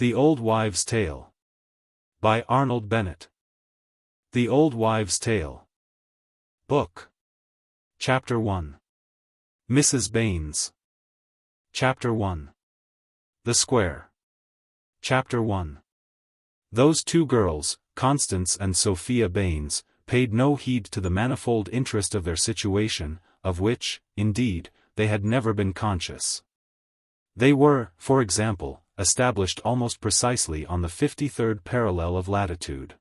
The Old Wives' Tale. By Arnold Bennett. The Old Wives' Tale. Book. Chapter 1. Mrs. Baines. Chapter 1. The Square. Chapter 1. Those two girls, Constance and Sophia Baines, paid no heed to the manifold interest of their situation, of which, indeed, they had never been conscious. They were, for example, established almost precisely on the 53rd parallel of latitude.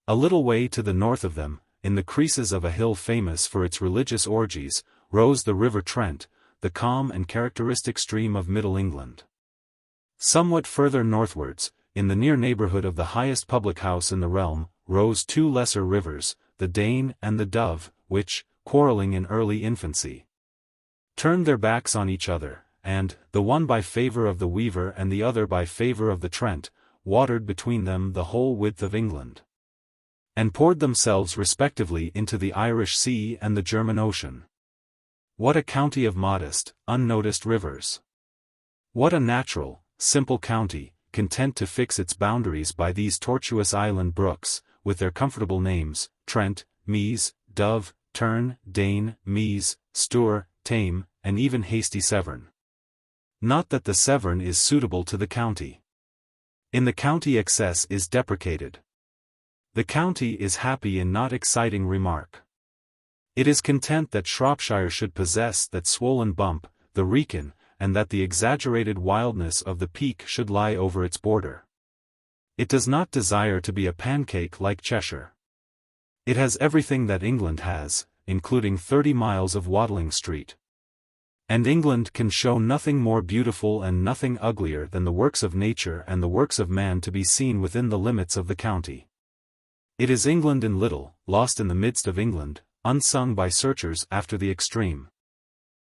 A little way to the north of them, in the creases of a hill famous for its religious orgies, rose the River Trent, the calm and characteristic stream of Middle England. Somewhat further northwards, in the near neighbourhood of the highest public house in the realm, rose two lesser rivers, the Dane and the Dove, which, quarrelling in early infancy, turned their backs on each other, and, the one by favour of the Weaver and the other by favour of the Trent, watered between them the whole width of England, and poured themselves respectively into the Irish Sea and the German Ocean. What a county of modest, unnoticed rivers! What a natural, simple county, content to fix its boundaries by these tortuous island brooks, with their comfortable names, Trent, Mease, Dove, Tern, Dane, Mease, Stour, Tame, and even hasty Severn. Not that the Severn is suitable to the county. In the county excess is deprecated. The county is happy in not exciting remark. It is content that Shropshire should possess that swollen bump, the Wrekin, and that the exaggerated wildness of the Peak should lie over its border. It does not desire to be a pancake like Cheshire. It has everything that England has, including 30 miles of Watling Street. And England can show nothing more beautiful and nothing uglier than the works of nature and the works of man to be seen within the limits of the county. It is England in little, lost in the midst of England, unsung by searchers after the extreme.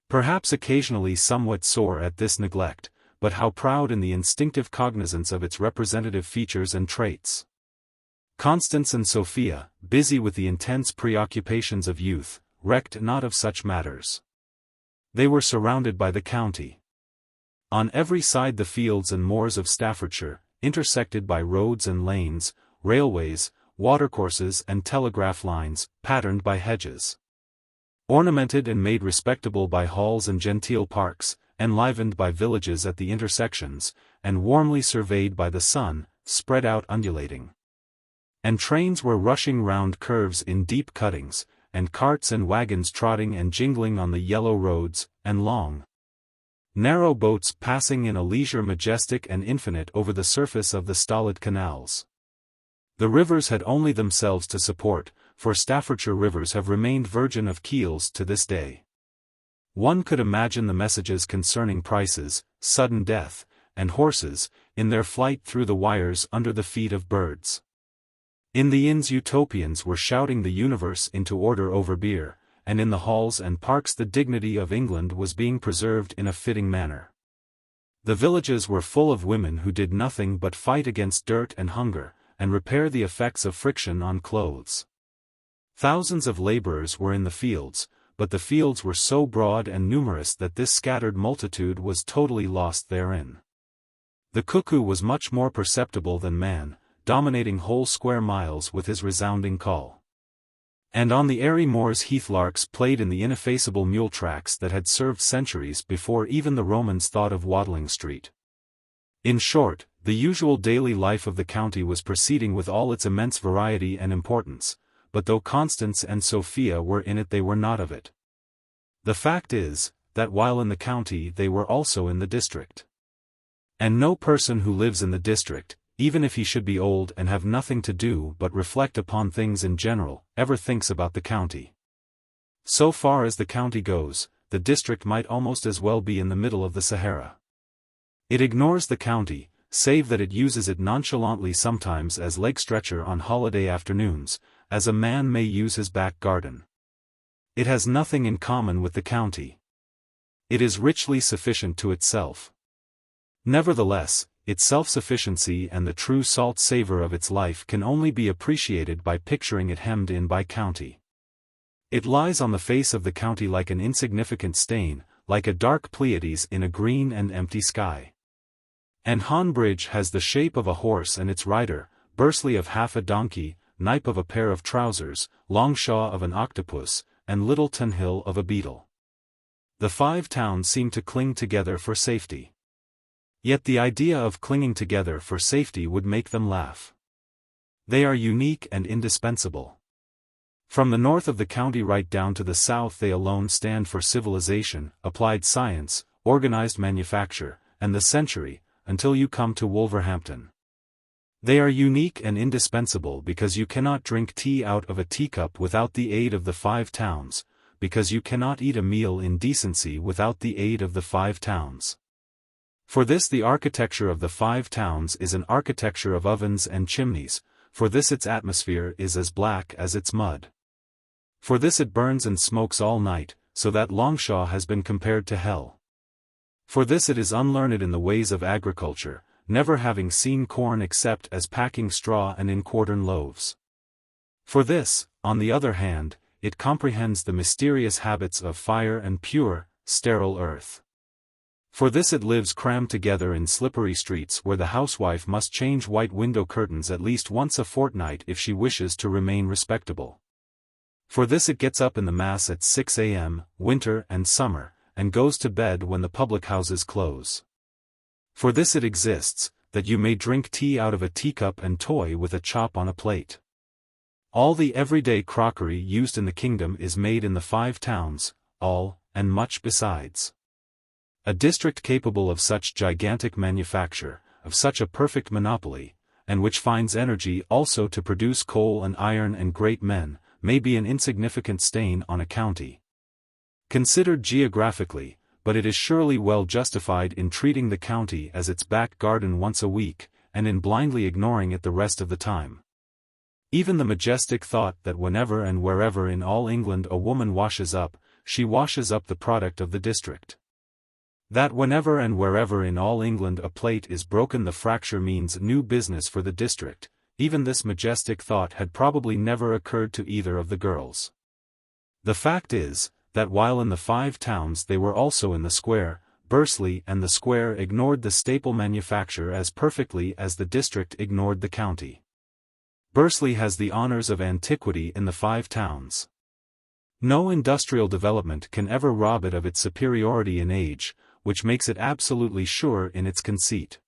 Perhaps occasionally somewhat sore at this neglect, but how proud in the instinctive cognizance of its representative features and traits. Constance and Sophia, busy with the intense preoccupations of youth, recked not of such matters. They were surrounded by the county. On every side the fields and moors of Staffordshire, intersected by roads and lanes, railways, watercourses and telegraph lines, patterned by hedges, ornamented and made respectable by halls and genteel parks, enlivened by villages at the intersections, and warmly surveyed by the sun, spread out undulating. And trains were rushing round curves in deep cuttings, and carts and wagons trotting and jingling on the yellow roads, and long, narrow boats passing in a leisure majestic and infinite over the surface of the stolid canals. The rivers had only themselves to support, for Staffordshire rivers have remained virgin of keels to this day. One could imagine the messages concerning prices, sudden death, and horses, in their flight through the wires under the feet of birds. In the inns utopians were shouting the universe into order over beer, and in the halls and parks the dignity of England was being preserved in a fitting manner. The villages were full of women who did nothing but fight against dirt and hunger, and repair the effects of friction on clothes. Thousands of labourers were in the fields, but the fields were so broad and numerous that this scattered multitude was totally lost therein. The cuckoo was much more perceptible than man, dominating whole square miles with his resounding call. And on the airy moors heathlarks played in the ineffaceable mule tracks that had served centuries before even the Romans thought of Watling Street. In short, the usual daily life of the county was proceeding with all its immense variety and importance, but though Constance and Sophia were in it they were not of it. The fact is, that while in the county they were also in the district. And no person who lives in the district, even if he should be old and have nothing to do but reflect upon things in general, ever thinks about the county. So far as the county goes, the district might almost as well be in the middle of the Sahara. It ignores the county, save that it uses it nonchalantly sometimes as leg stretcher on holiday afternoons, as a man may use his back garden. It has nothing in common with the county. It is richly sufficient to itself. Nevertheless, its self-sufficiency and the true salt savour of its life can only be appreciated by picturing it hemmed in by county. It lies on the face of the county like an insignificant stain, like a dark Pleiades in a green and empty sky. And Honbridge has the shape of a horse and its rider, Bursley of half a donkey, Knipe of a pair of trousers, Longshaw of an octopus, and Little Tunhill of a beetle. The 5 towns seem to cling together for safety. Yet the idea of clinging together for safety would make them laugh. They are unique and indispensable. From the north of the county right down to the south they alone stand for civilization, applied science, organized manufacture, and the century, until you come to Wolverhampton. They are unique and indispensable because you cannot drink tea out of a teacup without the aid of the 5 towns, because you cannot eat a meal in decency without the aid of the 5 towns. For this the architecture of the 5 towns is an architecture of ovens and chimneys, for this its atmosphere is as black as its mud. For this it burns and smokes all night, so that Longshaw has been compared to hell. For this it is unlearned in the ways of agriculture, never having seen corn except as packing straw and in quartern loaves. For this, on the other hand, it comprehends the mysterious habits of fire and pure, sterile earth. For this it lives crammed together in slippery streets where the housewife must change white window curtains at least once a fortnight if she wishes to remain respectable. For this it gets up in the mass at 6 a.m., winter and summer, and goes to bed when the public houses close. For this it exists, that you may drink tea out of a teacup and toy with a chop on a plate. All the everyday crockery used in the kingdom is made in the 5 towns, all, and much besides. A district capable of such gigantic manufacture, of such a perfect monopoly, and which finds energy also to produce coal and iron and great men, may be an insignificant stain on a county. Considered geographically, but it is surely well justified in treating the county as its back garden once a week, and in blindly ignoring it the rest of the time. Even the majestic thought that whenever and wherever in all England a woman washes up, she washes up the product of the district. That whenever and wherever in all England a plate is broken the fracture means new business for the district, even this majestic thought had probably never occurred to either of the girls. The fact is, that while in the 5 towns they were also in the square, Bursley and the square ignored the staple manufacture as perfectly as the district ignored the county. Bursley has the honors of antiquity in the 5 towns. No industrial development can ever rob it of its superiority in age, which makes it absolutely sure in its conceit.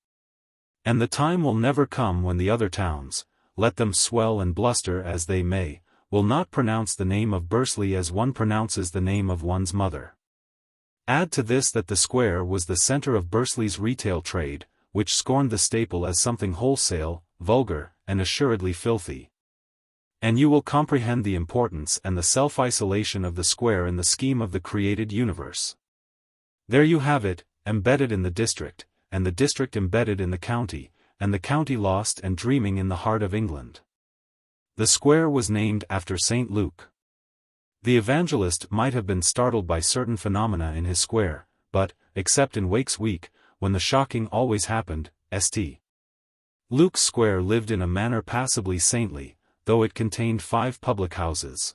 And the time will never come when the other towns, let them swell and bluster as they may, will not pronounce the name of Bursley as one pronounces the name of one's mother. Add to this that the square was the center of Bursley's retail trade, which scorned the staple as something wholesale, vulgar, and assuredly filthy. And you will comprehend the importance and the self-isolation of the square in the scheme of the created universe. There you have it, embedded in the district, and the district embedded in the county, and the county lost and dreaming in the heart of England. The square was named after St. Luke. The evangelist might have been startled by certain phenomena in his square, but, except in Wake's week, when the shocking always happened, St. Luke's square lived in a manner passably saintly, though it contained 5 public houses.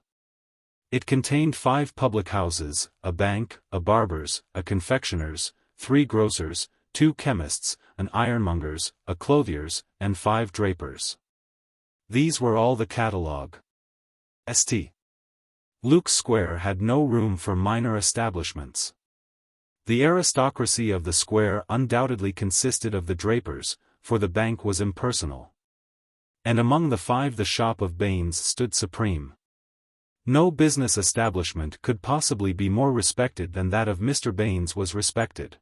It contained 5 public houses, a bank, a barber's, a confectioner's, 3 grocers, 2 chemists, an ironmonger's, a clothier's, and 5 drapers. These were all the catalogue. St. Luke's square had no room for minor establishments. The aristocracy of the square undoubtedly consisted of the drapers, for the bank was impersonal. And among the 5 the shop of Baines stood supreme. No business establishment could possibly be more respected than that of Mr. Baines was respected.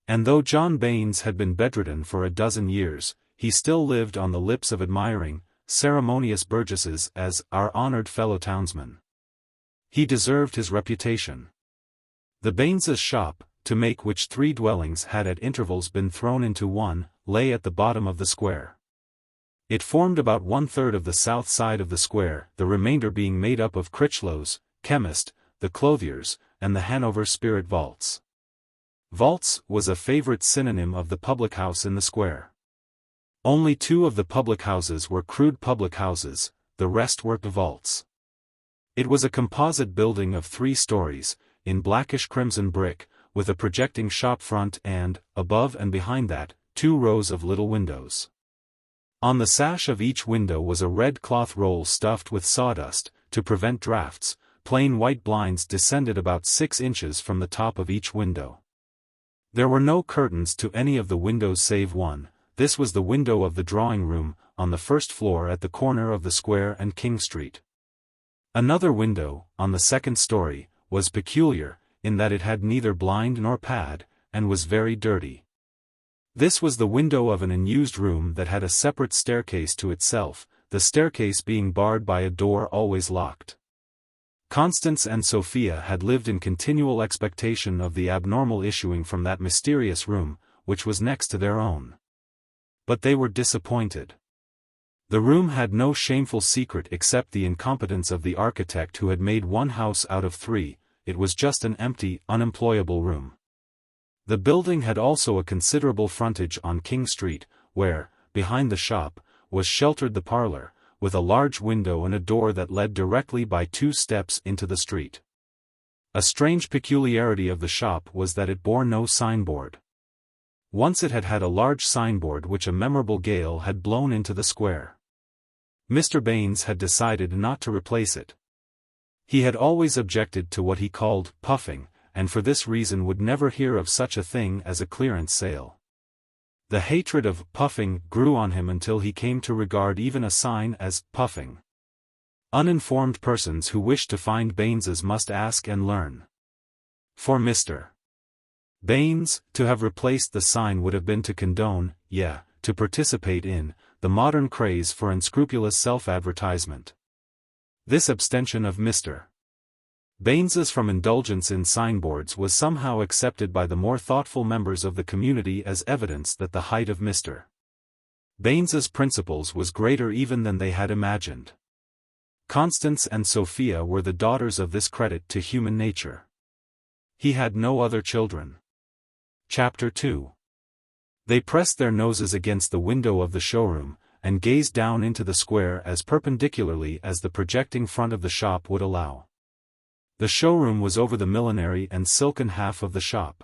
And though John Baines had been bedridden for a dozen years, he still lived on the lips of admiring, ceremonious burgesses as our honored fellow townsman. He deserved his reputation. The Baineses' shop, to make which 3 dwellings had at intervals been thrown into one, lay at the bottom of the square. It formed about 1/3 of the south side of the square, the remainder being made up of Critchlow's, chemist, the clothier's, and the Hanover spirit vaults. Vaults was a favorite synonym of the public house in the square. Only 2 of the public houses were crude public houses, the rest were vaults. It was a composite building of 3 stories, in blackish crimson brick, with a projecting shop front and, above and behind that, 2 rows of little windows. On the sash of each window was a red cloth roll stuffed with sawdust, to prevent drafts. Plain white blinds descended about 6 inches from the top of each window. There were no curtains to any of the windows save one. This was the window of the drawing room, on the first floor at the corner of the square and King Street. Another window, on the second story, was peculiar, in that it had neither blind nor pad, and was very dirty. This was the window of an unused room that had a separate staircase to itself, the staircase being barred by a door always locked. Constance and Sophia had lived in continual expectation of the abnormal issuing from that mysterious room, which was next to their own. But they were disappointed. The room had no shameful secret except the incompetence of the architect who had made one house out of 3, it was just an empty, unemployable room. The building had also a considerable frontage on King Street, where, behind the shop, was sheltered the parlor, with a large window and a door that led directly by 2 steps into the street. A strange peculiarity of the shop was that it bore no signboard. Once it had had a large signboard which a memorable gale had blown into the square. Mr. Baines had decided not to replace it. He had always objected to what he called puffing, and for this reason would never hear of such a thing as a clearance sale. The hatred of puffing grew on him until he came to regard even a sign as puffing. Uninformed persons who wished to find Baineses must ask and learn. For Mr. Baines, to have replaced the sign would have been to condone, to participate in, the modern craze for unscrupulous self-advertisement. This abstention of Mr. Baines's from indulgence in signboards was somehow accepted by the more thoughtful members of the community as evidence that the height of Mr. Baines's principles was greater even than they had imagined. Constance and Sophia were the daughters of this credit to human nature. He had no other children. Chapter 2. They pressed their noses against the window of the showroom, and gazed down into the square as perpendicularly as the projecting front of the shop would allow. The showroom was over the millinery and silken half of the shop.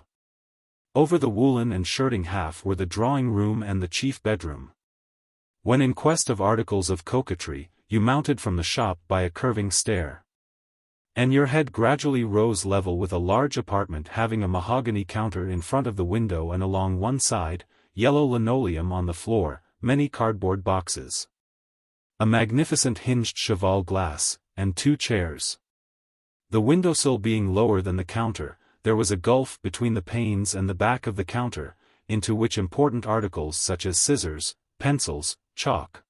Over the woolen and shirting half were the drawing room and the chief bedroom. When in quest of articles of coquetry, you mounted from the shop by a curving stair. And your head gradually rose level with a large apartment having a mahogany counter in front of the window and along one side, yellow linoleum on the floor, many cardboard boxes. A magnificent hinged cheval glass, and 2 chairs. The windowsill being lower than the counter, there was a gulf between the panes and the back of the counter, into which important articles such as scissors, pencils, chalk,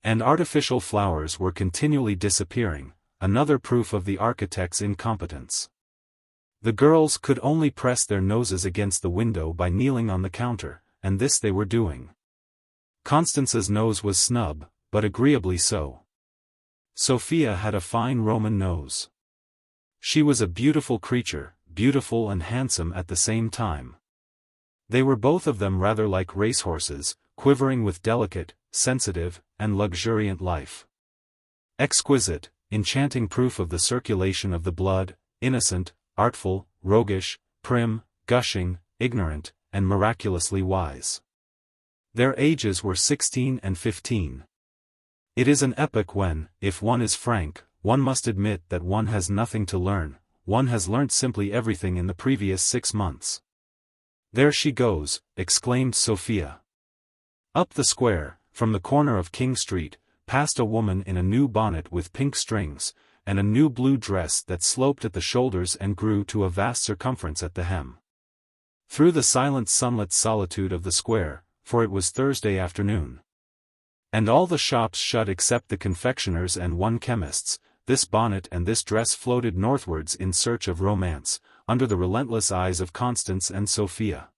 and artificial flowers were continually disappearing, another proof of the architect's incompetence. The girls could only press their noses against the window by kneeling on the counter, and this they were doing. Constance's nose was snub, but agreeably so. Sophia had a fine Roman nose. She was a beautiful creature, beautiful and handsome at the same time. They were both of them rather like racehorses, quivering with delicate, sensitive, and luxuriant life. Exquisite, enchanting proof of the circulation of the blood, innocent, artful, roguish, prim, gushing, ignorant, and miraculously wise. Their ages were 16 and 15. It is an epoch when, if one is frank, one must admit that one has nothing to learn, one has learnt simply everything in the previous 6 months. "There she goes," exclaimed Sophia. Up the square, from the corner of King Street, passed a woman in a new bonnet with pink strings, and a new blue dress that sloped at the shoulders and grew to a vast circumference at the hem. Through the silent sunlit solitude of the square, for it was Thursday afternoon, and all the shops shut except the confectioner's and one chemist's, this bonnet and this dress floated northwards in search of romance, under the relentless eyes of Constance and Sophia.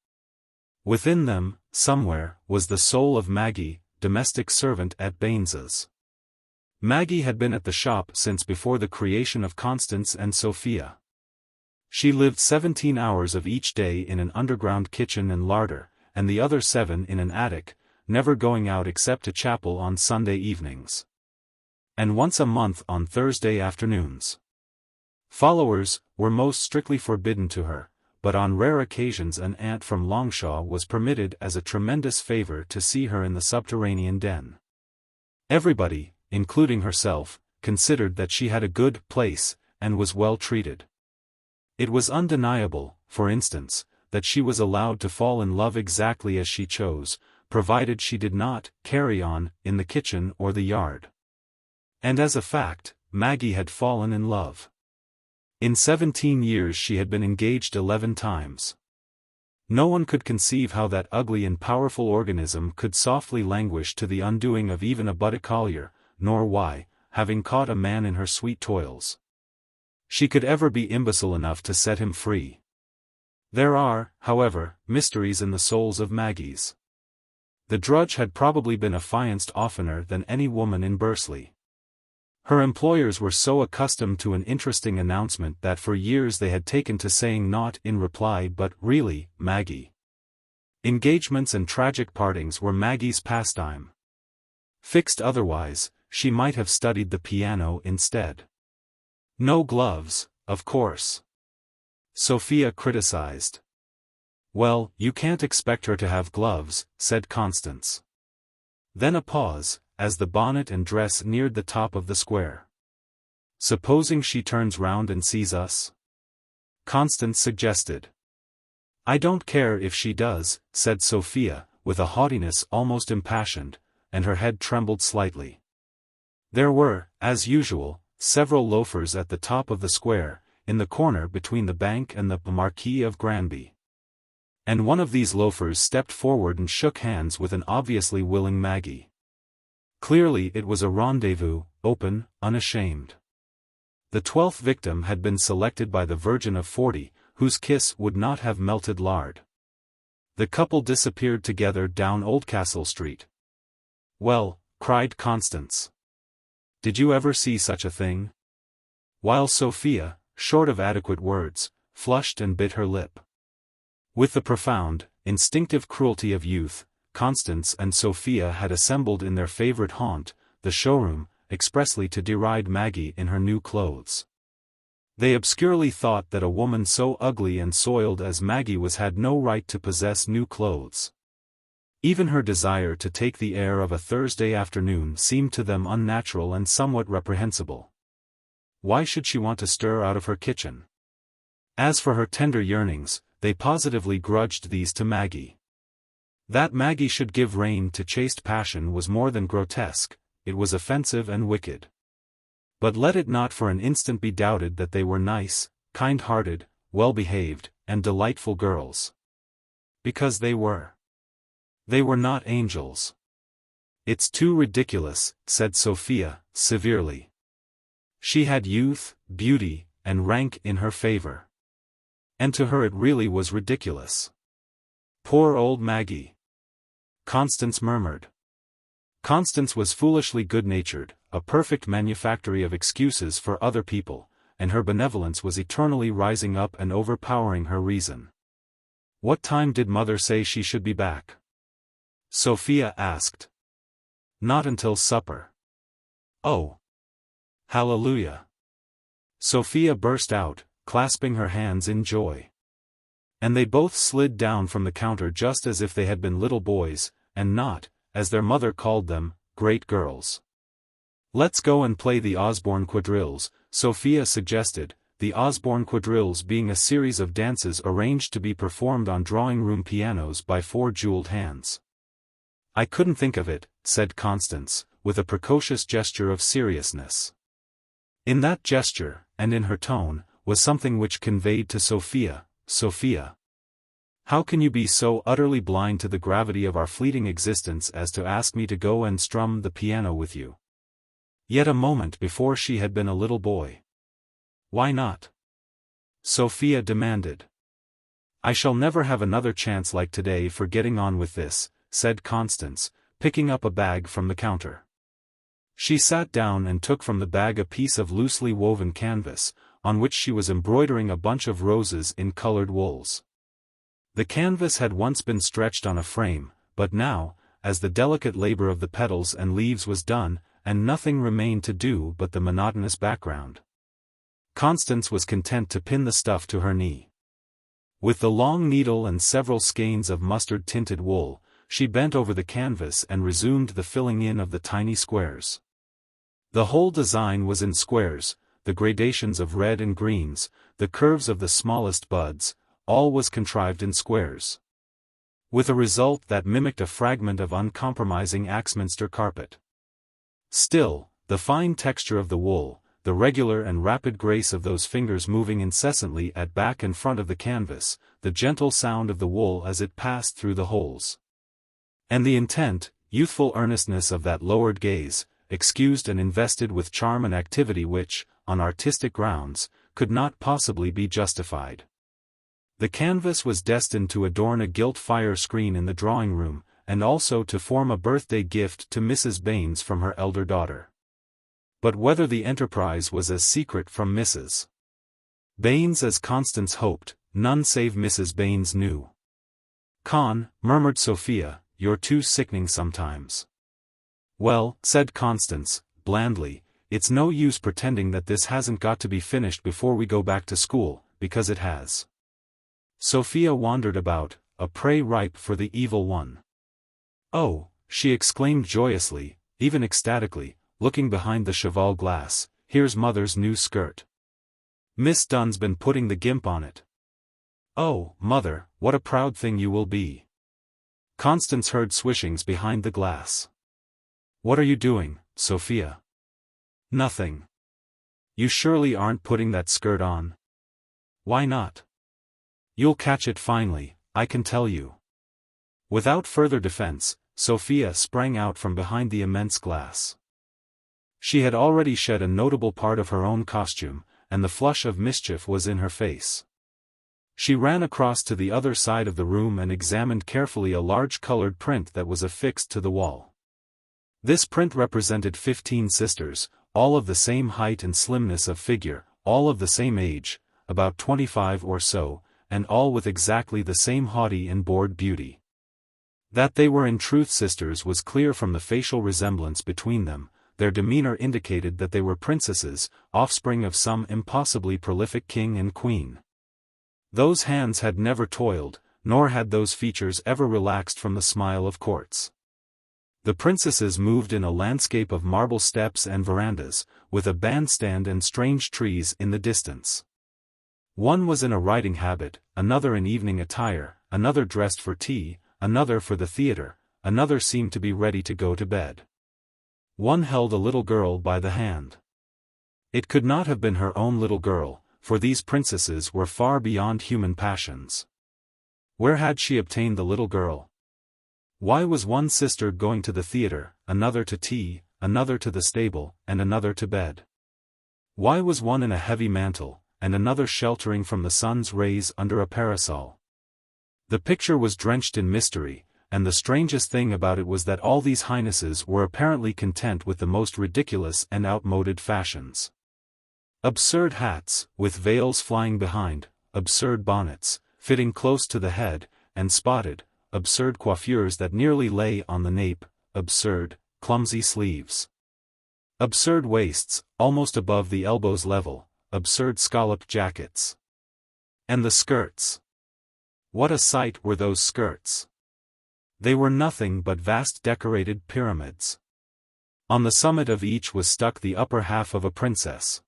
Within them, somewhere, was the soul of Maggie, domestic servant at Baines's. Maggie had been at the shop since before the creation of Constance and Sophia. She lived 17 hours of each day in an underground kitchen and larder, and the other 7 in an attic, never going out except to chapel on Sunday evenings, and once a month on Thursday afternoons. Followers were most strictly forbidden to her, but on rare occasions an aunt from Longshaw was permitted as a tremendous favor to see her in the subterranean den. Everybody, including herself, considered that she had a good place, and was well treated. It was undeniable, for instance, that she was allowed to fall in love exactly as she chose, provided she did not carry on in the kitchen or the yard. And as a fact, Maggie had fallen in love. In 17 years she had been engaged 11 times. No one could conceive how that ugly and powerful organism could softly languish to the undoing of even a butter collier, nor why, having caught a man in her sweet toils, she could ever be imbecile enough to set him free. There are, however, mysteries in the souls of Maggies. The drudge had probably been affianced oftener than any woman in Bursley. Her employers were so accustomed to an interesting announcement that for years they had taken to saying not in reply but really, Maggie. Engagements and tragic partings were Maggie's pastime. Fixed otherwise, she might have studied the piano instead. No gloves, of course. Sophia criticized. Well, you can't expect her to have gloves, said Constance. Then a pause, as the bonnet and dress neared the top of the square. Supposing she turns round and sees us? Constance suggested. I don't care if she does, said Sophia, with a haughtiness almost impassioned, and her head trembled slightly. There were, as usual, several loafers at the top of the square, in the corner between the bank and the Marquis of Granby. And one of these loafers stepped forward and shook hands with an obviously willing Maggie. Clearly it was a rendezvous, open, unashamed. The 12th victim had been selected by the Virgin of 40, whose kiss would not have melted lard. The couple disappeared together down Oldcastle Street. Well, cried Constance. Did you ever see such a thing? While Sophia, short of adequate words, flushed and bit her lip. With the profound, instinctive cruelty of youth, Constance and Sophia had assembled in their favorite haunt, the showroom, expressly to deride Maggie in her new clothes. They obscurely thought that a woman so ugly and soiled as Maggie was had no right to possess new clothes. Even her desire to take the air of a Thursday afternoon seemed to them unnatural and somewhat reprehensible. Why should she want to stir out of her kitchen? As for her tender yearnings, they positively grudged these to Maggie. That Maggie should give rein to chaste passion was more than grotesque, it was offensive and wicked. But let it not for an instant be doubted that they were nice, kind-hearted, well-behaved, and delightful girls. Because they were. They were not angels. It's too ridiculous, said Sophia, severely. She had youth, beauty, and rank in her favor. And to her it really was ridiculous. Poor old Maggie. Constance murmured. Constance was foolishly good-natured, a perfect manufactory of excuses for other people, and her benevolence was eternally rising up and overpowering her reason. What time did Mother say she should be back? Sophia asked. Not until supper. Oh. Hallelujah. Sophia burst out, clasping her hands in joy. And they both slid down from the counter just as if they had been little boys, and not, as their mother called them, great girls. Let's go and play the Osborne quadrilles, Sophia suggested, the Osborne quadrilles being a series of dances arranged to be performed on drawing-room pianos by 4 jeweled hands. I couldn't think of it, said Constance, with a precocious gesture of seriousness. In that gesture, and in her tone, was something which conveyed to Sophia, Sophia. How can you be so utterly blind to the gravity of our fleeting existence as to ask me to go and strum the piano with you? Yet a moment before she had been a little boy. Why not? Sophia demanded. I shall never have another chance like today for getting on with this, said Constance, picking up a bag from the counter. She sat down and took from the bag a piece of loosely woven canvas, on which she was embroidering a bunch of roses in colored wools. The canvas had once been stretched on a frame, but now, as the delicate labor of the petals and leaves was done, and nothing remained to do but the monotonous background, Constance was content to pin the stuff to her knee. With the long needle and several skeins of mustard-tinted wool, she bent over the canvas and resumed the filling in of the tiny squares. The whole design was in squares, the gradations of red and greens, the curves of the smallest buds, all was contrived in squares. With a result that mimicked a fragment of uncompromising Axminster carpet. Still, the fine texture of the wool, the regular and rapid grace of those fingers moving incessantly at back and front of the canvas, the gentle sound of the wool as it passed through the holes. And the intent, youthful earnestness of that lowered gaze, excused and invested with charm an activity which, on artistic grounds, could not possibly be justified. The canvas was destined to adorn a gilt fire screen in the drawing-room, and also to form a birthday gift to Mrs. Baines from her elder daughter. But whether the enterprise was as secret from Mrs. Baines as Constance hoped, none save Mrs. Baines knew. Murmured Sophia, "you're too sickening sometimes." "Well," said Constance, blandly, "it's no use pretending that this hasn't got to be finished before we go back to school, because it has." Sophia wandered about, a prey ripe for the evil one. "Oh," she exclaimed joyously, even ecstatically, looking behind the cheval glass, "here's Mother's new skirt. Miss Dunn's been putting the gimp on it. Oh, Mother, what a proud thing you will be." Constance heard swishings behind the glass. "What are you doing, Sophia?" "Nothing." "You surely aren't putting that skirt on?" "Why not?" "You'll catch it finely, I can tell you." Without further defense, Sophia sprang out from behind the immense glass. She had already shed a notable part of her own costume, and the flush of mischief was in her face. She ran across to the other side of the room and examined carefully a large colored print that was affixed to the wall. This print represented 15 sisters, all of the same height and slimness of figure, all of the same age, about 25 or so, and all with exactly the same haughty and bored beauty. That they were in truth sisters was clear from the facial resemblance between them. Their demeanor indicated that they were princesses, offspring of some impossibly prolific king and queen. Those hands had never toiled, nor had those features ever relaxed from the smile of courts. The princesses moved in a landscape of marble steps and verandas, with a bandstand and strange trees in the distance. One was in a riding habit, another in evening attire, another dressed for tea, another for the theatre, another seemed to be ready to go to bed. One held a little girl by the hand. It could not have been her own little girl, for these princesses were far beyond human passions. Where had she obtained the little girl? Why was one sister going to the theatre, another to tea, another to the stable, and another to bed? Why was one in a heavy mantle, and another sheltering from the sun's rays under a parasol? The picture was drenched in mystery, and the strangest thing about it was that all these highnesses were apparently content with the most ridiculous and outmoded fashions. Absurd hats, with veils flying behind, absurd bonnets, fitting close to the head, and spotted, absurd coiffures that nearly lay on the nape, absurd, clumsy sleeves. Absurd waists, almost above the elbows level, absurd scalloped jackets. And the skirts. What a sight were those skirts! They were nothing but vast decorated pyramids. On the summit of each was stuck the upper half of a princess.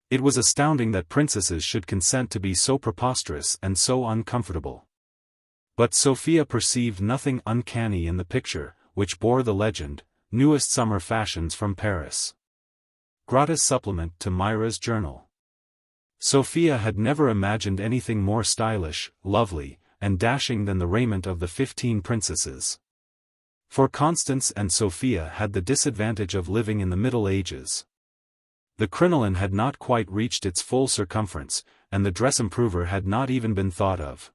It was astounding that princesses should consent to be so preposterous and so uncomfortable. But Sophia perceived nothing uncanny in the picture, which bore the legend, "Newest summer fashions from Paris." Gratis supplement to Myra's journal. Sophia had never imagined anything more stylish, lovely, and dashing than the raiment of the 15 princesses. For Constance and Sophia had the disadvantage of living in the Middle Ages. The crinoline had not quite reached its full circumference, and the dress improver had not even been thought of.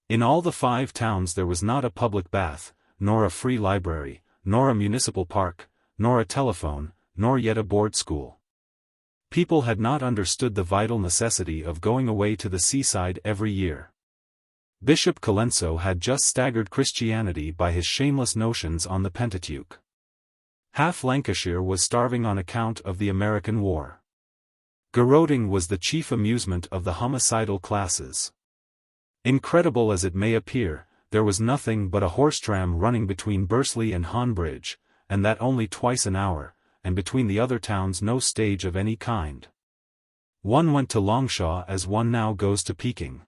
In all the 5 towns there was not a public bath, nor a free library, nor a municipal park, nor a telephone, nor yet a board school. People had not understood the vital necessity of going away to the seaside every year. Bishop Colenso had just staggered Christianity by his shameless notions on the Pentateuch. Half Lancashire was starving on account of the American War. Garroting was the chief amusement of the homicidal classes. Incredible as it may appear, there was nothing but a horse-tram running between Bursley and Honbridge, and that only twice an hour, and between the other towns no stage of any kind. One went to Longshaw as one now goes to Peking.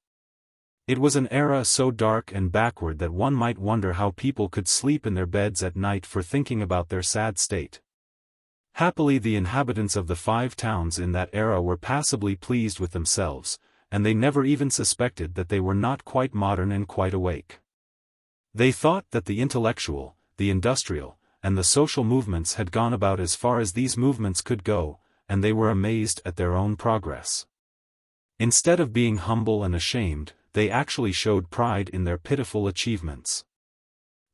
It was an era so dark and backward that one might wonder how people could sleep in their beds at night for thinking about their sad state. Happily the inhabitants of the 5 towns in that era were passably pleased with themselves, and they never even suspected that they were not quite modern and quite awake. They thought that the intellectual, the industrial, and the social movements had gone about as far as these movements could go, and they were amazed at their own progress. Instead of being humble and ashamed, they actually showed pride in their pitiful achievements.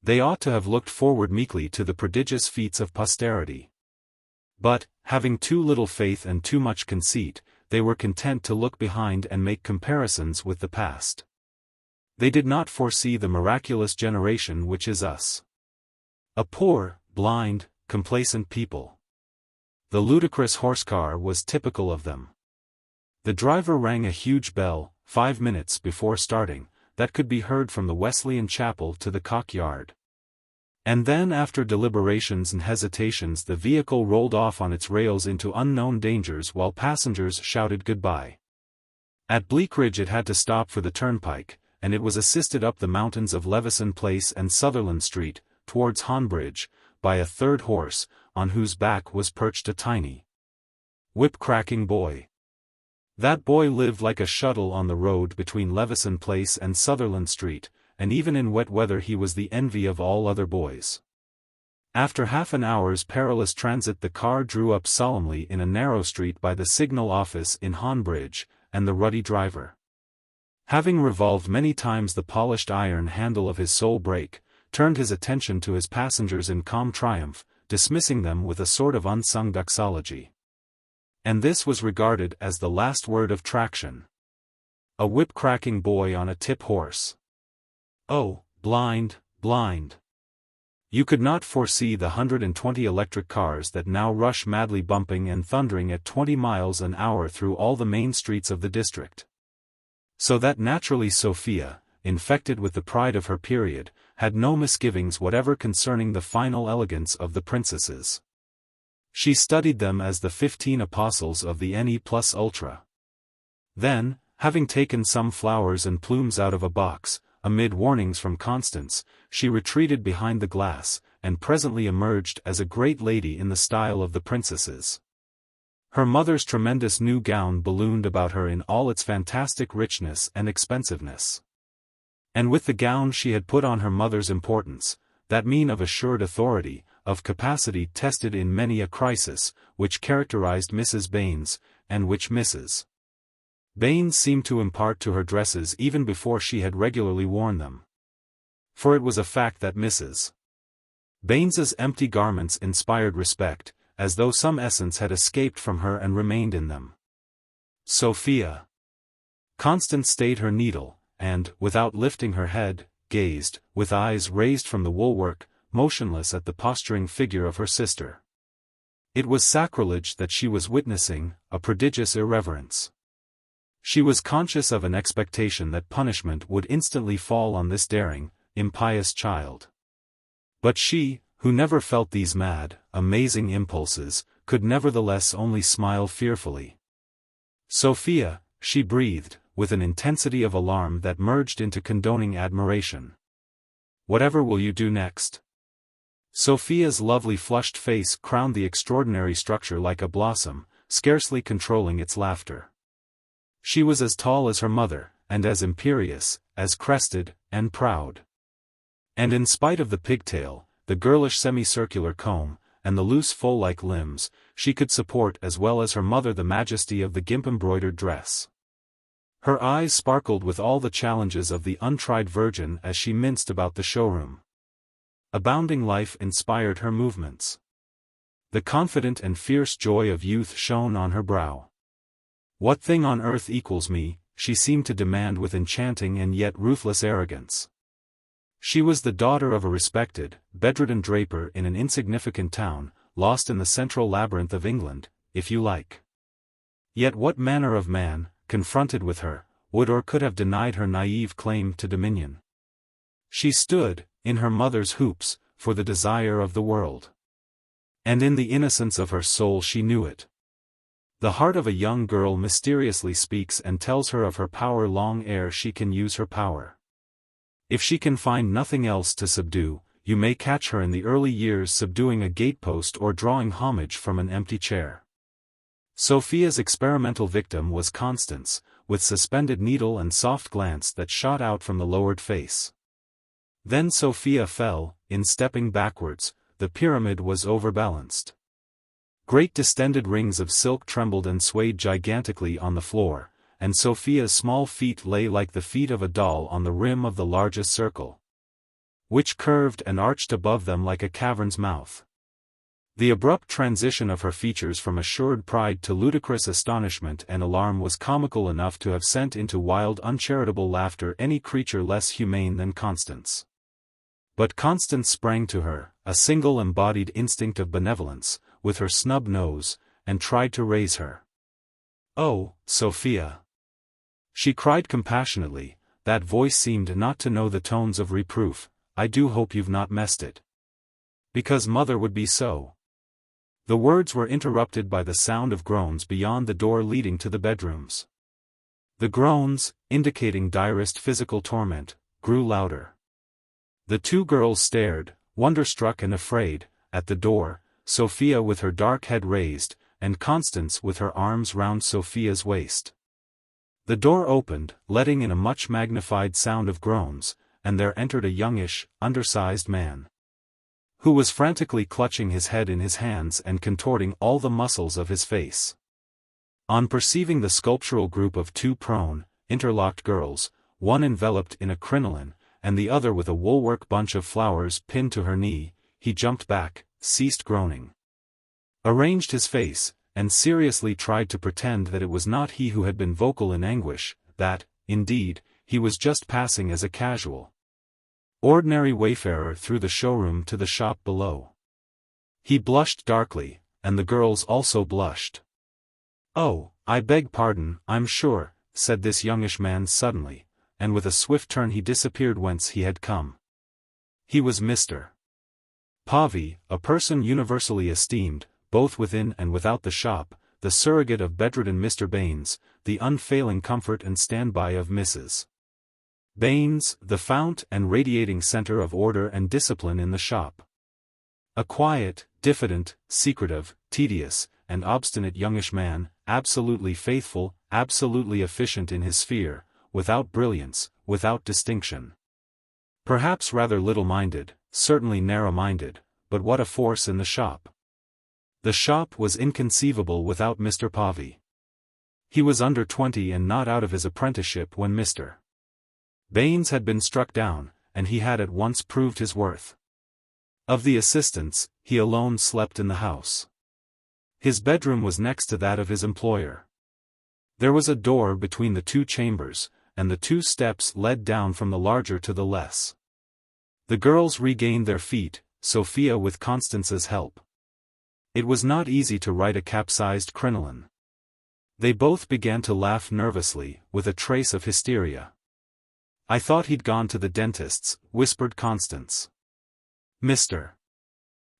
They ought to have looked forward meekly to the prodigious feats of posterity. But, having too little faith and too much conceit, they were content to look behind and make comparisons with the past. They did not foresee the miraculous generation which is us. A poor, blind, complacent people. The ludicrous horse-car was typical of them. The driver rang a huge bell, 5 minutes before starting, that could be heard from the Wesleyan Chapel to the Cock Yard. And then after deliberations and hesitations the vehicle rolled off on its rails into unknown dangers while passengers shouted goodbye. At Bleakridge it had to stop for the turnpike, and it was assisted up the mountains of Leveson Place and Sutherland Street, towards Honbridge, by a third horse, on whose back was perched a tiny, whip-cracking boy. That boy lived like a shuttle on the road between Leveson Place and Sutherland Street, and even in wet weather he was the envy of all other boys. After half an hour's perilous transit the car drew up solemnly in a narrow street by the signal office in Honbridge, and the ruddy driver, having revolved many times the polished iron handle of his sole brake, turned his attention to his passengers in calm triumph, dismissing them with a sort of unsung doxology. And this was regarded as the last word of traction. A whip-cracking boy on a tip horse. Oh, blind, blind. You could not foresee the 120 electric cars that now rush madly bumping and thundering at 20 miles an hour through all the main streets of the district. So that naturally Sophia, infected with the pride of her period, had no misgivings whatever concerning the final elegance of the princesses. She studied them as the 15 apostles of the ne plus ultra. Then, having taken some flowers and plumes out of a box, amid warnings from Constance, she retreated behind the glass, and presently emerged as a great lady in the style of the princesses. Her mother's tremendous new gown ballooned about her in all its fantastic richness and expensiveness. And with the gown she had put on her mother's importance, that mien of assured authority, of capacity tested in many a crisis, which characterized Mrs. Baines, and which Mrs. Baines seemed to impart to her dresses even before she had regularly worn them. For it was a fact that Mrs. Baines's empty garments inspired respect, as though some essence had escaped from her and remained in them. Sophia. Constance stayed her needle, and, without lifting her head, gazed, with eyes raised from the woolwork, motionless at the posturing figure of her sister. It was sacrilege that she was witnessing, a prodigious irreverence. She was conscious of an expectation that punishment would instantly fall on this daring, impious child. But she, who never felt these mad, amazing impulses, could nevertheless only smile fearfully. Sophia, she breathed, with an intensity of alarm that merged into condoning admiration. Whatever will you do next? Sophia's lovely flushed face crowned the extraordinary structure like a blossom, scarcely controlling its laughter. She was as tall as her mother, and as imperious, as crested, and proud. And in spite of the pigtail, the girlish semicircular comb, and the loose foal-like limbs, she could support as well as her mother the majesty of the gimp-embroidered dress. Her eyes sparkled with all the challenges of the untried virgin as she minced about the showroom. Abounding life inspired her movements. The confident and fierce joy of youth shone on her brow. What thing on earth equals me, she seemed to demand with enchanting and yet ruthless arrogance. She was the daughter of a respected, bedridden draper in an insignificant town, lost in the central labyrinth of England, if you like. Yet what manner of man, confronted with her, would or could have denied her naive claim to dominion. She stood, in her mother's hoops, for the desire of the world. And in the innocence of her soul she knew it. The heart of a young girl mysteriously speaks and tells her of her power long ere she can use her power. If she can find nothing else to subdue, you may catch her in the early years subduing a gatepost or drawing homage from an empty chair. Sophia's experimental victim was Constance, with suspended needle and soft glance that shot out from the lowered face. Then Sophia fell. In stepping backwards, the pyramid was overbalanced. Great distended rings of silk trembled and swayed gigantically on the floor, and Sophia's small feet lay like the feet of a doll on the rim of the largest circle, which curved and arched above them like a cavern's mouth. The abrupt transition of her features from assured pride to ludicrous astonishment and alarm was comical enough to have sent into wild uncharitable laughter any creature less humane than Constance. But Constance sprang to her, a single embodied instinct of benevolence, with her snub nose, and tried to raise her. "Oh, Sophia!" she cried compassionately. That voice seemed not to know the tones of reproof. "I do hope you've not messed it. Because mother would be so." The words were interrupted by the sound of groans beyond the door leading to the bedrooms. The groans, indicating direst physical torment, grew louder. The two girls stared, wonderstruck and afraid, at the door, Sophia with her dark head raised, and Constance with her arms round Sophia's waist. The door opened, letting in a much magnified sound of groans, and there entered a youngish, undersized man, who was frantically clutching his head in his hands and contorting all the muscles of his face. On perceiving the sculptural group of two prone, interlocked girls, one enveloped in a crinoline, and the other with a woolwork bunch of flowers pinned to her knee, he jumped back, ceased groaning, arranged his face, and seriously tried to pretend that it was not he who had been vocal in anguish, that, indeed, he was just passing as a casual, ordinary wayfarer through the showroom to the shop below. He blushed darkly, and the girls also blushed. "Oh, I beg pardon, I'm sure," said this youngish man suddenly, and with a swift turn he disappeared whence he had come. He was Mr. Pavey, a person universally esteemed, both within and without the shop, the surrogate of bedridden Mr. Baines, the unfailing comfort and standby of Mrs. Baines, the fount and radiating center of order and discipline in the shop. A quiet, diffident, secretive, tedious, and obstinate youngish man, absolutely faithful, absolutely efficient in his sphere, without brilliance, without distinction. Perhaps rather little-minded, certainly narrow-minded, but what a force in the shop. The shop was inconceivable without Mr. Pavey. He was under 20 and not out of his apprenticeship when Mr. Baines had been struck down, and he had at once proved his worth. Of the assistants, he alone slept in the house. His bedroom was next to that of his employer. There was a door between the two chambers, and the two steps led down from the larger to the less. The girls regained their feet, Sophia with Constance's help. It was not easy to write a capsized crinoline. They both began to laugh nervously, with a trace of hysteria. "I thought he'd gone to the dentist's," whispered Constance. Mr.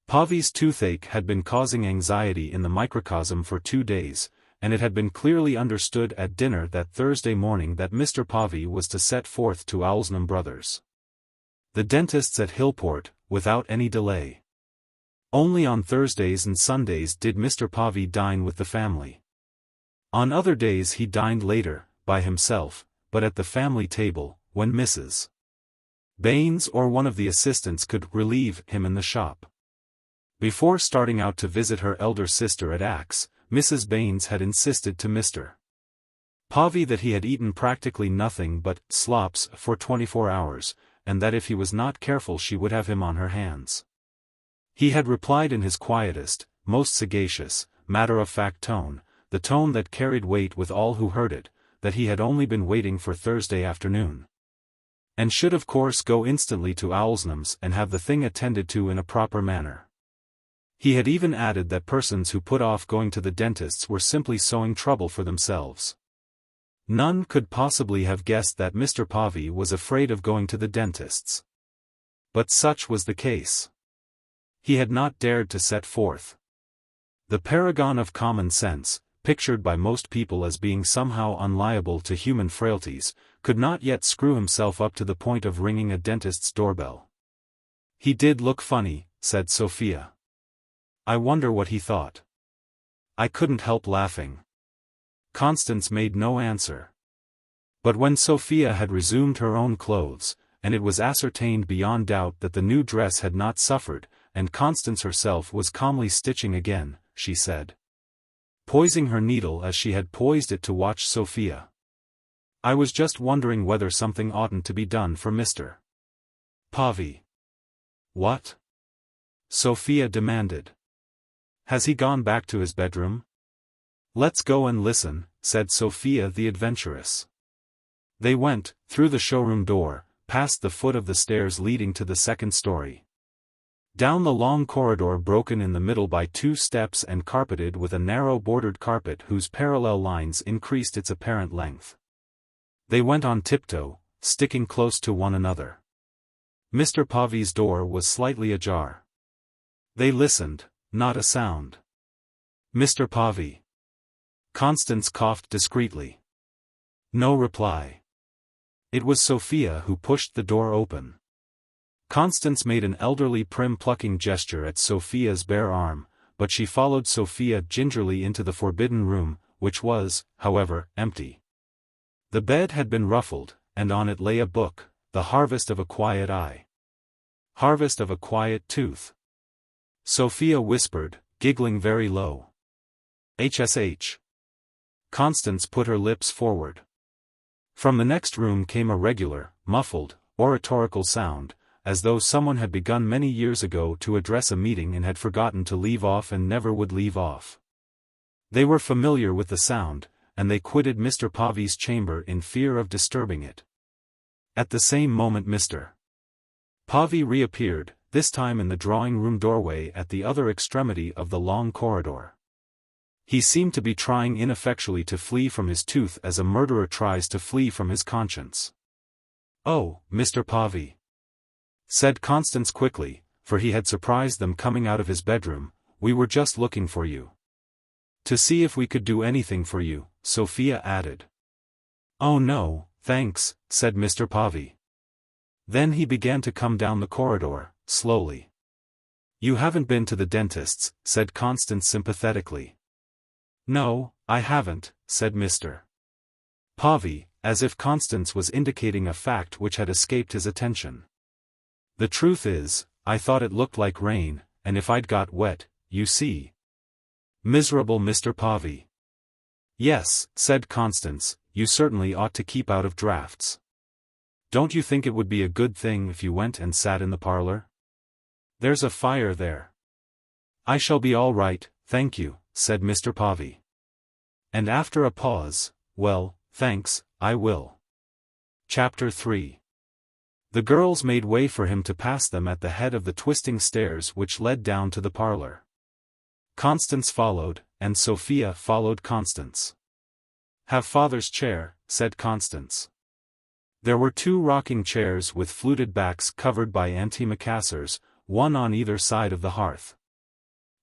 Pavey's toothache had been causing anxiety in the microcosm for 2 days, and it had been clearly understood at dinner that Thursday morning that Mr. Pavey was to set forth to Owlsnam Brothers, the dentist's at Hillport, without any delay. Only on Thursdays and Sundays did Mr. Pavey dine with the family. On other days he dined later, by himself, but at the family table, when Mrs. Baines or one of the assistants could relieve him in the shop. Before starting out to visit her elder sister at Axe, Mrs. Baines had insisted to Mr. Pavey that he had eaten practically nothing but slops for 24 hours, and that if he was not careful she would have him on her hands. He had replied in his quietest, most sagacious, matter-of-fact tone, the tone that carried weight with all who heard it, that he had only been waiting for Thursday afternoon, and should of course go instantly to Owlsnam's and have the thing attended to in a proper manner. He had even added that persons who put off going to the dentist's were simply sowing trouble for themselves. None could possibly have guessed that Mr. Povey was afraid of going to the dentist's. But such was the case. He had not dared to set forth. The paragon of common sense, pictured by most people as being somehow unliable to human frailties, could not yet screw himself up to the point of ringing a dentist's doorbell. "He did look funny," said Sophia. "I wonder what he thought." I couldn't help laughing. Constance made no answer. But when Sophia had resumed her own clothes, and it was ascertained beyond doubt that the new dress had not suffered, and Constance herself was calmly stitching again, she said, poising her needle as she had poised it to watch Sophia, "I was just wondering whether something oughtn't to be done for Mr. Povey." "What?" Sophia demanded. "Has he gone back to his bedroom?" "Let's go and listen," said Sophia the adventuress. They went, through the showroom door, past the foot of the stairs leading to the second story. Down the long corridor broken in the middle by 2 steps and carpeted with a narrow bordered carpet whose parallel lines increased its apparent length. They went on tiptoe, sticking close to one another. Mr. Povey's door was slightly ajar. They listened, not a sound. "Mr. Povey." Constance coughed discreetly. No reply. It was Sophia who pushed the door open. Constance made an elderly prim plucking gesture at Sophia's bare arm, but she followed Sophia gingerly into the forbidden room, which was, however, empty. The bed had been ruffled, and on it lay a book, The Harvest of a Quiet Eye. Harvest of a Quiet Tooth. Sophia whispered, giggling very low. "HSH." Constance put her lips forward. From the next room came a regular, muffled, oratorical sound, as though someone had begun many years ago to address a meeting and had forgotten to leave off and never would leave off. They were familiar with the sound, and they quitted Mr. Povey's chamber in fear of disturbing it. At the same moment Mr. Povey reappeared, this time in the drawing-room doorway at the other extremity of the long corridor. He seemed to be trying ineffectually to flee from his tooth as a murderer tries to flee from his conscience. "Oh, Mr. Povey," said Constance quickly, for he had surprised them coming out of his bedroom, "we were just looking for you. To see if we could do anything for you," Sophia added. "Oh no, thanks," said Mr. Povey. Then he began to come down the corridor, slowly. "You haven't been to the dentist's," said Constance sympathetically. "No, I haven't," said Mr. Povey, as if Constance was indicating a fact which had escaped his attention. "The truth is, I thought it looked like rain, and if I'd got wet, you see." Miserable Mr. Povey. "Yes," said Constance, "you certainly ought to keep out of drafts. Don't you think it would be a good thing if you went and sat in the parlor? There's a fire there." "I shall be all right, thank you," said Mr. Povey. And after a pause, "Well, thanks, I will." Chapter 3. The girls made way for him to pass them at the head of the twisting stairs which led down to the parlor. Constance followed, and Sophia followed Constance. "Have father's chair," said Constance. There were 2 rocking chairs with fluted backs covered by antimacassars, one on either side of the hearth.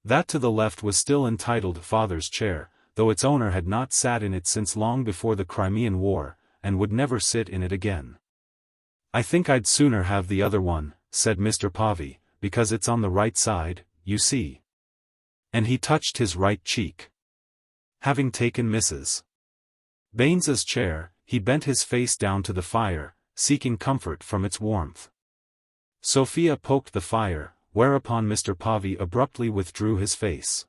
That to the left was still entitled Father's Chair, though its owner had not sat in it since long before the Crimean War, and would never sit in it again. "I think I'd sooner have the other one," said Mr. Povey, "because it's on the right side, you see." And he touched his right cheek. Having taken Mrs. Baines's chair, he bent his face down to the fire, seeking comfort from its warmth. Sophia poked the fire, whereupon Mr. Povey abruptly withdrew his face.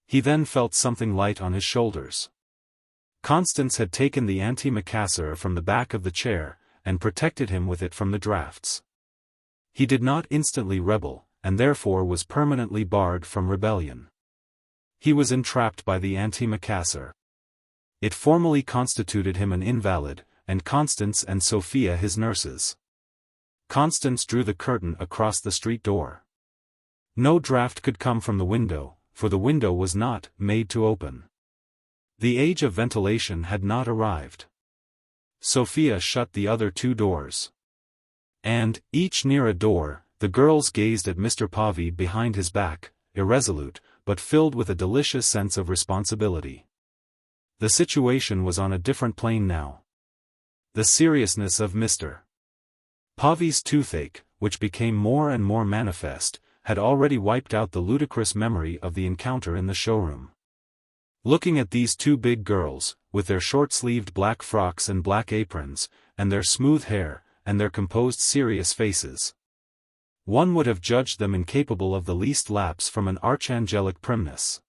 He then felt something light on his shoulders. Constance had taken the antimacassar from the back of the chair, and protected him with it from the drafts. He did not instantly rebel, and therefore was permanently barred from rebellion. He was entrapped by the antimacassar. It formally constituted him an invalid, and Constance and Sophia his nurses. Constance drew the curtain across the street door. No draught could come from the window, for the window was not made to open. The age of ventilation had not arrived. Sophia shut the other 2 doors. And, each near a door, the girls gazed at Mr. Povey behind his back, irresolute, but filled with a delicious sense of responsibility. The situation was on a different plane now. The seriousness of Mr. Povey's toothache, which became more and more manifest, had already wiped out the ludicrous memory of the encounter in the showroom. Looking at these 2 big girls, with their short-sleeved black frocks and black aprons, and their smooth hair, and their composed serious faces, one would have judged them incapable of the least lapse from an archangelic primness.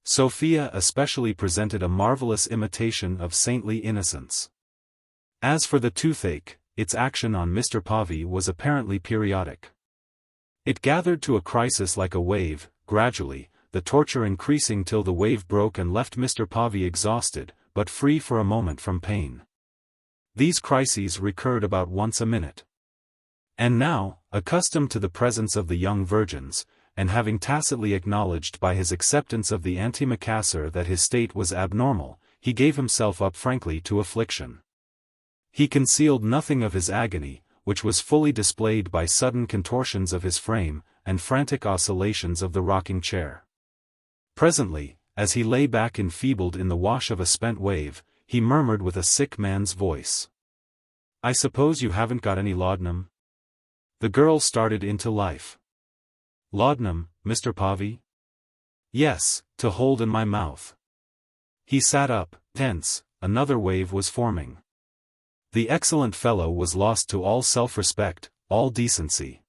Sophia especially presented a marvelous imitation of saintly innocence. As for the toothache, its action on Mr. Povey was apparently periodic. It gathered to a crisis like a wave, gradually, the torture increasing till the wave broke and left Mr. Povey exhausted, but free for a moment from pain. These crises recurred about once a minute. And now, accustomed to the presence of the young virgins, and having tacitly acknowledged by his acceptance of the antimacassar that his state was abnormal, he gave himself up frankly to affliction. He concealed nothing of his agony, which was fully displayed by sudden contortions of his frame, and frantic oscillations of the rocking chair. Presently, as he lay back enfeebled in the wash of a spent wave, he murmured with a sick man's voice, "I suppose you haven't got any laudanum?" The girl started into life. "Laudanum, Mr. Povey?" "Yes, to hold in my mouth." He sat up, tense. Another wave was forming. The excellent fellow was lost to all self-respect, all decency.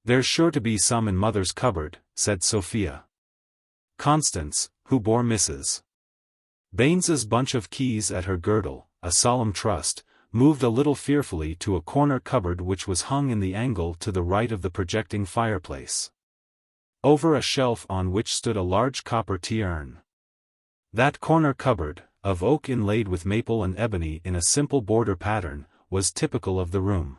"There's sure to be some in mother's cupboard," said Sophia. Constance, who bore Mrs. Baines's bunch of keys at her girdle, a solemn trust, moved a little fearfully to a corner cupboard which was hung in the angle to the right of the projecting fireplace, over a shelf on which stood a large copper tea-urn. That corner cupboard, of oak inlaid with maple and ebony in a simple border pattern, was typical of the room.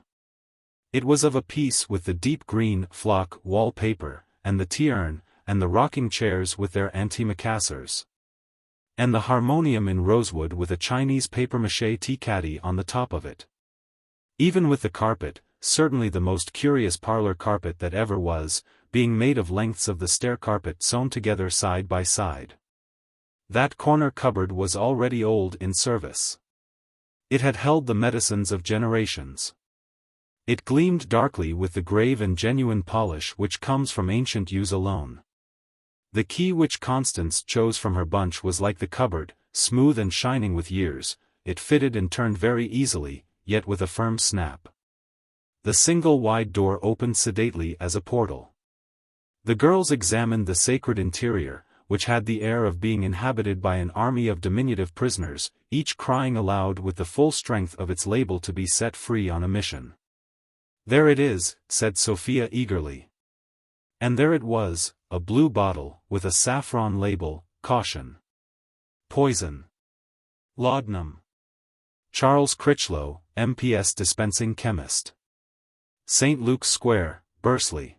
It was of a piece with the deep green flock wall-paper, and the tea-urn, and the rocking chairs with their antimacassars, and the harmonium in rosewood with a Chinese papier-mâché tea-caddy on the top of it. Even with the carpet, certainly the most curious parlor carpet that ever was, being made of lengths of the stair carpet sewn together side by side. That corner cupboard was already old in service. It had held the medicines of generations. It gleamed darkly with the grave and genuine polish which comes from ancient use alone. The key which Constance chose from her bunch was like the cupboard, smooth and shining with years. It fitted and turned very easily, yet with a firm snap. The single wide door opened sedately as a portal. The girls examined the sacred interior, which had the air of being inhabited by an army of diminutive prisoners, each crying aloud with the full strength of its label to be set free on a mission. "There it is," said Sophia eagerly. And there it was, a blue bottle, with a saffron label, "Caution. Poison. Laudanum. Charles Critchlow, M.P.S. Dispensing Chemist. St. Luke's Square, Bursley."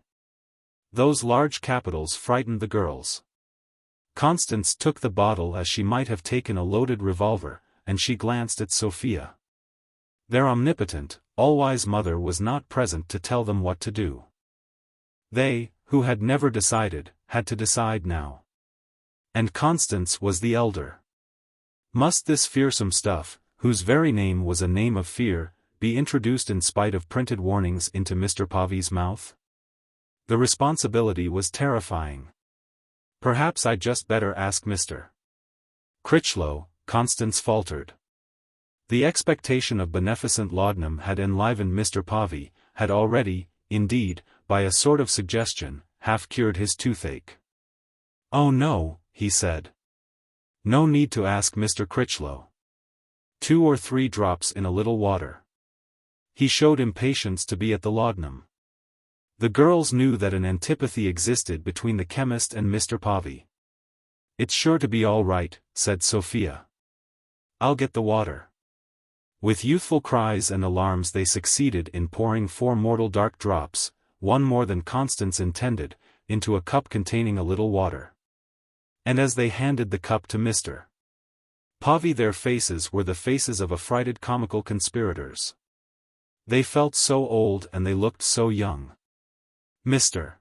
Those large capitals frightened the girls. Constance took the bottle as she might have taken a loaded revolver, and she glanced at Sophia. Their omnipotent, all-wise mother was not present to tell them what to do. They, who had never decided, had to decide now. And Constance was the elder. Must this fearsome stuff, whose very name was a name of fear, be introduced in spite of printed warnings into Mr. Povey's mouth? The responsibility was terrifying. "Perhaps I'd just better ask Mr. Critchlow," Constance faltered. The expectation of beneficent laudanum had enlivened Mr. Povey, had already, indeed, by a sort of suggestion, half cured his toothache. "Oh no," he said. "No need to ask Mr. Critchlow. 2 or 3 drops in a little water." He showed impatience to be at the laudanum. The girls knew that an antipathy existed between the chemist and Mr. Povey. "It's sure to be all right," said Sophia. "I'll get the water." With youthful cries and alarms they succeeded in pouring 4 mortal dark drops, one more than Constance intended, into a cup containing a little water. And as they handed the cup to Mr. Pavy, their faces were the faces of affrighted comical conspirators. They felt so old and they looked so young. Mr.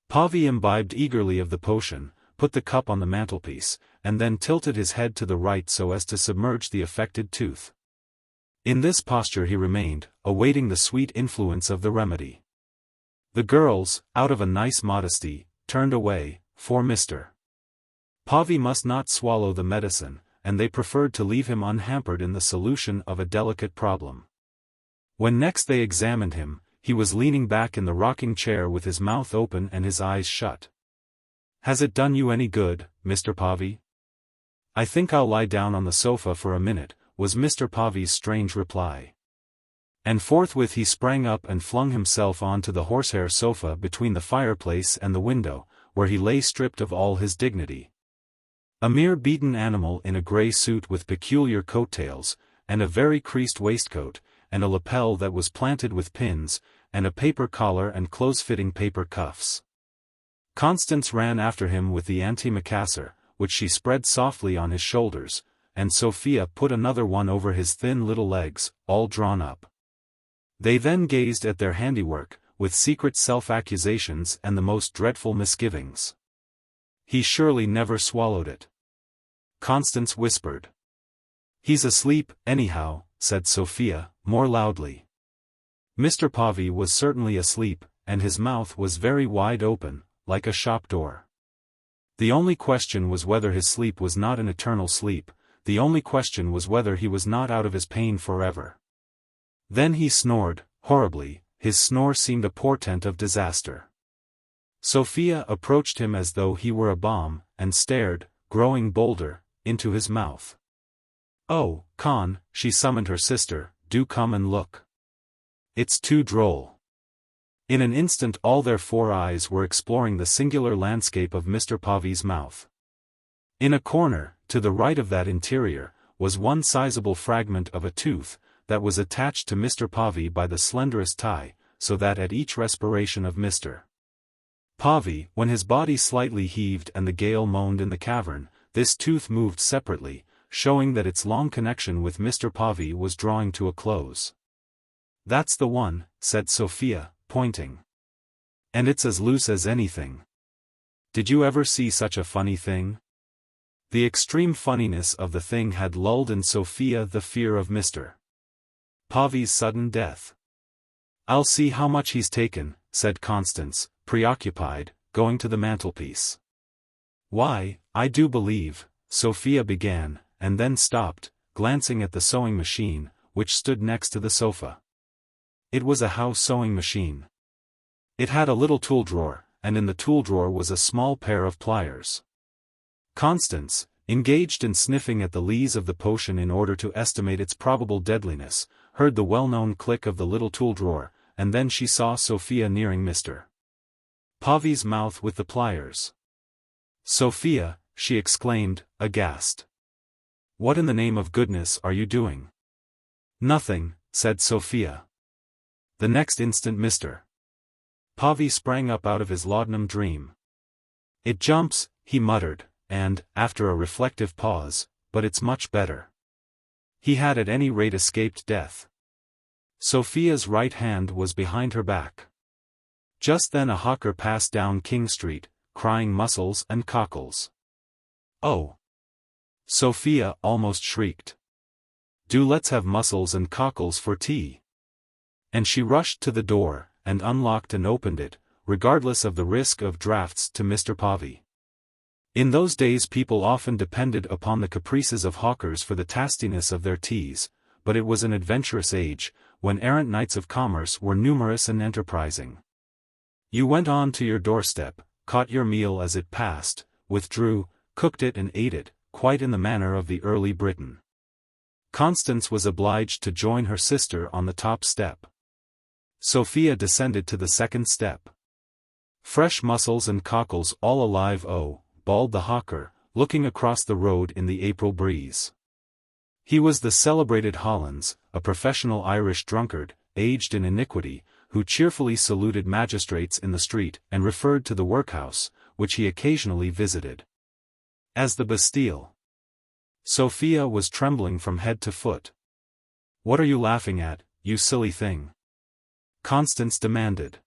Pavy imbibed eagerly of the potion, put the cup on the mantelpiece, and then tilted his head to the right so as to submerge the affected tooth. In this posture he remained, awaiting the sweet influence of the remedy. The girls, out of a nice modesty, turned away, for Mr. Pavy must not swallow the medicine, and they preferred to leave him unhampered in the solution of a delicate problem. When next they examined him, he was leaning back in the rocking chair with his mouth open and his eyes shut. "Has it done you any good, Mr. Pavy?" "I think I'll lie down on the sofa for a minute," was Mr. Pavy's strange reply. And forthwith he sprang up and flung himself onto the horsehair sofa between the fireplace and the window, where he lay stripped of all his dignity. A mere beaten animal in a grey suit with peculiar coat-tails, and a very creased waistcoat, and a lapel that was planted with pins, and a paper collar and close-fitting paper cuffs. Constance ran after him with the antimacassar, which she spread softly on his shoulders, and Sophia put another one over his thin little legs, all drawn up. They then gazed at their handiwork, with secret self-accusations and the most dreadful misgivings. "He surely never swallowed it," Constance whispered. "He's asleep, anyhow," said Sophia, more loudly. Mr. Pavy was certainly asleep, and his mouth was very wide open, like a shop door. The only question was whether his sleep was not an eternal sleep, the only question was whether he was not out of his pain forever. Then he snored, horribly. His snore seemed a portent of disaster. Sophia approached him as though he were a bomb, and stared, growing bolder, into his mouth. "Oh, Con," she summoned her sister, "do come and look. It's too droll." In an instant all their 4 eyes were exploring the singular landscape of Mr. Pavy's mouth. In a corner, to the right of that interior, was one sizable fragment of a tooth, that was attached to Mr. Pavy by the slenderest tie, so that at each respiration of Mr. Pavy, when his body slightly heaved and the gale moaned in the cavern, this tooth moved separately, showing that its long connection with Mr. Pavy was drawing to a close. "That's the one," said Sophia, pointing. "And it's as loose as anything. Did you ever see such a funny thing?" The extreme funniness of the thing had lulled in Sophia the fear of Mr. Pavy's sudden death. "I'll see how much he's taken," said Constance, preoccupied, going to the mantelpiece. "Why, I do believe," Sophia began, and then stopped, glancing at the sewing machine, which stood next to the sofa. It was a house sewing machine. It had a little tool drawer, and in the tool drawer was a small pair of pliers. Constance, engaged in sniffing at the lees of the potion in order to estimate its probable deadliness, heard the well-known click of the little tool drawer, and then she saw Sophia nearing Mr. Pavy's mouth with the pliers. "Sophia," she exclaimed, aghast. "What in the name of goodness are you doing?" "Nothing," said Sophia. The next instant Mr. Pavy sprang up out of his laudanum dream. "It jumps," he muttered, and, after a reflective pause, "but it's much better. He had at any rate escaped death." Sophia's right hand was behind her back. Just then a hawker passed down King Street, crying mussels and cockles. "Oh!" Sophia almost shrieked. "Do let's have mussels and cockles for tea." And she rushed to the door, and unlocked and opened it, regardless of the risk of draughts to Mr. Pavy. In those days people often depended upon the caprices of hawkers for the tastiness of their teas, but it was an adventurous age, when errant knights of commerce were numerous and enterprising. You went on to your doorstep, caught your meal as it passed, withdrew, cooked it and ate it, quite in the manner of the early Briton. Constance was obliged to join her sister on the top step. Sophia descended to the second step. "Fresh mussels and cockles all alive, oh," bawled the hawker, looking across the road in the April breeze. He was the celebrated Hollands, a professional Irish drunkard, aged in iniquity, who cheerfully saluted magistrates in the street and referred to the workhouse, which he occasionally visited, as the Bastille. Sophia was trembling from head to foot. "What are you laughing at, you silly thing?" Constance demanded.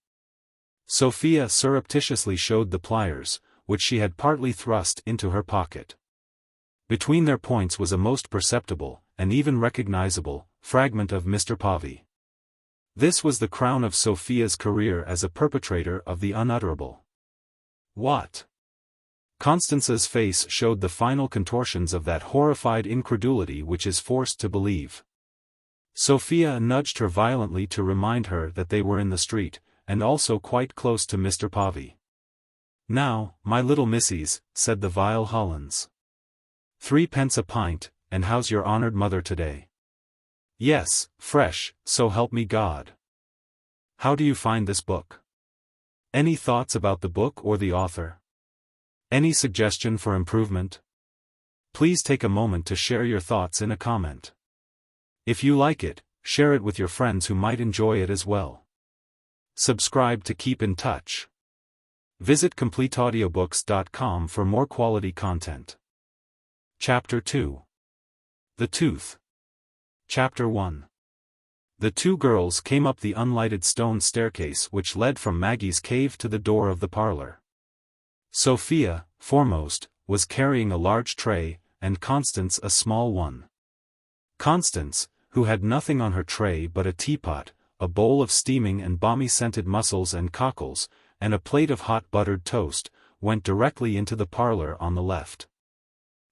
Sophia surreptitiously showed the pliers, which she had partly thrust into her pocket. Between their points was a most perceptible, and even recognizable, fragment of Mr. Povey. This was the crown of Sophia's career as a perpetrator of the unutterable. What? Constance's face showed the final contortions of that horrified incredulity which is forced to believe. Sophia nudged her violently to remind her that they were in the street, and also quite close to Mr. Povey. "Now, my little missies," said the vile Hollins. "3d. a pint, and how's your honored mother today?" "Yes, fresh, so help me God." "How do you find this book? Any thoughts about the book or the author? Any suggestion for improvement? Please take a moment to share your thoughts in a comment. If you like it, share it with your friends who might enjoy it as well. Subscribe to keep in touch. Visit CompleteAudiobooks.com for more quality content. Chapter 2. The Tooth. Chapter 1. The two girls came up the unlighted stone staircase which led from Maggie's cave to the door of the parlor. Sophia, foremost, was carrying a large tray, and Constance a small one. Constance, who had nothing on her tray but a teapot, a bowl of steaming and balmy-scented mussels and cockles, and a plate of hot buttered toast, went directly into the parlor on the left.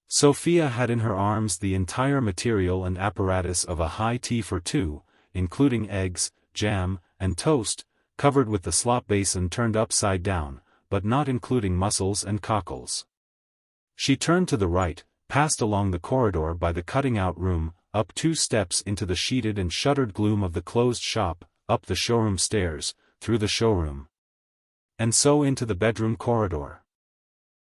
Sophia had in her arms the entire material and apparatus of a high tea for two, including eggs, jam, and toast, covered with the slop basin turned upside down, but not including mussels and cockles. She turned to the right, passed along the corridor by the cutting-out room, up 2 steps into the sheeted and shuttered gloom of the closed shop, up the showroom stairs, through the showroom, and so into the bedroom corridor.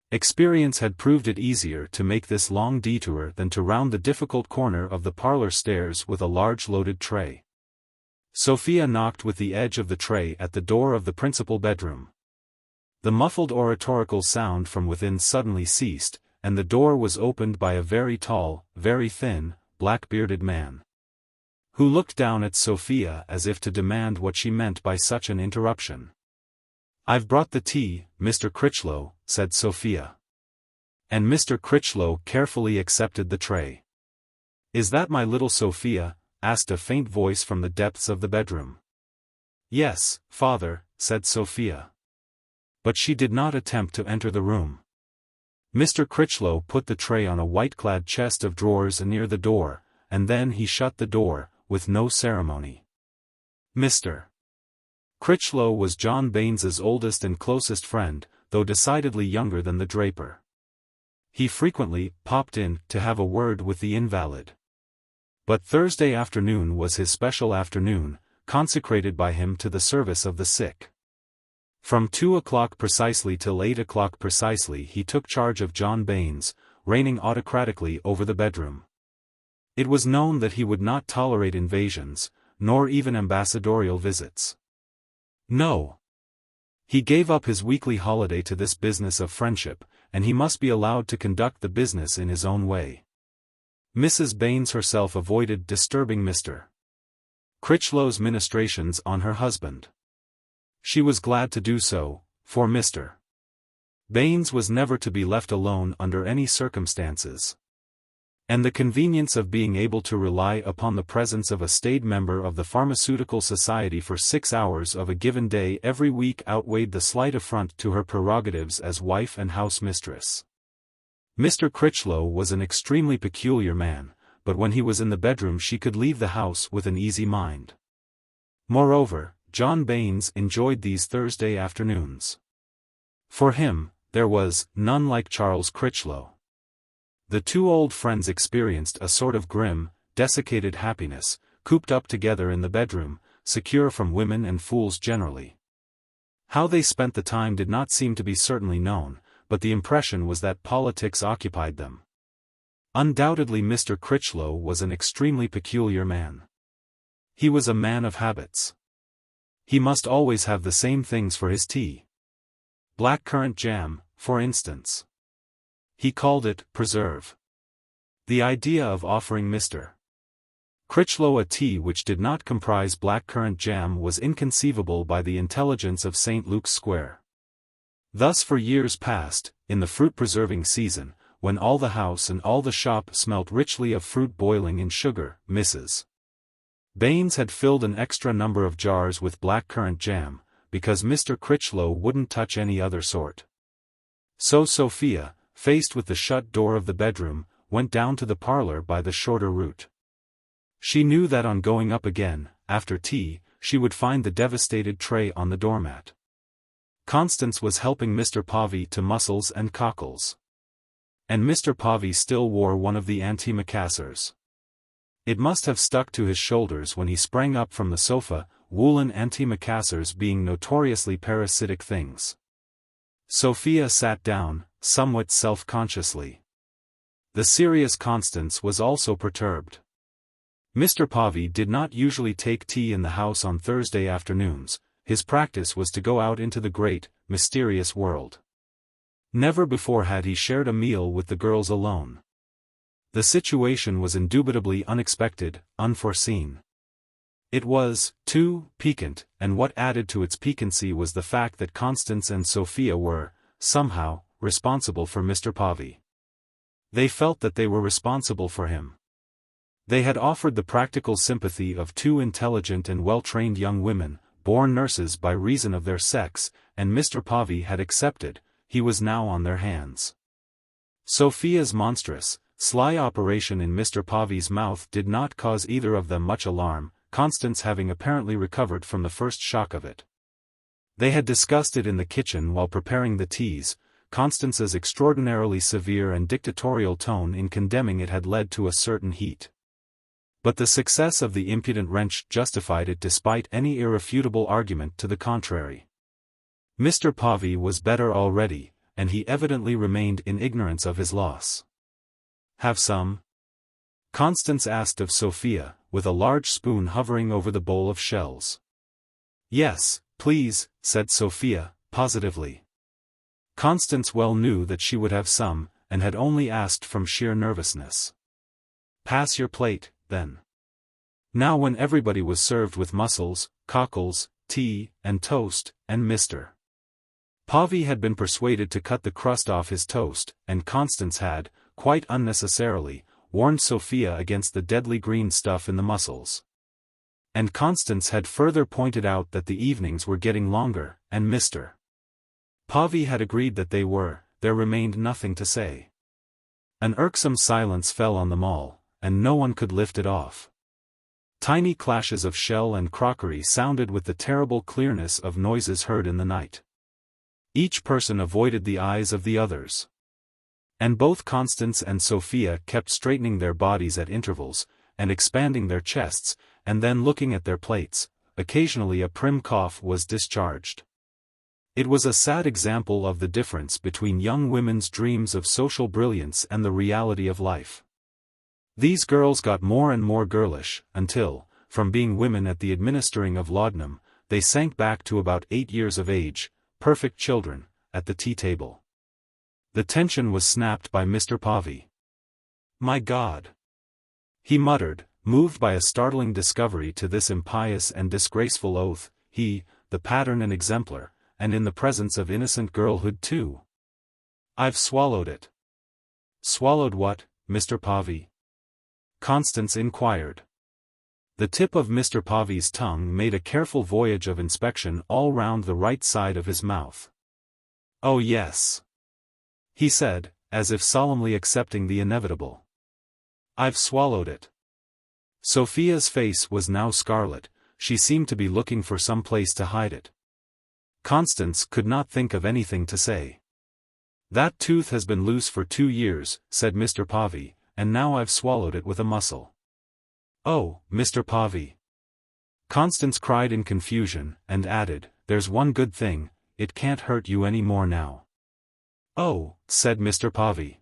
Experience had proved it easier to make this long detour than to round the difficult corner of the parlor stairs with a large loaded tray. Sophia knocked with the edge of the tray at the door of the principal bedroom. The muffled oratorical sound from within suddenly ceased, and the door was opened by a very tall, very thin, black-bearded man, who looked down at Sophia as if to demand what she meant by such an interruption. "I've brought the tea, Mr. Critchlow," said Sophia. And Mr. Critchlow carefully accepted the tray. "Is that my little Sophia?" asked a faint voice from the depths of the bedroom. "Yes, father," said Sophia. But she did not attempt to enter the room. Mr. Critchlow put the tray on a white-clad chest of drawers near the door, and then he shut the door, with no ceremony. Mr. Critchlow was John Baines's oldest and closest friend, though decidedly younger than the draper. He frequently popped in to have a word with the invalid. But Thursday afternoon was his special afternoon, consecrated by him to the service of the sick. From 2 o'clock precisely till 8 o'clock precisely he took charge of John Baines, reigning autocratically over the bedroom. It was known that he would not tolerate invasions, nor even ambassadorial visits. No. He gave up his weekly holiday to this business of friendship, and he must be allowed to conduct the business in his own way. Mrs. Baines herself avoided disturbing Mr. Critchlow's ministrations on her husband. She was glad to do so, for Mr. Baines was never to be left alone under any circumstances. And the convenience of being able to rely upon the presence of a staid member of the Pharmaceutical Society for 6 hours of a given day every week outweighed the slight affront to her prerogatives as wife and house mistress. Mr. Critchlow was an extremely peculiar man, but when he was in the bedroom she could leave the house with an easy mind. Moreover, John Baines enjoyed these Thursday afternoons. For him, there was none like Charles Critchlow. The two old friends experienced a sort of grim, desiccated happiness, cooped up together in the bedroom, secure from women and fools generally. How they spent the time did not seem to be certainly known, but the impression was that politics occupied them. Undoubtedly Mr. Critchlow was an extremely peculiar man. He was a man of habits. He must always have the same things for his tea. Blackcurrant jam, for instance. He called it preserve. The idea of offering Mr. Critchlow a tea which did not comprise blackcurrant jam was inconceivable by the intelligence of St. Luke's Square. Thus for years past, in the fruit-preserving season, when all the house and all the shop smelt richly of fruit boiling in sugar, Mrs. Baines had filled an extra number of jars with blackcurrant jam, because Mr. Critchlow wouldn't touch any other sort. So Sophia, faced with the shut door of the bedroom, went down to the parlor by the shorter route. She knew that on going up again, after tea, she would find the devastated tray on the doormat. Constance was helping Mr. Povey to mussels and cockles. And Mr. Povey still wore one of the antimacassars. It must have stuck to his shoulders when he sprang up from the sofa, woolen antimacassars being notoriously parasitic things. Sophia sat down, somewhat self-consciously. The serious Constance was also perturbed. Mr. Povey did not usually take tea in the house on Thursday afternoons. His practice was to go out into the great, mysterious world. Never before had he shared a meal with the girls alone. The situation was indubitably unexpected, unforeseen. It was, too, piquant, and what added to its piquancy was the fact that Constance and Sophia were, somehow, responsible for Mr. Povey. They felt that they were responsible for him. They had offered the practical sympathy of two intelligent and well-trained young women, born nurses by reason of their sex, and Mr. Povey had accepted. He was now on their hands. Sophia's monstrous, sly operation in Mr. Povey's mouth did not cause either of them much alarm, Constance having apparently recovered from the first shock of it. They had discussed it in the kitchen while preparing the teas. Constance's extraordinarily severe and dictatorial tone in condemning it had led to a certain heat. But the success of the impudent wrench justified it despite any irrefutable argument to the contrary. Mr. Povey was better already, and he evidently remained in ignorance of his loss. "Have some?" Constance asked of Sophia, with a large spoon hovering over the bowl of shells. "Yes, please," said Sophia, positively. Constance well knew that she would have some, and had only asked from sheer nervousness. "Pass your plate, then." Now when everybody was served with mussels, cockles, tea, and toast, and Mr. Povey had been persuaded to cut the crust off his toast, and Constance had, quite unnecessarily, warned Sophia against the deadly green stuff in the mussels. And Constance had further pointed out that the evenings were getting longer, and Mr. Povey had agreed that they were. There remained nothing to say. An irksome silence fell on them all, and no one could lift it off. Tiny clashes of shell and crockery sounded with the terrible clearness of noises heard in the night. Each person avoided the eyes of the others. And both Constance and Sophia kept straightening their bodies at intervals, and expanding their chests, and then looking at their plates. Occasionally a prim cough was discharged. It was a sad example of the difference between young women's dreams of social brilliance and the reality of life. These girls got more and more girlish, until, from being women at the administering of laudanum, they sank back to about 8 years of age, perfect children, at the tea-table. The tension was snapped by Mr. Povey. "My God!" he muttered, moved by a startling discovery to this impious and disgraceful oath, he, the pattern and exemplar, and in the presence of innocent girlhood too. "I've swallowed it." "Swallowed what, Mr. Povey?" Constance inquired. The tip of Mr. Povey's tongue made a careful voyage of inspection all round the right side of his mouth. "Oh yes," he said, as if solemnly accepting the inevitable. "I've swallowed it." Sophia's face was now scarlet. She seemed to be looking for some place to hide it. Constance could not think of anything to say. "That tooth has been loose for 2 years, said Mr. Povey, and now I've swallowed it with a mussel." "Oh, Mr. Povey!" Constance cried in confusion, and added, "There's one good thing, it can't hurt you any more now." "Oh," said Mr. Povey.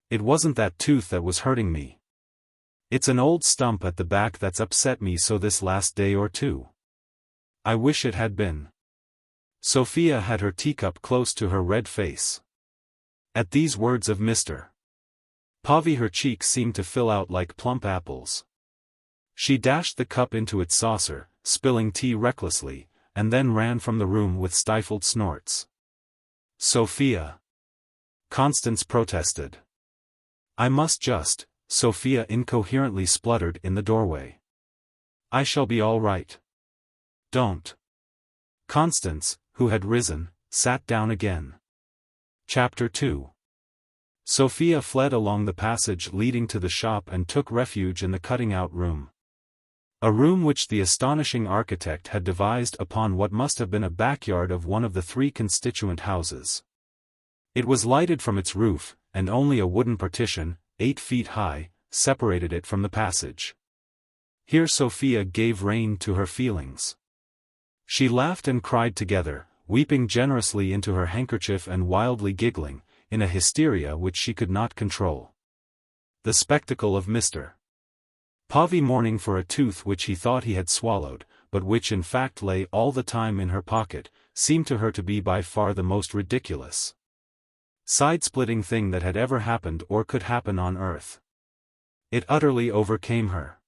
"It wasn't that tooth that was hurting me. It's an old stump at the back that's upset me so this last day or two. I wish it had been." Sophia had her teacup close to her red face. At these words of Mr. Pavy, her cheeks seemed to fill out like plump apples. She dashed the cup into its saucer, spilling tea recklessly, and then ran from the room with stifled snorts. Sophia! Constance protested. I must just, Sophia incoherently spluttered in the doorway. I shall be all right. Don't. Constance, who had risen, sat down again. Chapter 2. Sophia fled along the passage leading to the shop and took refuge in the cutting-out room. A room which the astonishing architect had devised upon what must have been a backyard of one of the 3 constituent houses. It was lighted from its roof, and only a wooden partition, 8 feet high, separated it from the passage. Here Sophia gave rein to her feelings. She laughed and cried together, weeping generously into her handkerchief and wildly giggling, in a hysteria which she could not control. The spectacle of Mr. Pavy mourning for a tooth which he thought he had swallowed, but which in fact lay all the time in her pocket, seemed to her to be by far the most ridiculous, side-splitting thing that had ever happened or could happen on earth. It utterly overcame her.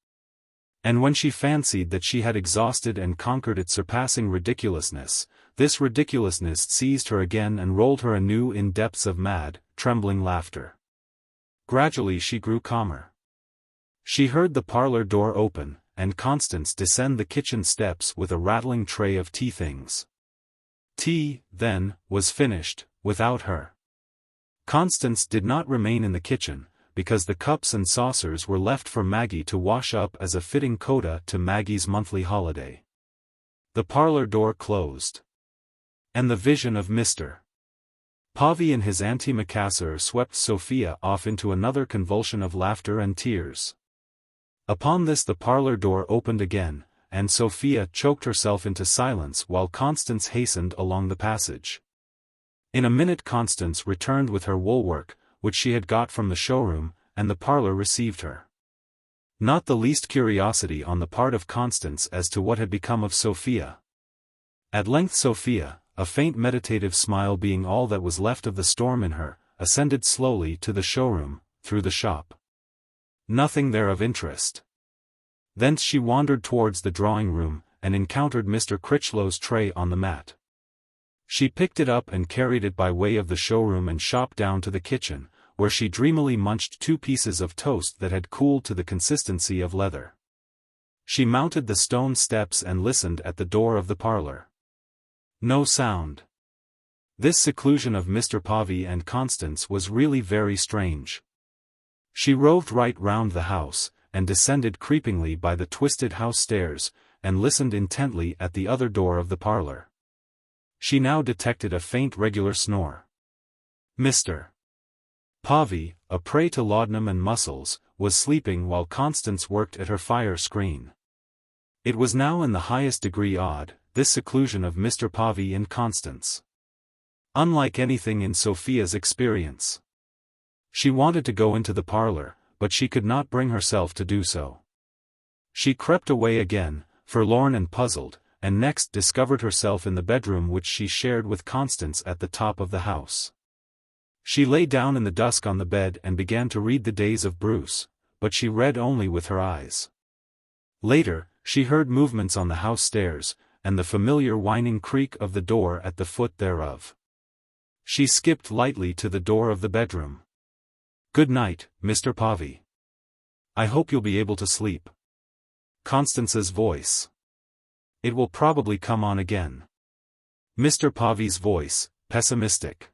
And when she fancied that she had exhausted and conquered its surpassing ridiculousness, this ridiculousness seized her again and rolled her anew in depths of mad, trembling laughter. Gradually she grew calmer. She heard the parlor door open, and Constance descend the kitchen steps with a rattling tray of tea things. Tea, then, was finished, without her. Constance did not remain in the kitchen, because the cups and saucers were left for Maggie to wash up as a fitting coda to Maggie's monthly holiday. The parlor door closed. And the vision of Mr. Pavy in his antimacassar swept Sophia off into another convulsion of laughter and tears. Upon this the parlor door opened again, and Sophia choked herself into silence while Constance hastened along the passage. In a minute Constance returned with her woolwork, which she had got from the showroom, and the parlor received her. Not the least curiosity on the part of Constance as to what had become of Sophia. At length Sophia, a faint meditative smile being all that was left of the storm in her, ascended slowly to the showroom, through the shop. Nothing there of interest. Thence she wandered towards the drawing-room, and encountered Mr. Critchlow's tray on the mat. She picked it up and carried it by way of the showroom and shop down to the kitchen, where she dreamily munched 2 pieces of toast that had cooled to the consistency of leather. She mounted the stone steps and listened at the door of the parlor. No sound. This seclusion of Mr. Pavy and Constance was really very strange. She roved right round the house, and descended creepingly by the twisted house stairs, and listened intently at the other door of the parlor. She now detected a faint regular snore. Mr. Pavy, a prey to laudanum and muscles, was sleeping while Constance worked at her fire screen. It was now in the highest degree odd, this seclusion of Mr. Pavy in Constance. Unlike anything in Sophia's experience. She wanted to go into the parlor, but she could not bring herself to do so. She crept away again, forlorn and puzzled, and next discovered herself in the bedroom which she shared with Constance at the top of the house. She lay down in the dusk on the bed and began to read the Days of Bruce, but she read only with her eyes. Later, she heard movements on the house stairs, and the familiar whining creak of the door at the foot thereof. She skipped lightly to the door of the bedroom. "Good night, Mr. Pavy. I hope you'll be able to sleep." Constance's voice. "It will probably come on again." Mr. Pavy's voice, pessimistic.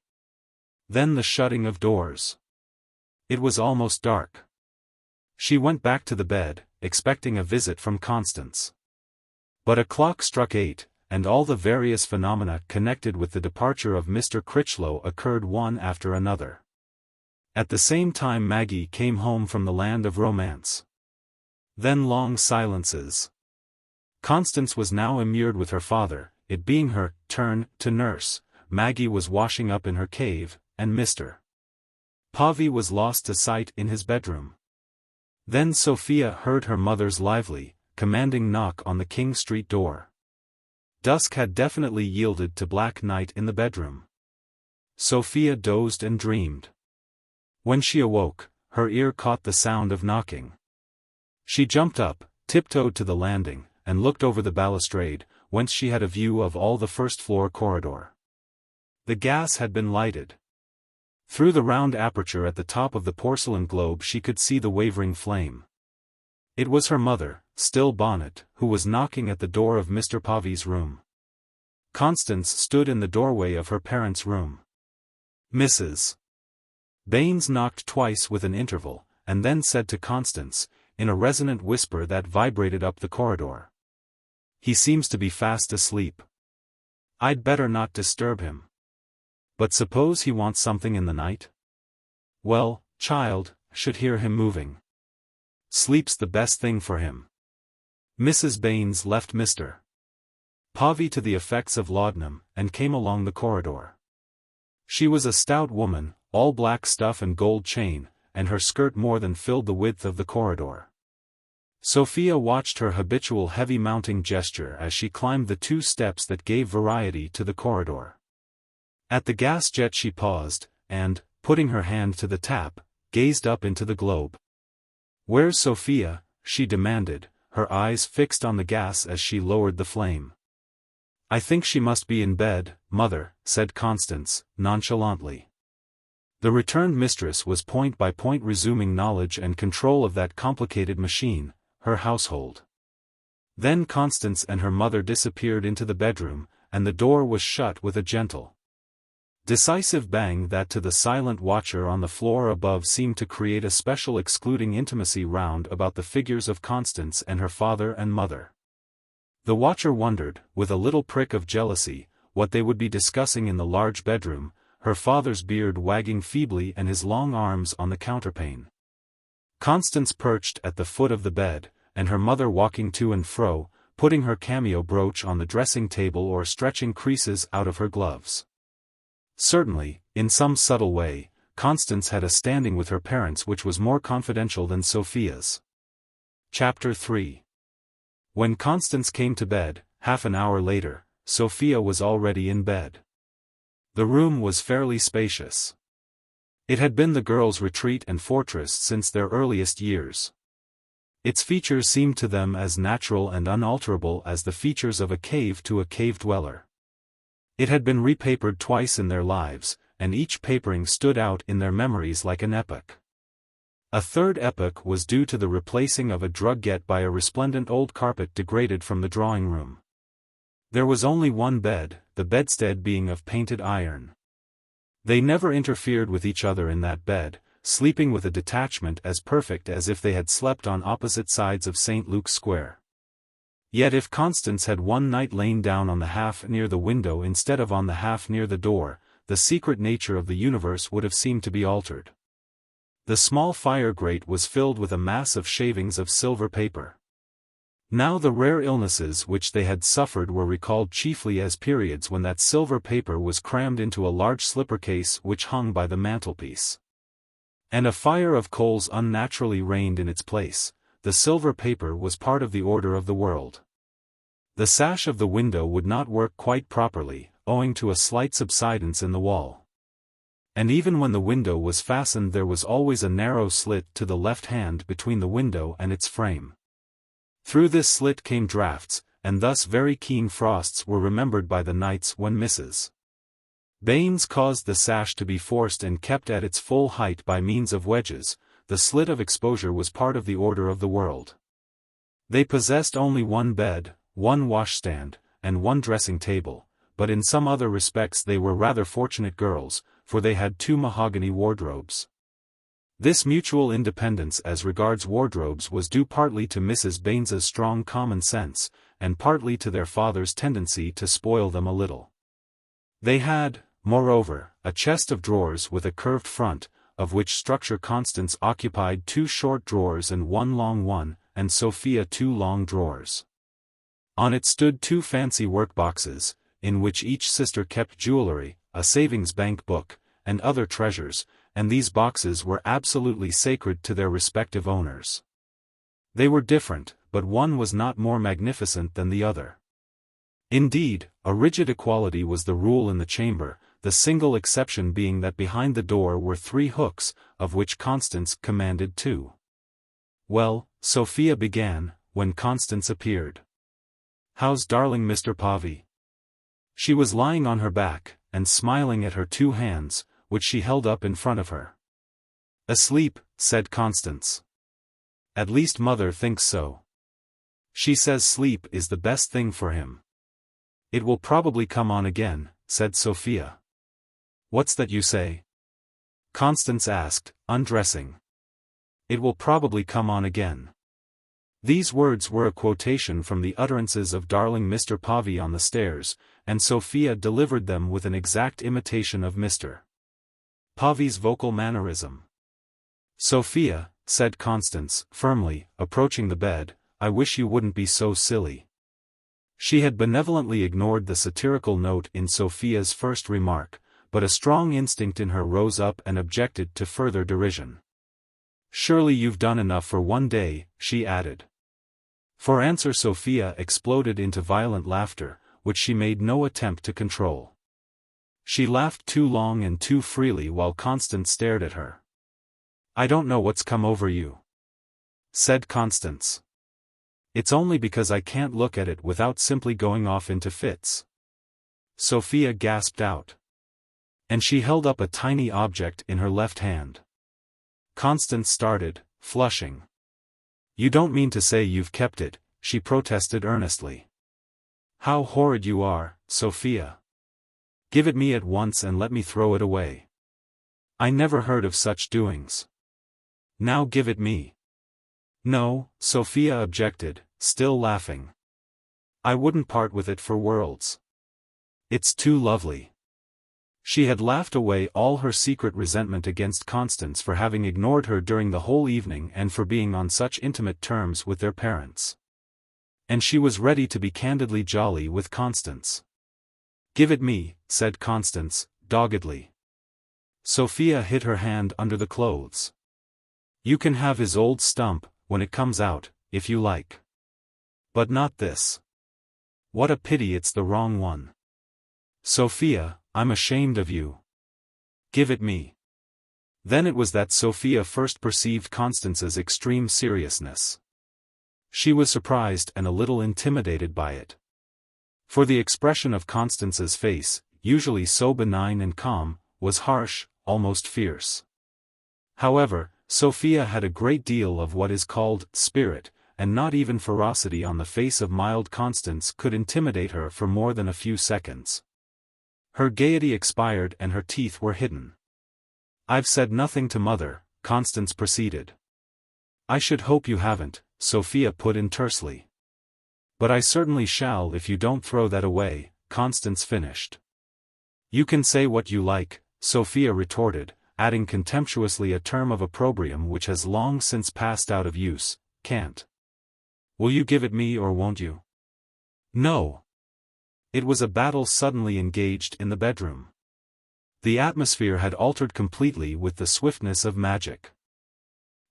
Then the shutting of doors. It was almost dark. She went back to the bed, expecting a visit from Constance. But a clock struck 8, and all the various phenomena connected with the departure of Mr. Critchlow occurred one after another. At the same time Maggie came home from the land of romance. Then long silences. Constance was now immured with her father, it being her turn to nurse. Maggie was washing up in her cave, and Mr. Pavy was lost to sight in his bedroom. Then Sophia heard her mother's lively, commanding knock on the King Street door. Dusk had definitely yielded to black night in the bedroom. Sophia dozed and dreamed. When she awoke, her ear caught the sound of knocking. She jumped up, tiptoed to the landing, and looked over the balustrade, whence she had a view of all the first-floor corridor. The gas had been lighted. Through the round aperture at the top of the porcelain globe she could see the wavering flame. It was her mother, still bonnet, who was knocking at the door of Mr. Pavy's room. Constance stood in the doorway of her parents' room. Mrs. Baines knocked twice with an interval, and then said to Constance, in a resonant whisper that vibrated up the corridor, "He seems to be fast asleep. I'd better not disturb him. But suppose he wants something in the night? Well, child, should hear him moving. Sleep's the best thing for him." Mrs. Baines left Mr. Pavy to the effects of laudanum, and came along the corridor. She was a stout woman, all black stuff and gold chain, and her skirt more than filled the width of the corridor. Sophia watched her habitual heavy mounting gesture as she climbed the 2 steps that gave variety to the corridor. At the gas jet she paused, and, putting her hand to the tap, gazed up into the globe. "Where's Sophia?" she demanded, her eyes fixed on the gas as she lowered the flame. "I think she must be in bed, mother," said Constance, nonchalantly. The returned mistress was point by point resuming knowledge and control of that complicated machine, her household. Then Constance and her mother disappeared into the bedroom, and the door was shut with a gentle, decisive bang that to the silent watcher on the floor above seemed to create a special excluding intimacy round about the figures of Constance and her father and mother. The watcher wondered, with a little prick of jealousy, what they would be discussing in the large bedroom, her father's beard wagging feebly and his long arms on the counterpane. Constance perched at the foot of the bed, and her mother walking to and fro, putting her cameo brooch on the dressing table or stretching creases out of her gloves. Certainly, in some subtle way, Constance had a standing with her parents which was more confidential than Sophia's. Chapter 3. When Constance came to bed, half an hour later, Sophia was already in bed. The room was fairly spacious. It had been the girls' retreat and fortress since their earliest years. Its features seemed to them as natural and unalterable as the features of a cave to a cave dweller. It had been repapered twice in their lives, and each papering stood out in their memories like an epoch. A third epoch was due to the replacing of a drugget by a resplendent old carpet degraded from the drawing-room. There was only one bed, the bedstead being of painted iron. They never interfered with each other in that bed, sleeping with a detachment as perfect as if they had slept on opposite sides of St. Luke's Square. Yet if Constance had one night lain down on the half near the window instead of on the half near the door, the secret nature of the universe would have seemed to be altered. The small fire grate was filled with a mass of shavings of silver paper. Now the rare illnesses which they had suffered were recalled chiefly as periods when that silver paper was crammed into a large slipper case which hung by the mantelpiece. And a fire of coals unnaturally reigned in its place. The silver paper was part of the order of the world. The sash of the window would not work quite properly, owing to a slight subsidence in the wall. And even when the window was fastened there was always a narrow slit to the left hand between the window and its frame. Through this slit came draughts, and thus very keen frosts were remembered by the nights when Mrs. Baines caused the sash to be forced and kept at its full height by means of wedges. The slit of exposure was part of the order of the world. They possessed only one bed, one washstand, and one dressing table, but in some other respects they were rather fortunate girls, for they had 2 mahogany wardrobes. This mutual independence as regards wardrobes was due partly to Mrs. Baines's strong common sense, and partly to their father's tendency to spoil them a little. They had, moreover, a chest of drawers with a curved front, of which structure Constance occupied 2 short drawers and 1 long one, and Sophia 2 long drawers. On it stood 2 fancy workboxes, in which each sister kept jewelry, a savings bank book, and other treasures, and these boxes were absolutely sacred to their respective owners. They were different, but one was not more magnificent than the other. Indeed, a rigid equality was the rule in the chamber, the single exception being that behind the door were 3 hooks, of which Constance commanded 2. "Well," Sophia began, when Constance appeared. "How's darling Mr. Povey?" She was lying on her back, and smiling at her 2 hands, which she held up in front of her. "Asleep," said Constance. "At least mother thinks so. She says sleep is the best thing for him." "It will probably come on again," said Sophia. "What's that you say?" Constance asked, undressing. "It will probably come on again." These words were a quotation from the utterances of darling Mr. Povey on the stairs, and Sophia delivered them with an exact imitation of Mr. Povey's vocal mannerism. "Sophia," said Constance, firmly, approaching the bed, "I wish you wouldn't be so silly." She had benevolently ignored the satirical note in Sophia's first remark, but a strong instinct in her rose up and objected to further derision. "Surely you've done enough for one day," she added. For answer Sophia exploded into violent laughter, which she made no attempt to control. She laughed too long and too freely while Constance stared at her. "I don't know what's come over you," said Constance. "It's only because I can't look at it without simply going off into fits," Sophia gasped out. And she held up a tiny object in her left hand. Constance started, flushing. "You don't mean to say you've kept it," she protested earnestly. "How horrid you are, Sophia. Give it me at once and let me throw it away. I never heard of such doings. Now give it me." "No," Sophia objected, still laughing. "I wouldn't part with it for worlds. It's too lovely." She had laughed away all her secret resentment against Constance for having ignored her during the whole evening and for being on such intimate terms with their parents. And she was ready to be candidly jolly with Constance. "Give it me," said Constance, doggedly. Sophia hid her hand under the clothes. "You can have his old stump, when it comes out, if you like. But not this. What a pity it's the wrong one. Sophia, I'm ashamed of you. Give it me." Then it was that Sophia first perceived Constance's extreme seriousness. She was surprised and a little intimidated by it. For the expression of Constance's face, usually so benign and calm, was harsh, almost fierce. However, Sophia had a great deal of what is called spirit, and not even ferocity on the face of mild Constance could intimidate her for more than a few seconds. Her gaiety expired and her teeth were hidden. "I've said nothing to mother," Constance proceeded. "I should hope you haven't," Sophia put in tersely. "But I certainly shall if you don't throw that away," Constance finished. "You can say what you like," Sophia retorted, adding contemptuously a term of opprobrium which has long since passed out of use, "can't. Will you give it me or won't you?" "No." It was a battle suddenly engaged in the bedroom. The atmosphere had altered completely with the swiftness of magic.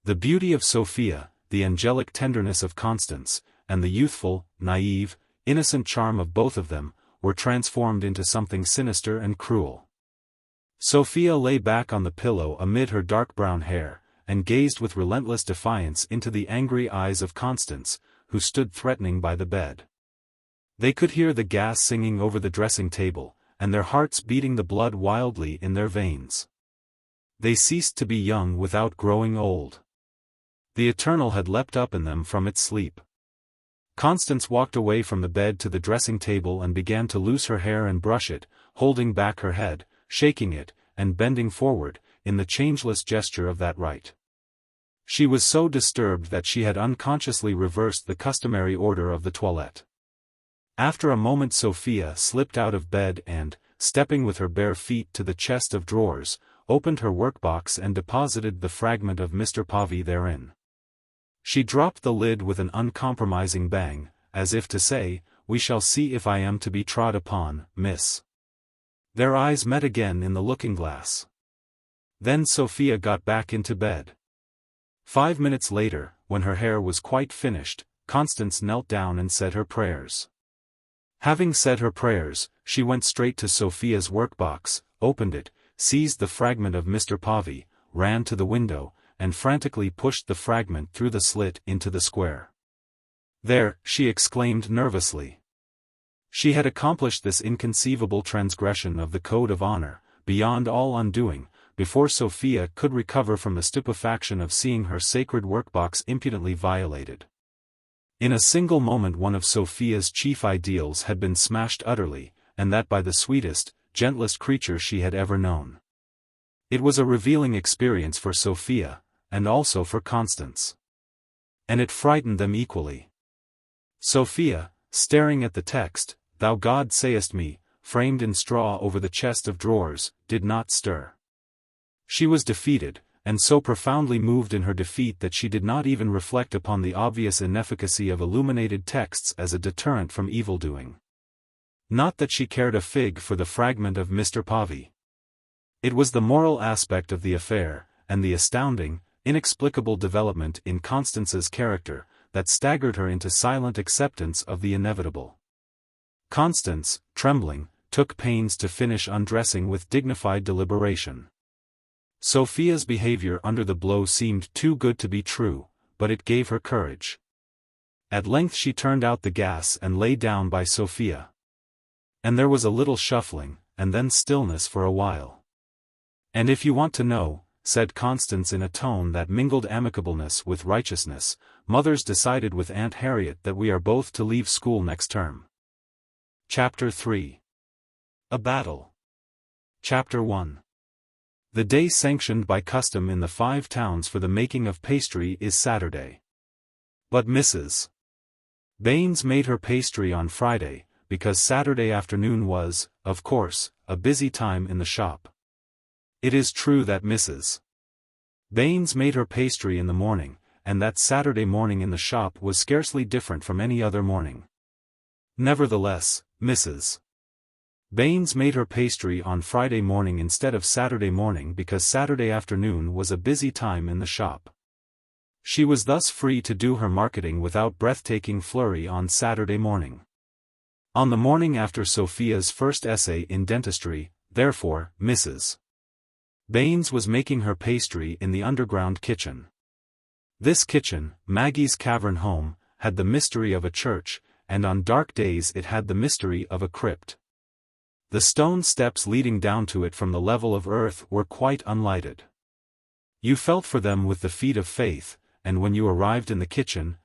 The beauty of Sophia, the angelic tenderness of Constance, and the youthful, naive, innocent charm of both of them, were transformed into something sinister and cruel. Sophia lay back on the pillow amid her dark brown hair, and gazed with relentless defiance into the angry eyes of Constance, who stood threatening by the bed. They could hear the gas singing over the dressing table, and their hearts beating the blood wildly in their veins. They ceased to be young without growing old. The eternal had leapt up in them from its sleep. Constance walked away from the bed to the dressing table and began to loose her hair and brush it, holding back her head, shaking it, and bending forward, in the changeless gesture of that rite. She was so disturbed that she had unconsciously reversed the customary order of the toilette. After a moment Sophia slipped out of bed and, stepping with her bare feet to the chest of drawers, opened her workbox and deposited the fragment of Mr. Povey therein. She dropped the lid with an uncompromising bang, as if to say, "We shall see if I am to be trod upon, miss." Their eyes met again in the looking-glass. Then Sophia got back into bed. 5 minutes later, when her hair was quite finished, Constance knelt down and said her prayers. Having said her prayers, she went straight to Sophia's workbox, opened it, seized the fragment of Mr. Povey, ran to the window, and frantically pushed the fragment through the slit into the square. "There," she exclaimed nervously. She had accomplished this inconceivable transgression of the code of honor, beyond all undoing, before Sophia could recover from the stupefaction of seeing her sacred workbox impudently violated. In a single moment one of Sophia's chief ideals had been smashed utterly, and that by the sweetest, gentlest creature she had ever known. It was a revealing experience for Sophia, and also for Constance. And it frightened them equally. Sophia, staring at the text, "Thou God sayest me," framed in straw over the chest of drawers, did not stir. She was defeated, and so profoundly moved in her defeat that she did not even reflect upon the obvious inefficacy of illuminated texts as a deterrent from evildoing. Not that she cared a fig for the fragment of Mr. Povey. It was the moral aspect of the affair, and the astounding, inexplicable development in Constance's character, that staggered her into silent acceptance of the inevitable. Constance, trembling, took pains to finish undressing with dignified deliberation. Sophia's behavior under the blow seemed too good to be true, but it gave her courage. At length she turned out the gas and lay down by Sophia. And there was a little shuffling, and then stillness for a while. "And if you want to know," said Constance in a tone that mingled amicableness with righteousness, "Mother's decided with Aunt Harriet that we are both to leave school next term." Chapter 3. A Battle. Chapter 1. The day sanctioned by custom in the 5 towns for the making of pastry is Saturday. But Mrs. Baines made her pastry on Friday, because Saturday afternoon was, of course, a busy time in the shop. It is true that Mrs. Baines made her pastry in the morning, and that Saturday morning in the shop was scarcely different from any other morning. Nevertheless, Mrs. Baines made her pastry on Friday morning instead of Saturday morning because Saturday afternoon was a busy time in the shop. She was thus free to do her marketing without breathtaking flurry on Saturday morning. On the morning after Sophia's first essay in dentistry, therefore, Mrs. Baines was making her pastry in the underground kitchen. This kitchen, Maggie's cavern home, had the mystery of a church, and on dark days it had the mystery of a crypt. The stone steps leading down to it from the level of earth were quite unlighted. You felt for them with the feet of faith, and when you arrived in the kitchen,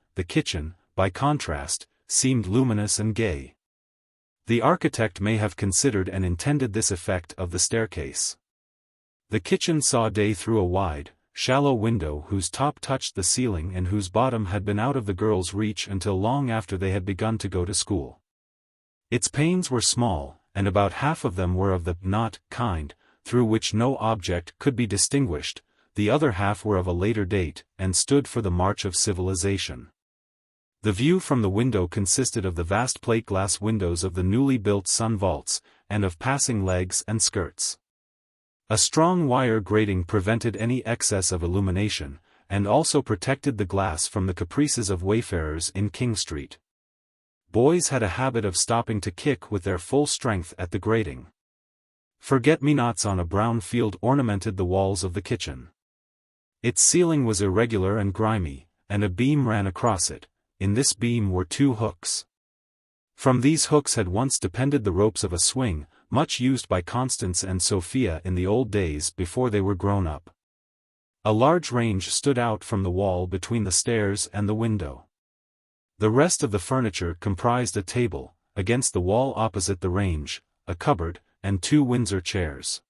by contrast, seemed luminous and gay. The architect may have considered and intended this effect of the staircase. The kitchen saw day through a wide, shallow window whose top touched the ceiling and whose bottom had been out of the girls' reach until long after they had begun to go to school. Its panes were small, and about half of them were of the knot kind, through which no object could be distinguished, the other half were of a later date, and stood for the march of civilization. The view from the window consisted of the vast plate-glass windows of the newly built sun vaults, and of passing legs and skirts. A strong wire grating prevented any excess of illumination, and also protected the glass from the caprices of wayfarers in King Street. Boys had a habit of stopping to kick with their full strength at the grating. Forget-me-nots on a brown field ornamented the walls of the kitchen. Its ceiling was irregular and grimy, and a beam ran across it. In this beam were 2 hooks. From these hooks had once depended the ropes of a swing, much used by Constance and Sophia in the old days before they were grown up. A large range stood out from the wall between the stairs and the window. The rest of the furniture comprised a table, against the wall opposite the range, a cupboard, and 2 Windsor chairs.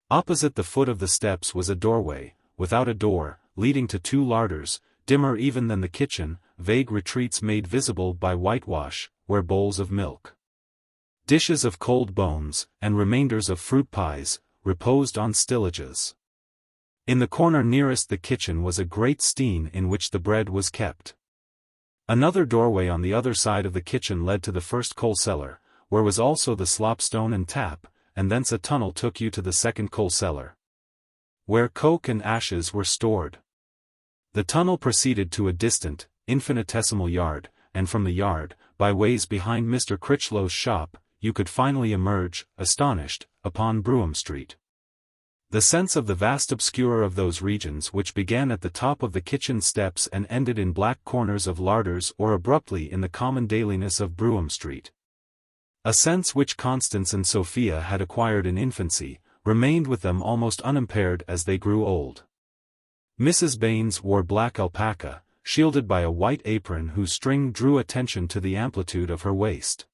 Opposite the foot of the steps was a doorway, without a door, leading to 2 larders, dimmer even than the kitchen, vague retreats made visible by whitewash, where bowls of milk, dishes of cold bones, and remainders of fruit pies, reposed on stillages. In the corner nearest the kitchen was a great stein in which the bread was kept. Another doorway on the other side of the kitchen led to the first coal cellar, where was also the slopstone and tap, and thence a tunnel took you to the second coal cellar, where coke and ashes were stored. The tunnel proceeded to a distant, infinitesimal yard, and from the yard, by ways behind Mr. Critchlow's shop, you could finally emerge, astonished, upon Brougham Street. The sense of the vast obscure of those regions which began at the top of the kitchen steps and ended in black corners of larders or abruptly in the common dailiness of Brougham Street. A sense which Constance and Sophia had acquired in infancy, remained with them almost unimpaired as they grew old. Mrs. Baines wore black alpaca, shielded by a white apron whose string drew attention to the amplitude of her waist.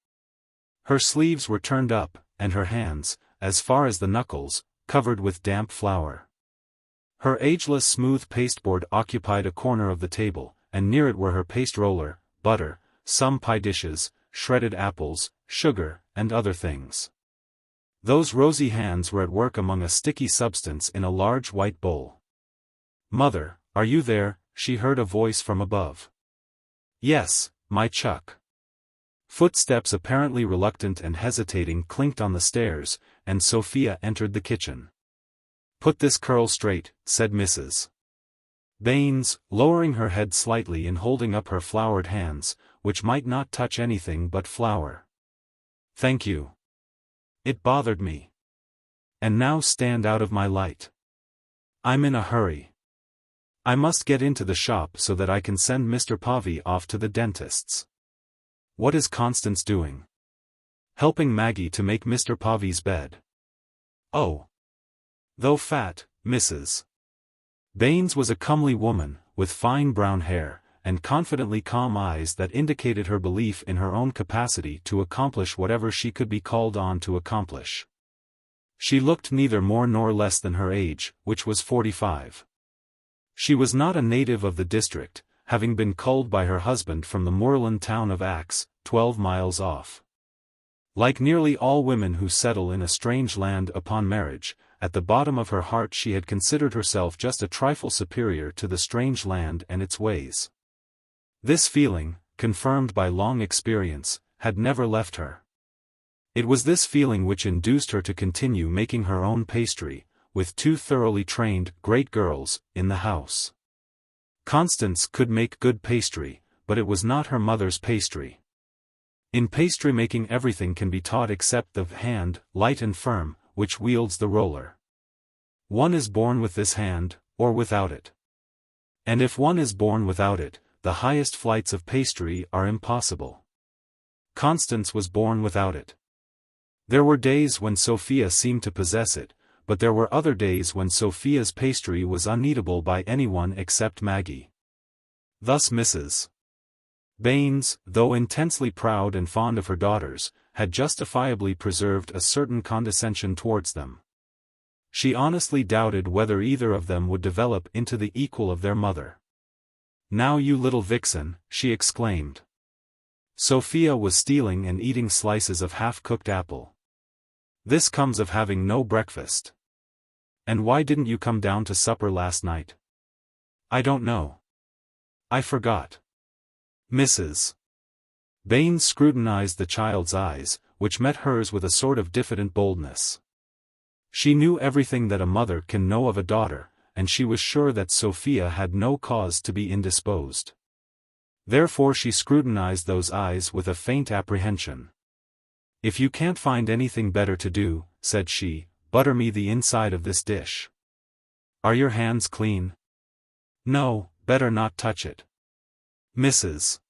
Her sleeves were turned up, and her hands, as far as the knuckles, covered with damp flour. Her ageless smooth pasteboard occupied a corner of the table, and near it were her paste roller, butter, some pie dishes, shredded apples, sugar, and other things. Those rosy hands were at work among a sticky substance in a large white bowl. "Mother, are you there?" she heard a voice from above. "Yes, my chuck." Footsteps apparently reluctant and hesitating clinked on the stairs, and Sophia entered the kitchen. "Put this curl straight," said Mrs. Baines, lowering her head slightly and holding up her floured hands, which might not touch anything but flour. "Thank you. It bothered me. And now stand out of my light. I'm in a hurry. I must get into the shop so that I can send Mr. Pavey off to the dentist's." "What is Constance doing?" "Helping Maggie to make Mr. Pavey's bed." "Oh." Though fat, Mrs. Baines was a comely woman, with fine brown hair, and confidently calm eyes that indicated her belief in her own capacity to accomplish whatever she could be called on to accomplish. She looked neither more nor less than her age, which was 45. She was not a native of the district, having been culled by her husband from the moorland town of Axe, 12 miles off. Like nearly all women who settle in a strange land upon marriage, at the bottom of her heart she had considered herself just a trifle superior to the strange land and its ways. This feeling, confirmed by long experience, had never left her. It was this feeling which induced her to continue making her own pastry, with 2 thoroughly trained, great girls, in the house. Constance could make good pastry, but it was not her mother's pastry. In pastry making everything can be taught except the hand, light and firm, which wields the roller. One is born with this hand, or without it. And if one is born without it, the highest flights of pastry are impossible. Constance was born without it. There were days when Sophia seemed to possess it, but there were other days when Sophia's pastry was uneatable by anyone except Maggie. Thus Mrs. Baines, though intensely proud and fond of her daughters, had justifiably preserved a certain condescension towards them. She honestly doubted whether either of them would develop into the equal of their mother. "Now you little vixen," she exclaimed. Sophia was stealing and eating slices of half-cooked apple. "This comes of having no breakfast. And why didn't you come down to supper last night?" "I don't know. I forgot." Mrs. Baines scrutinized the child's eyes, which met hers with a sort of diffident boldness. She knew everything that a mother can know of a daughter, and she was sure that Sophia had no cause to be indisposed. Therefore she scrutinized those eyes with a faint apprehension. "If you can't find anything better to do," said she, "butter me the inside of this dish." "Are your hands clean?" "No, better not touch it." Mrs.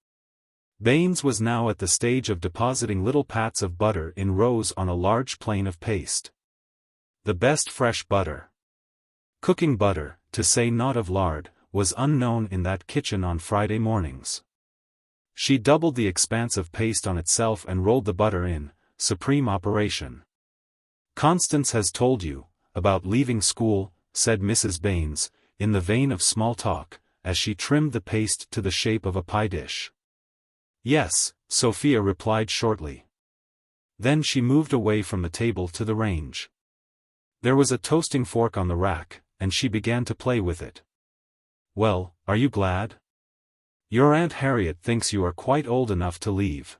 Baines was now at the stage of depositing little pats of butter in rows on a large plane of paste. The best fresh butter. Cooking butter, to say naught of lard, was unknown in that kitchen on Friday mornings. She doubled the expanse of paste on itself and rolled the butter in, supreme operation. "Constance has told you about leaving school," said Mrs. Baines, in the vein of small talk, as she trimmed the paste to the shape of a pie dish. "Yes," Sophia replied shortly. Then she moved away from the table to the range. There was a toasting fork on the rack, and she began to play with it. "Well, are you glad? Your Aunt Harriet thinks you are quite old enough to leave.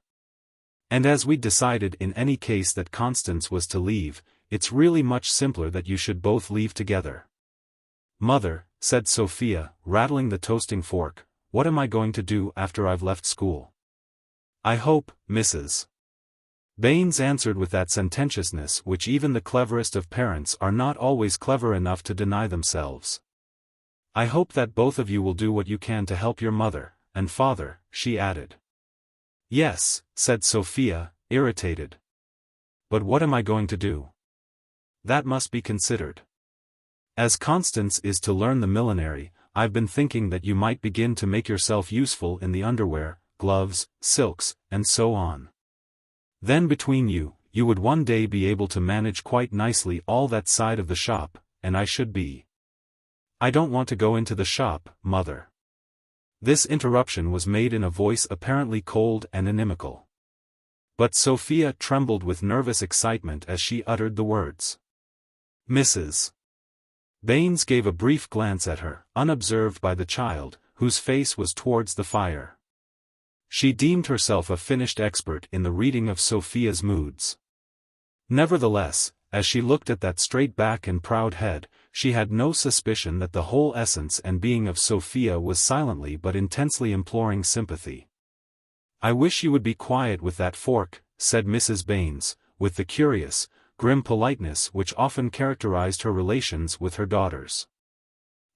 And as we'd decided in any case that Constance was to leave, it's really much simpler that you should both leave together." "Mother," said Sophia, rattling the toasting fork, "what am I going to do after I've left school?" "I hope, Mrs. Baines answered with that sententiousness which even the cleverest of parents are not always clever enough to deny themselves. "I hope that both of you will do what you can to help your mother and father," she added. "Yes," said Sophia, irritated. "But what am I going to do? That must be considered. As Constance is to learn the millinery, I've been thinking that you might begin to make yourself useful in the underwear, gloves, silks, and so on. Then between you, you would one day be able to manage quite nicely all that side of the shop, and I should be." "I don't want to go into the shop, mother." This interruption was made in a voice apparently cold and inimical. But Sophia trembled with nervous excitement as she uttered the words. Mrs. Baines gave a brief glance at her, unobserved by the child, whose face was towards the fire. She deemed herself a finished expert in the reading of Sophia's moods. Nevertheless, as she looked at that straight back and proud head, she had no suspicion that the whole essence and being of Sophia was silently but intensely imploring sympathy. "I wish you would be quiet with that fork," said Mrs. Baines, with the curious, grim politeness which often characterized her relations with her daughters.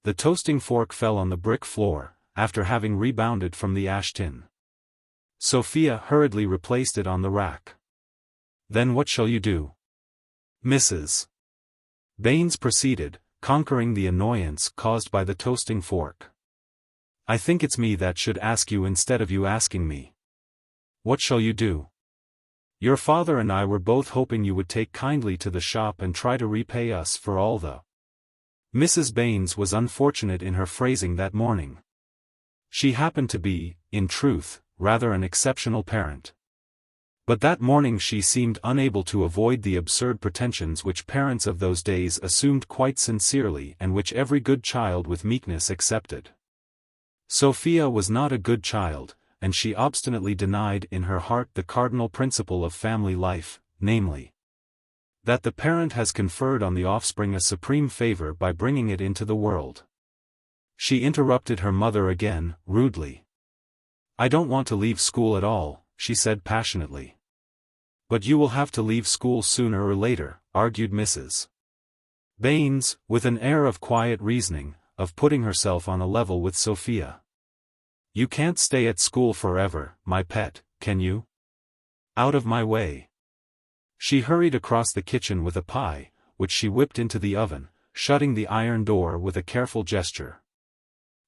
The toasting fork fell on the brick floor, after having rebounded from the ash tin. Sophia hurriedly replaced it on the rack. "Then what shall you do?" Mrs. Baines proceeded, conquering the annoyance caused by the toasting fork. "I think it's me that should ask you instead of you asking me. What shall you do? Your father and I were both hoping you would take kindly to the shop and try to repay us for all the—" Mrs. Baines was unfortunate in her phrasing that morning. She happened to be, in truth, rather an exceptional parent. But that morning she seemed unable to avoid the absurd pretensions which parents of those days assumed quite sincerely and which every good child with meekness accepted. Sophia was not a good child, and she obstinately denied in her heart the cardinal principle of family life, namely, that the parent has conferred on the offspring a supreme favor by bringing it into the world. She interrupted her mother again, rudely. "I don't want to leave school at all," she said passionately. "But you will have to leave school sooner or later," argued Mrs. Baines, with an air of quiet reasoning, of putting herself on a level with Sophia. "You can't stay at school forever, my pet, can you? Out of my way." She hurried across the kitchen with a pie, which she whipped into the oven, shutting the iron door with a careful gesture.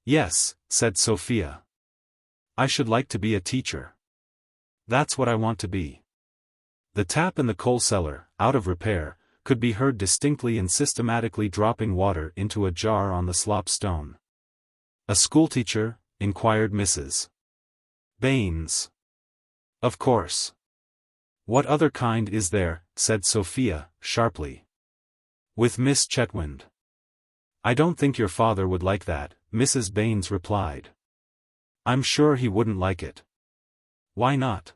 "Yes," said Sophia. "I should like to be a teacher. That's what I want to be." The tap in the coal cellar, out of repair, could be heard distinctly and systematically dropping water into a jar on the slop stone. "A schoolteacher?" inquired Mrs. Baines. "Of course. What other kind is there?" said Sophia, sharply. "With Miss Chetwynd." "I don't think your father would like that," Mrs. Baines replied. "I'm sure he wouldn't like it." "Why not?"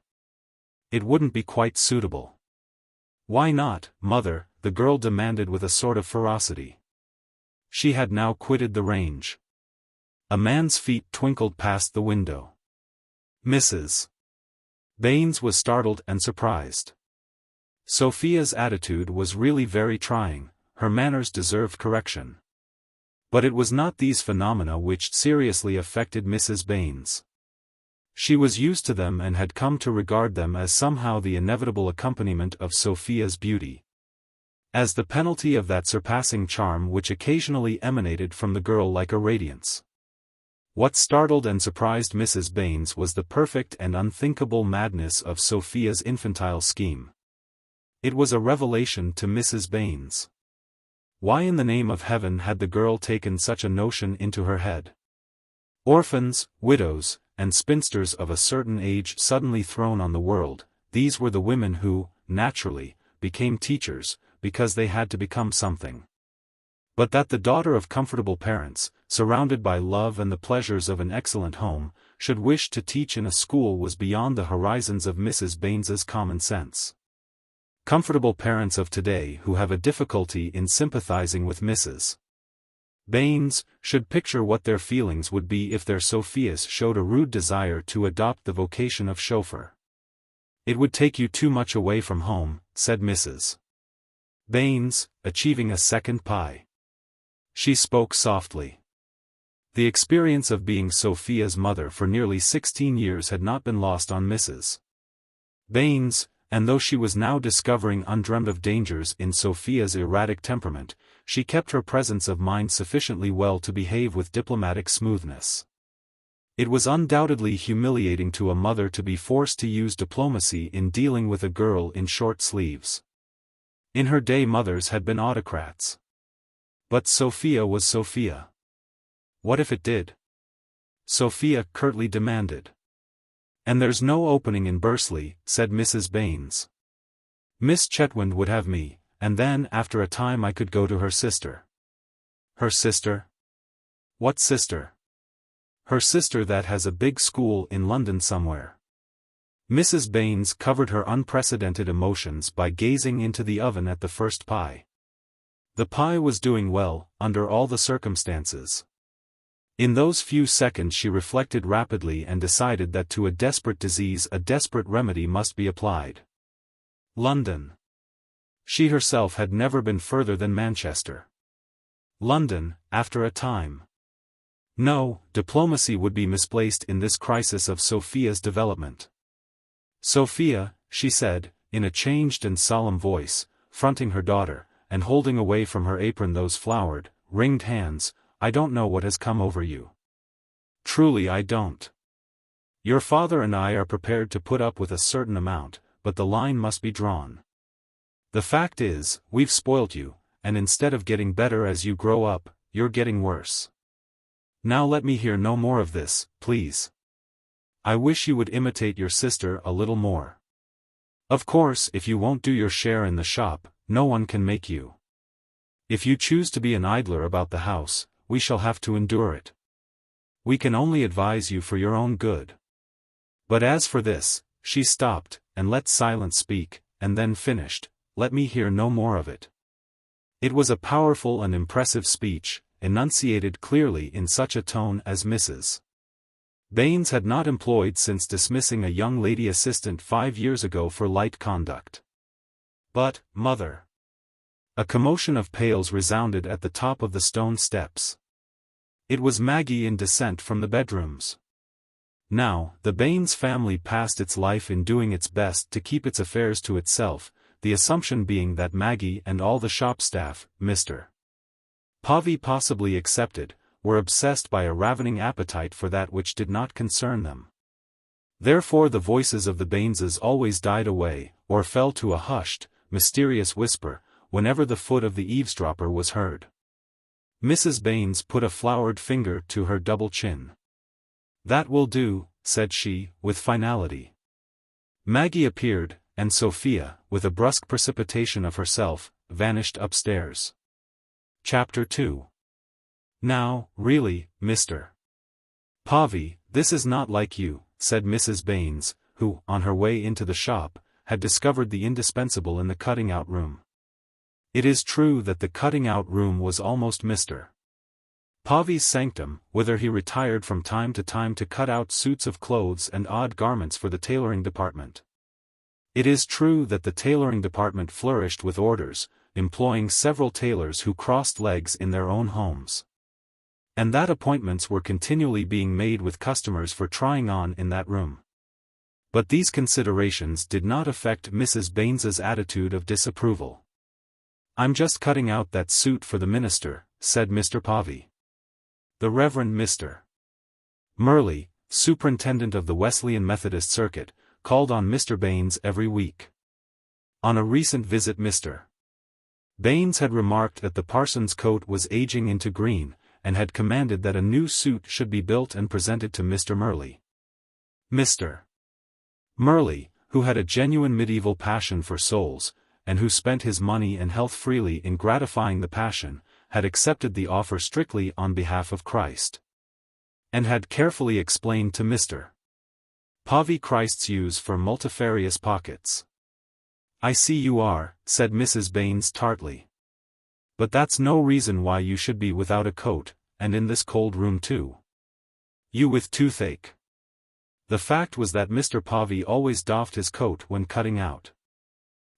"It wouldn't be quite suitable." "Why not, mother?" the girl demanded with a sort of ferocity. She had now quitted the range. A man's feet twinkled past the window. Mrs. Baines was startled and surprised. Sophia's attitude was really very trying, her manners deserved correction. But it was not these phenomena which seriously affected Mrs. Baines. She was used to them and had come to regard them as somehow the inevitable accompaniment of Sophia's beauty. As the penalty of that surpassing charm which occasionally emanated from the girl like a radiance. What startled and surprised Mrs. Baines was the perfect and unthinkable madness of Sophia's infantile scheme. It was a revelation to Mrs. Baines. Why in the name of heaven had the girl taken such a notion into her head? Orphans, widows, and spinsters of a certain age suddenly thrown on the world, these were the women who, naturally, became teachers, because they had to become something. But that the daughter of comfortable parents, surrounded by love and the pleasures of an excellent home, should wish to teach in a school was beyond the horizons of Mrs. Baines's common sense. Comfortable parents of today who have a difficulty in sympathizing with Mrs. Baines, should picture what their feelings would be if their Sophias showed a rude desire to adopt the vocation of chauffeur. It would take you too much away from home, said Mrs. Baines, achieving a second pie. She spoke softly. The experience of being Sophia's mother for nearly 16 years had not been lost on Mrs. Baines, and though she was now discovering undreamt-of dangers in Sophia's erratic temperament, she kept her presence of mind sufficiently well to behave with diplomatic smoothness. It was undoubtedly humiliating to a mother to be forced to use diplomacy in dealing with a girl in short sleeves. In her day mothers had been autocrats. But Sophia was Sophia. What if it did? Sophia curtly demanded. And there's no opening in Bursley, said Mrs. Baines. Miss Chetwynd would have me, and then after a time I could go to her sister. Her sister? What sister? Her sister that has a big school in London somewhere. Mrs. Baines covered her unprecedented emotions by gazing into the oven at the first pie. The pie was doing well, under all the circumstances. In those few seconds she reflected rapidly and decided that to a desperate disease a desperate remedy must be applied. London. She herself had never been further than Manchester. London, after a time. No, diplomacy would be misplaced in this crisis of Sophia's development. Sophia, she said, in a changed and solemn voice, fronting her daughter, and holding away from her apron those floured, ringed hands, I don't know what has come over you. Truly I don't. Your father and I are prepared to put up with a certain amount, but the line must be drawn. The fact is, we've spoilt you, and instead of getting better as you grow up, you're getting worse. Now let me hear no more of this, please. I wish you would imitate your sister a little more. Of course, if you won't do your share in the shop, no one can make you. If you choose to be an idler about the house, we shall have to endure it. We can only advise you for your own good. But as for this, she stopped, and let silence speak, and then finished, let me hear no more of it. It was a powerful and impressive speech, enunciated clearly in such a tone as Mrs. Baines had not employed since dismissing a young lady assistant 5 years ago for light conduct. But, mother. A commotion of pails resounded at the top of the stone steps. It was Maggie in descent from the bedrooms. Now, the Baines family passed its life in doing its best to keep its affairs to itself, the assumption being that Maggie and all the shop staff, Mr. Povey possibly excepted, were obsessed by a ravening appetite for that which did not concern them. Therefore the voices of the Baineses always died away, or fell to a hushed, mysterious whisper, whenever the foot of the eavesdropper was heard. Mrs. Baines put a floured finger to her double chin. That will do, said she, with finality. Maggie appeared, and Sophia, with a brusque precipitation of herself, vanished upstairs. Chapter 2. Now, really, Mr. Povey, this is not like you, said Mrs. Baines, who, on her way into the shop, had discovered the indispensable in the cutting-out room. It is true that the cutting-out room was almost Mr. Povey's sanctum, whither he retired from time to time to cut out suits of clothes and odd garments for the tailoring department. It is true that the tailoring department flourished with orders, employing several tailors who crossed legs in their own homes. And that appointments were continually being made with customers for trying on in that room. But these considerations did not affect Mrs. Baines's attitude of disapproval. I'm just cutting out that suit for the minister, said Mr. Povey. The Reverend Mr. Murley, superintendent of the Wesleyan Methodist Circuit, called on Mr. Baines every week. On a recent visit Mr. Baines had remarked that the parson's coat was aging into green, and had commanded that a new suit should be built and presented to Mr. Murley. Mr. Murley, who had a genuine medieval passion for souls, and who spent his money and health freely in gratifying the passion, had accepted the offer strictly on behalf of Christ. And had carefully explained to Mr. Povey Christ's use for multifarious pockets. I see you are, said Mrs. Baines tartly. But that's no reason why you should be without a coat, and in this cold room too. You with toothache. The fact was that Mr. Povey always doffed his coat when cutting out.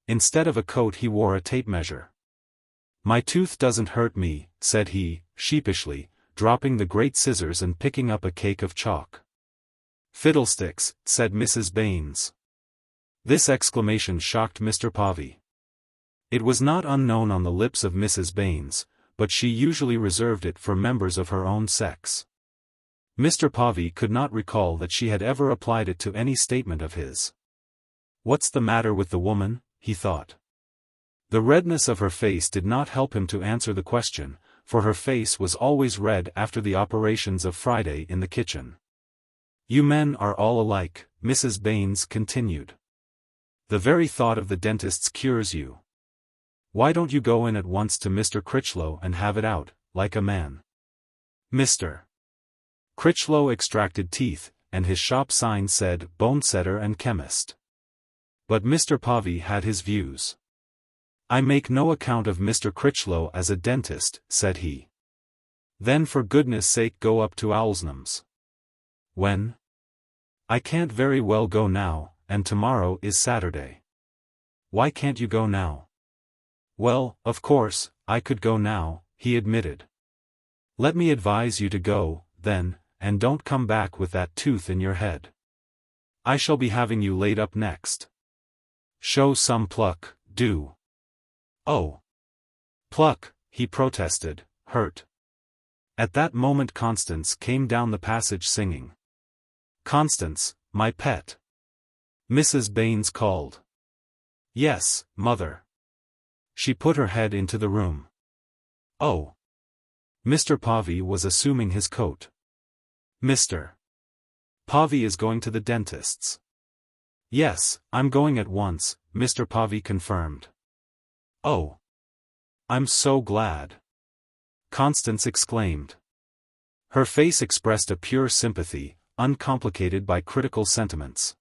Instead of a coat he wore a tape measure. "My tooth doesn't hurt me," said he, sheepishly, dropping the great scissors and picking up a cake of chalk. "Fiddlesticks," said Mrs. Baines. This exclamation shocked Mr. Povey. It was not unknown on the lips of Mrs. Baines, but she usually reserved it for members of her own sex. Mr. Povey could not recall that she had ever applied it to any statement of his. "What's the matter with the woman?" he thought. The redness of her face did not help him to answer the question, for her face was always red after the operations of Friday in the kitchen. "You men are all alike," Mrs. Baines continued. "The very thought of the dentist's cures you. Why don't you go in at once to Mr. Critchlow and have it out, like a man?" Mr. Critchlow extracted teeth, and his shop sign said bonesetter and chemist. But Mr. Povey had his views. "I make no account of Mr. Critchlow as a dentist," said he. "Then for goodness sake go up to Owlsnum's." "When?" "I can't very well go now, and tomorrow is Saturday." "Why can't you go now?" "Well, of course, I could go now," he admitted. "Let me advise you to go, then, and don't come back with that tooth in your head. I shall be having you laid up next. Show some pluck, do." "Oh. Pluck," he protested, hurt. At that moment Constance came down the passage singing. "Constance, my pet." Mrs. Baines called. "Yes, mother." She put her head into the room. "Oh." Mr. Povey was assuming his coat. "Mr. Povey is going to the dentist's." "Yes, I'm going at once," Mr. Povey confirmed. "Oh. I'm so glad," Constance exclaimed. Her face expressed a pure sympathy, uncomplicated by critical sentiments.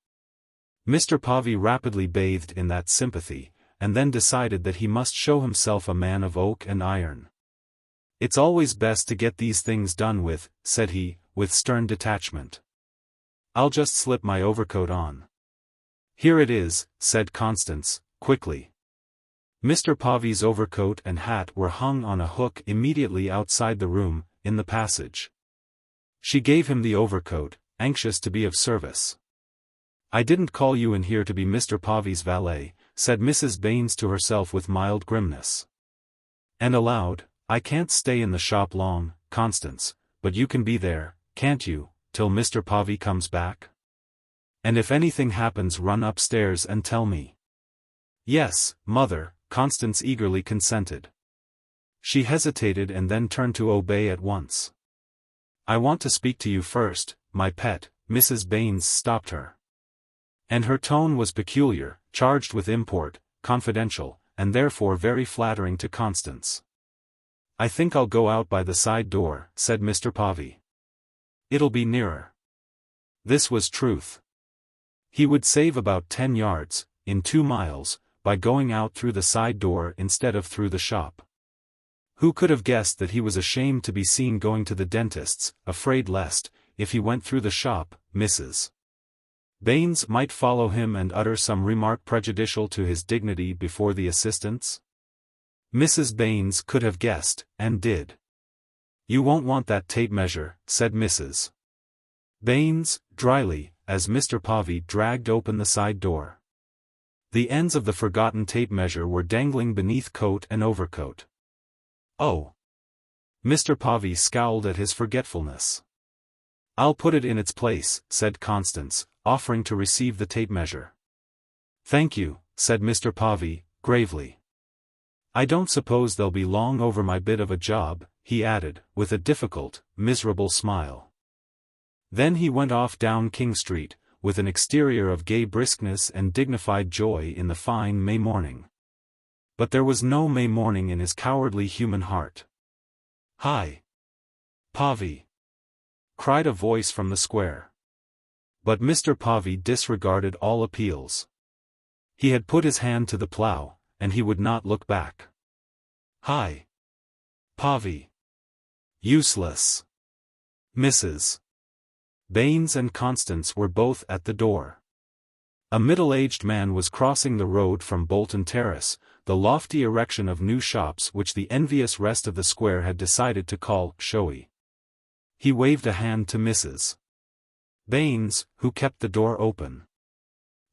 Mr. Povey rapidly bathed in that sympathy, and then decided that he must show himself a man of oak and iron. "It's always best to get these things done with," said he, with stern detachment. "I'll just slip my overcoat on." "Here it is," said Constance, quickly. Mr. Povey's overcoat and hat were hung on a hook immediately outside the room, in the passage. She gave him the overcoat, anxious to be of service. "I didn't call you in here to be Mr. Povey's valet," said Mrs. Baines to herself with mild grimness. And aloud, "I can't stay in the shop long, Constance, but you can be there, can't you, till Mr. Povey comes back? And if anything happens run upstairs and tell me." "Yes, mother," Constance eagerly consented. She hesitated and then turned to obey at once. "I want to speak to you first, my pet," Mrs. Baines stopped her. And her tone was peculiar, charged with import, confidential, and therefore very flattering to Constance. "I think I'll go out by the side door," said Mr. Povey. "It'll be nearer." This was truth. He would save about 10 yards, in 2 miles, by going out through the side door instead of through the shop. Who could have guessed that he was ashamed to be seen going to the dentist's, afraid lest, if he went through the shop, Mrs. Baines might follow him and utter some remark prejudicial to his dignity before the assistants? Mrs. Baines could have guessed, and did. "You won't want that tape measure," said Mrs. Baines, dryly, as Mr. Povey dragged open the side door. The ends of the forgotten tape measure were dangling beneath coat and overcoat. "Oh." Mr. Povey scowled at his forgetfulness. "I'll put it in its place," said Constance, offering to receive the tape measure. "Thank you," said Mr. Povey, gravely. "I don't suppose they'll be long over my bit of a job," he added, with a difficult, miserable smile. Then he went off down King Street, with an exterior of gay briskness and dignified joy in the fine May morning. But there was no May morning in his cowardly human heart. "Hi! Povey!" cried a voice from the square. But Mr. Povey disregarded all appeals. He had put his hand to the plough, and he would not look back. "Hi! Povey!" Useless. Mrs. Baines and Constance were both at the door. A middle-aged man was crossing the road from Bolton Terrace, the lofty erection of new shops which the envious rest of the square had decided to call showy. He waved a hand to Mrs. Baines, who kept the door open.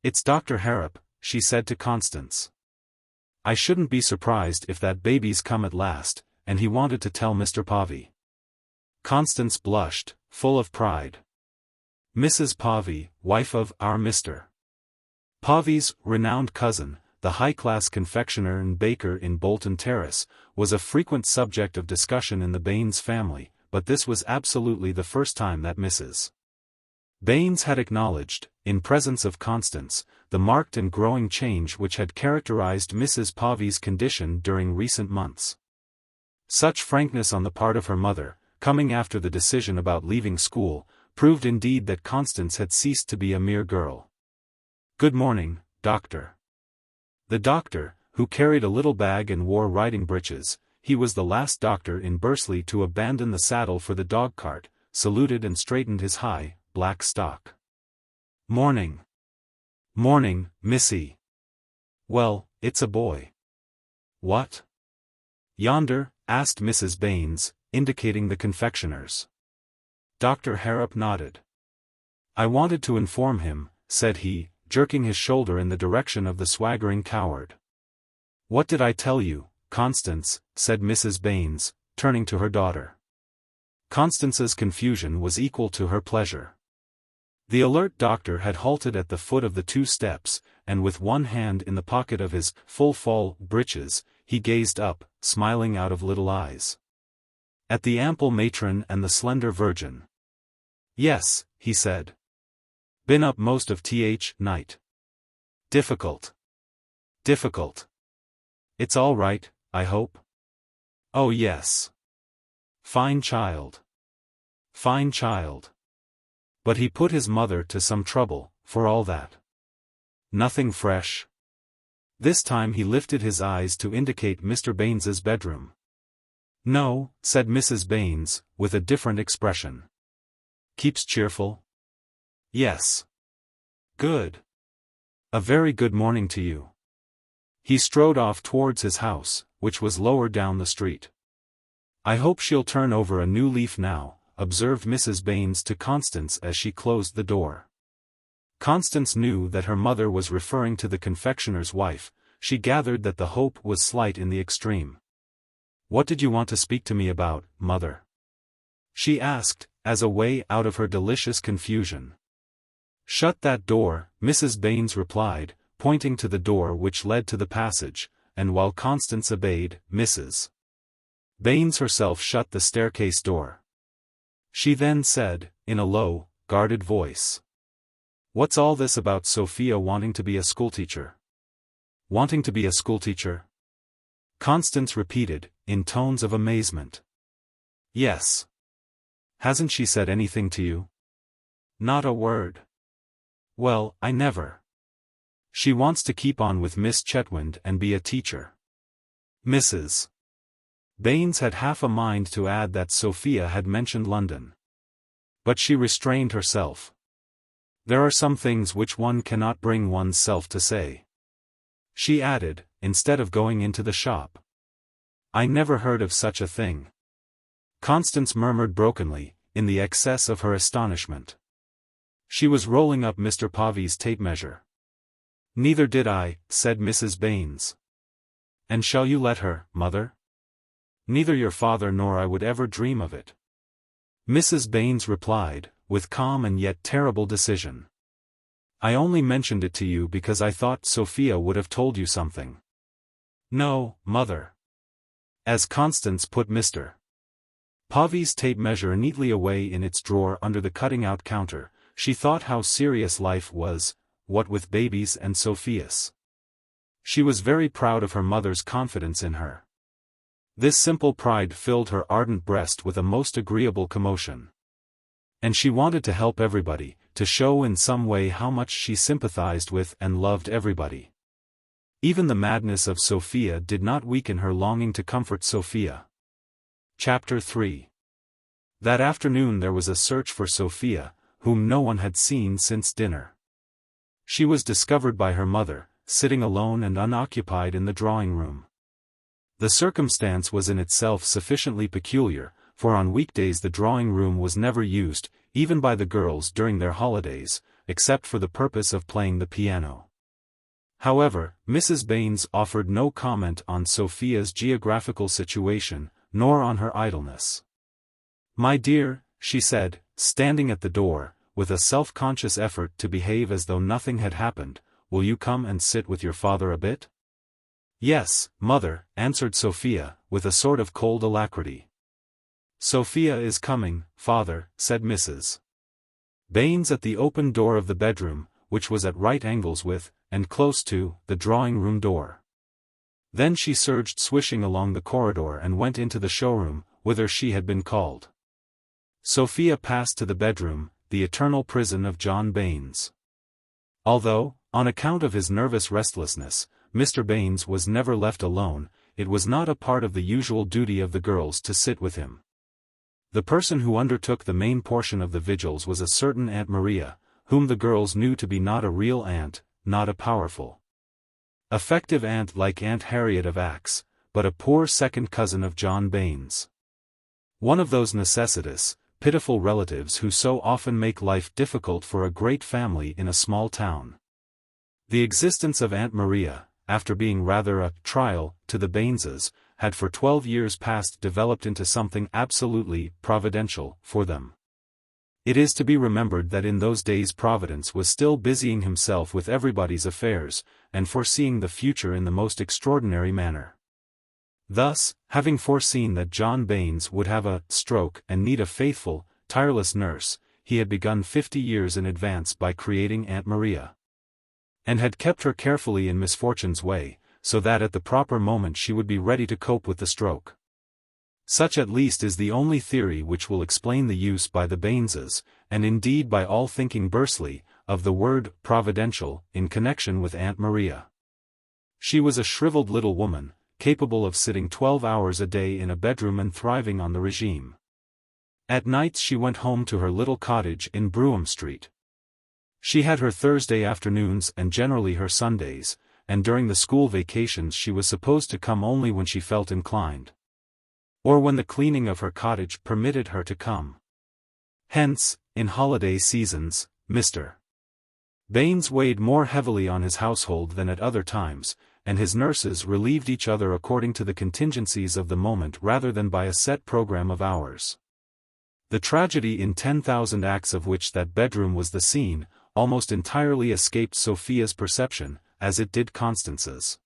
"It's Dr. Harrop," she said to Constance. "I shouldn't be surprised if that baby's come at last, and he wanted to tell Mr. Povey." Constance blushed, full of pride. Mrs. Povey, wife of our Mr. Povey's renowned cousin, the high-class confectioner and baker in Bolton Terrace, was a frequent subject of discussion in the Baines family, but this was absolutely the first time that Mrs. Baines had acknowledged, in presence of Constance, the marked and growing change which had characterized Mrs. Povey's condition during recent months. Such frankness on the part of her mother, coming after the decision about leaving school, proved indeed that Constance had ceased to be a mere girl. "Good morning, Doctor." The doctor, who carried a little bag and wore riding breeches, he was the last doctor in Bursley to abandon the saddle for the dog-cart, saluted and straightened his high, black stock. "Morning." "Morning, Missy." "Well, it's a boy." "What?" "Yonder?" asked Mrs. Baines, indicating the confectioners. Dr. Harrop nodded. "I wanted to inform him," said he, jerking his shoulder in the direction of the swaggering coward. "What did I tell you, Constance?" said Mrs. Baines, turning to her daughter. Constance's confusion was equal to her pleasure. The alert doctor had halted at the foot of the 2 steps, and with one hand in the pocket of his full-fall breeches, he gazed up, smiling out of little eyes, at the ample matron and the slender virgin. "Yes," he said. "Been up most of night. Difficult. Difficult. It's all right, I hope?" "Oh yes. Fine child. Fine child." But he put his mother to some trouble, for all that. "Nothing fresh?" This time he lifted his eyes to indicate Mr. Baines's bedroom. "No," said Mrs. Baines, with a different expression. "Keeps cheerful?" "Yes." "Good. A very good morning to you." He strode off towards his house, which was lower down the street. "I hope she'll turn over a new leaf now," observed Mrs. Baines to Constance as she closed the door. Constance knew that her mother was referring to the confectioner's wife. She gathered that the hope was slight in the extreme. "What did you want to speak to me about, mother?" she asked, as a way out of her delicious confusion. "Shut that door," Mrs. Baines replied, pointing to the door which led to the passage, and while Constance obeyed, Mrs. Baines herself shut the staircase door. She then said, in a low, guarded voice, "What's all this about Sophia wanting to be a schoolteacher?" "Wanting to be a schoolteacher?" Constance repeated, in tones of amazement. "Yes. Hasn't she said anything to you?" "Not a word." "Well, I never. She wants to keep on with Miss Chetwynd and be a teacher." Mrs. Baines had half a mind to add that Sophia had mentioned London. But she restrained herself. There are some things which one cannot bring one's self to say. She added, instead of going into the shop, "I never heard of such a thing." Constance murmured brokenly, in the excess of her astonishment. She was rolling up Mr. Povey's tape measure. "Neither did I," said Mrs. Baines. "And shall you let her, mother?" "Neither your father nor I would ever dream of it," Mrs. Baines replied, with calm and yet terrible decision. "I only mentioned it to you because I thought Sophia would have told you something." "No, mother." As Constance put Mr. Povey's tape measure neatly away in its drawer under the cutting-out counter, she thought how serious life was, what with babies and Sophia's. She was very proud of her mother's confidence in her. This simple pride filled her ardent breast with a most agreeable commotion. And she wanted to help everybody, to show in some way how much she sympathized with and loved everybody. Even the madness of Sophia did not weaken her longing to comfort Sophia. Chapter 3. That afternoon there was a search for Sophia, whom no one had seen since dinner. She was discovered by her mother, sitting alone and unoccupied in the drawing-room. The circumstance was in itself sufficiently peculiar, for on weekdays the drawing-room was never used, even by the girls during their holidays, except for the purpose of playing the piano. However, Mrs. Baines offered no comment on Sophia's geographical situation, nor on her idleness. "My dear," she said, standing at the door, with a self-conscious effort to behave as though nothing had happened, "will you come and sit with your father a bit?" "Yes, mother," answered Sophia, with a sort of cold alacrity. "Sophia is coming, father," said Mrs. Baines at the open door of the bedroom, which was at right angles with, and close to, the drawing-room door. Then she surged swishing along the corridor and went into the showroom, whither she had been called. Sophia passed to the bedroom, the eternal prison of John Baines. Although, on account of his nervous restlessness, Mr. Baines was never left alone, it was not a part of the usual duty of the girls to sit with him. The person who undertook the main portion of the vigils was a certain Aunt Maria, whom the girls knew to be not a real aunt, not a powerful, effective aunt like Aunt Harriet of Axe, but a poor second cousin of John Baines. One of those necessitous, pitiful relatives who so often make life difficult for a great family in a small town. The existence of Aunt Maria, after being rather a trial to the Baineses, had for 12 years past developed into something absolutely providential for them. It is to be remembered that in those days Providence was still busying himself with everybody's affairs, and foreseeing the future in the most extraordinary manner. Thus, having foreseen that John Baines would have a stroke and need a faithful, tireless nurse, he had begun 50 years in advance by creating Aunt Maria, and had kept her carefully in misfortune's way, so that at the proper moment she would be ready to cope with the stroke. Such at least is the only theory which will explain the use by the Baineses, and indeed by all thinking Bursley, of the word providential in connection with Aunt Maria. She was a shriveled little woman, capable of sitting 12 hours a day in a bedroom and thriving on the regime. At nights she went home to her little cottage in Brougham Street. She had her Thursday afternoons and generally her Sundays, and during the school vacations she was supposed to come only when she felt inclined, or when the cleaning of her cottage permitted her to come. Hence, in holiday seasons, Mr. Baines weighed more heavily on his household than at other times, and his nurses relieved each other according to the contingencies of the moment rather than by a set program of hours. The tragedy in 10,000 acts of which that bedroom was the scene, almost entirely escaped Sophia's perception, as it did Constance's.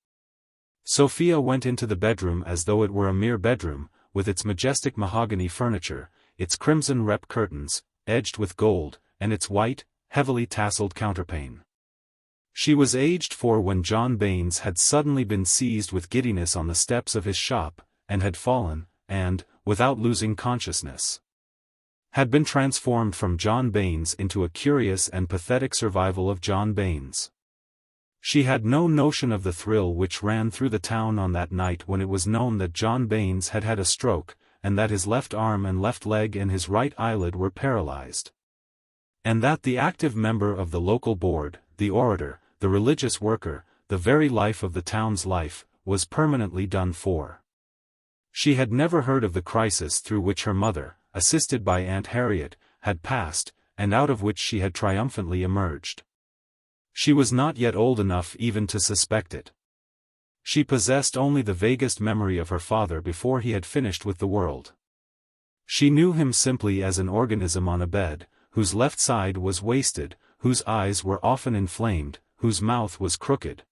Sophia went into the bedroom as though it were a mere bedroom, with its majestic mahogany furniture, its crimson rep curtains, edged with gold, and its white, heavily tasseled counterpane. She was aged 4 when John Baines had suddenly been seized with giddiness on the steps of his shop, and had fallen, and, without losing consciousness, had been transformed from John Baines into a curious and pathetic survival of John Baines. She had no notion of the thrill which ran through the town on that night when it was known that John Baines had had a stroke, and that his left arm and left leg and his right eyelid were paralyzed, and that the active member of the local board, the orator, the religious worker, the very life of the town's life, was permanently done for. She had never heard of the crisis through which her mother, assisted by Aunt Harriet, had passed, and out of which she had triumphantly emerged. She was not yet old enough even to suspect it. She possessed only the vaguest memory of her father before he had finished with the world. She knew him simply as an organism on a bed, whose left side was wasted, whose eyes were often inflamed, whose mouth was crooked,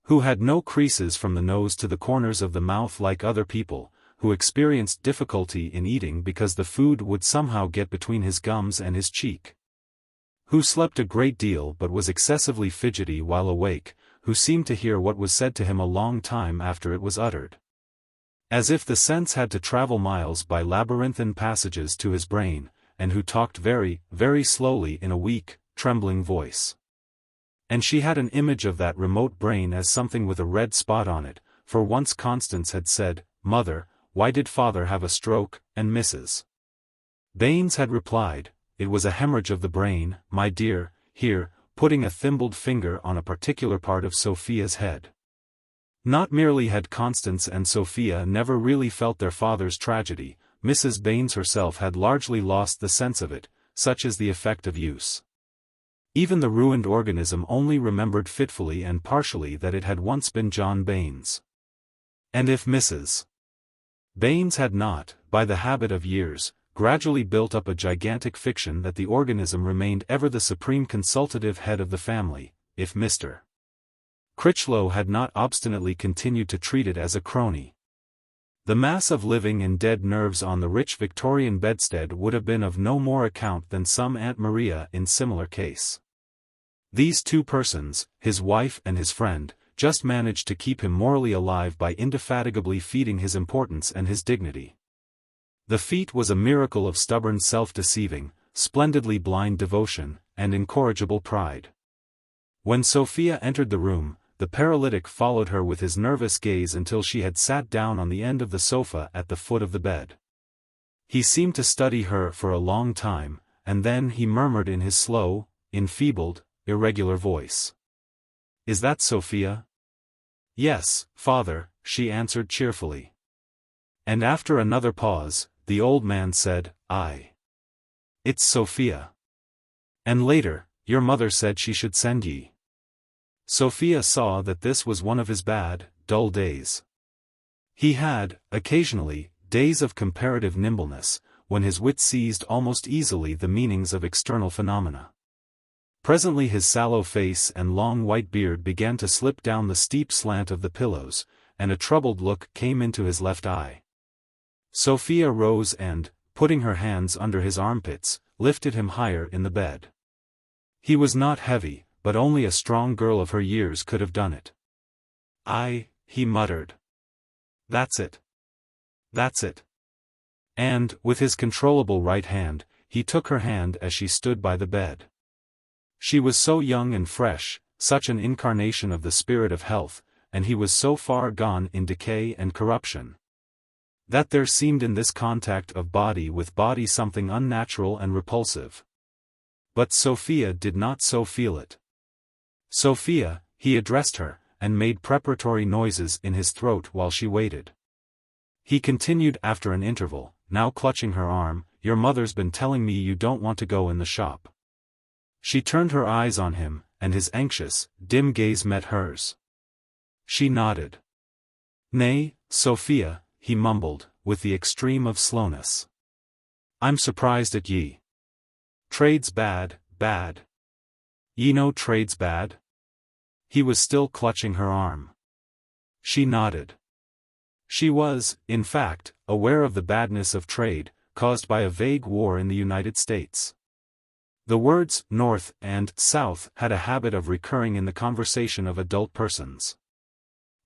who had no creases from the nose to the corners of the mouth like other people, who experienced difficulty in eating because the food would somehow get between his gums and his cheek, who slept a great deal but was excessively fidgety while awake, who seemed to hear what was said to him a long time after it was uttered, as if the sense had to travel miles by labyrinthine passages to his brain, and who talked very, very slowly in a weak, trembling voice. And she had an image of that remote brain as something with a red spot on it, for once Constance had said, "Mother, why did father have a stroke?" and Mrs. Baines had replied, it was a hemorrhage of the brain, my dear, here, putting a thimbled finger on a particular part of Sophia's head. Not merely had Constance and Sophia never really felt their father's tragedy, Mrs. Baines herself had largely lost the sense of it, such is the effect of use. Even the ruined organism only remembered fitfully and partially that it had once been John Baines. And if Mrs. Baines had not, by the habit of years, gradually built up a gigantic fiction that the organism remained ever the supreme consultative head of the family, if Mr. Critchlow had not obstinately continued to treat it as a crony, the mass of living and dead nerves on the rich Victorian bedstead would have been of no more account than some Aunt Maria in similar case. These two persons, his wife and his friend, just managed to keep him morally alive by indefatigably feeding his importance and his dignity. The feat was a miracle of stubborn self-deceiving, splendidly blind devotion, and incorrigible pride. When Sophia entered the room, the paralytic followed her with his nervous gaze until she had sat down on the end of the sofa at the foot of the bed. He seemed to study her for a long time, and then he murmured in his slow, enfeebled, irregular voice. "Is that Sophia?" "Yes, father," she answered cheerfully. And after another pause, the old man said, "Aye. It's Sophia. And later, your mother said she should send ye." Sophia saw that this was one of his bad, dull days. He had, occasionally, days of comparative nimbleness, when his wit seized almost easily the meanings of external phenomena. Presently his sallow face and long white beard began to slip down the steep slant of the pillows, and a troubled look came into his left eye. Sophia rose and, putting her hands under his armpits, lifted him higher in the bed. He was not heavy, but only a strong girl of her years could have done it. He muttered. "That's it. That's it." And, with his controllable right hand, he took her hand as she stood by the bed. She was so young and fresh, such an incarnation of the spirit of health, and he was so far gone in decay and corruption, that there seemed in this contact of body with body something unnatural and repulsive. But Sophia did not so feel it. "Sophia," he addressed her, and made preparatory noises in his throat while she waited. He continued after an interval, now clutching her arm, "Your mother's been telling me you don't want to go in the shop." She turned her eyes on him, and his anxious, dim gaze met hers. She nodded. "Nay, Sophia," he mumbled, with the extreme of slowness. "I'm surprised at ye. Trade's bad, bad. Ye know trade's bad?" He was still clutching her arm. She nodded. She was, in fact, aware of the badness of trade, caused by a vague war in the United States. The words North and South had a habit of recurring in the conversation of adult persons.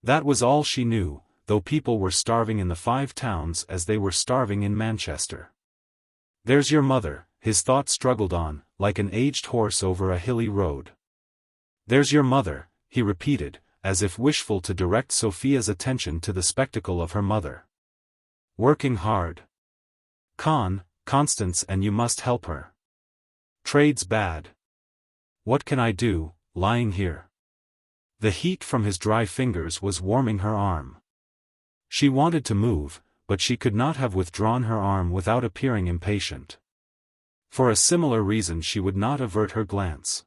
That was all she knew, though people were starving in the Five Towns as they were starving in Manchester. "There's your mother," his thought struggled on, like an aged horse over a hilly road. "There's your mother," he repeated, as if wishful to direct Sophia's attention to the spectacle of her mother. "Working hard. Constance, and you must help her. Trade's bad. What can I do, lying here?" The heat from his dry fingers was warming her arm. She wanted to move, but she could not have withdrawn her arm without appearing impatient. For a similar reason she would not avert her glance.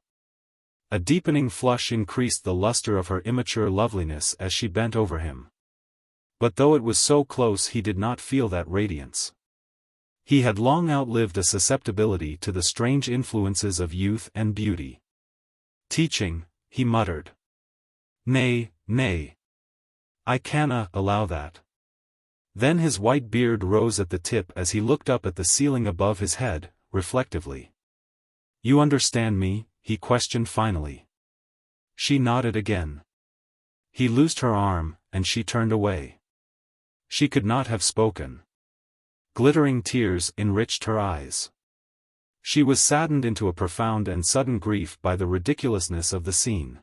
A deepening flush increased the luster of her immature loveliness as she bent over him. But though it was so close he did not feel that radiance. He had long outlived a susceptibility to the strange influences of youth and beauty. "Teaching," he muttered. Nay. I canna allow that." Then his white beard rose at the tip as he looked up at the ceiling above his head, reflectively. "You understand me?" he questioned finally. She nodded again. He loosed her arm, and she turned away. She could not have spoken. Glittering tears enriched her eyes. She was saddened into a profound and sudden grief by the ridiculousness of the scene.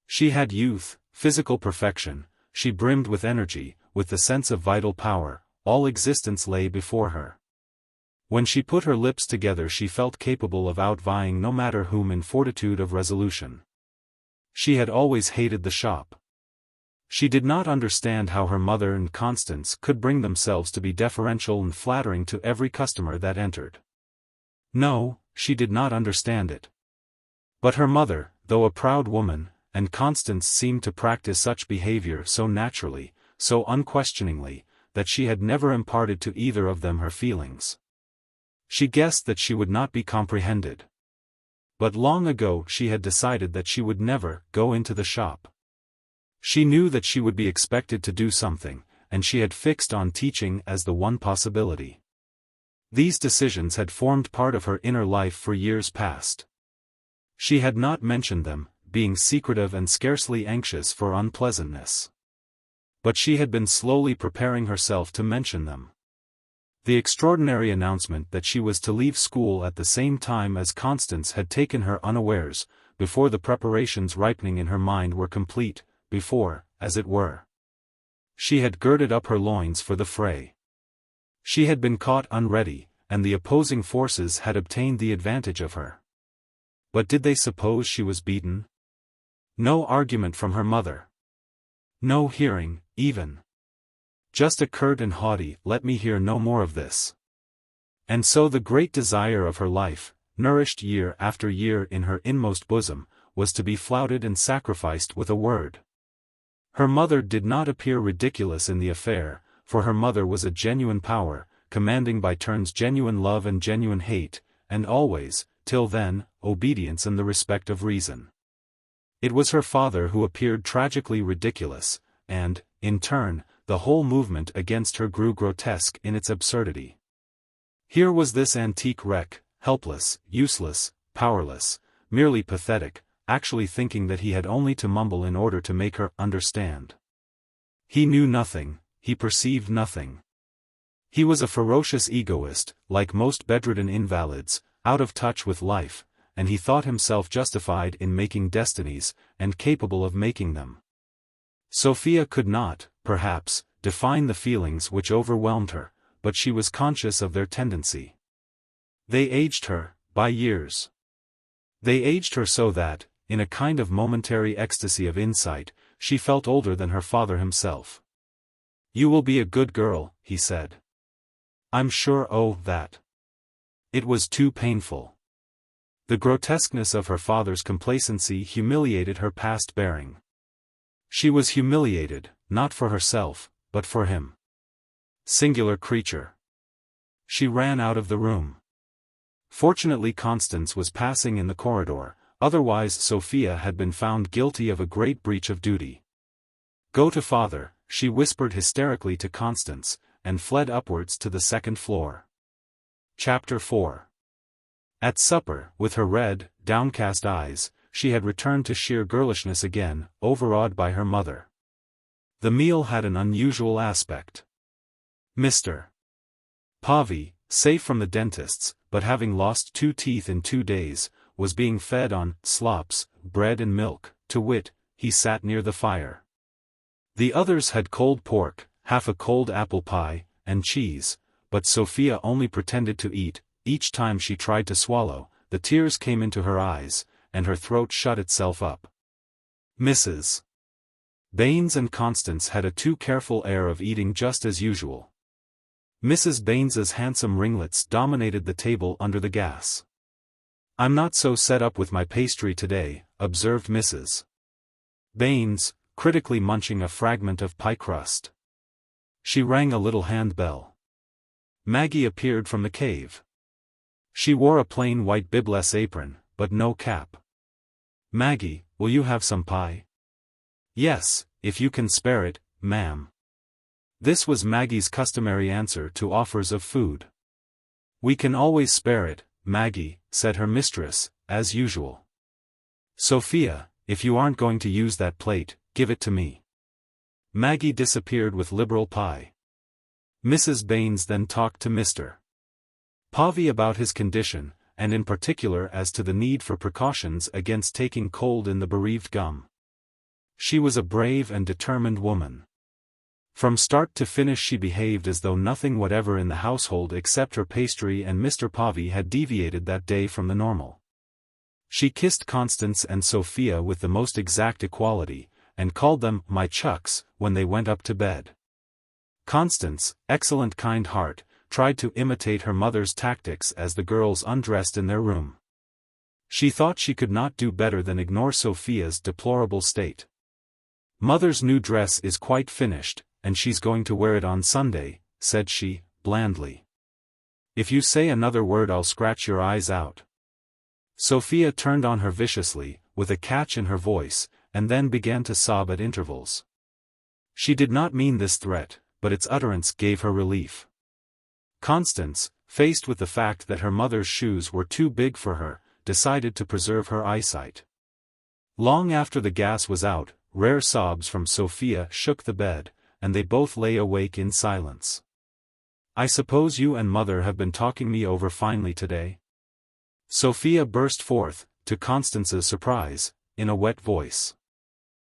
She had youth, physical perfection, she brimmed with energy, with the sense of vital power, all existence lay before her. When she put her lips together she felt capable of outvying no matter whom in fortitude of resolution. She had always hated the shop. She did not understand how her mother and Constance could bring themselves to be deferential and flattering to every customer that entered. No, she did not understand it. But her mother, though a proud woman, and Constance seemed to practice such behavior so naturally, so unquestioningly, that she had never imparted to either of them her feelings. She guessed that she would not be comprehended. But long ago she had decided that she would never go into the shop. She knew that she would be expected to do something, and she had fixed on teaching as the one possibility. These decisions had formed part of her inner life for years past. She had not mentioned them, being secretive and scarcely anxious for unpleasantness. But she had been slowly preparing herself to mention them. The extraordinary announcement that she was to leave school at the same time as Constance had taken her unawares, before the preparations ripening in her mind were complete, before, as it were, she had girded up her loins for the fray. She had been caught unready, and the opposing forces had obtained the advantage of her. But did they suppose she was beaten? No argument from her mother. No hearing, even. Just a curt and haughty, "Let me hear no more of this." And so the great desire of her life, nourished year after year in her inmost bosom, was to be flouted and sacrificed with a word. Her mother did not appear ridiculous in the affair, for her mother was a genuine power, commanding by turns genuine love and genuine hate, and always, till then, obedience and the respect of reason. It was her father who appeared tragically ridiculous, and, in turn, the whole movement against her grew grotesque in its absurdity. Here was this antique wreck, helpless, useless, powerless, merely pathetic, actually thinking that he had only to mumble in order to make her understand. He knew nothing, he perceived nothing. He was a ferocious egoist, like most bedridden invalids, out of touch with life, and he thought himself justified in making destinies, and capable of making them. Sophia could not, perhaps, define the feelings which overwhelmed her, but she was conscious of their tendency. They aged her, by years. They aged her so that, in a kind of momentary ecstasy of insight, she felt older than her father himself. "You will be a good girl," he said. "I'm sure that." It was too painful. The grotesqueness of her father's complacency humiliated her past bearing. She was humiliated, not for herself, but for him. Singular creature. She ran out of the room. Fortunately Constance was passing in the corridor, otherwise Sophia had been found guilty of a great breach of duty. "Go to father," she whispered hysterically to Constance, and fled upwards to the second floor. Chapter 4. At supper, with her red, downcast eyes, she had returned to sheer girlishness again, overawed by her mother. The meal had an unusual aspect. Mr. Pavy, safe from the dentist's, but having lost 2 teeth in 2 days, was being fed on slops, bread and milk, to wit, he sat near the fire. The others had cold pork, half a cold apple pie, and cheese, but Sophia only pretended to eat. Each time she tried to swallow, the tears came into her eyes, and her throat shut itself up. Mrs. Baines and Constance had a too careful air of eating just as usual. Mrs. Baines's handsome ringlets dominated the table under the gas. "I'm not so set up with my pastry today," observed Mrs. Baines, critically munching a fragment of pie crust. She rang a little handbell. Maggie appeared from the cave. She wore a plain white bibless apron, but no cap. "Maggie, will you have some pie?" "Yes, if you can spare it, ma'am." This was Maggie's customary answer to offers of food. "We can always spare it, Maggie," said her mistress, as usual. "Sophia, if you aren't going to use that plate, give it to me." Maggie disappeared with liberal pie. Mrs. Baines then talked to Mr. Pavy about his condition, and in particular as to the need for precautions against taking cold in the bereaved gum. She was a brave and determined woman. From start to finish she behaved as though nothing whatever in the household except her pastry and Mr. Povey had deviated that day from the normal. She kissed Constance and Sophia with the most exact equality, and called them "my chucks" when they went up to bed. Constance, excellent kind heart, tried to imitate her mother's tactics as the girls undressed in their room. She thought she could not do better than ignore Sophia's deplorable state. "Mother's new dress is quite finished, and she's going to wear it on Sunday," said she, blandly. "If you say another word I'll scratch your eyes out." Sophia turned on her viciously, with a catch in her voice, and then began to sob at intervals. She did not mean this threat, but its utterance gave her relief. Constance, faced with the fact that her mother's shoes were too big for her, decided to preserve her eyesight. Long after the gas was out, rare sobs from Sophia shook the bed, and they both lay awake in silence. "I suppose you and Mother have been talking me over finely today?" Sophia burst forth, to Constance's surprise, in a wet voice.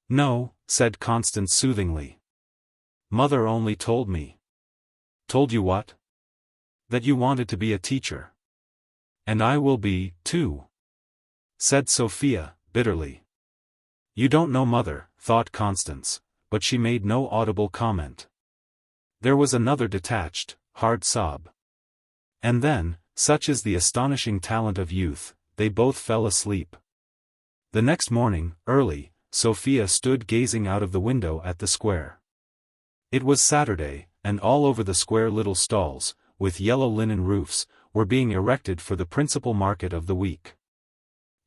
"No," said Constance soothingly. "Mother only told me." "Told you what?" "That you wanted to be a teacher." "And I will be, too," said Sophia, bitterly. "You don't know Mother," thought Constance, but she made no audible comment. There was another detached, hard sob. And then, such is the astonishing talent of youth, they both fell asleep. The next morning, early, Sophia stood gazing out of the window at the square. It was Saturday, and all over the square little stalls, with yellow linen roofs, were being erected for the principal market of the week.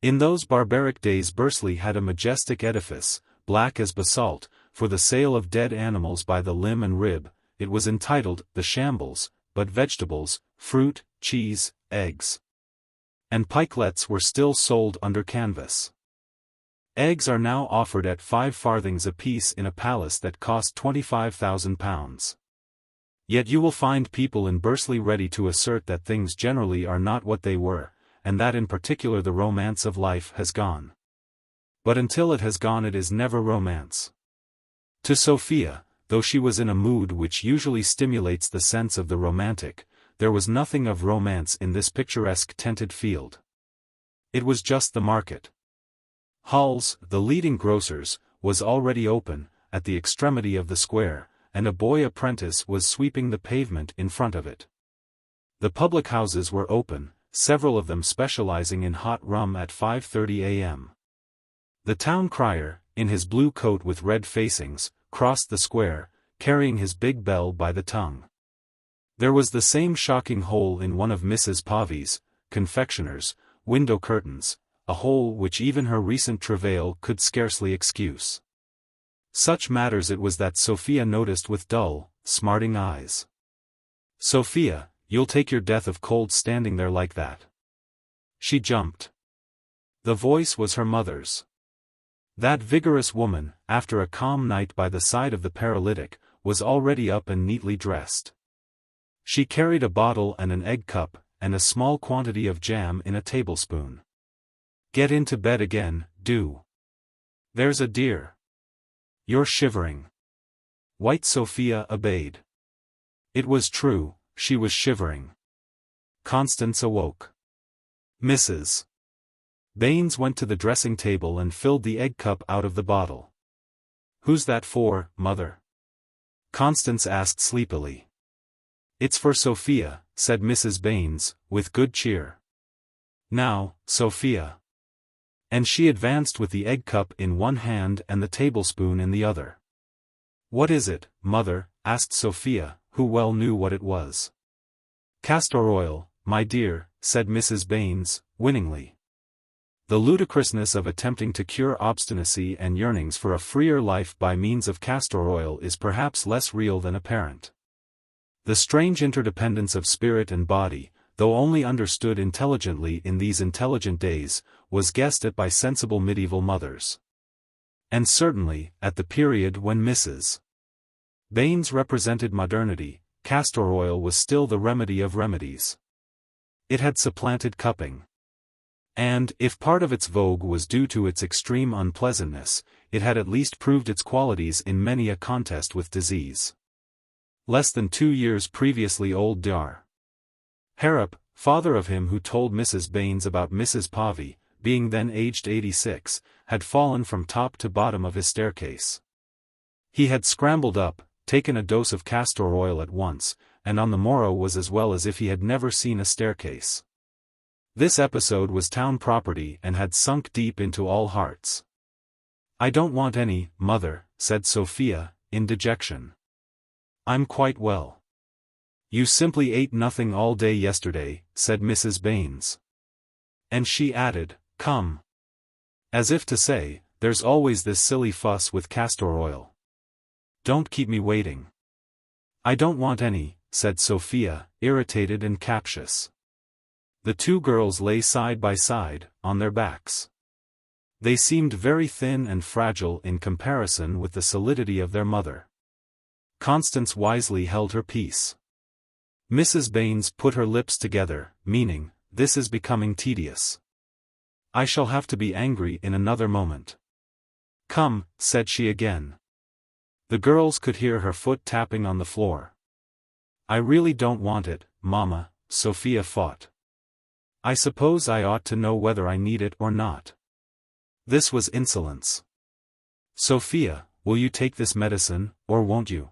In those barbaric days Bursley had a majestic edifice, black as basalt, for the sale of dead animals by the limb and rib. It was entitled The Shambles, but vegetables, fruit, cheese, eggs, and pikelets were still sold under canvas. Eggs are now offered at 5 farthings apiece in a palace that cost £25,000. Yet you will find people in Bursley ready to assert that things generally are not what they were, and that in particular the romance of life has gone. But until it has gone it is never romance. To Sophia, though she was in a mood which usually stimulates the sense of the romantic, there was nothing of romance in this picturesque tented field. It was just the market. Hull's, the leading grocer's, was already open, at the extremity of the square, and a boy apprentice was sweeping the pavement in front of it. The public houses were open, several of them specializing in hot rum at 5:30 a.m. The town crier, in his blue coat with red facings, crossed the square, carrying his big bell by the tongue. There was the same shocking hole in one of Mrs. Povey's, confectioner's, window curtains, a hole which even her recent travail could scarcely excuse. Such matters it was that Sophia noticed with dull, smarting eyes. "Sophia, you'll take your death of cold standing there like that." She jumped. The voice was her mother's. That vigorous woman, after a calm night by the side of the paralytic, was already up and neatly dressed. She carried a bottle and an egg cup, and a small quantity of jam in a tablespoon. "Get into bed again, do. There's a dear. You're shivering." White Sophia obeyed. It was true, she was shivering. Constance awoke. Mrs. Baines went to the dressing table and filled the egg cup out of the bottle. "Who's that for, Mother?" Constance asked sleepily. "It's for Sophia," said Mrs. Baines, with good cheer. "Now, Sophia." And she advanced with the egg cup in one hand and the tablespoon in the other. "What is it, Mother?" asked Sophia, who well knew what it was. "Castor oil, my dear," said Mrs. Baines, winningly. The ludicrousness of attempting to cure obstinacy and yearnings for a freer life by means of castor oil is perhaps less real than apparent. The strange interdependence of spirit and body, though only understood intelligently in these intelligent days, was guessed at by sensible medieval mothers. And certainly, at the period when Mrs. Baines represented modernity, castor oil was still the remedy of remedies. It had supplanted cupping. And, if part of its vogue was due to its extreme unpleasantness, it had at least proved its qualities in many a contest with disease. less than 2 years previously old Dr. Harrop, father of him who told Mrs. Baines about Mrs. Povey, being then aged 86, had fallen from top to bottom of his staircase. He had scrambled up, taken a dose of castor oil at once, and on the morrow was as well as if he had never seen a staircase. This episode was town property and had sunk deep into all hearts. "I don't want any, mother," said Sophia, in dejection. "I'm quite well." "You simply ate nothing all day yesterday," said Mrs. Baines. And she added, "Come." As if to say, there's always this silly fuss with castor oil. "Don't keep me waiting." "I don't want any," said Sophia, irritated and captious. The two girls lay side by side, on their backs. They seemed very thin and fragile in comparison with the solidity of their mother. Constance wisely held her peace. Mrs. Baines put her lips together, meaning, "This is becoming tedious. I shall have to be angry in another moment." "Come," said she again. The girls could hear her foot tapping on the floor. "I really don't want it, Mama," Sophia fought. "I suppose I ought to know whether I need it or not." This was insolence. "Sophia, will you take this medicine, or won't you?"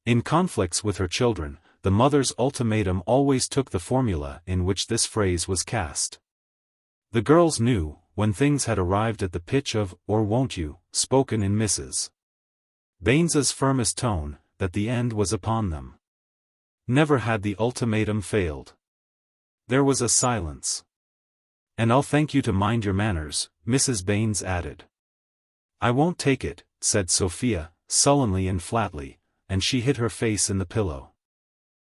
In conflicts with her children, the mother's ultimatum always took the formula in which this phrase was cast. The girls knew, when things had arrived at the pitch of, "or won't you," spoken in Mrs. Baines's firmest tone, that the end was upon them. Never had the ultimatum failed. There was a silence. "And I'll thank you to mind your manners," Mrs. Baines added. "I won't take it," said Sophia, sullenly and flatly, and she hid her face in the pillow.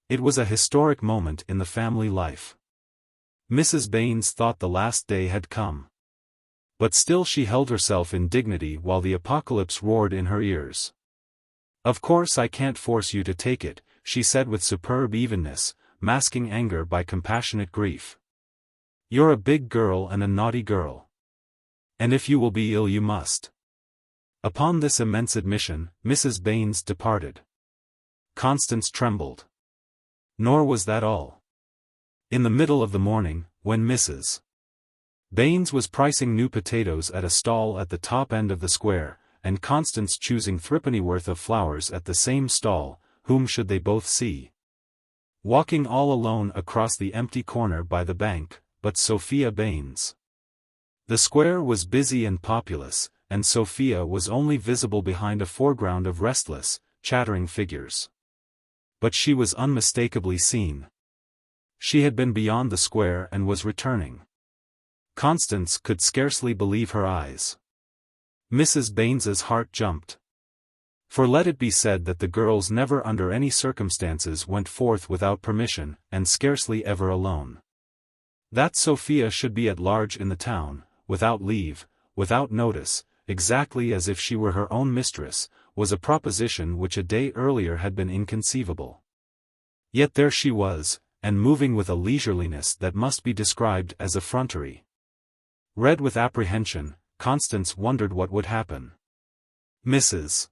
It was a historic moment in the family life. Mrs. Baines thought the last day had come. But still she held herself in dignity while the apocalypse roared in her ears. "Of course I can't force you to take it," she said with superb evenness, masking anger by compassionate grief. "You're a big girl and a naughty girl. And if you will be ill you must." Upon this immense admission, Mrs. Baines departed. Constance trembled. Nor was that all. In the middle of the morning, when Mrs. Baines was pricing new potatoes at a stall at the top end of the square, and Constance choosing threepennyworth of flowers at the same stall, whom should they both see? Walking all alone across the empty corner by the bank, but Sophia Baines. The square was busy and populous, and Sophia was only visible behind a foreground of restless, chattering figures. But she was unmistakably seen. She had been beyond the square and was returning. Constance could scarcely believe her eyes. Mrs. Baines's heart jumped. For let it be said that the girls never under any circumstances went forth without permission, and scarcely ever alone. That Sophia should be at large in the town, without leave, without notice, exactly as if she were her own mistress, was a proposition which a day earlier had been inconceivable. Yet there she was, and moving with a leisureliness that must be described as effrontery. Red with apprehension, Constance wondered what would happen. Mrs.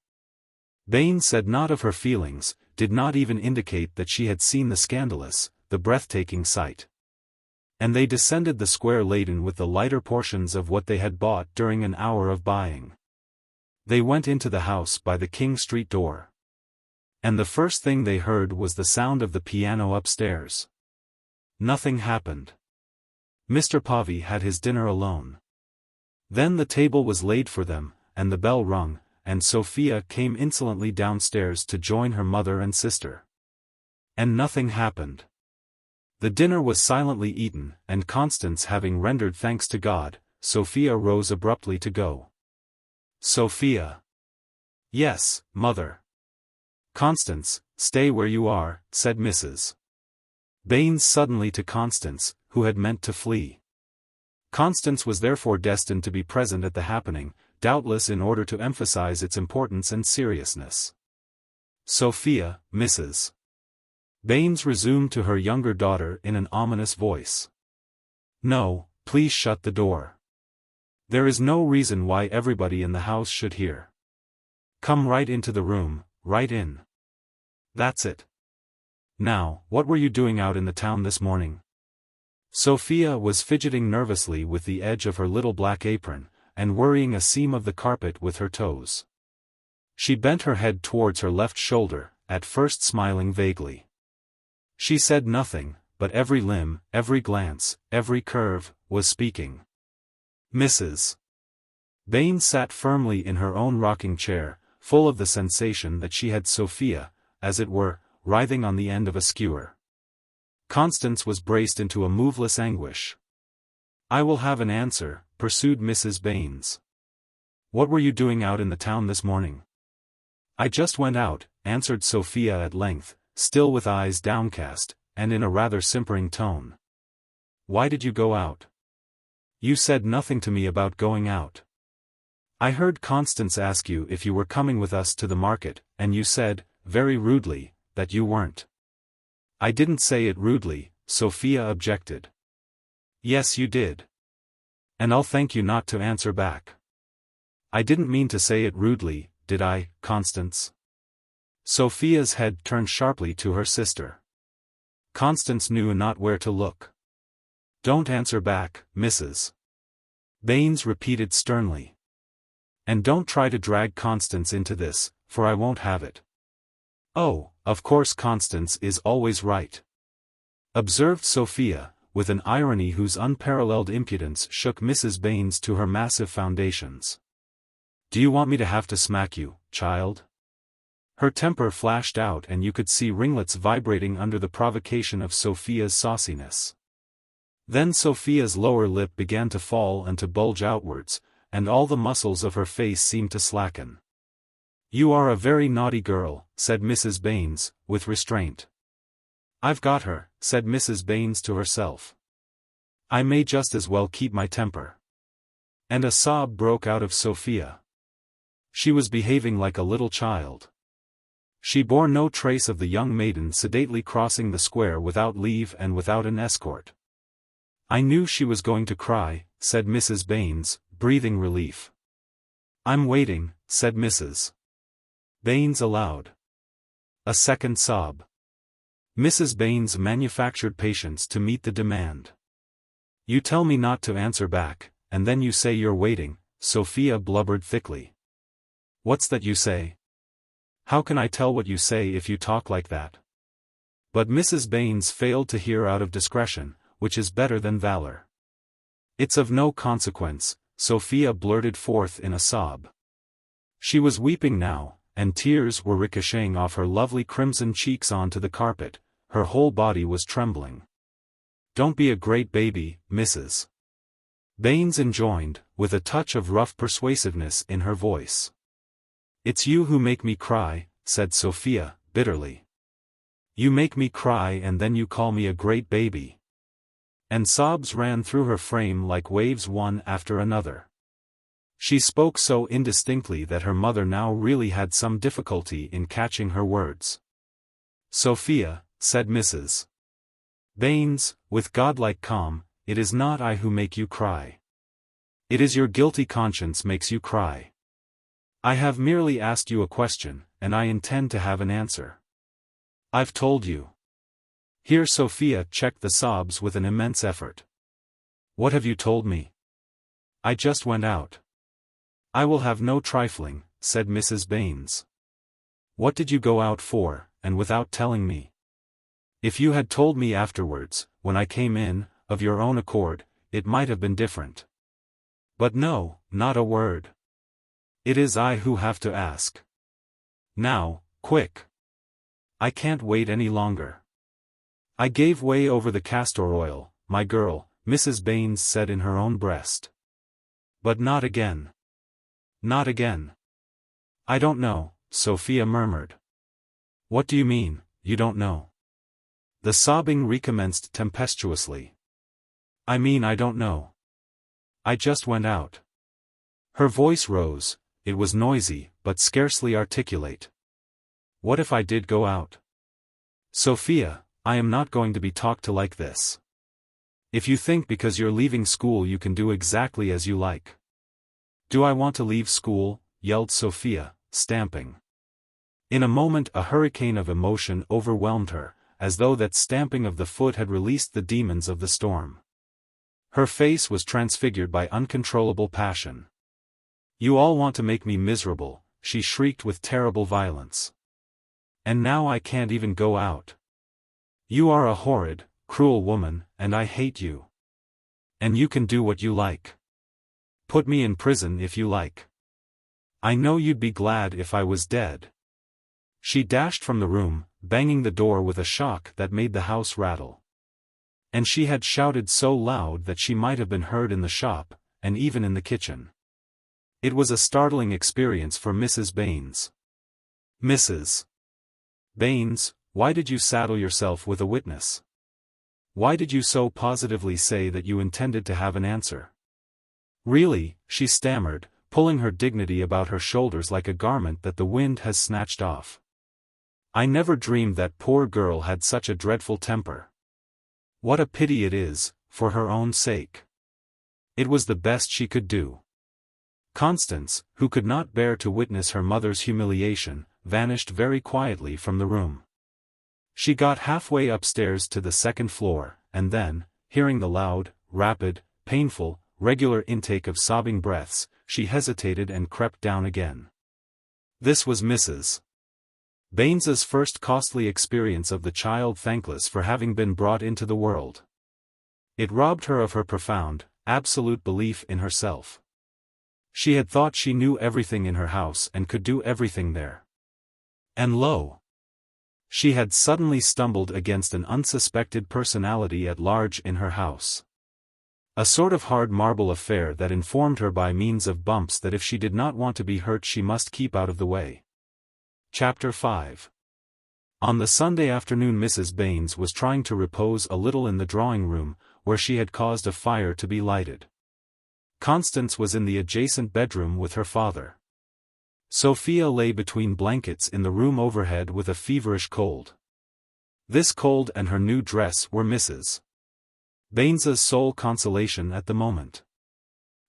Baines said naught of her feelings, did not even indicate that she had seen the scandalous, the breathtaking sight. And they descended the square laden with the lighter portions of what they had bought during an hour of buying. They went into the house by the King Street door. And the first thing they heard was the sound of the piano upstairs. Nothing happened. Mr. Povey had his dinner alone. Then the table was laid for them, and the bell rung, and Sophia came insolently downstairs to join her mother and sister. And nothing happened. The dinner was silently eaten, and Constance having rendered thanks to God, Sophia rose abruptly to go. "Sophia." "Yes, mother." "Constance, stay where you are," said Mrs. Baines suddenly to Constance, who had meant to flee. Constance was therefore destined to be present at the happening, doubtless in order to emphasize its importance and seriousness. "Sophia," Mrs. Baines resumed to her younger daughter in an ominous voice. "No, please shut the door. There is no reason why everybody in the house should hear. Come right into the room, right in. That's it. Now, what were you doing out in the town this morning? Sophia was fidgeting nervously with the edge of her little black apron, and worrying a seam of the carpet with her toes. She bent her head towards her left shoulder, at first smiling vaguely. She said nothing, but every limb, every glance, every curve, was speaking. Mrs. Baines sat firmly in her own rocking chair, full of the sensation that she had Sophia, as it were, writhing on the end of a skewer. Constance was braced into a moveless anguish. "I will have an answer," pursued Mrs. Baines. "What were you doing out in the town this morning?" "I just went out," answered Sophia at length, still with eyes downcast, and in a rather simpering tone. "Why did you go out? You said nothing to me about going out. I heard Constance ask you if you were coming with us to the market, and you said, very rudely, that you weren't." "I didn't say it rudely," Sophia objected. "Yes, you did. And I'll thank you not to answer back." "I didn't mean to say it rudely, did I, Constance?" Sophia's head turned sharply to her sister. Constance knew not where to look. "Don't answer back, Mrs. Baines repeated sternly. "And don't try to drag Constance into this, for I won't have it." "Oh, of course Constance is always right," observed Sophia, with an irony whose unparalleled impudence shook Mrs. Baines to her massive foundations. "Do you want me to have to smack you, child?" Her temper flashed out and you could see ringlets vibrating under the provocation of Sophia's sauciness. Then Sophia's lower lip began to fall and to bulge outwards, and all the muscles of her face seemed to slacken. "You are a very naughty girl," said Mrs. Baines, with restraint. "I've got her," said Mrs. Baines to herself. "I may just as well keep my temper." And a sob broke out of Sophia. She was behaving like a little child. She bore no trace of the young maiden sedately crossing the square without leave and without an escort. "I knew she was going to cry," said Mrs. Baines, breathing relief. "I'm waiting," said Mrs. Baines aloud. A second sob. Mrs. Baines manufactured patience to meet the demand. "You tell me not to answer back, and then you say you're waiting," Sophia blubbered thickly. "What's that you say? How can I tell what you say if you talk like that?" But Mrs. Baines failed to hear out of discretion, which is better than valor. "It's of no consequence," Sophia blurted forth in a sob. She was weeping now, and tears were ricocheting off her lovely crimson cheeks onto the carpet, her whole body was trembling. "Don't be a great baby, Mrs. Baines enjoined, with a touch of rough persuasiveness in her voice. "It's you who make me cry," said Sophia, bitterly. "You make me cry and then you call me a great baby." And sobs ran through her frame like waves one after another. She spoke so indistinctly that her mother now really had some difficulty in catching her words. "Sophia," said Mrs. Baines, with godlike calm, "it is not I who make you cry. It is your guilty conscience makes you cry. I have merely asked you a question, and I intend to have an answer. I've told you." Here Sophia checked the sobs with an immense effort. "What have you told me?" "I just went out." "I will have no trifling," said Mrs. Baines. "What did you go out for, and without telling me? If you had told me afterwards, when I came in, of your own accord, it might have been different. But no, not a word. It is I who have to ask. Now, quick. I can't wait any longer." "I gave way over the castor oil, my girl," Mrs. Baines said in her own breast. "But not again. Not again." "I don't know," Sophia murmured. "What do you mean, you don't know?" The sobbing recommenced tempestuously. "I mean I don't know. I just went out." Her voice rose, it was noisy, but scarcely articulate. "What if I did go out?" "Sophia, I am not going to be talked to like this. If you think because you're leaving school you can do exactly as you like." "Do I want to leave school?" yelled Sophia, stamping. In a moment a hurricane of emotion overwhelmed her, as though that stamping of the foot had released the demons of the storm. Her face was transfigured by uncontrollable passion. "You all want to make me miserable," she shrieked with terrible violence. "And now I can't even go out. You are a horrid, cruel woman, and I hate you. And you can do what you like. Put me in prison if you like. I know you'd be glad if I was dead." She dashed from the room, banging the door with a shock that made the house rattle. And she had shouted so loud that she might have been heard in the shop, and even in the kitchen. It was a startling experience for Mrs. Baines. "Mrs. Baines, why did you saddle yourself with a witness? Why did you so positively say that you intended to have an answer?" "Really," she stammered, pulling her dignity about her shoulders like a garment that the wind has snatched off. "I never dreamed that poor girl had such a dreadful temper. What a pity it is, for her own sake. It was the best she could do." Constance, who could not bear to witness her mother's humiliation, vanished very quietly from the room. She got halfway upstairs to the second floor, and then, hearing the loud, rapid, painful, regular intake of sobbing breaths, she hesitated and crept down again. This was Mrs. Baines's first costly experience of the child thankless for having been brought into the world. It robbed her of her profound, absolute belief in herself. She had thought she knew everything in her house and could do everything there. And lo! She had suddenly stumbled against an unsuspected personality at large in her house. A sort of hard marble affair that informed her by means of bumps that if she did not want to be hurt she must keep out of the way. Chapter 5. On the Sunday afternoon Mrs. Baines was trying to repose a little in the drawing-room, where she had caused a fire to be lighted. Constance was in the adjacent bedroom with her father. Sophia lay between blankets in the room overhead with a feverish cold. This cold and her new dress were Mrs. Baines's sole consolation at the moment.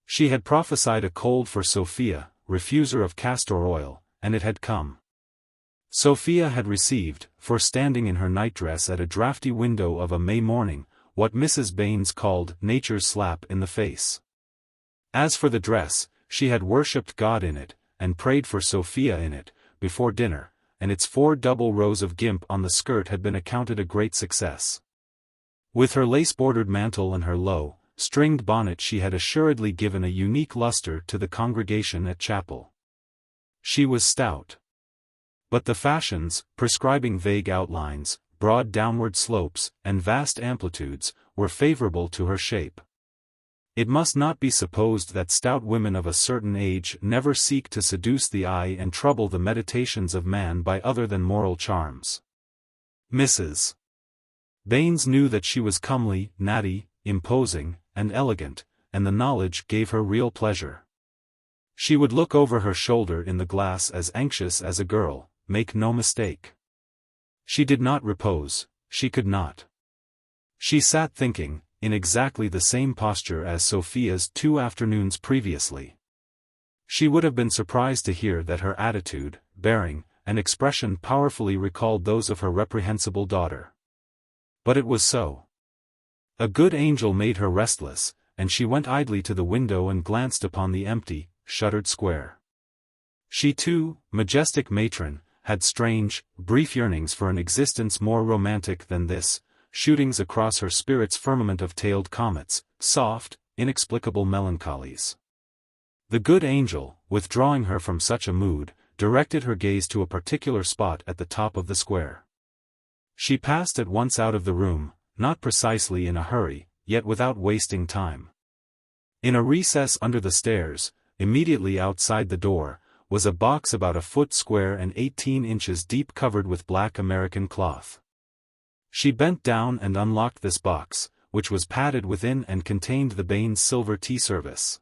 She had prophesied a cold for Sophia, refuser of castor oil, and it had come. Sophia had received, for standing in her nightdress at a draughty window of a May morning, what Mrs. Baines called nature's slap in the face. As for the dress, she had worshipped God in it, and prayed for Sophia in it, before dinner, and its 4 double rows of gimp on the skirt had been accounted a great success. With her lace-bordered mantle and her low, stringed bonnet she had assuredly given a unique luster to the congregation at chapel. She was stout. But the fashions, prescribing vague outlines, broad downward slopes, and vast amplitudes, were favorable to her shape. It must not be supposed that stout women of a certain age never seek to seduce the eye and trouble the meditations of man by other than moral charms. Mrs. Baines knew that she was comely, natty, imposing, and elegant, and the knowledge gave her real pleasure. She would look over her shoulder in the glass as anxious as a girl, make no mistake. She did not repose, she could not. She sat thinking, in exactly the same posture as Sophia's 2 afternoons previously. She would have been surprised to hear that her attitude, bearing, and expression powerfully recalled those of her reprehensible daughter. But it was so. A good angel made her restless, and she went idly to the window and glanced upon the empty, shuttered square. She too, majestic matron, had strange, brief yearnings for an existence more romantic than this, shootings across her spirit's firmament of tailed comets, soft, inexplicable melancholies. The good angel, withdrawing her from such a mood, directed her gaze to a particular spot at the top of the square. She passed at once out of the room, not precisely in a hurry, yet without wasting time. In a recess under the stairs, immediately outside the door, was a box about a foot square and 18 inches deep covered with black American cloth. She bent down and unlocked this box, which was padded within and contained the Baines silver tea service.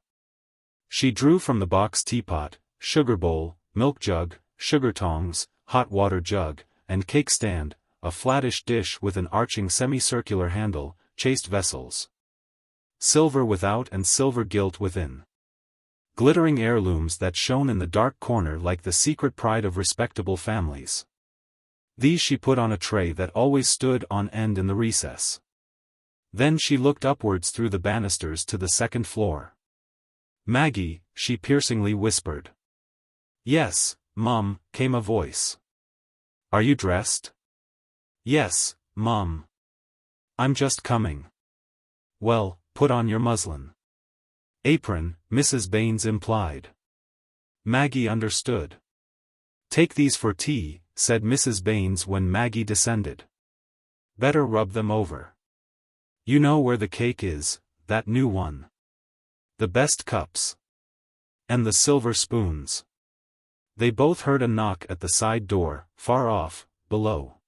She drew from the box teapot, sugar bowl, milk jug, sugar tongs, hot water jug, and cake stand, a flattish dish with an arching semicircular handle, chased vessels. Silver without and silver gilt within. glittering heirlooms that shone in the dark corner like the secret pride of respectable families. These she put on a tray that always stood on end in the recess. Then she looked upwards through the banisters to the second floor. "Maggie," she piercingly whispered. "Yes, Mum," came a voice. "Are you dressed?" "Yes, Mum. I'm just coming." "Well, put on your muslin." "Apron," Mrs. Baines implied. Maggie understood. "Take these for tea," said Mrs. Baines when Maggie descended. "Better rub them over. You know where the cake is, that new one. The best cups. And the silver spoons." They both heard a knock at the side door, far off, below.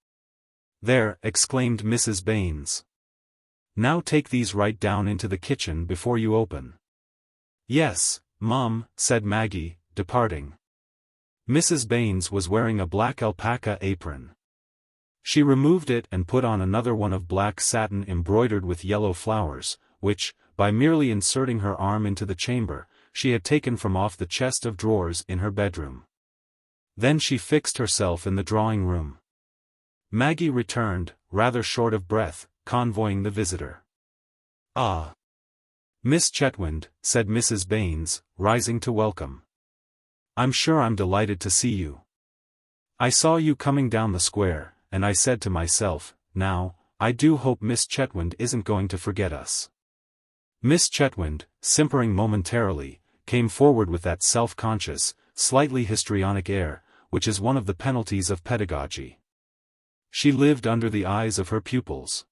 "There," exclaimed Mrs. Baines. "Now take these right down into the kitchen before you open." "Yes, Mum," said Maggie, departing. Mrs. Baines was wearing a black alpaca apron. She removed it and put on another one of black satin embroidered with yellow flowers, which, by merely inserting her arm into the chamber, she had taken from off the chest of drawers in her bedroom. Then she fixed herself in the drawing-room. Maggie returned, rather short of breath, convoying the visitor. "Ah! Miss Chetwynd," said Mrs. Baines, rising to welcome. "I'm sure I'm delighted to see you. I saw you coming down the square, and I said to myself, now, I do hope Miss Chetwynd isn't going to forget us." Miss Chetwynd, simpering momentarily, came forward with that self-conscious, slightly histrionic air, which is one of the penalties of pedagogy. She lived under the eyes of her pupils.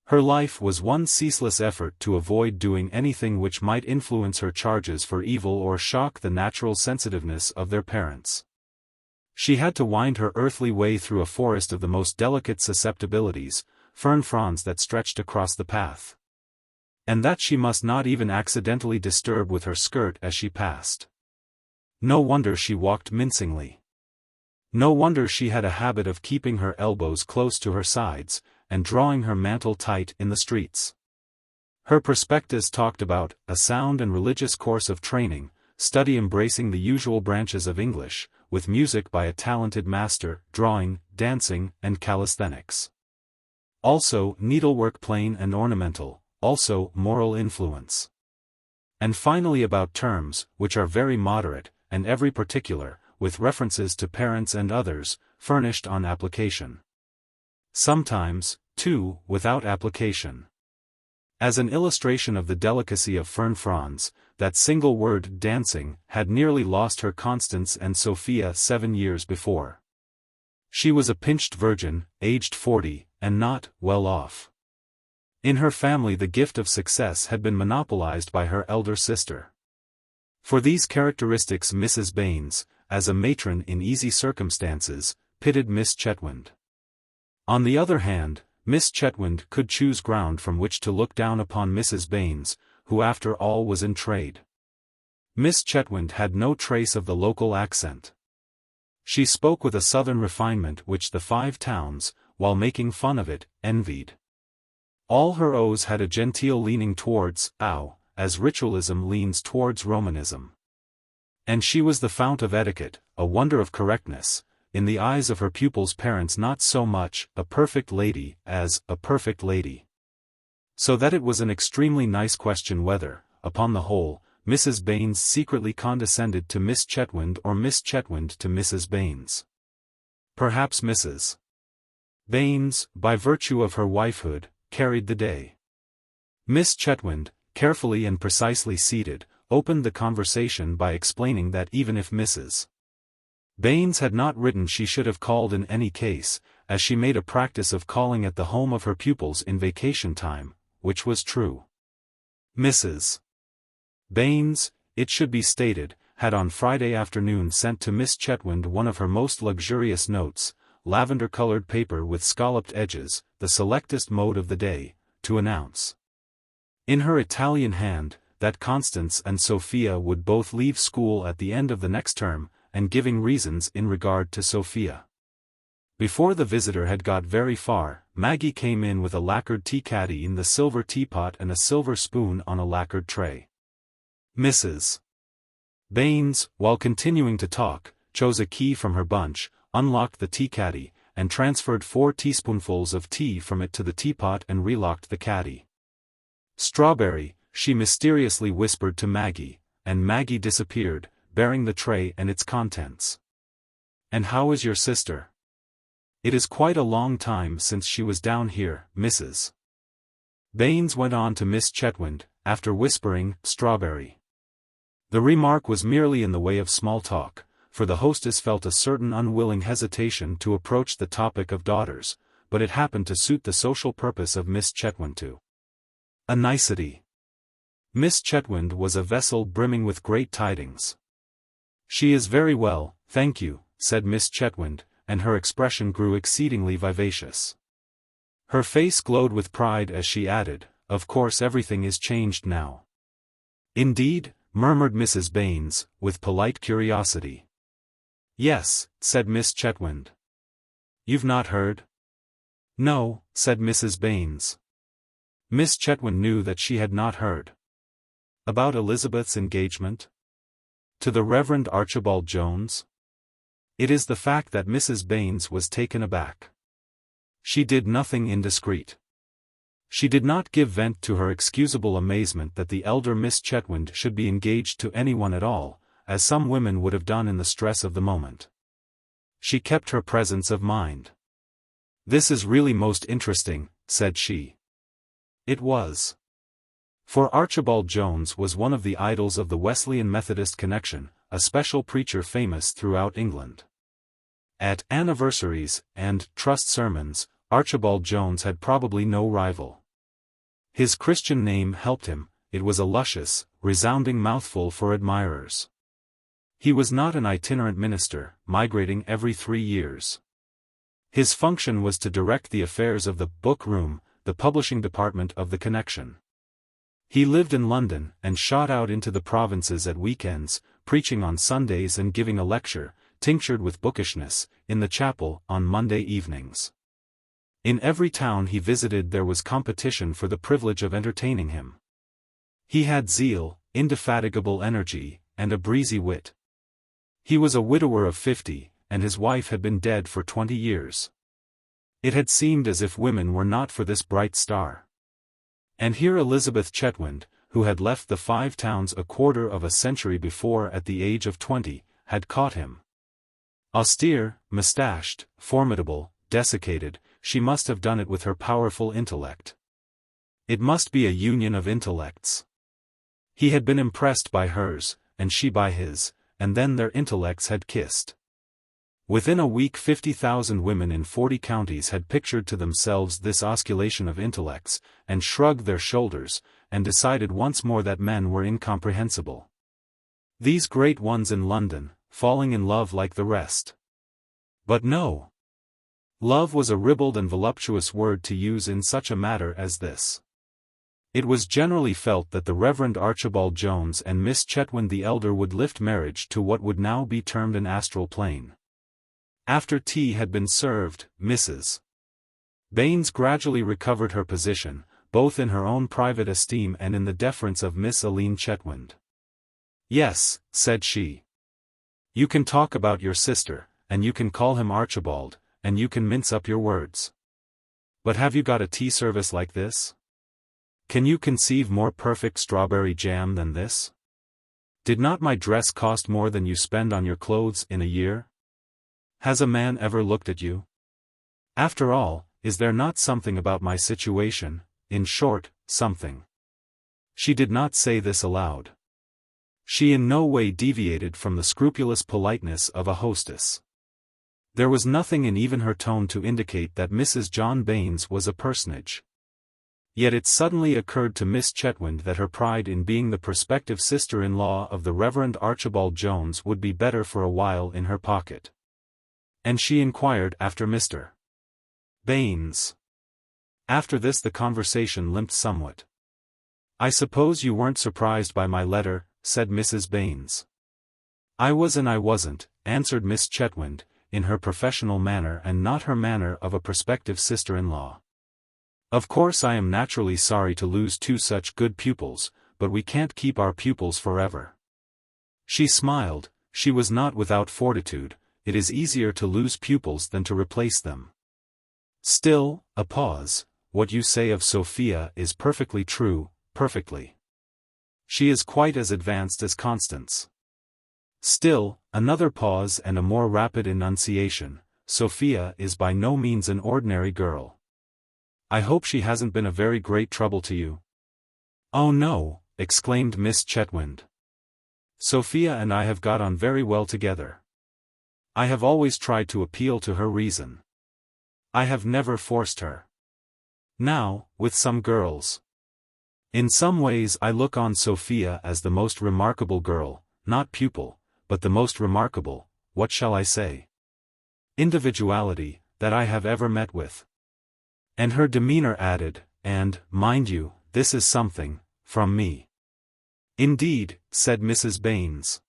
Her life was one ceaseless effort to avoid doing anything which might influence her charges for evil or shock the natural sensitiveness of their parents. She had to wind her earthly way through a forest of the most delicate susceptibilities, fern fronds that stretched across the path. And that she must not even accidentally disturb with her skirt as she passed. No wonder she walked mincingly. No wonder she had a habit of keeping her elbows close to her sides, and drawing her mantle tight in the streets. Her prospectus talked about a sound and religious course of training, study embracing the usual branches of English, with music by a talented master, drawing, dancing, and calisthenics. Also needlework plain and ornamental, also moral influence. And finally about terms, which are very moderate, and every particular, with references to parents and others, furnished on application. Sometimes, too, without application. As an illustration of the delicacy of fern fronds, that single word dancing had nearly lost her Constance and Sophia 7 years before. She was a pinched virgin, aged 40, and not well off. In her family the gift of success had been monopolized by her elder sister. For these characteristics Mrs. Baines, as a matron in easy circumstances, pitied Miss Chetwynd. On the other hand, Miss Chetwynd could choose ground from which to look down upon Mrs. Baines, who after all was in trade. Miss Chetwynd had no trace of the local accent. She spoke with a southern refinement which the Five Towns, while making fun of it, envied. All her O's had a genteel leaning towards ow, as ritualism leans towards Romanism. And she was the fount of etiquette, a wonder of correctness, in the eyes of her pupils' parents not so much a perfect lady as a perfect lady. So that it was an extremely nice question whether, upon the whole, Mrs. Baines secretly condescended to Miss Chetwynd or Miss Chetwynd to Mrs. Baines. Perhaps Mrs. Baines, by virtue of her wifehood, carried the day. Miss Chetwynd, carefully and precisely seated, opened the conversation by explaining that even if Mrs. Baines had not written she should have called in any case, as she made a practice of calling at the home of her pupils in vacation time, which was true. Mrs. Baines, it should be stated, had on Friday afternoon sent to Miss Chetwynd one of her most luxurious notes, lavender-colored paper with scalloped edges, the selectest mode of the day, to announce, in her Italian hand, that Constance and Sophia would both leave school at the end of the next term, and giving reasons in regard to Sophia. Before the visitor had got very far, Maggie came in with a lacquered tea caddy in the silver teapot and a silver spoon on a lacquered tray. Mrs. Baines, while continuing to talk, chose a key from her bunch, unlocked the tea caddy, and transferred 4 teaspoonfuls of tea from it to the teapot and relocked the caddy. "Strawberry," she mysteriously whispered to Maggie, and Maggie disappeared, bearing the tray and its contents. "And how is your sister?" "It is quite a long time since she was down here, Mrs. Baines went on to Miss Chetwynd, after whispering, "Strawberry." The remark was merely in the way of small talk, for the hostess felt a certain unwilling hesitation to approach the topic of daughters, but it happened to suit the social purpose of Miss Chetwynd to a nicety. Miss Chetwynd was a vessel brimming with great tidings. "She is very well, thank you," said Miss Chetwynd, and her expression grew exceedingly vivacious. Her face glowed with pride as she added, "Of course everything is changed now." "Indeed?" murmured Mrs. Baines, with polite curiosity. "Yes," said Miss Chetwynd. "You've not heard?" "No," said Mrs. Baines. Miss Chetwynd knew that she had not heard. "About Elizabeth's engagement? To the Reverend Archibald Jones?" It is the fact that Mrs. Baines was taken aback. She did nothing indiscreet. She did not give vent to her excusable amazement that the elder Miss Chetwynd should be engaged to anyone at all, as some women would have done in the stress of the moment. She kept her presence of mind. "This is really most interesting," said she. It was. For Archibald Jones was one of the idols of the Wesleyan Methodist connection, a special preacher famous throughout England. At anniversaries and trust sermons, Archibald Jones had probably no rival. His Christian name helped him, it was a luscious, resounding mouthful for admirers. He was not an itinerant minister, migrating every 3 years. His function was to direct the affairs of the book room, the publishing department of the connection. He lived in London, and shot out into the provinces at weekends, preaching on Sundays and giving a lecture, tinctured with bookishness, in the chapel, on Monday evenings. In every town he visited there was competition for the privilege of entertaining him. He had zeal, indefatigable energy, and a breezy wit. He was a widower of 50, and his wife had been dead for 20 years. It had seemed as if women were not for this bright star. And here Elizabeth Chetwynd, who had left the Five Towns a quarter of a century before at the age of 20, had caught him. Austere, moustached, formidable, desiccated, she must have done it with her powerful intellect. It must be a union of intellects. He had been impressed by hers, and she by his, and then their intellects had kissed. Within a week 50,000 women in 40 counties had pictured to themselves this osculation of intellects, and shrugged their shoulders, and decided once more that men were incomprehensible. These great ones in London, falling in love like the rest. But no. Love was a ribald and voluptuous word to use in such a matter as this. It was generally felt that the Reverend Archibald Jones and Miss Chetwynd the elder would lift marriage to what would now be termed an astral plane. After tea had been served, Mrs. Baines gradually recovered her position, both in her own private esteem and in the deference of Miss Aline Chetwynd. "Yes," said she. "You can talk about your sister, and you can call him Archibald, and you can mince up your words. But have you got a tea service like this? Can you conceive more perfect strawberry jam than this? Did not my dress cost more than you spend on your clothes in a year? Has a man ever looked at you? After all, is there not something about my situation, in short, something?" She did not say this aloud. She in no way deviated from the scrupulous politeness of a hostess. There was nothing in even her tone to indicate that Mrs. John Baines was a personage. Yet it suddenly occurred to Miss Chetwynd that her pride in being the prospective sister-in-law of the Reverend Archibald Jones would be better for a while in her pocket. And she inquired after Mr. Baines. After this the conversation limped somewhat. "I suppose you weren't surprised by my letter," said Mrs. Baines. "I was and I wasn't," answered Miss Chetwynd, in her professional manner and not her manner of a prospective sister-in-law. "Of course I am naturally sorry to lose 2 such good pupils, but we can't keep our pupils forever. She smiled. She was not without fortitude. It is easier to lose pupils than to replace them. Still, a pause. What you say of Sophia is perfectly true, perfectly. She is quite as advanced as Constance. Still, another pause and a more rapid enunciation. Sophia is by no means an ordinary girl. I hope she hasn't been a very great trouble to you. Oh no, exclaimed Miss Chetwynd. Sophia and I have got on very well together. I have always tried to appeal to her reason. I have never forced her. Now, with some girls. In some ways I look on Sophia as the most remarkable girl, not pupil, but the most remarkable, what shall I say? Individuality, that I have ever met with. And her demeanor added, and, mind you, this is something, from me. Indeed, said Mrs. Baines.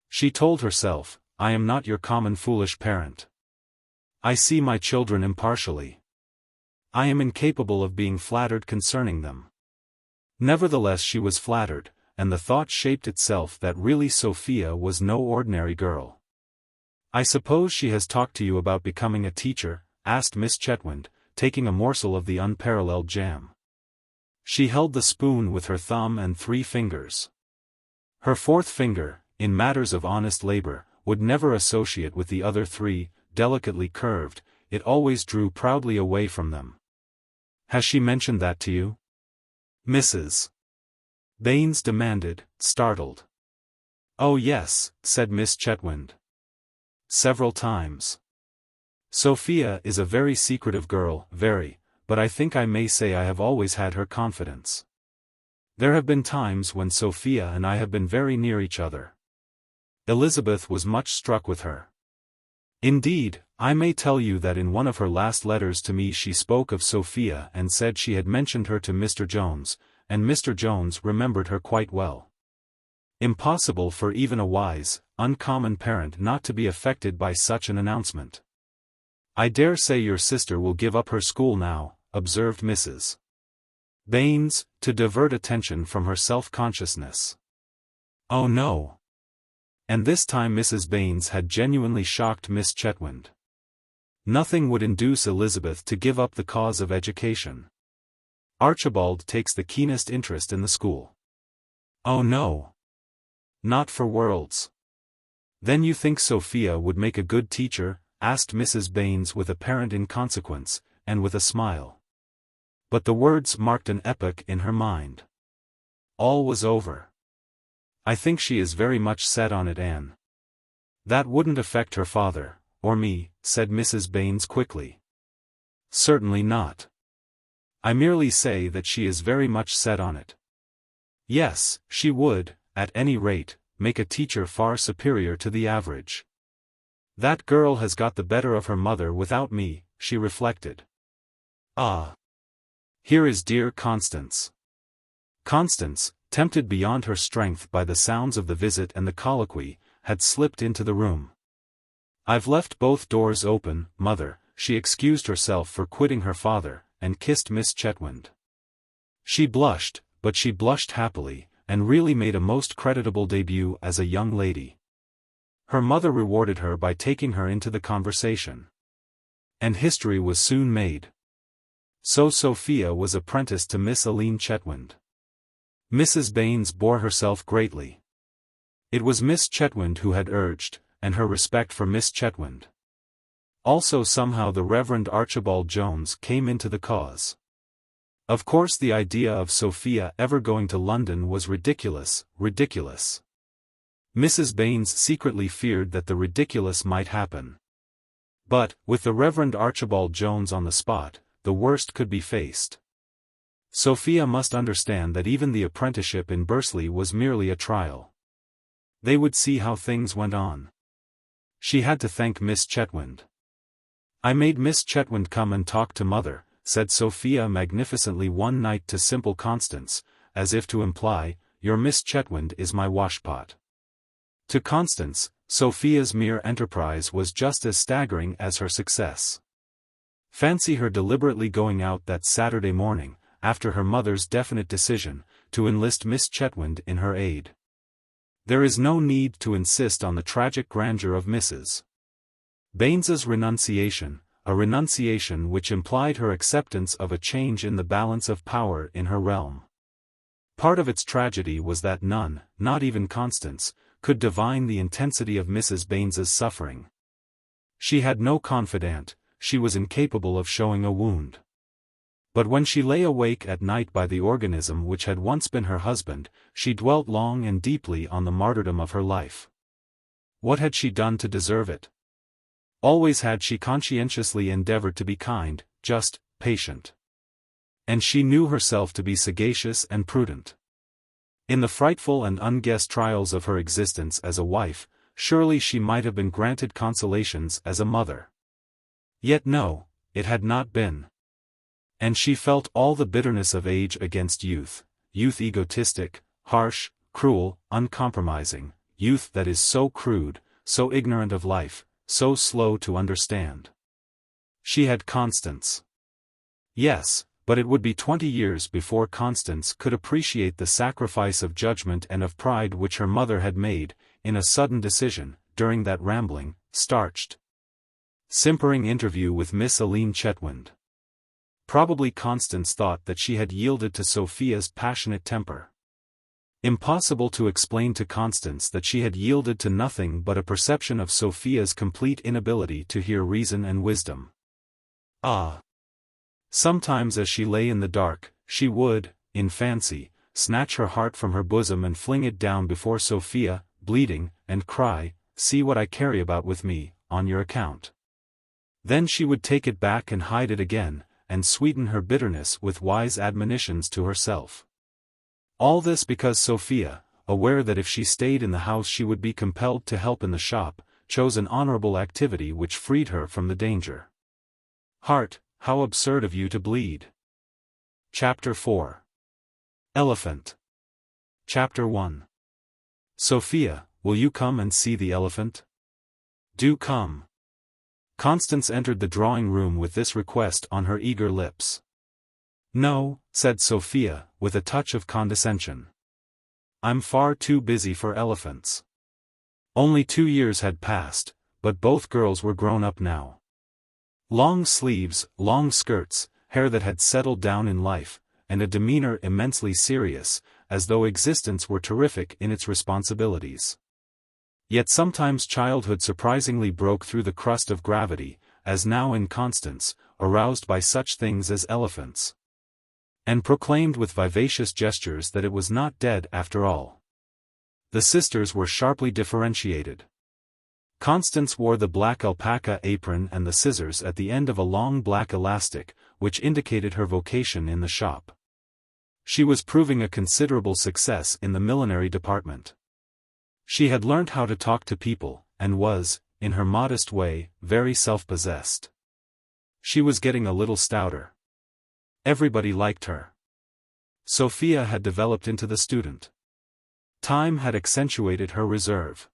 She told herself, I am not your common foolish parent. I see my children impartially. I am incapable of being flattered concerning them. Nevertheless she was flattered, and the thought shaped itself that really Sophia was no ordinary girl. I suppose she has talked to you about becoming a teacher, asked Miss Chetwynd, taking a morsel of the unparalleled jam. She held the spoon with her thumb and 3 fingers. Her 4th finger, in matters of honest labor, would never associate with the other 3, delicately curved, it always drew proudly away from them. Has she mentioned that to you? Mrs. Baines demanded, startled. Oh yes, said Miss Chetwynd. Several times. Sophia is a very secretive girl, very, but I think I may say I have always had her confidence. There have been times when Sophia and I have been very near each other. Elizabeth was much struck with her. Indeed, I may tell you that in one of her last letters to me she spoke of Sophia and said she had mentioned her to Mr. Jones, and Mr. Jones remembered her quite well. Impossible for even a wise, uncommon parent not to be affected by such an announcement. I dare say your sister will give up her school now, observed Mrs. Baines, to divert attention from her self-consciousness. Oh no. And this time Mrs. Baines had genuinely shocked Miss Chetwynd. Nothing would induce Elizabeth to give up the cause of education. Archibald takes the keenest interest in the school. Oh no. Not for worlds. Then you think Sophia would make a good teacher? Asked Mrs. Baines with apparent inconsequence, and with a smile. But the words marked an epoch in her mind. All was over. I think she is very much set on it, Anne. That wouldn't affect her father, or me, said Mrs. Baines quickly. Certainly not. I merely say that she is very much set on it. Yes, she would, at any rate, make a teacher far superior to the average. That girl has got the better of her mother without me, she reflected. Ah! Here is dear Constance. Constance, tempted beyond her strength by the sounds of the visit and the colloquy, had slipped into the room. I've left both doors open, mother, she excused herself for quitting her father, and kissed Miss Chetwynd. She blushed, but she blushed happily, and really made a most creditable debut as a young lady. Her mother rewarded her by taking her into the conversation. And history was soon made. So Sophia was apprenticed to Miss Aline Chetwynd. Mrs. Baines bore herself greatly. It was Miss Chetwynd who had urged, and her respect for Miss Chetwynd. Also somehow the Reverend Archibald Jones came into the cause. Of course the idea of Sophia ever going to London was ridiculous, ridiculous. Mrs. Baines secretly feared that the ridiculous might happen. But, with the Reverend Archibald Jones on the spot, the worst could be faced. Sophia must understand that even the apprenticeship in Bursley was merely a trial. They would see how things went on. She had to thank Miss Chetwynd. I made Miss Chetwynd come and talk to mother, said Sophia magnificently one night to simple Constance, as if to imply, your Miss Chetwynd is my washpot. To Constance, Sophia's mere enterprise was just as staggering as her success. Fancy her deliberately going out that Saturday morning, after her mother's definite decision, to enlist Miss Chetwynd in her aid. There is no need to insist on the tragic grandeur of Mrs. Baines's renunciation, a renunciation which implied her acceptance of a change in the balance of power in her realm. Part of its tragedy was that none, not even Constance, could divine the intensity of Mrs. Baines's suffering. She had no confidant, she was incapable of showing a wound. But when she lay awake at night by the organism which had once been her husband, she dwelt long and deeply on the martyrdom of her life. What had she done to deserve it? Always had she conscientiously endeavored to be kind, just, patient. And she knew herself to be sagacious and prudent. In the frightful and unguessed trials of her existence as a wife, surely she might have been granted consolations as a mother. Yet no, it had not been. And she felt all the bitterness of age against youth, youth egotistic, harsh, cruel, uncompromising, youth that is so crude, so ignorant of life, so slow to understand. She had Constance. Yes, but it would be 20 years before Constance could appreciate the sacrifice of judgment and of pride which her mother had made, in a sudden decision, during that rambling, starched, simpering interview with Miss Aline Chetwynd. Probably Constance thought that she had yielded to Sophia's passionate temper. Impossible to explain to Constance that she had yielded to nothing but a perception of Sophia's complete inability to hear reason and wisdom. Ah! Sometimes as she lay in the dark, she would, in fancy, snatch her heart from her bosom and fling it down before Sophia, bleeding, and cry, "See what I carry about with me, on your account." Then she would take it back and hide it again, and sweeten her bitterness with wise admonitions to herself. All this because Sophia, aware that if she stayed in the house she would be compelled to help in the shop, chose an honorable activity which freed her from the danger. Heart, how absurd of you to bleed. Chapter 4. Elephant. Chapter 1. Sophia, will you come and see the elephant? Do come. Constance entered the drawing-room with this request on her eager lips. No, said Sophia, with a touch of condescension. I'm far too busy for elephants. Only 2 years had passed, but both girls were grown up now. Long sleeves, long skirts, hair that had settled down in life, and a demeanor immensely serious, as though existence were terrific in its responsibilities. Yet sometimes childhood surprisingly broke through the crust of gravity, as now in Constance, aroused by such things as elephants. And proclaimed with vivacious gestures that it was not dead after all. The sisters were sharply differentiated. Constance wore the black alpaca apron and the scissors at the end of a long black elastic, which indicated her vocation in the shop. She was proving a considerable success in the millinery department. She had learnt how to talk to people, and was, in her modest way, very self-possessed. She was getting a little stouter. Everybody liked her. Sophia had developed into the student. Time had accentuated her reserve.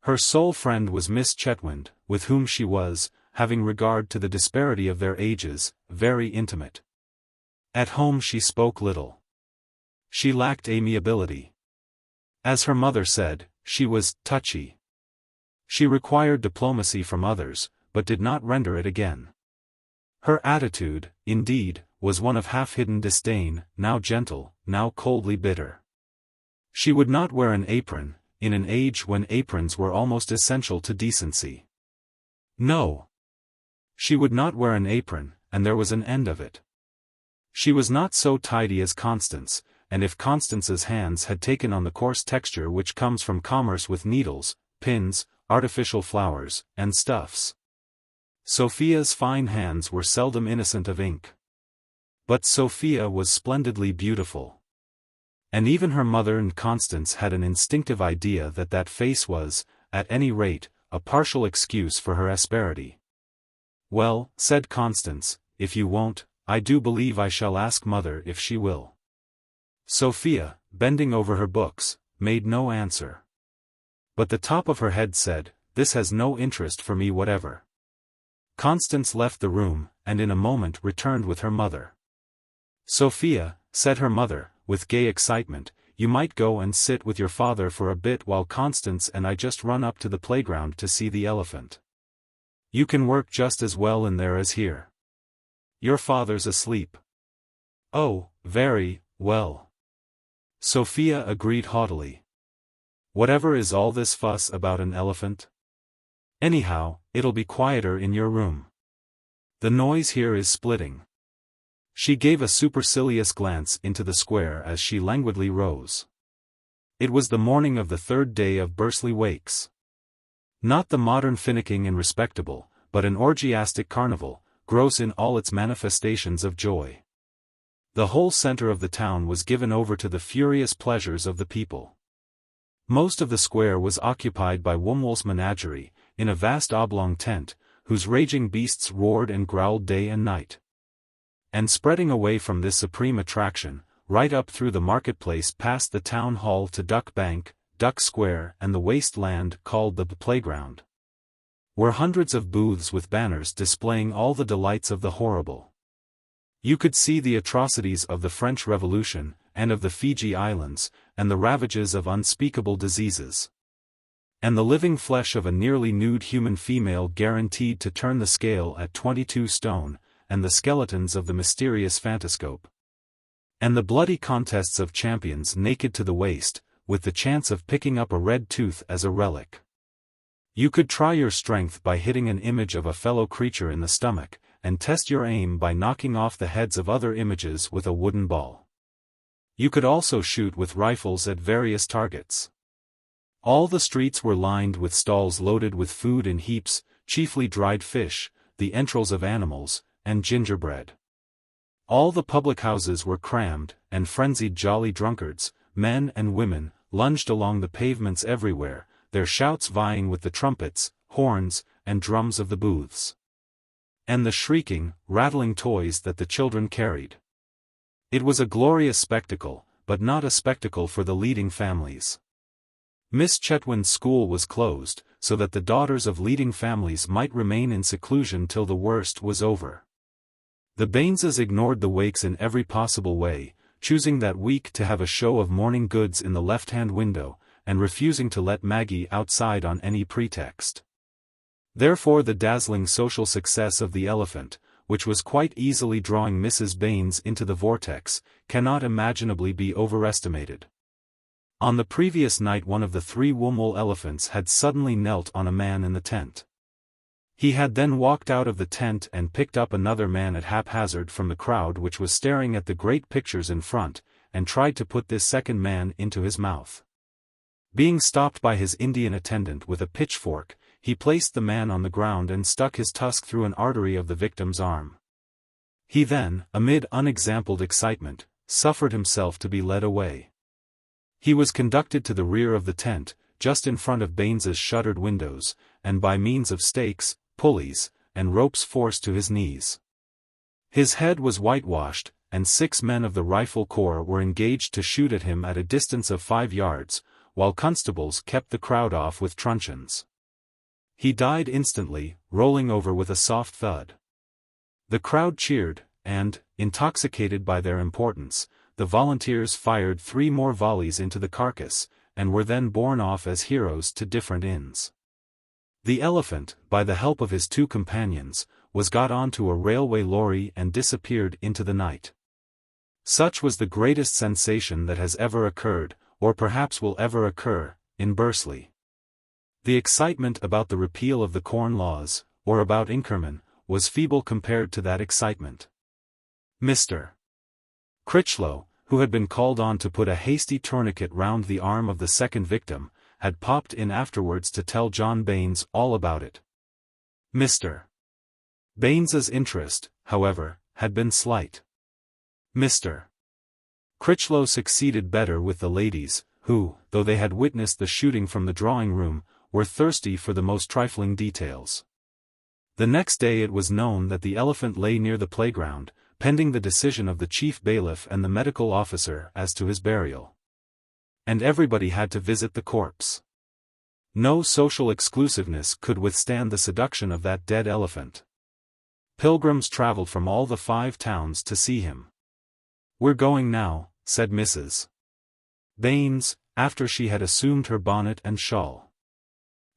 Her sole friend was Miss Chetwynd, with whom she was, having regard to the disparity of their ages, very intimate. At home she spoke little. She lacked amiability. As her mother said, she was touchy. She required diplomacy from others, but did not render it again. Her attitude, indeed, was one of half-hidden disdain, now gentle, now coldly bitter. She would not wear an apron, in an age when aprons were almost essential to decency. No. She would not wear an apron, and there was an end of it. She was not so tidy as Constance, and if Constance's hands had taken on the coarse texture which comes from commerce with needles, pins, artificial flowers, and stuffs, Sophia's fine hands were seldom innocent of ink. But Sophia was splendidly beautiful. And even her mother and Constance had an instinctive idea that that face was, at any rate, a partial excuse for her asperity. Well, said Constance, if you won't, I do believe I shall ask mother if she will. Sophia, bending over her books, made no answer. But the top of her head said, this has no interest for me whatever. Constance left the room, and in a moment returned with her mother. Sophia, said her mother, with gay excitement, you might go and sit with your father for a bit while Constance and I just run up to the playground to see the elephant. You can work just as well in there as here. Your father's asleep." "Oh, very well." Sophia agreed haughtily. "Whatever is all this fuss about an elephant? Anyhow, it'll be quieter in your room. The noise here is splitting." She gave a supercilious glance into the square as she languidly rose. It was the morning of the third day of Bursley wakes. Not the modern finicking and respectable, but an orgiastic carnival, gross in all its manifestations of joy. The whole centre of the town was given over to the furious pleasures of the people. Most of the square was occupied by Wombwell's menagerie, in a vast oblong tent, whose raging beasts roared and growled day and night. And spreading away from this supreme attraction, right up through the marketplace past the town hall to Duck Bank, Duck Square and the waste land called the playground, were hundreds of booths with banners displaying all the delights of the horrible. You could see the atrocities of the French Revolution, and of the Fiji Islands, and the ravages of unspeakable diseases. And the living flesh of a nearly nude human female guaranteed to turn the scale at 22 stone, and the skeletons of the mysterious phantascope. And the bloody contests of champions naked to the waist, with the chance of picking up a red tooth as a relic. You could try your strength by hitting an image of a fellow creature in the stomach, and test your aim by knocking off the heads of other images with a wooden ball. You could also shoot with rifles at various targets. All the streets were lined with stalls loaded with food in heaps, chiefly dried fish, the entrails of animals, and gingerbread. All the public houses were crammed, and frenzied jolly drunkards, men and women, lunged along the pavements everywhere, their shouts vying with the trumpets, horns, and drums of the booths. And the shrieking, rattling toys that the children carried. It was a glorious spectacle, but not a spectacle for the leading families. Miss Chetwynd's school was closed, so that the daughters of leading families might remain in seclusion till the worst was over. The Baineses ignored the wakes in every possible way, choosing that week to have a show of morning goods in the left-hand window, and refusing to let Maggie outside on any pretext. Therefore the dazzling social success of the elephant, which was quite easily drawing Mrs. Baines into the vortex, cannot imaginably be overestimated. On the previous night one of the 3 Wombwell elephants had suddenly knelt on a man in the tent. He had then walked out of the tent and picked up another man at haphazard from the crowd which was staring at the great pictures in front, and tried to put this second man into his mouth. Being stopped by his Indian attendant with a pitchfork, he placed the man on the ground and stuck his tusk through an artery of the victim's arm. He then, amid unexampled excitement, suffered himself to be led away. He was conducted to the rear of the tent, just in front of Baines's shuttered windows, and by means of stakes, pulleys, and ropes forced to his knees. His head was whitewashed, and 6 men of the Rifle Corps were engaged to shoot at him at a distance of 5 yards, while constables kept the crowd off with truncheons. He died instantly, rolling over with a soft thud. The crowd cheered, and, intoxicated by their importance, the volunteers fired 3 more volleys into the carcass, and were then borne off as heroes to different inns. The elephant, by the help of his 2 companions, was got onto a railway lorry and disappeared into the night. Such was the greatest sensation that has ever occurred, or perhaps will ever occur, in Bursley. The excitement about the repeal of the Corn Laws, or about Inkerman, was feeble compared to that excitement. Mr. Critchlow, who had been called on to put a hasty tourniquet round the arm of the second victim, had popped in afterwards to tell John Baines all about it. Mr. Baines's interest, however, had been slight. Mr. Critchlow succeeded better with the ladies, who, though they had witnessed the shooting from the drawing-room, were thirsty for the most trifling details. The next day it was known that the elephant lay near the playground, pending the decision of the chief bailiff and the medical officer as to his burial. And everybody had to visit the corpse. No social exclusiveness could withstand the seduction of that dead elephant. Pilgrims travelled from all the 5 towns to see him. "We're going now," said Mrs. Baines, after she had assumed her bonnet and shawl.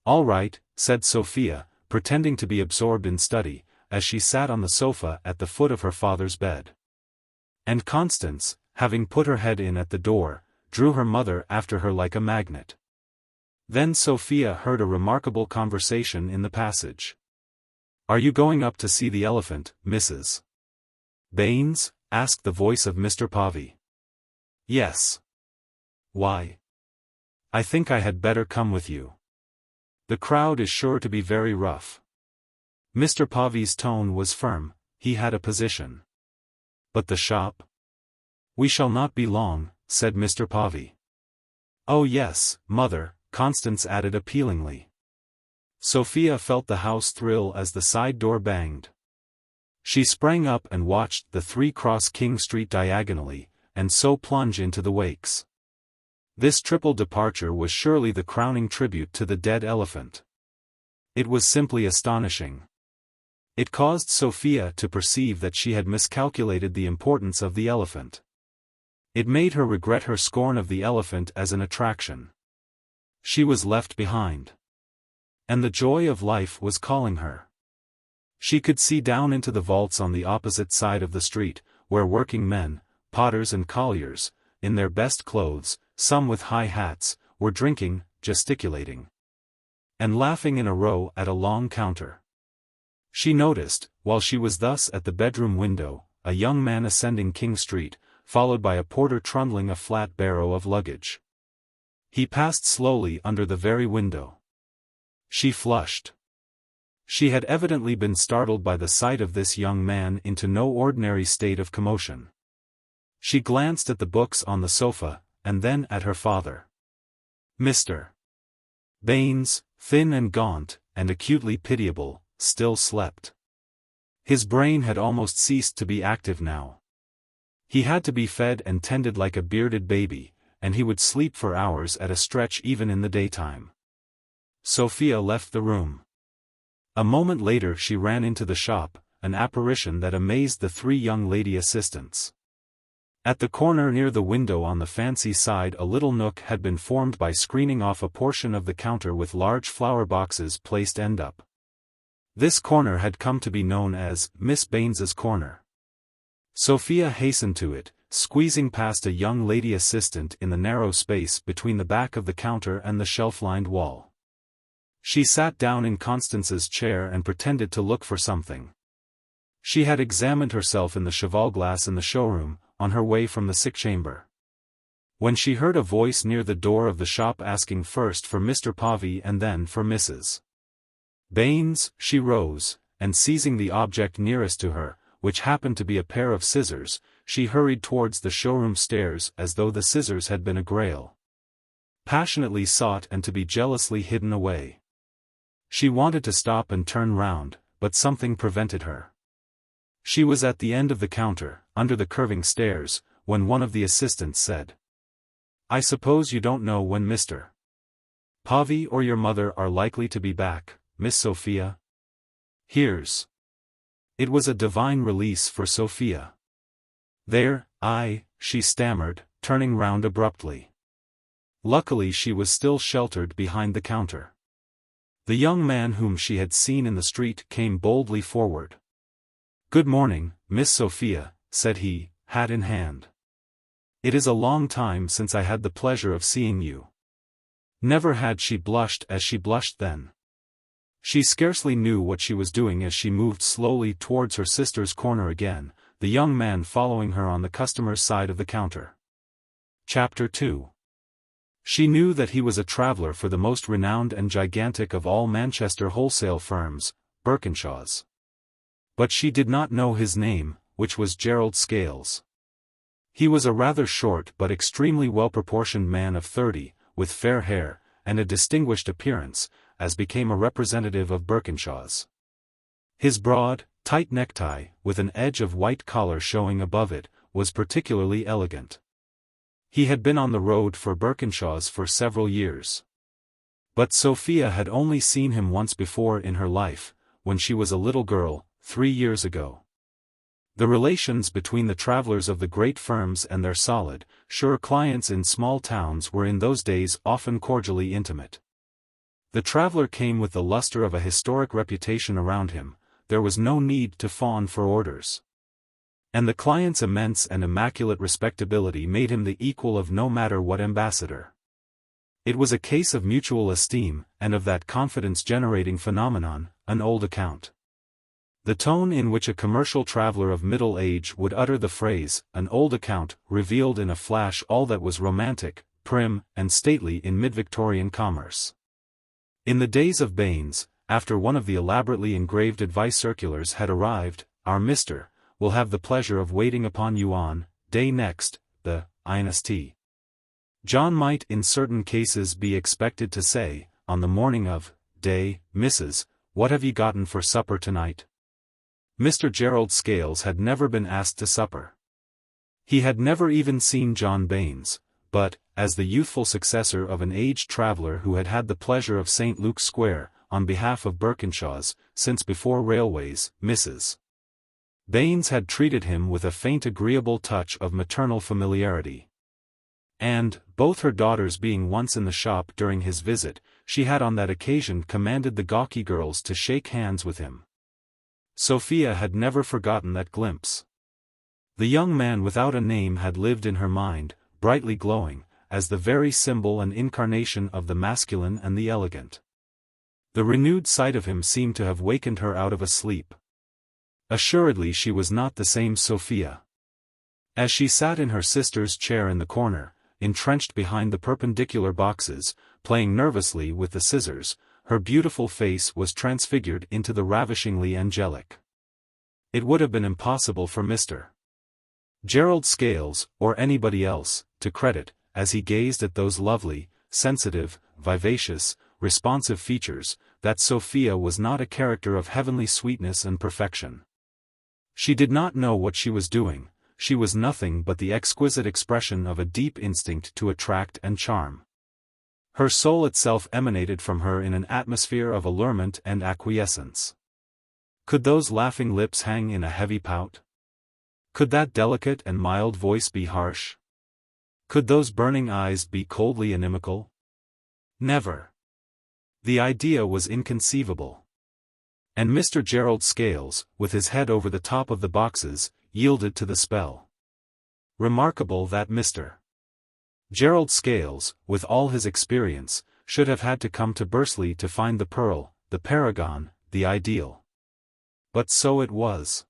"All right," said Sophia, pretending to be absorbed in study, as she sat on the sofa at the foot of her father's bed. And Constance, having put her head in at the door, drew her mother after her like a magnet. Then Sophia heard a remarkable conversation in the passage. "Are you going up to see the elephant, Mrs. Baines?" asked the voice of Mr. Povey. "Yes." "Why?" "I think I had better come with you. The crowd is sure to be very rough." Mr. Povey's tone was firm, he had a position. "But the shop?" "We shall not be long," said Mr. Povey. "Oh yes, mother," Constance added appealingly. Sophia felt the house thrill as the side door banged. She sprang up and watched the 3 cross King Street diagonally, and so plunge into the wakes. This triple departure was surely the crowning tribute to the dead elephant. It was simply astonishing. It caused Sophia to perceive that she had miscalculated the importance of the elephant. It made her regret her scorn of the elephant as an attraction. She was left behind. And the joy of life was calling her. She could see down into the vaults on the opposite side of the street, where working men, potters and colliers, in their best clothes, some with high hats, were drinking, gesticulating, and laughing in a row at a long counter. She noticed, while she was thus at the bedroom window, a young man ascending King Street, followed by a porter trundling a flat barrow of luggage. He passed slowly under the very window. She flushed. She had evidently been startled by the sight of this young man into no ordinary state of commotion. She glanced at the books on the sofa, and then at her father. Mr. Baines, thin and gaunt, and acutely pitiable, still slept. His brain had almost ceased to be active now. He had to be fed and tended like a bearded baby, and he would sleep for hours at a stretch even in the daytime. Sophia left the room. A moment later she ran into the shop, an apparition that amazed the 3 young lady assistants. At the corner near the window on the fancy side a little nook had been formed by screening off a portion of the counter with large flower boxes placed end up. This corner had come to be known as Miss Baines's corner. Sophia hastened to it, squeezing past a young lady assistant in the narrow space between the back of the counter and the shelf-lined wall. She sat down in Constance's chair and pretended to look for something. She had examined herself in the cheval glass in the showroom, on her way from the sick chamber. When she heard a voice near the door of the shop asking first for Mr. Povey and then for Mrs. Baines, she rose, and seizing the object nearest to her, which happened to be a pair of scissors, she hurried towards the showroom stairs as though the scissors had been a grail. Passionately sought and to be jealously hidden away. She wanted to stop and turn round, but something prevented her. She was at the end of the counter, under the curving stairs, when one of the assistants said, "I suppose you don't know when Mr. Povey or your mother are likely to be back, Miss Sophia? Here's." It was a divine release for Sophia. She stammered, turning round abruptly. Luckily she was still sheltered behind the counter. The young man whom she had seen in the street came boldly forward. "Good morning, Miss Sophia," said he, hat in hand. "It is a long time since I had the pleasure of seeing you." Never had she blushed as she blushed then. She scarcely knew what she was doing as she moved slowly towards her sister's corner again, the young man following her on the customer's side of the counter. Chapter 2. She knew that he was a traveller for the most renowned and gigantic of all Manchester wholesale firms, Birkinshaw's. But she did not know his name, which was Gerald Scales. He was a rather short but extremely well-proportioned man of 30, with fair hair, and a distinguished appearance, as became a representative of Birkinshaw's. His broad, tight necktie, with an edge of white collar showing above it, was particularly elegant. He had been on the road for Birkinshaw's for several years. But Sophia had only seen him once before in her life, when she was a little girl, 3 years ago. The relations between the travelers of the great firms and their solid, sure clients in small towns were in those days often cordially intimate. The traveler came with the luster of a historic reputation around him, there was no need to fawn for orders. And the client's immense and immaculate respectability made him the equal of no matter what ambassador. It was a case of mutual esteem, and of that confidence-generating phenomenon, an old account. The tone in which a commercial traveler of middle age would utter the phrase, an old account, revealed in a flash all that was romantic, prim, and stately in mid-Victorian commerce. In the days of Baines, after one of the elaborately engraved advice circulars had arrived, our Mr. will have the pleasure of waiting upon you on, day next, the INST. John might in certain cases be expected to say, on the morning of, day, Mrs., what have ye gotten for supper tonight? Mr. Gerald Scales had never been asked to supper. He had never even seen John Baines, but, as the youthful successor of an aged traveller who had had the pleasure of St. Luke's Square, on behalf of Birkinshaw's, since before railways, Mrs. Baines had treated him with a faint agreeable touch of maternal familiarity. And, both her daughters being once in the shop during his visit, she had on that occasion commanded the gawky girls to shake hands with him. Sophia had never forgotten that glimpse. The young man without a name had lived in her mind, brightly glowing, as the very symbol and incarnation of the masculine and the elegant. The renewed sight of him seemed to have wakened her out of a sleep. Assuredly she was not the same Sophia. As she sat in her sister's chair in the corner, entrenched behind the perpendicular boxes, playing nervously with the scissors, her beautiful face was transfigured into the ravishingly angelic. It would have been impossible for Mr. Gerald Scales, or anybody else, to credit, as he gazed at those lovely, sensitive, vivacious, responsive features, that Sophia was not a character of heavenly sweetness and perfection. She did not know what she was doing, she was nothing but the exquisite expression of a deep instinct to attract and charm. Her soul itself emanated from her in an atmosphere of allurement and acquiescence. Could those laughing lips hang in a heavy pout? Could that delicate and mild voice be harsh? Could those burning eyes be coldly inimical? Never. The idea was inconceivable. And Mr. Gerald Scales, with his head over the top of the boxes, yielded to the spell. Remarkable that Mr. Gerald Scales, with all his experience, should have had to come to Bursley to find the pearl, the paragon, the ideal. But so it was.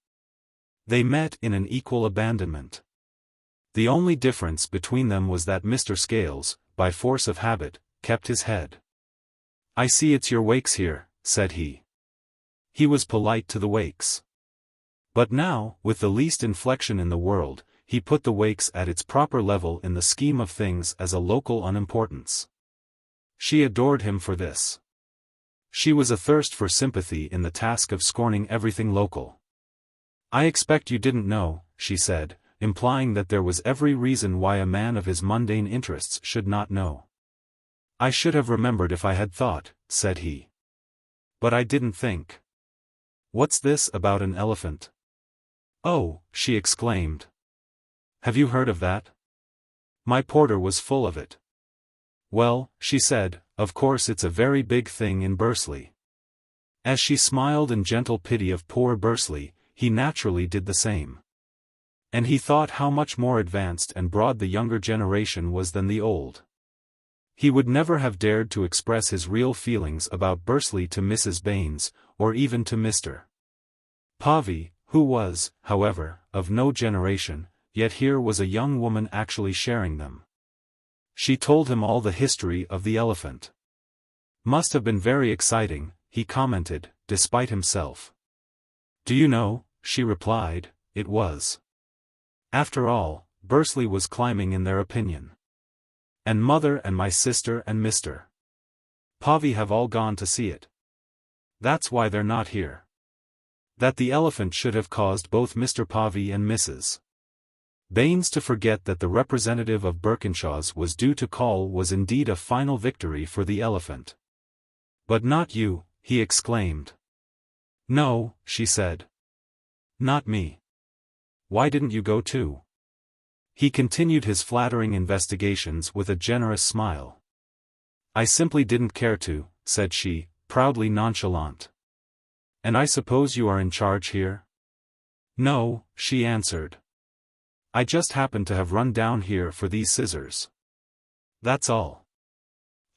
They met in an equal abandonment. The only difference between them was that Mr. Scales, by force of habit, kept his head. "I see it's your Wakes here," said he. He was polite to the Wakes. But now, with the least inflection in the world, he put the Wakes at its proper level in the scheme of things as a local unimportance. She adored him for this. She was athirst for sympathy in the task of scorning everything local. "I expect you didn't know," she said, implying that there was every reason why a man of his mundane interests should not know. "I should have remembered if I had thought," said he. "But I didn't think. What's this about an elephant?" "Oh," she exclaimed. "Have you heard of that? My porter was full of it." "Well," she said, "of course it's a very big thing in Bursley." As she smiled in gentle pity of poor Bursley, he naturally did the same. And he thought how much more advanced and broad the younger generation was than the old. He would never have dared to express his real feelings about Bursley to Mrs. Baines, or even to Mr. Pavey, who was, however, of no generation, yet here was a young woman actually sharing them. She told him all the history of the elephant. "Must have been very exciting," he commented, despite himself. "Do you know," she replied, "it was. After all, Bursley was climbing in their opinion. And mother and my sister and Mr. Pavey have all gone to see it. That's why they're not here." That the elephant should have caused both Mr. Pavey and Mrs. Baines to forget that the representative of Birkinshaw's was due to call was indeed a final victory for the elephant. "But not you," he exclaimed. "No," she said. "Not me. Why didn't you go too? He continued his flattering investigations with a generous smile. I simply didn't care to, said she, proudly nonchalant. And I suppose you are in charge here? No, she answered. I just happened to have run down here for these scissors. That's all.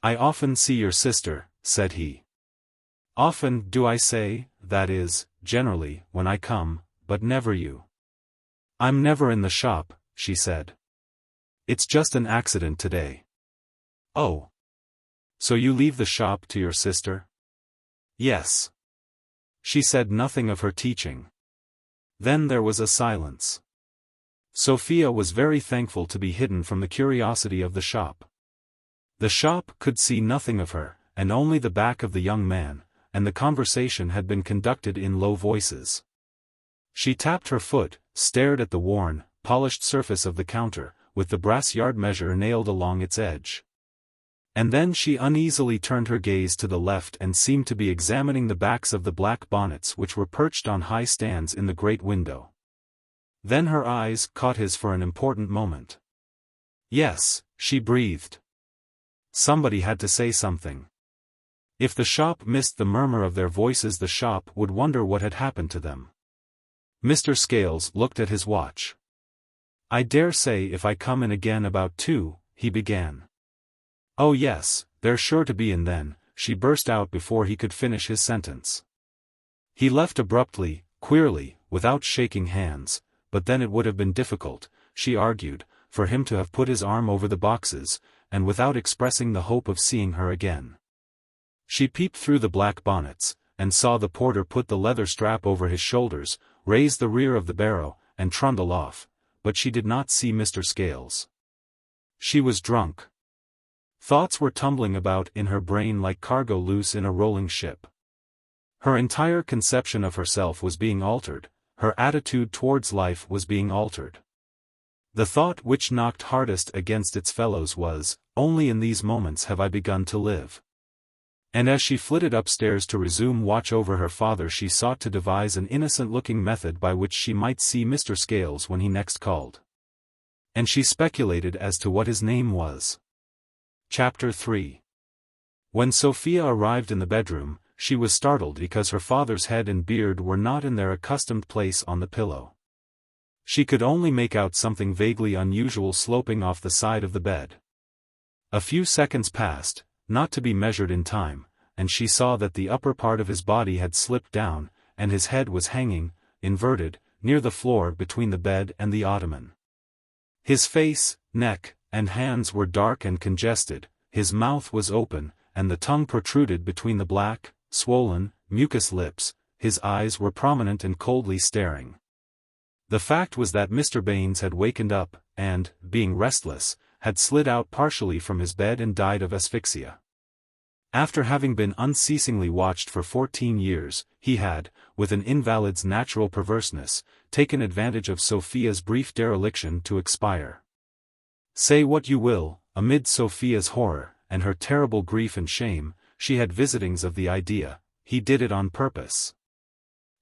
I often see your sister, said he. Often, do I say, that is, generally, when I come, but never you. I'm never in the shop, she said. It's just an accident today. Oh. So you leave the shop to your sister? Yes. She said nothing of her teaching. Then there was a silence. Sophia was very thankful to be hidden from the curiosity of the shop. The shop could see nothing of her, and only the back of the young man, and the conversation had been conducted in low voices. She tapped her foot, stared at the worn, polished surface of the counter, with the brass yard measure nailed along its edge. And then she uneasily turned her gaze to the left and seemed to be examining the backs of the black bonnets which were perched on high stands in the great window. Then her eyes caught his for an important moment. Yes, she breathed. Somebody had to say something. If the shop missed the murmur of their voices, the shop would wonder what had happened to them. Mr. Scales looked at his watch. I dare say if I come in again about 2, he began. Oh yes, they're sure to be in then, she burst out before he could finish his sentence. He left abruptly, queerly, without shaking hands, but then it would have been difficult, she argued, for him to have put his arm over the boxes, and without expressing the hope of seeing her again. She peeped through the black bonnets, and saw the porter put the leather strap over his shoulders, raise the rear of the barrow, and trundle off, but she did not see Mr. Scales. She was drunk. Thoughts were tumbling about in her brain like cargo loose in a rolling ship. Her entire conception of herself was being altered, her attitude towards life was being altered. The thought which knocked hardest against its fellows was, only in these moments have I begun to live. And as she flitted upstairs to resume watch over her father, she sought to devise an innocent-looking method by which she might see Mr. Scales when he next called. And she speculated as to what his name was. Chapter 3. When Sophia arrived in the bedroom, she was startled because her father's head and beard were not in their accustomed place on the pillow. She could only make out something vaguely unusual sloping off the side of the bed. A few seconds passed, not to be measured in time, and she saw that the upper part of his body had slipped down, and his head was hanging, inverted, near the floor between the bed and the ottoman. His face, neck, and hands were dark and congested, his mouth was open, and the tongue protruded between the black, swollen, mucous lips, his eyes were prominent and coldly staring. The fact was that Mr. Baines had wakened up, and, being restless, had slid out partially from his bed and died of asphyxia. After having been unceasingly watched for 14 years, he had, with an invalid's natural perverseness, taken advantage of Sophia's brief dereliction to expire. Say what you will, amid Sophia's horror, and her terrible grief and shame, she had visitings of the idea, he did it on purpose.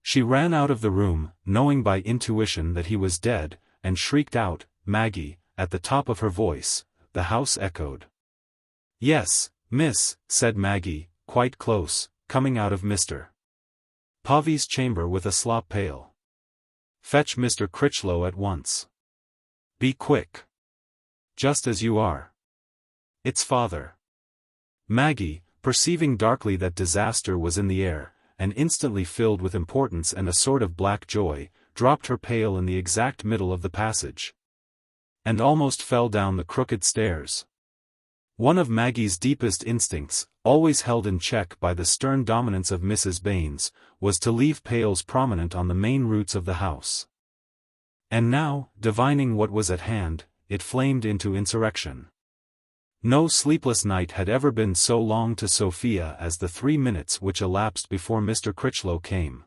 She ran out of the room, knowing by intuition that he was dead, and shrieked out, Maggie, at the top of her voice. The house echoed. Yes, miss, said Maggie, quite close, coming out of Mr. Povey's chamber with a slop pail. Fetch Mr. Critchlow at once. Be quick. Just as you are. It's father. Maggie, perceiving darkly that disaster was in the air, and instantly filled with importance and a sort of black joy, dropped her pail in the exact middle of the passage. And almost fell down the crooked stairs. One of Maggie's deepest instincts, always held in check by the stern dominance of Mrs. Baines, was to leave pails prominent on the main roots of the house. And now, divining what was at hand, it flamed into insurrection. No sleepless night had ever been so long to Sophia as the 3 minutes which elapsed before Mr. Critchlow came.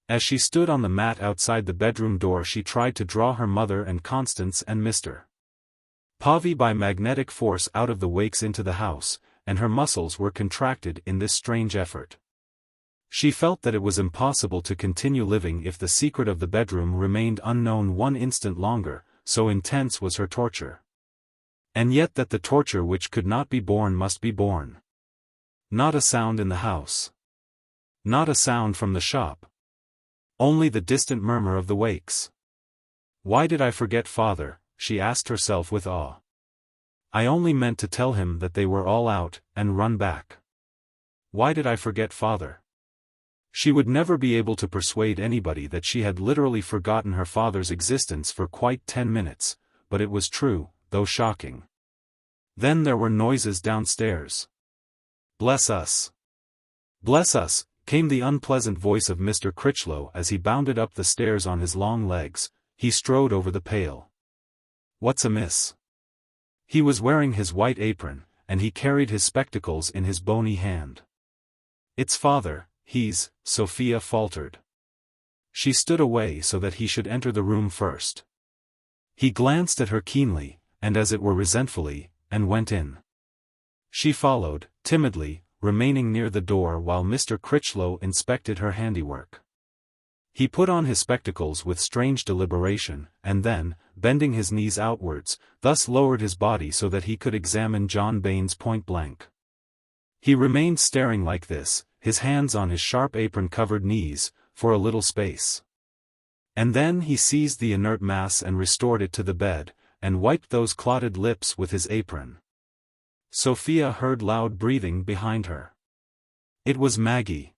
As she stood on the mat outside the bedroom door, she tried to draw her mother and Constance and Mr. Povey by magnetic force out of the wakes into the house, and her muscles were contracted in this strange effort. She felt that it was impossible to continue living if the secret of the bedroom remained unknown one instant longer, so intense was her torture. And yet that the torture which could not be borne must be borne. Not a sound in the house. Not a sound from the shop. Only the distant murmur of the wakes. Why did I forget father? She asked herself with awe. I only meant to tell him that they were all out, and run back. Why did I forget father? She would never be able to persuade anybody that she had literally forgotten her father's existence for quite 10 minutes, but it was true, though shocking. Then there were noises downstairs. Bless us! Bless us! Came the unpleasant voice of Mr. Critchlow as he bounded up the stairs on his long legs. He strode over the pail. What's amiss? He was wearing his white apron, and he carried his spectacles in his bony hand. It's father, Sophia faltered. She stood away so that he should enter the room first. He glanced at her keenly, and as it were resentfully, and went in. She followed, timidly, remaining near the door while Mr. Critchlow inspected her handiwork. He put on his spectacles with strange deliberation, and then, bending his knees outwards, thus lowered his body so that he could examine John Baines point blank. He remained staring like this, his hands on his sharp apron-covered knees, for a little space. And then he seized the inert mass and restored it to the bed, and wiped those clotted lips with his apron. Sophia heard loud breathing behind her. It was Maggie.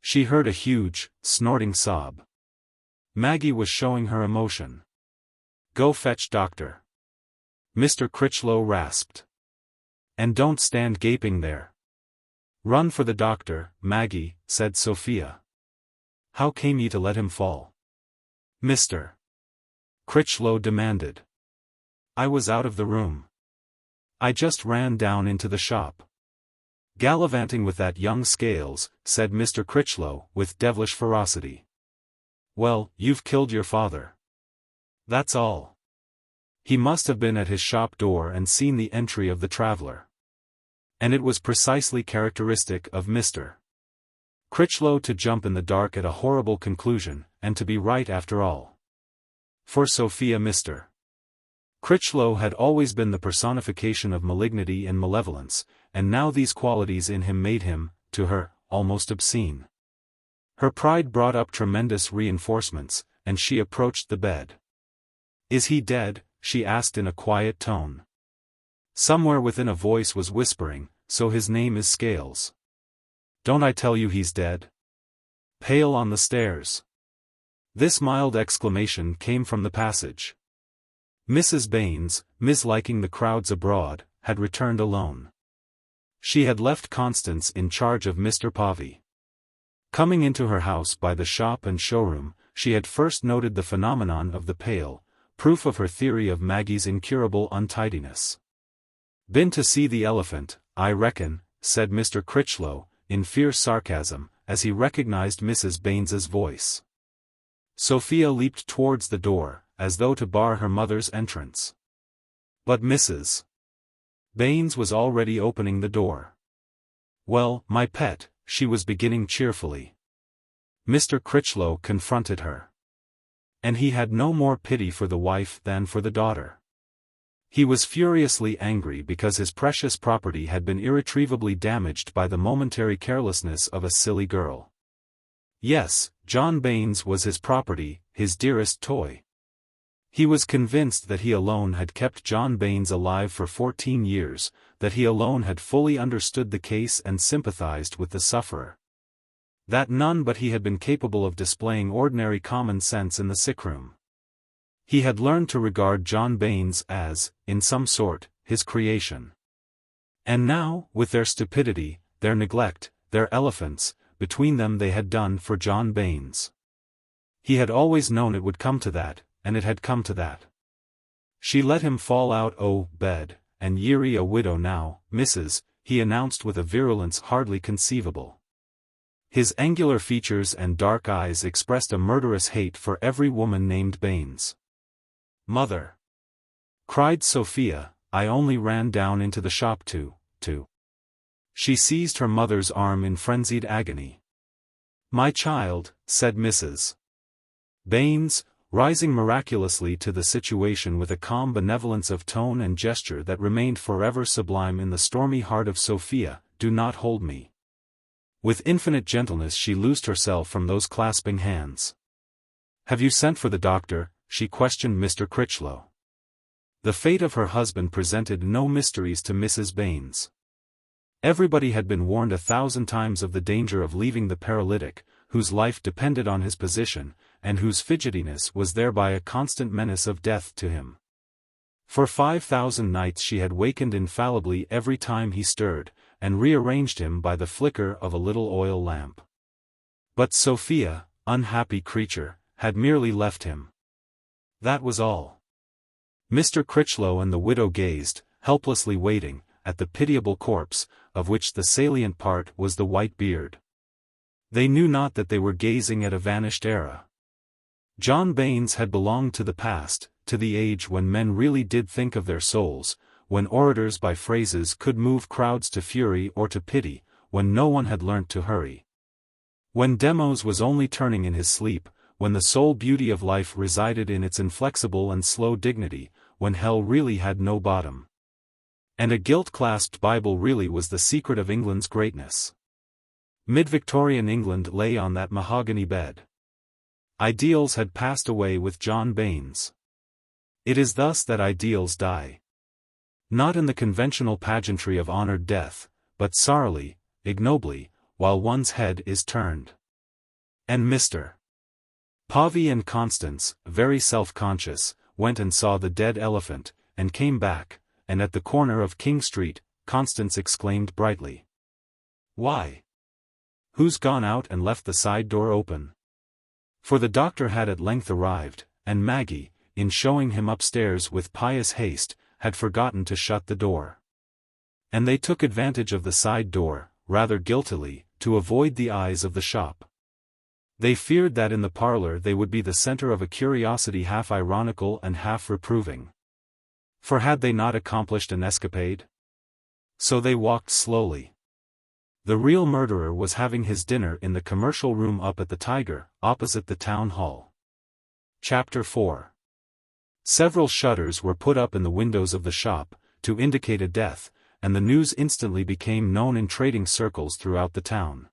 She heard a huge, snorting sob. Maggie was showing her emotion. Go fetch doctor. Mr. Critchlow rasped. And don't stand gaping there. Run for the doctor, Maggie, said Sophia. How came ye to let him fall? Mr. Critchlow demanded. I was out of the room. I just ran down into the shop. Gallivanting with that young Scales, said Mr. Critchlow, with devilish ferocity. Well, you've killed your father. That's all. He must have been at his shop door and seen the entry of the traveller. And it was precisely characteristic of Mr. Critchlow to jump in the dark at a horrible conclusion, and to be right after all. For Sophia Mr. Critchlow had always been the personification of malignity and malevolence, and now these qualities in him made him, to her, almost obscene. Her pride brought up tremendous reinforcements, and she approached the bed. Is he dead? She asked in a quiet tone. Somewhere within a voice was whispering, so his name is Scales. Don't I tell you he's dead? Pale on the stairs. This mild exclamation came from the passage. Mrs. Baines, misliking the crowds abroad, had returned alone. She had left Constance in charge of Mr. Povey. Coming into her house by the shop and showroom, she had first noted the phenomenon of the pail, proof of her theory of Maggie's incurable untidiness. Been to see the elephant, I reckon, said Mr. Critchlow, in fierce sarcasm, as he recognized Mrs. Baines's voice. Sophia leaped towards the door, as though to bar her mother's entrance. But Mrs. Baines was already opening the door. Well, my pet, she was beginning cheerfully. Mr. Critchlow confronted her. And he had no more pity for the wife than for the daughter. He was furiously angry because his precious property had been irretrievably damaged by the momentary carelessness of a silly girl. Yes, John Baines was his property, his dearest toy. He was convinced that he alone had kept John Baines alive for 14 years, that he alone had fully understood the case and sympathized with the sufferer. That none but he had been capable of displaying ordinary common sense in the sickroom. He had learned to regard John Baines as, in some sort, his creation. And now, with their stupidity, their neglect, their elephants, between them they had done for John Baines. He had always known it would come to that, and it had come to that. She let him fall out bed, and ye're a widow now, Mrs., he announced with a virulence hardly conceivable. His angular features and dark eyes expressed a murderous hate for every woman named Baines. Mother! Cried Sophia, I only ran down into the shop to. She seized her mother's arm in frenzied agony. "My child," said Mrs. Baines, rising miraculously to the situation with a calm benevolence of tone and gesture that remained forever sublime in the stormy heart of Sophia, "do not hold me." With infinite gentleness she loosed herself from those clasping hands. "Have you sent for the doctor?" she questioned Mr. Critchlow. The fate of her husband presented no mysteries to Mrs. Baines. Everybody had been warned 1,000 times of the danger of leaving the paralytic, whose life depended on his position, and whose fidgetiness was thereby a constant menace of death to him. For 5,000 nights she had wakened infallibly every time he stirred, and rearranged him by the flicker of a little oil lamp. But Sophia, unhappy creature, had merely left him. That was all. Mr. Critchlow and the widow gazed, helplessly waiting, at the pitiable corpse, of which the salient part was the white beard. They knew not that they were gazing at a vanished era. John Baines had belonged to the past, to the age when men really did think of their souls, when orators by phrases could move crowds to fury or to pity, when no one had learnt to hurry. When Demos was only turning in his sleep, when the sole beauty of life resided in its inflexible and slow dignity, when hell really had no bottom. And a gilt-clasped Bible really was the secret of England's greatness. Mid-Victorian England lay on that mahogany bed. Ideals had passed away with John Baines. It is thus that ideals die. Not in the conventional pageantry of honored death, but sorrowly, ignobly, while one's head is turned. And Mr. Povey and Constance, very self-conscious, went and saw the dead elephant, and came back, and at the corner of King Street, Constance exclaimed brightly, "Why? Who's gone out and left the side door open?" For the doctor had at length arrived, and Maggie, in showing him upstairs with pious haste, had forgotten to shut the door. And they took advantage of the side door, rather guiltily, to avoid the eyes of the shop. They feared that in the parlor they would be the center of a curiosity half ironical and half reproving. For had they not accomplished an escapade? So they walked slowly. The real murderer was having his dinner in the commercial room up at the Tiger, opposite the town hall. Chapter 4. Several shutters were put up in the windows of the shop, to indicate a death, and the news instantly became known in trading circles throughout the town.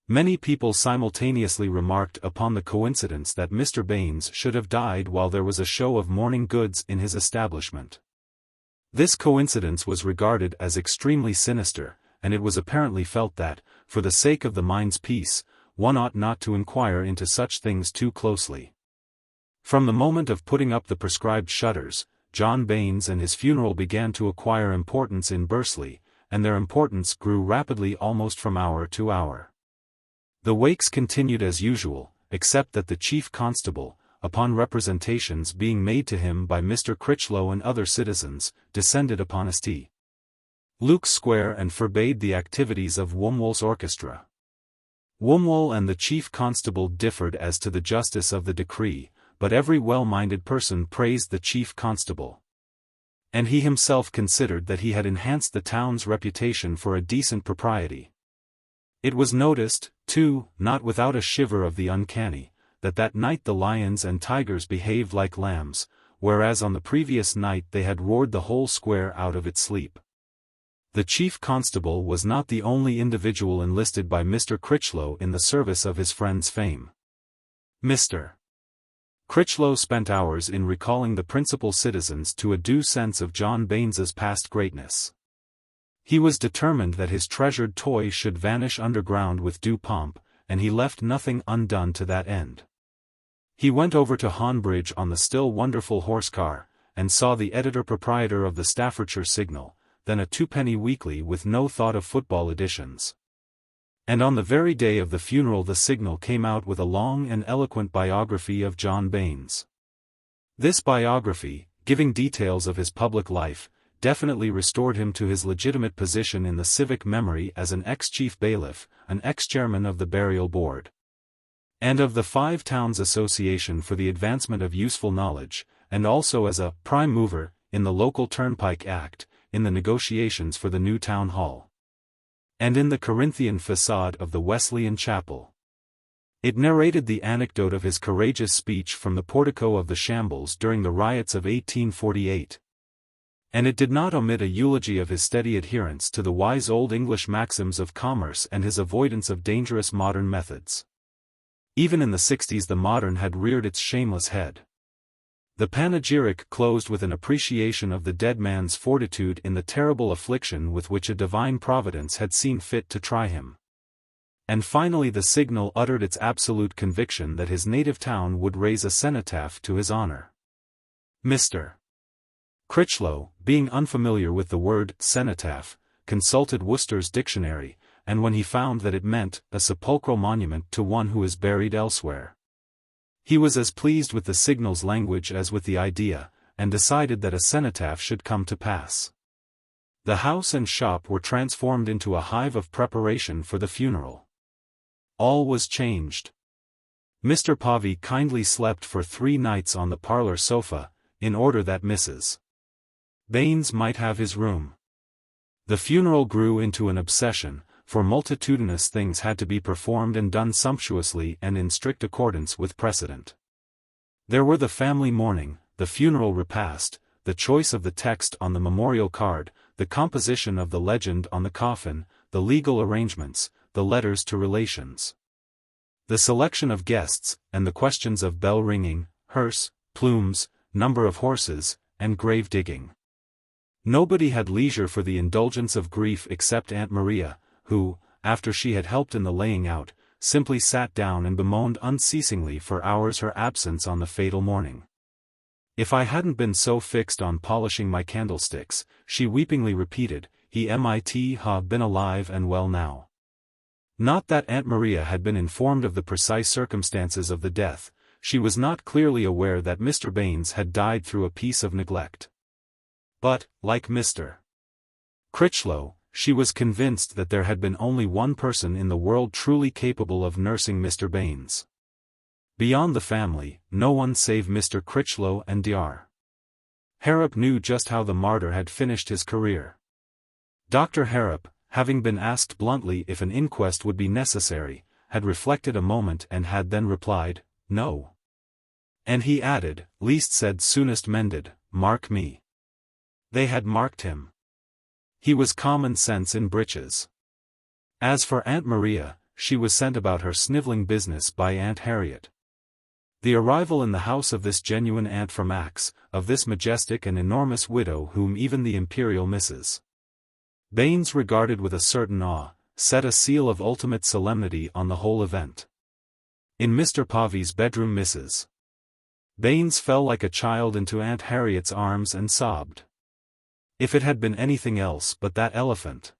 Many people simultaneously remarked upon the coincidence that Mr. Baines should have died while there was a show of mourning goods in his establishment. This coincidence was regarded as extremely sinister, and it was apparently felt that, for the sake of the mind's peace, one ought not to inquire into such things too closely. From the moment of putting up the prescribed shutters, John Baines and his funeral began to acquire importance in Bursley, and their importance grew rapidly almost from hour to hour. The wakes continued as usual, except that the chief constable, upon representations being made to him by Mr. Critchlow and other citizens, descended upon St. Luke's Square and forbade the activities of Wombwell's orchestra. Wombwell and the chief constable differed as to the justice of the decree, but every well-minded person praised the chief constable. And he himself considered that he had enhanced the town's reputation for a decent propriety. It was noticed, too, not without a shiver of the uncanny, that night the lions and tigers behaved like lambs, whereas on the previous night they had roared the whole square out of its sleep. The chief constable was not the only individual enlisted by Mr. Critchlow in the service of his friend's fame. Mr. Critchlow spent hours in recalling the principal citizens to a due sense of John Baines's past greatness. He was determined that his treasured toy should vanish underground with due pomp, and he left nothing undone to that end. He went over to Honbridge on the still wonderful horse-car, and saw the editor-proprietor of the Staffordshire Signal, then a twopenny weekly with no thought of football editions. And on the very day of the funeral the Signal came out with a long and eloquent biography of John Baines. This biography, giving details of his public life, definitely restored him to his legitimate position in the civic memory as an ex-chief bailiff, an ex-chairman of the burial board, and of the Five Towns Association for the Advancement of Useful Knowledge, and also as a prime mover in the Local Turnpike Act, in the negotiations for the new town hall, and in the Corinthian facade of the Wesleyan Chapel. It narrated the anecdote of his courageous speech from the portico of the Shambles during the riots of 1848. And it did not omit a eulogy of his steady adherence to the wise old English maxims of commerce and his avoidance of dangerous modern methods. Even in the 60s the modern had reared its shameless head. The panegyric closed with an appreciation of the dead man's fortitude in the terrible affliction with which a divine providence had seen fit to try him. And finally the signal uttered its absolute conviction that his native town would raise a cenotaph to his honor. Mr. Critchlow, being unfamiliar with the word cenotaph, consulted Worcester's dictionary, and when he found that it meant a sepulchral monument to one who is buried elsewhere, he was as pleased with the signal's language as with the idea, and decided that a cenotaph should come to pass. The house and shop were transformed into a hive of preparation for the funeral. All was changed. Mr. Povey kindly slept for 3 nights on the parlor sofa, in order that Mrs. Baines might have his room. The funeral grew into an obsession, for multitudinous things had to be performed and done sumptuously and in strict accordance with precedent. There were the family mourning, the funeral repast, the choice of the text on the memorial card, the composition of the legend on the coffin, the legal arrangements, the letters to relations, the selection of guests, and the questions of bell ringing, hearse, plumes, number of horses, and grave digging. Nobody had leisure for the indulgence of grief except Aunt Maria, who, after she had helped in the laying out, simply sat down and bemoaned unceasingly for hours her absence on the fatal morning. "If I hadn't been so fixed on polishing my candlesticks," she weepingly repeated, "he might have been alive and well now." Not that Aunt Maria had been informed of the precise circumstances of the death, she was not clearly aware that Mr. Baines had died through a piece of neglect. But, like Mr. Critchlow, she was convinced that there had been only one person in the world truly capable of nursing Mr. Baines. Beyond the family, no one save Mr. Critchlow and Dr. Harrop knew just how the martyr had finished his career. Dr. Harrop, having been asked bluntly if an inquest would be necessary, had reflected a moment and had then replied, "No." And he added, "Least said soonest mended, mark me." They had marked him. He was common sense in breeches. As for Aunt Maria, she was sent about her snivelling business by Aunt Harriet. The arrival in the house of this genuine aunt from Axe, of this majestic and enormous widow whom even the imperial Mrs. Baines regarded with a certain awe, set a seal of ultimate solemnity on the whole event. In Mr. Povey's bedroom Mrs. Baines fell like a child into Aunt Harriet's arms and sobbed. If it had been anything else but that elephant.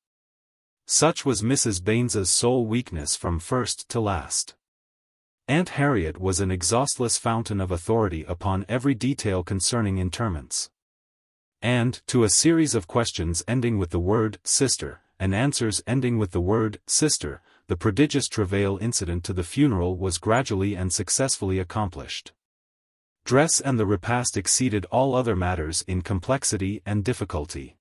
Such was Mrs. Baines's sole weakness from first to last. Aunt Harriet was an exhaustless fountain of authority upon every detail concerning interments. And, to a series of questions ending with the word sister, and answers ending with the word sister, the prodigious travail incident to the funeral was gradually and successfully accomplished. Dress and the repast exceeded all other matters in complexity and difficulty.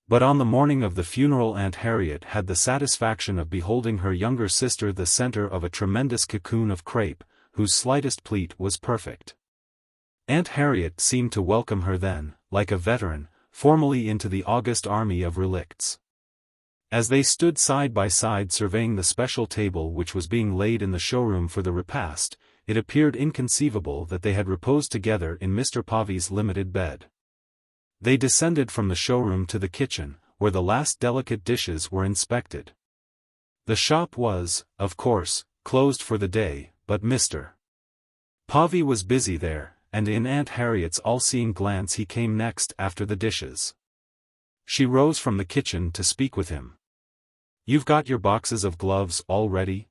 But on the morning of the funeral Aunt Harriet had the satisfaction of beholding her younger sister the center of a tremendous cocoon of crape, whose slightest pleat was perfect. Aunt Harriet seemed to welcome her then, like a veteran, formally into the august army of relicts. As they stood side by side surveying the special table which was being laid in the showroom for the repast, it appeared inconceivable that they had reposed together in Mr. Povey's limited bed. They descended from the showroom to the kitchen, where the last delicate dishes were inspected. The shop was, of course, closed for the day, but Mr. Povey was busy there, and in Aunt Harriet's all-seeing glance he came next after the dishes. She rose from the kitchen to speak with him. "You've got your boxes of gloves all ready?"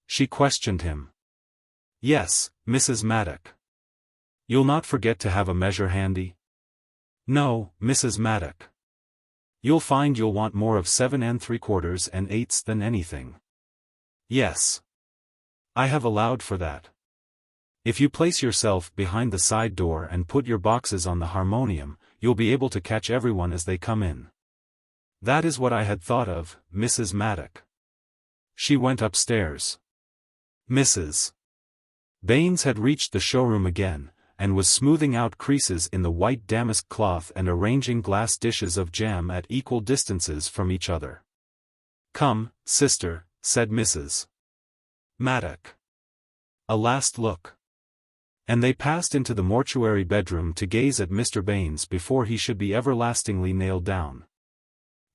she questioned him. "Yes, Mrs. Maddock." "You'll not forget to have a measure handy?" "No, Mrs. Maddock. You'll find you'll want more of 7 3/4 and 8 than anything." "Yes. I have allowed for that. If you place yourself behind the side door and put your boxes on the harmonium, you'll be able to catch everyone as they come in." "That is what I had thought of, Mrs. Maddock." She went upstairs. Mrs. Baines had reached the showroom again, and was smoothing out creases in the white damask cloth and arranging glass dishes of jam at equal distances from each other. "Come, sister," said Mrs. Maddock. "A last look." And they passed into the mortuary bedroom to gaze at Mr. Baines before he should be everlastingly nailed down.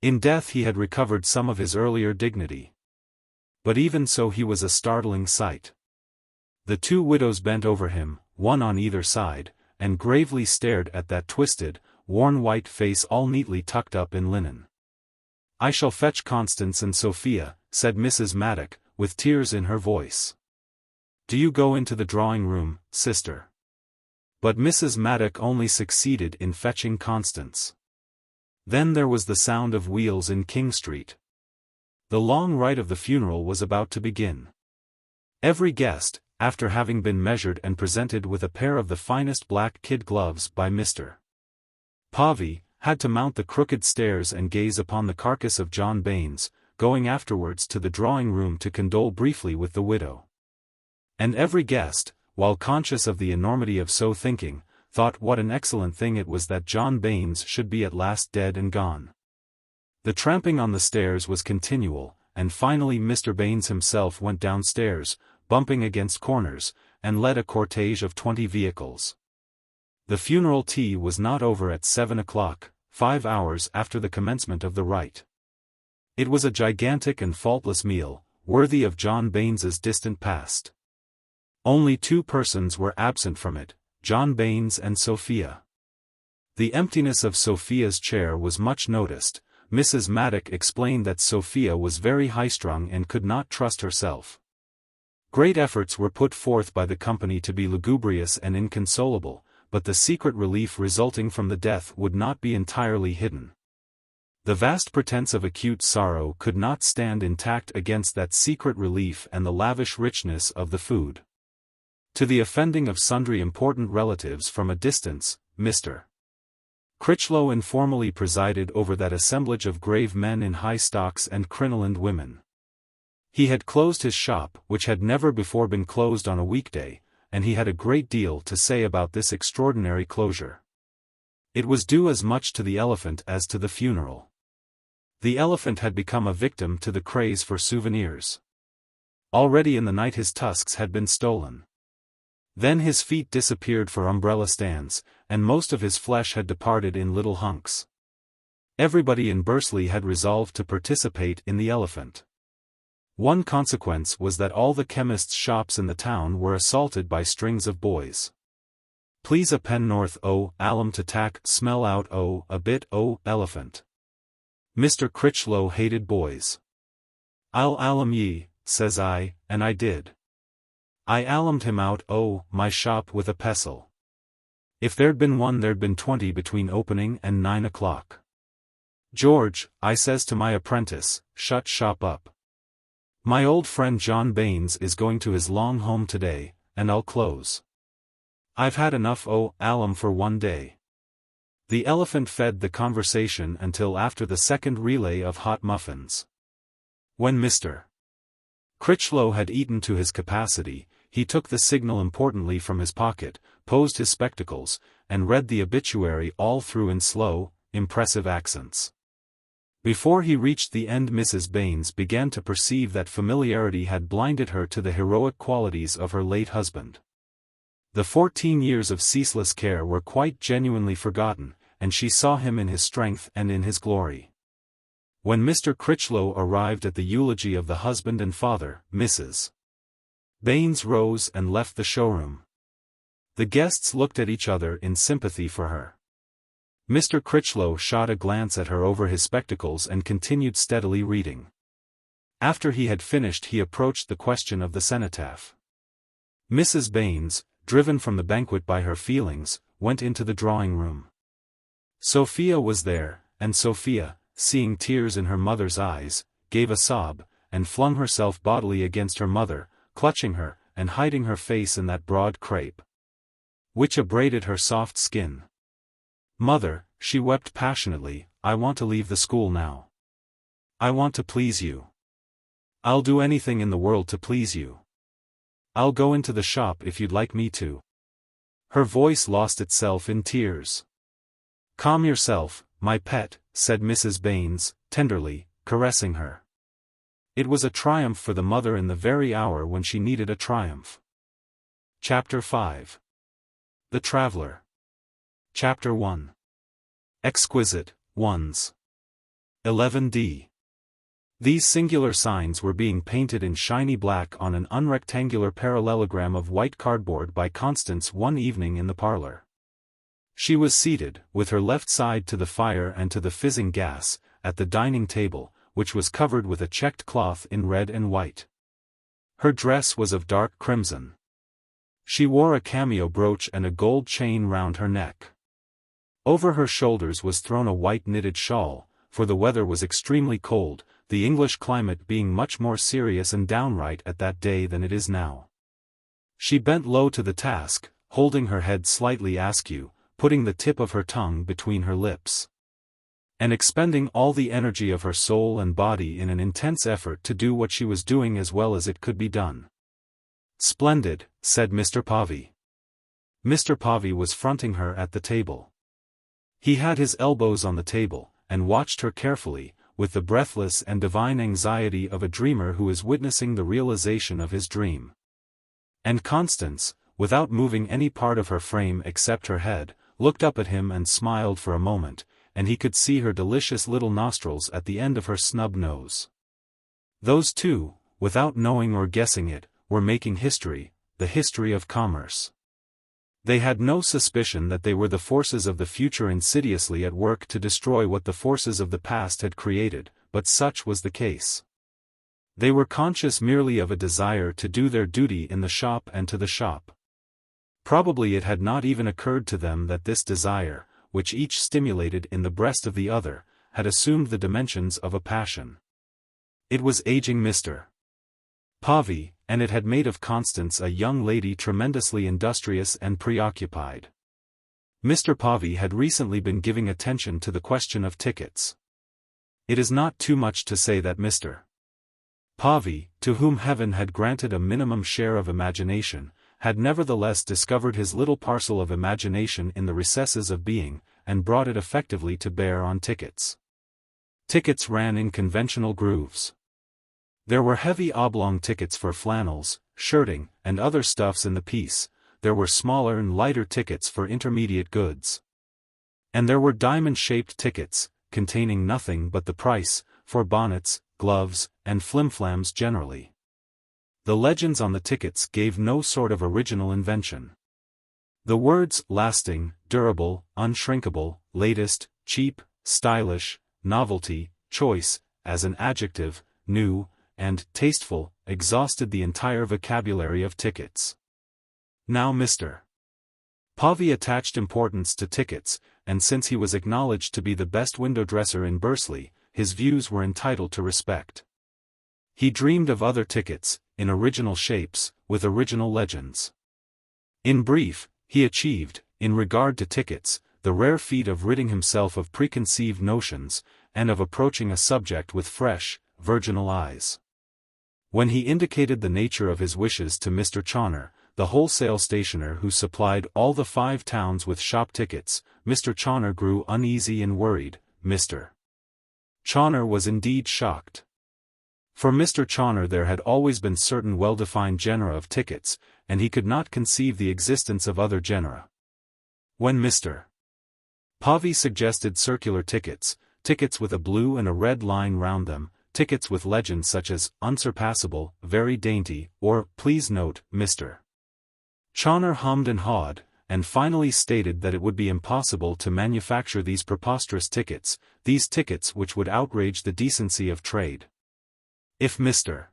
In death he had recovered some of his earlier dignity. But even so he was a startling sight. The two widows bent over him, one on either side, and gravely stared at that twisted, worn white face all neatly tucked up in linen. "I shall fetch Constance and Sophia," said Mrs. Maddock, with tears in her voice. "Do you go into the drawing-room, sister?" But Mrs. Maddock only succeeded in fetching Constance. Then there was the sound of wheels in King Street. The long rite of the funeral was about to begin. Every guest, after having been measured and presented with a pair of the finest black kid gloves by Mr. Povey, had to mount the crooked stairs and gaze upon the carcass of John Baines, going afterwards to the drawing-room to condole briefly with the widow. And every guest, while conscious of the enormity of so thinking, thought what an excellent thing it was that John Baines should be at last dead and gone. The tramping on the stairs was continual, and finally Mr. Baines himself went downstairs, bumping against corners, and led a cortege of 20 vehicles. The funeral tea was not over at 7 o'clock, 5 hours after the commencement of the rite. It was a gigantic and faultless meal, worthy of John Baines's distant past. Only 2 persons were absent from it, John Baines and Sophia. The emptiness of Sophia's chair was much noticed. Mrs. Maddock explained that Sophia was very high-strung and could not trust herself. Great efforts were put forth by the company to be lugubrious and inconsolable, but the secret relief resulting from the death would not be entirely hidden. The vast pretense of acute sorrow could not stand intact against that secret relief and the lavish richness of the food. To the offending of sundry important relatives from a distance, Mr. Critchlow informally presided over that assemblage of grave men in high stocks and crinolined women. He had closed his shop, which had never before been closed on a weekday, and he had a great deal to say about this extraordinary closure. It was due as much to the elephant as to the funeral. The elephant had become a victim to the craze for souvenirs. Already in the night his tusks had been stolen. Then his feet disappeared for umbrella stands, and most of his flesh had departed in little hunks. Everybody in Bursley had resolved to participate in the elephant. One consequence was that all the chemists' shops in the town were assaulted by strings of boys. "Please a pen north o, alum to tack, smell out o, a bit o, elephant." Mr. Critchlow hated boys. "I'll alum ye," says I, and I did. I allumed him out o, my shop with a pestle. If there'd been one there'd been 20 between opening and 9 o'clock. "George," I says to my apprentice, "shut shop up. My old friend John Baines is going to his long home today, and I'll close. I've had enough o, alum for one day." The elephant fed the conversation until after the second relay of hot muffins. When Mr. Critchlow had eaten to his capacity, he took the signal importantly from his pocket, posed his spectacles, and read the obituary all through in slow, impressive accents. Before he reached the end Mrs. Baines began to perceive that familiarity had blinded her to the heroic qualities of her late husband. The 14 years of ceaseless care were quite genuinely forgotten, and she saw him in his strength and in his glory. When Mr. Critchlow arrived at the eulogy of the husband and father, Mrs. Baines rose and left the showroom. The guests looked at each other in sympathy for her. Mr. Critchlow shot a glance at her over his spectacles and continued steadily reading. After he had finished he approached the question of the cenotaph. Mrs. Baines, driven from the banquet by her feelings, went into the drawing-room. Sophia was there, and Sophia, seeing tears in her mother's eyes, gave a sob, and flung herself bodily against her mother, clutching her, and hiding her face in that broad crape which abraded her soft skin. "Mother," she wept passionately, "I want to leave the school now. I want to please you. I'll do anything in the world to please you." I'll go into the shop if you'd like me to." Her voice lost itself in tears. "Calm yourself, my pet," said Mrs. Baines, tenderly, caressing her. It was a triumph for the mother in the very hour when she needed a triumph. Chapter 5. The Traveller. Chapter 1. Exquisite Ones. 11d. These singular signs were being painted in shiny black on an unrectangular parallelogram of white cardboard by Constance one evening in the parlour. She was seated, with her left side to the fire and to the fizzing gas, at the dining table, which was covered with a checked cloth in red and white. Her dress was of dark crimson. She wore a cameo brooch and a gold chain round her neck. Over her shoulders was thrown a white knitted shawl, for the weather was extremely cold, the English climate being much more serious and downright at that day than it is now. She bent low to the task, holding her head slightly askew, putting the tip of her tongue between her lips, and expending all the energy of her soul and body in an intense effort to do what she was doing as well as it could be done. "Splendid," said Mr. Povey. Mr. Povey was fronting her at the table. He had his elbows on the table, and watched her carefully, with the breathless and divine anxiety of a dreamer who is witnessing the realization of his dream. And Constance, without moving any part of her frame except her head, looked up at him and smiled for a moment, and he could see her delicious little nostrils at the end of her snub nose. Those two, without knowing or guessing it, were making history, the history of commerce. They had no suspicion that they were the forces of the future insidiously at work to destroy what the forces of the past had created, but such was the case. They were conscious merely of a desire to do their duty in the shop and to the shop. Probably it had not even occurred to them that this desire, which each stimulated in the breast of the other, had assumed the dimensions of a passion. It was aging Mr. Povey, and it had made of Constance a young lady tremendously industrious and preoccupied. Mr. Povey had recently been giving attention to the question of tickets. It is not too much to say that Mr. Povey, to whom heaven had granted a minimum share of imagination, had nevertheless discovered his little parcel of imagination in the recesses of being, and brought it effectively to bear on tickets. Tickets ran in conventional grooves. There were heavy oblong tickets for flannels, shirting, and other stuffs in the piece, there were smaller and lighter tickets for intermediate goods. And there were diamond-shaped tickets, containing nothing but the price, for bonnets, gloves, and flimflams generally. The legends on the tickets gave no sort of original invention. The words lasting, durable, unshrinkable, latest, cheap, stylish, novelty, choice, as an adjective, new, and tasteful, exhausted the entire vocabulary of tickets. Now Mr. Povey attached importance to tickets, and since he was acknowledged to be the best window dresser in Bursley, his views were entitled to respect. He dreamed of other tickets, in original shapes, with original legends. In brief, he achieved, in regard to tickets, the rare feat of ridding himself of preconceived notions, and of approaching a subject with fresh, virginal eyes. When he indicated the nature of his wishes to Mr. Chawner, the wholesale stationer who supplied all the 5 towns with shop tickets, Mr. Chawner grew uneasy and worried. Mr. Chawner was indeed shocked. For Mr. Chawner there had always been certain well-defined genera of tickets, and he could not conceive the existence of other genera. When Mr. Povey suggested circular tickets, tickets with a blue and a red line round them, tickets with legends such as, unsurpassable, very dainty, or, please note, Mr. Chawner hummed and hawed, and finally stated that it would be impossible to manufacture these preposterous tickets, these tickets which would outrage the decency of trade. If Mr.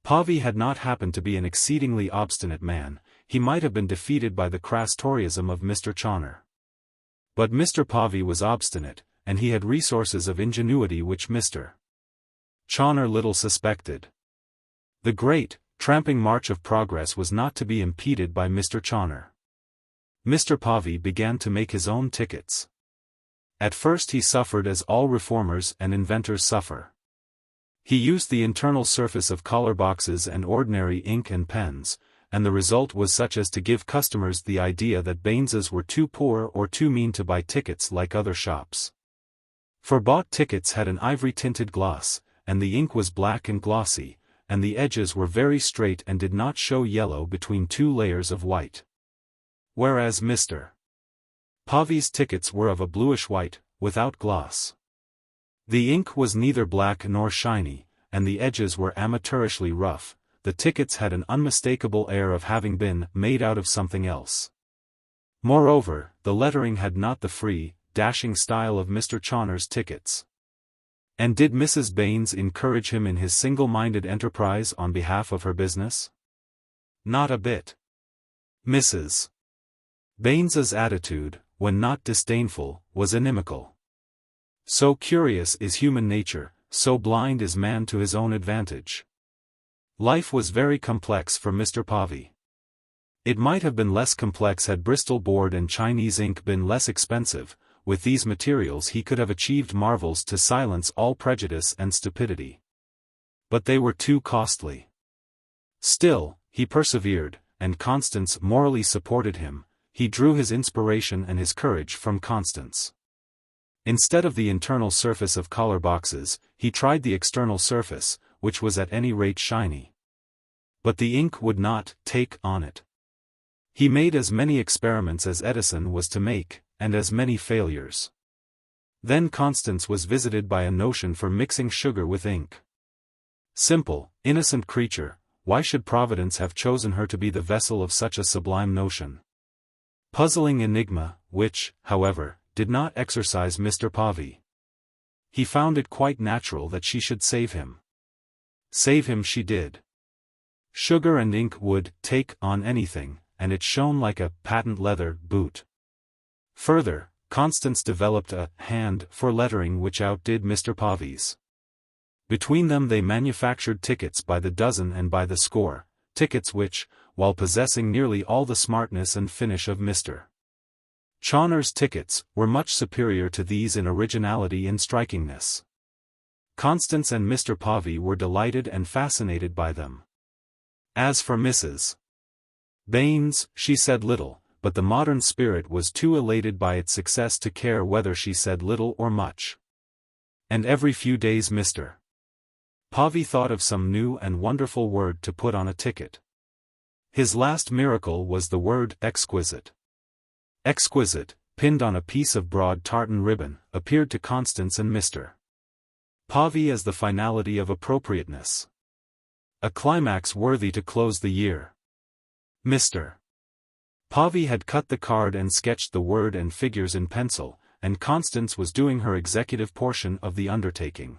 Povey had not happened to be an exceedingly obstinate man, he might have been defeated by the crass Toryism of Mr. Chawner. But Mr. Povey was obstinate, and he had resources of ingenuity which Mr. Chawner little suspected. The great, tramping march of progress was not to be impeded by Mr. Chawner. Mr. Povey began to make his own tickets. At first he suffered as all reformers and inventors suffer. He used the internal surface of collar boxes and ordinary ink and pens, and the result was such as to give customers the idea that Baines's were too poor or too mean to buy tickets like other shops. For bought tickets had an ivory-tinted gloss, and the ink was black and glossy, and the edges were very straight and did not show yellow between two layers of white. Whereas Mr. Povey's tickets were of a bluish-white, without gloss. The ink was neither black nor shiny, and the edges were amateurishly rough. The tickets had an unmistakable air of having been made out of something else. Moreover, the lettering had not the free, dashing style of Mr. Chawner's tickets. And did Mrs. Baines encourage him in his single-minded enterprise on behalf of her business? Not a bit. Mrs. Baines's attitude, when not disdainful, was inimical. So curious is human nature, so blind is man to his own advantage. Life was very complex for Mr. Povey. It might have been less complex had Bristol board and Chinese ink been less expensive. With these materials he could have achieved marvels to silence all prejudice and stupidity. But they were too costly. Still, he persevered, and Constance morally supported him. He drew his inspiration and his courage from Constance. Instead of the internal surface of collar boxes, he tried the external surface, which was at any rate shiny. But the ink would not take on it. He made as many experiments as Edison was to make, and as many failures. Then Constance was visited by a notion for mixing sugar with ink. Simple, innocent creature, why should Providence have chosen her to be the vessel of such a sublime notion? Puzzling enigma, which, however, did not exercise Mr. Povey. He found it quite natural that she should save him. Save him she did. Sugar and ink would take on anything, and it shone like a patent leather boot. Further, Constance developed a hand for lettering which outdid Mr. Povey's. Between them they manufactured tickets by the dozen and by the score, tickets which, while possessing nearly all the smartness and finish of Mr. Chawner's tickets, were much superior to these in originality and strikingness. Constance and Mr. Povey were delighted and fascinated by them. As for Mrs. Baines, she said little, but the modern spirit was too elated by its success to care whether she said little or much. And every few days Mr. Povey thought of some new and wonderful word to put on a ticket. His last miracle was the word exquisite. Exquisite, pinned on a piece of broad tartan ribbon, appeared to Constance and Mr. Povey as the finality of appropriateness. A climax worthy to close the year. Mr. Povey had cut the card and sketched the word and figures in pencil, and Constance was doing her executive portion of the undertaking.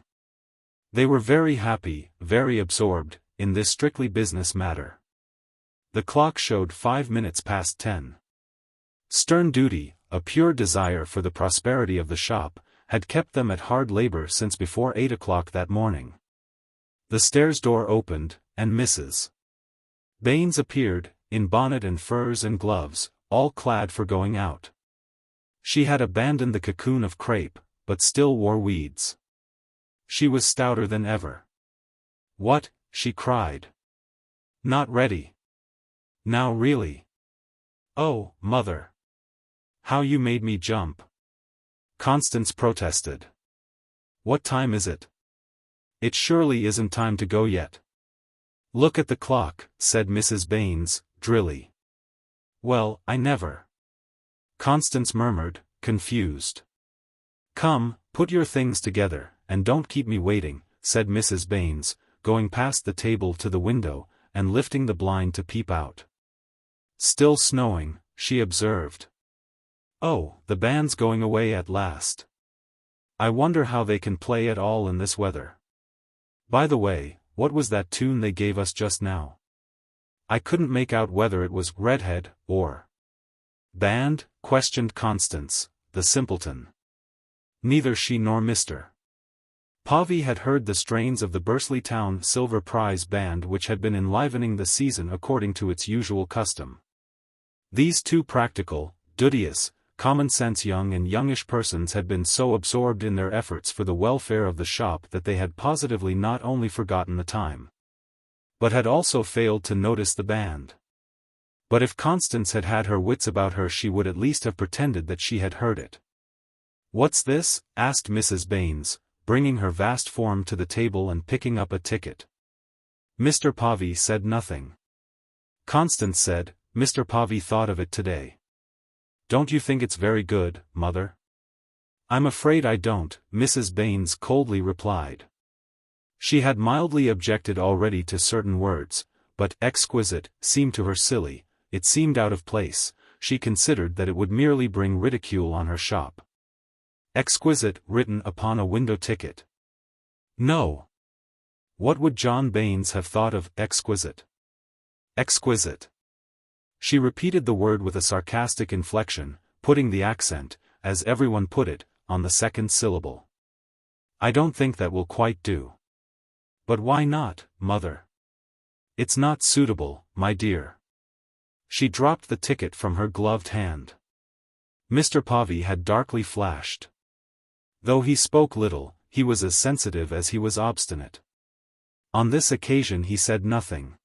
They were very happy, very absorbed, in this strictly business matter. The clock showed 5 minutes past 10. Stern duty, a pure desire for the prosperity of the shop, had kept them at hard labor since before 8 o'clock that morning. The stairs door opened, and Mrs. Baines appeared, in bonnet and furs and gloves, all clad for going out. She had abandoned the cocoon of crape, but still wore weeds. She was stouter than ever. "What?" she cried. "Not ready? Now really? Oh, mother! How you made me jump!" Constance protested. "What time is it? It surely isn't time to go yet." "Look at the clock," said Mrs. Baines, drily. "Well, I never—" Constance murmured, confused. "Come, put your things together, and don't keep me waiting," said Mrs. Baines, going past the table to the window, and lifting the blind to peep out. "Still snowing," she observed. "Oh, the band's going away at last. I wonder how they can play at all in this weather. By the way, what was that tune they gave us just now? I couldn't make out whether it was Redhead or band?" questioned Constance, the simpleton. Neither she nor Mr. Povey had heard the strains of the Bursley Town Silver Prize Band which had been enlivening the season according to its usual custom. These two practical, duteous, common-sense young and youngish persons had been so absorbed in their efforts for the welfare of the shop that they had positively not only forgotten the time, but had also failed to notice the band. But if Constance had had her wits about her, she would at least have pretended that she had heard it. "What's this?" asked Mrs. Baines, bringing her vast form to the table and picking up a ticket. Mr. Povey said nothing. Constance said, "Mr. Povey thought of it today." "Don't you think it's very good, Mother?" "I'm afraid I don't," Mrs. Baines coldly replied. She had mildly objected already to certain words, but exquisite seemed to her silly, it seemed out of place, she considered that it would merely bring ridicule on her shop. Exquisite written upon a window ticket. No. What would John Baines have thought of exquisite? Exquisite. She repeated the word with a sarcastic inflection, putting the accent, as everyone put it, on the second syllable. "I don't think that will quite do." "But why not, Mother?" "It's not suitable, my dear." She dropped the ticket from her gloved hand. Mr. Povey had darkly flashed. Though he spoke little, he was as sensitive as he was obstinate. On this occasion he said nothing.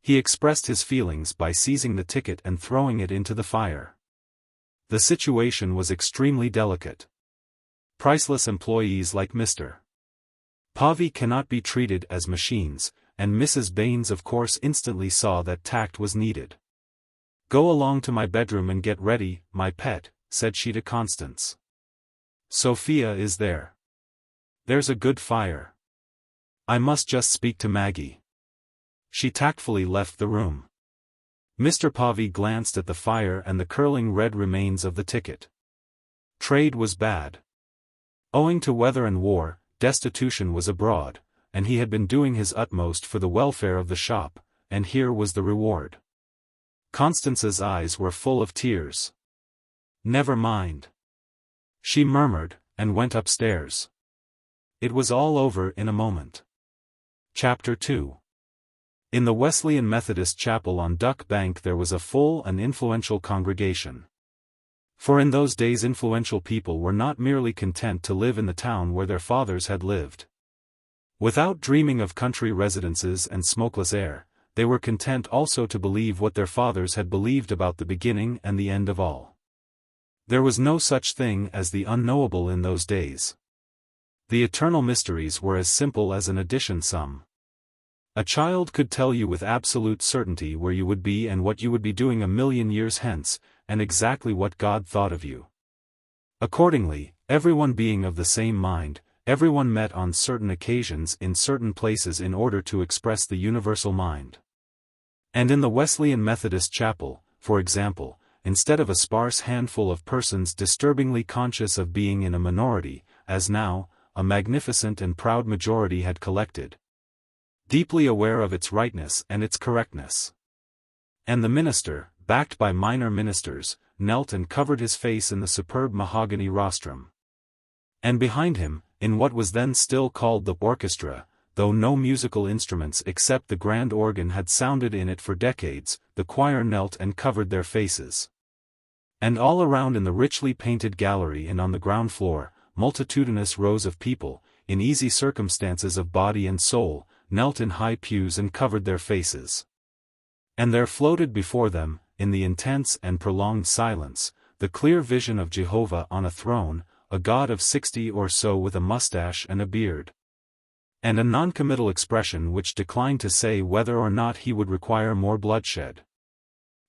He expressed his feelings by seizing the ticket and throwing it into the fire. The situation was extremely delicate. Priceless employees like Mr. Povey cannot be treated as machines, and Mrs. Baines of course instantly saw that tact was needed. "Go along to my bedroom and get ready, my pet," said she to Constance. "Sophia is there. There's a good fire. I must just speak to Maggie." She tactfully left the room. Mr. Povey glanced at the fire and the curling red remains of the ticket. Trade was bad. Owing to weather and war, destitution was abroad, and he had been doing his utmost for the welfare of the shop, and here was the reward. Constance's eyes were full of tears. "Never mind," she murmured, and went upstairs. It was all over in a moment. Chapter 2. In the Wesleyan Methodist Chapel on Duck Bank there was a full and influential congregation. For in those days influential people were not merely content to live in the town where their fathers had lived. Without dreaming of country residences and smokeless air, they were content also to believe what their fathers had believed about the beginning and the end of all. There was no such thing as the unknowable in those days. The eternal mysteries were as simple as an addition sum. A child could tell you with absolute certainty where you would be and what you would be doing 1,000,000 years hence, and exactly what God thought of you. Accordingly, everyone being of the same mind, everyone met on certain occasions in certain places in order to express the universal mind. And in the Wesleyan Methodist Chapel, for example, instead of a sparse handful of persons disturbingly conscious of being in a minority, as now, a magnificent and proud majority had collected, deeply aware of its rightness and its correctness. And the minister, backed by minor ministers, knelt and covered his face in the superb mahogany rostrum. And behind him, in what was then still called the orchestra, though no musical instruments except the grand organ had sounded in it for decades, the choir knelt and covered their faces. And all around in the richly painted gallery and on the ground floor, multitudinous rows of people, in easy circumstances of body and soul, knelt in high pews and covered their faces. And there floated before them, in the intense and prolonged silence, the clear vision of Jehovah on a throne, a God of 60 or so with a mustache and a beard. And a noncommittal expression which declined to say whether or not he would require more bloodshed.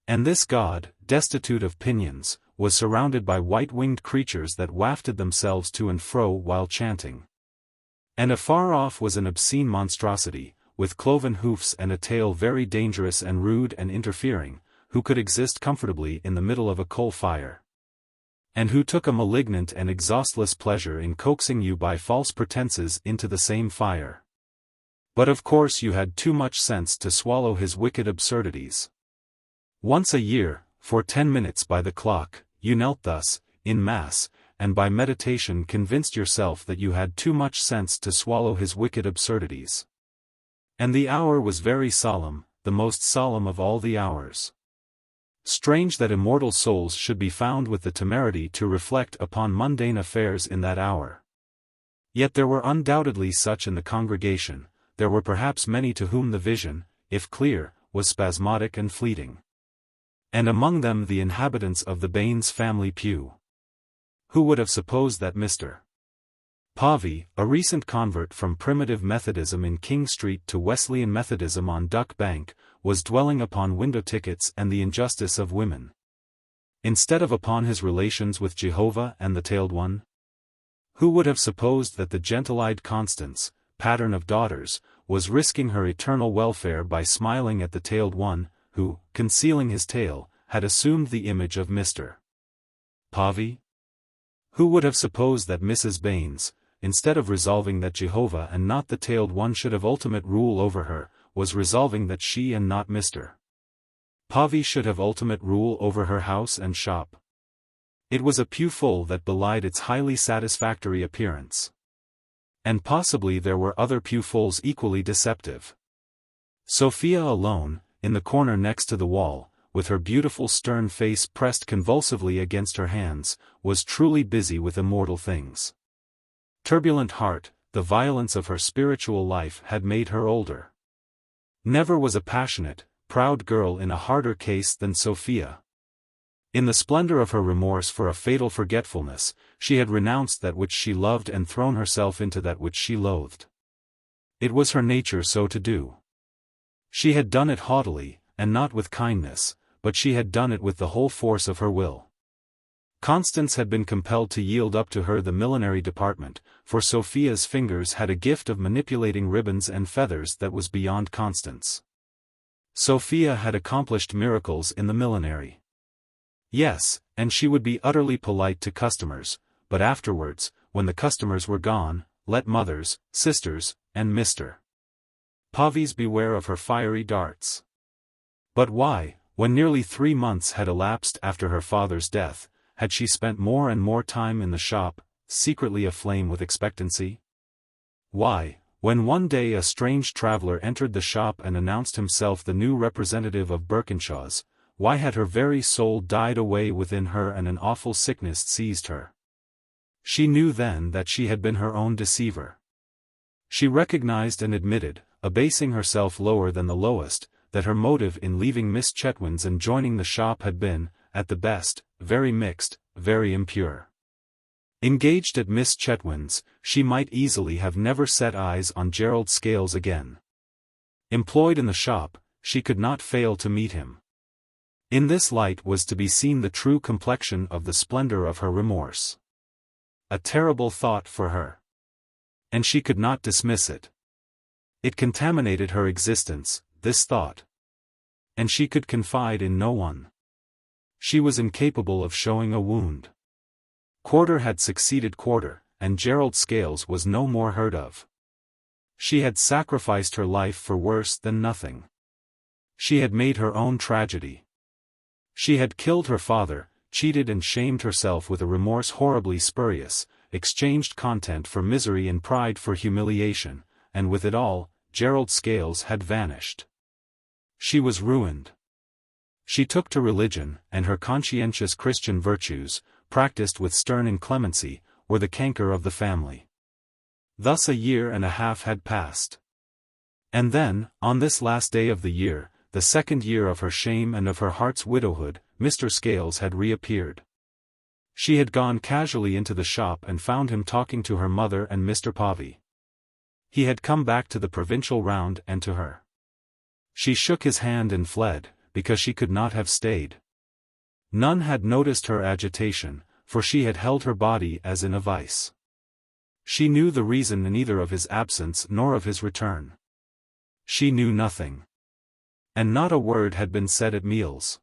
And this God, destitute of pinions, was surrounded by white-winged creatures that wafted themselves to and fro while chanting. And afar off was an obscene monstrosity, with cloven hoofs and a tail very dangerous and rude and interfering, who could exist comfortably in the middle of a coal fire. And who took a malignant and exhaustless pleasure in coaxing you by false pretenses into the same fire. But of course you had too much sense to swallow his wicked absurdities. Once a year, for 10 minutes by the clock, you knelt thus, in mass, and by meditation convinced yourself that you had too much sense to swallow his wicked absurdities. And the hour was very solemn, the most solemn of all the hours. Strange that immortal souls should be found with the temerity to reflect upon mundane affairs in that hour. Yet there were undoubtedly such in the congregation. There were perhaps many to whom the vision, if clear, was spasmodic and fleeting. And among them the inhabitants of the Baines family pew. Who would have supposed that Mr. Pavey, a recent convert from primitive Methodism in King Street to Wesleyan Methodism on Duck Bank, was dwelling upon window tickets and the injustice of women, instead of upon his relations with Jehovah and the Tailed One? Who would have supposed that the gentle-eyed Constance, pattern of daughters, was risking her eternal welfare by smiling at the Tailed One, who, concealing his tail, had assumed the image of Mr. Pavey? Who would have supposed that Mrs. Baines, instead of resolving that Jehovah and not the Tailed One should have ultimate rule over her, was resolving that she and not Mr. Pavey should have ultimate rule over her house and shop? It was a pew full that belied its highly satisfactory appearance. And possibly there were other pewfuls equally deceptive. Sophia alone, in the corner next to the wall, with her beautiful stern face pressed convulsively against her hands, was truly busy with immortal things. Turbulent heart, the violence of her spiritual life had made her older. Never was a passionate, proud girl in a harder case than Sophia. In the splendor of her remorse for a fatal forgetfulness, she had renounced that which she loved and thrown herself into that which she loathed. It was her nature so to do. She had done it haughtily, and not with kindness, but she had done it with the whole force of her will. Constance had been compelled to yield up to her the millinery department, for Sophia's fingers had a gift of manipulating ribbons and feathers that was beyond Constance. Sophia had accomplished miracles in the millinery. Yes, and she would be utterly polite to customers, but afterwards, when the customers were gone, let mothers, sisters, and Mr. Pavey's beware of her fiery darts. But why, when nearly 3 months had elapsed after her father's death, had she spent more and more time in the shop, secretly aflame with expectancy? Why, when one day a strange traveller entered the shop and announced himself the new representative of Birkinshaw's, why had her very soul died away within her and an awful sickness seized her? She knew then that she had been her own deceiver. She recognized and admitted, abasing herself lower than the lowest, that her motive in leaving Miss Chetwynd's and joining the shop had been, at the best, very mixed, very impure. Engaged at Miss Chetwynd's, she might easily have never set eyes on Gerald Scales again. Employed in the shop, she could not fail to meet him. In this light was to be seen the true complexion of the splendor of her remorse. A terrible thought for her. And she could not dismiss it. It contaminated her existence, this thought. And she could confide in no one. She was incapable of showing a wound. Quarter had succeeded quarter, and Gerald Scales was no more heard of. She had sacrificed her life for worse than nothing. She had made her own tragedy. She had killed her father, cheated and shamed herself with a remorse horribly spurious, exchanged content for misery and pride for humiliation, and with it all, Gerald Scales had vanished. She was ruined. She took to religion, and her conscientious Christian virtues, practiced with stern inclemency, were the canker of the family. Thus 1.5 years had passed. And then, on this last day of the year, the 2nd year of her shame and of her heart's widowhood, Mr. Scales had reappeared. She had gone casually into the shop and found him talking to her mother and Mr. Pavey. He had come back to the provincial round and to her. She shook his hand and fled, because she could not have stayed. None had noticed her agitation, for she had held her body as in a vice. She knew the reason neither of his absence nor of his return. She knew nothing. And not a word had been said at meals.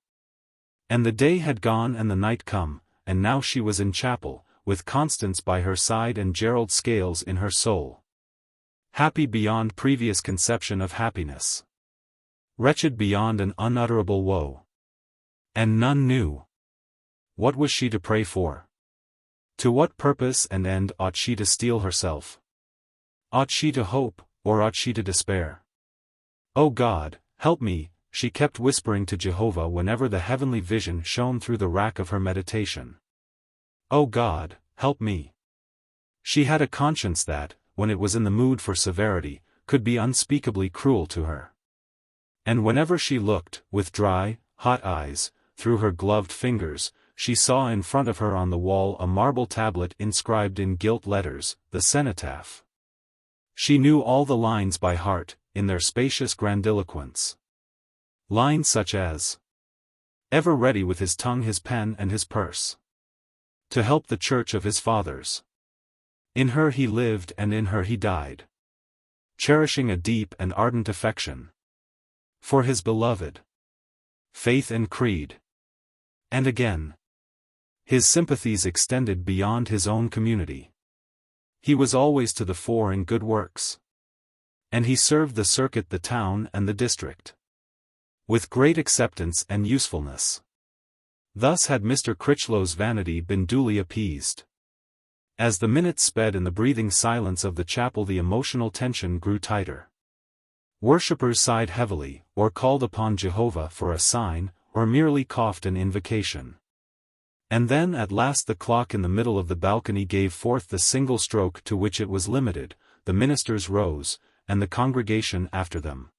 And the day had gone and the night come, and now she was in chapel, with Constance by her side and Gerald Scales in her soul. Happy beyond previous conception of happiness. Wretched beyond an unutterable woe. And none knew. What was she to pray for? To what purpose and end ought she to steel herself? Ought she to hope, or ought she to despair? O God, help me, she kept whispering to Jehovah whenever the heavenly vision shone through the rack of her meditation. "Oh God, help me." She had a conscience that, when it was in the mood for severity, could be unspeakably cruel to her. And whenever she looked, with dry, hot eyes, through her gloved fingers, she saw in front of her on the wall a marble tablet inscribed in gilt letters, the cenotaph. She knew all the lines by heart, in their spacious grandiloquence. Lines such as, "Ever ready with his tongue his pen and his purse, to help the church of his fathers. In her he lived and in her he died, cherishing a deep and ardent affection for his beloved. Faith and creed." And again, "His sympathies extended beyond his own community. He was always to the fore in good works. And he served the circuit, the town and the district, with great acceptance and usefulness." Thus had Mr. Critchlow's vanity been duly appeased. As the minutes sped in the breathing silence of the chapel, the emotional tension grew tighter. Worshippers sighed heavily, or called upon Jehovah for a sign, or merely coughed an invocation. And then at last the clock in the middle of the balcony gave forth the single stroke to which it was limited, the ministers rose, and the congregation after them.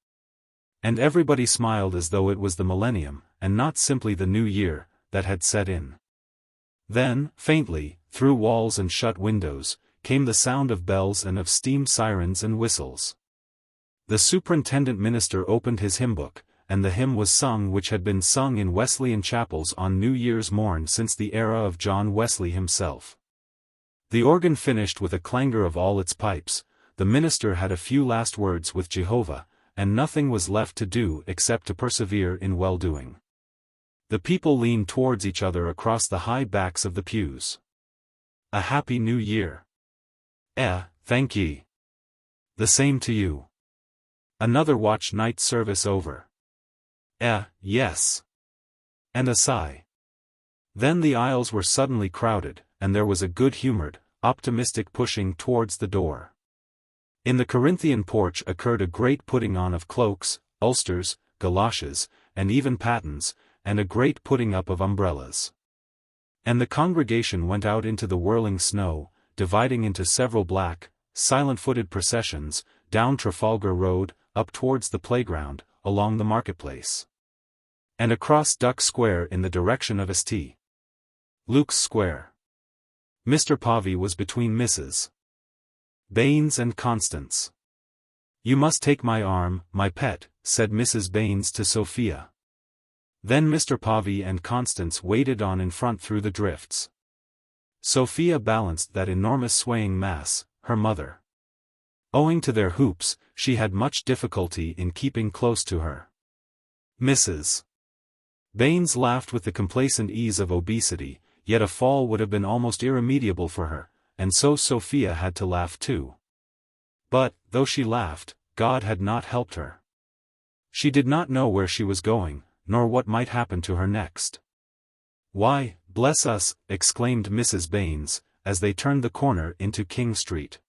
And everybody smiled as though it was the millennium, and not simply the new year, that had set in. Then, faintly, through walls and shut windows, came the sound of bells and of steam sirens and whistles. The superintendent minister opened his hymn book, and the hymn was sung which had been sung in Wesleyan chapels on New Year's morn since the era of John Wesley himself. The organ finished with a clangor of all its pipes, the minister had a few last words with Jehovah, and nothing was left to do except to persevere in well-doing. The people leaned towards each other across the high backs of the pews. "A happy new year." Thank ye." "The same to you." "Another watch night service over." Yes." And a sigh. Then the aisles were suddenly crowded, and there was a good-humored, optimistic pushing towards the door. In the Corinthian porch occurred a great putting on of cloaks, ulsters, galoshes, and even pattens, and a great putting up of umbrellas. And the congregation went out into the whirling snow, dividing into several black, silent-footed processions, down Trafalgar Road, up towards the playground, along the marketplace, and across Duck Square in the direction of St. Luke's Square. Mr. Povey was between Mrs. Baines and Constance. "You must take my arm, my pet," said Mrs. Baines to Sophia. Then Mr. Povey and Constance waded on in front through the drifts. Sophia balanced that enormous swaying mass, her mother. Owing to their hoops, she had much difficulty in keeping close to her. Mrs. Baines laughed with the complacent ease of obesity, yet a fall would have been almost irremediable for her, and so Sophia had to laugh too. But, though she laughed, God had not helped her. She did not know where she was going, nor what might happen to her next. "Why, bless us," exclaimed Mrs. Baines, as they turned the corner into King Street.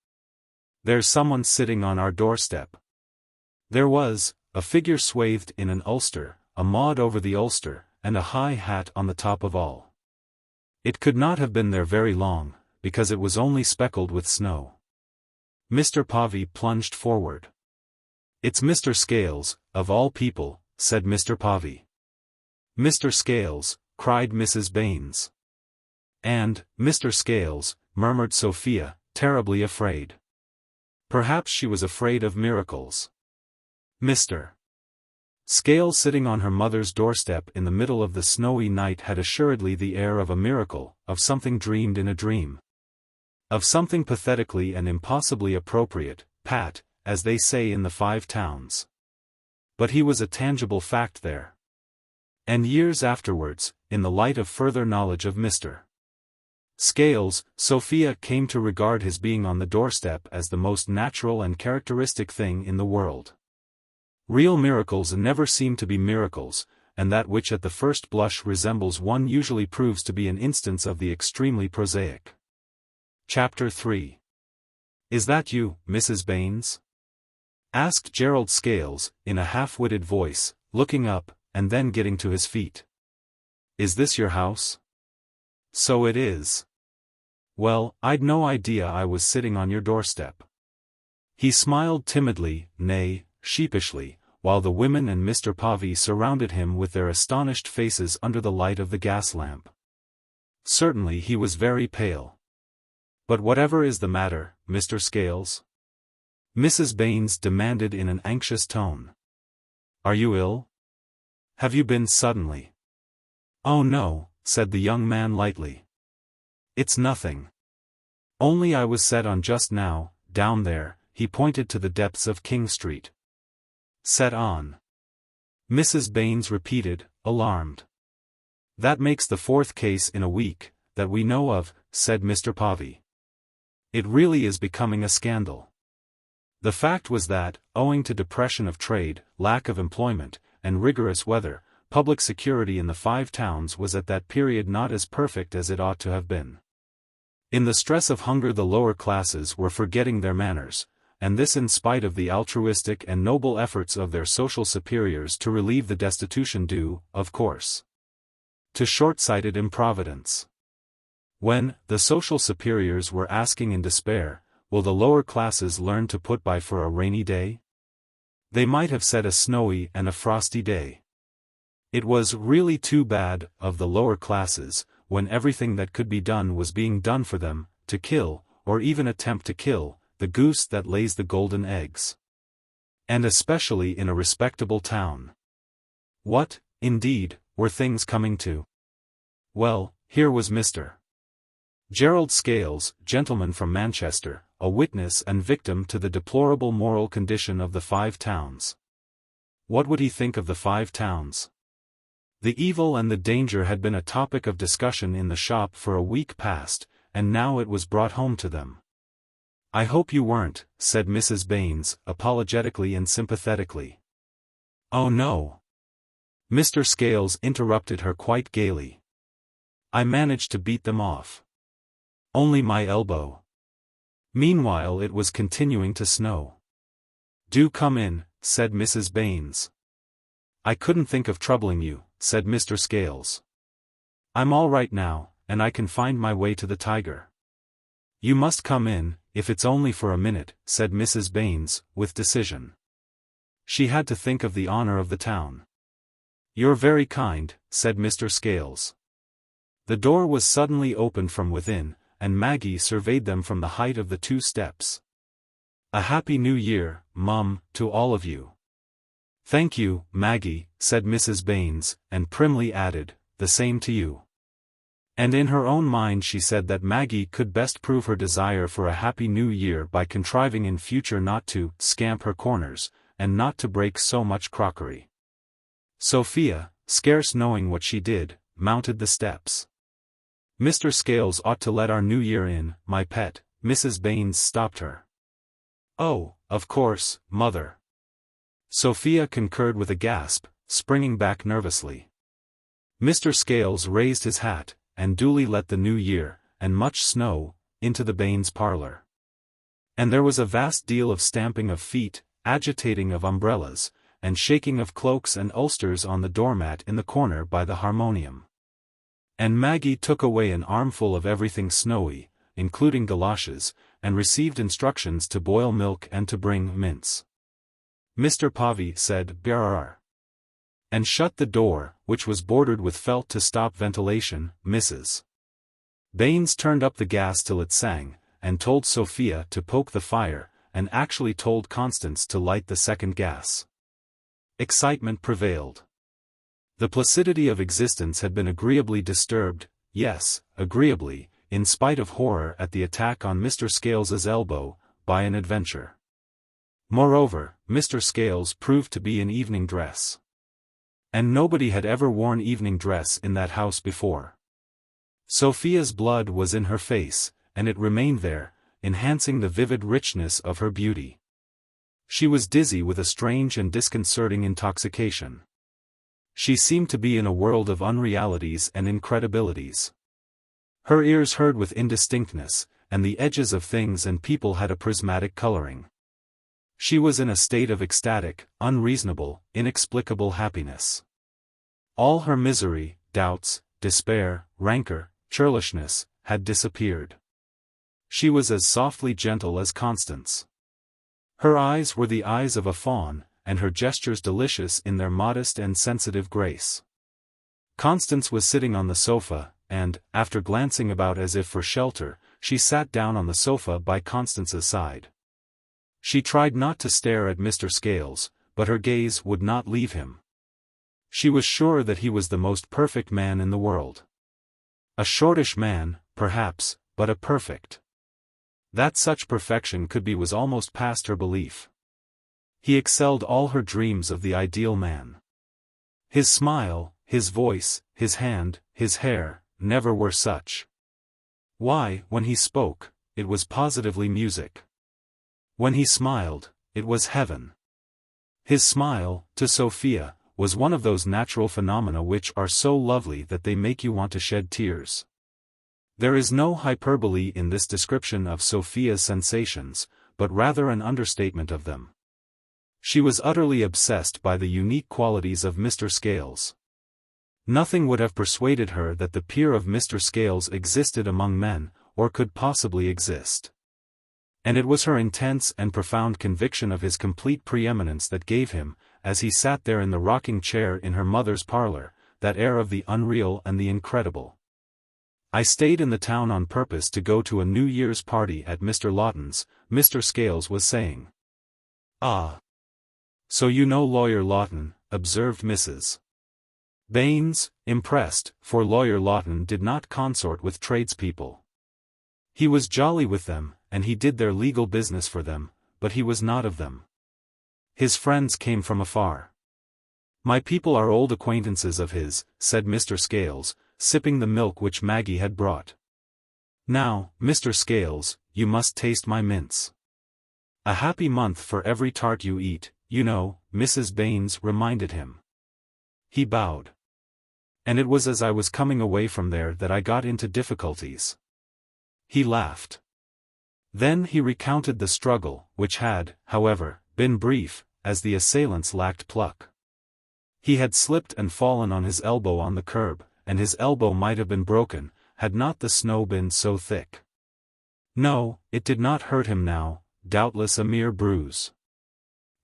"There's someone sitting on our doorstep." There was, a figure swathed in an ulster, a maud over the ulster, and a high hat on the top of all. It could not have been there very long, because it was only speckled with snow. Mr. Povey plunged forward. "It's Mr. Scales, of all people," said Mr. Povey. "Mr. Scales," cried Mrs. Baines. "And, Mr. Scales," murmured Sophia, terribly afraid. Perhaps she was afraid of miracles. Mr. Scales sitting on her mother's doorstep in the middle of the snowy night had assuredly the air of a miracle, of something dreamed in a dream. Of something pathetically and impossibly appropriate, pat, as they say in the Five Towns. But he was a tangible fact there. And years afterwards, in the light of further knowledge of Mr. Scales, Sophia came to regard his being on the doorstep as the most natural and characteristic thing in the world. Real miracles never seem to be miracles, and that which at the first blush resembles one usually proves to be an instance of the extremely prosaic. Chapter 3. "Is that you, Mrs. Baines?" asked Gerald Scales, in a half-witted voice, looking up, and then getting to his feet. "Is this your house?" "So it is." "Well, I'd no idea I was sitting on your doorstep." He smiled timidly, nay, sheepishly, while the women and Mr. Pavy surrounded him with their astonished faces under the light of the gas lamp. Certainly he was very pale. "But whatever is the matter, Mr. Scales?" Mrs. Baines demanded in an anxious tone. "Are you ill? Have you been suddenly?" "Oh no," said the young man lightly. "It's nothing. Only I was set on just now, down there," he pointed to the depths of King Street. "Set on?" Mrs. Baines repeated, alarmed. "That makes the fourth case in a week, that we know of," said Mr. Pavy. "It really is becoming a scandal." The fact was that, owing to depression of trade, lack of employment, and rigorous weather, public security in the Five Towns was at that period not as perfect as it ought to have been. In the stress of hunger the lower classes were forgetting their manners, and this in spite of the altruistic and noble efforts of their social superiors to relieve the destitution due, of course, to short-sighted improvidence. When, the social superiors were asking in despair, will the lower classes learn to put by for a rainy day? They might have said a snowy and a frosty day. It was really too bad of the lower classes, when everything that could be done was being done for them, to kill, or even attempt to kill, the goose that lays the golden eggs. And especially in a respectable town. What, indeed, were things coming to? Well, here was Mr. Gerald Scales, gentleman from Manchester, a witness and victim to the deplorable moral condition of the Five Towns. What would he think of the Five Towns? The evil and the danger had been a topic of discussion in the shop for a week past, and now it was brought home to them. "I hope you weren't," said Mrs. Baines, apologetically and sympathetically. "Oh no." Mr. Scales interrupted her quite gaily. "I managed to beat them off. Only my elbow." Meanwhile it was continuing to snow. "Do come in," said Mrs. Baines. "I couldn't think of troubling you," said Mr. Scales. "I'm all right now, and I can find my way to the Tiger." "You must come in, if it's only for a minute," said Mrs. Baines, with decision. She had to think of the honor of the town. "You're very kind," said Mr. Scales. The door was suddenly opened from within, and Maggie surveyed them from the height of the 2 steps. "A Happy New Year, Mum, to all of you." "Thank you, Maggie," said Mrs. Baines, and primly added, "the same to you." And in her own mind she said that Maggie could best prove her desire for a Happy New Year by contriving in future not to scamp her corners, and not to break so much crockery. Sophia, scarce knowing what she did, mounted the steps. "Mr. Scales ought to let our New Year in, my pet," Mrs. Baines stopped her. "Oh, of course, Mother." Sophia concurred with a gasp, springing back nervously. Mr. Scales raised his hat, and duly let the New Year, and much snow, into the Baines parlor. And there was a vast deal of stamping of feet, agitating of umbrellas, and shaking of cloaks and ulsters on the doormat in the corner by the harmonium. And Maggie took away an armful of everything snowy, including galoshes, and received instructions to boil milk and to bring mince. Mr. Pavy said "Brrr," and shut the door, which was bordered with felt to stop ventilation. Mrs. Baines turned up the gas till it sang, and told Sophia to poke the fire, and actually told Constance to light the second gas. Excitement prevailed. The placidity of existence had been agreeably disturbed, yes, agreeably, in spite of horror at the attack on Mr. Scales's elbow, by an adventure. Moreover, Mr. Scales proved to be in evening dress. And nobody had ever worn evening dress in that house before. Sophia's blood was in her face, and it remained there, enhancing the vivid richness of her beauty. She was dizzy with a strange and disconcerting intoxication. She seemed to be in a world of unrealities and incredibilities. Her ears heard with indistinctness, and the edges of things and people had a prismatic coloring. She was in a state of ecstatic, unreasonable, inexplicable happiness. All her misery, doubts, despair, rancor, churlishness, had disappeared. She was as softly gentle as Constance. Her eyes were the eyes of a fawn, and her gestures delicious in their modest and sensitive grace. Constance was sitting on the sofa, and, after glancing about as if for shelter, she sat down on the sofa by Constance's side. She tried not to stare at Mr. Scales, but her gaze would not leave him. She was sure that he was the most perfect man in the world. A shortish man, perhaps, but a perfect. That such perfection could be was almost past her belief. He excelled all her dreams of the ideal man. His smile, his voice, his hand, his hair, never were such. Why, when he spoke, it was positively music. When he smiled, it was heaven. His smile, to Sophia, was one of those natural phenomena which are so lovely that they make you want to shed tears. There is no hyperbole in this description of Sophia's sensations, but rather an understatement of them. She was utterly obsessed by the unique qualities of Mr. Scales. Nothing would have persuaded her that the peer of Mr. Scales existed among men, or could possibly exist. And it was her intense and profound conviction of his complete preeminence that gave him, as he sat there in the rocking chair in her mother's parlor, that air of the unreal and the incredible. "I stayed in the town on purpose to go to a New Year's party at Mr. Lawton's," Mr. Scales was saying. "Ah. So you know Lawyer Lawton," observed Mrs. Baines, impressed, for Lawyer Lawton did not consort with tradespeople. He was jolly with them, and he did their legal business for them, but he was not of them. His friends came from afar. "My people are old acquaintances of his," said Mr. Scales, sipping the milk which Maggie had brought. "Now, Mr. Scales, you must taste my mince." "A happy month for every tart you eat, you know," Mrs. Baines reminded him. He bowed. "And it was as I was coming away from there that I got into difficulties." He laughed. Then he recounted the struggle, which had, however, been brief, as the assailants lacked pluck. He had slipped and fallen on his elbow on the curb, and his elbow might have been broken, had not the snow been so thick. No, it did not hurt him now, doubtless a mere bruise.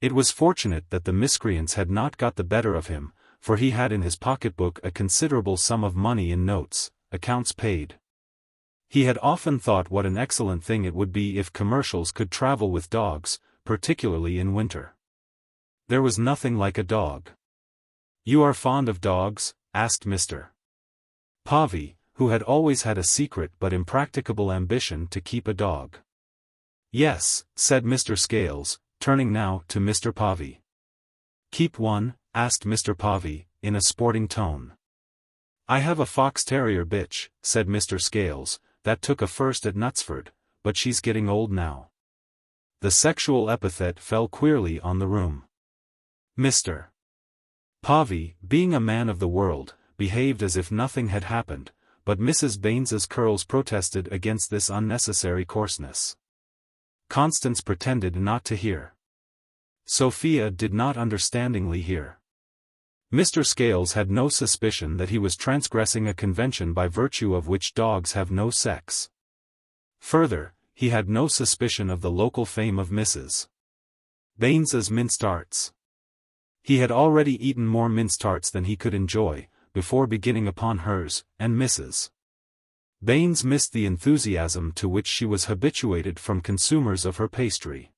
It was fortunate that the miscreants had not got the better of him, for he had in his pocketbook a considerable sum of money in notes, accounts paid. He had often thought what an excellent thing it would be if commercials could travel with dogs, particularly in winter. There was nothing like a dog. "You are fond of dogs?" asked Mr. Pavey, who had always had a secret but impracticable ambition to keep a dog. "Yes," said Mr. Scales, turning now to Mr. Pavey. "Keep one?" asked Mr. Pavey, in a sporting tone. "I have a fox terrier bitch," said Mr. Scales, "that took a first at Knutsford, but she's getting old now." The sexual epithet fell queerly on the room. Mr. Pavey, being a man of the world, behaved as if nothing had happened, but Mrs. Baines's curls protested against this unnecessary coarseness. Constance pretended not to hear. Sophia did not understandingly hear. Mr. Scales had no suspicion that he was transgressing a convention by virtue of which dogs have no sex. Further, he had no suspicion of the local fame of Mrs. Baines's mince tarts. He had already eaten more mince tarts than he could enjoy, before beginning upon hers, and Mrs. Baines missed the enthusiasm to which she was habituated from consumers of her pastry.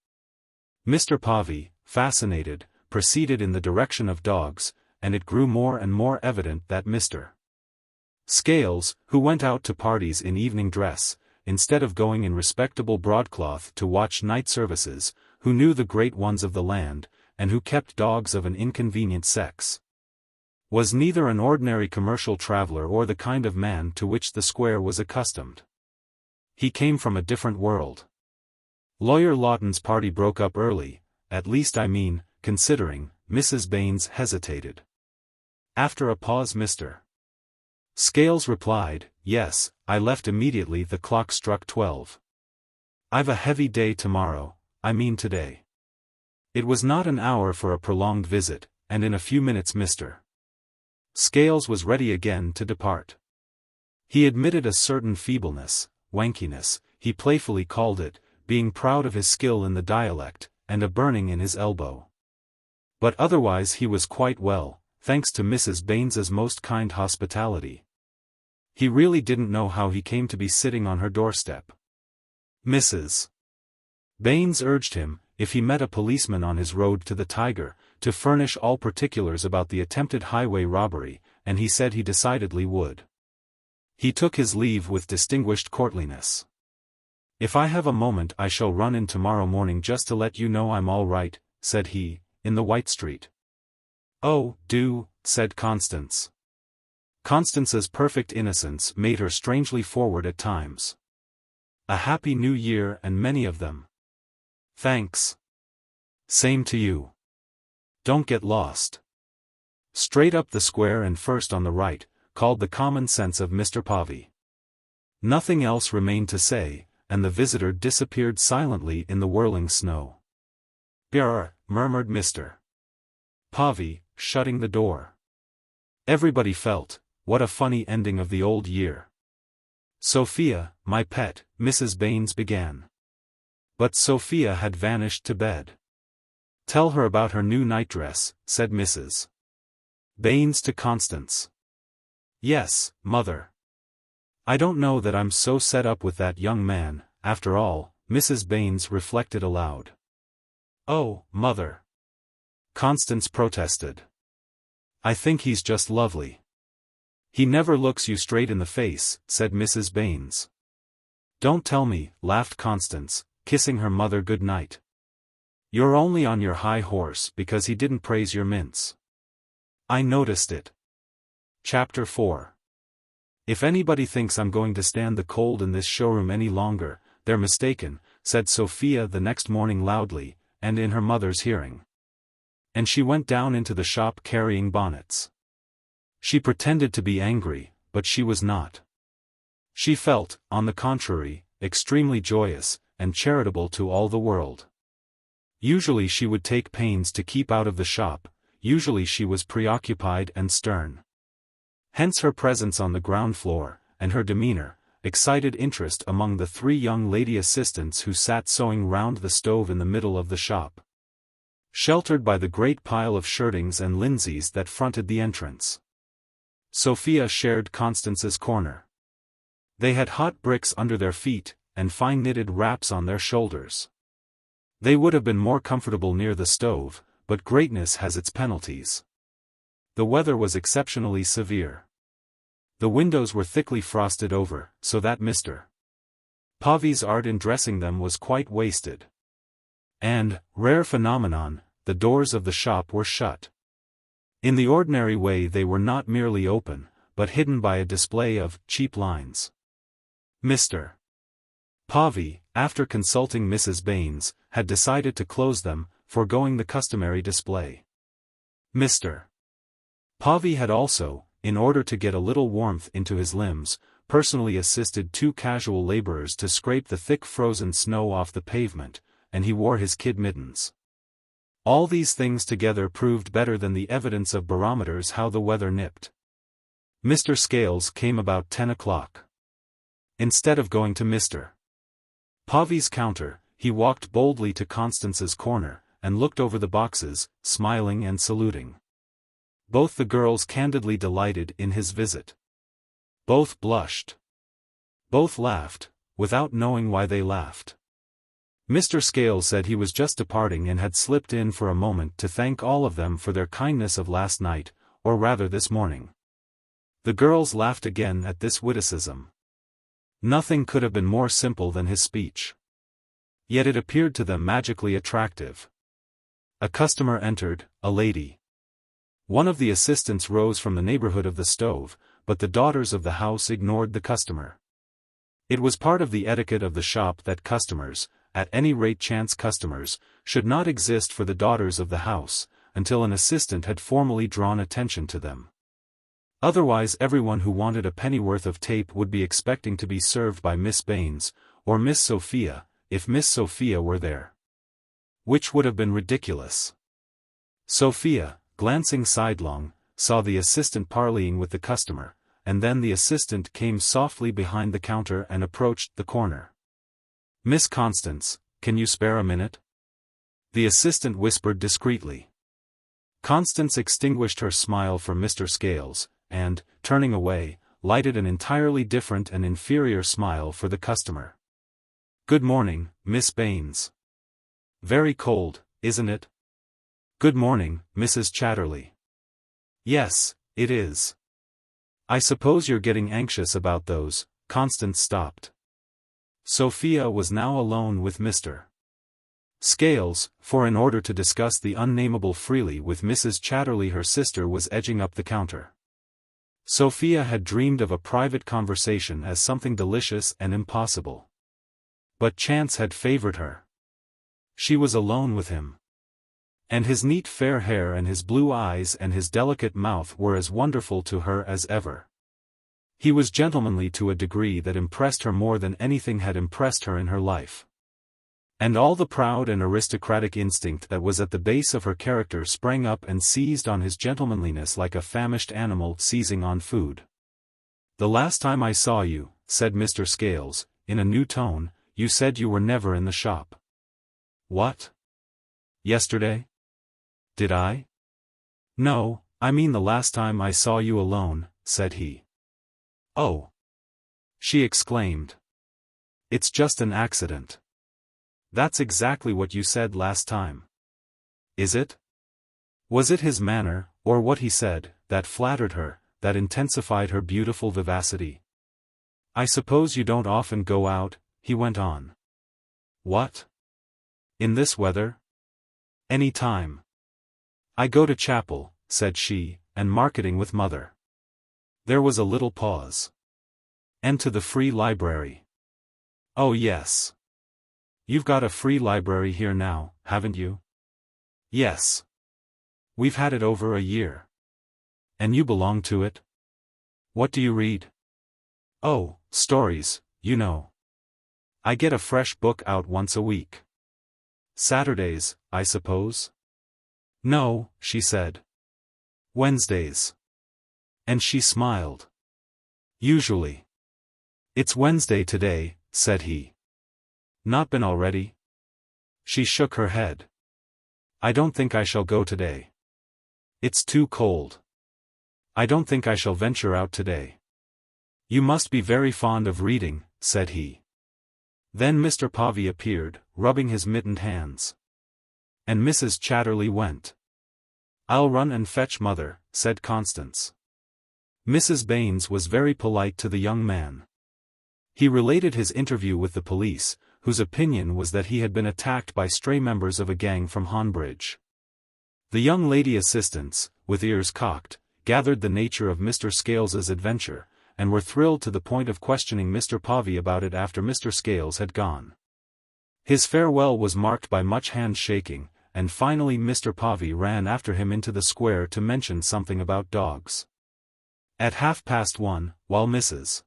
Mr. Pavey, fascinated, proceeded in the direction of dogs, and it grew more and more evident that Mr. Scales, who went out to parties in evening dress, instead of going in respectable broadcloth to watch night services, who knew the great ones of the land, and who kept dogs of an inconvenient sex, was neither an ordinary commercial traveler or the kind of man to which the square was accustomed. He came from a different world. Lawyer Lawton's party broke up early, at least I mean, considering. Mrs. Baines hesitated. After a pause Mr. Scales replied, "Yes, I left immediately the clock struck 12. I've a heavy day tomorrow, I mean today." It was not an hour for a prolonged visit, and in a few minutes Mr. Scales was ready again to depart. He admitted a certain feebleness, wankiness, he playfully called it, being proud of his skill in the dialect, and a burning in his elbow. But otherwise he was quite well, thanks to Mrs. Baines's most kind hospitality. He really didn't know how he came to be sitting on her doorstep. Mrs. Baines urged him, if he met a policeman on his road to the Tiger, to furnish all particulars about the attempted highway robbery, and he said he decidedly would. He took his leave with distinguished courtliness. "If I have a moment I shall run in tomorrow morning just to let you know I'm all right," said he, "in the White Street." "Oh, do," said Constance. Constance's perfect innocence made her strangely forward at times. "A happy New Year and many of them." "Thanks. Same to you. Don't get lost." Straight up the square and first on the right, called the common sense of Mr. Povey. Nothing else remained to say, and the visitor disappeared silently in the whirling snow. "Brr," murmured Mr. Povey, shutting the door. Everybody felt, what a funny ending of the old year. "Sophia, my pet," Mrs. Baines began. But Sophia had vanished to bed. "Tell her about her new nightdress," said Mrs. Baines to Constance. "Yes, mother. I don't know that I'm so set up with that young man, after all," Mrs. Baines reflected aloud. "Oh, mother," Constance protested. "I think he's just lovely." "He never looks you straight in the face," said Mrs. Baines. "Don't tell me," laughed Constance, kissing her mother good night. "You're only on your high horse because he didn't praise your mince. I noticed it." Chapter 4. "If anybody thinks I'm going to stand the cold in this showroom any longer, they're mistaken," said Sophia the next morning loudly, and in her mother's hearing. And she went down into the shop carrying bonnets. She pretended to be angry, but she was not. She felt, on the contrary, extremely joyous, and charitable to all the world. Usually she would take pains to keep out of the shop, usually she was preoccupied and stern. Hence her presence on the ground floor, and her demeanor, excited interest among the 3 young lady assistants who sat sewing round the stove in the middle of the shop. Sheltered by the great pile of shirtings and linseys that fronted the entrance. Sophia shared Constance's corner. They had hot bricks under their feet, and fine knitted wraps on their shoulders. They would have been more comfortable near the stove, but greatness has its penalties. The weather was exceptionally severe. The windows were thickly frosted over, so that Mr. Povey's art in dressing them was quite wasted. And, rare phenomenon, the doors of the shop were shut. In the ordinary way they were not merely open, but hidden by a display of cheap lines. Mr. Povey, after consulting Mrs. Baines, had decided to close them, foregoing the customary display. Mr. Povey had also, in order to get a little warmth into his limbs, personally assisted 2 casual laborers to scrape the thick frozen snow off the pavement, and he wore his kid mittens. All these things together proved better than the evidence of barometers how the weather nipped. Mr. Scales came about 10 o'clock. Instead of going to Mr. Povey's counter, he walked boldly to Constance's corner, and looked over the boxes, smiling and saluting. Both the girls candidly delighted in his visit. Both blushed. Both laughed, without knowing why they laughed. Mr. Scales said he was just departing and had slipped in for a moment to thank all of them for their kindness of last night, or rather this morning. The girls laughed again at this witticism. Nothing could have been more simple than his speech. Yet it appeared to them magically attractive. A customer entered, a lady. One of the assistants rose from the neighborhood of the stove, but the daughters of the house ignored the customer. It was part of the etiquette of the shop that customers, at any rate chance customers, should not exist for the daughters of the house, until an assistant had formally drawn attention to them. Otherwise everyone who wanted a pennyworth of tape would be expecting to be served by Miss Baines, or Miss Sophia, if Miss Sophia were there. which would have been ridiculous. Sophia, glancing sidelong, saw the assistant parleying with the customer, and then the assistant came softly behind the counter and approached the corner. "Miss Constance, can you spare a minute?" the assistant whispered discreetly. Constance extinguished her smile for Mr. Scales, and, turning away, lighted an entirely different and inferior smile for the customer. "Good morning, Miss Baines. Very cold, isn't it?" "Good morning, Mrs. Chatterley." "Yes, it is. I suppose you're getting anxious about those." Constance stopped. Sophia was now alone with Mr. Scales, for in order to discuss the unnameable freely with Mrs. Chatterley her sister was edging up the counter. Sophia had dreamed of a private conversation as something delicious and impossible. But chance had favored her. She was alone with him. And his neat fair hair and his blue eyes and his delicate mouth were as wonderful to her as ever. He was gentlemanly to a degree that impressed her more than anything had impressed her in her life. And all the proud and aristocratic instinct that was at the base of her character sprang up and seized on his gentlemanliness like a famished animal seizing on food. "The last time I saw you," said Mr. Scales, in a new tone, "you said you were never in the shop." "What? Yesterday? Did I?" "No, I mean the last time I saw you alone," said he. "Oh!" she exclaimed. "It's just an accident." "That's exactly what you said last time." "Is it?" Was it his manner, or what he said, that flattered her, that intensified her beautiful vivacity? "I suppose you don't often go out," he went on. "What? In this weather?" "Any time. I go to chapel," said she, "and marketing with mother." There was a little pause. "And to the free library." "Oh yes. You've got a free library here now, haven't you?" "Yes. We've had it over a year." "And you belong to it? What do you read?" "Oh, stories, you know. I get a fresh book out once a week." "Saturdays, I suppose?" "No," she said. "Wednesdays." And she smiled. "Usually." "It's Wednesday today," said he. "Not been already?" She shook her head. "I don't think I shall go today. It's too cold. I don't think I shall venture out today." "You must be very fond of reading," said he. Then Mr. Pavey appeared, rubbing his mittened hands. And Mrs. Chatterley went. "I'll run and fetch mother," said Constance. Mrs. Baines was very polite to the young man. He related his interview with the police, whose opinion was that he had been attacked by stray members of a gang from Honbridge. The young lady assistants, with ears cocked, gathered the nature of Mr. Scales's adventure, and were thrilled to the point of questioning Mr. Pavey about it after Mr. Scales had gone. His farewell was marked by much hand-shaking, and finally Mr. Pavey ran after him into the square to mention something about dogs. At 1:30, while Mrs.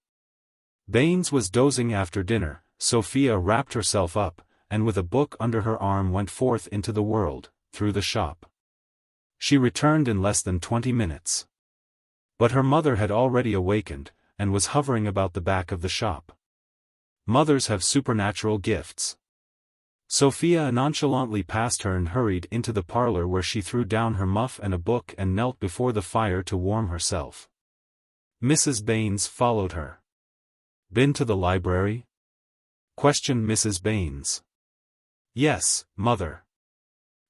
Baines was dozing after dinner, Sophia wrapped herself up, and with a book under her arm went forth into the world, through the shop. She returned in less than 20 minutes. But her mother had already awakened, and was hovering about the back of the shop. Mothers have supernatural gifts. Sophia nonchalantly passed her and hurried into the parlor where she threw down her muff and a book and knelt before the fire to warm herself. Mrs. Baines followed her. "Been to the library?" questioned Mrs. Baines. "Yes, mother.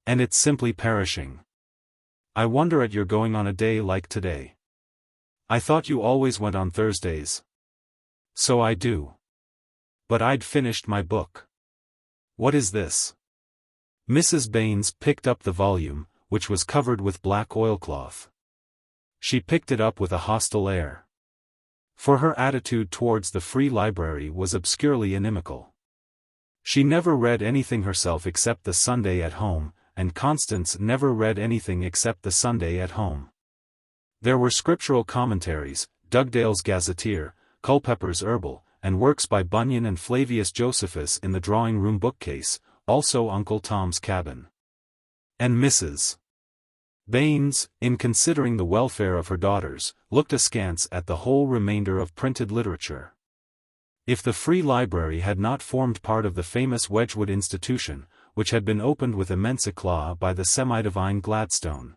And it's simply perishing. I wonder at your going on a day like today. I thought you always went on Thursdays." "So I do. But I'd finished my book." "What is this?" Mrs. Baines picked up the volume, which was covered with black oilcloth. She picked it up with a hostile air. For her attitude towards the free library was obscurely inimical. She never read anything herself except the Sunday at Home, and Constance never read anything except the Sunday at Home. There were scriptural commentaries, Dugdale's Gazetteer, Culpeper's Herbal, and works by Bunyan and Flavius Josephus in the drawing-room bookcase, also Uncle Tom's Cabin. And Mrs. Baines, in considering the welfare of her daughters, looked askance at the whole remainder of printed literature. If the Free Library had not formed part of the famous Wedgwood institution, which had been opened with immense eclat by the semi-divine Gladstone.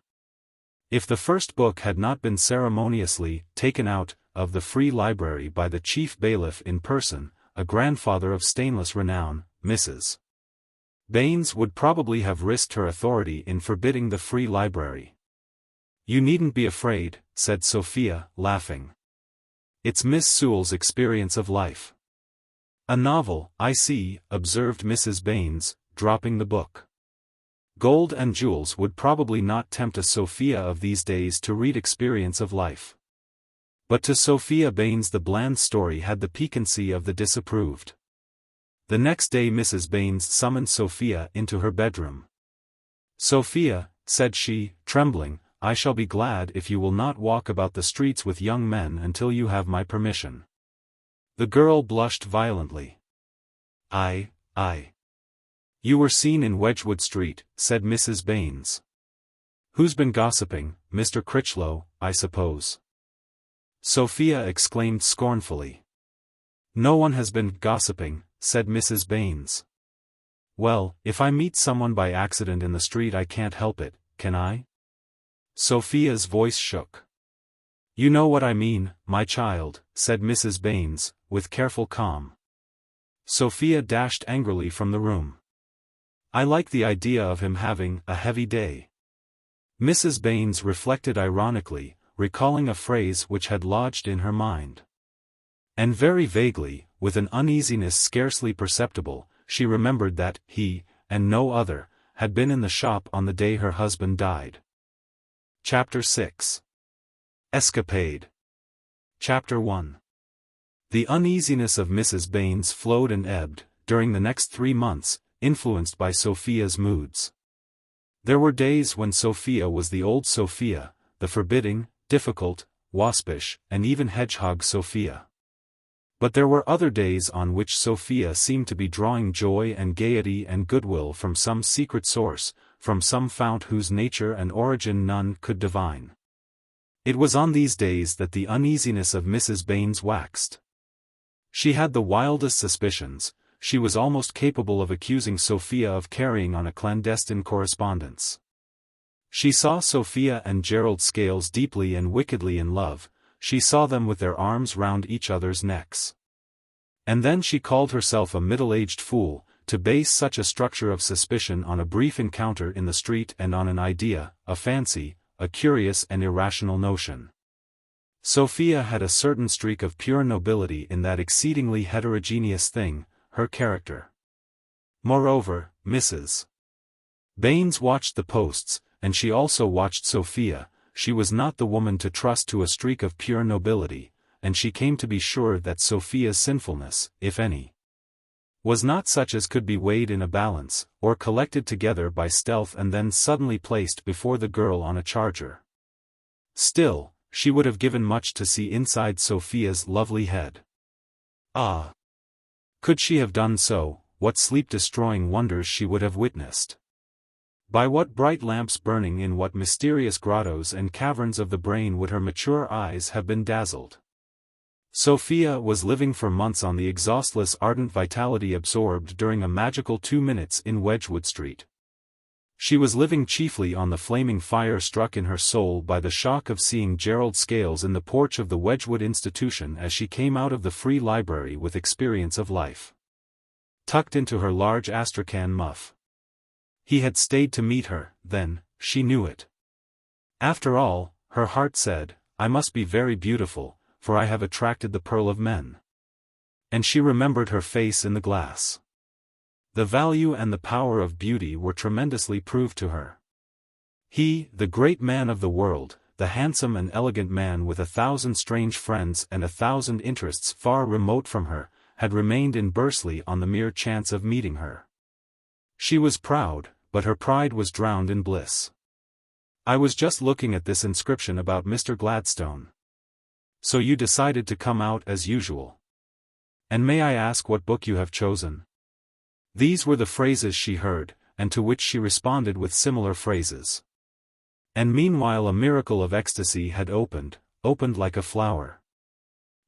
If the first book had not been ceremoniously taken out of the Free Library by the chief bailiff in person, a grandfather of stainless renown, Mrs. Baines would probably have risked her authority in forbidding the Free Library. "You needn't be afraid," said Sophia, laughing. "It's Miss Sewell's experience of life." "A novel, I see," observed Mrs. Baines, dropping the book. Gold and jewels would probably not tempt a Sophia of these days to read experience of life. But to Sophia Baines the bland story had the piquancy of the disapproved. The next day Mrs. Baines summoned Sophia into her bedroom. "Sophia," said she, trembling, "I shall be glad if you will not walk about the streets with young men until you have my permission." The girl blushed violently. I. "You were seen in Wedgwood Street," said Mrs. Baines. "Who's been gossiping, Mr. Critchlow, I suppose?" Sophia exclaimed scornfully. "No one has been gossiping," said Mrs. Baines. "Well, if I meet someone by accident in the street I can't help it, can I?" Sophia's voice shook. "You know what I mean, my child," said Mrs. Baines, with careful calm. Sophia dashed angrily from the room. "I like the idea of him having a heavy day." Mrs. Baines reflected ironically, recalling a phrase which had lodged in her mind. And very vaguely, with an uneasiness scarcely perceptible, she remembered that he, and no other, had been in the shop on the day her husband died. Chapter 6. Escapade. Chapter 1. The uneasiness of Mrs. Baines flowed and ebbed, during the next 3 months, influenced by Sophia's moods. There were days when Sophia was the old Sophia, the forbidding, difficult, waspish, and even hedgehog Sophia. But there were other days on which Sophia seemed to be drawing joy and gaiety and goodwill from some secret source, from some fount whose nature and origin none could divine. It was on these days that the uneasiness of Mrs. Baines waxed. She had the wildest suspicions. She was almost capable of accusing Sophia of carrying on a clandestine correspondence. She saw Sophia and Gerald Scales deeply and wickedly in love. She saw them with their arms round each other's necks. And then she called herself a middle-aged fool, to base such a structure of suspicion on a brief encounter in the street and on an idea, a fancy, a curious and irrational notion. Sophia had a certain streak of pure nobility in that exceedingly heterogeneous thing, her character. Moreover, Mrs. Baines watched the posts, and she also watched Sophia. She was not the woman to trust to a streak of pure nobility, and she came to be sure that Sophia's sinfulness, if any, was not such as could be weighed in a balance, or collected together by stealth and then suddenly placed before the girl on a charger. Still, she would have given much to see inside Sophia's lovely head. Ah! Could she have done so, what sleep-destroying wonders she would have witnessed! By what bright lamps burning in what mysterious grottos and caverns of the brain would her mature eyes have been dazzled! Sophia was living for months on the exhaustless ardent vitality absorbed during a magical 2 minutes in Wedgwood Street. She was living chiefly on the flaming fire struck in her soul by the shock of seeing Gerald Scales in the porch of the Wedgwood institution as she came out of the Free Library with experience of life tucked into her large astrakhan muff. He had stayed to meet her, then, she knew it. After all, her heart said, I must be very beautiful, for I have attracted the pearl of men. And she remembered her face in the glass. The value and the power of beauty were tremendously proved to her. He, the great man of the world, the handsome and elegant man with 1,000 strange friends and 1,000 interests far remote from her, had remained in Bursley on the mere chance of meeting her. She was proud, but her pride was drowned in bliss. I was just looking at this inscription about Mr. Gladstone. So you decided to come out as usual. And may I ask what book you have chosen? These were the phrases she heard, and to which she responded with similar phrases. And meanwhile a miracle of ecstasy had opened like a flower.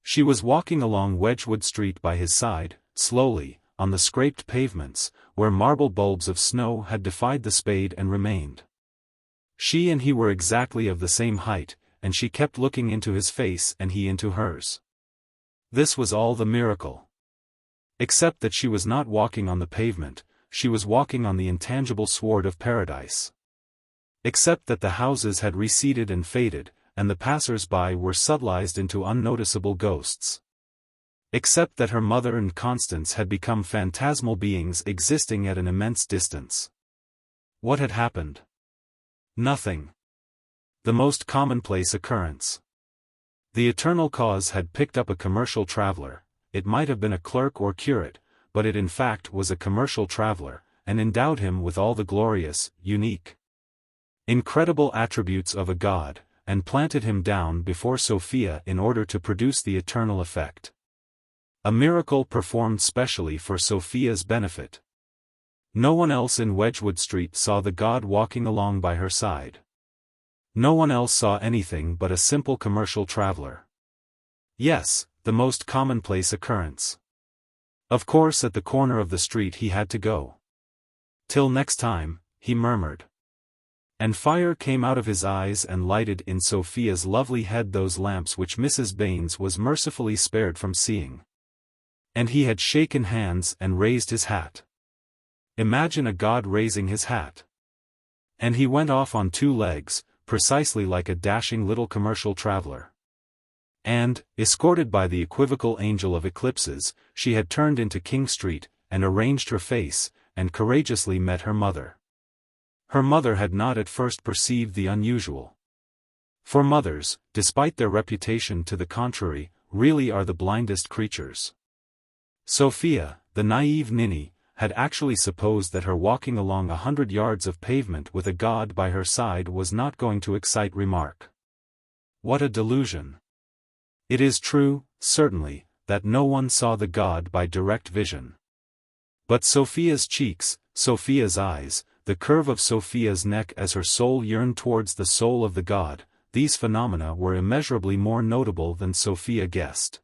She was walking along Wedgwood Street by his side, slowly, on the scraped pavements, where marble bulbs of snow had defied the spade and remained. She and he were exactly of the same height, and she kept looking into his face and he into hers. This was all the miracle. Except that she was not walking on the pavement, she was walking on the intangible sward of paradise. Except that the houses had receded and faded, and the passers-by were subtilized into unnoticeable ghosts. Except that her mother and Constance had become phantasmal beings existing at an immense distance. What had happened? Nothing. The most commonplace occurrence. The eternal cause had picked up a commercial traveler. It might have been a clerk or curate, but it in fact was a commercial traveler, and endowed him with all the glorious, unique, incredible attributes of a god, and planted him down before Sophia in order to produce the eternal effect. A miracle performed specially for Sophia's benefit. No one else in Wedgwood Street saw the god walking along by her side. No one else saw anything but a simple commercial traveler. Yes, the most commonplace occurrence. Of course at the corner of the street he had to go. Till next time, he murmured. And fire came out of his eyes and lighted in Sophia's lovely head those lamps which Mrs. Baines was mercifully spared from seeing. And he had shaken hands and raised his hat. Imagine a god raising his hat. And he went off on two legs, precisely like a dashing little commercial traveler. And, escorted by the equivocal angel of eclipses, she had turned into King Street, and arranged her face, and courageously met her mother. Her mother had not at first perceived the unusual. For mothers, despite their reputation to the contrary, really are the blindest creatures. Sophia, the naive ninny, had actually supposed that her walking along 100 yards of pavement with a god by her side was not going to excite remark. What a delusion! It is true, certainly, that no one saw the god by direct vision. But Sophia's cheeks, Sophia's eyes, the curve of Sophia's neck as her soul yearned towards the soul of the god, these phenomena were immeasurably more notable than Sophia guessed.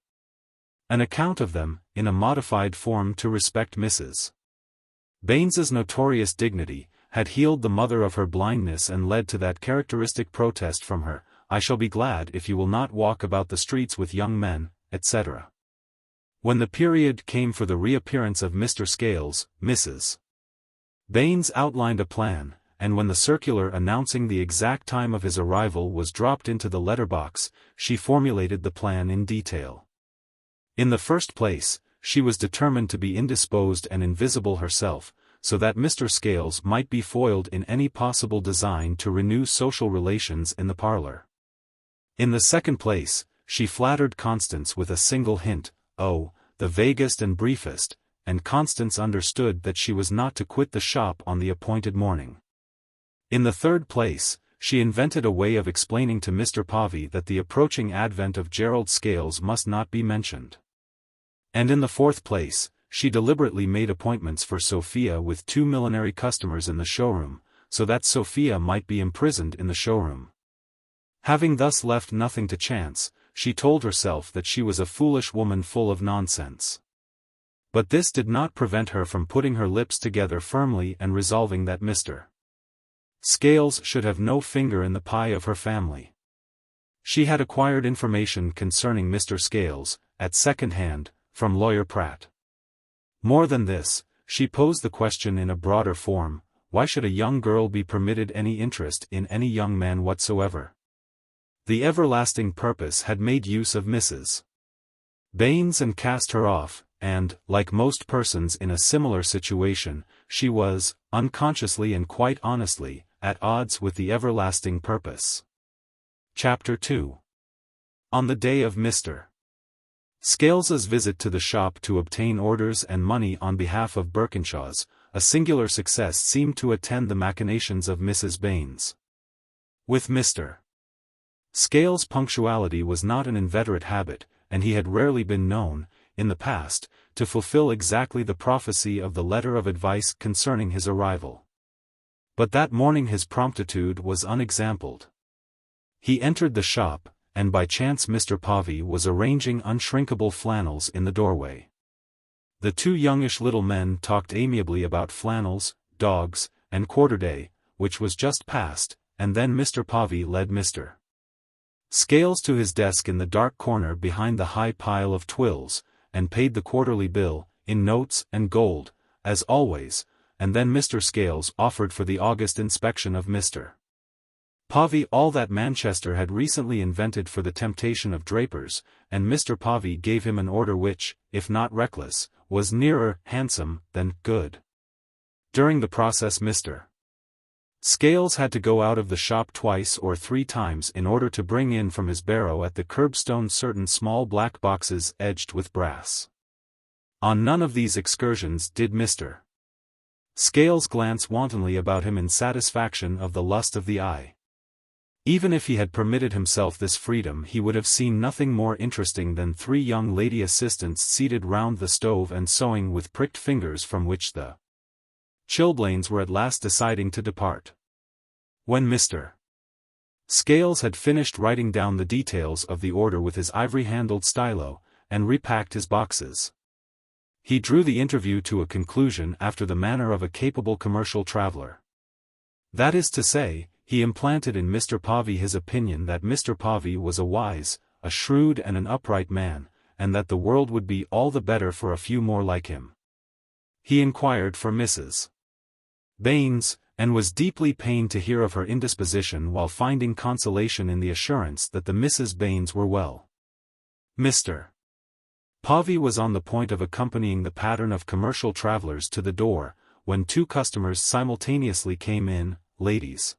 An account of them, in a modified form to respect Mrs. Baines's notorious dignity, had healed the mother of her blindness and led to that characteristic protest from her, "I shall be glad if you will not walk about the streets with young men," etc. When the period came for the reappearance of Mr. Scales, Mrs. Baines outlined a plan, and when the circular announcing the exact time of his arrival was dropped into the letter-box, she formulated the plan in detail. In the first place, she was determined to be indisposed and invisible herself, so that Mr. Scales might be foiled in any possible design to renew social relations in the parlor. In the second place, she flattered Constance with a single hint, the vaguest and briefest, and Constance understood that she was not to quit the shop on the appointed morning. In the third place, she invented a way of explaining to Mr. Povey that the approaching advent of Gerald Scales must not be mentioned. And in the fourth place, she deliberately made appointments for Sophia with 2 millinery customers in the showroom, so that Sophia might be imprisoned in the showroom. Having thus left nothing to chance, she told herself that she was a foolish woman full of nonsense. But this did not prevent her from putting her lips together firmly and resolving that Mr. Scales should have no finger in the pie of her family. She had acquired information concerning Mr. Scales, at second hand, from Lawyer Pratt. More than this, she posed the question in a broader form: why should a young girl be permitted any interest in any young man whatsoever? The everlasting purpose had made use of Mrs. Baines and cast her off, and, like most persons in a similar situation, she was, unconsciously and quite honestly, at odds with the everlasting purpose. Chapter 2. On the day of Mr. Scales's visit to the shop to obtain orders and money on behalf of Birkinshaw's, a singular success seemed to attend the machinations of Mrs. Baines. With Mr. Scales' punctuality was not an inveterate habit, and he had rarely been known, in the past, to fulfill exactly the prophecy of the letter of advice concerning his arrival. But that morning his promptitude was unexampled. He entered the shop, and by chance Mr. Povey was arranging unshrinkable flannels in the doorway. The two youngish little men talked amiably about flannels, dogs, and quarter-day, which was just past, and then Mr. Povey led Mr. Scales to his desk in the dark corner behind the high pile of twills, and paid the quarterly bill, in notes and gold, as always, and then Mr. Scales offered for the August inspection of Mr. Povey all that Manchester had recently invented for the temptation of drapers, and Mr. Povey gave him an order which, if not reckless, was nearer handsome than good. During the process Mr. Scales had to go out of the shop twice or three times in order to bring in from his barrow at the curbstone certain small black boxes edged with brass. On none of these excursions did Mr. Scales glance wantonly about him in satisfaction of the lust of the eye. Even if he had permitted himself this freedom he would have seen nothing more interesting than three young lady assistants seated round the stove and sewing with pricked fingers from which the chilblains were at last deciding to depart. When Mr. Scales had finished writing down the details of the order with his ivory-handled stylo, and repacked his boxes, he drew the interview to a conclusion after the manner of a capable commercial traveler. That is to say, he implanted in Mr. Povey his opinion that Mr. Povey was a wise, a shrewd and an upright man, and that the world would be all the better for a few more like him. He inquired for Mrs. Baines, and was deeply pained to hear of her indisposition while finding consolation in the assurance that the Misses Baines were well. Mr. Povey was on the point of accompanying the pattern of commercial travelers to the door, when two customers simultaneously came in, ladies.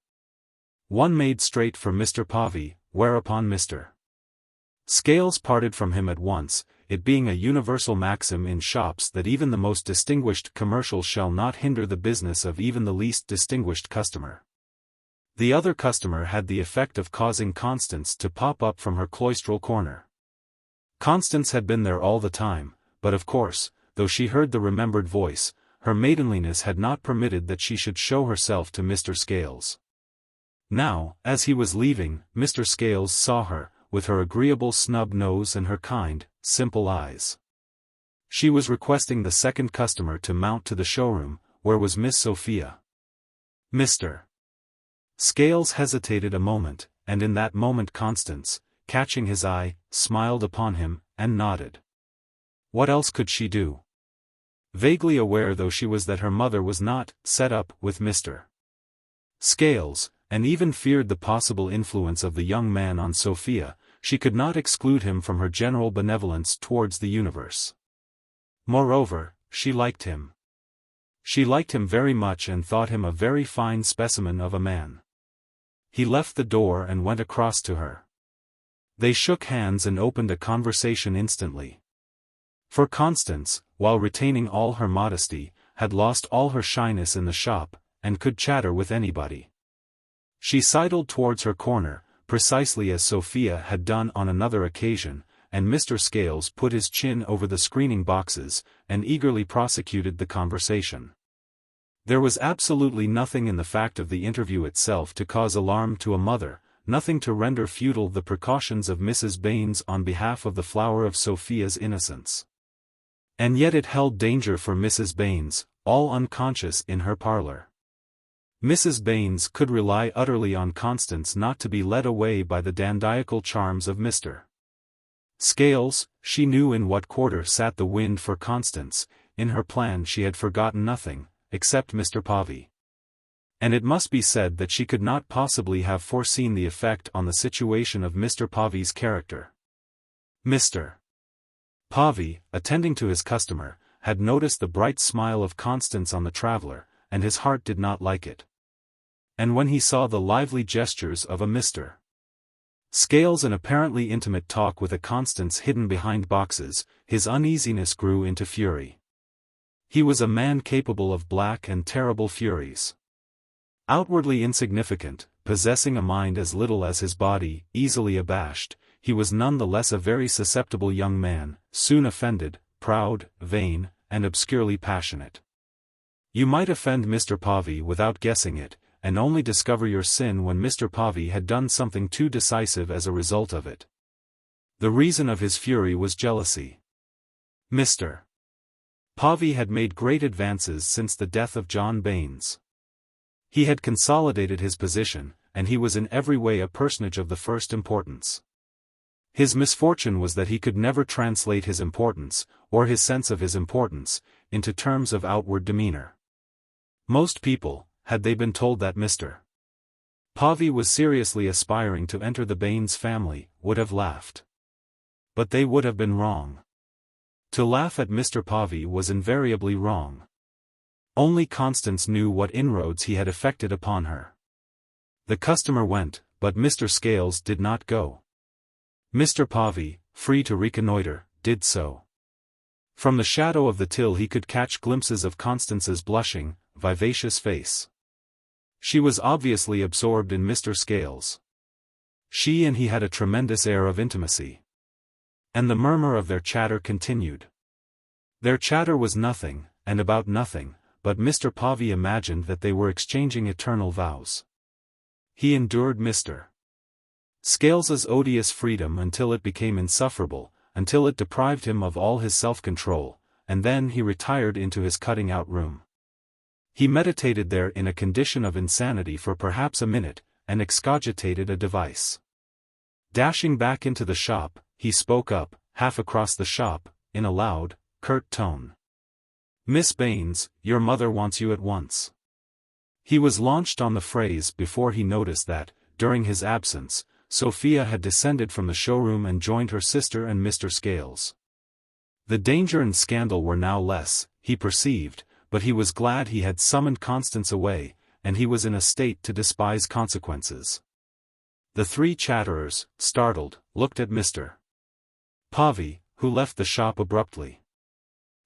One made straight for Mr. Povey, whereupon Mr. Scales parted from him at once, it being a universal maxim in shops that even the most distinguished commercial shall not hinder the business of even the least distinguished customer. The other customer had the effect of causing Constance to pop up from her cloistral corner. Constance had been there all the time, but of course, though she heard the remembered voice, her maidenliness had not permitted that she should show herself to Mr. Scales. Now, as he was leaving, Mr. Scales saw her, with her agreeable snub nose and her kind, simple eyes. She was requesting the second customer to mount to the showroom, where was Miss Sophia. Mr. Scales hesitated a moment, and in that moment Constance, catching his eye, smiled upon him, and nodded. What else could she do? Vaguely aware though she was that her mother was not set up with Mr. Scales, and even feared the possible influence of the young man on Sophia, she could not exclude him from her general benevolence towards the universe. Moreover, she liked him. She liked him very much and thought him a very fine specimen of a man. He left the door and went across to her. They shook hands and opened a conversation instantly. For Constance, while retaining all her modesty, had lost all her shyness in the shop, and could chatter with anybody. She sidled towards her corner, precisely as Sophia had done on another occasion, and Mr. Scales put his chin over the screening boxes, and eagerly prosecuted the conversation. There was absolutely nothing in the fact of the interview itself to cause alarm to a mother, nothing to render futile the precautions of Mrs. Baines on behalf of the flower of Sophia's innocence. And yet it held danger for Mrs. Baines, all unconscious in her parlour. Mrs. Baines could rely utterly on Constance not to be led away by the dandiacal charms of Mr. Scales. She knew in what quarter sat the wind for Constance, in her plan she had forgotten nothing, except Mr. Povey. And it must be said that she could not possibly have foreseen the effect on the situation of Mr. Povey's character. Mr. Povey, attending to his customer, had noticed the bright smile of Constance on the traveller, and his heart did not like it. And when he saw the lively gestures of a Mr. Scales and apparently intimate talk with a Constance hidden behind boxes, his uneasiness grew into fury. He was a man capable of black and terrible furies. Outwardly insignificant, possessing a mind as little as his body, easily abashed, he was none the less a very susceptible young man, soon offended, proud, vain, and obscurely passionate. You might offend Mr. Povey without guessing it, and only discover your sin when Mr. Povey had done something too decisive as a result of it. The reason of his fury was jealousy. Mr. Povey had made great advances since the death of John Baines. He had consolidated his position, and he was in every way a personage of the first importance. His misfortune was that he could never translate his importance, or his sense of his importance, into terms of outward demeanor. Most people, had they been told that Mr. Povey was seriously aspiring to enter the Baines family, would have laughed. But they would have been wrong. To laugh at Mr. Povey was invariably wrong. Only Constance knew what inroads he had effected upon her. The customer went, but Mr. Scales did not go. Mr. Povey, free to reconnoiter, did so. From the shadow of the till he could catch glimpses of Constance's blushing, vivacious face. She was obviously absorbed in Mr. Scales. She and he had a tremendous air of intimacy. And the murmur of their chatter continued. Their chatter was nothing, and about nothing, but Mr. Povey imagined that they were exchanging eternal vows. He endured Mr. Scales's odious freedom until it became insufferable, until it deprived him of all his self-control, and then he retired into his cutting-out room. He meditated there in a condition of insanity for perhaps a minute, and excogitated a device. Dashing back into the shop, he spoke up, half across the shop, in a loud, curt tone. "Miss Baines, your mother wants you at once." He was launched on the phrase before he noticed that, during his absence, Sophia had descended from the showroom and joined her sister and Mr. Scales. The danger and scandal were now less, he perceived, but he was glad he had summoned Constance away, and he was in a state to despise consequences. The three chatterers, startled, looked at Mr. Povey, who left the shop abruptly.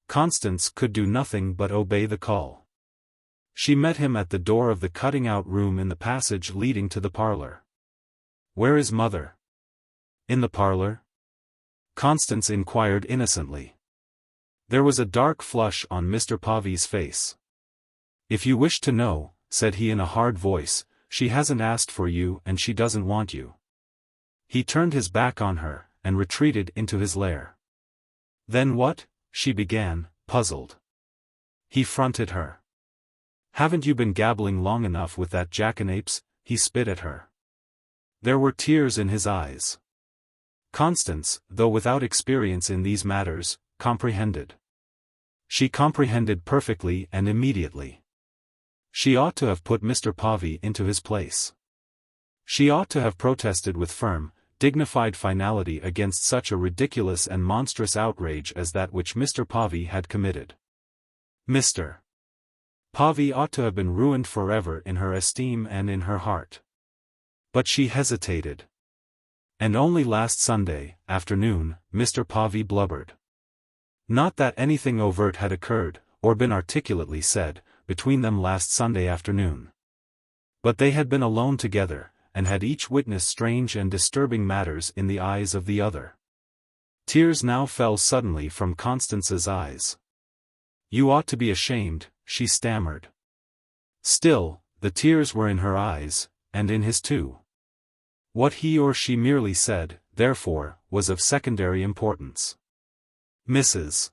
Constance could do nothing but obey the call. She met him at the door of the cutting-out room in the passage leading to the parlor. "Where is mother?" "In the parlor?" Constance inquired innocently. There was a dark flush on Mr. Povey's face. "If you wish to know," said he in a hard voice, "she hasn't asked for you and she doesn't want you." He turned his back on her, and retreated into his lair. "Then what?" she began, puzzled. He fronted her. "Haven't you been gabbling long enough with that jackanapes?" he spit at her. There were tears in his eyes. Constance, though without experience in these matters, comprehended. She comprehended perfectly and immediately. She ought to have put Mr. Povey into his place. She ought to have protested with firm, dignified finality against such a ridiculous and monstrous outrage as that which Mr. Povey had committed. Mr. Povey ought to have been ruined forever in her esteem and in her heart. But she hesitated. And only last Sunday afternoon, Mr. Povey blubbered. Not that anything overt had occurred, or been articulately said, between them last Sunday afternoon. But they had been alone together, and had each witnessed strange and disturbing matters in the eyes of the other. Tears now fell suddenly from Constance's eyes. "You ought to be ashamed," she stammered. Still, the tears were in her eyes, and in his too. What he or she merely said, therefore, was of secondary importance. Mrs.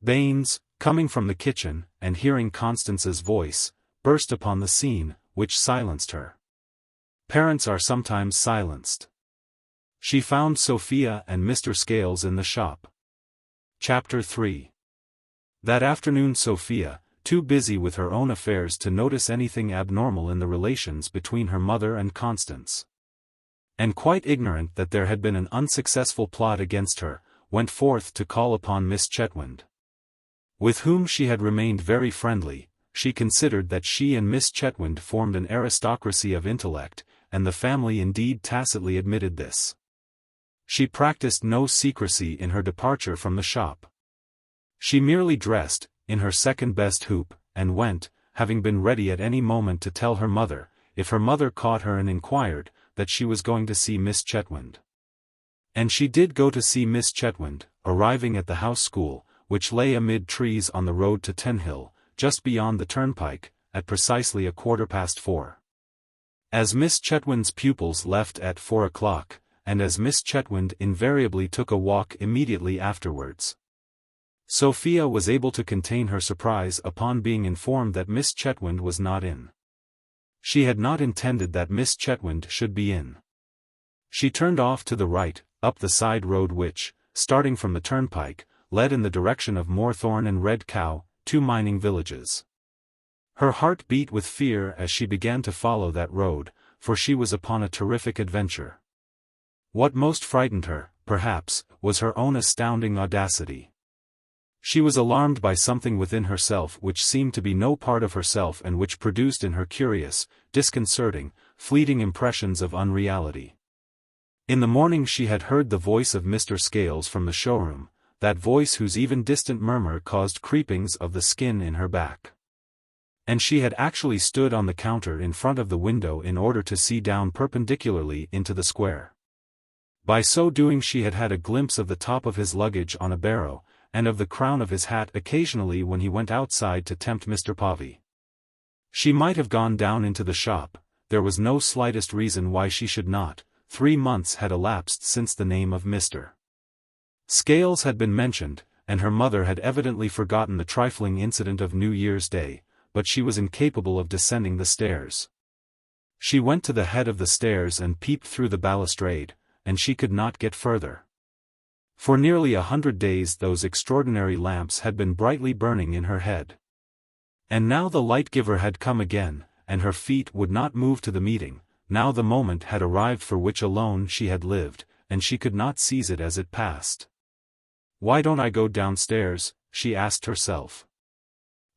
Baines, coming from the kitchen, and hearing Constance's voice, burst upon the scene, which silenced her. Parents are sometimes silenced. She found Sophia and Mr. Scales in the shop. Chapter 3. That afternoon Sophia, too busy with her own affairs to notice anything abnormal in the relations between her mother and Constance, and quite ignorant that there had been an unsuccessful plot against her, went forth to call upon Miss Chetwynd, with whom she had remained very friendly. She considered that she and Miss Chetwynd formed an aristocracy of intellect, and the family indeed tacitly admitted this. She practiced no secrecy in her departure from the shop. She merely dressed, in her second-best hoop, and went, having been ready at any moment to tell her mother, if her mother caught her and inquired, that she was going to see Miss Chetwynd. And she did go to see Miss Chetwynd, arriving at the house school, which lay amid trees on the road to Tenhill, just beyond the turnpike, at precisely 4:15. As Miss Chetwynd's pupils left at 4 o'clock, and as Miss Chetwynd invariably took a walk immediately afterwards, Sophia was able to contain her surprise upon being informed that Miss Chetwynd was not in. She had not intended that Miss Chetwynd should be in. She turned off to the right, up the side road which, starting from the turnpike, led in the direction of Moorthorne and Red Cow, 2 mining villages. Her heart beat with fear as she began to follow that road, for she was upon a terrific adventure. What most frightened her, perhaps, was her own astounding audacity. She was alarmed by something within herself which seemed to be no part of herself and which produced in her curious, disconcerting, fleeting impressions of unreality. In the morning she had heard the voice of Mr. Scales from the showroom, that voice whose even distant murmur caused creepings of the skin in her back. And she had actually stood on the counter in front of the window in order to see down perpendicularly into the square. By so doing she had had a glimpse of the top of his luggage on a barrow, and of the crown of his hat occasionally when he went outside to tempt Mr. Povey. She might have gone down into the shop, there was no slightest reason why she should not. 3 months had elapsed since the name of Mr. Scales had been mentioned, and her mother had evidently forgotten the trifling incident of New Year's Day, but she was incapable of descending the stairs. She went to the head of the stairs and peeped through the balustrade, and she could not get further. For nearly 100 days those extraordinary lamps had been brightly burning in her head. And now the light-giver had come again, and her feet would not move to the meeting. Now the moment had arrived for which alone she had lived, and she could not seize it as it passed. "Why don't I go downstairs?" she asked herself.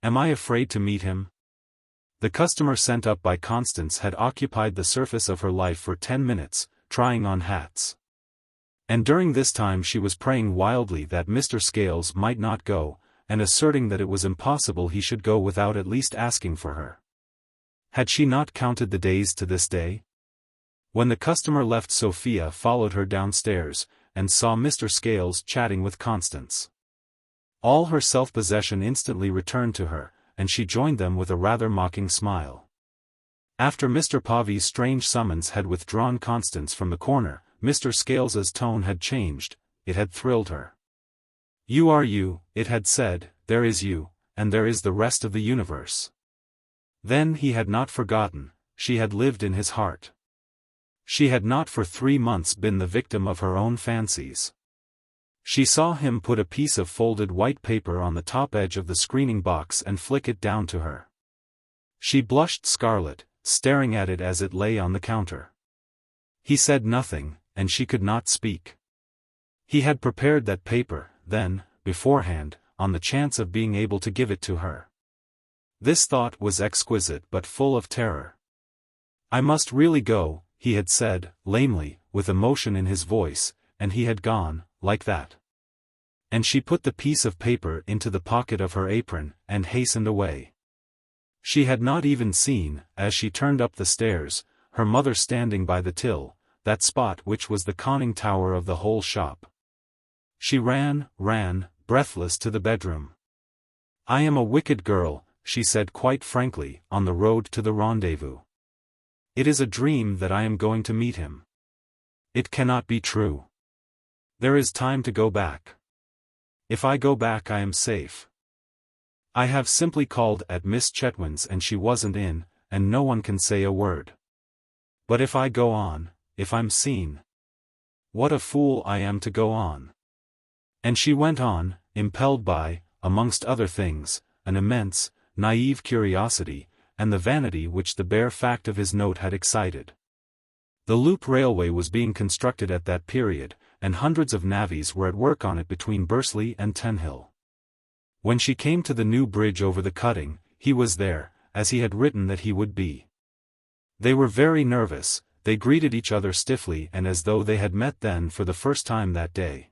"Am I afraid to meet him?" The customer sent up by Constance had occupied the surface of her life for 10 minutes, trying on hats. And during this time she was praying wildly that Mr. Scales might not go, and asserting that it was impossible he should go without at least asking for her. Had she not counted the days to this day? When the customer left, Sophia followed her downstairs, and saw Mr. Scales chatting with Constance. All her self-possession instantly returned to her, and she joined them with a rather mocking smile. After Mr. Povey's strange summons had withdrawn Constance from the corner, Mr. Scales's tone had changed. It had thrilled her. "You are you," it had said, "there is you, and there is the rest of the universe." Then he had not forgotten, she had lived in his heart. She had not for 3 months been the victim of her own fancies. She saw him put a piece of folded white paper on the top edge of the screening box and flick it down to her. She blushed scarlet, staring at it as it lay on the counter. He said nothing, and she could not speak. He had prepared that paper, then, beforehand, on the chance of being able to give it to her. This thought was exquisite but full of terror. "I must really go," he had said, lamely, with emotion in his voice, and he had gone, like that. And she put the piece of paper into the pocket of her apron, and hastened away. She had not even seen, as she turned up the stairs, her mother standing by the till, that spot which was the conning tower of the whole shop. She ran, breathless to the bedroom. "I am a wicked girl," she said quite frankly, on the road to the rendezvous. "It is a dream that I am going to meet him. It cannot be true. There is time to go back. If I go back I am safe. I have simply called at Miss Chetwynd's and she wasn't in, and no one can say a word. But if I go on, if I'm seen. What a fool I am to go on." And she went on, impelled by, amongst other things, an immense, naive curiosity, and the vanity which the bare fact of his note had excited. The loop railway was being constructed at that period, and hundreds of navvies were at work on it between Bursley and Tenhill. When she came to the new bridge over the cutting, he was there, as he had written that he would be. They were very nervous, they greeted each other stiffly and as though they had met then for the first time that day.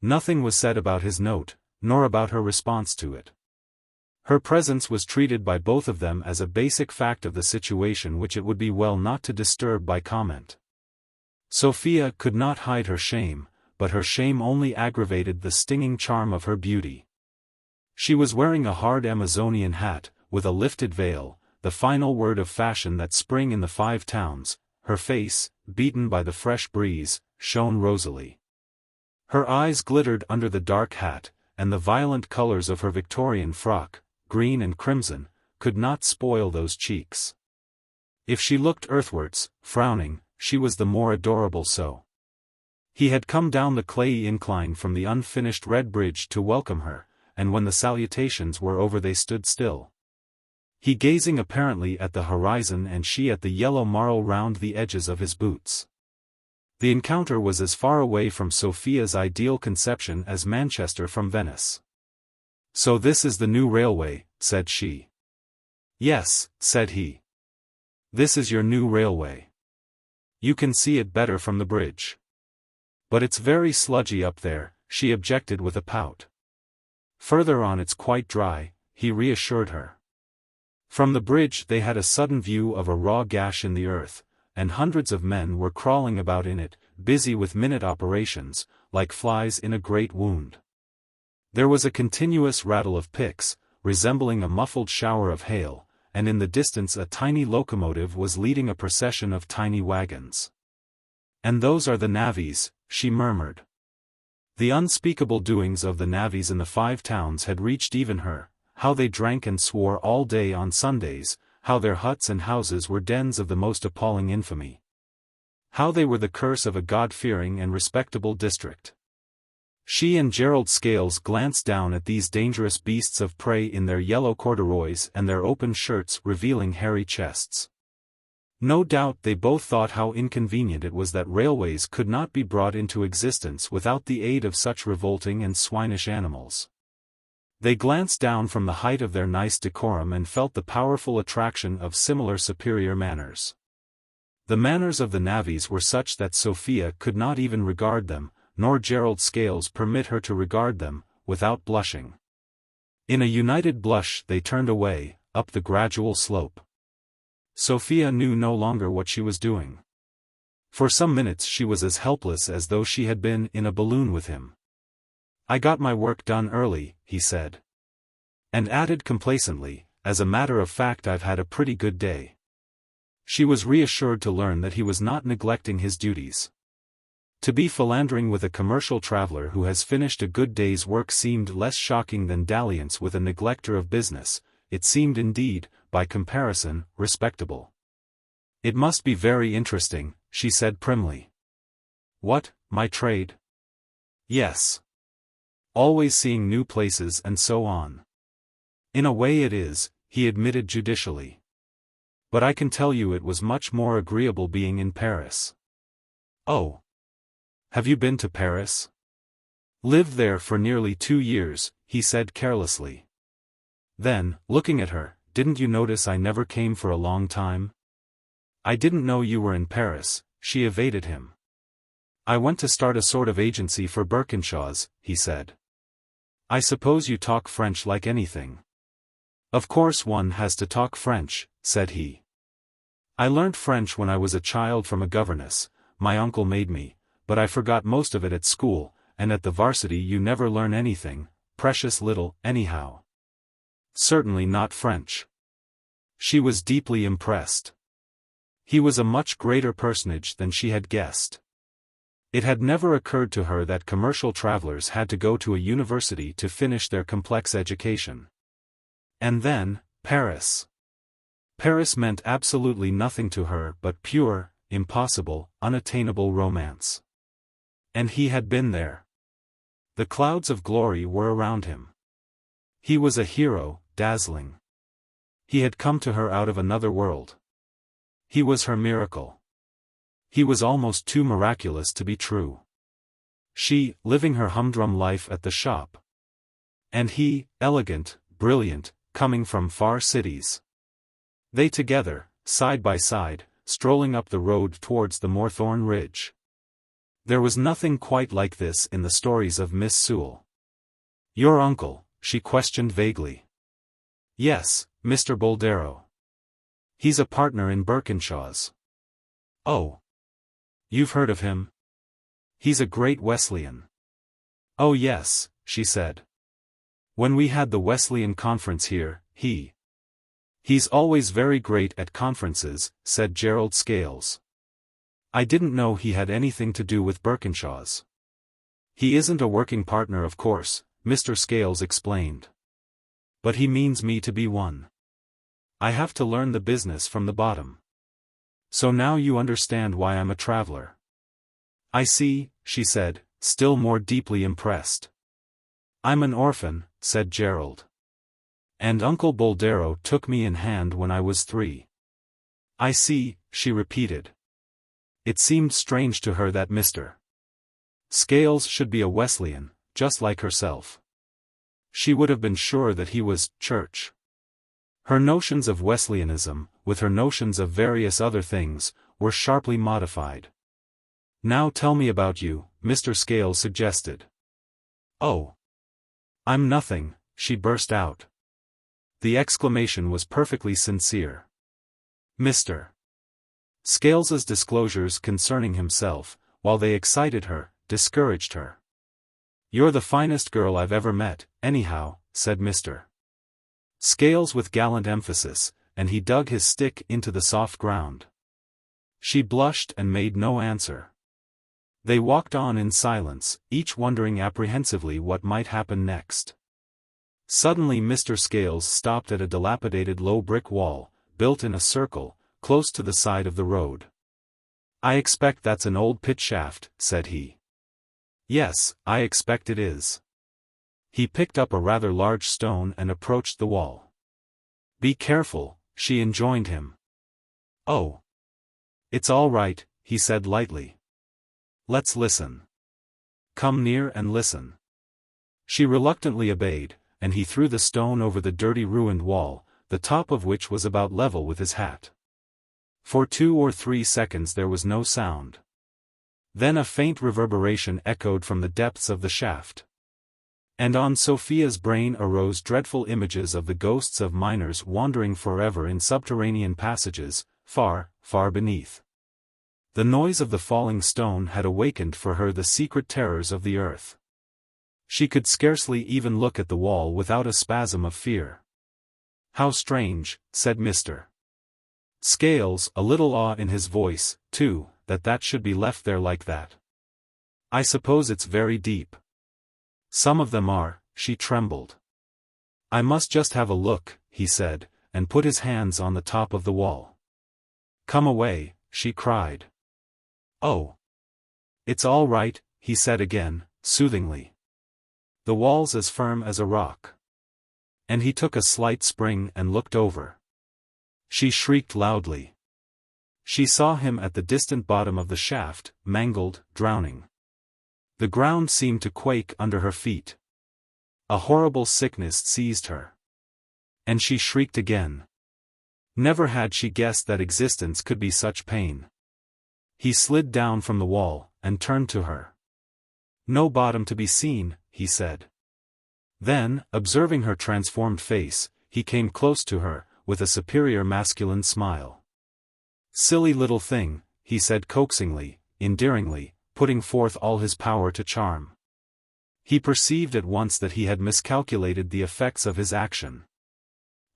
Nothing was said about his note, nor about her response to it. Her presence was treated by both of them as a basic fact of the situation which it would be well not to disturb by comment. Sophia could not hide her shame, but her shame only aggravated the stinging charm of her beauty. She was wearing a hard Amazonian hat, with a lifted veil, the final word of fashion that spring in the Five Towns. Her face, beaten by the fresh breeze, shone rosily. Her eyes glittered under the dark hat, and the violent colors of her Victorian frock, green and crimson, could not spoil those cheeks. If she looked earthwards, frowning, she was the more adorable so. He had come down the clayey incline from the unfinished red bridge to welcome her, and when the salutations were over they stood still. He gazing apparently at the horizon and she at the yellow marl round the edges of his boots. The encounter was as far away from Sophia's ideal conception as Manchester from Venice. "So this is the new railway," said she. "Yes," said he. "This is your new railway. You can see it better from the bridge." "But it's very sludgy up there," she objected with a pout. "Further on it's quite dry," he reassured her. From the bridge they had a sudden view of a raw gash in the earth, and hundreds of men were crawling about in it, busy with minute operations, like flies in a great wound. There was a continuous rattle of picks, resembling a muffled shower of hail, and in the distance a tiny locomotive was leading a procession of tiny wagons. "And those are the navvies," she murmured. The unspeakable doings of the navvies in the Five Towns had reached even her, how they drank and swore all day on Sundays, how their huts and houses were dens of the most appalling infamy. How they were the curse of a God-fearing and respectable district. She and Gerald Scales glanced down at these dangerous beasts of prey in their yellow corduroys and their open shirts revealing hairy chests. No doubt they both thought how inconvenient it was that railways could not be brought into existence without the aid of such revolting and swinish animals. They glanced down from the height of their nice decorum and felt the powerful attraction of similar superior manners. The manners of the navvies were such that Sophia could not even regard them, nor Gerald Scales permit her to regard them, without blushing. In a united blush they turned away, up the gradual slope. Sophia knew no longer what she was doing. For some minutes she was as helpless as though she had been in a balloon with him. "I got my work done early," he said. And added complacently, "As a matter of fact I've had a pretty good day." She was reassured to learn that he was not neglecting his duties. To be philandering with a commercial traveler who has finished a good day's work seemed less shocking than dalliance with a neglecter of business. It seemed indeed, by comparison, respectable. "It must be very interesting," she said primly. "What, my trade?" "Yes. Always seeing new places and so on." "In a way it is," he admitted judicially. "But I can tell you it was much more agreeable being in Paris." "Oh. Have you been to Paris?" "Lived there for nearly 2 years," he said carelessly. Then, looking at her, "Didn't you notice I never came for a long time?" "I didn't know you were in Paris," she evaded him. "I went to start a sort of agency for Birkinshaws," he said. "I suppose you talk French like anything." "Of course one has to talk French," said he. "I learnt French when I was a child from a governess, my uncle made me, but I forgot most of it at school, and at the varsity you never learn anything, precious little, anyhow. Certainly not French." She was deeply impressed. He was a much greater personage than she had guessed. It had never occurred to her that commercial travelers had to go to a university to finish their complex education. And then, Paris. Paris meant absolutely nothing to her but pure, impossible, unattainable romance. And he had been there. The clouds of glory were around him. He was a hero, dazzling. He had come to her out of another world. He was her miracle. He was almost too miraculous to be true. She, living her humdrum life at the shop. And he, elegant, brilliant, coming from far cities. They together, side by side, strolling up the road towards the Moorthorne Ridge. There was nothing quite like this in the stories of Miss Sewell. "Your uncle?" she questioned vaguely. "Yes, Mr. Boldero. He's a partner in Birkinshaws." "Oh. You've heard of him?" He's a great Wesleyan. Oh yes, she said. When we had the Wesleyan conference here, He's always very great at conferences, said Gerald Scales. I didn't know he had anything to do with Birkinshaw's. He isn't a working partner of course, Mr. Scales explained. But he means me to be one. I have to learn the business from the bottom. So now you understand why I'm a traveler. I see, she said, still more deeply impressed. I'm an orphan, said Gerald. And Uncle Boldero took me in hand when I was 3. I see, she repeated. It seemed strange to her that Mr. Scales should be a Wesleyan, just like herself. She would have been sure that he was church. Her notions of Wesleyanism, with her notions of various other things, were sharply modified. Now tell me about you, Mr. Scales suggested. Oh. I'm nothing, she burst out. The exclamation was perfectly sincere. Mr. Scales's disclosures concerning himself, while they excited her, discouraged her. You're the finest girl I've ever met, anyhow, said Mr. Scales with gallant emphasis, and he dug his stick into the soft ground. She blushed and made no answer. They walked on in silence, each wondering apprehensively what might happen next. Suddenly Mr. Scales stopped at a dilapidated low brick wall, built in a circle, close to the side of the road. I expect that's an old pit shaft, said he. Yes, I expect it is. He picked up a rather large stone and approached the wall. Be careful, she enjoined him. Oh. It's all right, he said lightly. Let's listen. Come near and listen. She reluctantly obeyed, and he threw the stone over the dirty ruined wall, the top of which was about level with his hat. For 2 or 3 seconds there was no sound. Then a faint reverberation echoed from the depths of the shaft. And on Sophia's brain arose dreadful images of the ghosts of miners wandering forever in subterranean passages, far, far beneath. The noise of the falling stone had awakened for her the secret terrors of the earth. She could scarcely even look at the wall without a spasm of fear. How strange, said Mr. Scales, a little awe in his voice, too, that should be left there like that. I suppose it's very deep. Some of them are, she trembled. I must just have a look, he said, and put his hands on the top of the wall. Come away, she cried. Oh. It's all right, he said again, soothingly. The wall's as firm as a rock. And he took a slight spring and looked over. She shrieked loudly. She saw him at the distant bottom of the shaft, mangled, drowning. The ground seemed to quake under her feet. A horrible sickness seized her. And she shrieked again. Never had she guessed that existence could be such pain. He slid down from the wall, and turned to her. No bottom to be seen, he said. Then, observing her transformed face, he came close to her, with a superior masculine smile. Silly little thing, he said coaxingly, endearingly, putting forth all his power to charm. He perceived at once that he had miscalculated the effects of his action.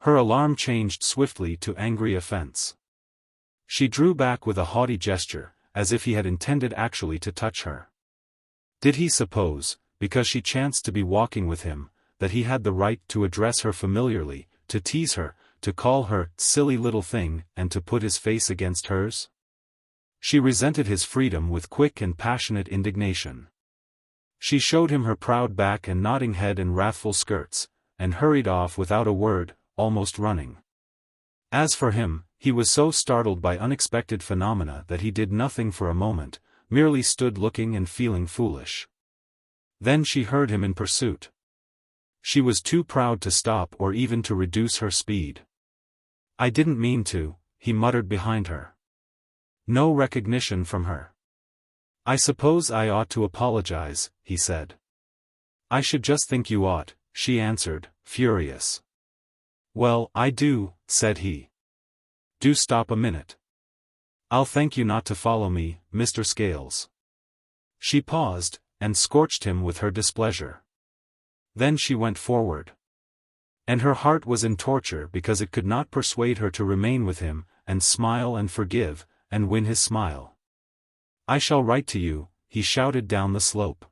Her alarm changed swiftly to angry offense. She drew back with a haughty gesture, as if he had intended actually to touch her. Did he suppose, because she chanced to be walking with him, that he had the right to address her familiarly, to tease her, to call her silly little thing, and to put his face against hers? She resented his freedom with quick and passionate indignation. She showed him her proud back and nodding head and wrathful skirts, and hurried off without a word, almost running. As for him, he was so startled by unexpected phenomena that he did nothing for a moment, merely stood looking and feeling foolish. Then she heard him in pursuit. She was too proud to stop or even to reduce her speed. I didn't mean to, he muttered behind her. No recognition from her. I suppose I ought to apologize, he said. I should just think you ought, she answered, furious. Well, I do, said he. Do stop a minute. I'll thank you not to follow me, Mr. Scales. She paused, and scorched him with her displeasure. Then she went forward. And her heart was in torture because it could not persuade her to remain with him, and smile and forgive, and win his smile. "I shall write to you," he shouted down the slope.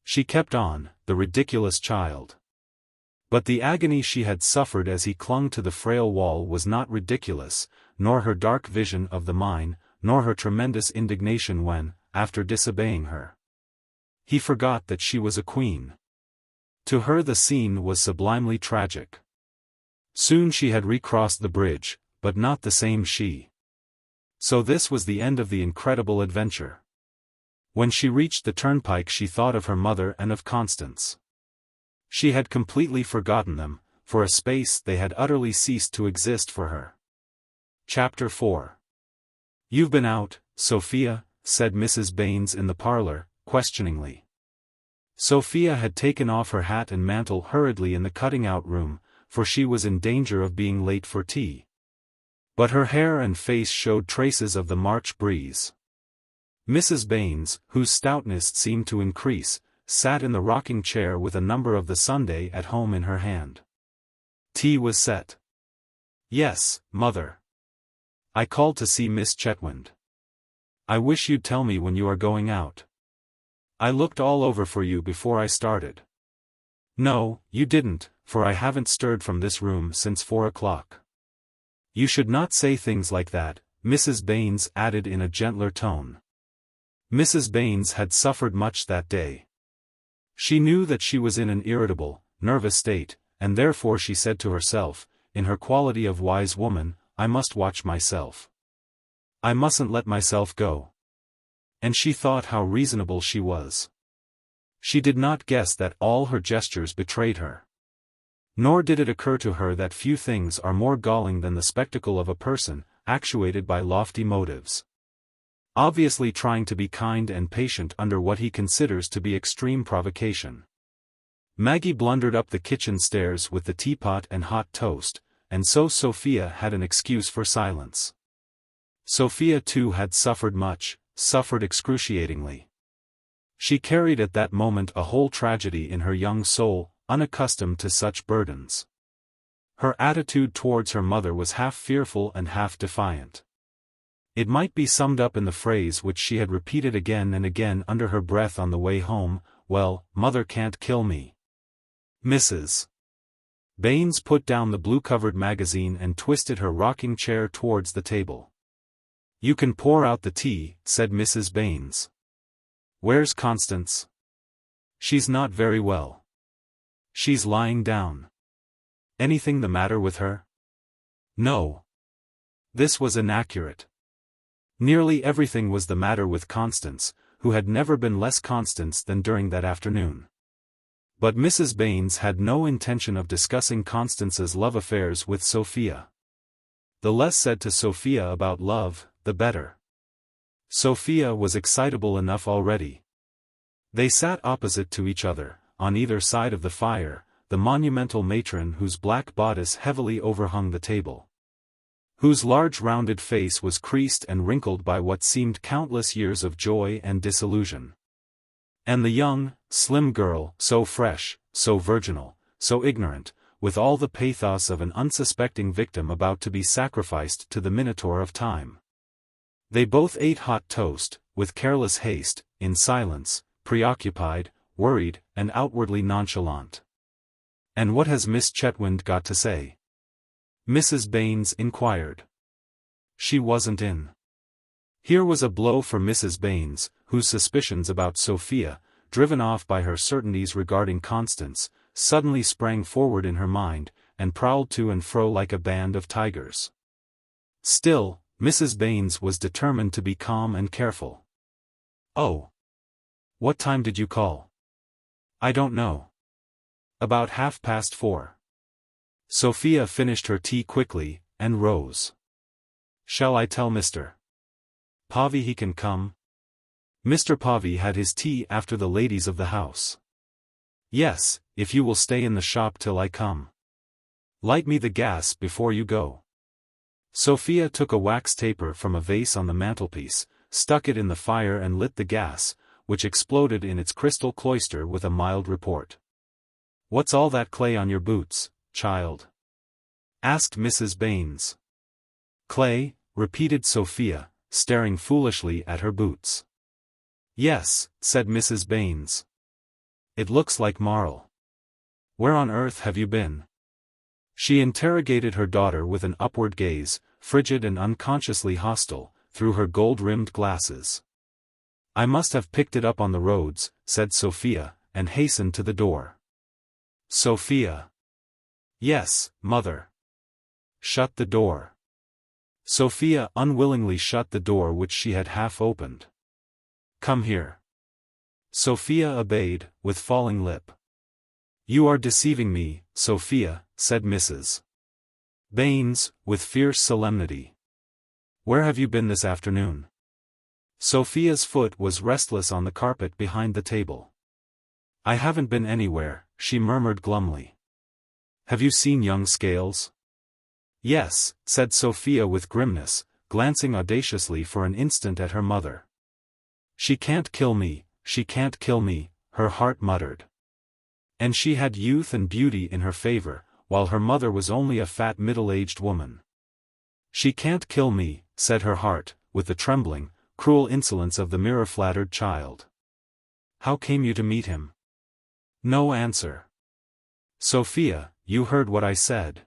She kept on, the ridiculous child. But the agony she had suffered as he clung to the frail wall was not ridiculous, nor her dark vision of the mine, nor her tremendous indignation when, after disobeying her, he forgot that she was a queen. To her the scene was sublimely tragic. Soon she had recrossed the bridge, but not the same she. So this was the end of the incredible adventure. When she reached the turnpike she thought of her mother and of Constance. She had completely forgotten them, for a space they had utterly ceased to exist for her. Chapter 4. "You've been out, Sophia," said Mrs. Baines in the parlor, questioningly. Sophia had taken off her hat and mantle hurriedly in the cutting-out room, for she was in danger of being late for tea. But her hair and face showed traces of the March breeze. Mrs. Baines, whose stoutness seemed to increase, sat in the rocking chair with a number of the Sunday at Home in her hand. Tea was set. "Yes, mother. I called to see Miss Chetwynd. I wish you'd tell me when you are going out. I looked all over for you before I started." "No, you didn't, for I haven't stirred from this room since 4 o'clock. "You should not say things like that," Mrs. Baines added in a gentler tone. Mrs. Baines had suffered much that day. She knew that she was in an irritable, nervous state, and therefore she said to herself, in her quality of wise woman, "I must watch myself. I mustn't let myself go." And she thought how reasonable she was. She did not guess that all her gestures betrayed her. Nor did it occur to her that few things are more galling than the spectacle of a person, actuated by lofty motives, obviously trying to be kind and patient under what he considers to be extreme provocation. Maggie blundered up the kitchen stairs with the teapot and hot toast, and so Sophia had an excuse for silence. Sophia too had suffered much, suffered excruciatingly. She carried at that moment a whole tragedy in her young soul, unaccustomed to such burdens. Her attitude towards her mother was half fearful and half defiant. It might be summed up in the phrase which she had repeated again and again under her breath on the way home, "Well, mother can't kill me." Mrs. Baines put down the blue-covered magazine and twisted her rocking chair towards the table. "You can pour out the tea," said Mrs. Baines. "Where's Constance?" "She's not very well. She's lying down." "Anything the matter with her?" "No." This was inaccurate. Nearly everything was the matter with Constance, who had never been less Constance than during that afternoon. But Mrs. Baines had no intention of discussing Constance's love affairs with Sophia. The less said to Sophia about love, the better. Sophia was excitable enough already. They sat opposite to each other, on either side of the fire, the monumental matron whose black bodice heavily overhung the table, whose large rounded face was creased and wrinkled by what seemed countless years of joy and disillusion. And the young, slim girl, so fresh, so virginal, so ignorant, with all the pathos of an unsuspecting victim about to be sacrificed to the Minotaur of time. They both ate hot toast, with careless haste, in silence, preoccupied, worried, and outwardly nonchalant. "And what has Miss Chetwynd got to say?" Mrs. Baines inquired. "She wasn't in." Here was a blow for Mrs. Baines, whose suspicions about Sophia, driven off by her certainties regarding Constance, suddenly sprang forward in her mind, and prowled to and fro like a band of tigers. Still, Mrs. Baines was determined to be calm and careful. "Oh. What time did you call?" "I don't know. About 4:30. Sophia finished her tea quickly, and rose. "Shall I tell Mr. Povey he can come?" Mr. Povey had his tea after the ladies of the house. "Yes, if you will stay in the shop till I come. Light me the gas before you go." Sophia took a wax taper from a vase on the mantelpiece, stuck it in the fire and lit the gas, which exploded in its crystal cloister with a mild report. "What's all that clay on your boots, child?" asked Mrs. Baines. "Clay?" repeated Sophia, staring foolishly at her boots. "Yes," said Mrs. Baines. "It looks like marl. Where on earth have you been?" She interrogated her daughter with an upward gaze, frigid and unconsciously hostile, through her gold-rimmed glasses. "I must have picked it up on the roads," said Sophia, and hastened to the door. "Sophia." "Yes, mother." "Shut the door." Sophia unwillingly shut the door which she had half opened. "Come here." Sophia obeyed, with falling lip. "You are deceiving me, Sophia," said Mrs. Baines, with fierce solemnity. "Where have you been this afternoon?" Sophia's foot was restless on the carpet behind the table. "I haven't been anywhere," she murmured glumly. "Have you seen young Scales?" "Yes," said Sophia with grimness, glancing audaciously for an instant at her mother. "She can't kill me, she can't kill me," her heart muttered. And she had youth and beauty in her favor, while her mother was only a fat middle-aged woman. "She can't kill me," said her heart, with the trembling, cruel insolence of the mirror-flattered child. "How came you to meet him?" No answer. "Sophia, you heard what I said."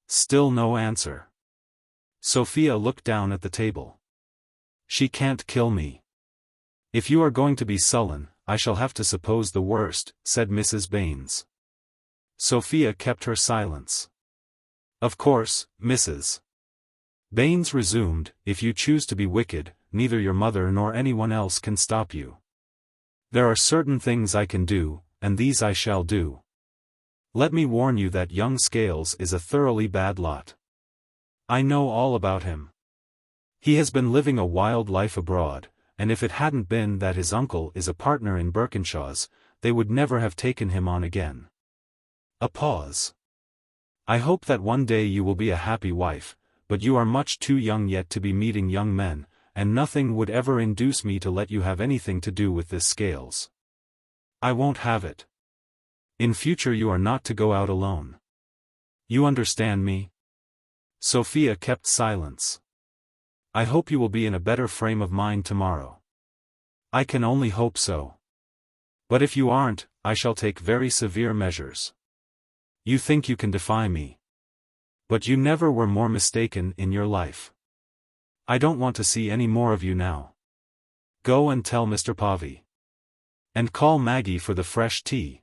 Still no answer. Sophia looked down at the table. "She can't kill me." "If you are going to be sullen, I shall have to suppose the worst," said Mrs. Baines. Sophia kept her silence. "Of course, Mrs. Baines resumed, if you choose to be wicked, neither your mother nor anyone else can stop you. There are certain things I can do, and these I shall do. Let me warn you that young Scales is a thoroughly bad lot. I know all about him. He has been living a wild life abroad, and if it hadn't been that his uncle is a partner in Birkinshaw's, they would never have taken him on again." A pause. "I hope that one day you will be a happy wife, but you are much too young yet to be meeting young men, and nothing would ever induce me to let you have anything to do with this Scales. I won't have it. In future you are not to go out alone. You understand me?" Sophia kept silence. "I hope you will be in a better frame of mind tomorrow." "I can only hope so. But if you aren't, I shall take very severe measures." "You think you can defy me. But you never were more mistaken in your life. I don't want to see any more of you now. Go and tell Mr. Povey. And call Maggie for the fresh tea.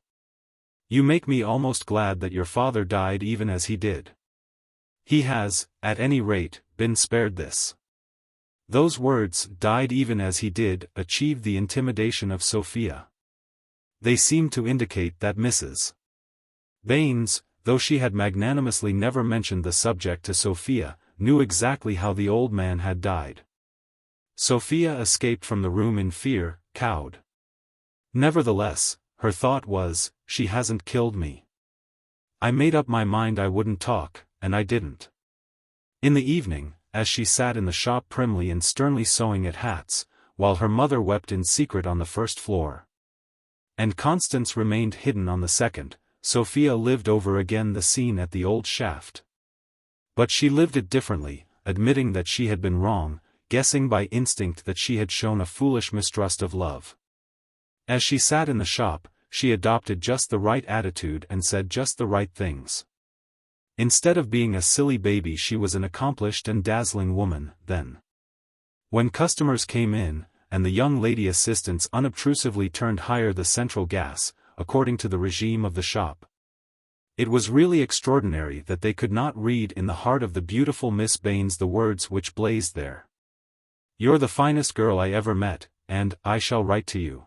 You make me almost glad that your father died even as he did. He has, at any rate, been spared this." Those words, "died even as he did," achieved the intimidation of Sophia. They seemed to indicate that Mrs. Baines, though she had magnanimously never mentioned the subject to Sophia, knew exactly how the old man had died. Sophia escaped from the room in fear, cowed. Nevertheless, her thought was, "She hasn't killed me. I made up my mind I wouldn't talk, and I didn't." In the evening, as she sat in the shop primly and sternly sewing at hats, while her mother wept in secret on the first floor, and Constance remained hidden on the second, Sophia lived over again the scene at the old shaft. But she lived it differently, admitting that she had been wrong, guessing by instinct that she had shown a foolish mistrust of love. As she sat in the shop, she adopted just the right attitude and said just the right things. Instead of being a silly baby, she was an accomplished and dazzling woman, then. When customers came in, and the young lady assistants unobtrusively turned higher the central gas, according to the regime of the shop, it was really extraordinary that they could not read in the heart of the beautiful Miss Baines the words which blazed there. "You're the finest girl I ever met, and I shall write to you."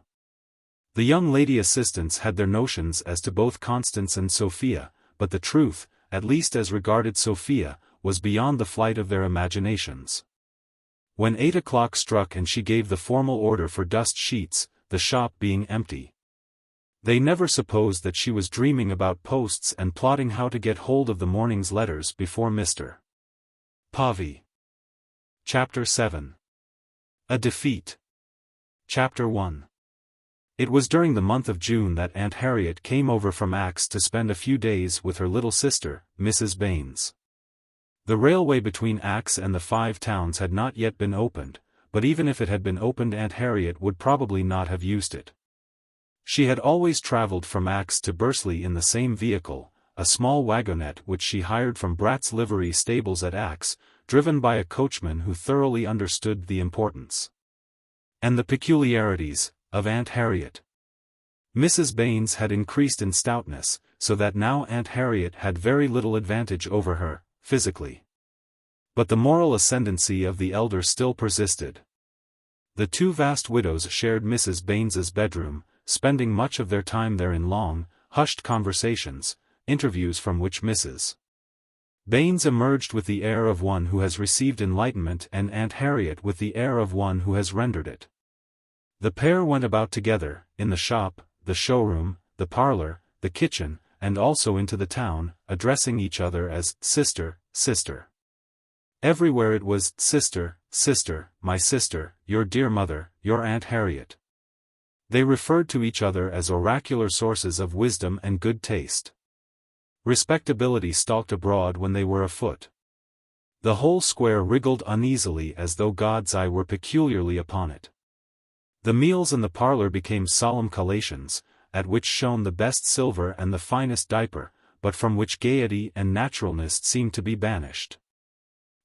The young lady assistants had their notions as to both Constance and Sophia, but the truth, at least as regarded Sophia, was beyond the flight of their imaginations. When 8 o'clock struck and she gave the formal order for dust sheets, the shop being empty, they never supposed that she was dreaming about posts and plotting how to get hold of the morning's letters before Mr. Povey. Chapter 7. A Defeat. Chapter 1. It was during the month of June that Aunt Harriet came over from Axe to spend a few days with her little sister, Mrs. Baines. The railway between Axe and the Five Towns had not yet been opened, but even if it had been opened, Aunt Harriet would probably not have used it. She had always travelled from Axe to Bursley in the same vehicle, a small wagonette which she hired from Brat's livery stables at Axe, driven by a coachman who thoroughly understood the importance and the peculiarities of Aunt Harriet. Mrs. Baines had increased in stoutness, so that now Aunt Harriet had very little advantage over her, physically. But the moral ascendancy of the elder still persisted. The two vast widows shared Mrs. Baines's bedroom, spending much of their time there in long, hushed conversations, interviews from which Mrs. Baines emerged with the air of one who has received enlightenment and Aunt Harriet with the air of one who has rendered it. The pair went about together, in the shop, the showroom, the parlor, the kitchen, and also into the town, addressing each other as sister, sister. Everywhere it was sister, sister, my sister, your dear mother, your Aunt Harriet. They referred to each other as oracular sources of wisdom and good taste. Respectability stalked abroad when they were afoot. The whole square wriggled uneasily as though God's eye were peculiarly upon it. The meals in the parlor became solemn collations, at which shone the best silver and the finest diaper, but from which gaiety and naturalness seemed to be banished.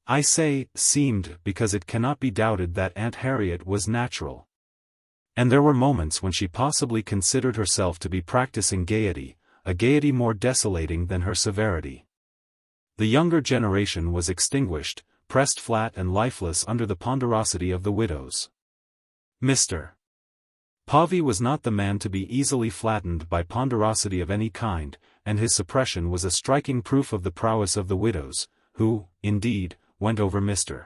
I say, seemed, because it cannot be doubted that Aunt Harriet was natural. And there were moments when she possibly considered herself to be practicing gaiety, a gaiety more desolating than her severity. The younger generation was extinguished, pressed flat and lifeless under the ponderosity of the widows. Mr. Povey was not the man to be easily flattened by ponderosity of any kind, and his suppression was a striking proof of the prowess of the widows, who, indeed, went over Mr.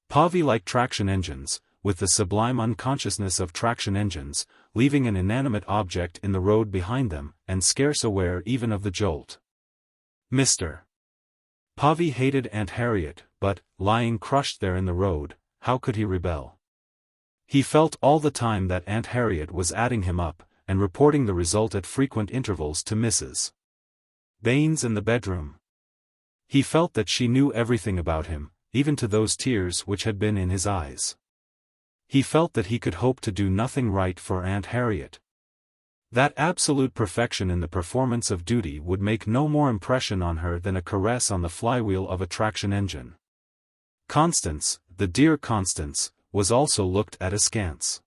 Povey like traction engines, with the sublime unconsciousness of traction engines, leaving an inanimate object in the road behind them, and scarce aware even of the jolt. Mr. Povey hated Aunt Harriet, but, lying crushed there in the road, how could he rebel? He felt all the time that Aunt Harriet was adding him up, and reporting the result at frequent intervals to Mrs. Baines in the bedroom. He felt that she knew everything about him, even to those tears which had been in his eyes. He felt that he could hope to do nothing right for Aunt Harriet. That absolute perfection in the performance of duty would make no more impression on her than a caress on the flywheel of a traction engine. Constance, the dear Constance, was also looked at askance.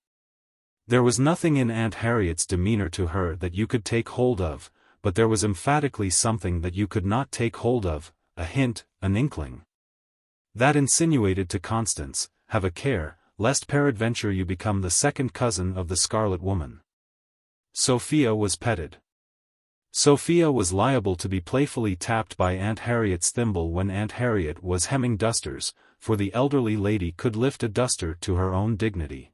There was nothing in Aunt Harriet's demeanor to her that you could take hold of, but there was emphatically something that you could not take hold of, a hint, an inkling. That insinuated to Constance, have a care, lest peradventure you become the second cousin of the Scarlet Woman. Sophia was petted. Sophia was liable to be playfully tapped by Aunt Harriet's thimble when Aunt Harriet was hemming dusters, for the elderly lady could lift a duster to her own dignity.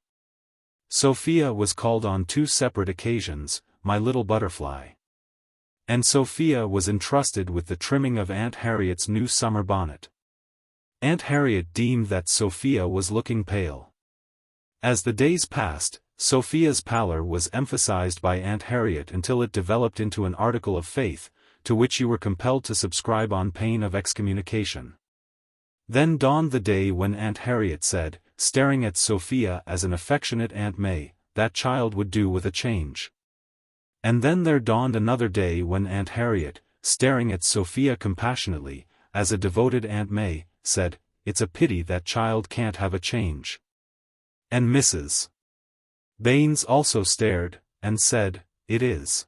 Sophia was called on 2 separate occasions, my little butterfly. And Sophia was entrusted with the trimming of Aunt Harriet's new summer bonnet. Aunt Harriet deemed that Sophia was looking pale. As the days passed, Sophia's pallor was emphasized by Aunt Harriet until it developed into an article of faith, to which you were compelled to subscribe on pain of excommunication. Then dawned the day when Aunt Harriet said, staring at Sophia as an affectionate Aunt May, that child would do with a change. And then there dawned another day when Aunt Harriet, staring at Sophia compassionately, as a devoted Aunt May, said, it's a pity that child can't have a change. And Mrs. Baines also stared, and said, it is.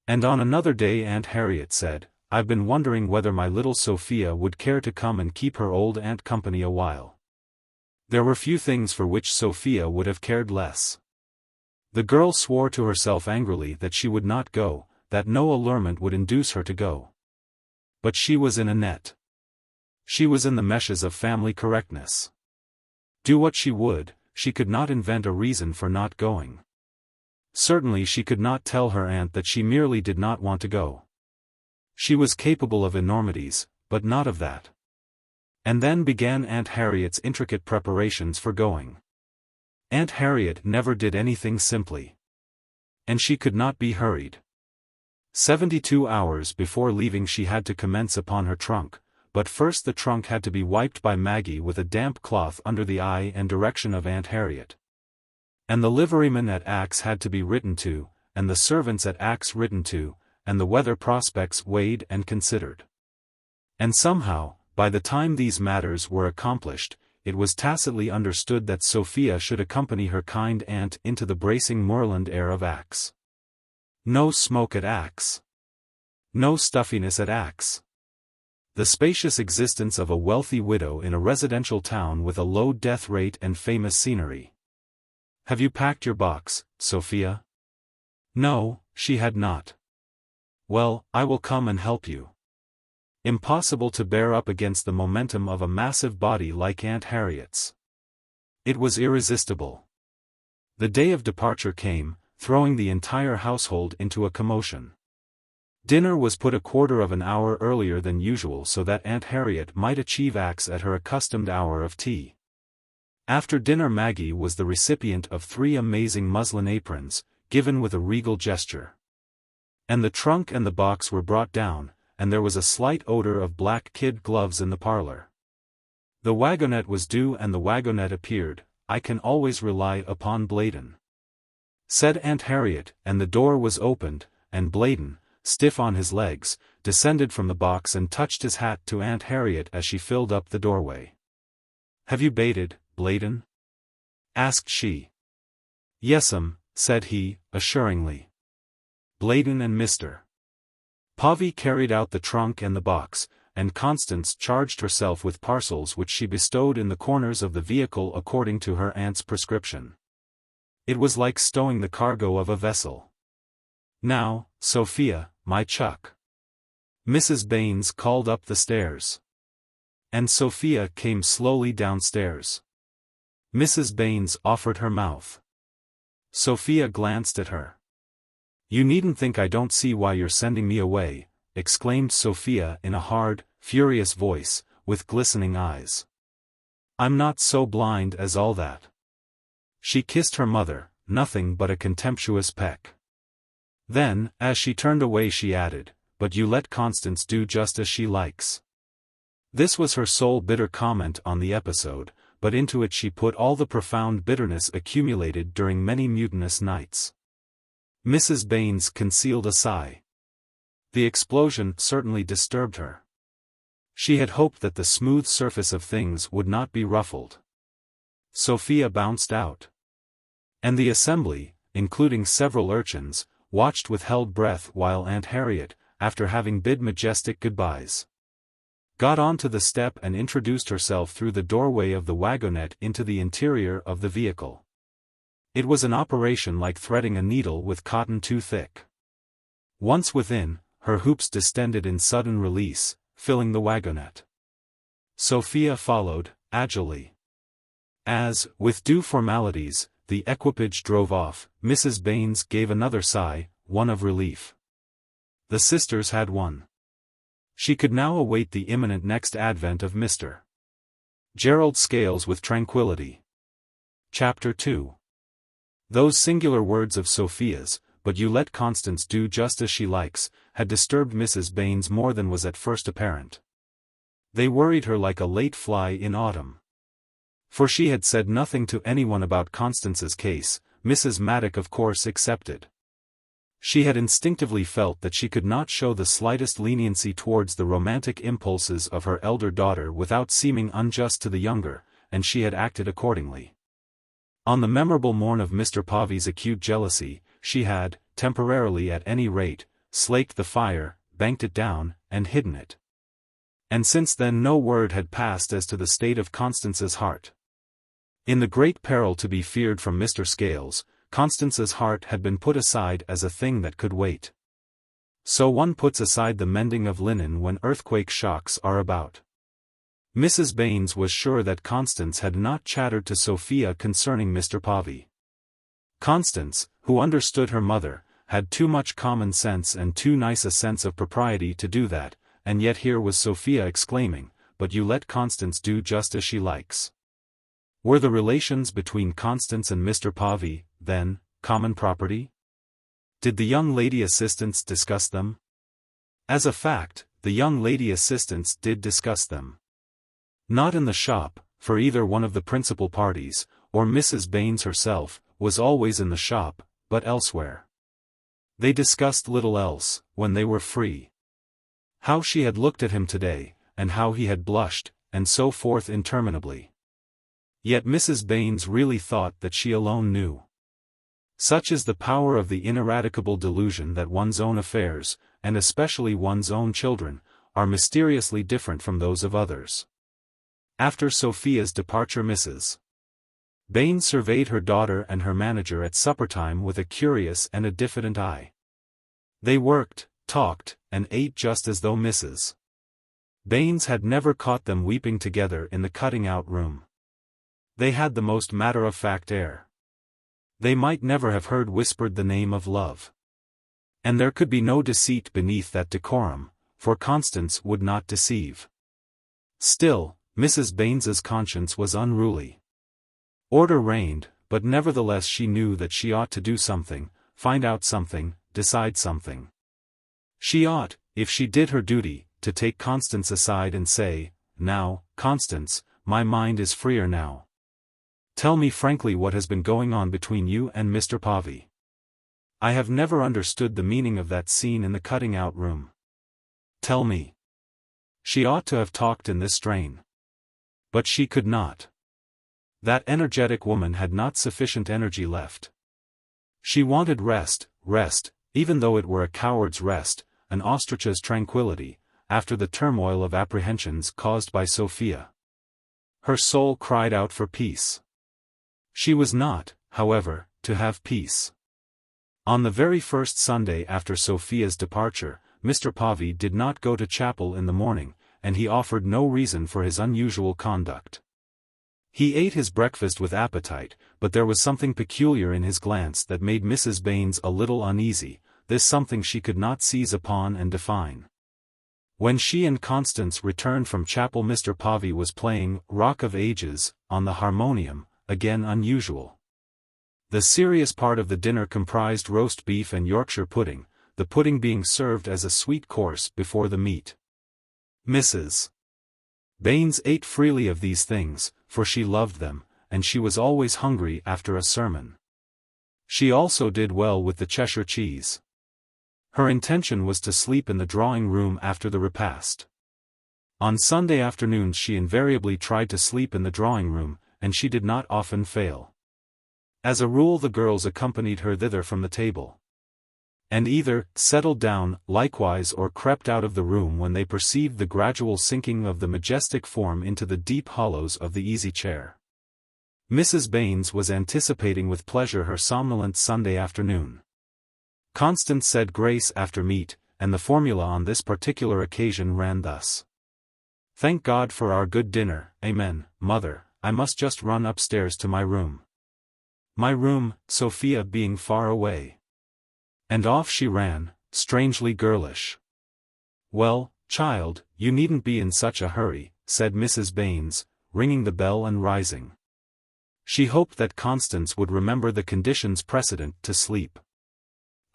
And on another day Aunt Harriet said, I've been wondering whether my little Sophia would care to come and keep her old aunt company a while. There were few things for which Sophia would have cared less. The girl swore to herself angrily that she would not go, that no allurement would induce her to go. But she was in a net. She was in the meshes of family correctness. Do what she would, she could not invent a reason for not going. Certainly she could not tell her aunt that she merely did not want to go. She was capable of enormities, but not of that. And then began Aunt Harriet's intricate preparations for going. Aunt Harriet never did anything simply. And she could not be hurried. 72 hours before leaving she had to commence upon her trunk, but first the trunk had to be wiped by Maggie with a damp cloth under the eye and direction of Aunt Harriet. And the liveryman at Axe had to be written to, and the servants at Axe written to, and the weather prospects weighed and considered. And somehow, by the time these matters were accomplished, it was tacitly understood that Sophia should accompany her kind aunt into the bracing moorland air of Axe. No smoke at Axe. No stuffiness at Axe. The spacious existence of a wealthy widow in a residential town with a low death rate and famous scenery. "Have you packed your box, Sophia?" No, she had not. "Well, I will come and help you." Impossible to bear up against the momentum of a massive body like Aunt Harriet's. It was irresistible. The day of departure came, throwing the entire household into a commotion. Dinner was put a quarter of an hour earlier than usual so that Aunt Harriet might achieve Axe at her accustomed hour of tea. After dinner Maggie was the recipient of 3 amazing muslin aprons, given with a regal gesture. And the trunk and the box were brought down, and there was a slight odor of black kid gloves in the parlor. The wagonette was due and the wagonette appeared. "I can always rely upon Bladen," said Aunt Harriet, and the door was opened, and Bladen, stiff on his legs, descended from the box and touched his hat to Aunt Harriet as she filled up the doorway. "Have you baited, Bladen?" asked she. "Yes'm," said he, assuringly. Bladen and Mr. Povey carried out the trunk and the box, and Constance charged herself with parcels which she bestowed in the corners of the vehicle according to her aunt's prescription. It was like stowing the cargo of a vessel. "Now, Sophia, my chuck." Mrs. Baines called up the stairs. And Sophia came slowly downstairs. Mrs. Baines offered her mouth. Sophia glanced at her. "You needn't think I don't see why you're sending me away," exclaimed Sophia in a hard, furious voice, with glistening eyes. "I'm not so blind as all that." She kissed her mother, nothing but a contemptuous peck. Then, as she turned away she added, "But you let Constance do just as she likes." This was her sole bitter comment on the episode, but into it she put all the profound bitterness accumulated during many mutinous nights. Mrs. Baines concealed a sigh. The explosion certainly disturbed her. She had hoped that the smooth surface of things would not be ruffled. Sophia bounced out. And the assembly, including several urchins, watched with held breath while Aunt Harriet, after having bid majestic goodbyes, got onto the step and introduced herself through the doorway of the wagonette into the interior of the vehicle. It was an operation like threading a needle with cotton too thick. Once within, her hoops distended in sudden release, filling the wagonette. Sophia followed, agilely. As, with due formalities, the equipage drove off, Mrs. Baines gave another sigh, one of relief. The sisters had won. She could now await the imminent next advent of Mr. Gerald Scales with tranquility. Chapter 2. Those singular words of Sophia's, "But you let Constance do just as she likes," had disturbed Mrs. Baines more than was at first apparent. They worried her like a late fly in autumn. For she had said nothing to anyone about Constance's case, Mrs. Maddock of course excepted. She had instinctively felt that she could not show the slightest leniency towards the romantic impulses of her elder daughter without seeming unjust to the younger, and she had acted accordingly. On the memorable morn of Mr. Povey's acute jealousy, she had, temporarily at any rate, slaked the fire, banked it down, and hidden it. And since then no word had passed as to the state of Constance's heart. In the great peril to be feared from Mr. Scales, Constance's heart had been put aside as a thing that could wait. So one puts aside the mending of linen when earthquake shocks are about. Mrs. Baines was sure that Constance had not chattered to Sophia concerning Mr. Povey. Constance, who understood her mother, had too much common sense and too nice a sense of propriety to do that, and yet here was Sophia exclaiming, "But you let Constance do just as she likes." Were the relations between Constance and Mr. Povey, then, common property? Did the young lady assistants discuss them? As a fact, the young lady assistants did discuss them. Not in the shop, for either one of the principal parties, or Mrs. Baines herself, was always in the shop, but elsewhere. They discussed little else, when they were free. How she had looked at him today, and how he had blushed, and so forth interminably. Yet Mrs. Baines really thought that she alone knew. Such is the power of the ineradicable delusion that one's own affairs, and especially one's own children, are mysteriously different from those of others. After Sophia's departure Mrs. Baines surveyed her daughter and her manager at supper-time with a curious and a diffident eye. They worked, talked, and ate just as though Mrs. Baines had never caught them weeping together in the cutting-out room. They had the most matter-of-fact air. They might never have heard whispered the name of love. And there could be no deceit beneath that decorum, for Constance would not deceive. Still, Mrs. Baines's conscience was unruly. Order reigned, but nevertheless she knew that she ought to do something, find out something, decide something. She ought, if she did her duty, to take Constance aside and say, "Now, Constance, my mind is freer now. Tell me frankly what has been going on between you and Mr. Povey. I have never understood the meaning of that scene in the cutting-out room. Tell me." She ought to have talked in this strain. But she could not. That energetic woman had not sufficient energy left. She wanted rest, even though it were a coward's rest, an ostrich's tranquility, after the turmoil of apprehensions caused by Sophia. Her soul cried out for peace. She was not, however, to have peace. On the very first Sunday after Sophia's departure, Mr. Povey did not go to chapel in the morning, and he offered no reason for his unusual conduct. He ate his breakfast with appetite, but there was something peculiar in his glance that made Mrs. Baines a little uneasy, this something she could not seize upon and define. When she and Constance returned from chapel Mr. Povey was playing "Rock of Ages" on the harmonium, again unusual. The serious part of the dinner comprised roast beef and Yorkshire pudding, the pudding being served as a sweet course before the meat. Mrs. Baines ate freely of these things, for she loved them, and she was always hungry after a sermon. She also did well with the Cheshire cheese. Her intention was to sleep in the drawing-room after the repast. On Sunday afternoons she invariably tried to sleep in the drawing-room, and she did not often fail. As a rule the girls accompanied her thither from the table. And either settled down, likewise, or crept out of the room when they perceived the gradual sinking of the majestic form into the deep hollows of the easy-chair. Mrs. Baines was anticipating with pleasure her somnolent Sunday afternoon. Constance said grace after meat, and the formula on this particular occasion ran thus: "Thank God for our good dinner, amen, mother, I must just run upstairs to my room." My room, Sophia being far away. And off she ran, strangely girlish. "Well, child, you needn't be in such a hurry," said Mrs. Baines, ringing the bell and rising. She hoped that Constance would remember the conditions precedent to sleep.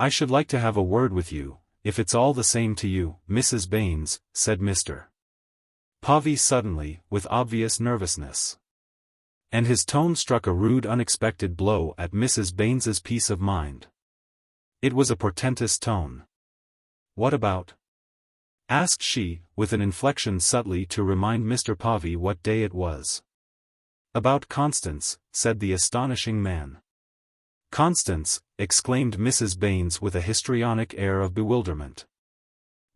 "I should like to have a word with you, if it's all the same to you, Mrs. Baines," said Mr. Povey suddenly, with obvious nervousness. And his tone struck a rude unexpected blow at Mrs. Baines's peace of mind. It was a portentous tone. "What about?" asked she, with an inflection subtly to remind Mr. Povey what day it was. "About Constance," said the astonishing man. "Constance!" exclaimed Mrs. Baines with a histrionic air of bewilderment.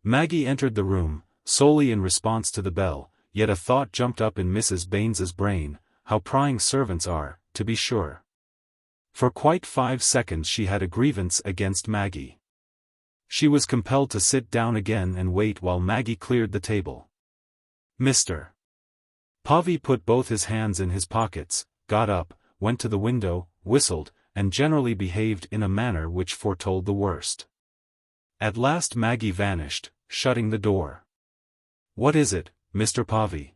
Maggie entered the room, solely in response to the bell, yet a thought jumped up in Mrs. Baines's brain, how prying servants are, to be sure. For quite 5 seconds she had a grievance against Maggie. She was compelled to sit down again and wait while Maggie cleared the table. Mr. Povey put both his hands in his pockets, got up, went to the window, whistled, and generally behaved in a manner which foretold the worst. At last Maggie vanished, shutting the door. "What is it, Mr. Povey?"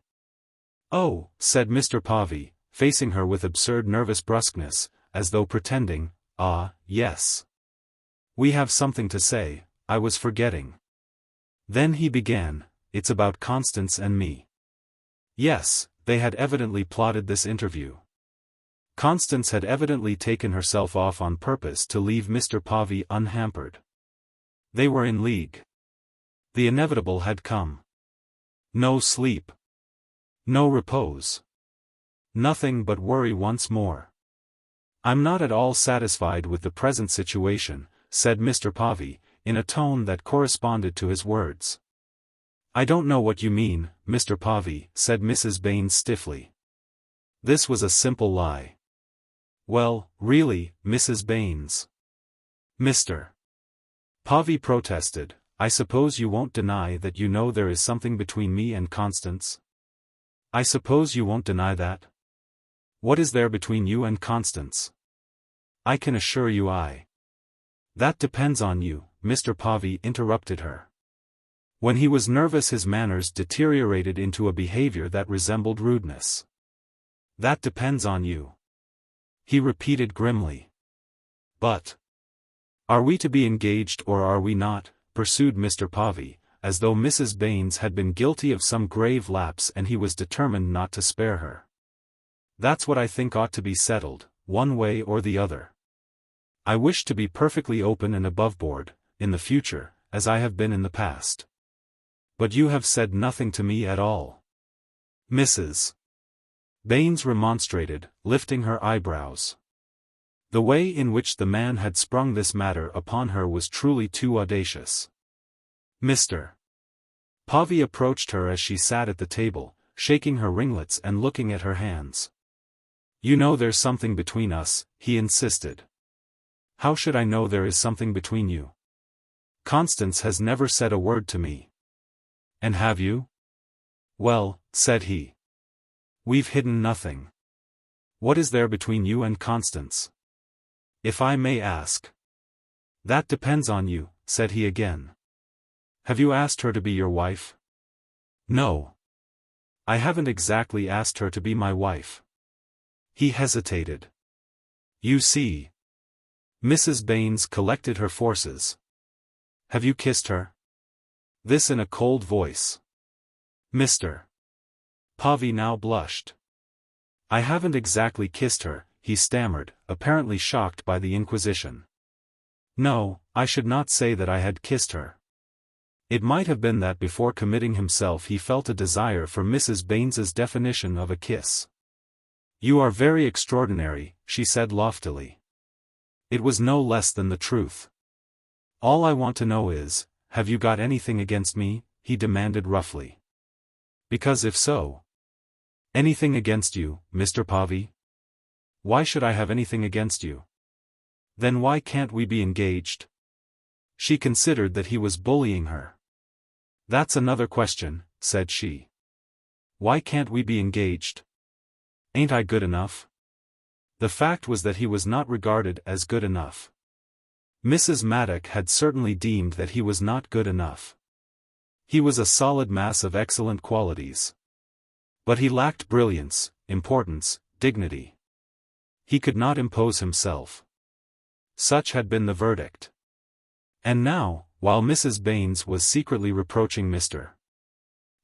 "Oh," said Mr. Povey, facing her with absurd nervous brusqueness, as though pretending, "Ah, yes. We have something to say, I was forgetting. Then he began, it's about Constance and me. Yes, they had evidently plotted this interview. Constance had evidently taken herself off on purpose to leave Mr. Povey unhampered. They were in league. The inevitable had come. No sleep. No repose. Nothing but worry once more. I'm not at all satisfied with the present situation, said Mr. Povey, in a tone that corresponded to his words. I don't know what you mean, Mr. Povey, said Mrs. Baines stiffly. This was a simple lie. Well, really, Mrs. Baines. Mr. Povey protested, I suppose you won't deny that you know there is something between me and Constance? I suppose you won't deny that? What is there between you and Constance? I can assure you That depends on you, Mr. Povey interrupted her. When he was nervous his manners deteriorated into a behavior that resembled rudeness. That depends on you. He repeated grimly. But. Are we to be engaged or are we not? Pursued Mr. Povey, as though Mrs. Baines had been guilty of some grave lapse and he was determined not to spare her. That's what I think ought to be settled, one way or the other. I wish to be perfectly open and aboveboard, in the future, as I have been in the past. But you have said nothing to me at all. Mrs. Baines remonstrated, lifting her eyebrows. The way in which the man had sprung this matter upon her was truly too audacious. Mr. Povey approached her as she sat at the table, shaking her ringlets and looking at her hands. You know there's something between us, he insisted. How should I know there is something between you? Constance has never said a word to me. And have you? Well, said he. We've hidden nothing. What is there between you and Constance? If I may ask. That depends on you, said he again. Have you asked her to be your wife? No. I haven't exactly asked her to be my wife. He hesitated. You see. Mrs. Baines collected her forces. Have you kissed her? This in a cold voice. Mr. Povey now blushed. I haven't exactly kissed her, he stammered, apparently shocked by the inquisition. No, I should not say that I had kissed her. It might have been that before committing himself he felt a desire for Mrs. Baines's definition of a kiss. You are very extraordinary, she said loftily. It was no less than the truth. All I want to know is, have you got anything against me? He demanded roughly. Because if so. Anything against you, Mr. Povey? Why should I have anything against you? Then why can't we be engaged? She considered that he was bullying her. That's another question, said she. Why can't we be engaged? Ain't I good enough? The fact was that he was not regarded as good enough. Mrs. Maddock had certainly deemed that he was not good enough. He was a solid mass of excellent qualities. But he lacked brilliance, importance, dignity. He could not impose himself. Such had been the verdict. And now, while Mrs. Baines was secretly reproaching Mr.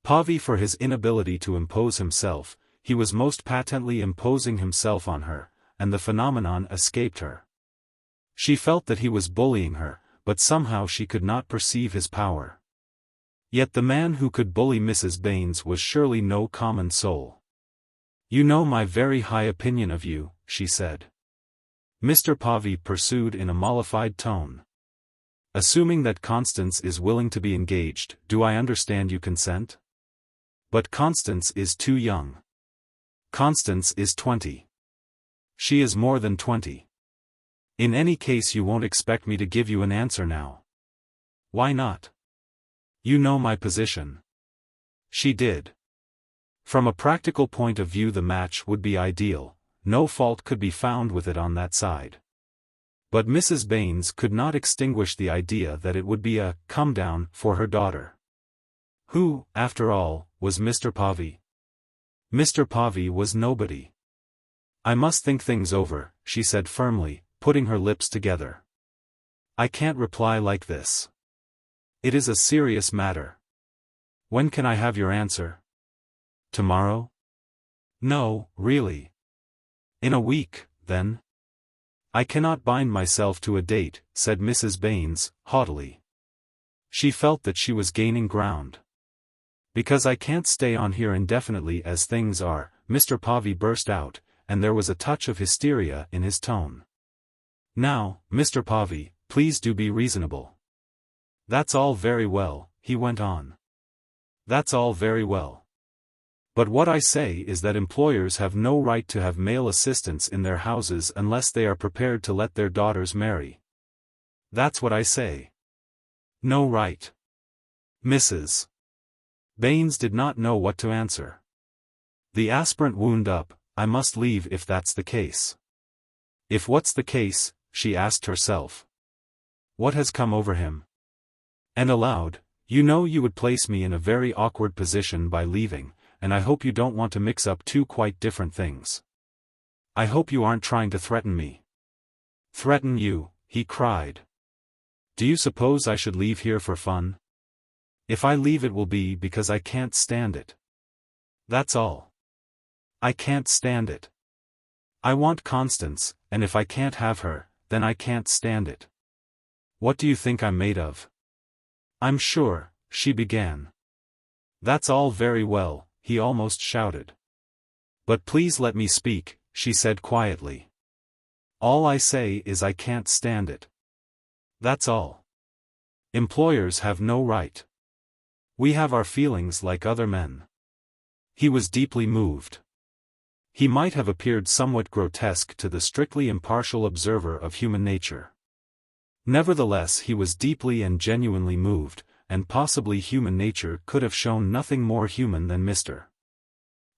Povey for his inability to impose himself, he was most patently imposing himself on her, and the phenomenon escaped her. She felt that he was bullying her, but somehow she could not perceive his power. Yet the man who could bully Mrs. Baines was surely no common soul. You know my very high opinion of you, she said. Mr. Povey pursued in a mollified tone. Assuming that Constance is willing to be engaged, do I understand you consent? But Constance is too young. Constance is 20. She is more than 20. In any case you won't expect me to give you an answer now. Why not? You know my position. She did. From a practical point of view the match would be ideal, no fault could be found with it on that side. But Mrs. Baines could not extinguish the idea that it would be a come-down for her daughter. Who, after all, was Mr. Povey? Mr. Povey was nobody. I must think things over, she said firmly, putting her lips together. I can't reply like this. It is a serious matter. When can I have your answer? Tomorrow? No, really. In a week, then? I cannot bind myself to a date, said Mrs. Baines, haughtily. She felt that she was gaining ground. Because I can't stay on here indefinitely as things are, Mr. Povey burst out, and there was a touch of hysteria in his tone. Now, Mr. Povey, please do be reasonable. That's all very well, he went on. That's all very well. But what I say is that employers have no right to have male assistants in their houses unless they are prepared to let their daughters marry. That's what I say. No right. Mrs. Baines did not know what to answer. The aspirant wound up, I must leave if that's the case. If what's the case, she asked herself. What has come over him? And aloud, you know you would place me in a very awkward position by leaving, and I hope you don't want to mix up two quite different things. I hope you aren't trying to threaten me. Threaten you, he cried. Do you suppose I should leave here for fun? If I leave it will be because I can't stand it. That's all. I can't stand it. I want Constance, and if I can't have her, then I can't stand it. What do you think I'm made of? I'm sure, she began. That's all very well, he almost shouted. But please let me speak, she said quietly. All I say is I can't stand it. That's all. Employers have no right. We have our feelings like other men. He was deeply moved. He might have appeared somewhat grotesque to the strictly impartial observer of human nature. Nevertheless he was deeply and genuinely moved, and possibly human nature could have shown nothing more human than Mr.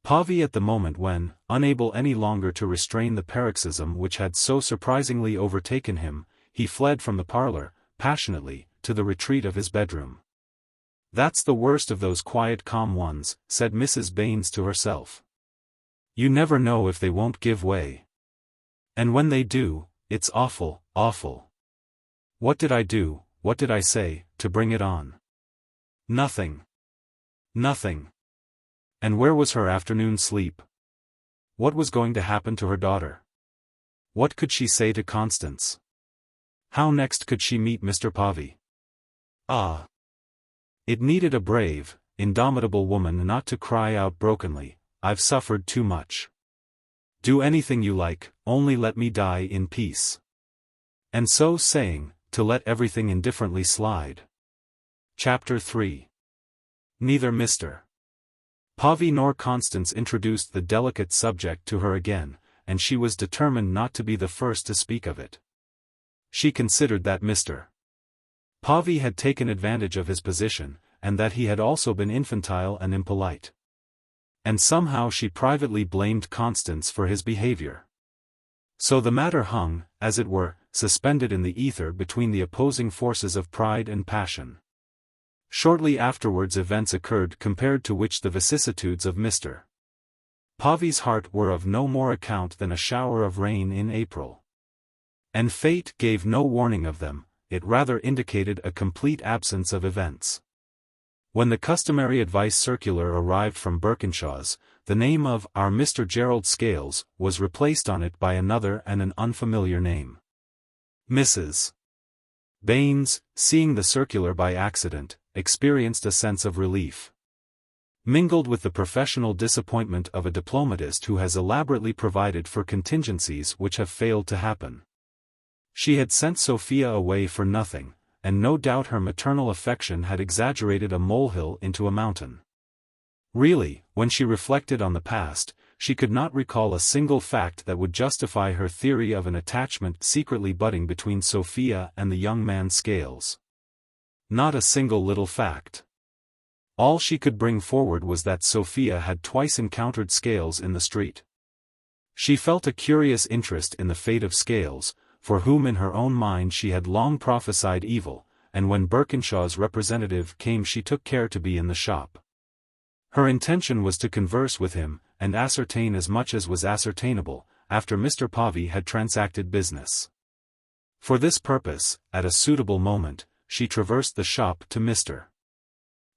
Povey at the moment when, unable any longer to restrain the paroxysm which had so surprisingly overtaken him, he fled from the parlor, passionately, to the retreat of his bedroom. That's the worst of those quiet calm ones, said Mrs. Baines to herself. You never know if they won't give way. And when they do, it's awful, awful. What did I do, what did I say, to bring it on? Nothing. Nothing. And where was her afternoon sleep? What was going to happen to her daughter? What could she say to Constance? How next could she meet Mr. Povey? Ah! It needed a brave, indomitable woman not to cry out brokenly, I've suffered too much. Do anything you like, only let me die in peace. And so saying, to let everything indifferently slide. Chapter 3. Neither Mr. Povey nor Constance introduced the delicate subject to her again, and she was determined not to be the first to speak of it. She considered that Mr. Povey had taken advantage of his position, and that he had also been infantile and impolite. And somehow she privately blamed Constance for his behavior. So the matter hung, as it were, suspended in the ether between the opposing forces of pride and passion. Shortly afterwards events occurred compared to which the vicissitudes of Mr. Povey's heart were of no more account than a shower of rain in April. And fate gave no warning of them, it rather indicated a complete absence of events. When the customary advice circular arrived from Birkinshaw's, the name of our Mr. Gerald Scales was replaced on it by another and an unfamiliar name. Mrs. Baines, seeing the circular by accident, experienced a sense of relief. Mingled with the professional disappointment of a diplomatist who has elaborately provided for contingencies which have failed to happen. She had sent Sophia away for nothing, and no doubt her maternal affection had exaggerated a molehill into a mountain. Really, when she reflected on the past, she could not recall a single fact that would justify her theory of an attachment secretly budding between Sophia and the young man Scales. Not a single little fact. All she could bring forward was that Sophia had twice encountered Scales in the street. She felt a curious interest in the fate of Scales, for whom in her own mind she had long prophesied evil, and when Birkinshaw's representative came she took care to be in the shop. Her intention was to converse with him, and ascertain as much as was ascertainable, after Mr. Povey had transacted business. For this purpose, at a suitable moment, she traversed the shop to Mr.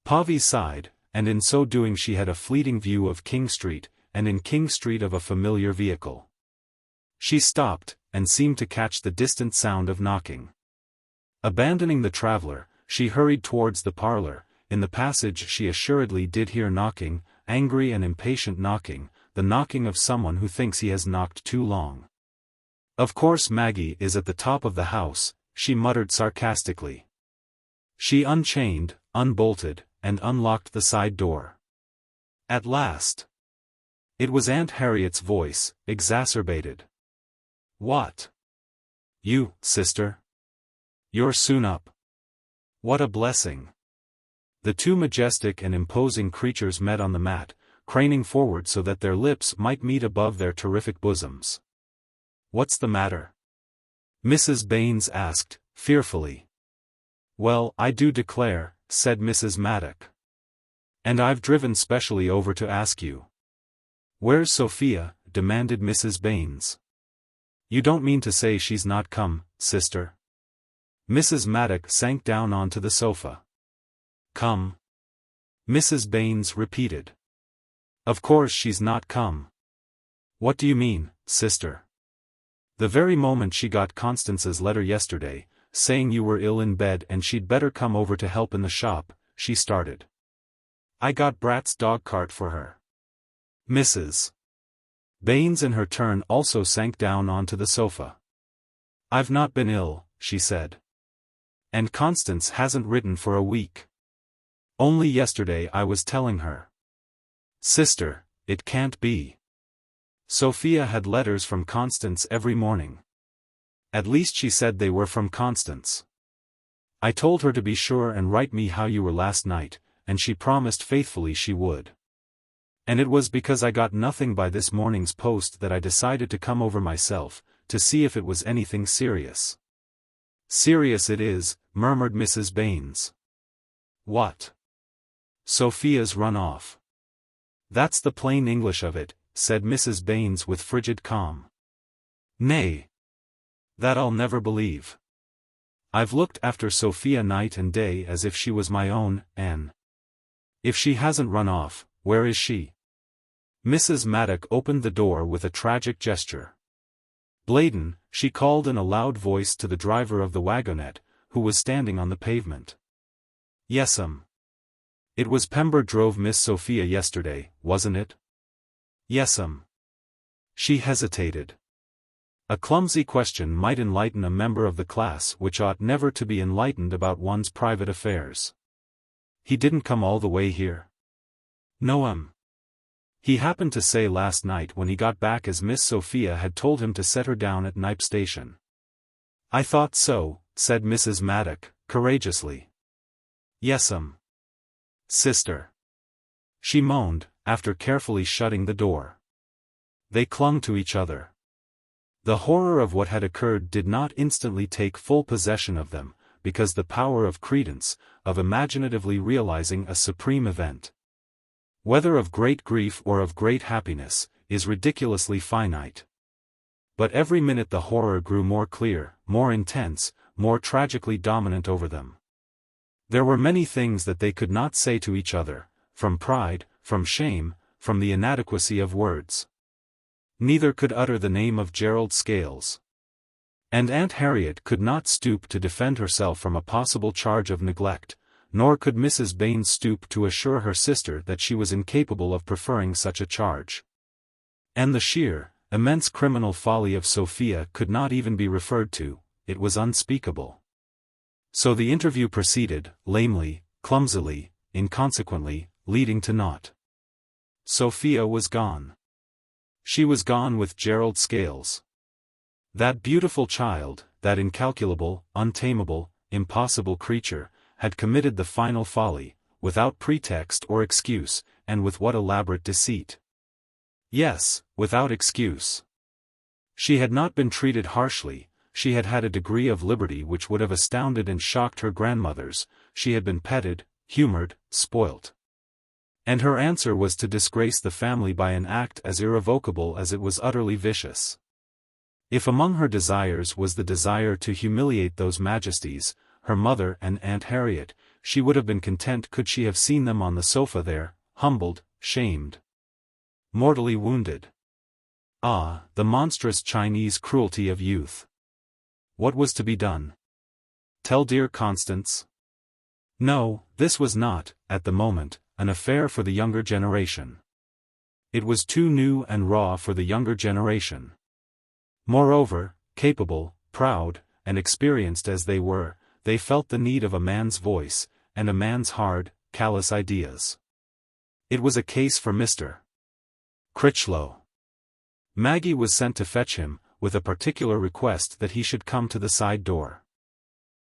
Povey's side, and in so doing she had a fleeting view of King Street, and in King Street of a familiar vehicle. She stopped, and seemed to catch the distant sound of knocking. Abandoning the traveller, she hurried towards the parlour. In the passage she assuredly did hear knocking, angry and impatient knocking, the knocking of someone who thinks he has knocked too long. "Of course Maggie is at the top of the house," she muttered sarcastically. She unchained, unbolted, and unlocked the side door. At last. It was Aunt Harriet's voice, exacerbated. "What? You, sister? You're soon up. What a blessing." The two majestic and imposing creatures met on the mat, craning forward so that their lips might meet above their terrific bosoms. "What's the matter?" Mrs. Baines asked, fearfully. "Well, I do declare," said Mrs. Maddock. "And I've driven specially over to ask you." "Where's Sophia?" demanded Mrs. Baines. "You don't mean to say she's not come, sister?" Mrs. Maddock sank down onto the sofa. "Come?" Mrs. Baines repeated. "Of course she's not come." "What do you mean, sister?" "The very moment she got Constance's letter yesterday, saying you were ill in bed and she'd better come over to help in the shop, she started. I got Brat's dog-cart for her." Mrs. Baines in her turn also sank down onto the sofa. "I've not been ill," she said. "And Constance hasn't written for a week. Only yesterday I was telling her." "Sister, it can't be." Sophia had letters from Constance every morning. At least she said they were from Constance. "I told her to be sure and write me how you were last night, and she promised faithfully she would. And it was because I got nothing by this morning's post that I decided to come over myself, to see if it was anything serious." "Serious it is," murmured Mrs. Baines. "What?" "Sophia's run off." "That's the plain English of it," said Mrs. Baines with frigid calm. "Nay. That I'll never believe. I've looked after Sophia night and day as if she was my own, and if she hasn't run off, where is she?" Mrs. Maddock opened the door with a tragic gesture. "Blaydon," she called in a loud voice to the driver of the wagonette, who was standing on the pavement. "Yes'm." "It was Pember drove Miss Sophia yesterday, wasn't it?" "Yes'm." She hesitated. A clumsy question might enlighten a member of the class which ought never to be enlightened about one's private affairs. "He didn't come all the way here?" "No'm. He happened to say last night when he got back as Miss Sophia had told him to set her down at Knype Station." "I thought so," said Mrs. Maddock, courageously. "Yes'm. Sister," she moaned, after carefully shutting the door. They clung to each other. The horror of what had occurred did not instantly take full possession of them, because the power of credence, of imaginatively realizing a supreme event, whether of great grief or of great happiness, is ridiculously finite. But every minute the horror grew more clear, more intense, more tragically dominant over them. There were many things that they could not say to each other, from pride, from shame, from the inadequacy of words. Neither could utter the name of Gerald Scales. And Aunt Harriet could not stoop to defend herself from a possible charge of neglect, nor could Mrs. Baines stoop to assure her sister that she was incapable of preferring such a charge. And the sheer, immense criminal folly of Sophia could not even be referred to, it was unspeakable. So the interview proceeded, lamely, clumsily, inconsequently, leading to naught. Sophia was gone. She was gone with Gerald Scales. That beautiful child, that incalculable, untamable, impossible creature, had committed the final folly, without pretext or excuse, and with what elaborate deceit. Yes, without excuse. She had not been treated harshly, she had had a degree of liberty which would have astounded and shocked her grandmothers, she had been petted, humored, spoilt. And her answer was to disgrace the family by an act as irrevocable as it was utterly vicious. If among her desires was the desire to humiliate those majesties, her mother and Aunt Harriet, she would have been content could she have seen them on the sofa there, humbled, shamed, mortally wounded. Ah, the monstrous Chinese cruelty of youth! What was to be done? Tell dear Constance? No, this was not, at the moment, an affair for the younger generation. It was too new and raw for the younger generation. Moreover, capable, proud, and experienced as they were, they felt the need of a man's voice, and a man's hard, callous ideas. It was a case for Mr. Critchlow. Maggie was sent to fetch him, with a particular request that he should come to the side door.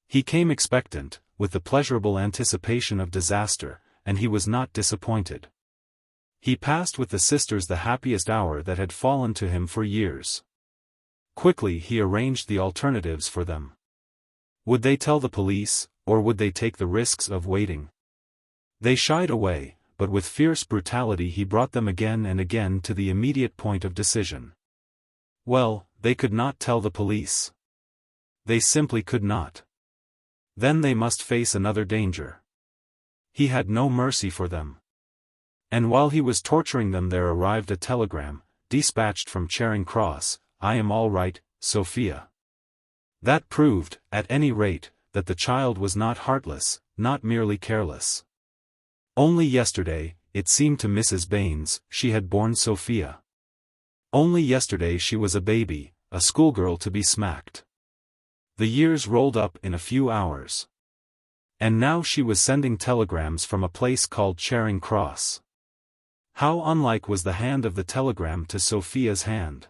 He came expectant, with the pleasurable anticipation of disaster, and he was not disappointed. He passed with the sisters the happiest hour that had fallen to him for years. Quickly he arranged the alternatives for them. Would they tell the police, or would they take the risks of waiting? They shied away, but with fierce brutality he brought them again and again to the immediate point of decision. Well, they could not tell the police. They simply could not. Then they must face another danger. He had no mercy for them. And while he was torturing them there arrived a telegram, dispatched from Charing Cross, "I am all right, Sophia." That proved, at any rate, that the child was not heartless, not merely careless. Only yesterday, it seemed to Mrs. Baines, she had borne Sophia. Only yesterday she was a baby, a schoolgirl to be smacked. The years rolled up in a few hours. And now she was sending telegrams from a place called Charing Cross. How unlike was the hand of the telegram to Sophia's hand!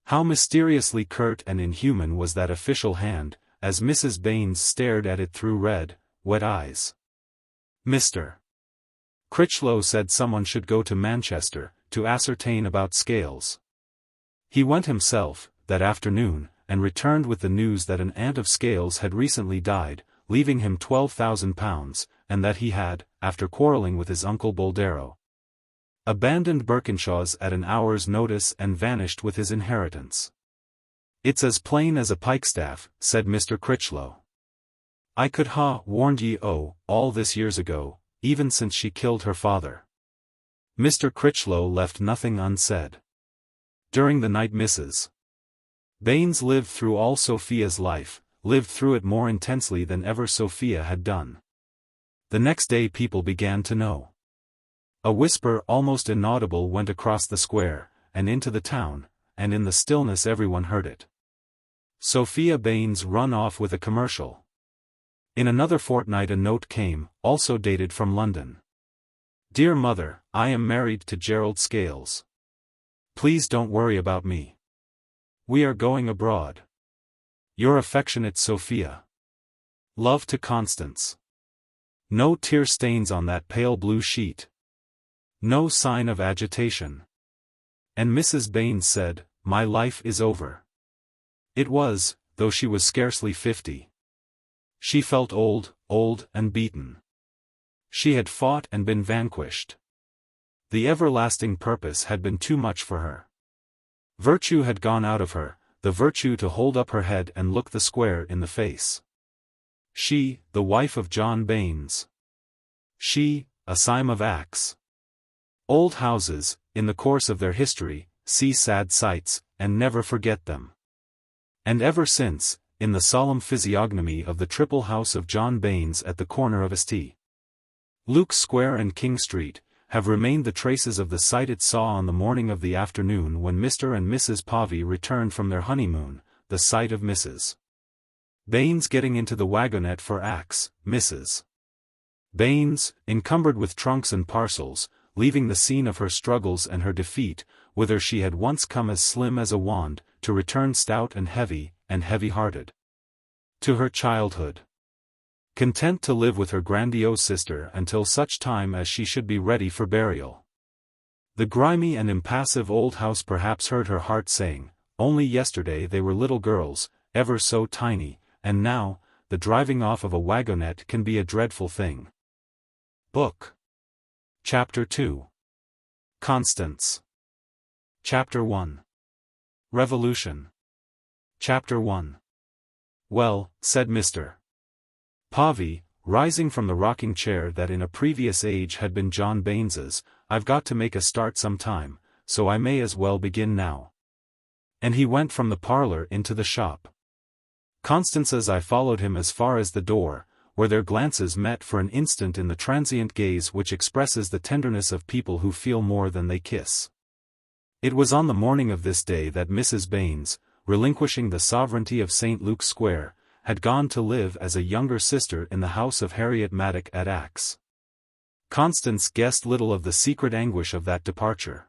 How mysteriously curt and inhuman was that official hand, as Mrs. Baines stared at it through red, wet eyes. Mr. Critchlow said someone should go to Manchester, to ascertain about Scales. He went himself, that afternoon, and returned with the news that an aunt of Scales had recently died, leaving him £12,000, and that he had, after quarrelling with his uncle Boldero, abandoned Birkinshaw's at an hour's notice and vanished with his inheritance. "It's as plain as a pikestaff," said Mr. Critchlow. "I could ha' warned ye all this years ago, even since she killed her father." Mr. Critchlow left nothing unsaid. During the night Mrs. Baines lived through all Sophia's life, lived through it more intensely than ever Sophia had done. The next day people began to know. A whisper almost inaudible went across the square, and into the town, and in the stillness everyone heard it. Sophia Baines run off with a commercial. In another fortnight a note came, also dated from London. "Dear Mother, I am married to Gerald Scales. Please don't worry about me. We are going abroad. Your affectionate Sophia. Love to Constance." No tear stains on that pale blue sheet. No sign of agitation. And Mrs. Baines said, "My life is over." It was, though she was scarcely 50. She felt old and beaten. She had fought and been vanquished. The everlasting purpose had been too much for her. Virtue had gone out of her, the virtue to hold up her head and look the square in the face. She, the wife of John Baines. She, a Sime of Axe. Old houses, in the course of their history, see sad sights, and never forget them. And ever since, in the solemn physiognomy of the triple house of John Baines at the corner of St. Luke's Square and King Street, have remained the traces of the sight it saw on the morning of the afternoon when Mr. and Mrs. Povey returned from their honeymoon, the sight of Mrs. Baines getting into the wagonette for Axe, Mrs. Baines, encumbered with trunks and parcels, leaving the scene of her struggles and her defeat, whither she had once come as slim as a wand, to return stout and heavy-hearted. To her childhood. Content to live with her grandiose sister until such time as she should be ready for burial. The grimy and impassive old house perhaps heard her heart saying, "Only yesterday they were little girls, ever so tiny, and now, the driving off of a wagonette can be a dreadful thing." Book. Chapter 2. Constance. Chapter 1. Revolution. Chapter 1. Well, said Mr. Pavey, rising from the rocking chair that in a previous age had been John Baines's, I've got to make a start some time, so I may as well begin now. And he went from the parlor into the shop. Constance as I followed him as far as the door, where their glances met for an instant in the transient gaze which expresses the tenderness of people who feel more than they kiss. It was on the morning of this day that Mrs. Baines, relinquishing the sovereignty of St. Luke's Square, had gone to live as a younger sister in the house of Harriet Maddock at Axe. Constance guessed little of the secret anguish of that departure.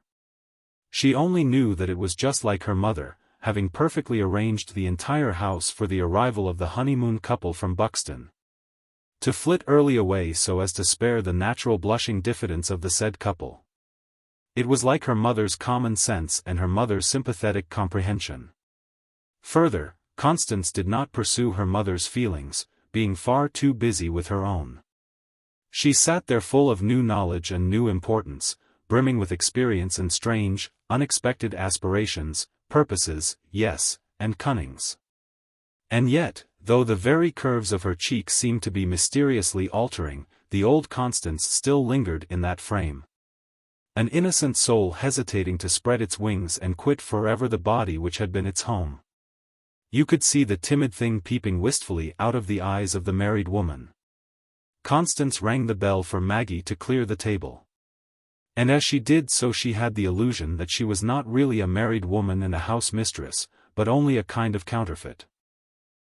She only knew that it was just like her mother, having perfectly arranged the entire house for the arrival of the honeymoon couple from Buxton. To flit early away so as to spare the natural blushing diffidence of the said couple. It was like her mother's common sense and her mother's sympathetic comprehension. Further, Constance did not pursue her mother's feelings, being far too busy with her own. She sat there full of new knowledge and new importance, brimming with experience and strange, unexpected aspirations, purposes, yes, and cunnings. And yet, though the very curves of her cheeks seemed to be mysteriously altering, the old Constance still lingered in that frame. An innocent soul hesitating to spread its wings and quit forever the body which had been its home. You could see the timid thing peeping wistfully out of the eyes of the married woman. Constance rang the bell for Maggie to clear the table. And as she did so she had the illusion that she was not really a married woman and a house mistress, but only a kind of counterfeit.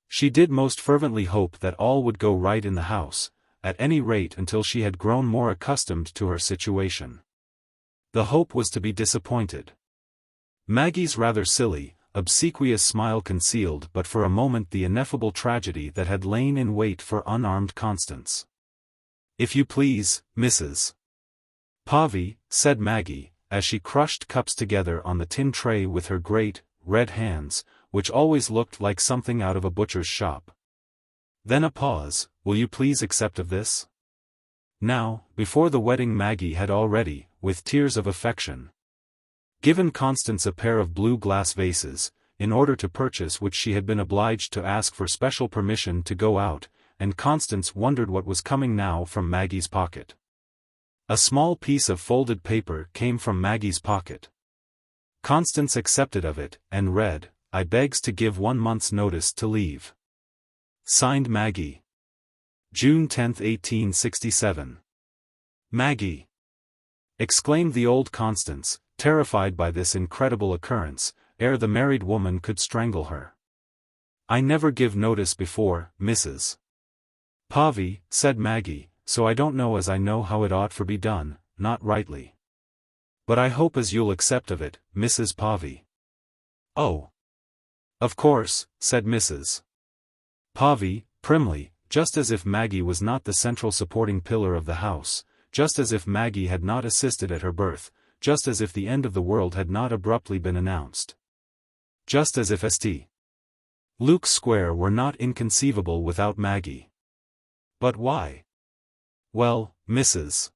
She did most fervently hope that all would go right in the house, at any rate until she had grown more accustomed to her situation. The hope was to be disappointed. Maggie's rather silly, obsequious smile concealed but for a moment the ineffable tragedy that had lain in wait for unarmed Constance. "If you please, Mrs. Pavey," said Maggie, as she crushed cups together on the tin tray with her great, red hands, which always looked like something out of a butcher's shop. Then a pause. "Will you please accept of this?" Now, before the wedding Maggie had already, with tears of affection, given Constance a pair of blue glass vases, in order to purchase which she had been obliged to ask for special permission to go out, and Constance wondered what was coming now from Maggie's pocket. A small piece of folded paper came from Maggie's pocket. Constance accepted of it, and read, "I begs to give 1 month's notice to leave. Signed Maggie. June 10, 1867. "Maggie!" exclaimed the old Constance, terrified by this incredible occurrence, ere the married woman could strangle her. "I never give notice before, Mrs. Pavey," said Maggie, "so I don't know as I know how it ought for be done, not rightly. But I hope as you'll accept of it, Mrs. Pavey." "Oh! Of course," said Mrs. Pavey, primly, just as if Maggie was not the central supporting pillar of the house, just as if Maggie had not assisted at her birth, just as if the end of the world had not abruptly been announced. Just as if St. Luke's Square were not inconceivable without Maggie. But why? "Well, Mrs.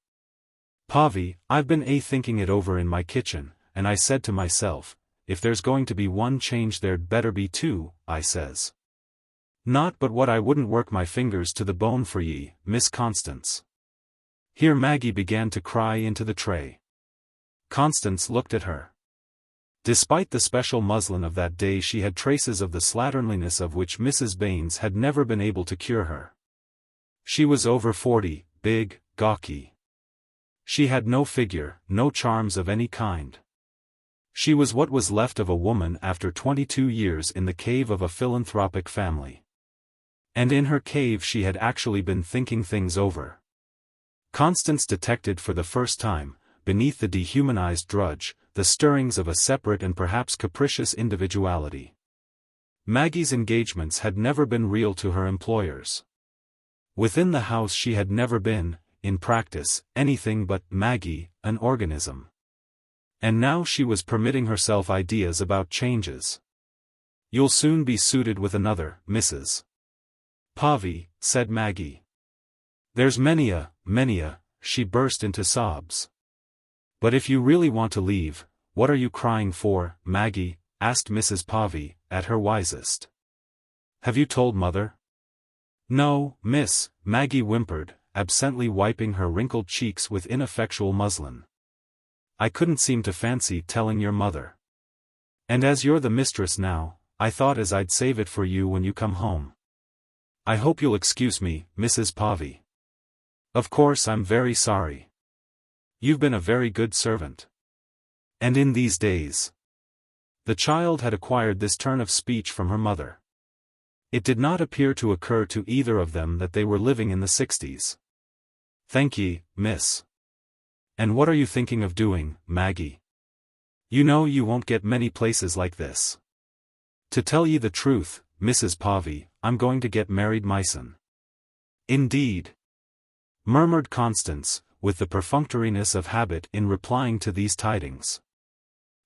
Pavey, I've been thinking it over in my kitchen, and I said to myself, if there's going to be one change there'd better be two, I says. Not but what I wouldn't work my fingers to the bone for ye, Miss Constance." Here Maggie began to cry into the tray. Constance looked at her. Despite the special muslin of that day she had traces of the slatternliness of which Mrs. Baines had never been able to cure her. She was over 40, big, gawky. She had no figure, no charms of any kind. She was what was left of a woman after 22 years in the cave of a philanthropic family. And in her cave she had actually been thinking things over. Constance detected for the first time, beneath the dehumanized drudge, the stirrings of a separate and perhaps capricious individuality. Maggie's engagements had never been real to her employers. Within the house she had never been, in practice, anything but Maggie, an organism. And now she was permitting herself ideas about changes. "You'll soon be suited with another, Mrs. Pavey," said Maggie. "There's many a," she burst into sobs. "But if you really want to leave, what are you crying for, Maggie, asked Mrs. Povey, at her wisest. "Have you told mother?" "No, miss," Maggie whimpered, absently wiping her wrinkled cheeks with ineffectual muslin. "I couldn't seem to fancy telling your mother. And as you're the mistress now, I thought as I'd save it for you when you come home. I hope you'll excuse me, Mrs. Povey. Of course I'm very sorry. You've been a very good servant. And in these days..." The child had acquired this turn of speech from her mother. It did not appear to occur to either of them that they were living in the 60s. "Thank ye, miss. And what are you thinking of doing, Maggie? You know you won't get many places like this." "To tell ye the truth, Mrs. Povey, I'm going to get married mysen." "Indeed?" murmured Constance, with the perfunctoriness of habit in replying to these tidings.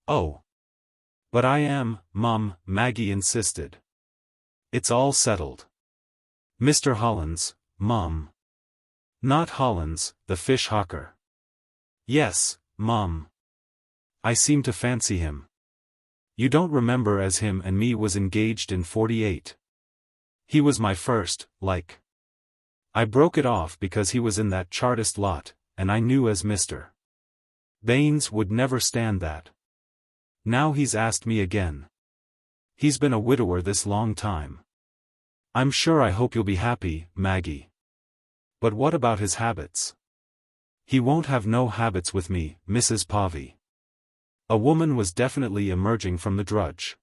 "Oh. But I am, mum," Maggie insisted. "It's all settled. Mr. Hollins, mum." "Not Hollins, the fish hawker." "Yes, mum. I seem to fancy him. You don't remember as him and me was engaged in 48. He was my first, like. I broke it off because he was in that Chartist lot, and I knew as Mr. Baines would never stand that. Now he's asked me again. He's been a widower this long time. I'm sure I hope you'll be happy, Maggie. But what about his habits?" "He won't have no habits with me, Mrs. Povey." A woman was definitely emerging from the drudge.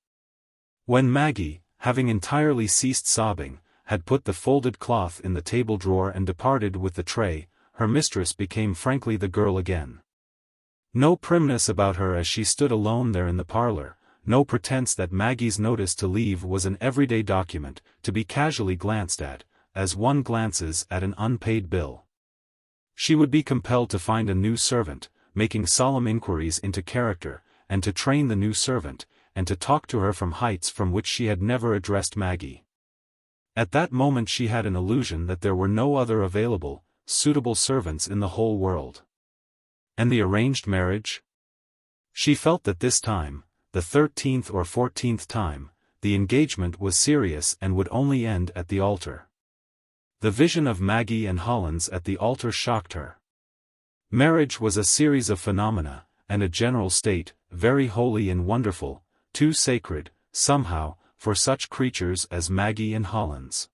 When Maggie, having entirely ceased sobbing, had put the folded cloth in the table drawer and departed with the tray, her mistress became frankly the girl again. No primness about her as she stood alone there in the parlor, no pretense that Maggie's notice to leave was an everyday document, to be casually glanced at, as one glances at an unpaid bill. She would be compelled to find a new servant, making solemn inquiries into character, and to train the new servant, and to talk to her from heights from which she had never addressed Maggie. At that moment she had an illusion that there were no other available, suitable servants in the whole world. And the arranged marriage? She felt that this time, the 13th or 14th time, the engagement was serious and would only end at the altar. The vision of Maggie and Hollins at the altar shocked her. Marriage was a series of phenomena, and a general state, very holy and wonderful, too sacred, somehow, for such creatures as Maggie and Hollins.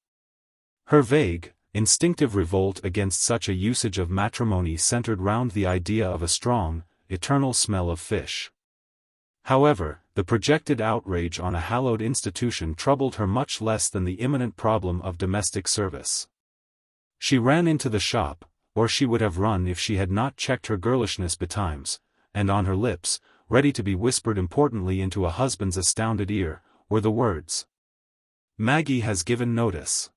Her vague, instinctive revolt against such a usage of matrimony centered round the idea of a strong, eternal smell of fish. However, the projected outrage on a hallowed institution troubled her much less than the imminent problem of domestic service. She ran into the shop, or she would have run if she had not checked her girlishness betimes, and on her lips, ready to be whispered importantly into a husband's astounded ear, were the words: "Maggie has given notice."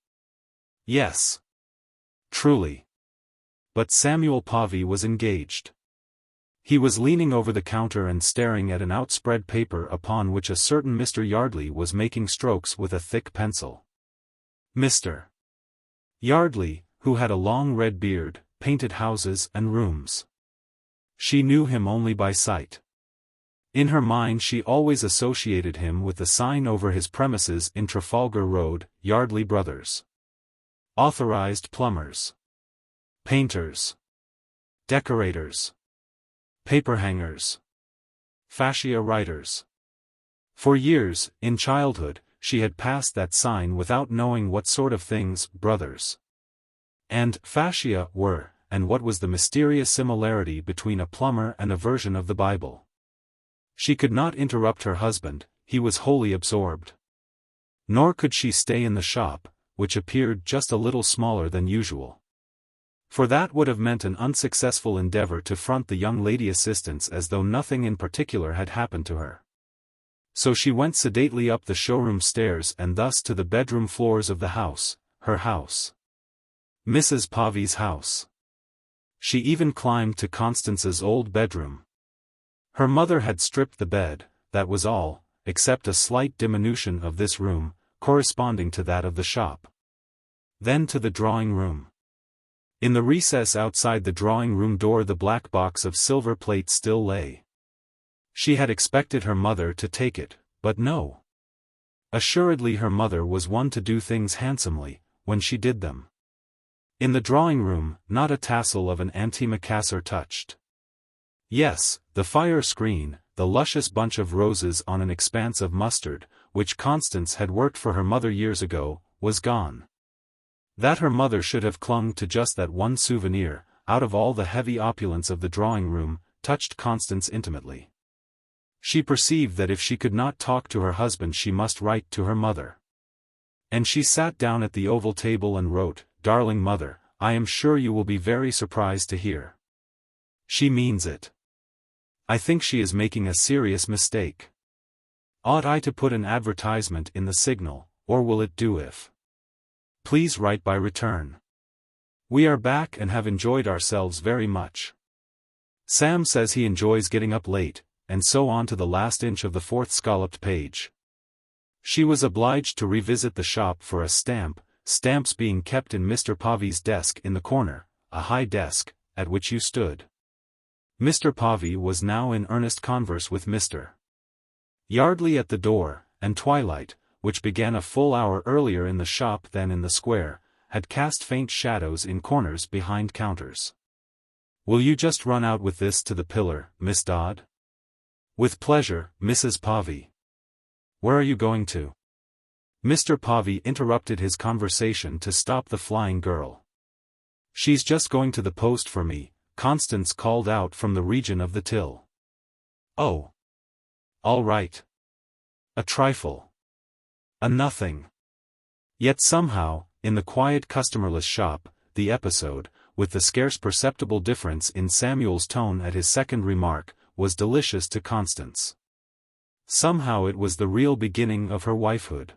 Yes. Truly. But Samuel Povey was engaged. He was leaning over the counter and staring at an outspread paper upon which a certain Mr. Yardley was making strokes with a thick pencil. Mr. Yardley, who had a long red beard, painted houses and rooms. She knew him only by sight. In her mind she always associated him with the sign over his premises in Trafalgar Road, Yardley Brothers. Authorized plumbers. Painters. Decorators. Paperhangers. Fascia writers. For years, in childhood, she had passed that sign without knowing what sort of things brothers and fascia were, and what was the mysterious similarity between a plumber and a version of the Bible. She could not interrupt her husband, he was wholly absorbed. Nor could she stay in the shop, which appeared just a little smaller than usual. For that would have meant an unsuccessful endeavor to front the young lady assistants as though nothing in particular had happened to her. So she went sedately up the showroom stairs and thus to the bedroom floors of the house, her house. Mrs. Povey's house. She even climbed to Constance's old bedroom. Her mother had stripped the bed, that was all, except a slight diminution of this room, corresponding to that of the shop. Then to the drawing room. In the recess outside the drawing room door the black box of silver plate still lay. She had expected her mother to take it, but no. Assuredly her mother was one to do things handsomely, when she did them. In the drawing-room, not a tassel of an antimacassar touched. Yes, the fire screen, the luscious bunch of roses on an expanse of mustard, which Constance had worked for her mother years ago, was gone. That her mother should have clung to just that one souvenir, out of all the heavy opulence of the drawing-room, touched Constance intimately. She perceived that if she could not talk to her husband she must write to her mother. And she sat down at the oval table and wrote, "Darling mother, I am sure you will be very surprised to hear. She means it. I think she is making a serious mistake. Ought I to put an advertisement in the Signal, or will it do if? Please write by return. We are back and have enjoyed ourselves very much. Sam says he enjoys getting up late," and so on to the last inch of the fourth scalloped page. She was obliged to revisit the shop for a stamp, stamps being kept in Mr. Pavy's desk in the corner, a high desk, at which you stood. Mr. Pavy was now in earnest converse with Mr. Yardley at the door, and twilight, which began a full hour earlier in the shop than in the square, had cast faint shadows in corners behind counters. "Will you just run out with this to the pillar, Miss Dodd?" "With pleasure, Mrs. Pavy." "Where are you going to?" Mr. Pavy interrupted his conversation to stop the flying girl. "She's just going to the post for me," Constance called out from the region of the till. "Oh. All right. A trifle. A nothing." Yet somehow, in the quiet customerless shop, the episode, with the scarce perceptible difference in Samuel's tone at his second remark, was delicious to Constance. Somehow it was the real beginning of her wifehood.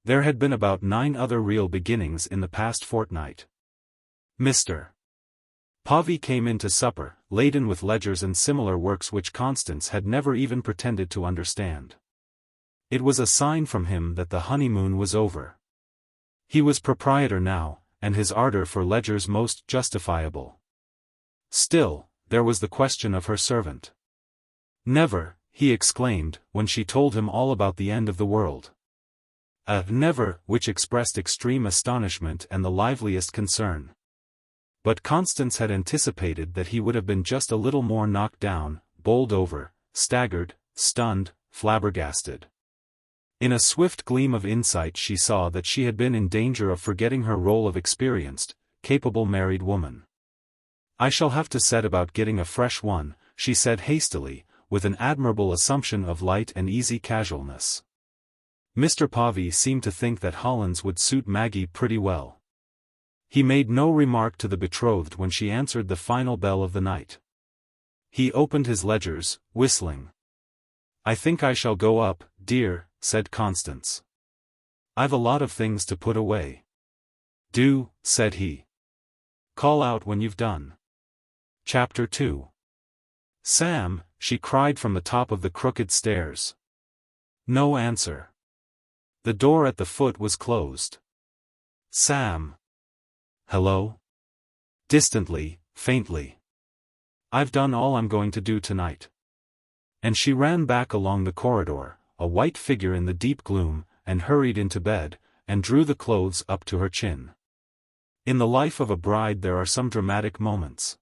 There had been about 9 other real beginnings in the past fortnight. Mr. Pavy came in to supper, laden with ledgers and similar works which Constance had never even pretended to understand. It was a sign from him that the honeymoon was over. He was proprietor now, and his ardor for ledgers most justifiable. Still, there was the question of her servant. "Never," he exclaimed, when she told him all about the end of the world. A "never" which expressed extreme astonishment and the liveliest concern. But Constance had anticipated that he would have been just a little more knocked down, bowled over, staggered, stunned, flabbergasted. In a swift gleam of insight she saw that she had been in danger of forgetting her role of experienced, capable married woman. "I shall have to set about getting a fresh one," she said hastily, with an admirable assumption of light and easy casualness. Mr. Pavy seemed to think that Hollands would suit Maggie pretty well. He made no remark to the betrothed when she answered the final bell of the night. He opened his ledgers, whistling. "I think I shall go up, dear," said Constance. "I've a lot of things to put away." "Do," said he. "Call out when you've done." Chapter 2. "Sam," she cried from the top of the crooked stairs. No answer. The door at the foot was closed. "Sam." "Hello?" Distantly, faintly. "I've done all I'm going to do tonight." And she ran back along the corridor, a white figure in the deep gloom, and hurried into bed, and drew the clothes up to her chin. In the life of a bride there are some dramatic moments.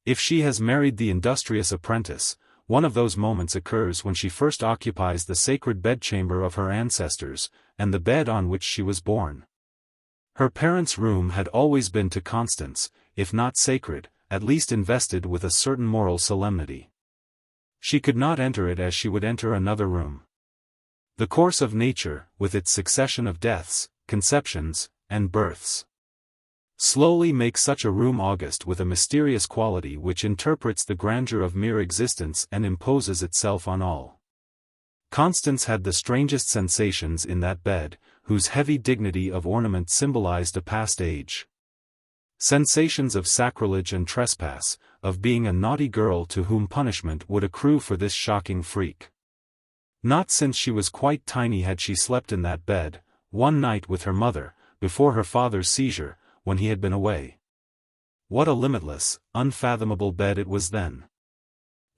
If she has married the industrious apprentice, one of those moments occurs when she first occupies the sacred bedchamber of her ancestors, and the bed on which she was born. Her parents' room had always been to Constance, if not sacred, at least invested with a certain moral solemnity. She could not enter it as she would enter another room. The course of nature, with its succession of deaths, conceptions, and births, slowly makes such a room august with a mysterious quality which interprets the grandeur of mere existence and imposes itself on all. Constance had the strangest sensations in that bed, whose heavy dignity of ornament symbolized a past age. Sensations of sacrilege and trespass, of being a naughty girl to whom punishment would accrue for this shocking freak. Not since she was quite tiny had she slept in that bed, one night with her mother, before her father's seizure, when he had been away. What a limitless, unfathomable bed it was then.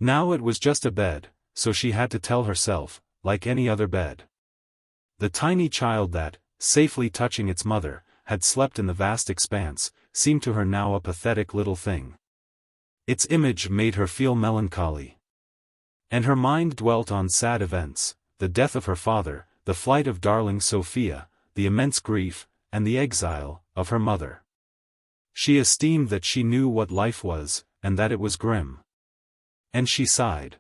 Now it was just a bed, so she had to tell herself, like any other bed. The tiny child that, safely touching its mother, had slept in the vast expanse, seemed to her now a pathetic little thing. Its image made her feel melancholy. And her mind dwelt on sad events, the death of her father, the flight of darling Sophia, the immense grief, and the exile, of her mother. She esteemed that she knew what life was, and that it was grim. And she sighed.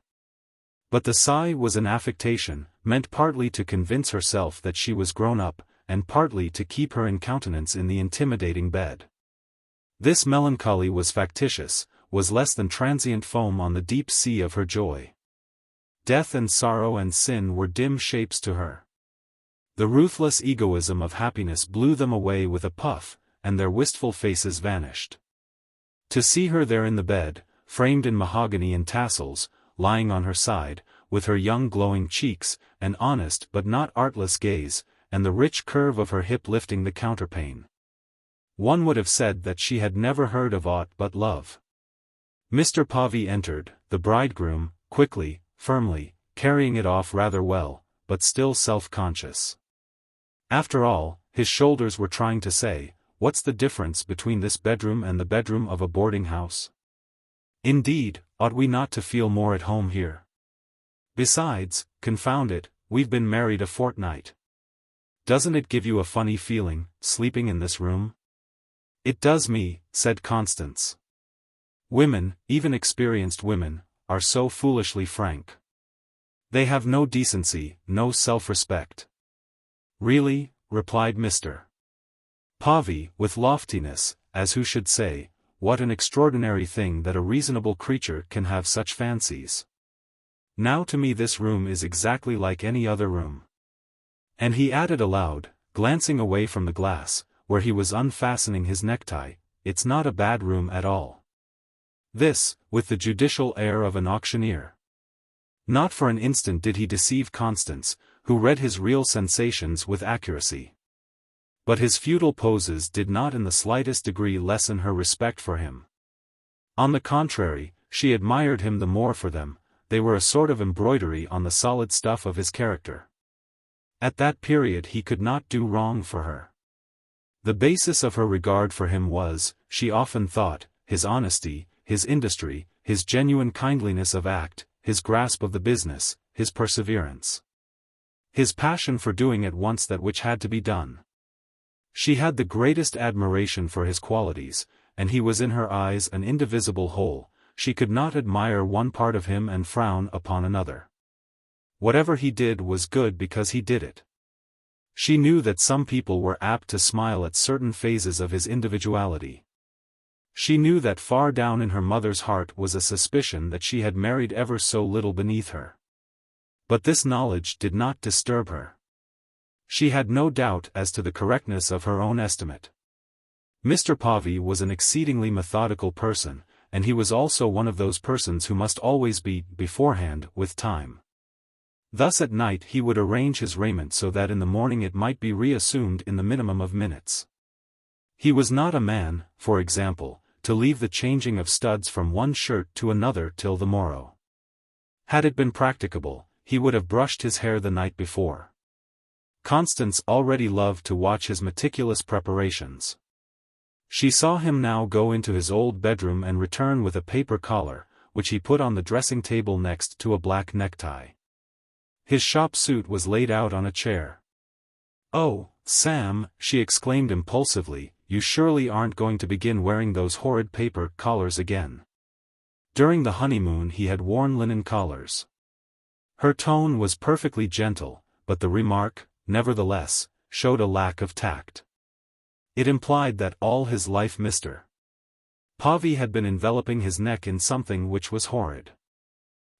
But the sigh was an affectation, meant partly to convince herself that she was grown up, and partly to keep her in countenance in the intimidating bed. This melancholy was factitious, was less than transient foam on the deep sea of her joy. Death and sorrow and sin were dim shapes to her. The ruthless egoism of happiness blew them away with a puff, and their wistful faces vanished. To see her there in the bed, framed in mahogany and tassels, lying on her side, with her young glowing cheeks, an honest but not artless gaze, and the rich curve of her hip lifting the counterpane. One would have said that she had never heard of aught but love. Mr. Pavey entered, the bridegroom, quickly, firmly, carrying it off rather well, but still self-conscious. After all, his shoulders were trying to say, what's the difference between this bedroom and the bedroom of a boarding house? Indeed, ought we not to feel more at home here? Besides, confound it, we've been married a fortnight. Doesn't it give you a funny feeling, sleeping in this room? It does me, said Constance. Women, even experienced women, are so foolishly frank. They have no decency, no self-respect. Really, replied Mr. Pavey, with loftiness, as who should say, what an extraordinary thing that a reasonable creature can have such fancies. Now to me this room is exactly like any other room. And he added aloud, glancing away from the glass, where he was unfastening his necktie, it's not a bad room at all. This, with the judicial air of an auctioneer. Not for an instant did he deceive Constance, who read his real sensations with accuracy. But his futile poses did not in the slightest degree lessen her respect for him. On the contrary, she admired him the more for them, they were a sort of embroidery on the solid stuff of his character. At that period he could not do wrong for her. The basis of her regard for him was, she often thought, his honesty, his industry, his genuine kindliness of act, his grasp of the business, his perseverance. His passion for doing at once that which had to be done. She had the greatest admiration for his qualities, and he was in her eyes an indivisible whole, she could not admire one part of him and frown upon another. Whatever he did was good because he did it. She knew that some people were apt to smile at certain phases of his individuality. She knew that far down in her mother's heart was a suspicion that she had married ever so little beneath her. But this knowledge did not disturb her. She had no doubt as to the correctness of her own estimate. Mr. Pavey was an exceedingly methodical person, and he was also one of those persons who must always be beforehand with time. Thus at night he would arrange his raiment so that in the morning it might be reassumed in the minimum of minutes. He was not a man, for example, to leave the changing of studs from one shirt to another till the morrow. Had it been practicable, he would have brushed his hair the night before. Constance already loved to watch his meticulous preparations. She saw him now go into his old bedroom and return with a paper collar, which he put on the dressing table next to a black necktie. His shop suit was laid out on a chair. "Oh, Sam," she exclaimed impulsively, "you surely aren't going to begin wearing those horrid paper collars again." During the honeymoon he had worn linen collars. Her tone was perfectly gentle, but the remark, nevertheless, showed a lack of tact. It implied that all his life Mr. Pavey had been enveloping his neck in something which was horrid.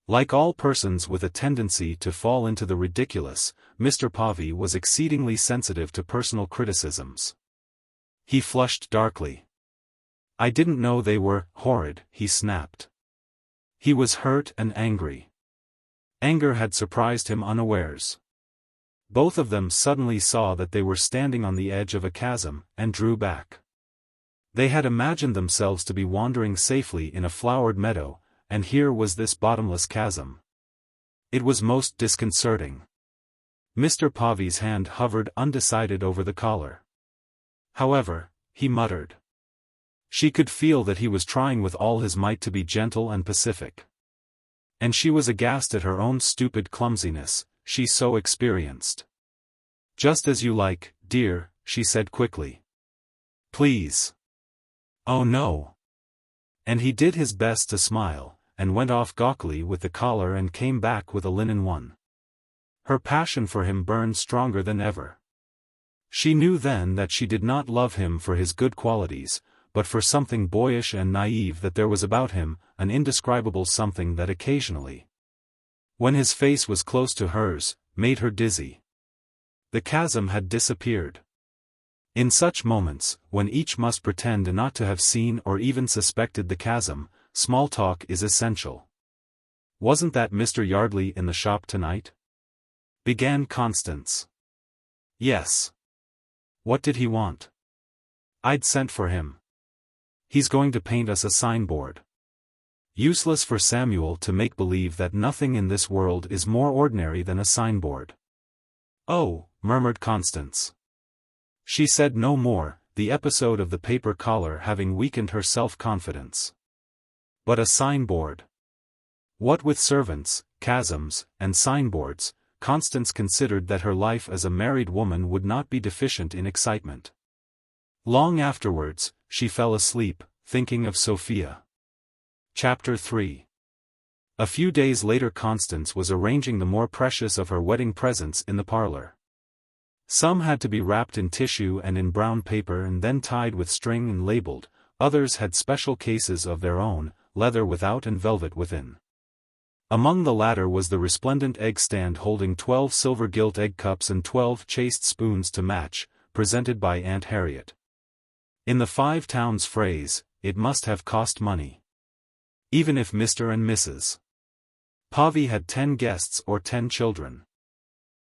Like all persons with a tendency to fall into the ridiculous, Mr. Pavey was exceedingly sensitive to personal criticisms. He flushed darkly. "I didn't know they were horrid," he snapped. He was hurt and angry. Anger had surprised him unawares. Both of them suddenly saw that they were standing on the edge of a chasm, and drew back. They had imagined themselves to be wandering safely in a flowered meadow, and here was this bottomless chasm. It was most disconcerting. Mr. Pavi's hand hovered undecided over the collar. However, he muttered. She could feel that he was trying with all his might to be gentle and pacific. And she was aghast at her own stupid clumsiness, she so experienced. "Just as you like, dear," she said quickly. "Please." "Oh no." And he did his best to smile, and went off gawkily with the collar and came back with a linen one. Her passion for him burned stronger than ever. She knew then that she did not love him for his good qualities, but for something boyish and naive that there was about him, an indescribable something that occasionally, when his face was close to hers, made her dizzy. The chasm had disappeared. In such moments, when each must pretend not to have seen or even suspected the chasm, small talk is essential. "Wasn't that Mr. Yardley in the shop tonight?" began Constance. "Yes." "What did he want?" "I'd sent for him. He's going to paint us a signboard." Useless for Samuel to make believe that nothing in this world is more ordinary than a signboard. "Oh," murmured Constance. She said no more, the episode of the paper collar having weakened her self-confidence. But a signboard. What with servants, chasms, and signboards, Constance considered that her life as a married woman would not be deficient in excitement. Long afterwards, she fell asleep, thinking of Sophia. Chapter 3. A few days later Constance was arranging the more precious of her wedding presents in the parlor. Some had to be wrapped in tissue and in brown paper and then tied with string and labeled, others had special cases of their own, leather without and velvet within. Among the latter was the resplendent egg stand holding 12 silver-gilt egg cups and 12 chased spoons to match, presented by Aunt Harriet. In the Five Towns phrase, it must have cost money. Even if Mr. and Mrs. Pavi had 10 guests or 10 children.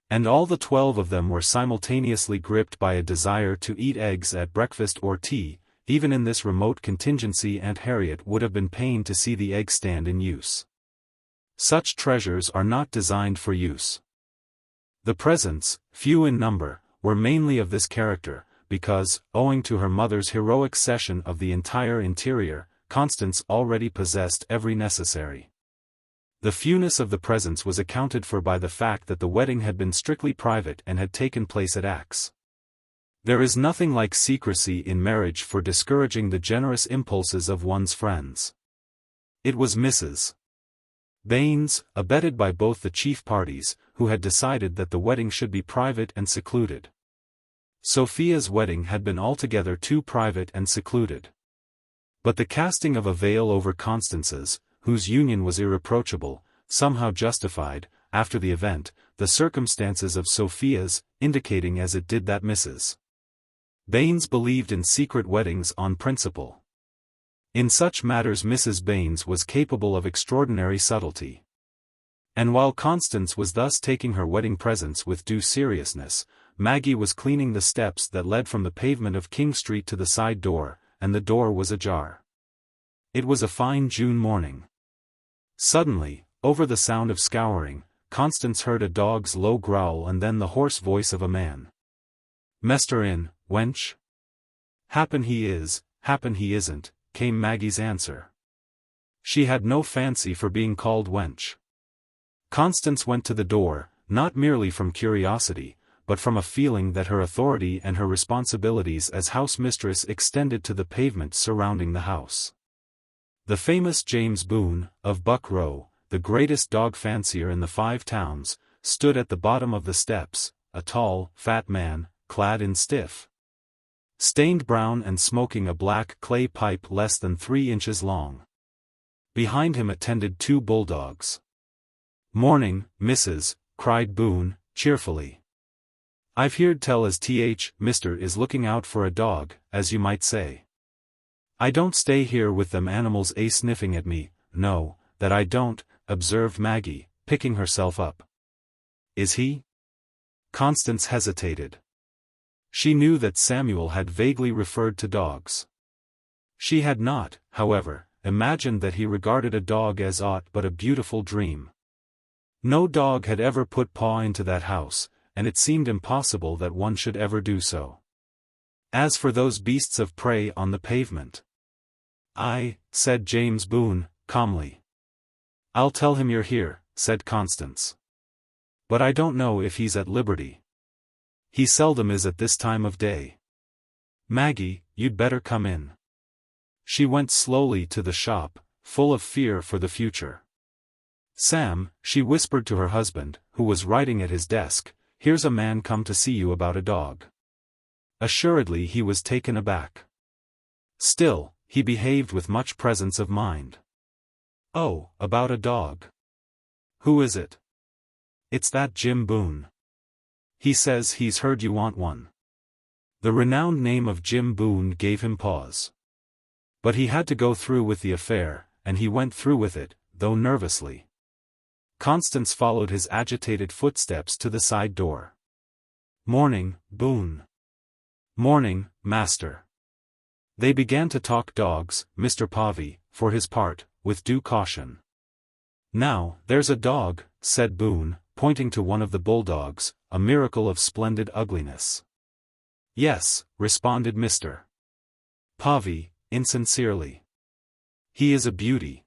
And all the 12 of them were simultaneously gripped by a desire to eat eggs at breakfast or tea, even in this remote contingency Aunt Harriet would have been pained to see the egg stand in use. Such treasures are not designed for use. The presents, few in number, were mainly of this character, because, owing to her mother's heroic cession of the entire interior, Constance already possessed every necessary. The fewness of the presents was accounted for by the fact that the wedding had been strictly private and had taken place at Axe. There is nothing like secrecy in marriage for discouraging the generous impulses of one's friends. It was Mrs. Baines, abetted by both the chief parties, who had decided that the wedding should be private and secluded. Sophia's wedding had been altogether too private and secluded. But the casting of a veil over Constance's, whose union was irreproachable, somehow justified, after the event, the circumstances of Sophia's, indicating as it did that Mrs. Baines believed in secret weddings on principle. In such matters Mrs. Baines was capable of extraordinary subtlety. And while Constance was thus taking her wedding presents with due seriousness, Maggie was cleaning the steps that led from the pavement of King Street to the side door, and the door was ajar. It was a fine June morning. Suddenly, over the sound of scouring, Constance heard a dog's low growl and then the hoarse voice of a man. "Mester in, wench?" "Happen he is, happen he isn't," came Maggie's answer. She had no fancy for being called wench. Constance went to the door, not merely from curiosity, but from a feeling that her authority and her responsibilities as house-mistress extended to the pavement surrounding the house. The famous James Boone, of Buck Row, the greatest dog-fancier in the Five Towns, stood at the bottom of the steps, a tall, fat man, clad in stiff, stained brown and smoking a black clay pipe less than 3 inches long. Behind him attended 2 bulldogs. "Morning, missus," cried Boone, cheerfully. "I've heerd tell as Mr. is looking out for a dog, as you might say. I don't stay here with them animals sniffing at me, no, that I don't," observed Maggie, picking herself up. "Is he?" Constance hesitated. She knew that Samuel had vaguely referred to dogs. She had not, however, imagined that he regarded a dog as aught but a beautiful dream. No dog had ever put paw into that house, and it seemed impossible that one should ever do so. As for those beasts of prey on the pavement, said James Boone, calmly. I'll tell him you're here, said Constance. But I don't know if he's at liberty. He seldom is at this time of day. Maggie, you'd better come in. She went slowly to the shop, full of fear for the future. Sam, she whispered to her husband, who was writing at his desk, here's a man come to see you about a dog. Assuredly he was taken aback. Still, he behaved with much presence of mind. Oh, about a dog. Who is it? It's that Jim Boone. He says he's heard you want one. The renowned name of Jim Boone gave him pause. But he had to go through with the affair, and he went through with it, though nervously. Constance followed his agitated footsteps to the side door. Morning, Boone. Morning, master. They began to talk dogs, Mr. Povey, for his part, with due caution. Now, there's a dog, said Boone, pointing to one of the bulldogs, a miracle of splendid ugliness. Yes, responded Mr. Povey, insincerely. He is a beauty.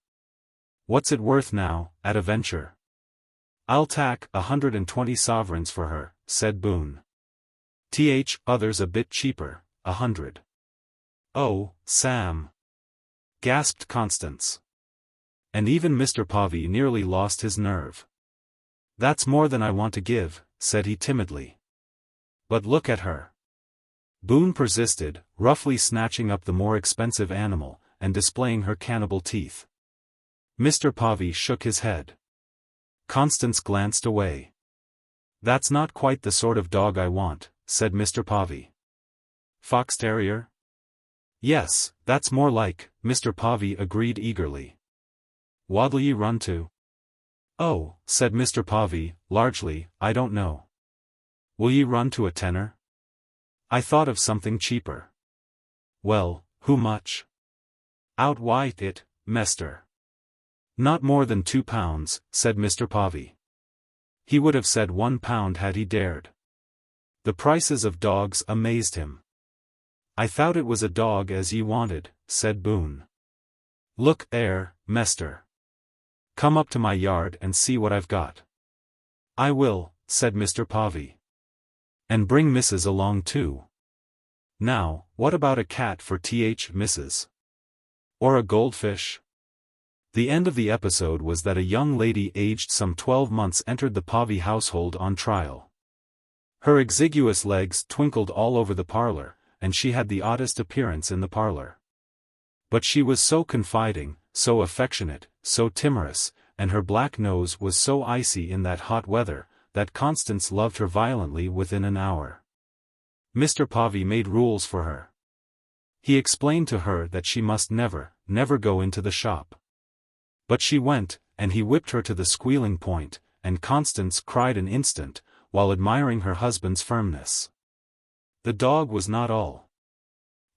What's it worth now, at a venture? I'll tack 120 sovereigns for her, said Boone. Others a bit cheaper, 100. Oh, Sam! Gasped Constance. And even Mr. Povey nearly lost his nerve. That's more than I want to give, said he timidly. But look at her. Boone persisted, roughly snatching up the more expensive animal, and displaying her cannibal teeth. Mr. Povey shook his head. Constance glanced away. That's not quite the sort of dog I want, said Mr. Povey. Fox terrier? Yes, that's more like, Mr. Povey agreed eagerly. What'll ye run to? Oh, said Mr. Povey, largely, I don't know. Will ye run to a tenner? I thought of something cheaper. Well, who much? Outwight it, Mester. Not more than £2, said Mr. Povey. He would have said £1 had he dared. The prices of dogs amazed him. I thought it was a dog as ye wanted, said Boone. Look there, Mester. Come up to my yard and see what I've got. I will, said Mr. Povey. And bring Mrs. along too. Now, what about a cat for Mrs.? Or a goldfish? The end of the episode was that a young lady aged some 12 months entered the Povey household on trial. Her exiguous legs twinkled all over the parlor, and she had the oddest appearance in the parlor. But she was so confiding, so affectionate, so timorous, and her black nose was so icy in that hot weather, that Constance loved her violently within an hour. Mr. Povey made rules for her. He explained to her that she must never go into the shop. But she went, and he whipped her to the squealing point, and Constance cried an instant, while admiring her husband's firmness. The dog was not all.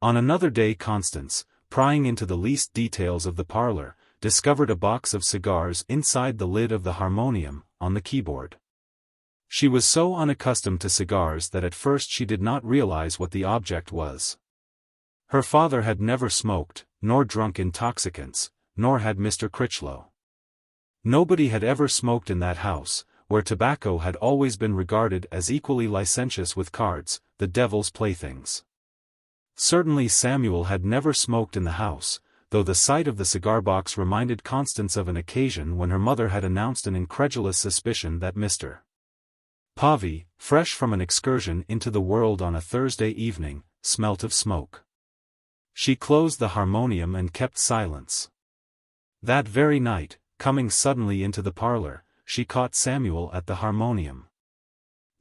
On another day Constance, prying into the least details of the parlor, discovered a box of cigars inside the lid of the harmonium, on the keyboard. She was so unaccustomed to cigars that at first she did not realize what the object was. Her father had never smoked, nor drunk intoxicants, nor had Mr. Critchlow. Nobody had ever smoked in that house, where tobacco had always been regarded as equally licentious with cards, the devil's playthings. Certainly Samuel had never smoked in the house, though the sight of the cigar box reminded Constance of an occasion when her mother had announced an incredulous suspicion that Mr. Povey, fresh from an excursion into the world on a Thursday evening, smelt of smoke. She closed the harmonium and kept silence. That very night, coming suddenly into the parlor, she caught Samuel at the harmonium.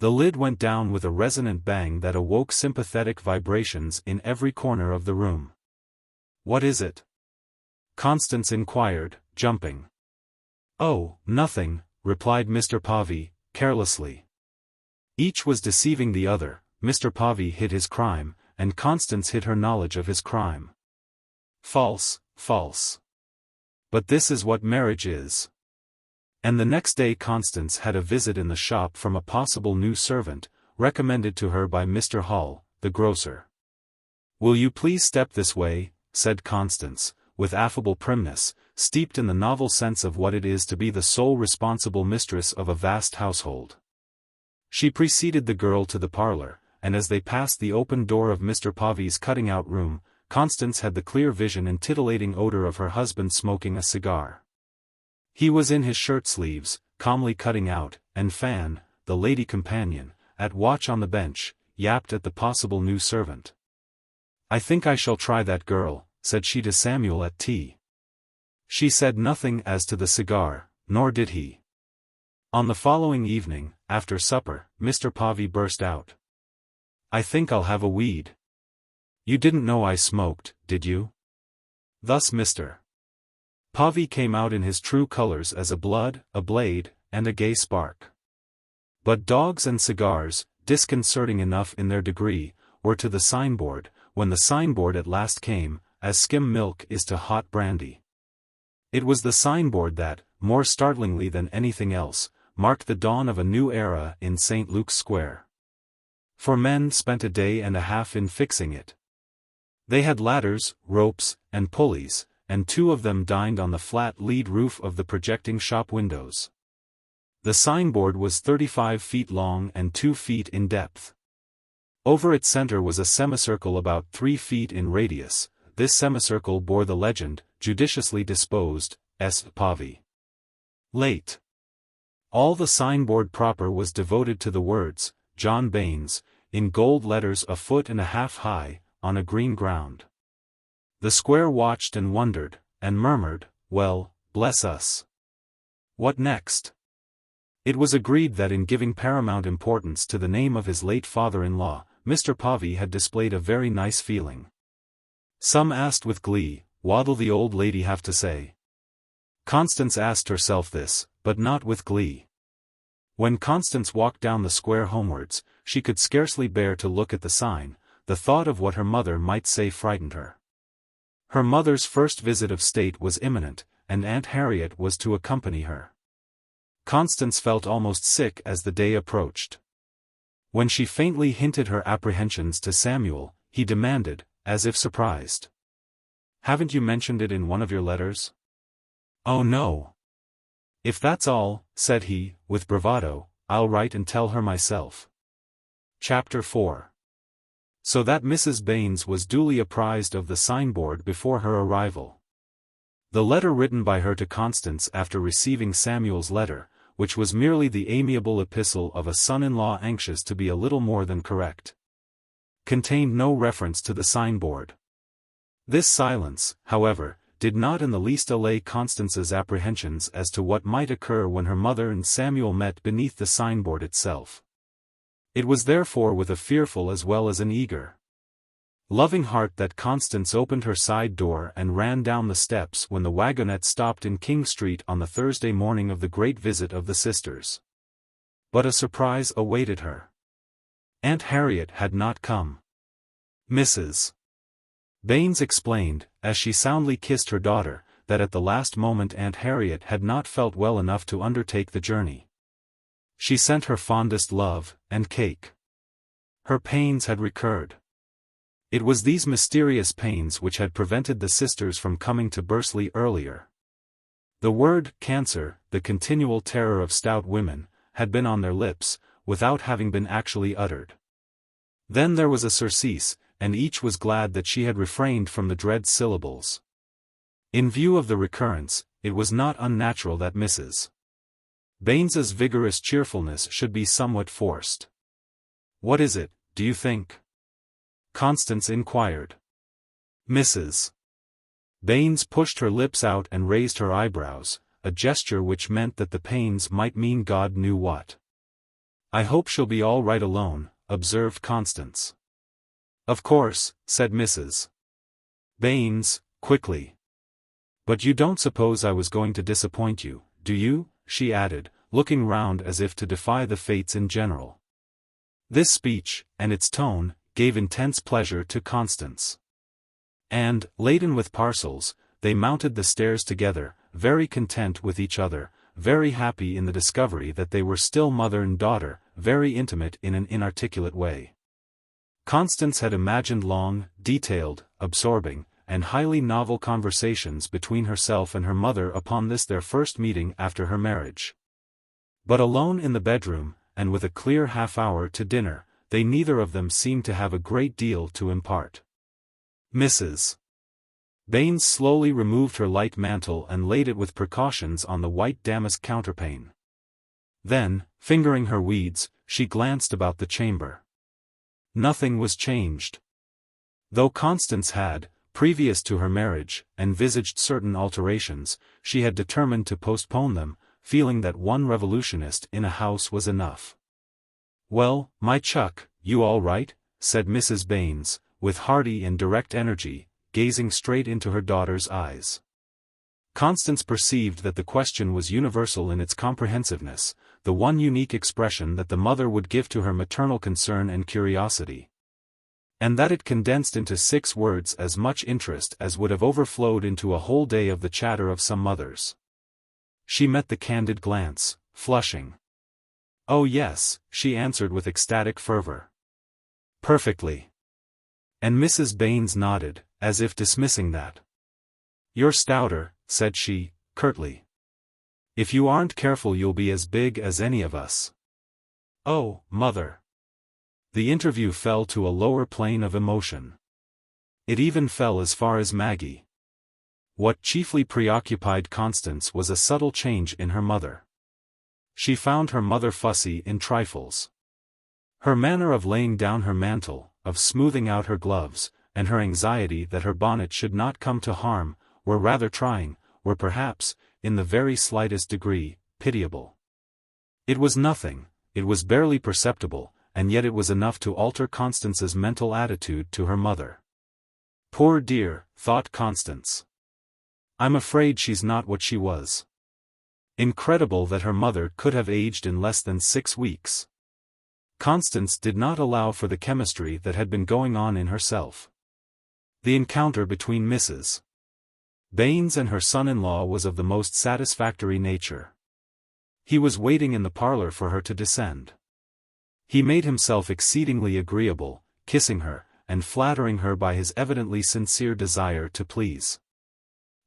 The lid went down with a resonant bang that awoke sympathetic vibrations in every corner of the room. What is it? Constance inquired, jumping. Oh, nothing, replied Mr. Povey, carelessly. Each was deceiving the other. Mr. Povey hid his crime, and Constance hid her knowledge of his crime. False, false. But this is what marriage is. And the next day Constance had a visit in the shop from a possible new servant, recommended to her by Mr. Hull, the grocer. "Will you please step this way?" said Constance, with affable primness, steeped in the novel sense of what it is to be the sole responsible mistress of a vast household. She preceded the girl to the parlor, and as they passed the open door of Mr. Povey's cutting-out room, Constance had the clear vision and titillating odor of her husband smoking a cigar. He was in his shirt-sleeves, calmly cutting out, and Fan, the lady companion, at watch on the bench, yapped at the possible new servant. "I think I shall try that girl," said she to Samuel at tea. She said nothing as to the cigar, nor did he. On the following evening, after supper, Mr. Povey burst out. "I think I'll have a weed. You didn't know I smoked, did you?" Thus Mr. Povey came out in his true colors as a blood, a blade, and a gay spark. But dogs and cigars, disconcerting enough in their degree, were to the signboard, when the signboard at last came, as skim milk is to hot brandy. It was the signboard that, more startlingly than anything else, marked the dawn of a new era in St. Luke's Square. For men spent a day and a half in fixing it. They had ladders, ropes, and pulleys, and two of them dined on the flat lead roof of the projecting shop windows. The signboard was 35 feet long and 2 feet in depth. Over its center was a semicircle about 3 feet in radius. This semicircle bore the legend, judiciously disposed, Escapade. Late. All the signboard proper was devoted to the words, John Baines, in gold letters a foot and a half high, on a green ground. The square watched and wondered, and murmured, "Well, bless us. What next?" It was agreed that in giving paramount importance to the name of his late father-in-law, Mr. Povey had displayed a very nice feeling. Some asked with glee, "What'll the old lady have to say?" Constance asked herself this, but not with glee. When Constance walked down the square homewards, she could scarcely bear to look at the sign. The thought of what her mother might say frightened her. Her mother's first visit of state was imminent, and Aunt Harriet was to accompany her. Constance felt almost sick as the day approached. When she faintly hinted her apprehensions to Samuel, he demanded, as if surprised, "Haven't you mentioned it in one of your letters?" "Oh no. If that's all," said he, with bravado, "I'll write and tell her myself." Chapter 4. So that Mrs. Baines was duly apprised of the signboard before her arrival. The letter written by her to Constance after receiving Samuel's letter, which was merely the amiable epistle of a son-in-law anxious to be a little more than correct, contained no reference to the signboard. This silence, however, did not in the least allay Constance's apprehensions as to what might occur when her mother and Samuel met beneath the signboard itself. It was therefore with a fearful as well as an eager, loving heart that Constance opened her side door and ran down the steps when the wagonette stopped in King Street on the Thursday morning of the great visit of the sisters. But a surprise awaited her. Aunt Harriet had not come. Mrs. Baines explained, as she soundly kissed her daughter, that at the last moment Aunt Harriet had not felt well enough to undertake the journey. She sent her fondest love, and cake. Her pains had recurred. It was these mysterious pains which had prevented the sisters from coming to Bursley earlier. The word cancer, the continual terror of stout women, had been on their lips, without having been actually uttered. Then there was a surcease, and each was glad that she had refrained from the dread syllables. In view of the recurrence, it was not unnatural that Mrs. Baines's vigorous cheerfulness should be somewhat forced. "What is it, do you think?" Constance inquired. Mrs. Baines pushed her lips out and raised her eyebrows, a gesture which meant that the pains might mean God knew what. "I hope she'll be all right alone," observed Constance. "Of course," said Mrs. Baines, quickly. "But you don't suppose I was going to disappoint you, do you?" she added, looking round as if to defy the fates in general. This speech, and its tone, gave intense pleasure to Constance. And, laden with parcels, they mounted the stairs together, very content with each other, very happy in the discovery that they were still mother and daughter, very intimate in an inarticulate way. Constance had imagined long, detailed, absorbing, and highly novel conversations between herself and her mother upon this their first meeting after her marriage. But alone in the bedroom, and with a clear half-hour to dinner, they neither of them seemed to have a great deal to impart. Mrs. Baines slowly removed her light mantle and laid it with precautions on the white damask counterpane. Then, fingering her weeds, she glanced about the chamber. Nothing was changed. Though Constance had, previous to her marriage, envisaged certain alterations, she had determined to postpone them, feeling that one revolutionist in a house was enough. "Well, my Chuck, you all right?" said Mrs. Baines, with hearty and direct energy, gazing straight into her daughter's eyes. Constance perceived that the question was universal in its comprehensiveness, the one unique expression that the mother would give to her maternal concern and curiosity. And that it condensed into 6 words as much interest as would have overflowed into a whole day of the chatter of some mothers. She met the candid glance, flushing. "Oh yes," she answered with ecstatic fervor. "Perfectly." And Mrs. Baines nodded, as if dismissing that. "You're stouter," said she, curtly. "If you aren't careful you'll be as big as any of us." "Oh, mother." The interview fell to a lower plane of emotion. It even fell as far as Maggie. What chiefly preoccupied Constance was a subtle change in her mother. She found her mother fussy in trifles. Her manner of laying down her mantle, of smoothing out her gloves, and her anxiety that her bonnet should not come to harm, were rather trying, were perhaps, in the very slightest degree, pitiable. It was nothing, it was barely perceptible, and yet it was enough to alter Constance's mental attitude to her mother. "Poor dear," thought Constance. "I'm afraid she's not what she was." Incredible that her mother could have aged in less than 6 weeks. Constance did not allow for the chemistry that had been going on in herself. The encounter between Mrs. Baines and her son-in-law was of the most satisfactory nature. He was waiting in the parlor for her to descend. He made himself exceedingly agreeable, kissing her, and flattering her by his evidently sincere desire to please.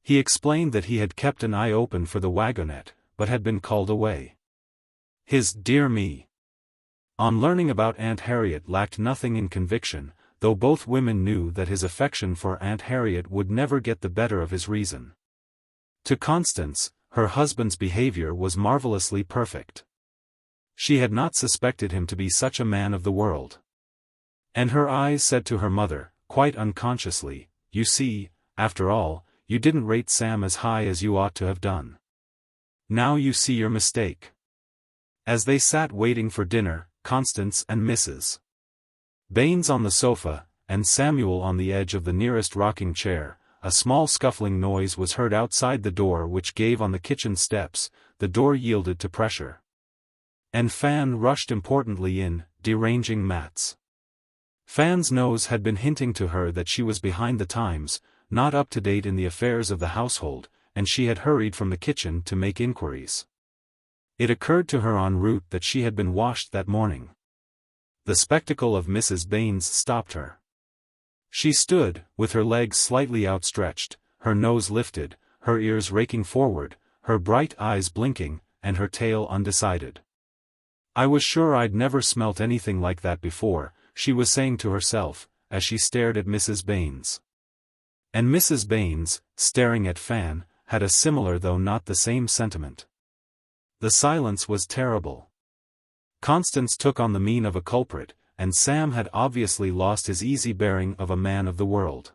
He explained that he had kept an eye open for the wagonette, but had been called away. His "dear me" on learning about Aunt Harriet lacked nothing in conviction, though both women knew that his affection for Aunt Harriet would never get the better of his reason. To Constance, her husband's behavior was marvelously perfect. She had not suspected him to be such a man of the world. And her eyes said to her mother, quite unconsciously, "You see, after all, you didn't rate Sam as high as you ought to have done. Now you see your mistake." As they sat waiting for dinner, Constance and Mrs. Baines on the sofa, and Samuel on the edge of the nearest rocking chair, a small scuffling noise was heard outside the door which gave on the kitchen steps. The door yielded to pressure. And Fan rushed importantly in, deranging Mats. Fan's nose had been hinting to her that she was behind the times, not up to date in the affairs of the household, and she had hurried from the kitchen to make inquiries. It occurred to her en route that she had been washed that morning. The spectacle of Mrs. Baines stopped her. She stood, with her legs slightly outstretched, her nose lifted, her ears raking forward, her bright eyes blinking, and her tail undecided. "I was sure I'd never smelt anything like that before," she was saying to herself, as she stared at Mrs. Baines. And Mrs. Baines, staring at Fan, had a similar though not the same sentiment. The silence was terrible. Constance took on the mien of a culprit, and Sam had obviously lost his easy bearing of a man of the world.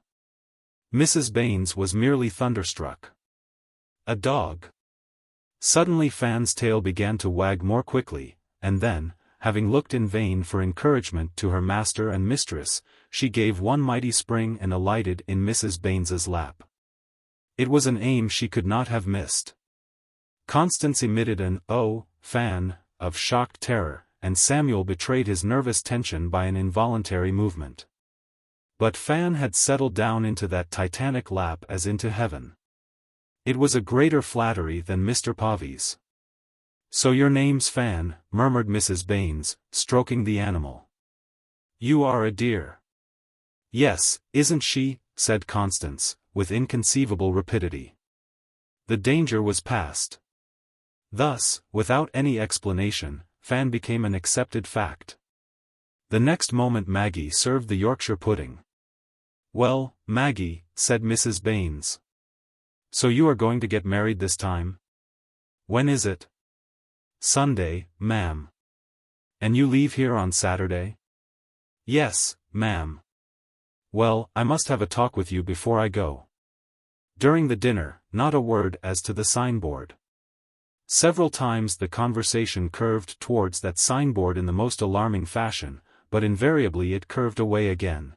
Mrs. Baines was merely thunderstruck. A dog. Suddenly Fan's tail began to wag more quickly, and then, having looked in vain for encouragement to her master and mistress, she gave one mighty spring and alighted in Mrs. Baines's lap. It was an aim she could not have missed. Constance emitted an "Oh, Fan" of shocked terror, and Samuel betrayed his nervous tension by an involuntary movement. But Fan had settled down into that titanic lap as into heaven. It was a greater flattery than Mr. Pavy's. "So your name's Fan," murmured Mrs. Baines, stroking the animal. "You are a dear." "Yes, isn't she?" said Constance, with inconceivable rapidity. The danger was past. Thus, without any explanation, Fan became an accepted fact. The next moment Maggie served the Yorkshire pudding. "Well, Maggie," said Mrs. Baines. "So you are going to get married this time? When is it?" "Sunday, ma'am." "And you leave here on Saturday?" "Yes, ma'am." "Well, I must have a talk with you before I go." During the dinner, not a word as to the signboard. Several times the conversation curved towards that signboard in the most alarming fashion, but invariably it curved away again.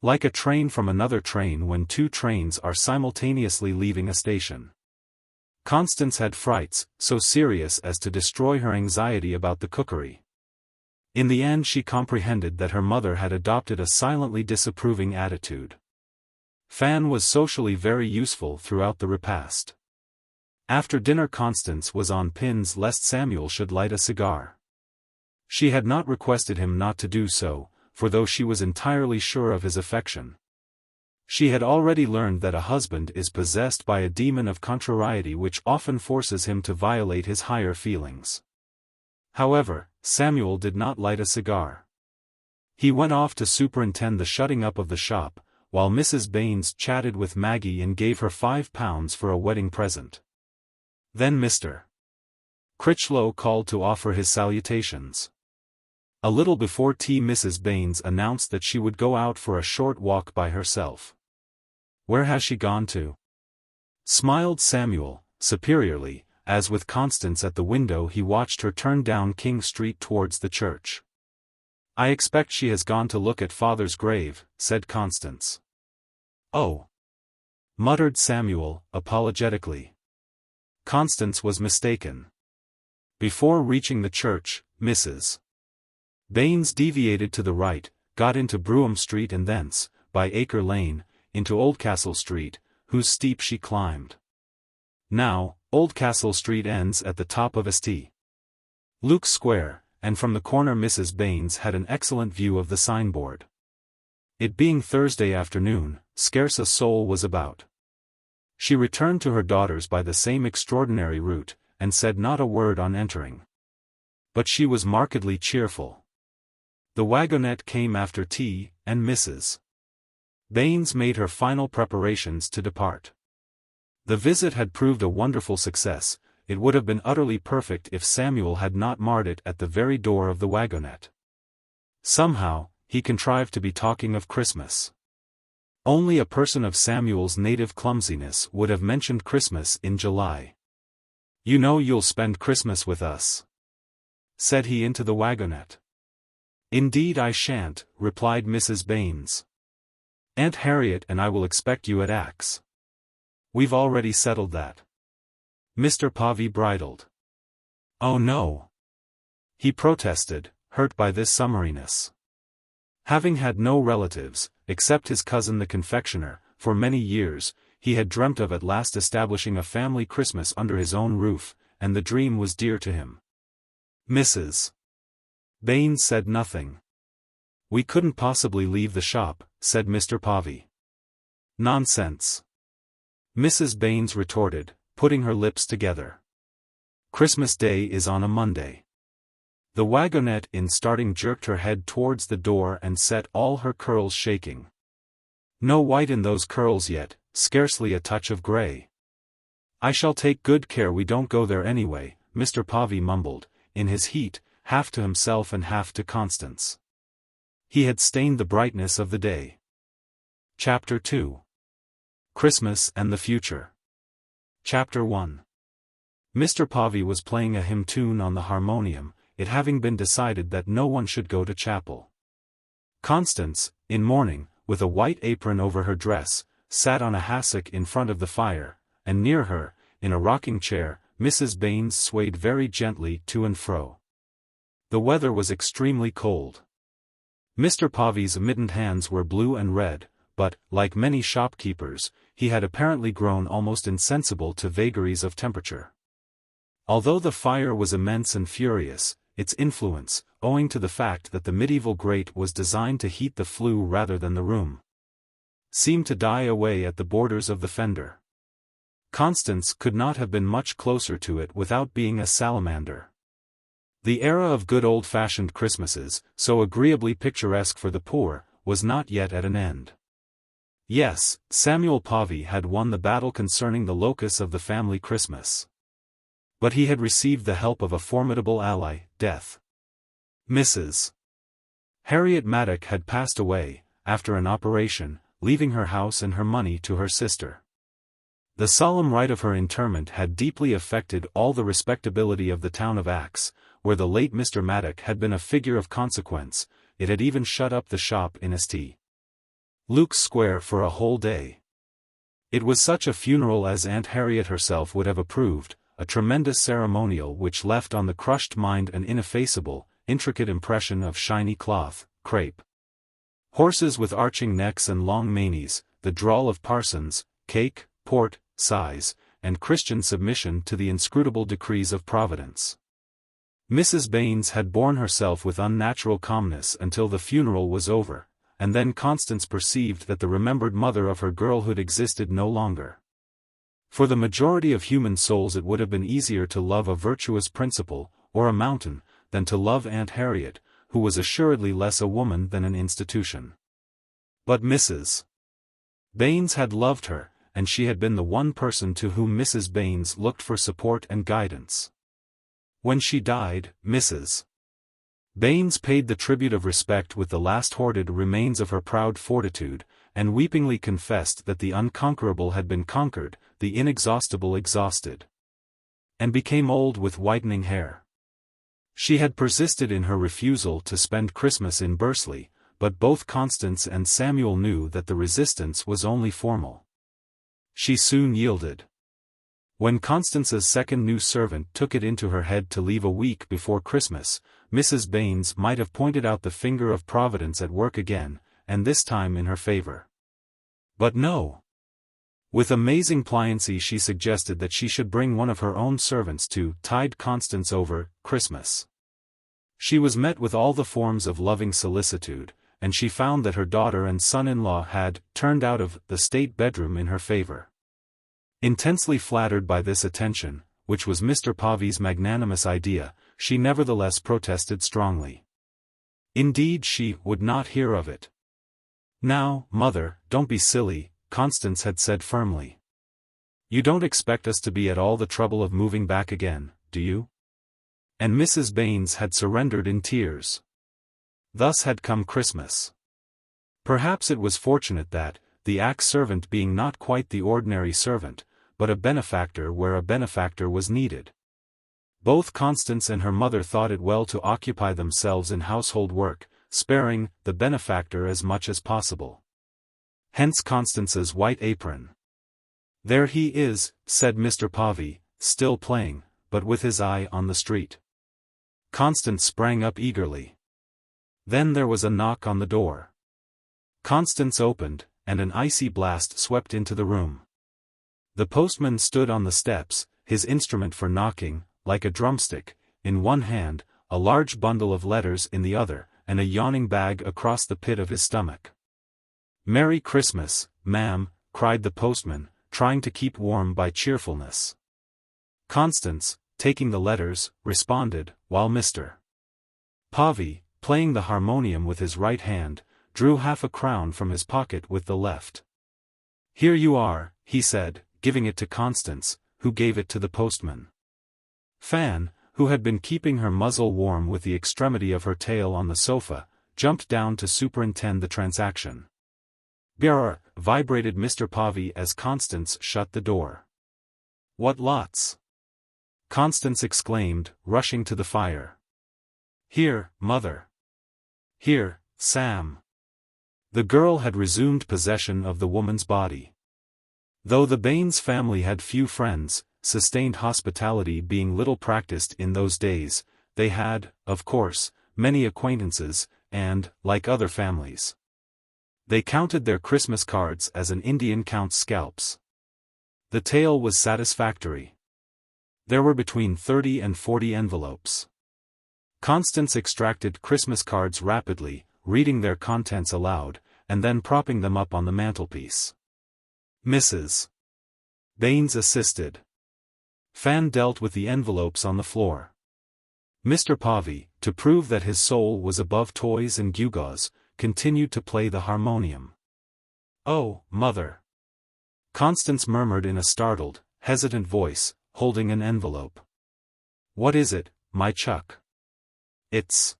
Like a train from another train when two trains are simultaneously leaving a station. Constance had frights, so serious as to destroy her anxiety about the cookery. In the end she comprehended that her mother had adopted a silently disapproving attitude. Fan was socially very useful throughout the repast. After dinner Constance was on pins lest Samuel should light a cigar. She had not requested him not to do so, for though she was entirely sure of his affection, she had already learned that a husband is possessed by a demon of contrariety which often forces him to violate his higher feelings. However, Samuel did not light a cigar. He went off to superintend the shutting up of the shop, while Mrs. Baines chatted with Maggie and gave her £5 for a wedding present. Then Mr. Critchlow called to offer his salutations. A little before tea Mrs. Baines announced that she would go out for a short walk by herself. "Where has she gone to?" smiled Samuel, superiorly, as with Constance at the window he watched her turn down King Street towards the church. "I expect she has gone to look at father's grave," said Constance. "Oh," muttered Samuel, apologetically. Constance was mistaken. Before reaching the church, Mrs. Baines deviated to the right, got into Brougham Street and thence, by Acre Lane, into Oldcastle Street, whose steep she climbed. Now, Oldcastle Street ends at the top of St. Luke's Square, and from the corner Mrs. Baines had an excellent view of the signboard. It being Thursday afternoon, scarce a soul was about. She returned to her daughters by the same extraordinary route, and said not a word on entering. But she was markedly cheerful. The wagonette came after tea, and Mrs. Baines made her final preparations to depart. The visit had proved a wonderful success. It would have been utterly perfect if Samuel had not marred it at the very door of the wagonette. Somehow, he contrived to be talking of Christmas. Only a person of Samuel's native clumsiness would have mentioned Christmas in July. "You know you'll spend Christmas with us," said he into the wagonette. "Indeed I shan't," replied Mrs. Baines. "Aunt Harriet and I will expect you at Axe." "We've already settled that." Mr. Povey bridled. "Oh no," he protested, hurt by this summariness. Having had no relatives, except his cousin the confectioner, for many years, he had dreamt of at last establishing a family Christmas under his own roof, and the dream was dear to him. Mrs. Baines said nothing. "We couldn't possibly leave the shop," said Mr. Povey. "Nonsense," Mrs. Baines retorted, putting her lips together. "Christmas Day is on a Monday." The wagonette in starting jerked her head towards the door and set all her curls shaking. No white in those curls yet, scarcely a touch of grey. "I shall take good care we don't go there anyway," Mr. Povey mumbled, in his heat, half to himself and half to Constance. He had stained the brightness of the day. Chapter 2. Christmas and the Future. Chapter 1. Mr. Povey was playing a hymn tune on the harmonium, it having been decided that no one should go to chapel. Constance, in mourning, with a white apron over her dress, sat on a hassock in front of the fire, and near her, in a rocking chair, Mrs. Baines swayed very gently to and fro. The weather was extremely cold. Mr. Povey's mittened hands were blue and red, but, like many shopkeepers, he had apparently grown almost insensible to vagaries of temperature. Although the fire was immense and furious, its influence, owing to the fact that the medieval grate was designed to heat the flue rather than the room, seemed to die away at the borders of the fender. Constance could not have been much closer to it without being a salamander. The era of good old-fashioned Christmases, so agreeably picturesque for the poor, was not yet at an end. Yes, Samuel Pavey had won the battle concerning the locus of the family Christmas. But he had received the help of a formidable ally, death. Mrs. Harriet Maddock had passed away, after an operation, leaving her house and her money to her sister. The solemn rite of her interment had deeply affected all the respectability of the town of Axe, where the late Mr. Maddock had been a figure of consequence. It had even shut up the shop in St. Luke's Square for a whole day. It was such a funeral as Aunt Harriet herself would have approved, a tremendous ceremonial which left on the crushed mind an ineffaceable, intricate impression of shiny cloth, crepe, horses with arching necks and long manes, the drawl of parsons, cake, port, sighs, and Christian submission to the inscrutable decrees of Providence. Mrs. Baines had borne herself with unnatural calmness until the funeral was over, and then Constance perceived that the remembered mother of her girlhood existed no longer. For the majority of human souls it would have been easier to love a virtuous principle, or a mountain, than to love Aunt Harriet, who was assuredly less a woman than an institution. But Mrs. Baines had loved her, and she had been the one person to whom Mrs. Baines looked for support and guidance. When she died, Mrs. Baines paid the tribute of respect with the last hoarded remains of her proud fortitude, and weepingly confessed that the unconquerable had been conquered, the inexhaustible exhausted, and became old with whitening hair. She had persisted in her refusal to spend Christmas in Bursley, but both Constance and Samuel knew that the resistance was only formal. She soon yielded. When Constance's second new servant took it into her head to leave a week before Christmas, Mrs. Baines might have pointed out the finger of Providence at work again, and this time in her favor. But no. With amazing pliancy she suggested that she should bring one of her own servants to tide Constance over Christmas. She was met with all the forms of loving solicitude, and she found that her daughter and son-in-law had turned out of the state bedroom in her favor. Intensely flattered by this attention, which was Mr. Pavey's magnanimous idea, she nevertheless protested strongly. Indeed, she would not hear of it. "Now, mother, don't be silly," Constance had said firmly. "You don't expect us to be at all the trouble of moving back again, do you?" And Mrs. Baines had surrendered in tears. Thus had come Christmas. Perhaps it was fortunate that, the Axe servant being not quite the ordinary servant, but a benefactor where a benefactor was needed. Both Constance and her mother thought it well to occupy themselves in household work, sparing the benefactor as much as possible. Hence Constance's white apron. "There he is," said Mr. Pavey, still playing, but with his eye on the street. Constance sprang up eagerly. Then there was a knock on the door. Constance opened, and an icy blast swept into the room. The postman stood on the steps, his instrument for knocking, like a drumstick, in one hand, a large bundle of letters in the other, and a yawning bag across the pit of his stomach. "Merry Christmas, ma'am," cried the postman, trying to keep warm by cheerfulness. Constance, taking the letters, responded, while Mr. Pavey, playing the harmonium with his right hand, drew half a crown from his pocket with the left. "Here you are," he said, giving it to Constance, who gave it to the postman. Fan, who had been keeping her muzzle warm with the extremity of her tail on the sofa, jumped down to superintend the transaction. "Brrr," vibrated Mr. Pavey as Constance shut the door. "What lots!" Constance exclaimed, rushing to the fire. "Here, mother. Here, Sam." The girl had resumed possession of the woman's body. Though the Baines family had few friends, sustained hospitality being little practiced in those days, they had, of course, many acquaintances, and, like other families, they counted their Christmas cards as an Indian counts scalps. The tale was satisfactory. There were between 30 and 40 envelopes. Constance extracted Christmas cards rapidly, reading their contents aloud, and then propping them up on the mantelpiece. Mrs. Baines assisted. Fan dealt with the envelopes on the floor. Mr. Povey, to prove that his soul was above toys and gewgaws, continued to play the harmonium. "Oh, Mother!" Constance murmured in a startled, hesitant voice, holding an envelope. "What is it, my chuck?" "It's—"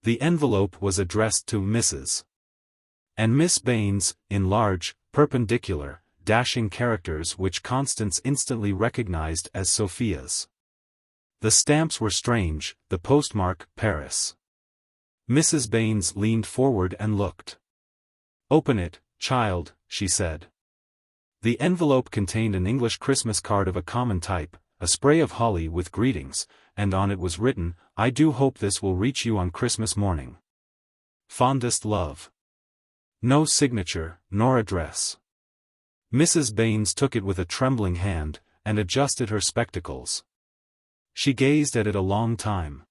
The envelope was addressed to Mrs. and Miss Baines, in large, perpendicular, dashing characters which Constance instantly recognized as Sophia's. The stamps were strange, the postmark, Paris. Mrs. Baines leaned forward and looked. "Open it, child," she said. The envelope contained an English Christmas card of a common type, a spray of holly with greetings, and on it was written, "I do hope this will reach you on Christmas morning. Fondest love." No signature, nor address. Mrs. Baines took it with a trembling hand, and adjusted her spectacles. She gazed at it a long time.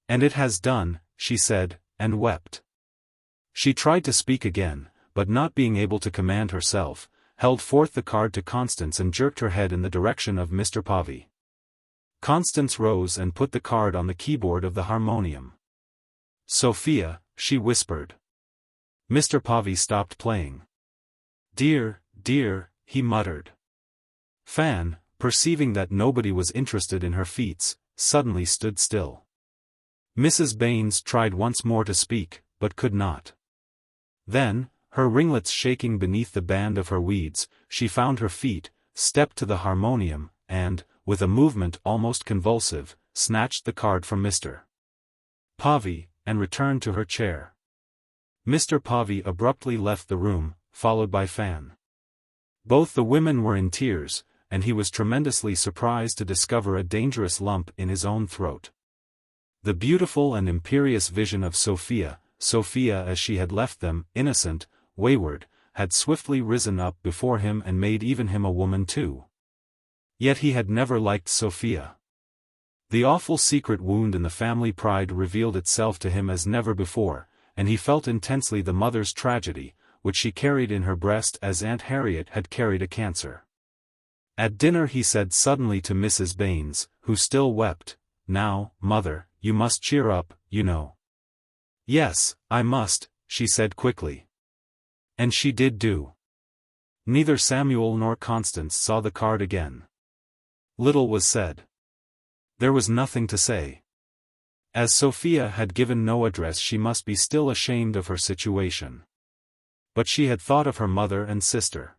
"And it has done," she said, and wept. She tried to speak again, but not being able to command herself, held forth the card to Constance and jerked her head in the direction of Mr. Povey. Constance rose and put the card on the keyboard of the harmonium. "Sophia," she whispered. Mr. Povey stopped playing. "Dear, dear," he muttered. Fan, perceiving that nobody was interested in her feats, suddenly stood still. Mrs. Baines tried once more to speak, but could not. Then, her ringlets shaking beneath the band of her weeds, she found her feet, stepped to the harmonium, and, with a movement almost convulsive, snatched the card from Mr. Povey, and returned to her chair. Mr. Povey abruptly left the room, followed by Fan. Both the women were in tears, and he was tremendously surprised to discover a dangerous lump in his own throat. The beautiful and imperious vision of Sophia as she had left them, innocent, wayward, had swiftly risen up before him and made even him a woman too. Yet he had never liked Sophia. The awful secret wound in the family pride revealed itself to him as never before, and he felt intensely the mother's tragedy, which she carried in her breast as Aunt Harriet had carried a cancer. At dinner he said suddenly to Mrs. Baines, who still wept, "Now, Mother, you must cheer up, you know." "Yes, I must," she said quickly. And she did do. Neither Samuel nor Constance saw the card again. Little was said. There was nothing to say. As Sophia had given no address, she must be still ashamed of her situation. But she had thought of her mother and sister.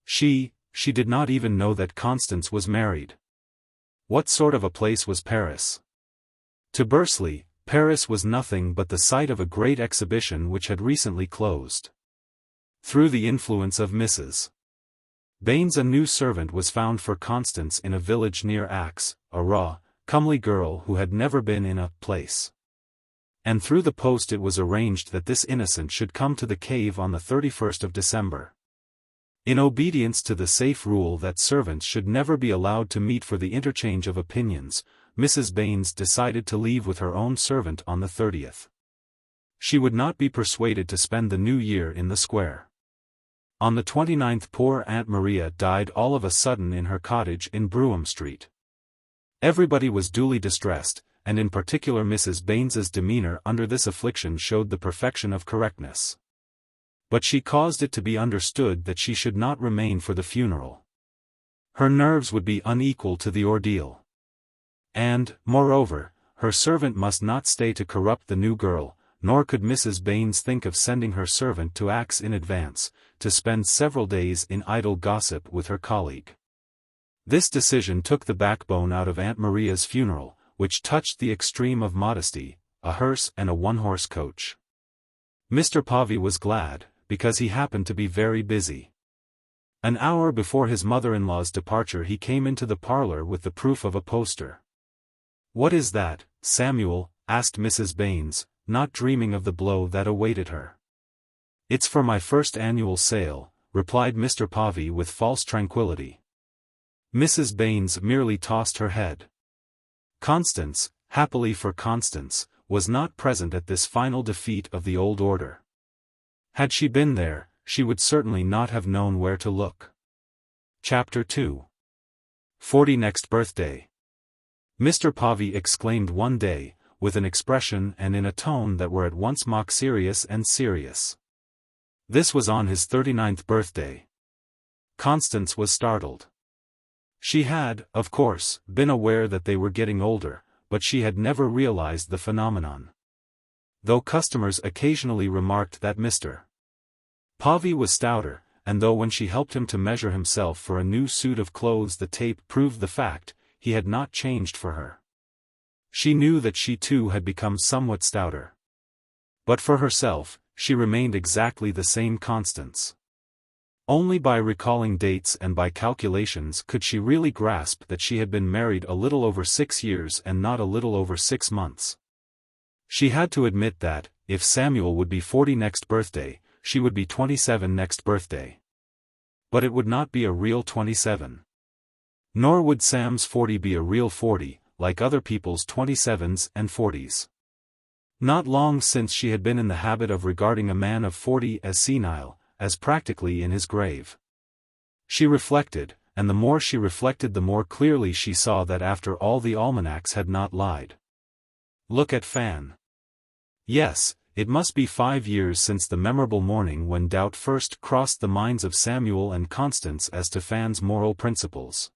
She did not even know that Constance was married. What sort of a place was Paris? To Bursley, Paris was nothing but the site of a great exhibition which had recently closed. Through the influence of Mrs. Baines, a new servant was found for Constance in a village near Axe, a raw, comely girl who had never been in a place. And through the post it was arranged that this innocent should come to the cave on the 31st of December. In obedience to the safe rule that servants should never be allowed to meet for the interchange of opinions, Mrs. Baines decided to leave with her own servant on the 30th. She would not be persuaded to spend the new year in the square. On the 29th poor Aunt Maria died all of a sudden in her cottage in Brougham Street. Everybody was duly distressed, and in particular Mrs. Baines's demeanor under this affliction showed the perfection of correctness. But she caused it to be understood that she should not remain for the funeral. Her nerves would be unequal to the ordeal. And, moreover, her servant must not stay to corrupt the new girl, nor could Mrs. Baines think of sending her servant to Axe in advance, to spend several days in idle gossip with her colleague. This decision took the backbone out of Aunt Maria's funeral, which touched the extreme of modesty, a hearse and a one-horse coach. Mr. Povey was glad, because he happened to be very busy. An hour before his mother-in-law's departure he came into the parlor with the proof of a poster. "What is that, Samuel?" asked Mrs. Baines, not dreaming of the blow that awaited her. "It's for my first annual sale," replied Mr. Povey with false tranquillity. Mrs. Baines merely tossed her head. Constance, happily for Constance, was not present at this final defeat of the old order. Had she been there, she would certainly not have known where to look. Chapter 2. 40 Next Birthday. Mr. Povey exclaimed one day, with an expression and in a tone that were at once mock-serious and serious. This was on his 39th birthday. Constance was startled. She had, of course, been aware that they were getting older, but she had never realized the phenomenon. Though customers occasionally remarked that Mr. Povey was stouter, and though when she helped him to measure himself for a new suit of clothes the tape proved the fact, he had not changed for her. She knew that she too had become somewhat stouter. But for herself, she remained exactly the same Constance. Only by recalling dates and by calculations could she really grasp that she had been married a little over 6 years and not a little over 6 months. She had to admit that, if Samuel would be 40 next birthday, she would be 27 next birthday. But it would not be a real 27. Nor would Sam's 40 be a real 40, like other people's 27s and 40s. Not long since she had been in the habit of regarding a man of 40 as senile, as practically in his grave. She reflected, and the more she reflected the more clearly she saw that after all the almanacs had not lied. Look at Fan. Yes, it must be 5 years since the memorable morning when doubt first crossed the minds of Samuel and Constance as to Fan's moral principles.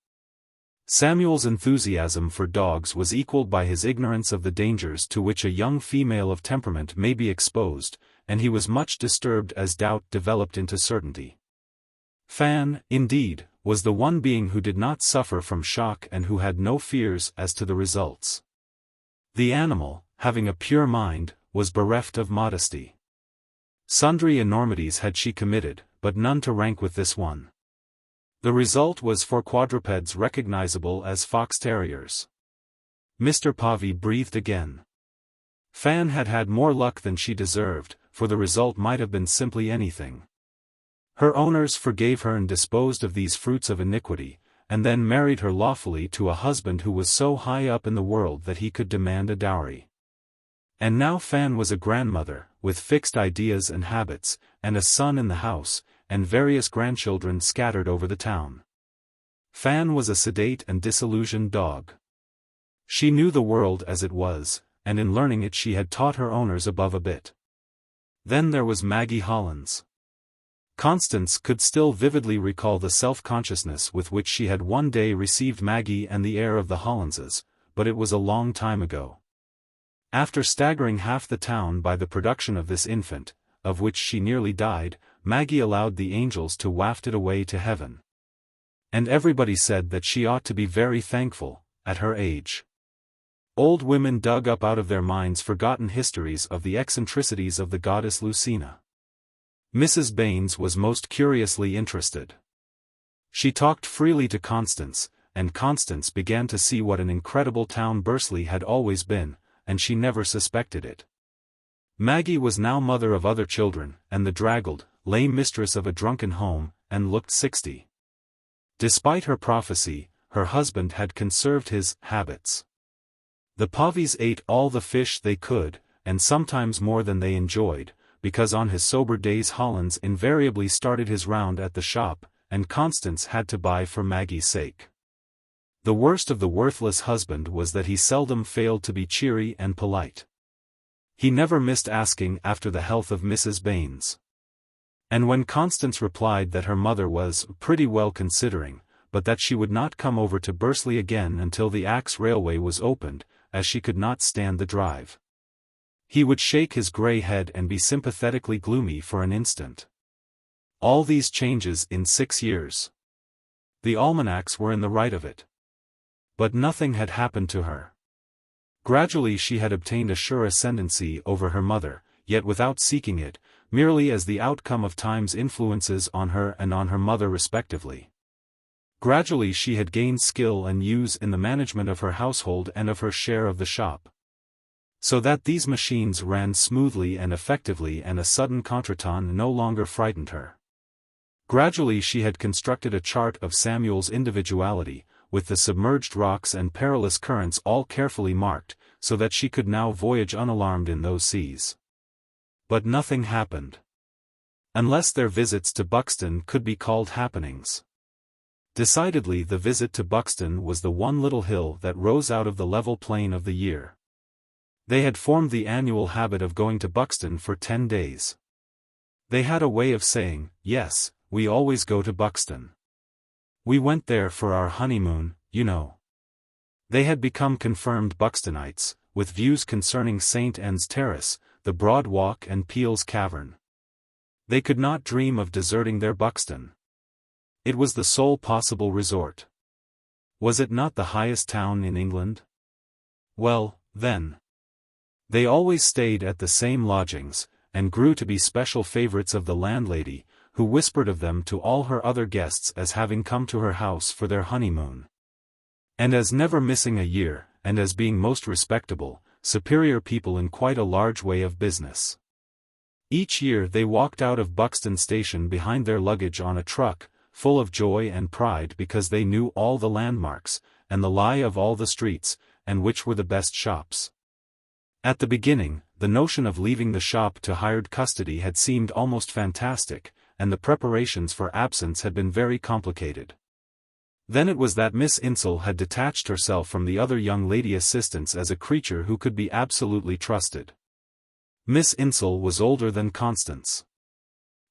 Samuel's enthusiasm for dogs was equalled by his ignorance of the dangers to which a young female of temperament may be exposed, and he was much disturbed as doubt developed into certainty. Fan, indeed, was the one being who did not suffer from shock and who had no fears as to the results. The animal, having a pure mind, was bereft of modesty. Sundry enormities had she committed, but none to rank with this one. The result was for quadrupeds recognizable as fox terriers. Mr. Povey breathed again. Fan had had more luck than she deserved, for the result might have been simply anything. Her owners forgave her and disposed of these fruits of iniquity, and then married her lawfully to a husband who was so high up in the world that he could demand a dowry. And now Fan was a grandmother, with fixed ideas and habits, and a son in the house, and various grandchildren scattered over the town. Fan was a sedate and disillusioned dog. She knew the world as it was, and in learning it she had taught her owners above a bit. Then there was Maggie Hollins. Constance could still vividly recall the self-consciousness with which she had one day received Maggie and the heir of the Hollinses, but it was a long time ago. After staggering half the town by the production of this infant, of which she nearly died, Maggie allowed the angels to waft it away to heaven. And everybody said that she ought to be very thankful, at her age. Old women dug up out of their minds forgotten histories of the eccentricities of the goddess Lucina. Mrs. Baines was most curiously interested. She talked freely to Constance, and Constance began to see what an incredible town Bursley had always been, and she never suspected it. Maggie was now mother of other children, and the draggled, lame mistress of a drunken home, and looked 60. Despite her prophecy, her husband had conserved his habits. The Poveys ate all the fish they could, and sometimes more than they enjoyed, because on his sober days Hollins invariably started his round at the shop, and Constance had to buy for Maggie's sake. The worst of the worthless husband was that he seldom failed to be cheery and polite. He never missed asking after the health of Mrs. Baines. And when Constance replied that her mother was pretty well considering, but that she would not come over to Bursley again until the Axe Railway was opened, as she could not stand the drive, he would shake his grey head and be sympathetically gloomy for an instant. All these changes in 6 years. The almanacs were in the right of it. But nothing had happened to her. Gradually she had obtained a sure ascendancy over her mother, yet without seeking it, merely as the outcome of time's influences on her and on her mother respectively. Gradually she had gained skill and use in the management of her household and of her share of the shop. So that these machines ran smoothly and effectively and a sudden contretemps no longer frightened her. Gradually she had constructed a chart of Samuel's individuality, with the submerged rocks and perilous currents all carefully marked, so that she could now voyage unalarmed in those seas. But nothing happened. Unless their visits to Buxton could be called happenings. Decidedly the visit to Buxton was the one little hill that rose out of the level plain of the year. They had formed the annual habit of going to Buxton for 10 days. They had a way of saying, "Yes, we always go to Buxton. We went there for our honeymoon, you know." They had become confirmed Buxtonites, with views concerning St. Anne's Terrace, the Broad Walk and Peel's Cavern. They could not dream of deserting their Buxton. It was the sole possible resort. Was it not the highest town in England? Well, then. They always stayed at the same lodgings, and grew to be special favorites of the landlady, who whispered of them to all her other guests as having come to her house for their honeymoon. And as never missing a year, and as being most respectable, superior people in quite a large way of business. Each year they walked out of Buxton station behind their luggage on a truck, full of joy and pride because they knew all the landmarks, and the lie of all the streets, and which were the best shops. At the beginning, the notion of leaving the shop to hired custody had seemed almost fantastic, and the preparations for absence had been very complicated. Then it was that Miss Insell had detached herself from the other young lady assistants as a creature who could be absolutely trusted. Miss Insell was older than Constance.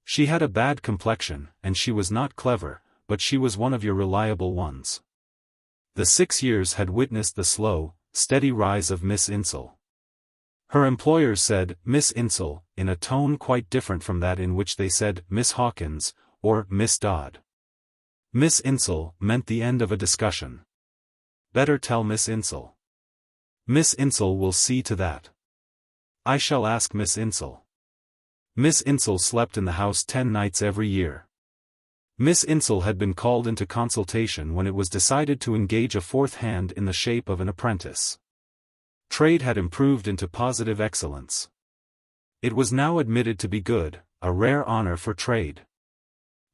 She had a bad complexion, and she was not clever, but she was one of your reliable ones. The 6 years had witnessed the slow, steady rise of Miss Insell. Her employers said, "Miss Insell," in a tone quite different from that in which they said, "Miss Hawkins," or "Miss Dodd." Miss Insell meant the end of a discussion. Better tell Miss Insell. Miss Insell will see to that. I shall ask Miss Insell. Miss Insell slept in the house 10 nights every year. Miss Insell had been called into consultation when it was decided to engage a fourth hand in the shape of an apprentice. Trade had improved into positive excellence. It was now admitted to be good, a rare honor for trade.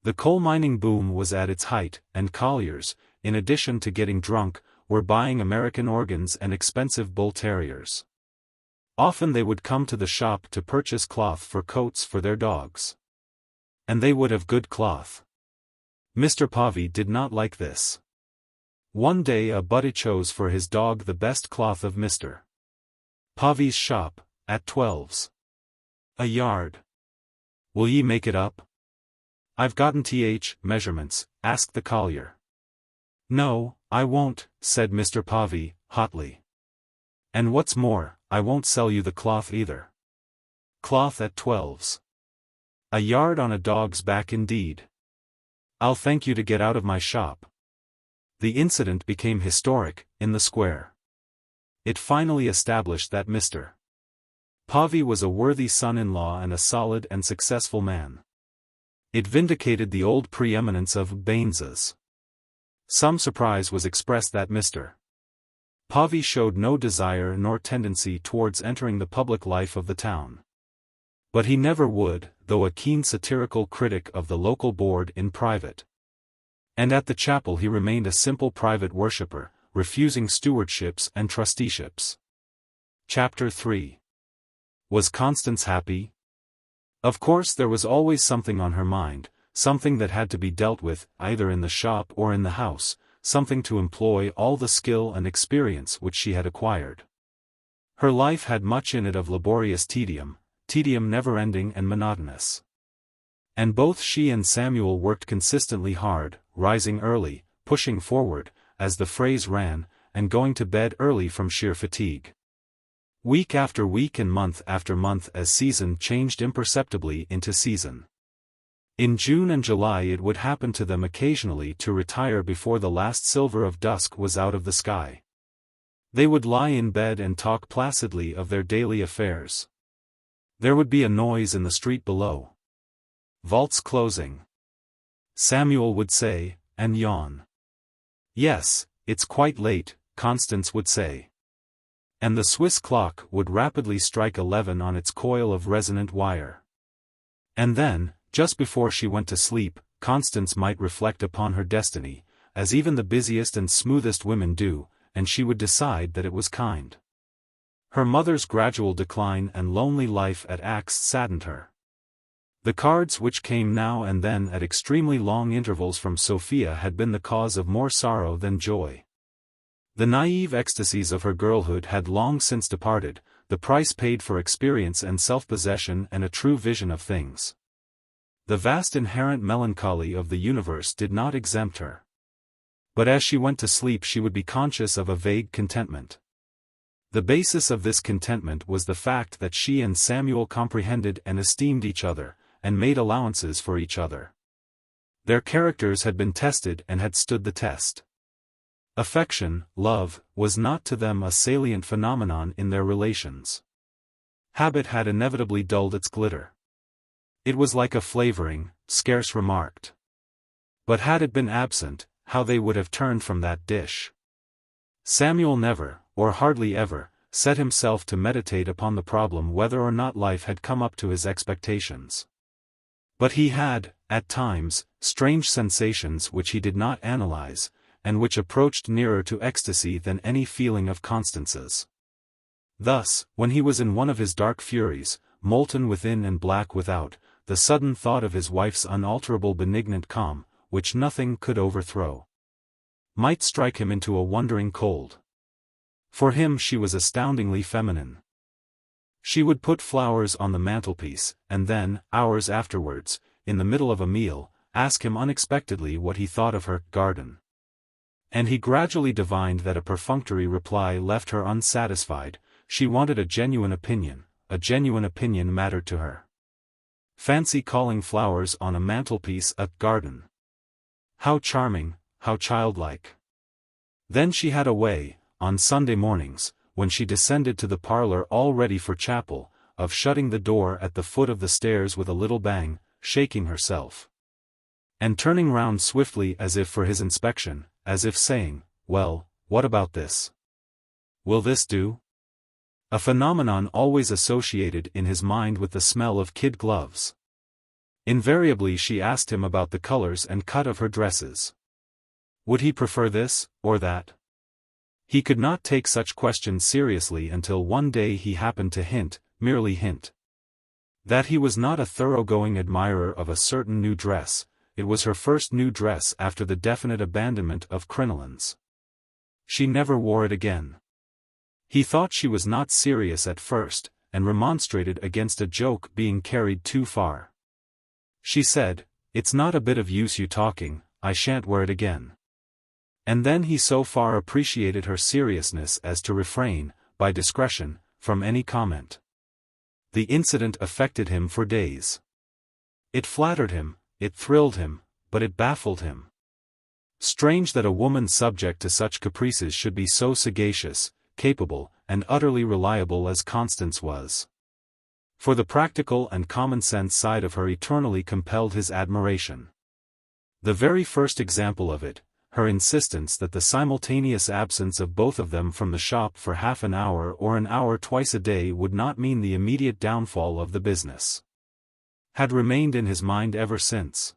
The coal mining boom was at its height, and colliers, in addition to getting drunk, were buying American organs and expensive bull terriers. Often they would come to the shop to purchase cloth for coats for their dogs. And they would have good cloth. Mr. Povey did not like this. One day a buddy chose for his dog the best cloth of Mr. Povey's shop, at 12s a yard. "Will ye make it up?" "I've gotten measurements," asked the collier. "No, I won't," said Mr. Povey, hotly. "And what's more, I won't sell you the cloth either." Cloth at 12s a yard on a dog's back indeed. "I'll thank you to get out of my shop." The incident became historic, in the square. It finally established that Mr. Povey was a worthy son-in-law and a solid and successful man. It vindicated the old preeminence of Baines's. Some surprise was expressed that Mr. Povey showed no desire nor tendency towards entering the public life of the town. But he never would, though a keen satirical critic of the local board in private. And at the chapel he remained a simple private worshipper, refusing stewardships and trusteeships. Chapter 3. Was Constance happy? Of course there was always something on her mind, something that had to be dealt with, either in the shop or in the house, something to employ all the skill and experience which she had acquired. Her life had much in it of laborious tedium never-ending and monotonous. And both she and Samuel worked consistently hard, rising early, pushing forward, as the phrase ran, and going to bed early from sheer fatigue. Week after week and month after month as season changed imperceptibly into season. In June and July it would happen to them occasionally to retire before the last silver of dusk was out of the sky. They would lie in bed and talk placidly of their daily affairs. There would be a noise in the street below. Vaults closing. Samuel would say, and yawn. "Yes, it's quite late," Constance would say. And the Swiss clock would rapidly strike 11 on its coil of resonant wire. And then, just before she went to sleep, Constance might reflect upon her destiny, as even the busiest and smoothest women do, and she would decide that it was kind. Her mother's gradual decline and lonely life at Axe saddened her. The cards which came now and then at extremely long intervals from Sophia had been the cause of more sorrow than joy. The naive ecstasies of her girlhood had long since departed, the price paid for experience and self-possession and a true vision of things. The vast inherent melancholy of the universe did not exempt her. But as she went to sleep she would be conscious of a vague contentment. The basis of this contentment was the fact that she and Samuel comprehended and esteemed each other, and made allowances for each other. Their characters had been tested and had stood the test. Affection, love, was not to them a salient phenomenon in their relations. Habit had inevitably dulled its glitter. It was like a flavoring, scarce remarked. But had it been absent, how they would have turned from that dish. Samuel never, or hardly ever, set himself to meditate upon the problem whether or not life had come up to his expectations. But he had, at times, strange sensations which he did not analyze, and which approached nearer to ecstasy than any feeling of Constance's. Thus, when he was in one of his dark furies, molten within and black without, the sudden thought of his wife's unalterable benignant calm, which nothing could overthrow, might strike him into a wondering cold. For him she was astoundingly feminine. She would put flowers on the mantelpiece, and then, hours afterwards, in the middle of a meal, ask him unexpectedly what he thought of her garden. And he gradually divined that a perfunctory reply left her unsatisfied. She wanted a genuine opinion mattered to her. Fancy calling flowers on a mantelpiece a garden. How charming, how childlike. Then she had a way, on Sunday mornings, when she descended to the parlor all ready for chapel, of shutting the door at the foot of the stairs with a little bang, shaking herself, and turning round swiftly as if for his inspection, as if saying, "Well, what about this? Will this do?" A phenomenon always associated in his mind with the smell of kid gloves. Invariably she asked him about the colors and cut of her dresses. Would he prefer this, or that? He could not take such questions seriously until one day he happened to merely hint, that he was not a thoroughgoing admirer of a certain new dress. It was her first new dress after the definite abandonment of crinolines. She never wore it again. He thought she was not serious at first, and remonstrated against a joke being carried too far. She said, "It's not a bit of use you talking, I shan't wear it again." And then he so far appreciated her seriousness as to refrain, by discretion, from any comment. The incident affected him for days. It flattered him, it thrilled him, but it baffled him. Strange that a woman subject to such caprices should be so sagacious, capable, and utterly reliable as Constance was. For the practical and common-sense side of her eternally compelled his admiration. The very first example of it, her insistence that the simultaneous absence of both of them from the shop for half an hour or an hour twice a day would not mean the immediate downfall of the business, had remained in his mind ever since.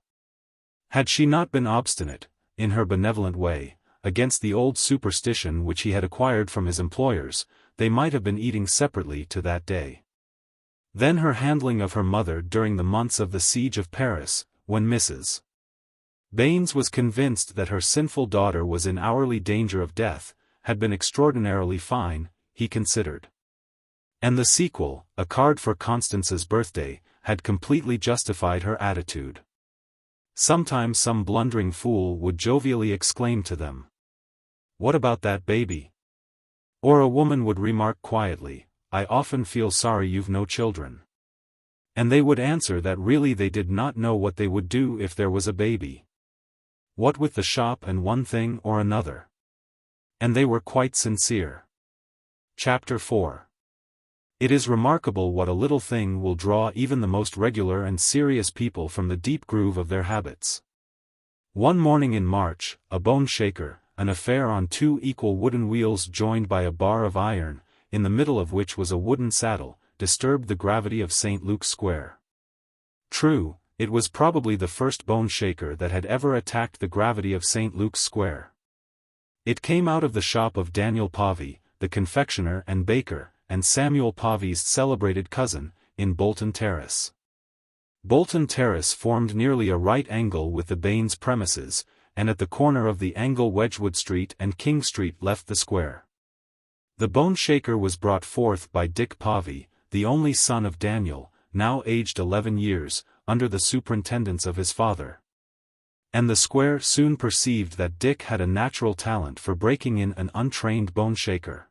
Had she not been obstinate, in her benevolent way, against the old superstition which he had acquired from his employers, they might have been eating separately to that day. Then her handling of her mother during the months of the siege of Paris, when Mrs. Baines was convinced that her sinful daughter was in hourly danger of death, had been extraordinarily fine, he considered. And the sequel, a card for Constance's birthday, had completely justified her attitude. Sometimes some blundering fool would jovially exclaim to them, "What about that baby?" Or a woman would remark quietly, "I often feel sorry you've no children." And they would answer that really they did not know what they would do if there was a baby. What with the shop and one thing or another. And they were quite sincere. Chapter 4. It is remarkable what a little thing will draw even the most regular and serious people from the deep groove of their habits. One morning in March, a bone shaker, an affair on two equal wooden wheels joined by a bar of iron, in the middle of which was a wooden saddle, disturbed the gravity of St. Luke's Square. True, it was probably the first bone shaker that had ever attacked the gravity of St. Luke's Square. It came out of the shop of Daniel Pavey, the confectioner and baker, and Samuel Pavey's celebrated cousin, in Bolton Terrace. Bolton Terrace formed nearly a right angle with the Baines premises, and at the corner of the angle Wedgwood Street and King Street left the square. The bone shaker was brought forth by Dick Pavey, the only son of Daniel, now aged 11 years, under the superintendence of his father. And the square soon perceived that Dick had a natural talent for breaking in an untrained bone shaker.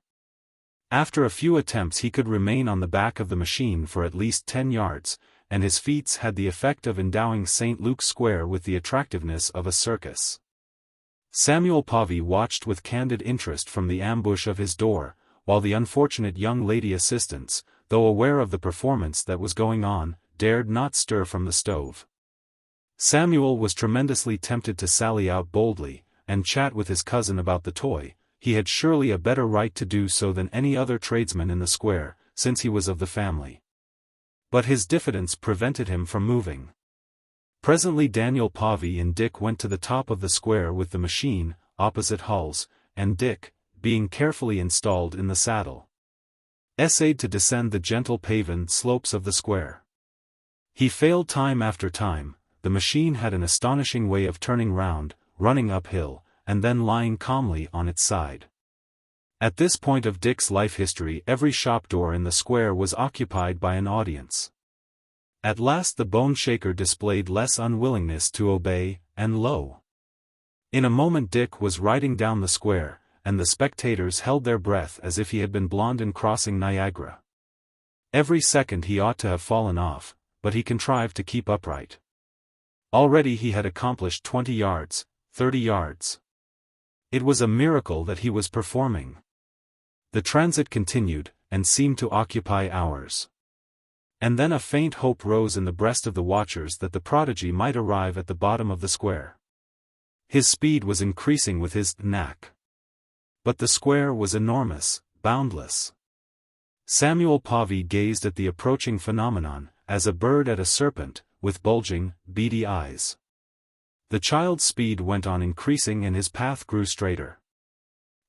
After a few attempts he could remain on the back of the machine for at least 10 yards, and his feats had the effect of endowing St. Luke's Square with the attractiveness of a circus. Samuel Pavey watched with candid interest from the ambush of his door, while the unfortunate young lady assistants, though aware of the performance that was going on, dared not stir from the stove. Samuel was tremendously tempted to sally out boldly, and chat with his cousin about the toy. He had surely a better right to do so than any other tradesman in the square, since he was of the family. But his diffidence prevented him from moving. Presently Daniel Pavey and Dick went to the top of the square with the machine, opposite Hull's, and Dick, being carefully installed in the saddle, essayed to descend the gentle paven slopes of the square. He failed time after time. The machine had an astonishing way of turning round, running uphill, and then lying calmly on its side. At this point of Dick's life history every shop door in the square was occupied by an audience. At last the bone shaker displayed less unwillingness to obey, and lo! In a moment Dick was riding down the square, and the spectators held their breath as if he had been Blondin crossing Niagara. Every second he ought to have fallen off, but he contrived to keep upright. Already he had accomplished 20 yards, 30 yards. It was a miracle that he was performing. The transit continued, and seemed to occupy hours. And then a faint hope rose in the breast of the watchers that the prodigy might arrive at the bottom of the square. His speed was increasing with his knack. But the square was enormous, boundless. Samuel Pavey gazed at the approaching phenomenon, as a bird at a serpent, with bulging, beady eyes. The child's speed went on increasing and his path grew straighter.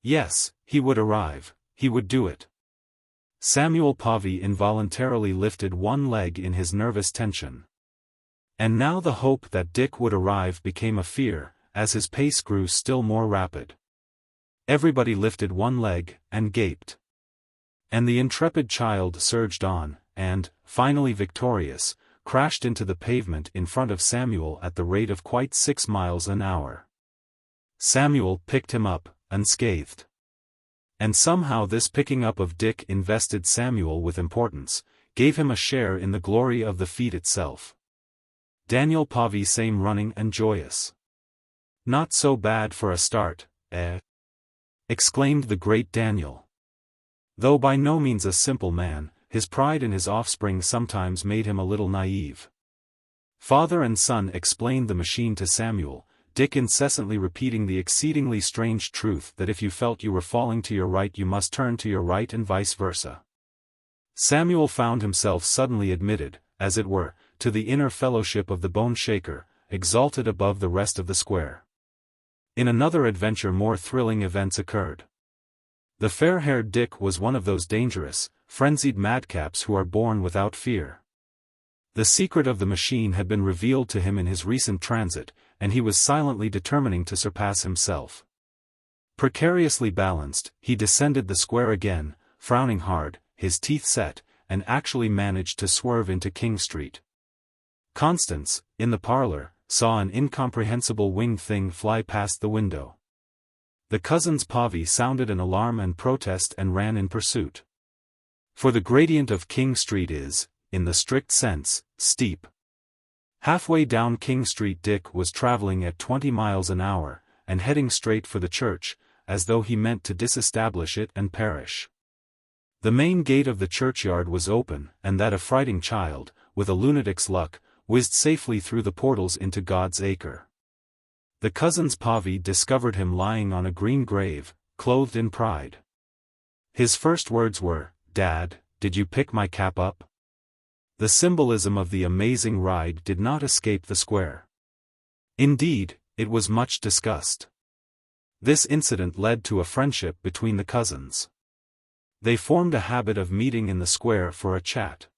Yes, he would arrive, he would do it. Samuel Pavey involuntarily lifted one leg in his nervous tension. And now the hope that Dick would arrive became a fear, as his pace grew still more rapid. Everybody lifted one leg, and gaped. And the intrepid child surged on, and, finally victorious, crashed into the pavement in front of Samuel at the rate of quite 6 miles an hour. Samuel picked him up, unscathed. And somehow this picking up of Dick invested Samuel with importance, gave him a share in the glory of the feat itself. Daniel Pavey same running and joyous. "Not so bad for a start, eh?" exclaimed the great Daniel. Though by no means a simple man, his pride in his offspring sometimes made him a little naive. Father and son explained the machine to Samuel, Dick incessantly repeating the exceedingly strange truth that if you felt you were falling to your right you must turn to your right and vice versa. Samuel found himself suddenly admitted, as it were, to the inner fellowship of the bone shaker, exalted above the rest of the square. In another adventure more thrilling events occurred. The fair-haired Dick was one of those dangerous, frenzied madcaps who are born without fear. The secret of the machine had been revealed to him in his recent transit, and he was silently determining to surpass himself. Precariously balanced, he descended the square again, frowning hard, his teeth set, and actually managed to swerve into King Street. Constance, in the parlor, saw an incomprehensible winged thing fly past the window. The cousins Pavey sounded an alarm and protest and ran in pursuit. For the gradient of King Street is, in the strict sense, steep. Halfway down King Street Dick was traveling at 20 miles an hour, and heading straight for the church, as though he meant to disestablish it and perish. The main gate of the churchyard was open, and that affrighting child, with a lunatic's luck, whizzed safely through the portals into God's acre. The cousins Pavey discovered him lying on a green grave, clothed in pride. His first words were, "Dad, did you pick my cap up?" The symbolism of the amazing ride did not escape the square. Indeed, it was much discussed. This incident led to a friendship between the cousins. They formed a habit of meeting in the square for a chat.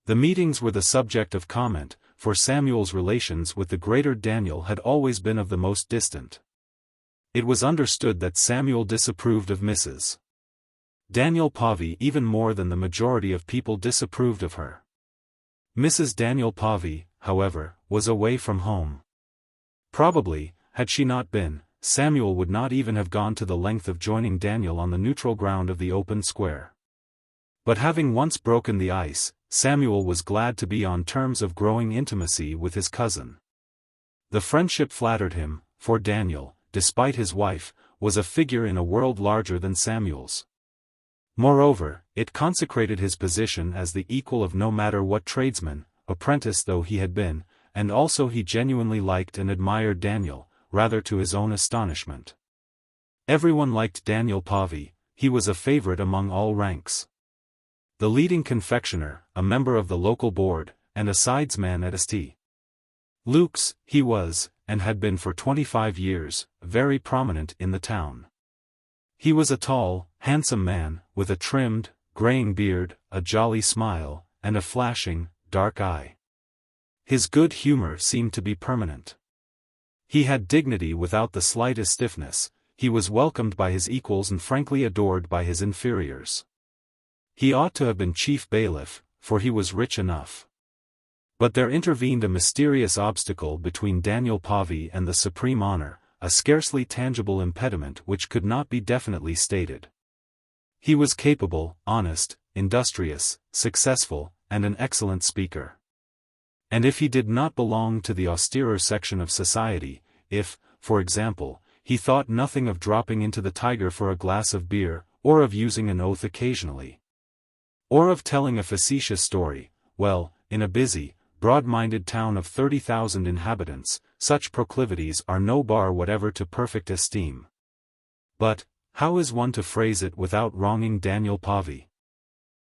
The meetings were the subject of comment, for Samuel's relations with the greater Daniel had always been of the most distant. It was understood that Samuel disapproved of Mrs. Daniel Pavey even more than the majority of people disapproved of her. Mrs. Daniel Pavey, however, was away from home. Probably, had she not been, Samuel would not even have gone to the length of joining Daniel on the neutral ground of the open square. But having once broken the ice, Samuel was glad to be on terms of growing intimacy with his cousin. The friendship flattered him, for Daniel, despite his wife, was a figure in a world larger than Samuel's. Moreover, it consecrated his position as the equal of no matter what tradesman, apprentice though he had been, and also he genuinely liked and admired Daniel, rather to his own astonishment. Everyone liked Daniel Pavey, he was a favorite among all ranks. The leading confectioner, a member of the local board, and a sidesman at St. Luke's, he was, and had been for 25 years, very prominent in the town. He was a tall, handsome man, with a trimmed, graying beard, a jolly smile, and a flashing, dark eye. His good humor seemed to be permanent. He had dignity without the slightest stiffness, he was welcomed by his equals and frankly adored by his inferiors. He ought to have been chief bailiff, for he was rich enough. But there intervened a mysterious obstacle between Daniel Pavey and the supreme honor, a scarcely tangible impediment which could not be definitely stated. He was capable, honest, industrious, successful, and an excellent speaker. And if he did not belong to the austerer section of society, if, for example, he thought nothing of dropping into the Tiger for a glass of beer, or of using an oath occasionally, or of telling a facetious story, well, in a busy, broad-minded town of 30,000 inhabitants, such proclivities are no bar whatever to perfect esteem. But, how is one to phrase it without wronging Daniel Pavey?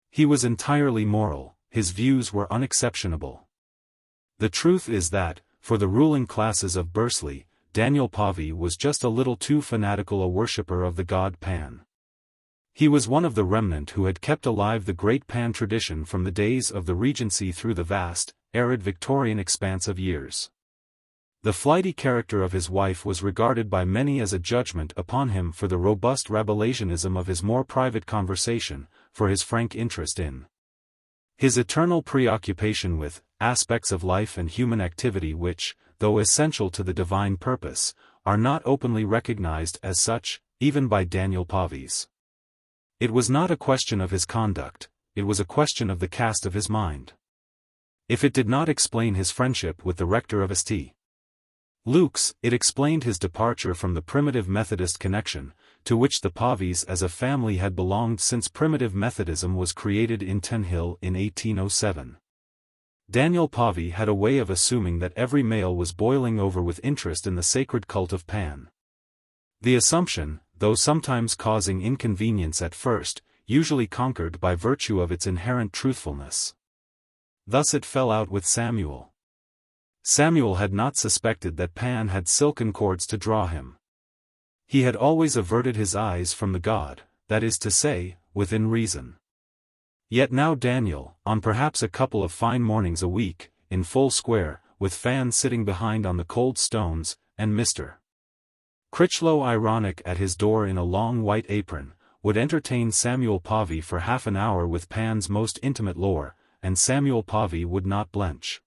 He was entirely moral, his views were unexceptionable. The truth is that, for the ruling classes of Bursley, Daniel Pavey was just a little too fanatical a worshipper of the god Pan. He was one of the remnant who had kept alive the great Pan tradition from the days of the Regency through the vast, arid Victorian expanse of years. The flighty character of his wife was regarded by many as a judgment upon him for the robust Rabelaisianism of his more private conversation, for his frank interest in his eternal preoccupation with aspects of life and human activity which, though essential to the divine purpose, are not openly recognized as such, even by Daniel Pavey's. It was not a question of his conduct, it was a question of the cast of his mind. If it did not explain his friendship with the rector of St. Luke's, it explained his departure from the primitive Methodist connection, to which the Paveys as a family had belonged since primitive Methodism was created in Ten Hill in 1807. Daniel Pavey had a way of assuming that every male was boiling over with interest in the sacred cult of Pan. The assumption, though sometimes causing inconvenience at first, usually conquered by virtue of its inherent truthfulness. Thus it fell out with Samuel. Samuel had not suspected that Pan had silken cords to draw him. He had always averted his eyes from the god, that is to say, within reason. Yet now Daniel, on perhaps a couple of fine mornings a week, in full square, with Fan sitting behind on the cold stones, and Mr. Critchlow ironic at his door in a long white apron, would entertain Samuel Pavey for half an hour with Pan's most intimate lore, and Samuel Pavey would not blench.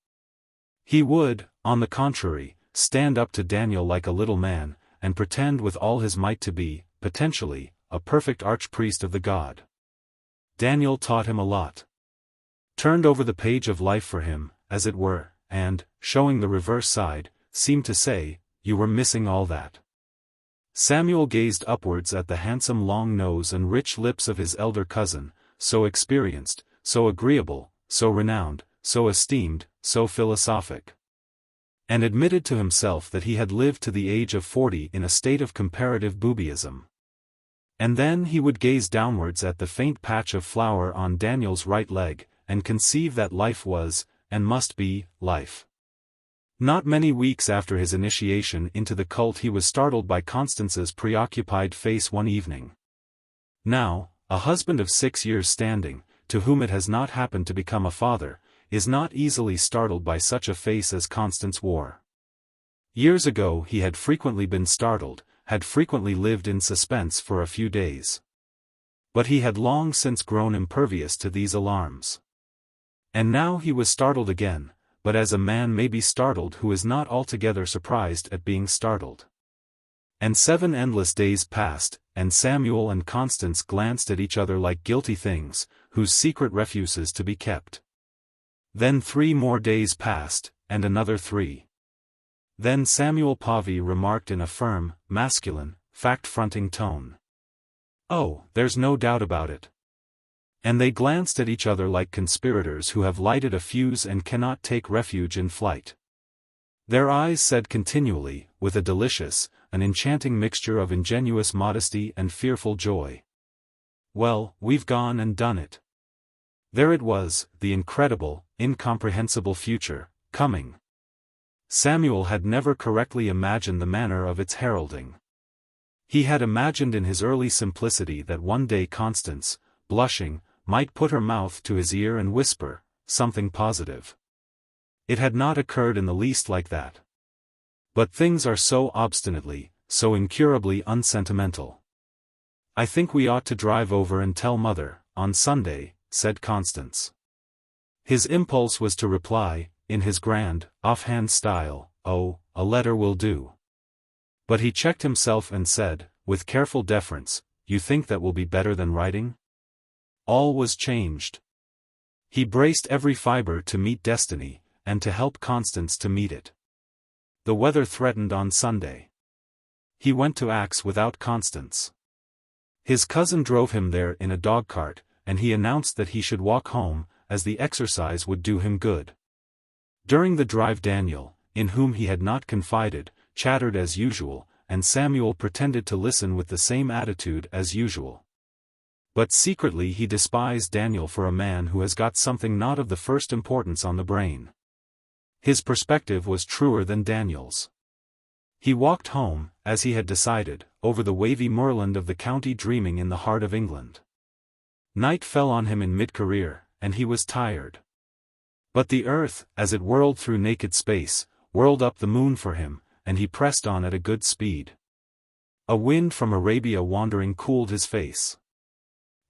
He would, on the contrary, stand up to Daniel like a little man, and pretend with all his might to be, potentially, a perfect archpriest of the god. Daniel taught him a lot. Turned over the page of life for him, as it were, and, showing the reverse side, seemed to say, "You were missing all that." Samuel gazed upwards at the handsome long nose and rich lips of his elder cousin, so experienced, so agreeable, so renowned, so esteemed, so philosophic. And admitted to himself that he had lived to the age of 40 in a state of comparative boobyism. And then he would gaze downwards at the faint patch of flour on Daniel's right leg, and conceive that life was, and must be, life. Not many weeks after his initiation into the cult he was startled by Constance's preoccupied face one evening. Now, a husband of 6 years' standing, to whom it has not happened to become a father, is not easily startled by such a face as Constance wore. Years ago he had frequently been startled, had frequently lived in suspense for a few days. But he had long since grown impervious to these alarms. And now he was startled again, but as a man may be startled who is not altogether surprised at being startled. And 7 endless days passed, and Samuel and Constance glanced at each other like guilty things, whose secret refuses to be kept. Then 3 more days passed, and another 3. Then Samuel Pavey remarked in a firm, masculine, fact-fronting tone, "Oh, there's no doubt about it." And they glanced at each other like conspirators who have lighted a fuse and cannot take refuge in flight. Their eyes said continually, with a delicious, an enchanting mixture of ingenuous modesty and fearful joy, "Well, we've gone and done it." There it was, the incredible, incomprehensible future, coming. Samuel had never correctly imagined the manner of its heralding. He had imagined in his early simplicity that one day Constance, blushing, might put her mouth to his ear and whisper something positive. It had not occurred in the least like that. But things are so obstinately, so incurably unsentimental. "I think we ought to drive over and tell Mother, on Sunday," said Constance. His impulse was to reply, in his grand, offhand style, "Oh, a letter will do." But he checked himself and said, with careful deference, "You think that will be better than writing?" All was changed. He braced every fiber to meet destiny, and to help Constance to meet it. The weather threatened on Sunday. He went to Axe without Constance. His cousin drove him there in a dog-cart, and he announced that he should walk home, as the exercise would do him good. During the drive Daniel, in whom he had not confided, chattered as usual, and Samuel pretended to listen with the same attitude as usual. But secretly he despised Daniel for a man who has got something not of the first importance on the brain. His perspective was truer than Daniel's. He walked home, as he had decided, over the wavy moorland of the county dreaming in the heart of England. Night fell on him in mid-career, and he was tired. But the earth, as it whirled through naked space, whirled up the moon for him, and he pressed on at a good speed. A wind from Arabia wandering cooled his face.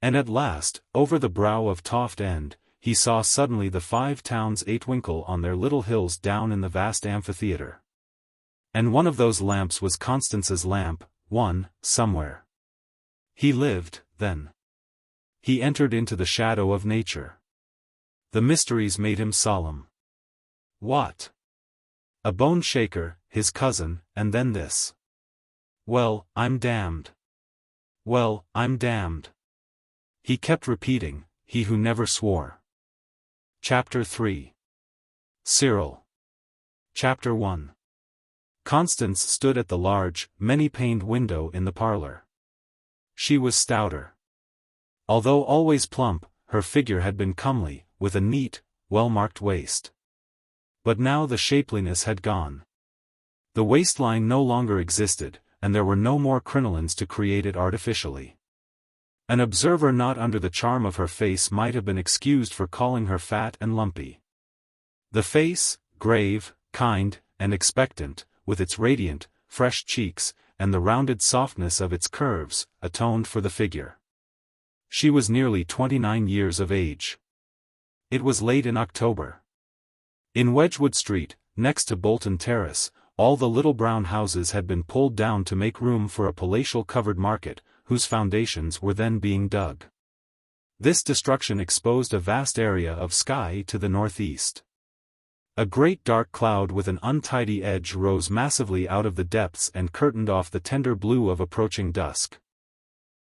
And at last, over the brow of Toft End, he saw suddenly the 5 towns 8 twinkle on their little hills down in the vast amphitheatre. And one of those lamps was Constance's lamp, one, somewhere. He lived, then. He entered into the shadow of nature. The mysteries made him solemn. What? A bone shaker, his cousin, and then this. Well, I'm damned. Well, I'm damned. He kept repeating, he who never swore. Chapter 3. Cyril. Chapter 1. Constance stood at the large, many-paned window in the parlor. She was stouter. Although always plump, her figure had been comely, with a neat, well-marked waist. But now the shapeliness had gone. The waistline no longer existed, and there were no more crinolines to create it artificially. An observer not under the charm of her face might have been excused for calling her fat and lumpy. The face, grave, kind, and expectant, with its radiant, fresh cheeks, and the rounded softness of its curves, atoned for the figure. She was nearly 29 years of age. It was late in October. In Wedgwood Street, next to Bolton Terrace, all the little brown houses had been pulled down to make room for a palatial covered market, whose foundations were then being dug. This destruction exposed a vast area of sky to the northeast. A great dark cloud with an untidy edge rose massively out of the depths and curtained off the tender blue of approaching dusk.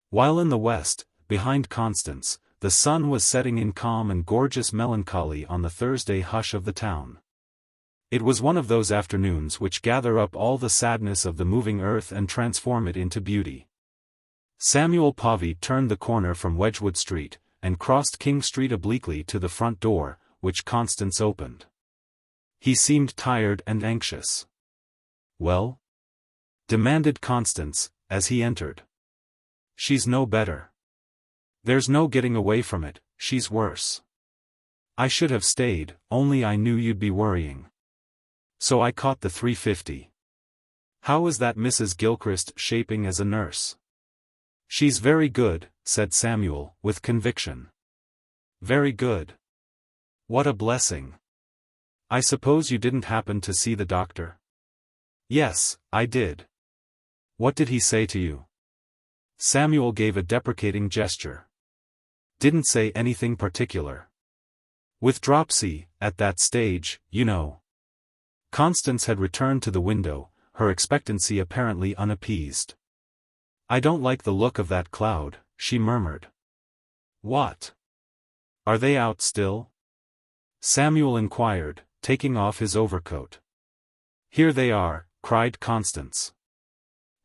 While in the west, behind Constance, the sun was setting in calm and gorgeous melancholy on the Thursday hush of the town. It was one of those afternoons which gather up all the sadness of the moving earth and transform it into beauty. Samuel Pavey turned the corner from Wedgwood Street, and crossed King Street obliquely to the front door, which Constance opened. He seemed tired and anxious. "Well?" demanded Constance, as he entered. "She's no better. There's no getting away from it, she's worse. I should have stayed, only I knew you'd be worrying. So I caught the 3:50. How is that Mrs. Gilchrist shaping as a nurse?" "She's very good," said Samuel, with conviction. "Very good. What a blessing. I suppose you didn't happen to see the doctor?" "Yes, I did." "What did he say to you?" Samuel gave a deprecating gesture. "Didn't say anything particular. With dropsy, at that stage, you know." Constance had returned to the window, her expectancy apparently unappeased. "I don't like the look of that cloud," she murmured. "What? Are they out still?" Samuel inquired, taking off his overcoat. "Here they are," cried Constance.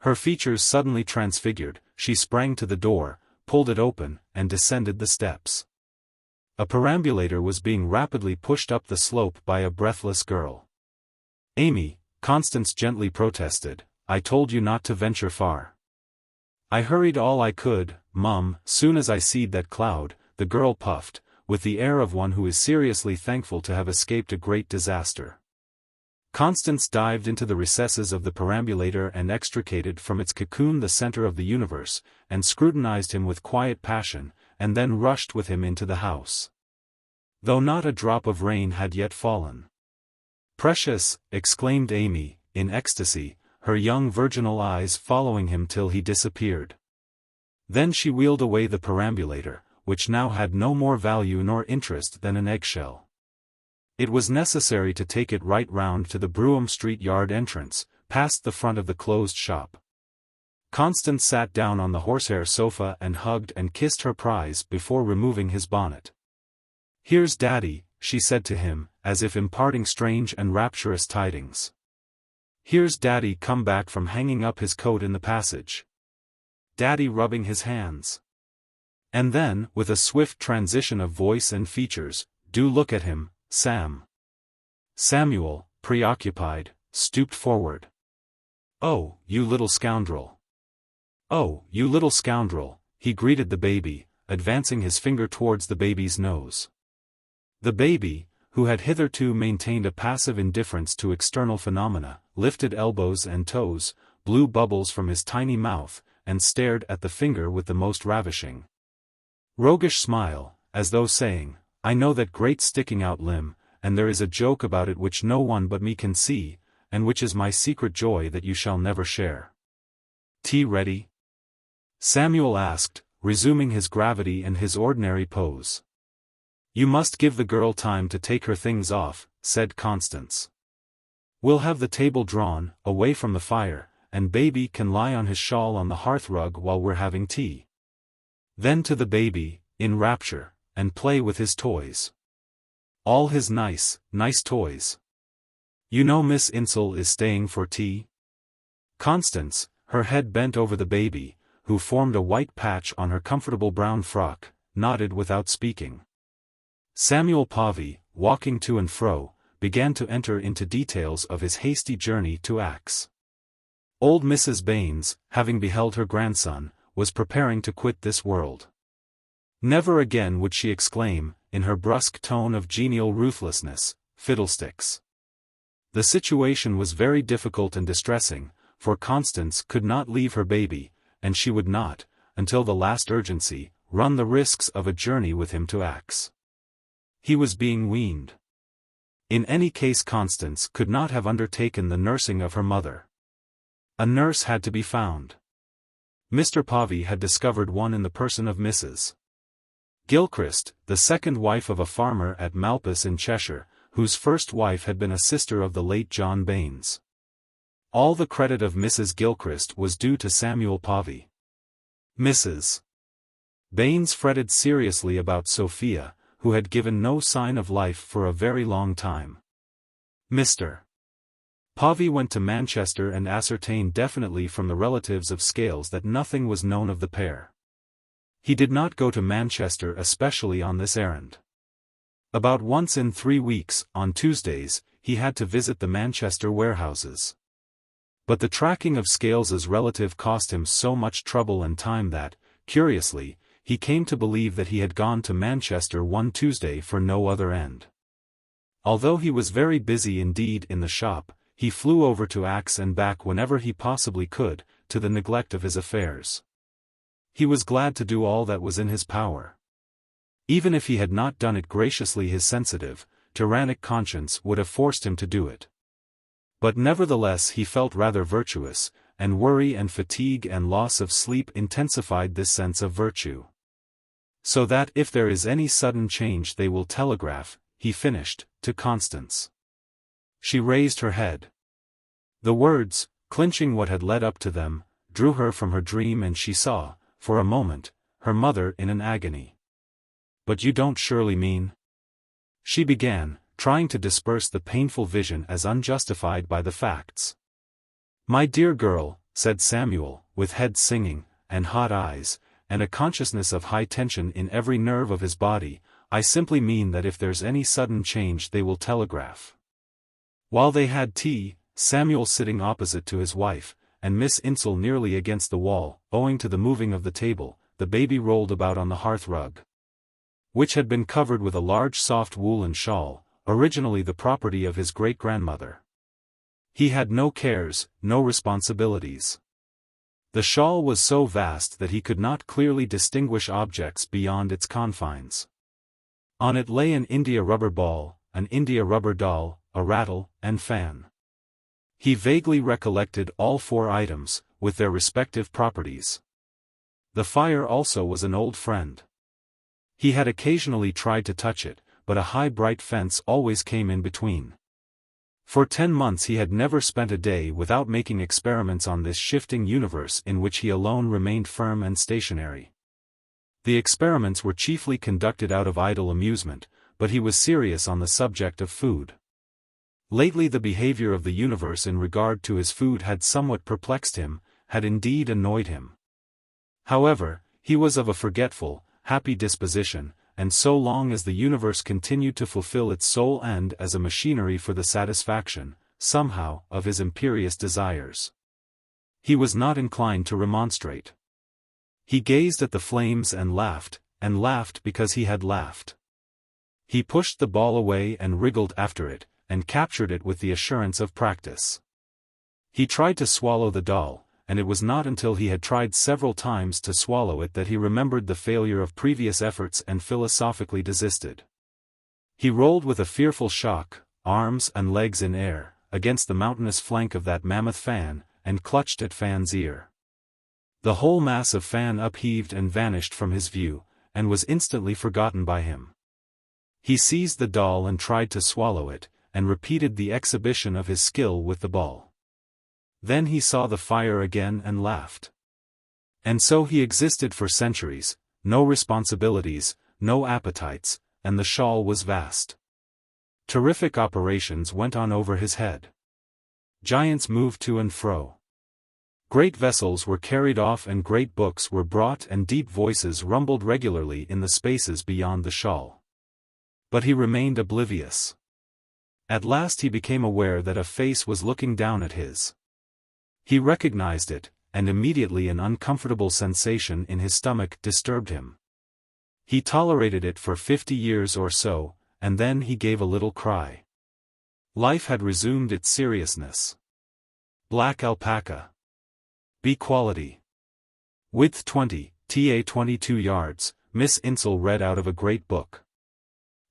Her features suddenly transfigured, she sprang to the door, pulled it open, and descended the steps. A perambulator was being rapidly pushed up the slope by a breathless girl. "Amy," Constance gently protested, "I told you not to venture far." "I hurried all I could, Mum, soon as I seed that cloud," the girl puffed, with the air of one who is seriously thankful to have escaped a great disaster. Constance dived into the recesses of the perambulator and extricated from its cocoon the center of the universe, and scrutinized him with quiet passion, and then rushed with him into the house. Though not a drop of rain had yet fallen. "Precious!" exclaimed Amy, in ecstasy, her young virginal eyes following him till he disappeared. Then she wheeled away the perambulator, which now had no more value nor interest than an eggshell. It was necessary to take it right round to the Brougham Street yard entrance, past the front of the closed shop. Constance sat down on the horsehair sofa and hugged and kissed her prize before removing his bonnet. "Here's Daddy," she said to him, as if imparting strange and rapturous tidings. "Here's Daddy come back from hanging up his coat in the passage. Daddy rubbing his hands." And then, with a swift transition of voice and features, "Do look at him, Sam." Samuel, preoccupied, stooped forward. "Oh, you little scoundrel. Oh, you little scoundrel," he greeted the baby, advancing his finger towards the baby's nose. The baby, who had hitherto maintained a passive indifference to external phenomena, lifted elbows and toes, blew bubbles from his tiny mouth, and stared at the finger with the most ravishing, roguish smile, as though saying, "I know that great sticking-out limb, and there is a joke about it which no one but me can see, and which is my secret joy that you shall never share." "Tea ready?" Samuel asked, resuming his gravity and his ordinary pose. "You must give the girl time to take her things off," said Constance. "We'll have the table drawn, away from the fire, and baby can lie on his shawl on the hearthrug while we're having tea." Then to the baby, in rapture, "And play with his toys. All his nice toys. You know Miss Insel is staying for tea?" Constance, her head bent over the baby, who formed a white patch on her comfortable brown frock, nodded without speaking. Samuel Pavey, walking to and fro, began to enter into details of his hasty journey to Axe. Old Mrs. Baines, having beheld her grandson, was preparing to quit this world. Never again would she exclaim, in her brusque tone of genial ruthlessness, "Fiddlesticks." The situation was very difficult and distressing, for Constance could not leave her baby, and she would not, until the last urgency, run the risks of a journey with him to Axe. He was being weaned. In any case Constance could not have undertaken the nursing of her mother. A nurse had to be found. Mr. Pavey had discovered one in the person of Mrs. Gilchrist, the second wife of a farmer at Malpas in Cheshire, whose first wife had been a sister of the late John Baines. All the credit of Mrs. Gilchrist was due to Samuel Pavey. Mrs. Baines fretted seriously about Sophia, who had given no sign of life for a very long time. Mr. Pavey went to Manchester and ascertained definitely from the relatives of Scales that nothing was known of the pair. He did not go to Manchester especially on this errand. About once in 3 weeks, on Tuesdays, he had to visit the Manchester warehouses. But the tracking of Scales's relative cost him so much trouble and time that, curiously, he came to believe that he had gone to Manchester one Tuesday for no other end. Although he was very busy indeed in the shop, he flew over to Axe and back whenever he possibly could, to the neglect of his affairs. He was glad to do all that was in his power. Even if he had not done it graciously, his sensitive, tyrannic conscience would have forced him to do it. But nevertheless he felt rather virtuous, and worry and fatigue and loss of sleep intensified this sense of virtue. So that if there is any sudden change they will telegraph, he finished, to Constance. She raised her head. The words, clinching what had led up to them, drew her from her dream, and she saw, for a moment, her mother in an agony. "But you don't surely mean?" she began, trying to disperse the painful vision as unjustified by the facts. "My dear girl," said Samuel, with head singing, and hot eyes, and a consciousness of high tension in every nerve of his body, "I simply mean that if there's any sudden change they will telegraph." While they had tea, Samuel sitting opposite to his wife, and Miss Insel nearly against the wall, owing to the moving of the table, the baby rolled about on the hearth rug, which had been covered with a large soft woolen shawl, originally the property of his great-grandmother. He had no cares, no responsibilities. The shawl was so vast that he could not clearly distinguish objects beyond its confines. On it lay an india-rubber ball, an india-rubber doll, a rattle, and fan. He vaguely recollected all 4 items, with their respective properties. The fire also was an old friend. He had occasionally tried to touch it, but a high bright fence always came in between. For 10 months he had never spent a day without making experiments on this shifting universe in which he alone remained firm and stationary. The experiments were chiefly conducted out of idle amusement, but he was serious on the subject of food. Lately the behavior of the universe in regard to his food had somewhat perplexed him, had indeed annoyed him. However, he was of a forgetful, happy disposition, and so long as the universe continued to fulfill its sole end as a machinery for the satisfaction, somehow, of his imperious desires, he was not inclined to remonstrate. He gazed at the flames and laughed because he had laughed. He pushed the ball away and wriggled after it, and captured it with the assurance of practice. He tried to swallow the doll, and it was not until he had tried several times to swallow it that he remembered the failure of previous efforts and philosophically desisted. He rolled with a fearful shock, arms and legs in air, against the mountainous flank of that mammoth fan, and clutched at Fan's ear. The whole mass of Fan upheaved and vanished from his view, and was instantly forgotten by him. He seized the doll and tried to swallow it, and repeated the exhibition of his skill with the ball. Then he saw the fire again and laughed. And so he existed for centuries, no responsibilities, no appetites, and the shawl was vast. Terrific operations went on over his head. Giants moved to and fro. Great vessels were carried off and great books were brought and deep voices rumbled regularly in the spaces beyond the shawl. But he remained oblivious. At last he became aware that a face was looking down at his. He recognized it, and immediately an uncomfortable sensation in his stomach disturbed him. He tolerated it for 50 years or so, and then he gave a little cry. Life had resumed its seriousness. Black alpaca. B quality. Width 20, TA 22 yards, Miss Insel read out of a great book.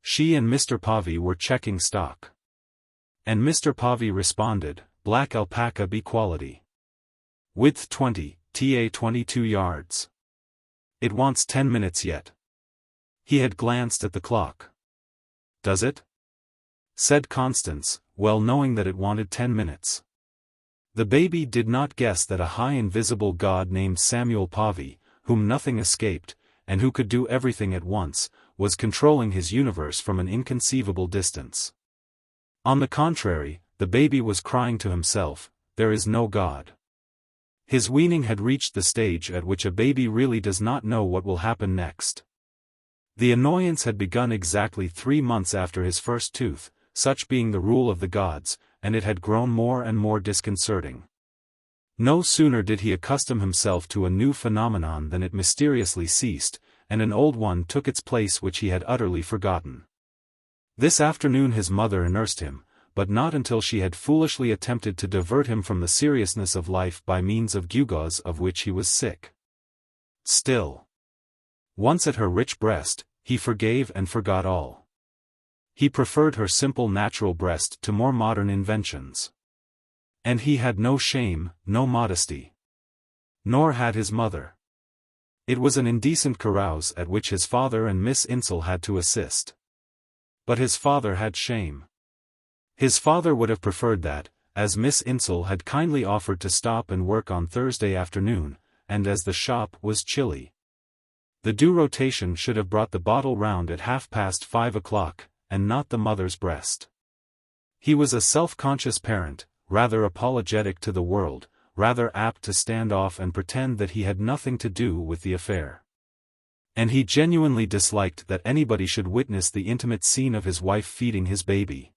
She and Mr. Povey were checking stock. And Mr. Povey responded, Black alpaca B quality. Width 20, TA 22 yards. It wants 10 minutes yet. He had glanced at the clock. Does it? Said Constance, well knowing that it wanted 10 minutes. The baby did not guess that a high invisible god named Samuel Povey, whom nothing escaped, and who could do everything at once, was controlling his universe from an inconceivable distance. On the contrary, the baby was crying to himself, there is no God. His weaning had reached the stage at which a baby really does not know what will happen next. The annoyance had begun exactly 3 months after his first tooth, such being the rule of the gods, and it had grown more and more disconcerting. No sooner did he accustom himself to a new phenomenon than it mysteriously ceased, and an old one took its place which he had utterly forgotten. This afternoon his mother nursed him, but not until she had foolishly attempted to divert him from the seriousness of life by means of gewgaws of which he was sick. Still, once at her rich breast, he forgave and forgot all. He preferred her simple natural breast to more modern inventions. And he had no shame, no modesty. Nor had his mother. It was an indecent carouse at which his father and Miss Insel had to assist. But his father had shame. His father would have preferred that, as Miss Insel had kindly offered to stop and work on Thursday afternoon, and as the shop was chilly. The due rotation should have brought the bottle round at 5:30 o'clock, and not the mother's breast. He was a self-conscious parent, rather apologetic to the world, rather apt to stand off and pretend that he had nothing to do with the affair. And he genuinely disliked that anybody should witness the intimate scene of his wife feeding his baby.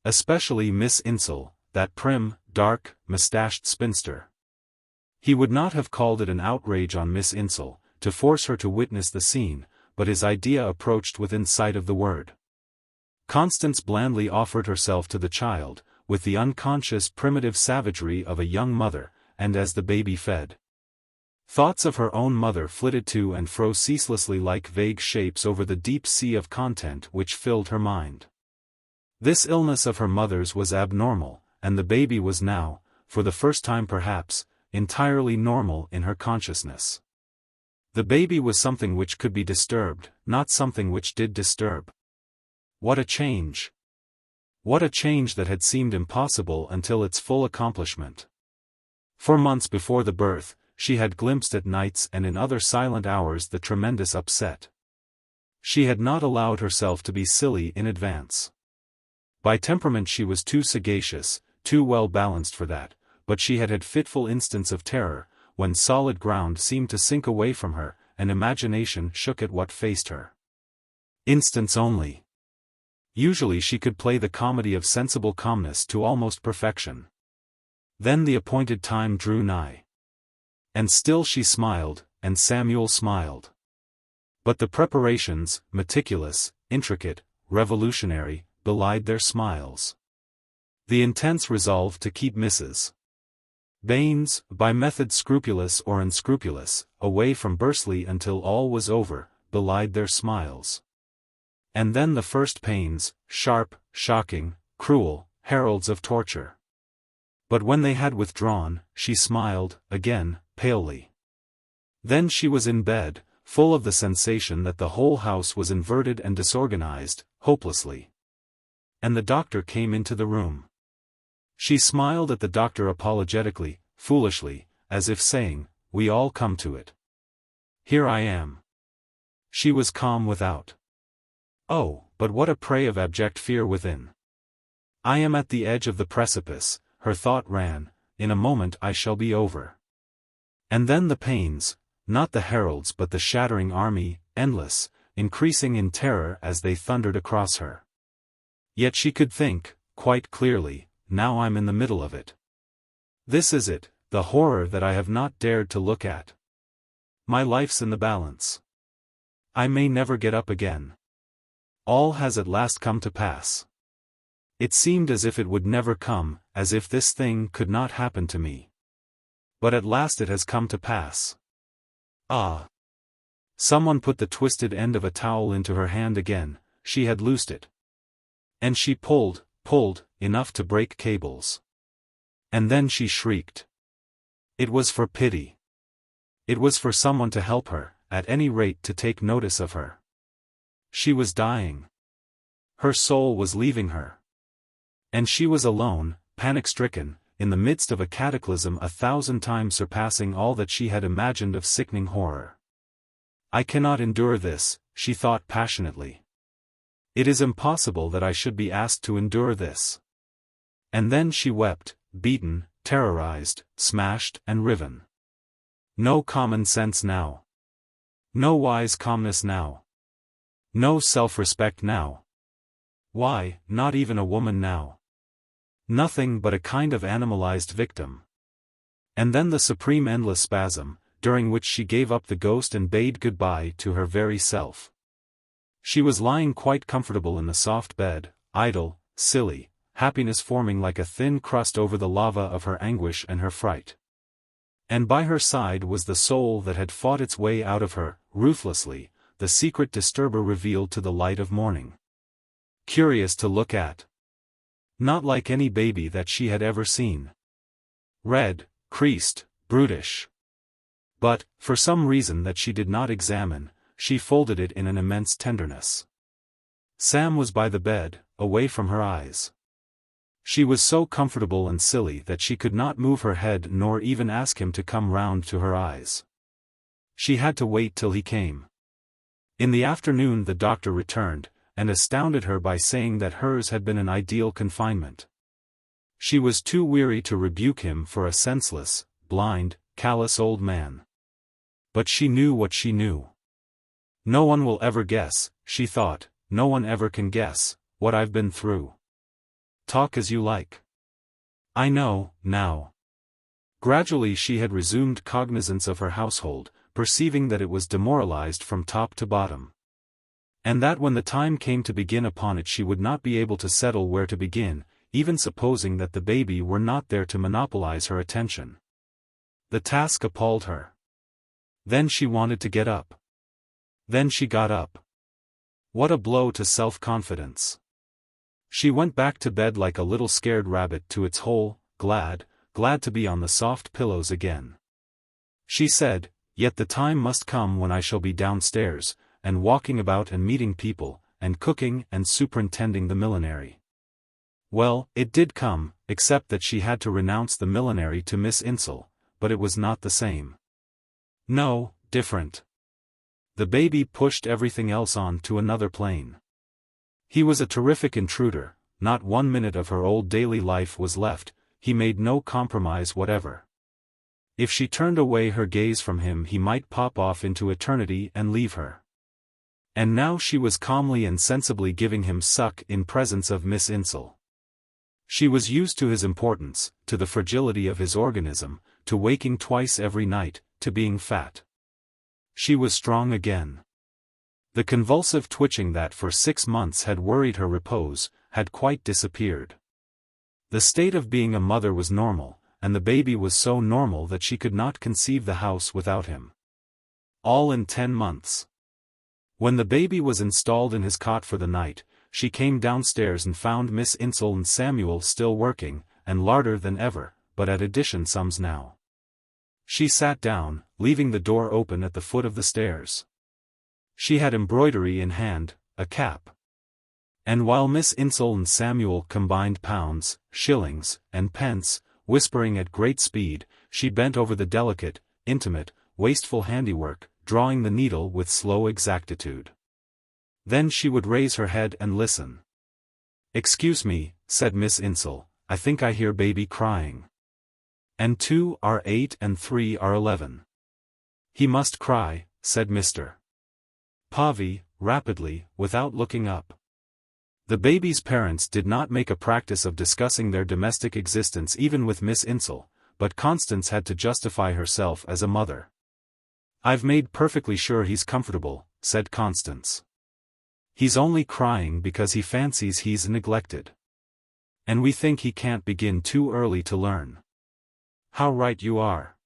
Especially Miss Insel, that prim, dark, mustached spinster. He would not have called it an outrage on Miss Insel, to force her to witness the scene, but his idea approached within sight of the word. Constance blandly offered herself to the child, with the unconscious primitive savagery of a young mother, and as the baby fed, thoughts of her own mother flitted to and fro ceaselessly like vague shapes over the deep sea of content which filled her mind. This illness of her mother's was abnormal, and the baby was now, for the first time perhaps, entirely normal in her consciousness. The baby was something which could be disturbed, not something which did disturb. What a change! What a change that had seemed impossible until its full accomplishment. For months before the birth, she had glimpsed at nights and in other silent hours the tremendous upset. She had not allowed herself to be silly in advance. By temperament she was too sagacious, too well balanced for that, but she had had fitful instants of terror, when solid ground seemed to sink away from her, and imagination shook at what faced her. Instants only. Usually she could play the comedy of sensible calmness to almost perfection. Then the appointed time drew nigh. And still she smiled, and Samuel smiled. But the preparations, meticulous, intricate, revolutionary, belied their smiles. The intense resolve to keep Mrs. Baines, by method scrupulous or unscrupulous, away from Bursley until all was over, belied their smiles. And then the first pains, sharp, shocking, cruel, heralds of torture. But when they had withdrawn, she smiled, again, palely. Then she was in bed, full of the sensation that the whole house was inverted and disorganized, hopelessly. And the doctor came into the room. She smiled at the doctor apologetically, foolishly, as if saying, "We all come to it. Here I am." She was calm without. Oh, but what a prey of abject fear within. "I am at the edge of the precipice," her thought ran, "in a moment I shall be over." And then the pains, not the heralds but the shattering army, endless, increasing in terror as they thundered across her. Yet she could think, quite clearly, now I'm in the middle of it. This is it, the horror that I have not dared to look at. My life's in the balance. I may never get up again. All has at last come to pass. It seemed as if it would never come, as if this thing could not happen to me. But at last it has come to pass. Ah! Someone put the twisted end of a towel into her hand again, she had loosed it. And she pulled, enough to break cables. And then she shrieked. It was for pity. It was for someone to help her, at any rate to take notice of her. She was dying. Her soul was leaving her. And she was alone, panic-stricken, in the midst of a cataclysm 1,000 times surpassing all that she had imagined of sickening horror. I cannot endure this, she thought passionately. It is impossible that I should be asked to endure this. And then she wept, beaten, terrorized, smashed and riven. No common sense now. No wise calmness now. No self-respect now. Why, not even a woman now. Nothing but a kind of animalized victim. And then the supreme endless spasm, during which she gave up the ghost and bade goodbye to her very self. She was lying quite comfortable in the soft bed, idle, silly, happiness forming like a thin crust over the lava of her anguish and her fright. And by her side was the soul that had fought its way out of her, ruthlessly, the secret disturber revealed to the light of morning. Curious to look at. Not like any baby that she had ever seen. Red, creased, brutish. But, for some reason that she did not examine, she folded it in an immense tenderness. Sam was by the bed, away from her eyes. She was so comfortable and silly that she could not move her head nor even ask him to come round to her eyes. She had to wait till he came. In the afternoon the doctor returned, and astounded her by saying that hers had been an ideal confinement. She was too weary to rebuke him for a senseless, blind, callous old man. But she knew what she knew. No one will ever guess, she thought, no one ever can guess, what I've been through. Talk as you like. I know, now. Gradually she had resumed cognizance of her household, perceiving that it was demoralized from top to bottom. And that when the time came to begin upon it she would not be able to settle where to begin, even supposing that the baby were not there to monopolize her attention. The task appalled her. Then she wanted to get up. Then she got up. What a blow to self-confidence. She went back to bed like a little scared rabbit to its hole, glad to be on the soft pillows again. She said, "Yet the time must come when I shall be downstairs, and walking about and meeting people, and cooking and superintending the millinery." Well, it did come, except that she had to renounce the millinery to Miss Insel, but it was not the same. No, different. The baby pushed everything else on to another plane. He was a terrific intruder, not 1 minute of her old daily life was left, he made no compromise whatever. If she turned away her gaze from him he might pop off into eternity and leave her. And now she was calmly and sensibly giving him suck in presence of Miss Insel. She was used to his importance, to the fragility of his organism, to waking twice every night, to being fat. She was strong again. The convulsive twitching that for 6 months had worried her repose, had quite disappeared. The state of being a mother was normal, and the baby was so normal that she could not conceive the house without him. All in 10 months. When the baby was installed in his cot for the night, she came downstairs and found Miss Insel and Samuel still working, and larder than ever, but at addition sums now. She sat down, leaving the door open at the foot of the stairs. She had embroidery in hand, a cap. And while Miss Insel and Samuel combined pounds, shillings, and pence, whispering at great speed, she bent over the delicate, intimate, wasteful handiwork, drawing the needle with slow exactitude. Then she would raise her head and listen. "Excuse me," said Miss Insel, "I think I hear baby crying. And 2 are 8 and 3 are 11. He must cry," said Mr. Pavy, rapidly, without looking up. The baby's parents did not make a practice of discussing their domestic existence even with Miss Insel, but Constance had to justify herself as a mother. "I've made perfectly sure he's comfortable," said Constance. "He's only crying because he fancies he's neglected. And we think he can't begin too early to learn." "How right you are,"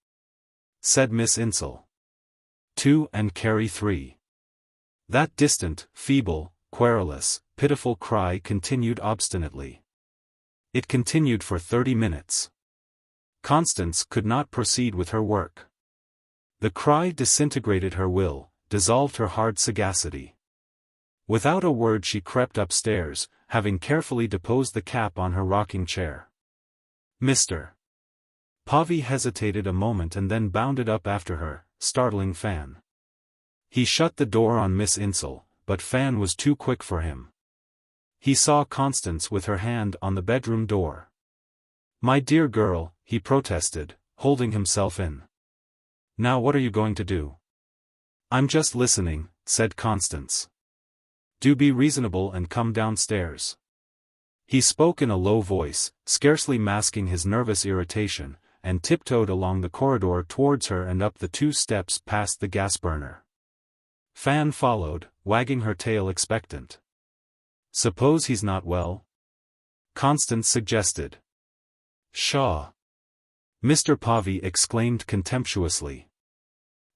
said Miss Insel. 2 and carry 3. That distant, feeble, querulous, pitiful cry continued obstinately. It continued for 30 minutes. Constance could not proceed with her work. The cry disintegrated her will, dissolved her hard sagacity. Without a word she crept upstairs, having carefully deposed the cap on her rocking chair. Mr. Pavy hesitated a moment and then bounded up after her, startling Fan. He shut the door on Miss Insel, but Fan was too quick for him. He saw Constance with her hand on the bedroom door. My dear girl, he protested, holding himself in. Now what are you going to do? I'm just listening, said Constance. Do be reasonable and come downstairs. He spoke in a low voice, scarcely masking his nervous irritation, and tiptoed along the corridor towards her and up the 2 steps past the gas burner. Fan followed, wagging her tail expectant. Suppose he's not well? Constance suggested. Pshaw! Mr. Povey exclaimed contemptuously.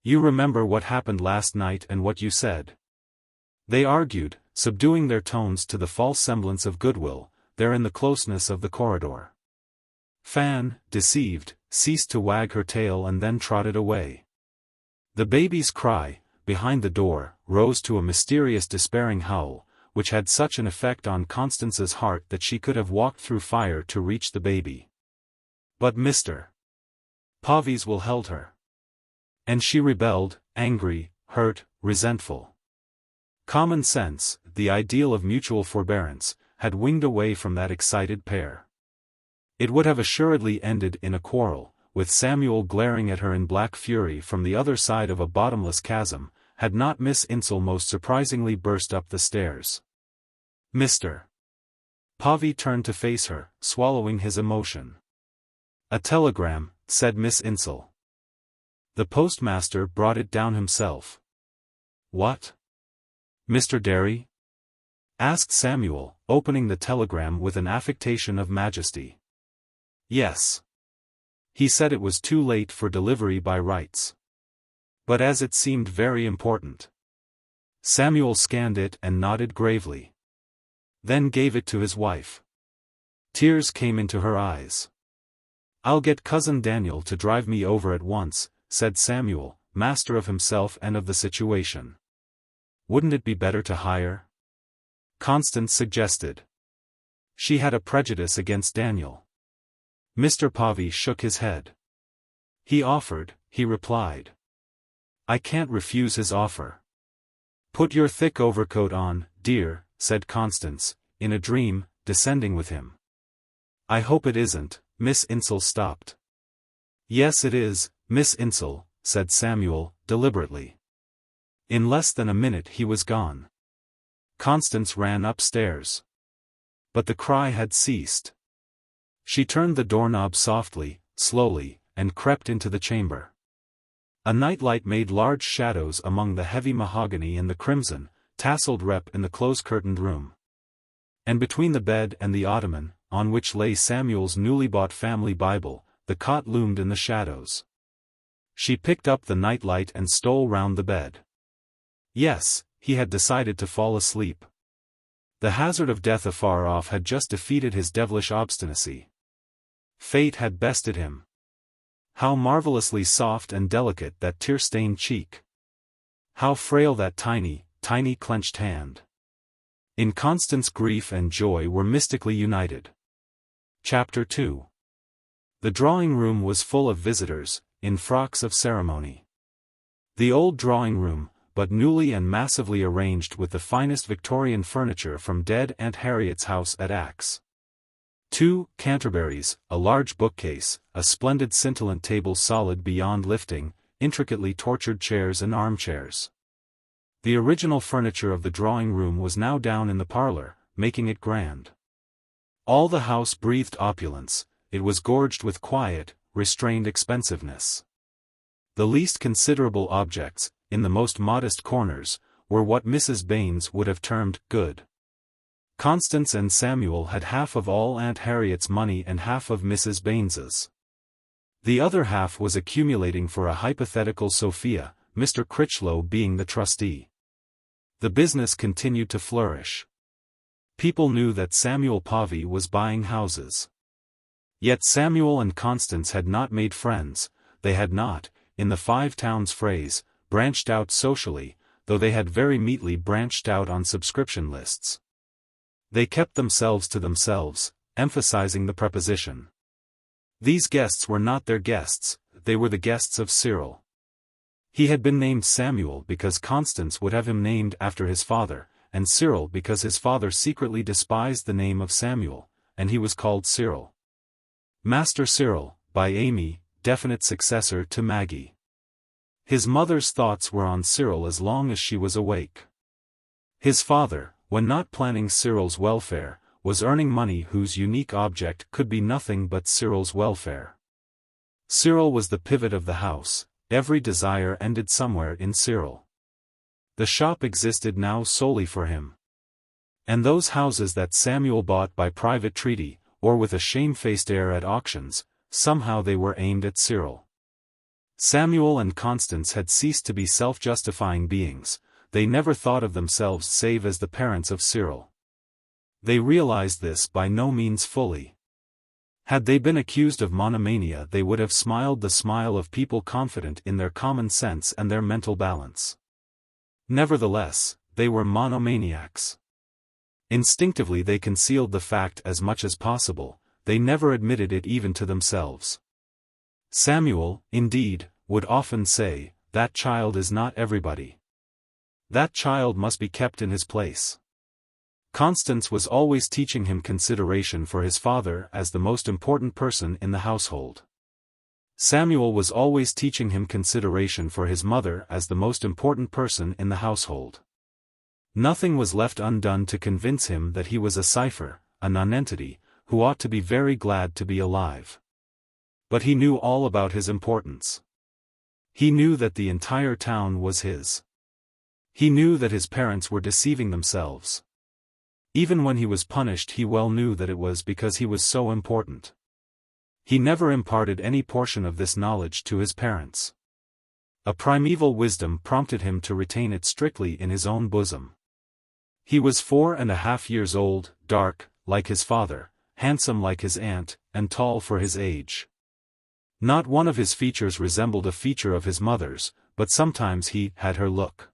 You remember what happened last night and what you said. They argued, subduing their tones to the false semblance of goodwill, there in the closeness of the corridor. Fan, deceived, ceased to wag her tail and then trotted away. The baby's cry, behind the door, rose to a mysterious despairing howl, which had such an effect on Constance's heart that she could have walked through fire to reach the baby. But Mr. Povey's will held her. And she rebelled, angry, hurt, resentful. Common sense, the ideal of mutual forbearance, had winged away from that excited pair. It would have assuredly ended in a quarrel, with Samuel glaring at her in black fury from the other side of a bottomless chasm, had not Miss Insel most surprisingly burst up the stairs. Mr. Povey turned to face her, swallowing his emotion. A telegram, said Miss Insel. The postmaster brought it down himself. What? Mr. Derry? Asked Samuel, opening the telegram with an affectation of majesty. Yes. He said it was too late for delivery by rights. But as it seemed very important. Samuel scanned it and nodded gravely. Then gave it to his wife. Tears came into her eyes. I'll get Cousin Daniel to drive me over at once, said Samuel, master of himself and of the situation. Wouldn't it be better to hire? Constance suggested. She had a prejudice against Daniel. Mr. Povey shook his head. He offered, he replied. I can't refuse his offer. Put your thick overcoat on, dear, said Constance, in a dream, descending with him. I hope it isn't, Miss Insel stopped. Yes it is, Miss Insel, said Samuel, deliberately. In less than a minute he was gone. Constance ran upstairs. But the cry had ceased. She turned the doorknob softly, slowly, and crept into the chamber. A nightlight made large shadows among the heavy mahogany and the crimson, tasseled rep in the close-curtained room. And between the bed and the ottoman, on which lay Samuel's newly bought family Bible, the cot loomed in the shadows. She picked up the nightlight and stole round the bed. Yes, he had decided to fall asleep. The hazard of death afar off had just defeated his devilish obstinacy. Fate had bested him. How marvelously soft and delicate that tear-stained cheek! How frail that tiny, tiny clenched hand! In Constance's grief and joy were mystically united. Chapter 2. The drawing-room was full of visitors, in frocks of ceremony. The old drawing-room, but newly and massively arranged with the finest Victorian furniture from dead Aunt Harriet's house at Axe. 2 Canterbury's, a large bookcase, a splendid scintillant table solid beyond lifting, intricately tortured chairs and armchairs. The original furniture of the drawing-room was now down in the parlor, making it grand. All the house breathed opulence, it was gorged with quiet, restrained expensiveness. The least considerable objects, in the most modest corners, were what Mrs. Baines would have termed good. Constance and Samuel had half of all Aunt Harriet's money and half of Mrs. Baines's. The other half was accumulating for a hypothetical Sophia, Mr. Critchlow being the trustee. The business continued to flourish. People knew that Samuel Povey was buying houses. Yet Samuel and Constance had not made friends, they had not, in the Five Towns phrase, branched out socially, though they had very meetly branched out on subscription lists. They kept themselves to themselves, emphasizing the preposition. These guests were not their guests, they were the guests of Cyril. He had been named Samuel because Constance would have him named after his father, and Cyril because his father secretly despised the name of Samuel, and he was called Cyril. Master Cyril, by Amy, definite successor to Maggie. His mother's thoughts were on Cyril as long as she was awake. His father, when not planning Cyril's welfare, was earning money whose unique object could be nothing but Cyril's welfare. Cyril was the pivot of the house, every desire ended somewhere in Cyril. The shop existed now solely for him. And those houses that Samuel bought by private treaty, or with a shamefaced air at auctions, somehow they were aimed at Cyril. Samuel and Constance had ceased to be self-justifying beings, they never thought of themselves save as the parents of Cyril. They realized this by no means fully. Had they been accused of monomania, they would have smiled the smile of people confident in their common sense and their mental balance. Nevertheless, they were monomaniacs. Instinctively they concealed the fact as much as possible, they never admitted it even to themselves. Samuel, indeed, would often say, "That child is not everybody. That child must be kept in his place." Constance was always teaching him consideration for his father as the most important person in the household. Samuel was always teaching him consideration for his mother as the most important person in the household. Nothing was left undone to convince him that he was a cipher, a nonentity, who ought to be very glad to be alive. But he knew all about his importance. He knew that the entire town was his. He knew that his parents were deceiving themselves. Even when he was punished, he well knew that it was because he was so important. He never imparted any portion of this knowledge to his parents. A primeval wisdom prompted him to retain it strictly in his own bosom. He was 4.5 years old, dark, like his father, handsome like his aunt, and tall for his age. Not one of his features resembled a feature of his mother's, but sometimes he had her look.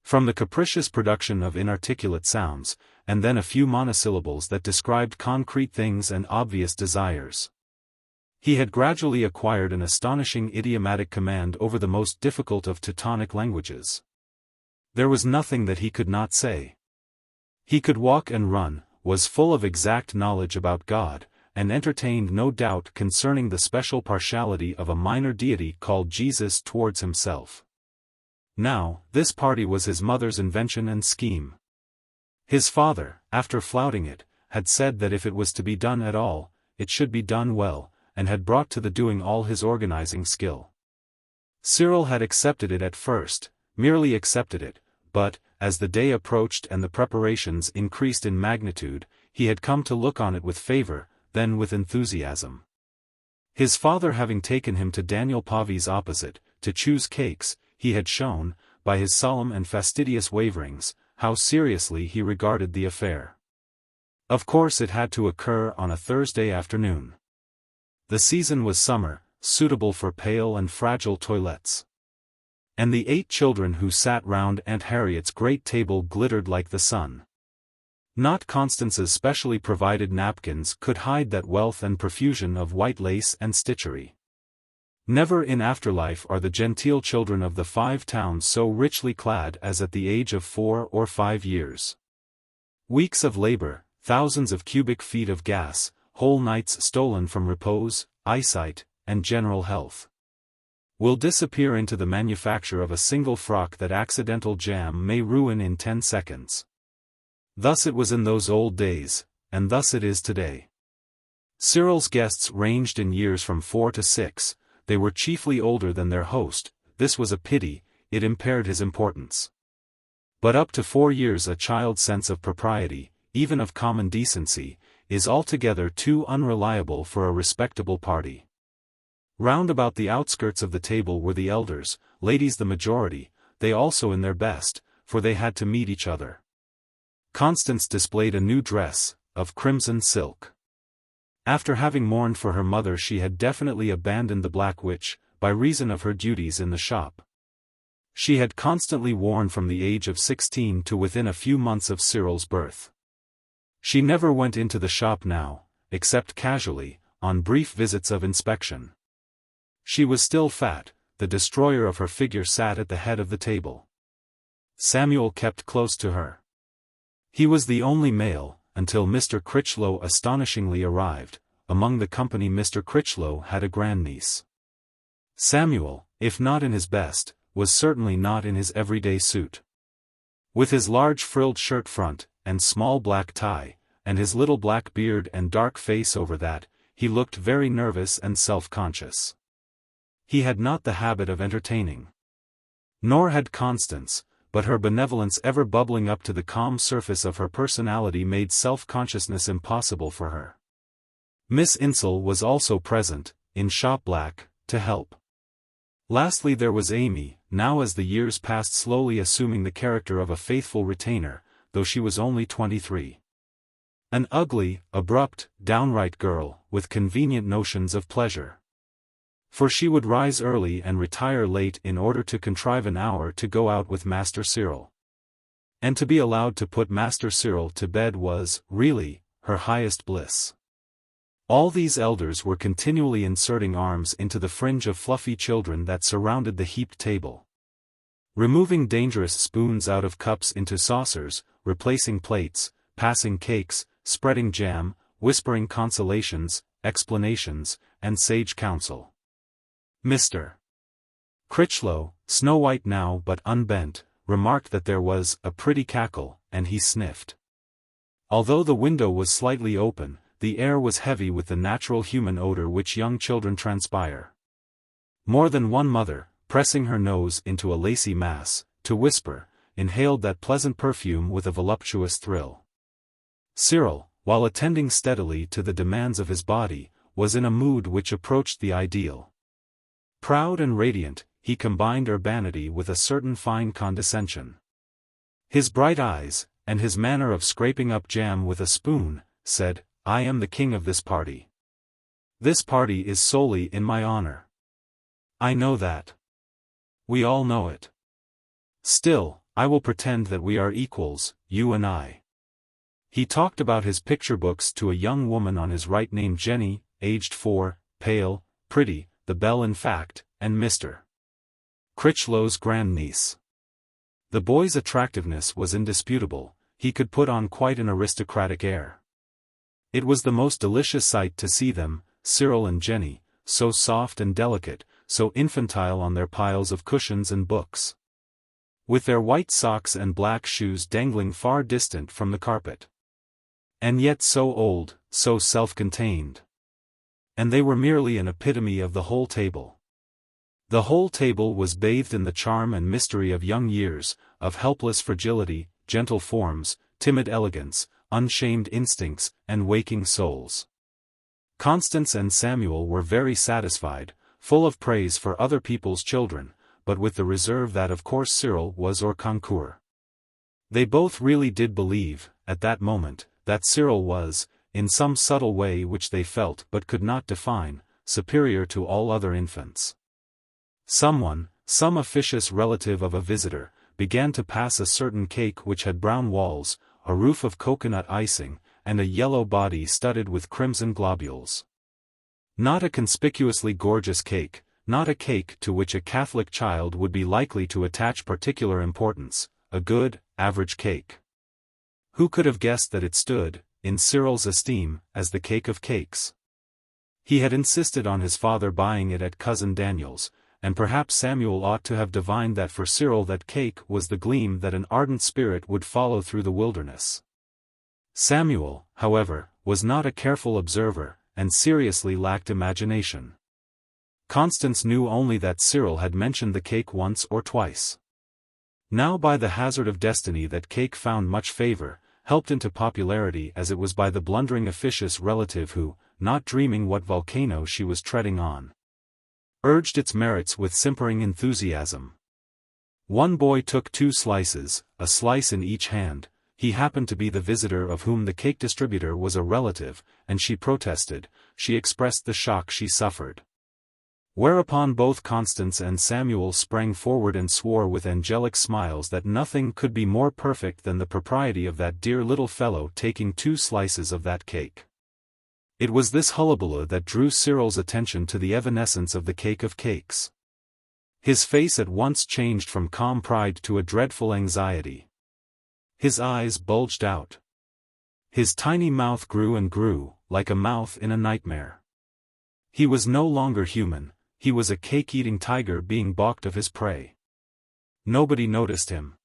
From the capricious production of inarticulate sounds, and then a few monosyllables that described concrete things and obvious desires. He had gradually acquired an astonishing idiomatic command over the most difficult of Teutonic languages. There was nothing that he could not say. He could walk and run, was full of exact knowledge about God, and entertained no doubt concerning the special partiality of a minor deity called Jesus towards himself. Now, this party was his mother's invention and scheme. His father, after flouting it, had said that if it was to be done at all, it should be done well, and had brought to the doing all his organizing skill. Cyril had accepted it at first, merely accepted it, but, as the day approached and the preparations increased in magnitude, he had come to look on it with favor, then with enthusiasm. His father having taken him to Daniel Pavi's opposite, to choose cakes, he had shown, by his solemn and fastidious waverings, how seriously he regarded the affair. Of course it had to occur on a Thursday afternoon. The season was summer, suitable for pale and fragile toilettes. And the 8 children who sat round Aunt Harriet's great table glittered like the sun. Not Constance's specially provided napkins could hide that wealth and profusion of white lace and stitchery. Never in afterlife are the genteel children of the 5 towns so richly clad as at the age of 4 or 5 years. Weeks of labor, thousands of cubic feet of gas, whole nights stolen from repose, eyesight, and general health, will disappear into the manufacture of a single frock that accidental jam may ruin in 10 seconds. Thus it was in those old days, and thus it is today. Cyril's guests ranged in years from 4 to 6, they were chiefly older than their host, this was a pity, it impaired his importance. But up to 4 years a child's sense of propriety, even of common decency, is altogether too unreliable for a respectable party. Round about the outskirts of the table were the elders, ladies the majority, they also in their best, for they had to meet each other. Constance displayed a new dress, of crimson silk. After having mourned for her mother she had definitely abandoned the Black Witch, by reason of her duties in the shop. She had constantly worn from the age of 16 to within a few months of Cyril's birth. She never went into the shop now, except casually, on brief visits of inspection. She was still fat, the destroyer of her figure sat at the head of the table. Samuel kept close to her. He was the only male, until Mr. Critchlow astonishingly arrived, among the company Mr. Critchlow had a grandniece. Samuel, if not in his best, was certainly not in his everyday suit. With his large frilled shirt front, and small black tie, and his little black beard and dark face over that, he looked very nervous and self-conscious. He had not the habit of entertaining. Nor had Constance, but her benevolence ever bubbling up to the calm surface of her personality made self-consciousness impossible for her. Miss Insel was also present, in shop black, to help. Lastly there was Amy, now as the years passed slowly assuming the character of a faithful retainer, though she was only 23. An ugly, abrupt, downright girl, with convenient notions of pleasure. For she would rise early and retire late in order to contrive an hour to go out with Master Cyril. And to be allowed to put Master Cyril to bed was, really, her highest bliss. All these elders were continually inserting arms into the fringe of fluffy children that surrounded the heaped table. Removing dangerous spoons out of cups into saucers, replacing plates, passing cakes, spreading jam, whispering consolations, explanations, and sage counsel. Mr. Critchlow, snow-white now but unbent, remarked that there was a pretty cackle, and he sniffed. Although the window was slightly open, the air was heavy with the natural human odor which young children transpire. More than one mother, pressing her nose into a lacy mass, to whisper, inhaled that pleasant perfume with a voluptuous thrill. Cyril, while attending steadily to the demands of his body, was in a mood which approached the ideal. Proud and radiant, he combined urbanity with a certain fine condescension. His bright eyes, and his manner of scraping up jam with a spoon, said, "I am the king of this party. This party is solely in my honor. I know that. We all know it. Still, I will pretend that we are equals, you and I." He talked about his picture books to a young woman on his right named Jenny, aged 4, pale, pretty, the belle in fact, and Mr. Critchlow's grandniece. The boy's attractiveness was indisputable, he could put on quite an aristocratic air. It was the most delicious sight to see them, Cyril and Jenny, so soft and delicate, so infantile on their piles of cushions and books. With their white socks and black shoes dangling far distant from the carpet. And yet so old, so self-contained. And they were merely an epitome of the whole table. The whole table was bathed in the charm and mystery of young years, of helpless fragility, gentle forms, timid elegance, unshamed instincts, and waking souls. Constance and Samuel were very satisfied, full of praise for other people's children, but with the reserve that of course Cyril was hors concours. They both really did believe, at that moment, that Cyril was, in some subtle way which they felt but could not define, superior to all other infants. Someone, some officious relative of a visitor, began to pass a certain cake which had brown walls, a roof of coconut icing, and a yellow body studded with crimson globules. Not a conspicuously gorgeous cake, not a cake to which a Catholic child would be likely to attach particular importance, a good, average cake. Who could have guessed that it stood, in Cyril's esteem, as the cake of cakes? He had insisted on his father buying it at Cousin Daniel's, and perhaps Samuel ought to have divined that for Cyril that cake was the gleam that an ardent spirit would follow through the wilderness. Samuel, however, was not a careful observer, and seriously lacked imagination. Constance knew only that Cyril had mentioned the cake once or twice. Now by the hazard of destiny that cake found much favor, helped into popularity as it was by the blundering officious relative who, not dreaming what volcano she was treading on, urged its merits with simpering enthusiasm. One boy took 2 slices, a slice in each hand. He happened to be the visitor of whom the cake distributor was a relative, and she protested, she expressed the shock she suffered. Whereupon both Constance and Samuel sprang forward and swore with angelic smiles that nothing could be more perfect than the propriety of that dear little fellow taking 2 slices of that cake. It was this hullabaloo that drew Cyril's attention to the evanescence of the cake of cakes. His face at once changed from calm pride to a dreadful anxiety. His eyes bulged out. His tiny mouth grew and grew, like a mouth in a nightmare. He was no longer human, he was a cake-eating tiger being balked of his prey. Nobody noticed him.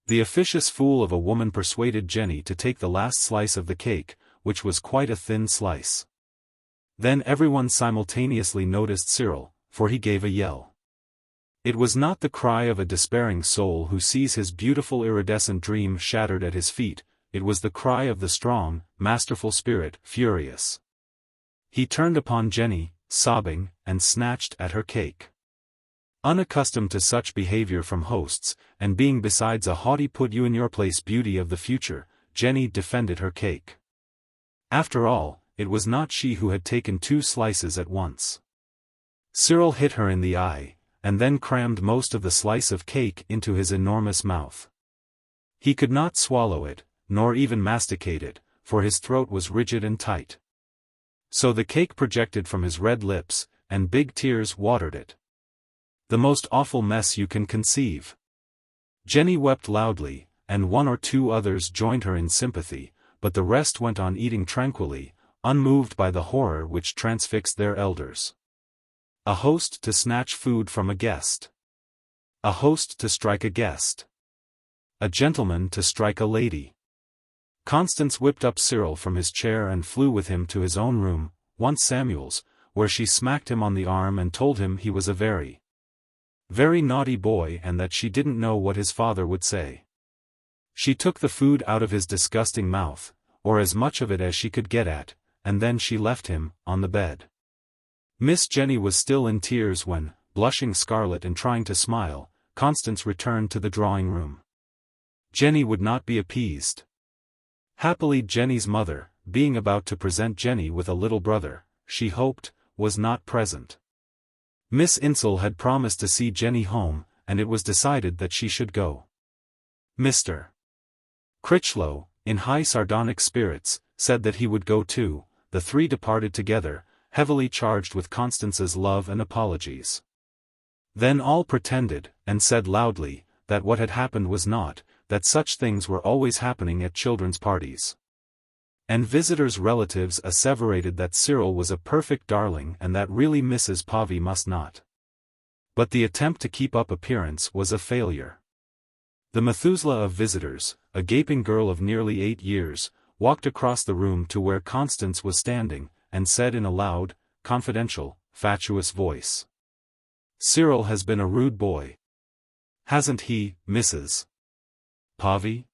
The officious fool of a woman persuaded Jenny to take the last slice of the cake, which was quite a thin slice. Then everyone simultaneously noticed Cyril, for he gave a yell. It was not the cry of a despairing soul who sees his beautiful iridescent dream shattered at his feet, it was the cry of the strong, masterful spirit, furious. He turned upon Jenny, sobbing, and snatched at her cake. Unaccustomed to such behavior from hosts, and being besides a haughty put-you-in-your-place beauty of the future, Jenny defended her cake. After all, it was not she who had taken 2 slices at once. Cyril hit her in the eye, and then crammed most of the slice of cake into his enormous mouth. He could not swallow it, nor even masticate it, for his throat was rigid and tight. So the cake projected from his red lips, and big tears watered it. The most awful mess you can conceive. Jenny wept loudly, and 1 or 2 others joined her in sympathy, but the rest went on eating tranquilly, unmoved by the horror which transfixed their elders. A host to snatch food from a guest. A host to strike a guest. A gentleman to strike a lady. Constance whipped up Cyril from his chair and flew with him to his own room, once Samuel's, where she smacked him on the arm and told him he was a very naughty boy and that she didn't know what his father would say. She took the food out of his disgusting mouth, or as much of it as she could get at, and then she left him, on the bed. Miss Jenny was still in tears when, blushing scarlet and trying to smile, Constance returned to the drawing-room. Jenny would not be appeased. Happily Jenny's mother, being about to present Jenny with a little brother, she hoped, was not present. Miss Insel had promised to see Jenny home, and it was decided that she should go. Mr. Critchlow, in high sardonic spirits, said that he would go too. The 3 departed together, heavily charged with Constance's love and apologies. Then all pretended, and said loudly, that what had happened was not, that such things were always happening at children's parties. And visitors' relatives asseverated that Cyril was a perfect darling and that really Mrs. Povey must not. But the attempt to keep up appearance was a failure. The Methuselah of visitors, a gaping girl of nearly 8 years, walked across the room to where Constance was standing, and said in a loud, confidential, fatuous voice. "Cyril has been a rude boy. Hasn't he, Mrs. Povey?"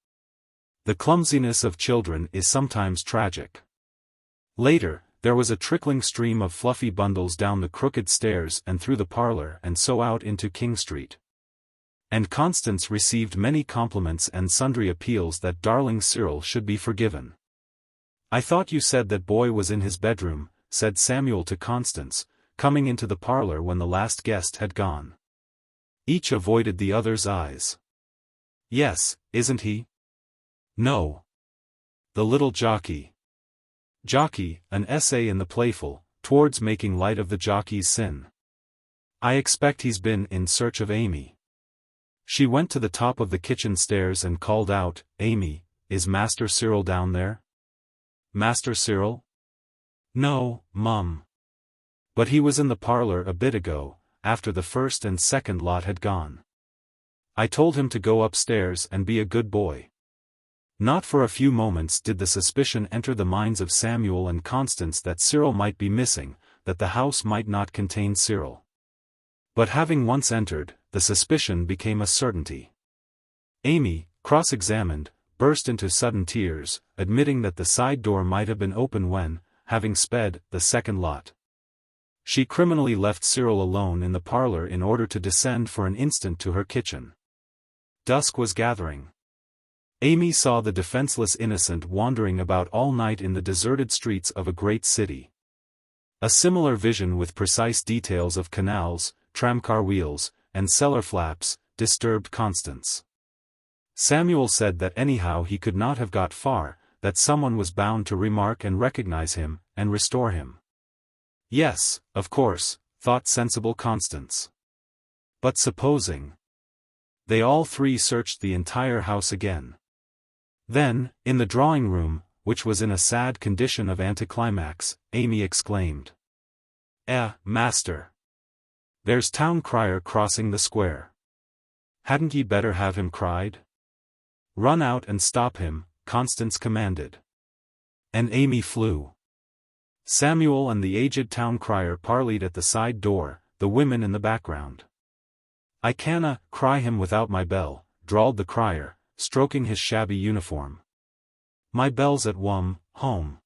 The clumsiness of children is sometimes tragic. Later, there was a trickling stream of fluffy bundles down the crooked stairs and through the parlor and so out into King Street. And Constance received many compliments and sundry appeals that darling Cyril should be forgiven. "I thought you said that boy was in his bedroom," said Samuel to Constance, coming into the parlor when the last guest had gone. Each avoided the other's eyes. "Yes, isn't he?" "No. The little jockey." Jockey, an essay in the playful, towards making light of the jockey's sin. "I expect he's been in search of Amy." She went to the top of the kitchen stairs and called out, "Amy, is Master Cyril down there?" "Master Cyril? No, Mum. But he was in the parlor a bit ago, after the first and second lot had gone. I told him to go upstairs and be a good boy." Not for a few moments did the suspicion enter the minds of Samuel and Constance that Cyril might be missing, that the house might not contain Cyril. But having once entered, the suspicion became a certainty. Amy, cross-examined, burst into sudden tears, admitting that the side door might have been open when, having sped the second lot, she criminally left Cyril alone in the parlor in order to descend for an instant to her kitchen. Dusk was gathering. Amy saw the defenseless innocent wandering about all night in the deserted streets of a great city. A similar vision with precise details of canals, tramcar wheels, and cellar flaps, disturbed Constance. Samuel said that anyhow he could not have got far, that someone was bound to remark and recognize him, and restore him. Yes, of course, thought sensible Constance. But supposing... They all 3 searched the entire house again. Then, in the drawing-room, which was in a sad condition of anticlimax, Amy exclaimed. Master! There's town crier crossing the square. Hadn't ye better have him cried? Run out and stop him, Constance commanded. And Amy flew. Samuel and the aged town crier parleyed at the side door, the women in the background. I canna cry him without my bell, drawled the crier, stroking his shabby uniform. My bell's at home.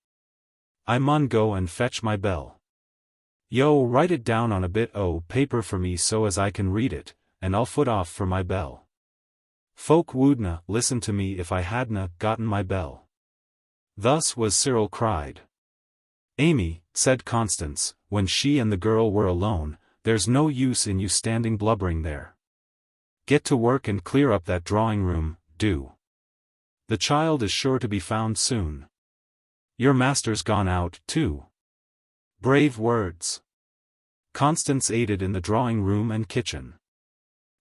I mun go and fetch my bell. Yo, write it down on a bit o' paper for me so as I can read it, and I'll foot off for my bell. Folk wouldna listen to me if I hadna gotten my bell. Thus was Cyril cried. Amy, said Constance, when she and the girl were alone, there's no use in you standing blubbering there. Get to work and clear up that drawing room, do. The child is sure to be found soon. Your master's gone out, too. Brave words. Constance aided in the drawing room and kitchen.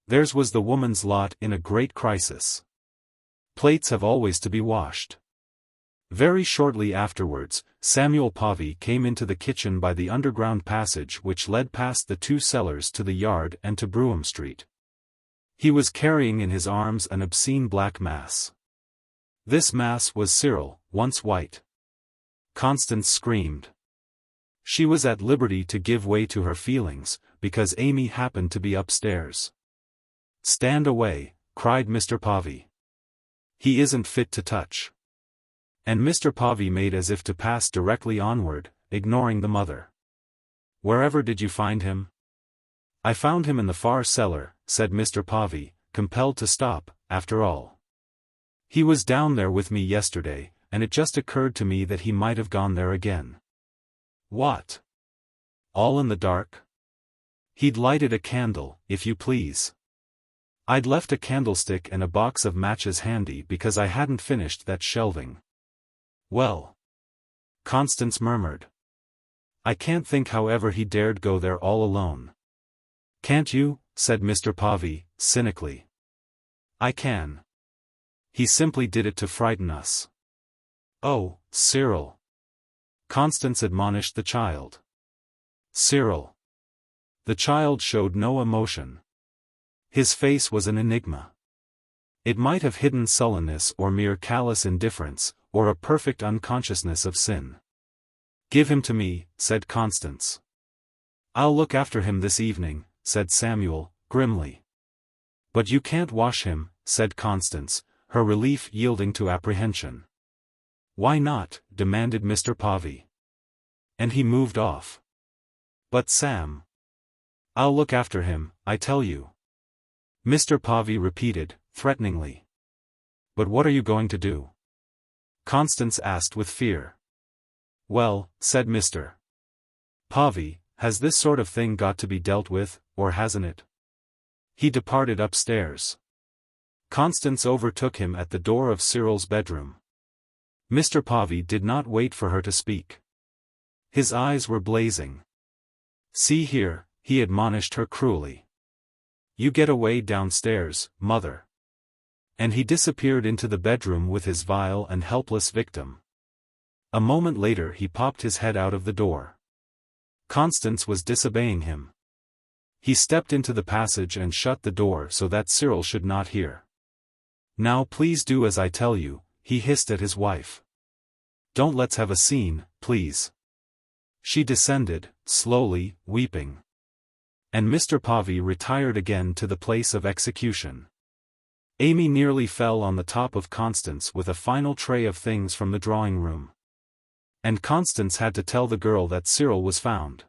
Theirs was the woman's lot in a great crisis. Plates have always to be washed. Very shortly afterwards, Samuel Povey came into the kitchen by the underground passage which led past the 2 cellars to the yard and to Brougham Street. He was carrying in his arms an obscene black mass. This mass was Cyril, once white. Constance screamed. She was at liberty to give way to her feelings, because Amy happened to be upstairs. Stand away, cried Mr. Povey. He isn't fit to touch. And Mr. Povey made as if to pass directly onward, ignoring the mother. Wherever did you find him? I found him in the far cellar, said Mr. Povey, compelled to stop, after all. He was down there with me yesterday, and it just occurred to me that he might have gone there again. What? All in the dark? He'd lighted a candle, if you please. I'd left a candlestick and a box of matches handy because I hadn't finished that shelving. Well. Constance murmured. I can't think however he dared go there all alone. Can't you? Said Mr. Povey, cynically. I can. He simply did it to frighten us. Oh, Cyril. Constance admonished the child. Cyril. The child showed no emotion. His face was an enigma. It might have hidden sullenness or mere callous indifference, or a perfect unconsciousness of sin. Give him to me, said Constance. I'll look after him this evening, said Samuel, grimly. But you can't wash him, said Constance, her relief yielding to apprehension. Why not? Demanded Mr. Povey. And he moved off. But Sam. I'll look after him, I tell you. Mr. Povey repeated, threateningly. But what are you going to do? Constance asked with fear. Well, said Mr. Povey, has this sort of thing got to be dealt with, or hasn't it? He departed upstairs. Constance overtook him at the door of Cyril's bedroom. Mr. Povey did not wait for her to speak. His eyes were blazing. See here, he admonished her cruelly. You get away downstairs, mother. And he disappeared into the bedroom with his vile and helpless victim. A moment later he popped his head out of the door. Constance was disobeying him. He stepped into the passage and shut the door so that Cyril should not hear. Now please do as I tell you, he hissed at his wife. Don't let's have a scene, please. She descended, slowly, weeping. And Mr. Povey retired again to the place of execution. Amy nearly fell on the top of Constance with a final tray of things from the drawing room. And Constance had to tell the girl that Cyril was found.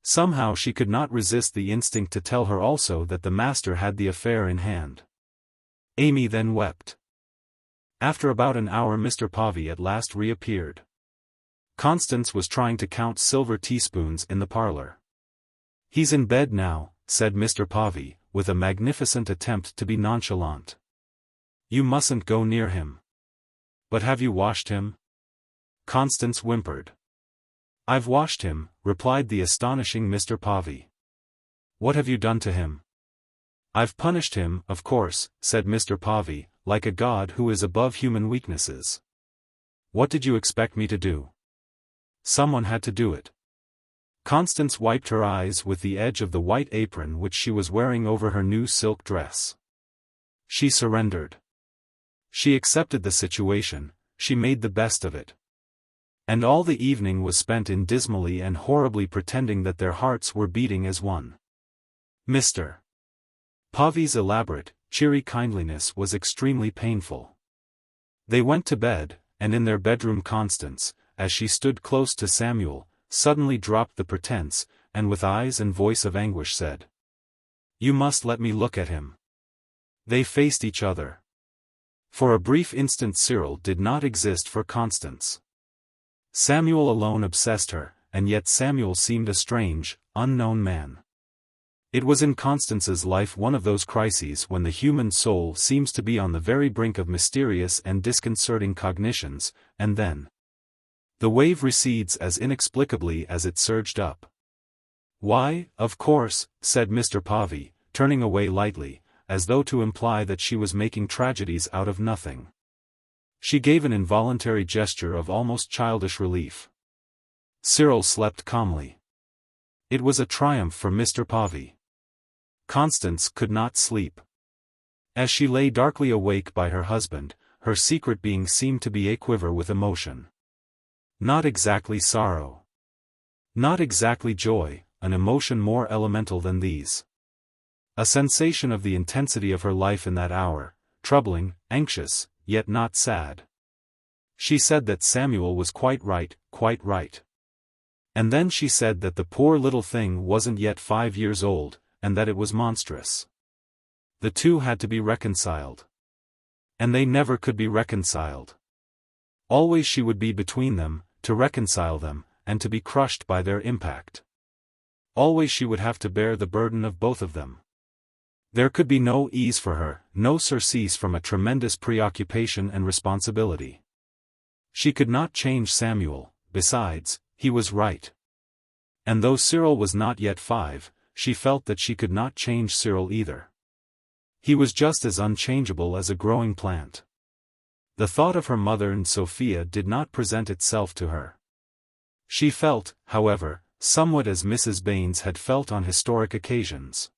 Somehow she could not resist the instinct to tell her also that the master had the affair in hand. Amy then wept. After about an hour Mr. Povey at last reappeared. Constance was trying to count silver teaspoons in the parlor. He's in bed now, said Mr. Povey, with a magnificent attempt to be nonchalant. You mustn't go near him. But have you washed him? Constance whimpered. I've washed him, replied the astonishing Mr. Povey. What have you done to him? I've punished him, of course, said Mr. Povey, like a god who is above human weaknesses. What did you expect me to do? Someone had to do it. Constance wiped her eyes with the edge of the white apron which she was wearing over her new silk dress. She surrendered. She accepted the situation, she made the best of it. And all the evening was spent in dismally and horribly pretending that their hearts were beating as one. Mr. Povey's elaborate, cheery kindliness was extremely painful. They went to bed, and in their bedroom Constance, as she stood close to Samuel, suddenly dropped the pretense, and with eyes and voice of anguish said, "You must let me look at him." They faced each other. For a brief instant Cyril did not exist for Constance. Samuel alone obsessed her, and yet Samuel seemed a strange, unknown man. It was in Constance's life one of those crises when the human soul seems to be on the very brink of mysterious and disconcerting cognitions, and then the wave recedes as inexplicably as it surged up. "Why, of course," said Mr. Povey, turning away lightly, as though to imply that she was making tragedies out of nothing. She gave an involuntary gesture of almost childish relief. Cyril slept calmly. It was a triumph for Mr. Povey. Constance could not sleep. As she lay darkly awake by her husband, her secret being seemed to be aquiver with emotion. Not exactly sorrow. Not exactly joy, an emotion more elemental than these. A sensation of the intensity of her life in that hour, troubling, anxious, yet not sad. She said that Samuel was quite right, quite right. And then she said that the poor little thing wasn't yet 5 years old, and that it was monstrous. The two had to be reconciled. And they never could be reconciled. Always she would be between them, to reconcile them, and to be crushed by their impact. Always she would have to bear the burden of both of them. There could be no ease for her, no surcease from a tremendous preoccupation and responsibility. She could not change Samuel, besides, he was right. And though Cyril was not yet 5, she felt that she could not change Cyril either. He was just as unchangeable as a growing plant. The thought of her mother and Sophia did not present itself to her. She felt, however, somewhat as Mrs. Baines had felt on historic occasions.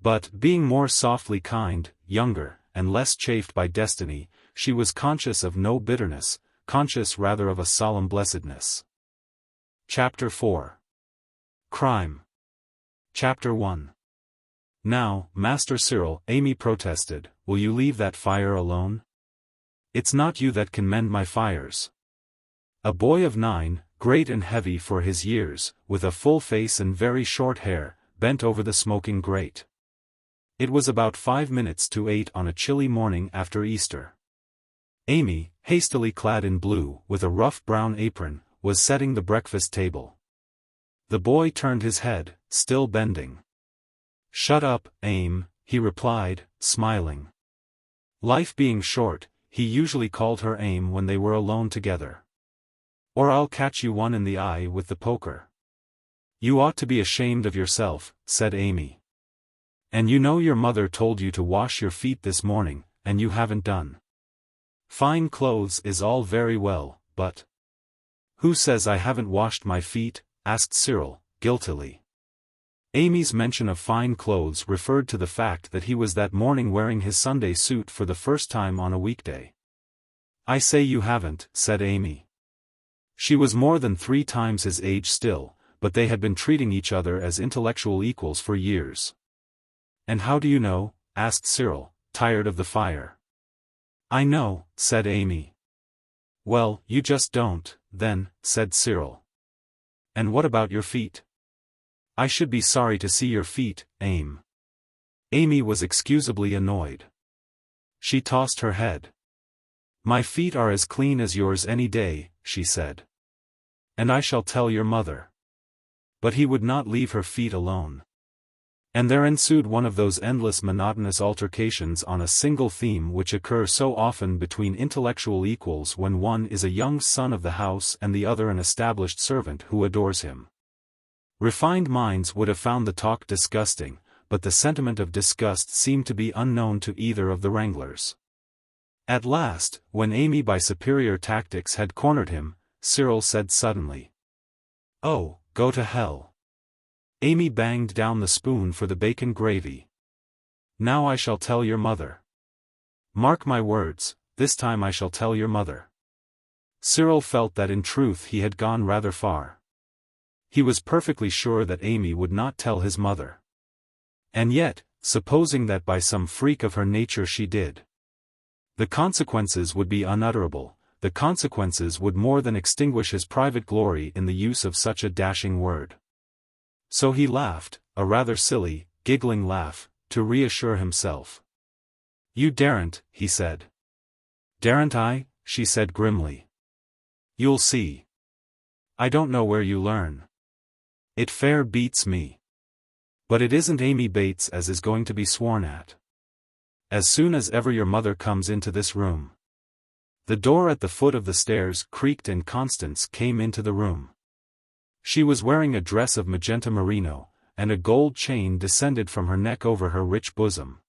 But, being more softly kind, younger, and less chafed by destiny, she was conscious of no bitterness, conscious rather of a solemn blessedness. Chapter 4. Crime. Chapter 1. "Now, Master Cyril," Amy protested, "will you leave that fire alone? It's not you that can mend my fires." A boy of 9, great and heavy for his years, with a full face and very short hair, bent over the smoking grate. It was about 5 minutes to 8 on a chilly morning after Easter. Amy, hastily clad in blue, with a rough brown apron, was setting the breakfast table. The boy turned his head, still bending. "Shut up, Aim," he replied, smiling. Life being short, he usually called her Aim when they were alone together. "Or I'll catch you one in the eye with the poker." "You ought to be ashamed of yourself," said Amy. "And you know your mother told you to wash your feet this morning, and you haven't done. Fine clothes is all very well, but—" "Who says I haven't washed my feet?" asked Cyril, guiltily. Amy's mention of fine clothes referred to the fact that he was that morning wearing his Sunday suit for the first time on a weekday. "I say you haven't," said Amy. She was more than 3 times his age still, but they had been treating each other as intellectual equals for years. "And how do you know?" asked Cyril, tired of the fire. "I know," said Amy. "Well, you just don't, then," said Cyril. "And what about your feet?" "I should be sorry to see your feet, Aim." Amy was excusably annoyed. She tossed her head. "My feet are as clean as yours any day," she said. "And I shall tell your mother." But he would not leave her feet alone. And there ensued one of those endless monotonous altercations on a single theme which occur so often between intellectual equals when one is a young son of the house and the other an established servant who adores him. Refined minds would have found the talk disgusting, but the sentiment of disgust seemed to be unknown to either of the wranglers. At last, when Amy by superior tactics had cornered him, Cyril said suddenly, "Oh, go to hell." Amy banged down the spoon for the bacon gravy. "Now I shall tell your mother. Mark my words, this time I shall tell your mother." Cyril felt that in truth he had gone rather far. He was perfectly sure that Amy would not tell his mother. And yet, supposing that by some freak of her nature she did, the consequences would be unutterable. The consequences would more than extinguish his private glory in the use of such a dashing word. So he laughed, a rather silly, giggling laugh, to reassure himself. "You daren't," he said. "Daren't I?" she said grimly. "You'll see. I don't know where you learn. It fair beats me. But it isn't Amy Bates as is going to be sworn at. As soon as ever your mother comes into this room." The door at the foot of the stairs creaked and Constance came into the room. She was wearing a dress of magenta merino, and a gold chain descended from her neck over her rich bosom.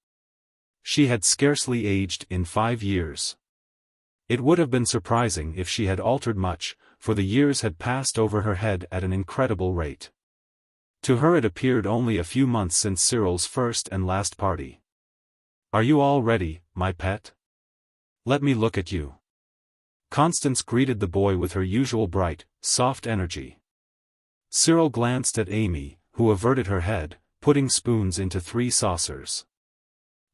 She had scarcely aged in 5 years. It would have been surprising if she had altered much, for the years had passed over her head at an incredible rate. To her it appeared only a few months since Cyril's first and last party. "Are you all ready, my pet? Let me look at you." Constance greeted the boy with her usual bright, soft energy. Cyril glanced at Amy, who averted her head, putting spoons into 3 saucers.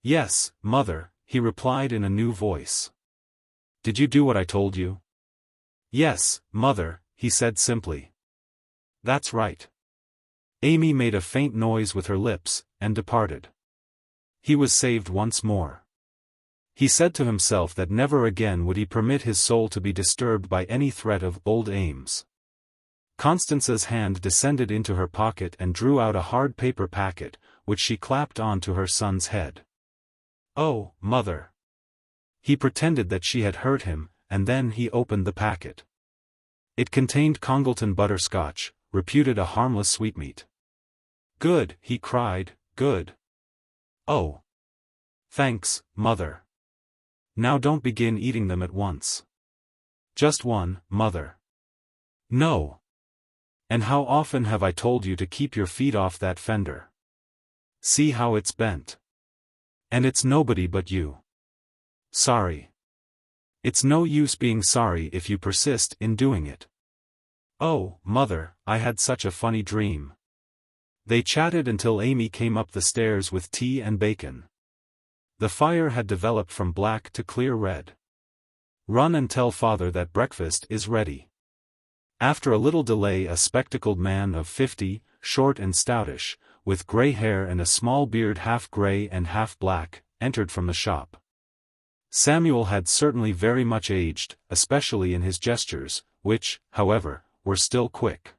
"Yes, mother," he replied in a new voice. "Did you do what I told you?" "Yes, mother," he said simply. "That's right." Amy made a faint noise with her lips, and departed. He was saved once more. He said to himself that never again would he permit his soul to be disturbed by any threat of old aims. Constance's hand descended into her pocket and drew out a hard paper packet, which she clapped on to her son's head. "Oh, mother." He pretended that she had hurt him, and then he opened the packet. It contained Congleton butterscotch, reputed a harmless sweetmeat. "Good," he cried, "good. Oh. Thanks, mother. Now don't begin eating them at once. Just one, mother." "No. And how often have I told you to keep your feet off that fender? See how it's bent. And it's nobody but you. Sorry. It's no use being sorry if you persist in doing it." "Oh, mother, I had such a funny dream." They chatted until Amy came up the stairs with tea and bacon. The fire had developed from black to clear red. "Run and tell father that breakfast is ready." After a little delay a spectacled man of 50, short and stoutish, with grey hair and a small beard half grey and half black, entered from the shop. Samuel had certainly very much aged, especially in his gestures, which, however, were still quick.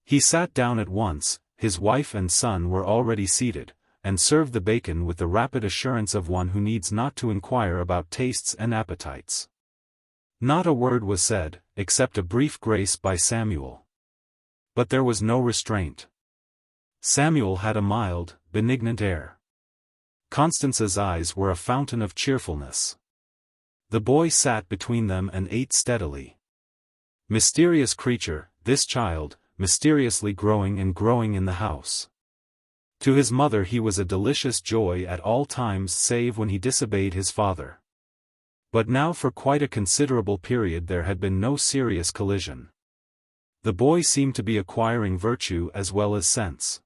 He sat down at once, his wife and son were already seated, and served the bacon with the rapid assurance of one who needs not to inquire about tastes and appetites. Not a word was said, except a brief grace by Samuel. But there was no restraint. Samuel had a mild, benignant air. Constance's eyes were a fountain of cheerfulness. The boy sat between them and ate steadily. Mysterious creature, this child, mysteriously growing and growing in the house. To his mother he was a delicious joy at all times save when he disobeyed his father. But now for quite a considerable period there had been no serious collision. The boy seemed to be acquiring virtue as well as sense.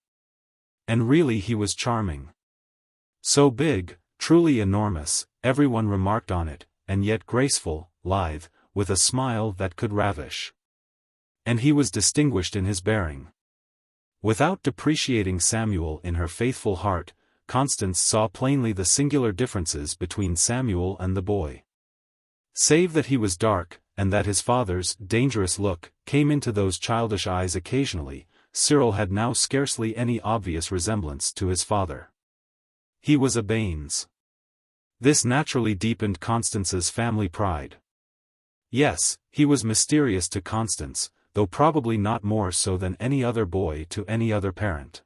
And really he was charming. So big, truly enormous, everyone remarked on it, and yet graceful, lithe, with a smile that could ravish. And he was distinguished in his bearing. Without depreciating Samuel in her faithful heart, Constance saw plainly the singular differences between Samuel and the boy. Save that he was dark, and that his father's dangerous look came into those childish eyes occasionally, Cyril had now scarcely any obvious resemblance to his father. He was a Baines. This naturally deepened Constance's family pride. Yes, he was mysterious to Constance, though probably not more so than any other boy to any other parent.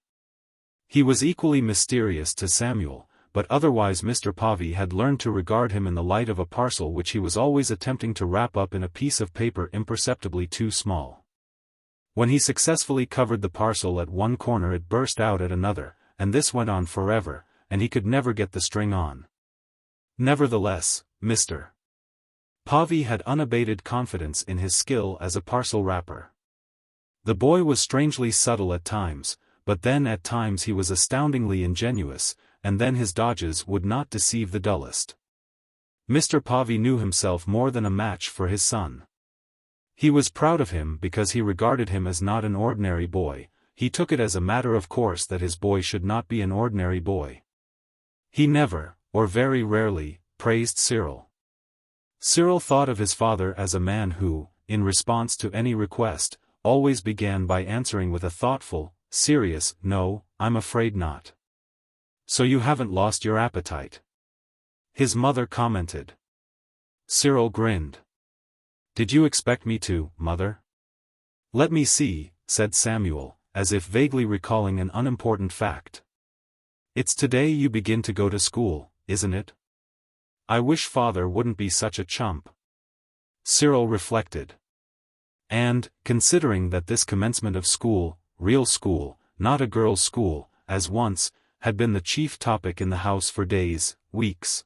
He was equally mysterious to Samuel, but otherwise Mr. Povey had learned to regard him in the light of a parcel which he was always attempting to wrap up in a piece of paper imperceptibly too small. When he successfully covered the parcel at one corner it burst out at another, and this went on forever, and he could never get the string on. Nevertheless, Mr. Povey had unabated confidence in his skill as a parcel wrapper. The boy was strangely subtle at times, but then at times he was astoundingly ingenious, and then his dodges would not deceive the dullest. Mr. Povey knew himself more than a match for his son. He was proud of him because he regarded him as not an ordinary boy. He took it as a matter of course that his boy should not be an ordinary boy. He never, or very rarely, praised Cyril. Cyril thought of his father as a man who, in response to any request, always began by answering with a thoughtful, serious, "No, I'm afraid not." "So you haven't lost your appetite?" his mother commented. Cyril grinned. "Did you expect me to, mother?" "Let me see," said Samuel, as if vaguely recalling an unimportant fact. "It's today you begin to go to school, isn't it? I wish father wouldn't be such a chump." Cyril reflected. And, considering that this commencement of school, real school, not a girls' school, as once, had been the chief topic in the house for days, weeks.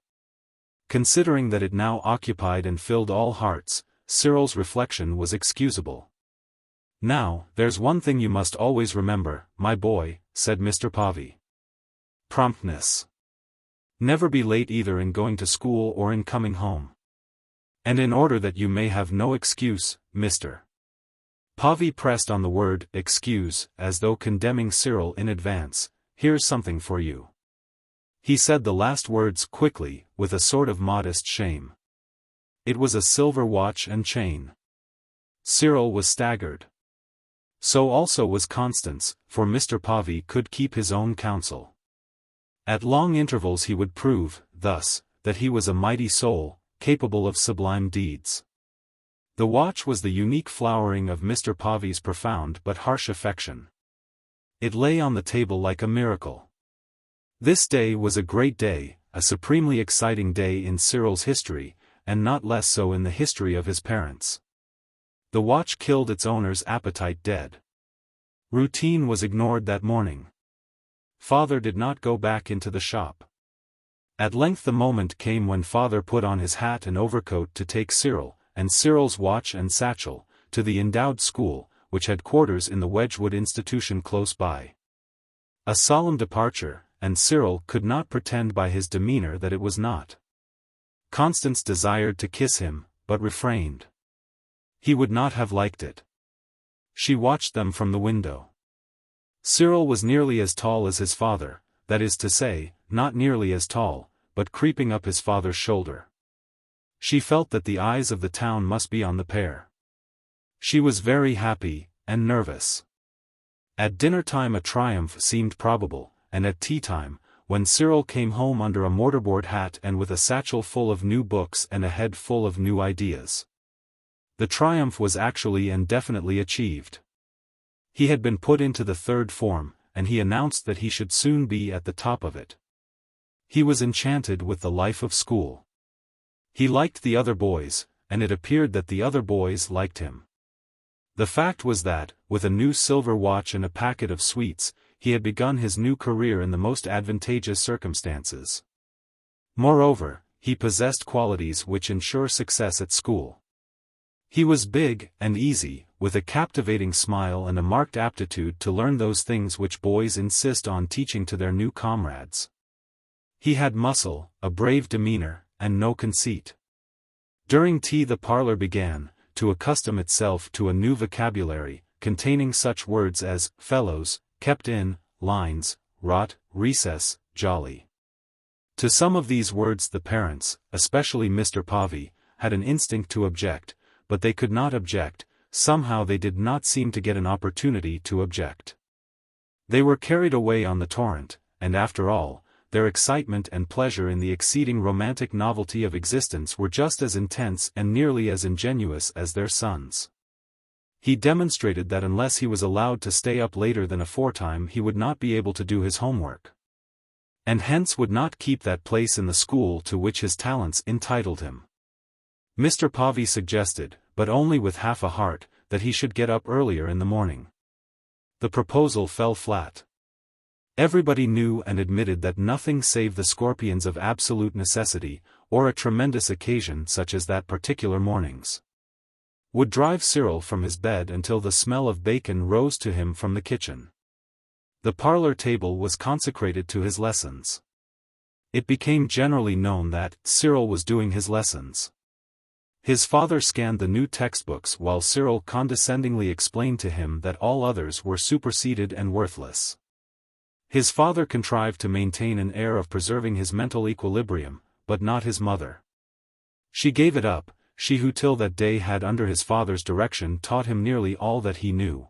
Considering that it now occupied and filled all hearts, Cyril's reflection was excusable. "Now, there's one thing you must always remember, my boy," said Mr. Povey. "Promptness. Never be late either in going to school or in coming home. And in order that you may have no excuse, Mr. Povey pressed on the word excuse, as though condemning Cyril in advance, "here's something for you." He said the last words quickly, with a sort of modest shame. It was a silver watch and chain. Cyril was staggered. So also was Constance, for Mr. Povey could keep his own counsel. At long intervals he would prove, thus, that he was a mighty soul, capable of sublime deeds. The watch was the unique flowering of Mr. Povey's profound but harsh affection. It lay on the table like a miracle. This day was a great day, a supremely exciting day in Cyril's history, and not less so in the history of his parents. The watch killed its owner's appetite dead. Routine was ignored that morning. Father did not go back into the shop. At length the moment came when father put on his hat and overcoat to take Cyril, and Cyril's watch and satchel, to the endowed school, which had quarters in the Wedgwood institution close by. A solemn departure, and Cyril could not pretend by his demeanor that it was not. Constance desired to kiss him, but refrained. He would not have liked it. She watched them from the window. Cyril was nearly as tall as his father, that is to say, not nearly as tall, but creeping up his father's shoulder. She felt that the eyes of the town must be on the pair. She was very happy, and nervous. At dinner time a triumph seemed probable, and at tea time, when Cyril came home under a mortarboard hat and with a satchel full of new books and a head full of new ideas. The triumph was actually and definitely achieved. He had been put into the third form, and he announced that he should soon be at the top of it. He was enchanted with the life of school. He liked the other boys, and it appeared that the other boys liked him. The fact was that, with a new silver watch and a packet of sweets, he had begun his new career in the most advantageous circumstances. Moreover, he possessed qualities which ensure success at school. He was big and easy, with a captivating smile and a marked aptitude to learn those things which boys insist on teaching to their new comrades. He had muscle, a brave demeanor, and no conceit. During tea the parlor began to accustom itself to a new vocabulary, containing such words as fellows, kept in, lines, rot, recess, jolly. To some of these words the parents, especially Mr. Povey, had an instinct to object, but they could not object. Somehow they did not seem to get an opportunity to object. They were carried away on the torrent, and after all, their excitement and pleasure in the exceeding romantic novelty of existence were just as intense and nearly as ingenuous as their son's. He demonstrated that unless he was allowed to stay up later than aforetime he would not be able to do his homework. and hence would not keep that place in the school to which his talents entitled him. Mr. Povey suggested, but only with half a heart, that he should get up earlier in the morning. The proposal fell flat. Everybody knew and admitted that nothing save the scorpions of absolute necessity, or a tremendous occasion such as that particular morning's, would drive Cyril from his bed until the smell of bacon rose to him from the kitchen. The parlor table was consecrated to his lessons. It became generally known that Cyril was doing his lessons. His father scanned the new textbooks while Cyril condescendingly explained to him that all others were superseded and worthless. His father contrived to maintain an air of preserving his mental equilibrium, but not his mother. She gave it up, she who till that day had under his father's direction taught him nearly all that he knew.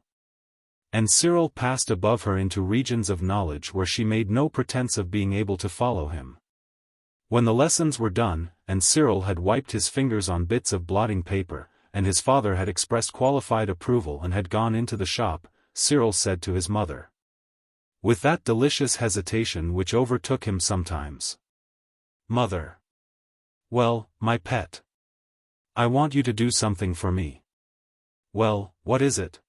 And Cyril passed above her into regions of knowledge where she made no pretense of being able to follow him. When the lessons were done, and Cyril had wiped his fingers on bits of blotting paper, and his father had expressed qualified approval and had gone into the shop, Cyril said to his mother, with that delicious hesitation which overtook him sometimes, "Mother. Well, my pet. I want you to do something for me." "Well, what is it?"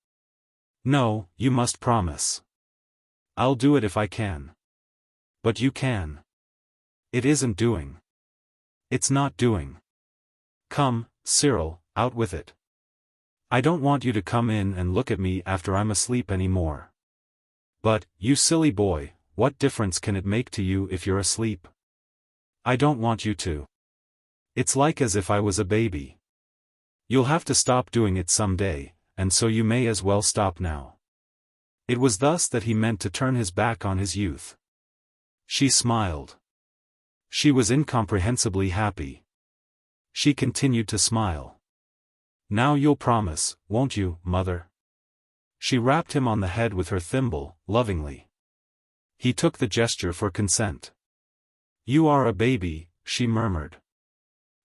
"No, you must promise." "I'll do it if I can." "But you can." "It isn't doing." "It's not doing." "Come, Cyril, out with it." "I don't want you to come in and look at me after I'm asleep any more." "But, you silly boy, what difference can it make to you if you're asleep?" "I don't want you to. It's like as if I was a baby." "You'll have to stop doing it some day, and so you may as well stop now." It was thus that he meant to turn his back on his youth. She smiled. She was incomprehensibly happy. She continued to smile. "Now you'll promise, won't you, Mother?" She rapped him on the head with her thimble, lovingly. He took the gesture for consent. "You are a baby," she murmured.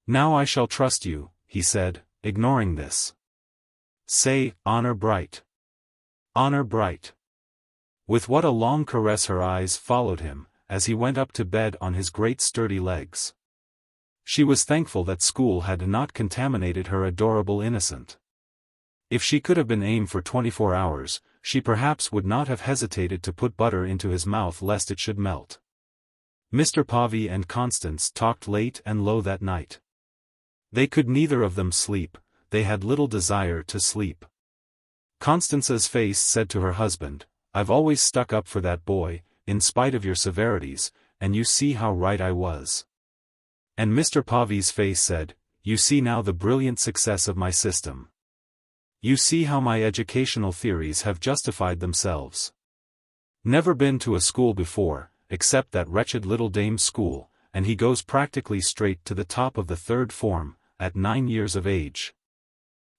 "Now I shall trust you," he said, ignoring this. "Say, honor bright. Honor bright." With what a long caress her eyes followed him, as he went up to bed on his great sturdy legs. She was thankful that school had not contaminated her adorable innocent. If she could have been aimed for 24 hours, she perhaps would not have hesitated to put butter into his mouth lest it should melt. Mr. Povey and Constance talked late and low that night. They could neither of them sleep, they had little desire to sleep. Constance's face said to her husband, "I've always stuck up for that boy, in spite of your severities, and you see how right I was." And Mr. Povey's face said, "You see now the brilliant success of my system. You see how my educational theories have justified themselves. Never been to a school before, except that wretched little dame's school, and he goes practically straight to the top of the third form, at 9 years of age."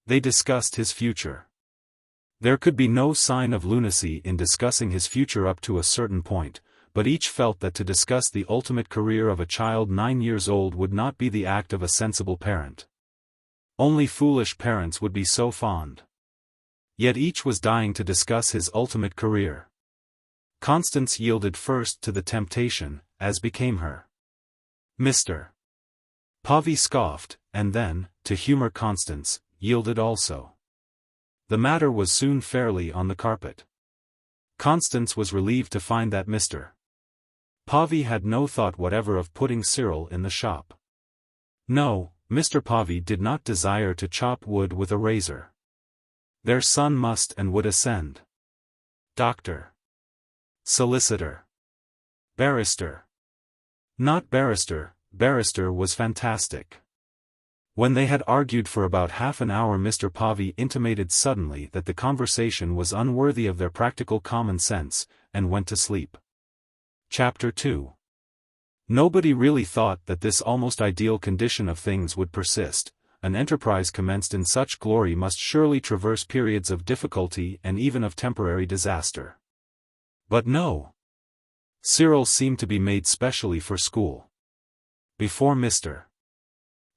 They discussed his future. There could be no sign of lunacy in discussing his future up to a certain point, but each felt that to discuss the ultimate career of a child 9 years old would not be the act of a sensible parent. Only foolish parents would be so fond. Yet each was dying to discuss his ultimate career. Constance yielded first to the temptation, as became her. Mr. Povey scoffed, and then, to humor Constance, yielded also. The matter was soon fairly on the carpet. Constance was relieved to find that Mr. Povey had no thought whatever of putting Cyril in the shop. No, Mr. Povey did not desire to chop wood with a razor. Their son must and would ascend. Doctor. Solicitor. Barrister. Not barrister, barrister was fantastic. When they had argued for about half an hour, Mr. Povey intimated suddenly that the conversation was unworthy of their practical common sense, and went to sleep. Chapter 2. Nobody really thought that this almost ideal condition of things would persist. An enterprise commenced in such glory must surely traverse periods of difficulty and even of temporary disaster. But no. Cyril seemed to be made specially for school. Before Mr.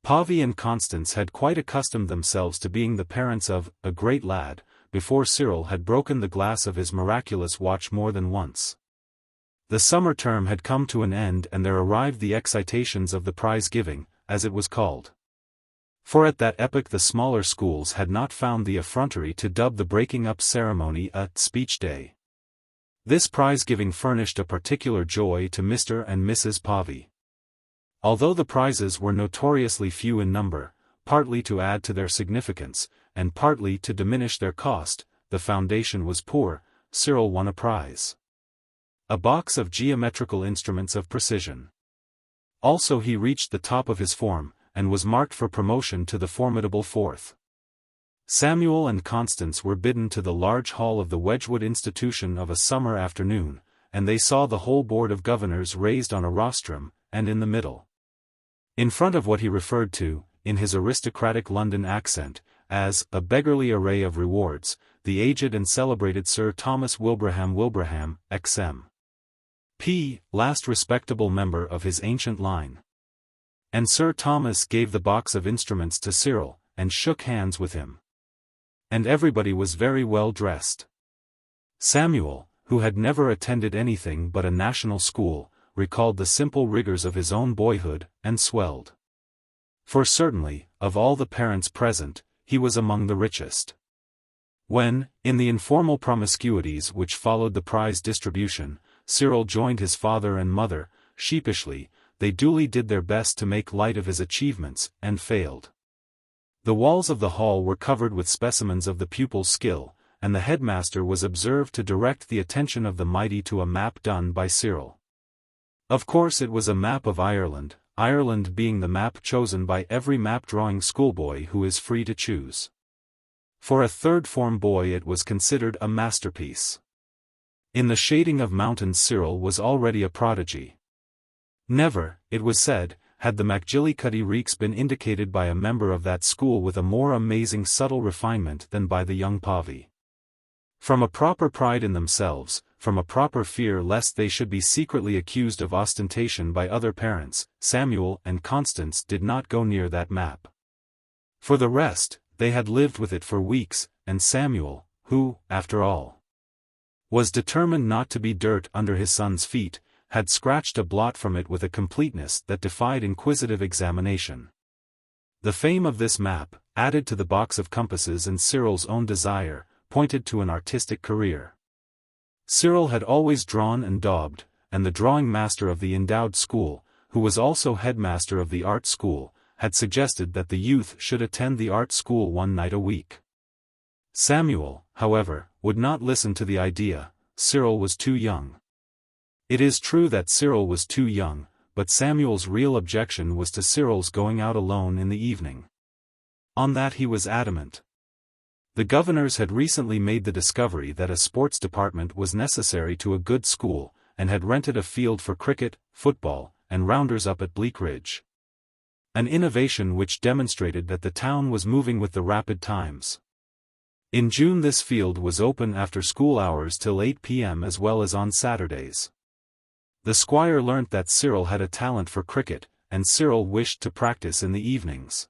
Povey and Constance had quite accustomed themselves to being the parents of a great lad, before Cyril had broken the glass of his miraculous watch more than once. The summer term had come to an end and there arrived the excitations of the prize-giving, as it was called. For at that epoch the smaller schools had not found the effrontery to dub the breaking-up ceremony a speech day. This prize-giving furnished a particular joy to Mr. and Mrs. Povey. Although the prizes were notoriously few in number, partly to add to their significance, and partly to diminish their cost, the foundation was poor. Cyril won a prize. A box of geometrical instruments of precision. Also he reached the top of his form, and was marked for promotion to the formidable fourth. Samuel and Constance were bidden to the large hall of the Wedgwood Institution of a summer afternoon, and they saw the whole board of governors raised on a rostrum, and in the middle, in front of what he referred to, in his aristocratic London accent, as a beggarly array of rewards, the aged and celebrated Sir Thomas Wilbraham, XM.P., last respectable member of his ancient line. And Sir Thomas gave the box of instruments to Cyril, and shook hands with him. And everybody was very well dressed. Samuel, who had never attended anything but a national school, recalled the simple rigors of his own boyhood, and swelled. For certainly, of all the parents present, he was among the richest. When, in the informal promiscuities which followed the prize distribution, Cyril joined his father and mother, sheepishly, they duly did their best to make light of his achievements, and failed. The walls of the hall were covered with specimens of the pupil's skill, and the headmaster was observed to direct the attention of the mighty to a map done by Cyril. Of course it was a map of Ireland, Ireland being the map chosen by every map-drawing schoolboy who is free to choose. For a third-form boy it was considered a masterpiece. In the shading of mountains Cyril was already a prodigy. Never, it was said, had the Macgillycuddy reeks been indicated by a member of that school with a more amazing subtle refinement than by the young Povey. From a proper pride in themselves, from a proper fear lest they should be secretly accused of ostentation by other parents, Samuel and Constance did not go near that map. For the rest, they had lived with it for weeks, and Samuel, who, after all, was determined not to be dirt under his son's feet, had scratched a blot from it with a completeness that defied inquisitive examination. The fame of this map, added to the box of compasses and Cyril's own desire, pointed to an artistic career. Cyril had always drawn and daubed, and the drawing master of the endowed school, who was also headmaster of the art school, had suggested that the youth should attend the art school one night a week. Samuel, however, would not listen to the idea. Cyril was too young. It is true that Cyril was too young, but Samuel's real objection was to Cyril's going out alone in the evening. On that he was adamant. The governors had recently made the discovery that a sports department was necessary to a good school, and had rented a field for cricket, football, and rounders up at Bleakridge. An innovation which demonstrated that the town was moving with the rapid times. In June this field was open after school hours till 8 p.m. as well as on Saturdays. The squire learnt that Cyril had a talent for cricket, and Cyril wished to practice in the evenings,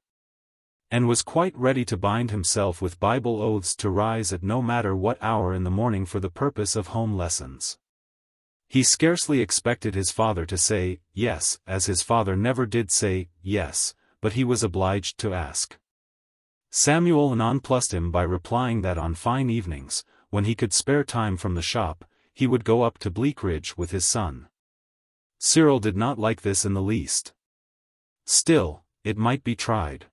and was quite ready to bind himself with Bible oaths to rise at no matter what hour in the morning for the purpose of home lessons. He scarcely expected his father to say yes, as his father never did say yes, but he was obliged to ask. Samuel nonplussed him by replying that on fine evenings, when he could spare time from the shop, he would go up to Bleakridge with his son. Cyril did not like this in the least. Still, it might be tried.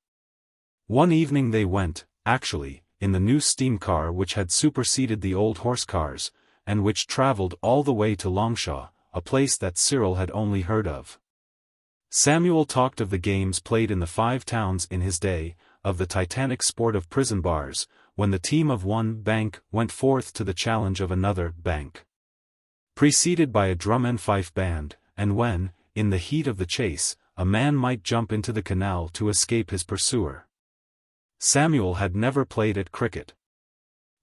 One evening they went, actually, in the new steam car which had superseded the old horse cars, and which travelled all the way to Longshaw, a place that Cyril had only heard of. Samuel talked of the games played in the Five Towns in his day, of the titanic sport of prison bars, when the team of one bank went forth to the challenge of another bank, preceded by a drum and fife band, and when, in the heat of the chase, a man might jump into the canal to escape his pursuer. Samuel had never played at cricket.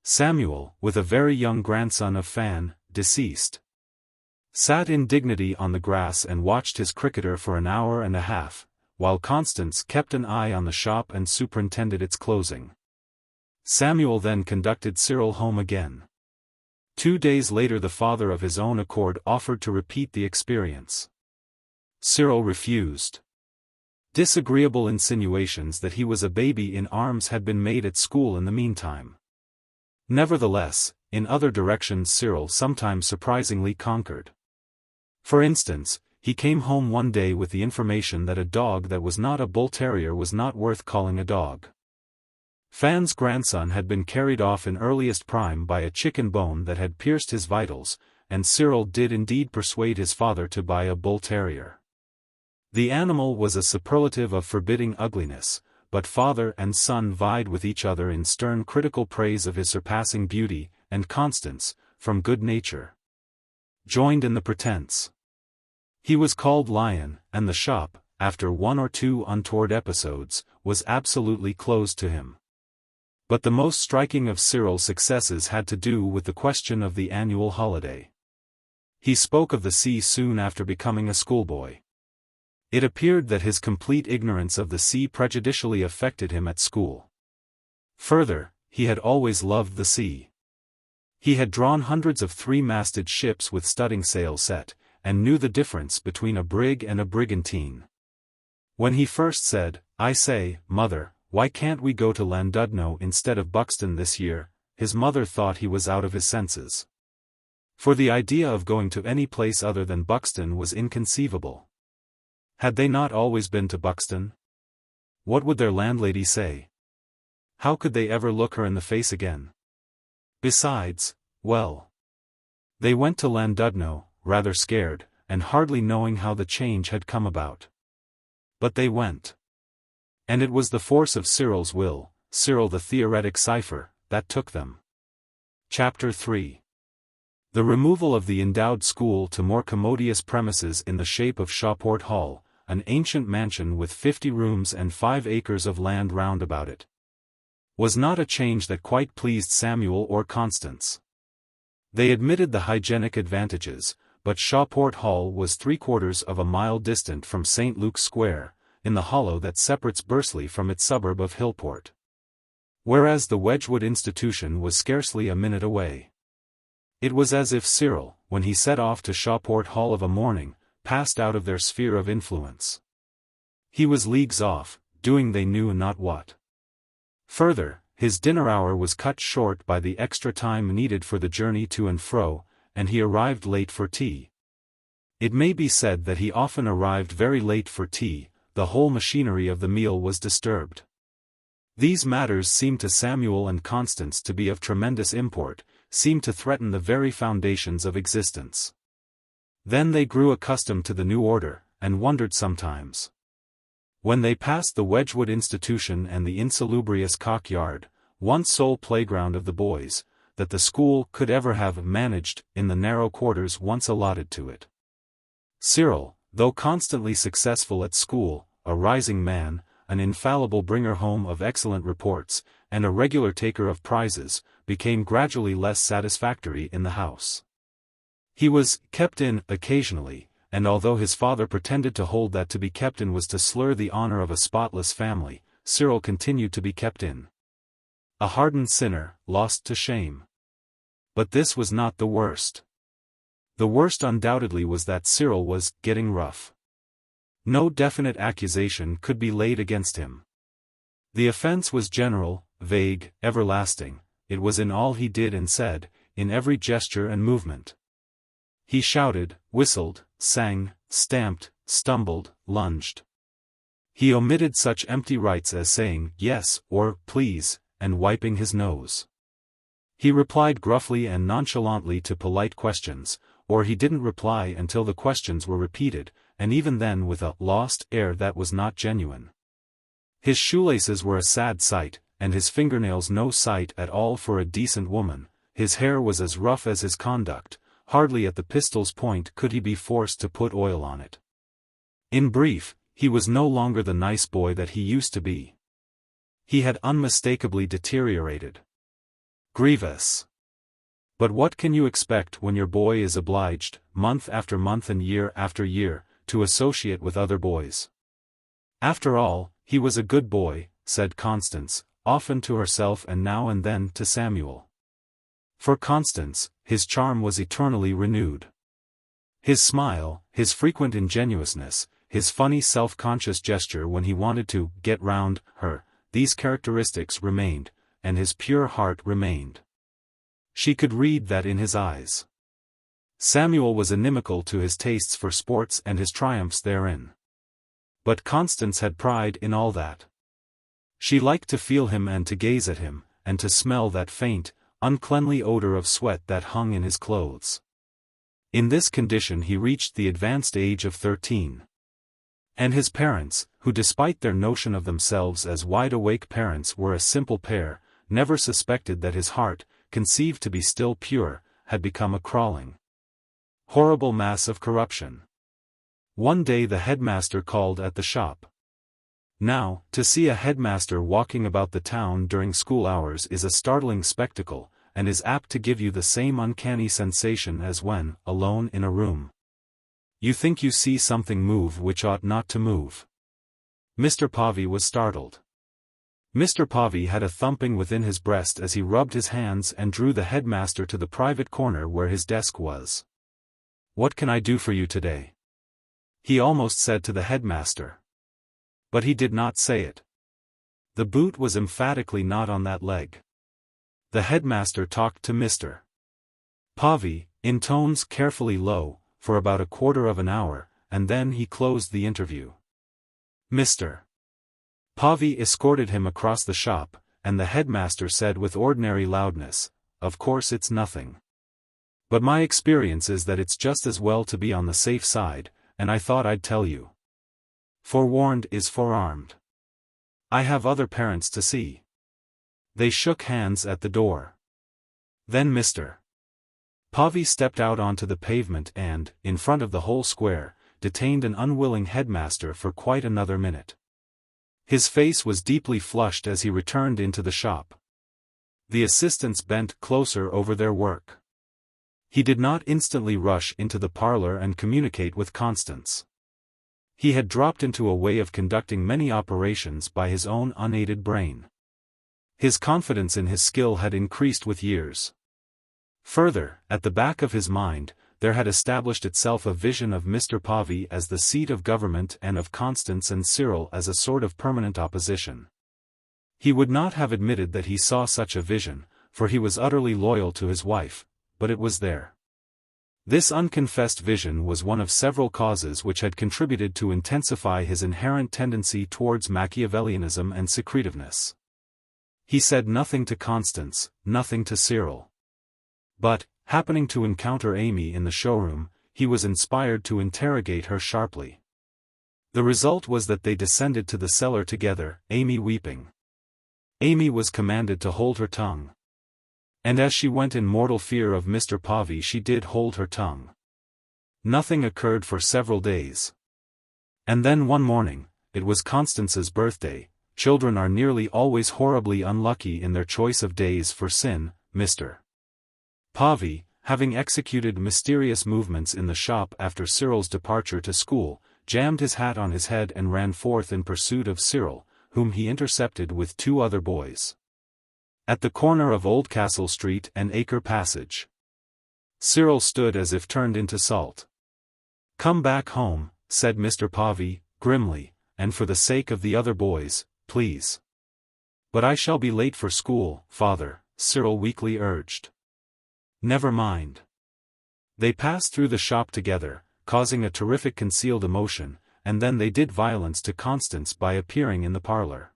Samuel, with a very young grandson of Fan, deceased, sat in dignity on the grass and watched his cricketer for an hour and a half, while Constance kept an eye on the shop and superintended its closing. Samuel then conducted Cyril home again. 2 days later the father of his own accord offered to repeat the experience. Cyril refused. Disagreeable insinuations that he was a baby in arms had been made at school in the meantime. Nevertheless, in other directions Cyril sometimes surprisingly conquered. For instance, he came home one day with the information that a dog that was not a bull terrier was not worth calling a dog. Fan's grandson had been carried off in earliest prime by a chicken bone that had pierced his vitals, and Cyril did indeed persuade his father to buy a bull terrier. The animal was a superlative of forbidding ugliness, but father and son vied with each other in stern critical praise of his surpassing beauty, and Constance, from good nature, joined in the pretense. He was called Lion, and the shop, after 1 or 2 untoward episodes, was absolutely closed to him. But the most striking of Cyril's successes had to do with the question of the annual holiday. He spoke of the sea soon after becoming a schoolboy. It appeared that his complete ignorance of the sea prejudicially affected him at school. Further, he had always loved the sea. He had drawn hundreds of 3-masted ships with studding sail set, and knew the difference between a brig and a brigantine. When he first said, "I say, mother, why can't we go to Llandudno instead of Buxton this year?" his mother thought he was out of his senses. For the idea of going to any place other than Buxton was inconceivable. Had they not always been to Buxton? What would their landlady say? How could they ever look her in the face again? Besides, well, they went to Llandudno, rather scared, and hardly knowing how the change had come about. But they went. And it was the force of Cyril's will, Cyril the theoretic cipher, that took them. Chapter 3. The removal of the endowed school to more commodious premises in the shape of Shawport Hall, an ancient mansion with 50 rooms and 5 acres of land round about it, was not a change that quite pleased Samuel or Constance. They admitted the hygienic advantages, but Shawport Hall was 3/4 of a mile distant from St. Luke's Square, in the hollow that separates Bursley from its suburb of Hillport. Whereas the Wedgwood institution was scarcely a minute away. It was as if Cyril, when he set off to Shawport Hall of a morning, passed out of their sphere of influence. He was leagues off, doing they knew not what. Further, his dinner hour was cut short by the extra time needed for the journey to and fro, and he arrived late for tea. It may be said that he often arrived very late for tea. The whole machinery of the meal was disturbed. These matters seemed to Samuel and Constance to be of tremendous import, seemed to threaten the very foundations of existence. Then they grew accustomed to the new order, and wondered sometimes, when they passed the Wedgwood institution and the insalubrious Cock Yard, once sole playground of the boys, that the school could ever have managed in the narrow quarters once allotted to it. Cyril, though constantly successful at school, a rising man, an infallible bringer home of excellent reports, and a regular taker of prizes, became gradually less satisfactory in the house. He was kept in occasionally, and although his father pretended to hold that to be kept in was to slur the honor of a spotless family, Cyril continued to be kept in. A hardened sinner, lost to shame. But this was not the worst. The worst undoubtedly was that Cyril was getting rough. No definite accusation could be laid against him. The offense was general, vague, everlasting. It was in all he did and said, in every gesture and movement. He shouted, whistled, sang, stamped, stumbled, lunged. He omitted such empty rites as saying yes or please, and wiping his nose. He replied gruffly and nonchalantly to polite questions, or he didn't reply until the questions were repeated, and even then with a lost air that was not genuine. His shoelaces were a sad sight, and his fingernails no sight at all for a decent woman. His hair was as rough as his conduct, hardly at the pistol's point could he be forced to put oil on it. In brief, he was no longer the nice boy that he used to be. He had unmistakably deteriorated. Grievous. But what can you expect when your boy is obliged, month after month and year after year, to associate with other boys? After all, he was a good boy, said Constance, often to herself and now and then to Samuel. For Constance, his charm was eternally renewed. His smile, his frequent ingenuousness, his funny self-conscious gesture when he wanted to get round her, these characteristics remained, and his pure heart remained. She could read that in his eyes. Samuel was inimical to his tastes for sports and his triumphs therein. But Constance had pride in all that. She liked to feel him and to gaze at him, and to smell that faint, uncleanly odor of sweat that hung in his clothes. In this condition he reached the advanced age of 13. And his parents, who despite their notion of themselves as wide-awake parents were a simple pair, never suspected that his heart, conceived to be still pure, had become a crawling, horrible mass of corruption. One day the headmaster called at the shop. Now, to see a headmaster walking about the town during school hours is a startling spectacle, and is apt to give you the same uncanny sensation as when, alone in a room, you think you see something move which ought not to move. Mr. Povey was startled. Mr. Povey had a thumping within his breast as he rubbed his hands and drew the headmaster to the private corner where his desk was. "What can I do for you today?" he almost said to the headmaster. But he did not say it. The boot was emphatically not on that leg. The headmaster talked to Mr. Povey, in tones carefully low, for about a quarter of an hour, and then he closed the interview. Mr. Povey escorted him across the shop, and the headmaster said with ordinary loudness, "Of course it's nothing. But my experience is that it's just as well to be on the safe side, and I thought I'd tell you. Forewarned is forearmed. I have other parents to see." They shook hands at the door. Then Mr. Povey stepped out onto the pavement and, in front of the whole square, detained an unwilling headmaster for quite another minute. His face was deeply flushed as he returned into the shop. The assistants bent closer over their work. He did not instantly rush into the parlor and communicate with Constance. He had dropped into a way of conducting many operations by his own unaided brain. His confidence in his skill had increased with years. Further, at the back of his mind, there had established itself a vision of Mr. Povey as the seat of government and of Constance and Cyril as a sort of permanent opposition. He would not have admitted that he saw such a vision, for he was utterly loyal to his wife, but it was there. This unconfessed vision was one of several causes which had contributed to intensify his inherent tendency towards Machiavellianism and secretiveness. He said nothing to Constance, nothing to Cyril. But, happening to encounter Amy in the showroom, he was inspired to interrogate her sharply. The result was that they descended to the cellar together, Amy weeping. Amy was commanded to hold her tongue. And as she went in mortal fear of Mr. Povey, she did hold her tongue. Nothing occurred for several days. And then one morning, it was Constance's birthday. Children are nearly always horribly unlucky in their choice of days for sin. Mr. Povey, having executed mysterious movements in the shop after Cyril's departure to school, jammed his hat on his head and ran forth in pursuit of Cyril, whom he intercepted with two other boys. At the corner of Oldcastle Street and Acre Passage, Cyril stood as if turned into salt. "Come back home," said Mr. Povey, grimly, "and for the sake of the other boys, please." "But I shall be late for school, father," Cyril weakly urged. "Never mind." They passed through the shop together, causing a terrific concealed emotion, and then they did violence to Constance by appearing in the parlor.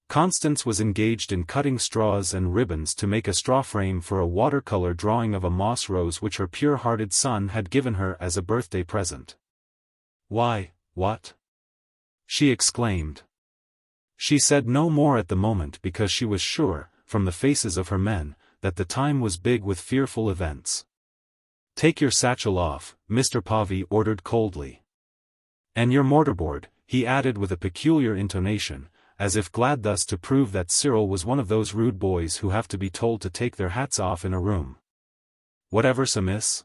Constance was engaged in cutting straws and ribbons to make a straw frame for a watercolor drawing of a moss rose which her pure-hearted son had given her as a birthday present. "Why, what?" she exclaimed. She said no more at the moment because she was sure, from the faces of her men, that the time was big with fearful events. "Take your satchel off," Mr. Povey ordered coldly. "And your mortarboard," he added with a peculiar intonation, as if glad thus to prove that Cyril was one of those rude boys who have to be told to take their hats off in a room. "Whatever's amiss?"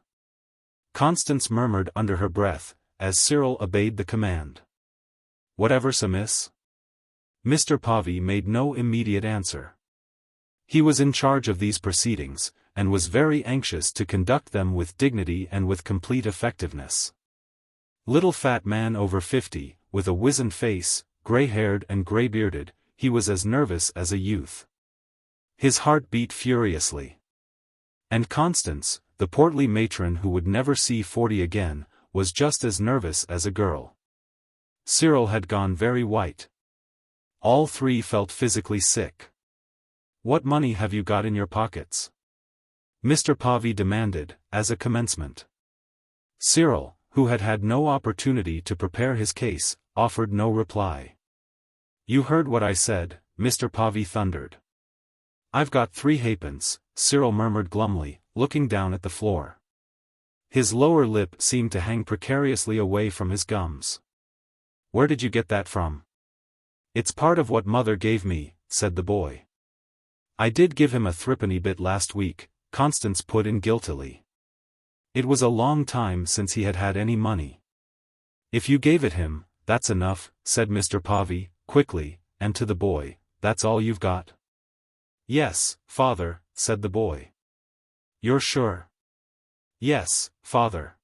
Constance murmured under her breath, as Cyril obeyed the command. "Whatever's amiss?" Mr. Povey made no immediate answer. He was in charge of these proceedings, and was very anxious to conduct them with dignity and with complete effectiveness. Little fat man over 50, with a wizened face, gray-haired and gray-bearded, he was as nervous as a youth. His heart beat furiously. And Constance, the portly matron who would never see 40 again, was just as nervous as a girl. Cyril had gone very white. All three felt physically sick. "What money have you got in your pockets?" Mr. Povey demanded, as a commencement. Cyril, who had had no opportunity to prepare his case, offered no reply. "You heard what I said," Mr. Povey thundered. "I've got 3 halfpence," Cyril murmured glumly, looking down at the floor. His lower lip seemed to hang precariously away from his gums. "Where did you get that from?" "It's part of what mother gave me," said the boy. "I did give him a threepenny bit last week," Constance put in guiltily. It was a long time since he had had any money. "If you gave it him, that's enough," said Mr. Povey, quickly, and to the boy, "That's all you've got?" "Yes, father," said the boy. "You're sure?" "Yes, father."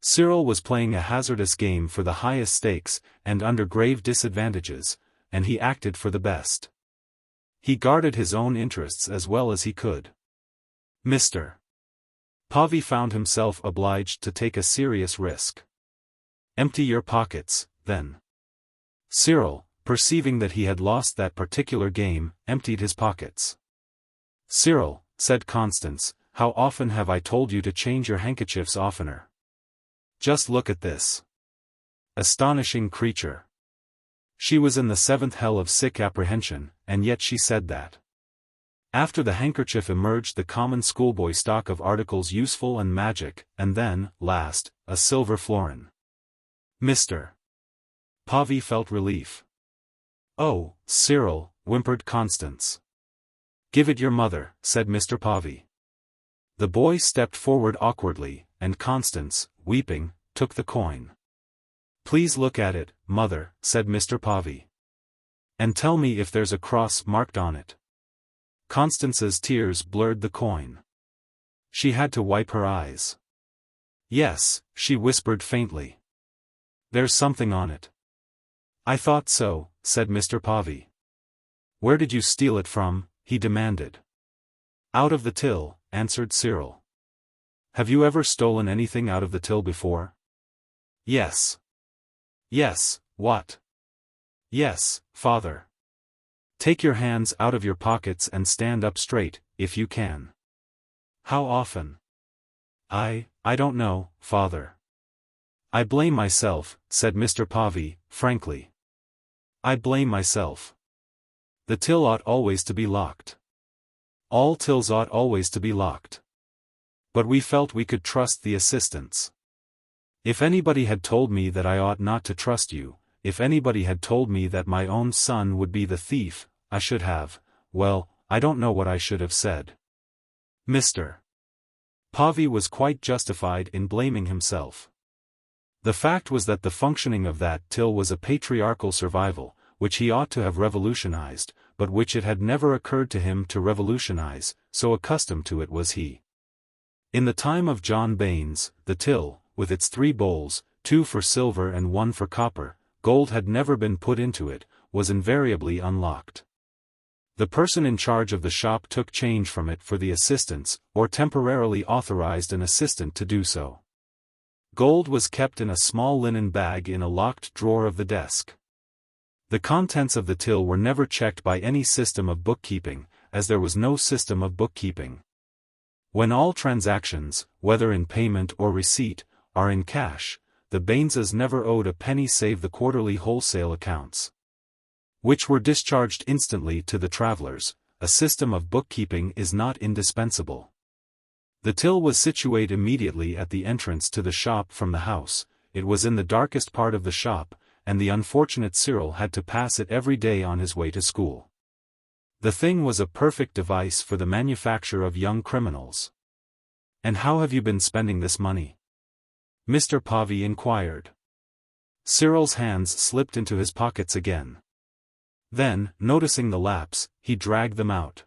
Cyril was playing a hazardous game for the highest stakes, and under grave disadvantages, and he acted for the best. He guarded his own interests as well as he could. Mr. Povey found himself obliged to take a serious risk. "Empty your pockets, then." Cyril, perceiving that he had lost that particular game, emptied his pockets. "Cyril," said Constance, "how often have I told you to change your handkerchiefs oftener? Just look at this. Astonishing creature." She was in the 7th hell of sick apprehension, and yet she said that. After the handkerchief emerged the common schoolboy stock of articles useful and magic, and then, last, a silver florin. Mr. Povey felt relief. "Oh, Cyril," whimpered Constance. "Give it your mother," said Mr. Povey. The boy stepped forward awkwardly, and Constance, weeping, took the coin. "Please look at it, mother," said Mr. Povey. "And tell me if there's a cross marked on it." Constance's tears blurred the coin. She had to wipe her eyes. "Yes," she whispered faintly. "There's something on it." "I thought so," said Mr. Povey. "Where did you steal it from?" he demanded. "Out of the till," answered Cyril. "Have you ever stolen anything out of the till before?" "Yes." "Yes, what?" "Yes, father." "Take your hands out of your pockets and stand up straight, if you can." "How often?" I don't know, father." "I blame myself," said Mr. Povey, frankly. "I blame myself. The till ought always to be locked. All tills ought always to be locked. But we felt we could trust the assistants. If anybody had told me that I ought not to trust you, if anybody had told me that my own son would be the thief, I should have, well, I don't know what I should have said." Mr. Povey was quite justified in blaming himself. The fact was that the functioning of that till was a patriarchal survival, which he ought to have revolutionized, but which it had never occurred to him to revolutionize, so accustomed to it was he. In the time of John Baines, the till, with its 3 bowls, 2 for silver and 1 for copper, gold had never been put into it, was invariably unlocked. The person in charge of the shop took change from it for the assistants, or temporarily authorized an assistant to do so. Gold was kept in a small linen bag in a locked drawer of the desk. The contents of the till were never checked by any system of bookkeeping, as there was no system of bookkeeping. When all transactions, whether in payment or receipt, are in cash, the Baineses never owed a penny save the quarterly wholesale accounts, which were discharged instantly to the travelers. A system of bookkeeping is not indispensable. The till was situate immediately at the entrance to the shop from the house. It was in the darkest part of the shop, and the unfortunate Cyril had to pass it every day on his way to school. The thing was a perfect device for the manufacture of young criminals. "And how have you been spending this money?" Mr. Povey inquired. Cyril's hands slipped into his pockets again. Then, noticing the lapse, he dragged them out.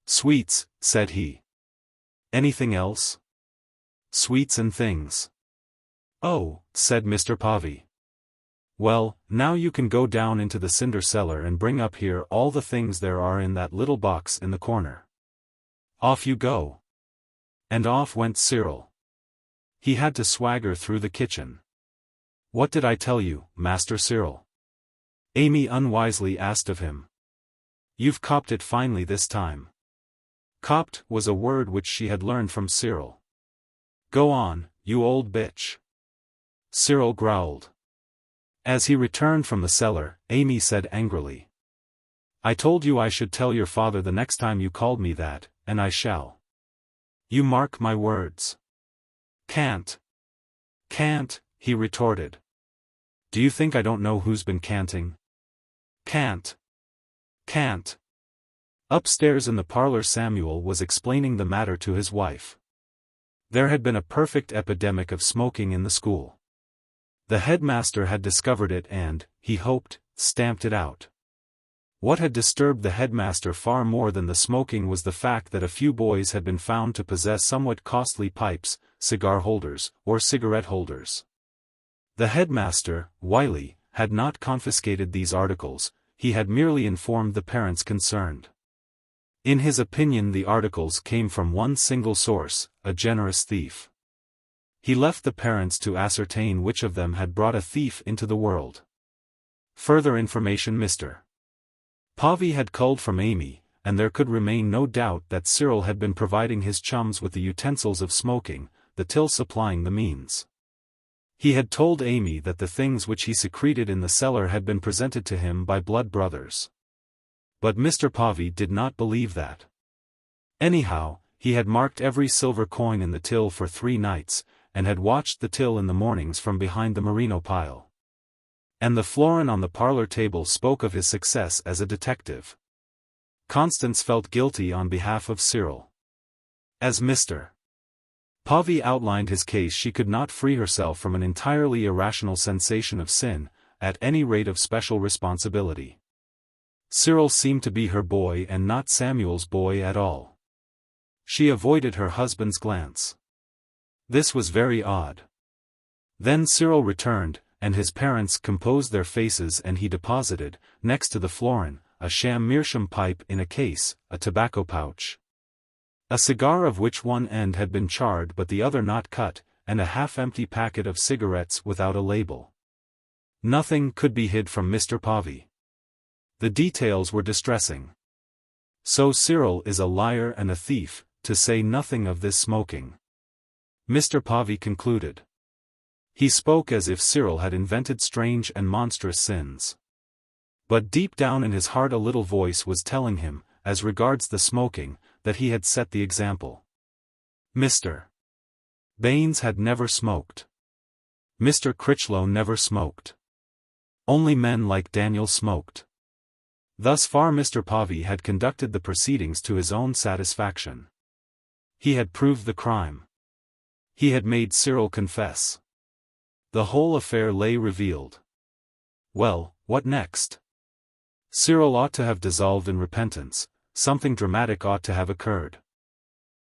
"Sweets," said he. Anything else? Sweets and things. Oh, said Mr. Povey. Well, now you can go down into the cinder cellar and bring up here all the things there are in that little box in the corner. Off you go. And off went Cyril. He had to swagger through the kitchen. What did I tell you, Master Cyril? Amy unwisely asked of him. You've copped it finely this time. Copped was a word which she had learned from Cyril. Go on, you old bitch. Cyril growled. As he returned from the cellar, Amy said angrily. I told you I should tell your father the next time you called me that, and I shall. You mark my words. Can't. Can't, he retorted. Do you think I don't know who's been canting? Can't. Can't. Upstairs in the parlor Samuel was explaining the matter to his wife. There had been a perfect epidemic of smoking in the school. The headmaster had discovered it and, he hoped, stamped it out. What had disturbed the headmaster far more than the smoking was the fact that a few boys had been found to possess somewhat costly pipes, cigar holders, or cigarette holders. The headmaster, Wiley, had not confiscated these articles, he had merely informed the parents concerned. In his opinion the articles came from one single source, a generous thief. He left the parents to ascertain which of them had brought a thief into the world. Further information Mr. Povey had culled from Amy, and there could remain no doubt that Cyril had been providing his chums with the utensils of smoking, the till supplying the means. He had told Amy that the things which he secreted in the cellar had been presented to him by blood brothers. But Mr. Povey did not believe that. Anyhow, he had marked every silver coin in the till for 3 nights, and had watched the till in the mornings from behind the merino pile. And the florin on the parlor table spoke of his success as a detective. Constance felt guilty on behalf of Cyril. As Mr. Povey outlined his case she could not free herself from an entirely irrational sensation of sin, at any rate of special responsibility. Cyril seemed to be her boy and not Samuel's boy at all. She avoided her husband's glance. This was very odd. Then Cyril returned, and his parents composed their faces and he deposited, next to the florin, a sham meerschaum pipe in a case, a tobacco pouch. A cigar of which one end had been charred but the other not cut, and a half-empty packet of cigarettes without a label. Nothing could be hid from Mr. Povey. The details were distressing. So Cyril is a liar and a thief, to say nothing of this smoking. Mr. Povey concluded. He spoke as if Cyril had invented strange and monstrous sins. But deep down in his heart a little voice was telling him, as regards the smoking, that he had set the example. Mr. Baines had never smoked. Mr. Critchlow never smoked. Only men like Daniel smoked. Thus far Mr. Povey had conducted the proceedings to his own satisfaction. He had proved the crime. He had made Cyril confess. The whole affair lay revealed. Well, what next? Cyril ought to have dissolved in repentance, something dramatic ought to have occurred.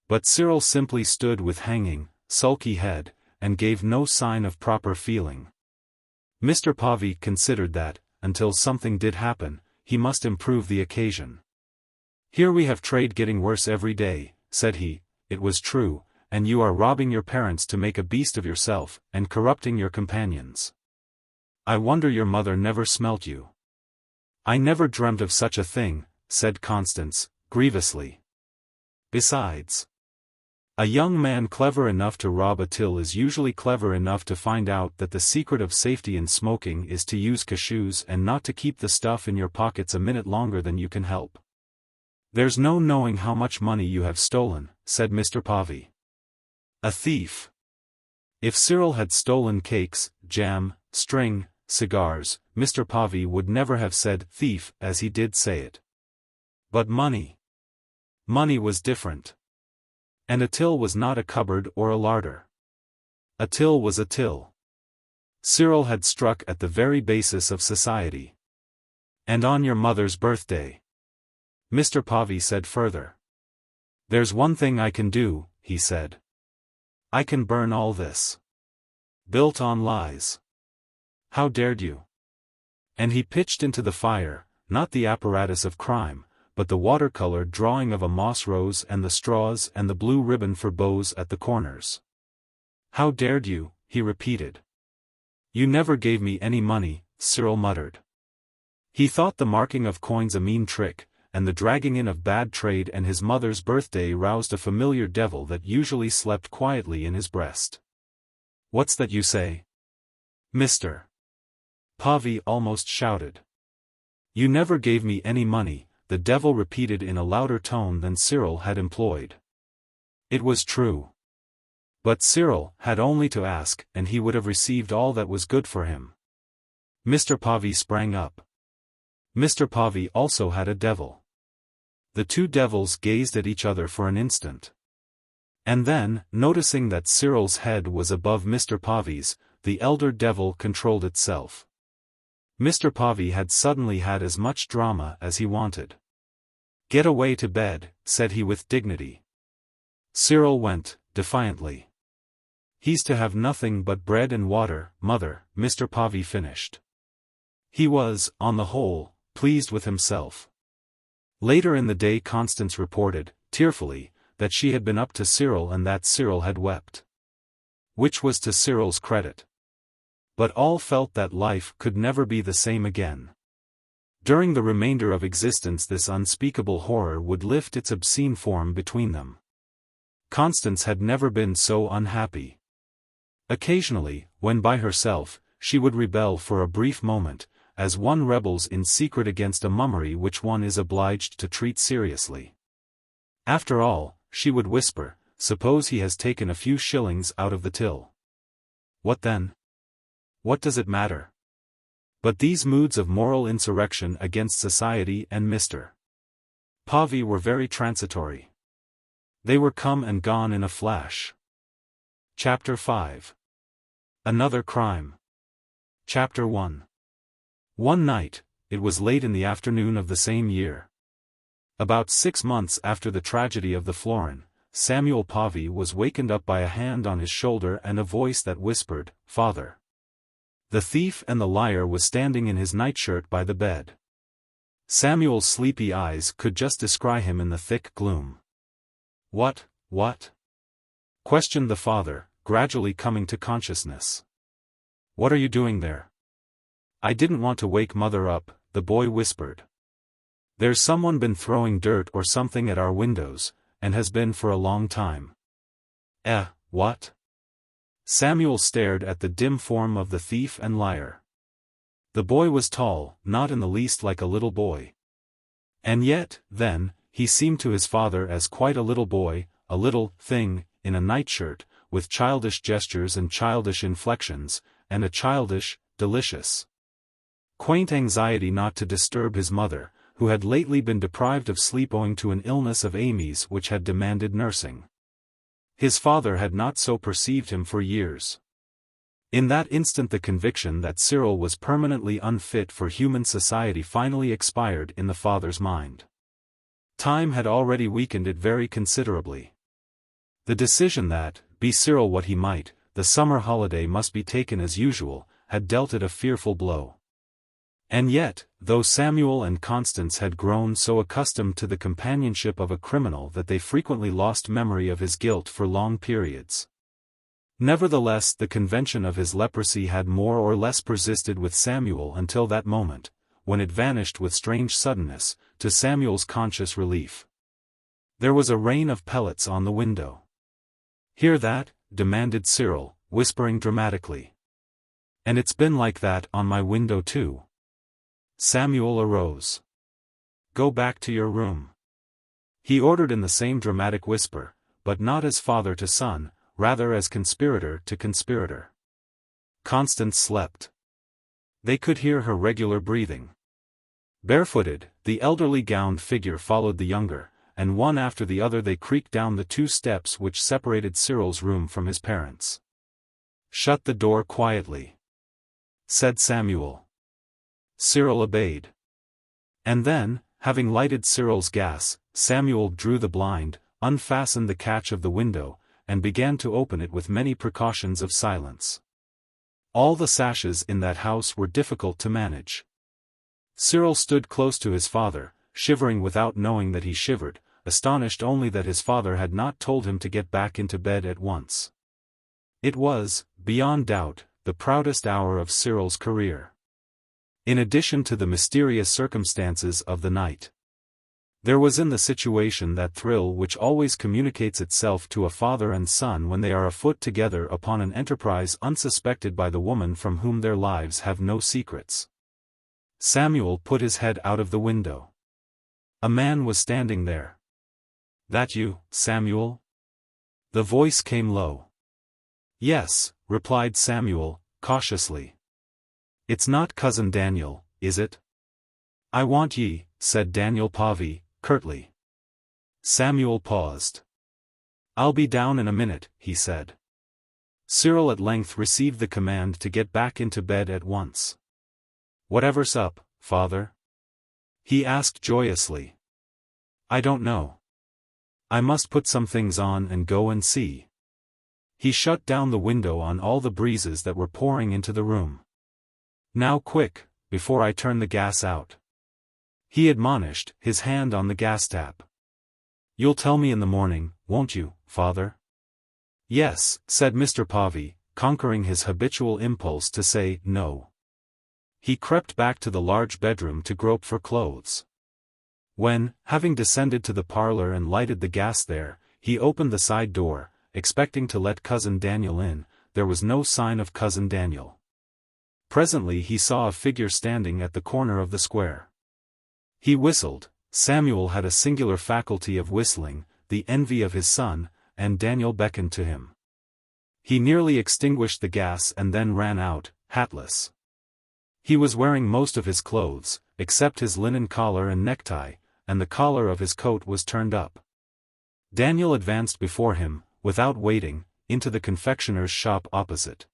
But Cyril simply stood with hanging, sulky head, and gave no sign of proper feeling. Mr. Povey considered that, until something did happen, he must improve the occasion. Here we have trade getting worse every day, said he, it was true, and you are robbing your parents to make a beast of yourself, and corrupting your companions. I wonder your mother never smelt you. I never dreamt of such a thing, said Constance, grievously. Besides, a young man clever enough to rob a till is usually clever enough to find out that the secret of safety in smoking is to use cachous and not to keep the stuff in your pockets a minute longer than you can help. There's no knowing how much money you have stolen, said Mr. Povey. A thief. If Cyril had stolen cakes, jam, string, cigars, Mr. Povey would never have said thief as he did say it. But money. Money was different. And a till was not a cupboard or a larder. A till was a till. Cyril had struck at the very basis of society. And on your mother's birthday. Mr. Povey said further. There's one thing I can do, he said. I can burn all this. Built on lies. How dared you? And he pitched into the fire, not the apparatus of crime, but the watercolor drawing of a moss rose and the straws and the blue ribbon for bows at the corners. How dared you, he repeated. You never gave me any money, Cyril muttered. He thought the marking of coins a mean trick, and the dragging in of bad trade and his mother's birthday roused a familiar devil that usually slept quietly in his breast. What's that you say? Mr. Pavy almost shouted. You never gave me any money, the devil repeated in a louder tone than Cyril had employed. It was true. But Cyril had only to ask, and he would have received all that was good for him. Mr. Pavy sprang up. Mr. Pavy also had a devil. The two devils gazed at each other for an instant. And then, noticing that Cyril's head was above Mr. Pavy's, the elder devil controlled itself. Mr. Pavy had suddenly had as much drama as he wanted. Get away to bed, said he with dignity. Cyril went, defiantly. He's to have nothing but bread and water, mother, Mr. Pavy finished. He was, on the whole, pleased with himself. Later in the day Constance reported, tearfully, that she had been up to Cyril and that Cyril had wept. Which was to Cyril's credit. But all felt that life could never be the same again. During the remainder of existence this unspeakable horror would lift its obscene form between them. Constance had never been so unhappy. Occasionally, when by herself, she would rebel for a brief moment, as one rebels in secret against a mummery which one is obliged to treat seriously. After all, she would whisper, suppose he has taken a few shillings out of the till. What then? What does it matter? But these moods of moral insurrection against society and Mr. Pavy were very transitory. They were come and gone in a flash. Chapter 5. Another crime. Chapter 1. One night, it was late in the afternoon of the same year. About 6 months after the tragedy of the Florin, Samuel Pavy was wakened up by a hand on his shoulder and a voice that whispered, Father. The thief and the liar was standing in his nightshirt by the bed. Samuel's sleepy eyes could just descry him in the thick gloom. What? Questioned the father, gradually coming to consciousness. What are you doing there? I didn't want to wake mother up, the boy whispered. There's someone been throwing dirt or something at our windows, and has been for a long time. What? Samuel stared at the dim form of the thief and liar. The boy was tall, not in the least like a little boy. And yet, then, he seemed to his father as quite a little boy, a little thing, in a nightshirt, with childish gestures and childish inflections, and a childish, delicious, quaint anxiety not to disturb his mother, who had lately been deprived of sleep owing to an illness of Amy's which had demanded nursing. His father had not so perceived him for years. In that instant the conviction that Cyril was permanently unfit for human society finally expired in the father's mind. Time had already weakened it very considerably. The decision that, be Cyril what he might, the summer holiday must be taken as usual, had dealt it a fearful blow. And yet, though Samuel and Constance had grown so accustomed to the companionship of a criminal that they frequently lost memory of his guilt for long periods, nevertheless the convention of his leprosy had more or less persisted with Samuel until that moment, when it vanished with strange suddenness, to Samuel's conscious relief. There was a rain of pellets on the window. Hear that? Demanded Cyril, whispering dramatically. And it's been like that on my window too. Samuel arose. Go back to your room. He ordered in the same dramatic whisper, but not as father to son, rather as conspirator to conspirator. Constance slept. They could hear her regular breathing. Barefooted, the elderly gowned figure followed the younger, and one after the other they creaked down the 2 steps which separated Cyril's room from his parents'. Shut the door quietly, said Samuel. Cyril obeyed. And then, having lighted Cyril's gas, Samuel drew the blind, unfastened the catch of the window, and began to open it with many precautions of silence. All the sashes in that house were difficult to manage. Cyril stood close to his father, shivering without knowing that he shivered, astonished only that his father had not told him to get back into bed at once. It was, beyond doubt, the proudest hour of Cyril's career. In addition to the mysterious circumstances of the night, there was in the situation that thrill which always communicates itself to a father and son when they are afoot together upon an enterprise unsuspected by the woman from whom their lives have no secrets. Samuel put his head out of the window. A man was standing there. "That you, Samuel?" The voice came low. "Yes," replied Samuel, cautiously. "It's not Cousin Daniel, is it?" "I want ye," said Daniel Pavey, curtly. Samuel paused. "I'll be down in a minute," he said. Cyril at length received the command to get back into bed at once. "Whatever's up, father?" he asked joyously. "I don't know. I must put some things on and go and see." He shut down the window on all the breezes that were pouring into the room. "Now quick, before I turn the gas out," he admonished, his hand on the gas tap. "You'll tell me in the morning, won't you, father?" "Yes," said Mr. Pavey, conquering his habitual impulse to say no. He crept back to the large bedroom to grope for clothes. When, having descended to the parlor and lighted the gas there, he opened the side door, expecting to let Cousin Daniel in, there was no sign of Cousin Daniel. Presently he saw a figure standing at the corner of the square. He whistled. Samuel had a singular faculty of whistling, the envy of his son, and Daniel beckoned to him. He nearly extinguished the gas and then ran out, hatless. He was wearing most of his clothes, except his linen collar and necktie, and the collar of his coat was turned up. Daniel advanced before him, without waiting, into the confectioner's shop opposite.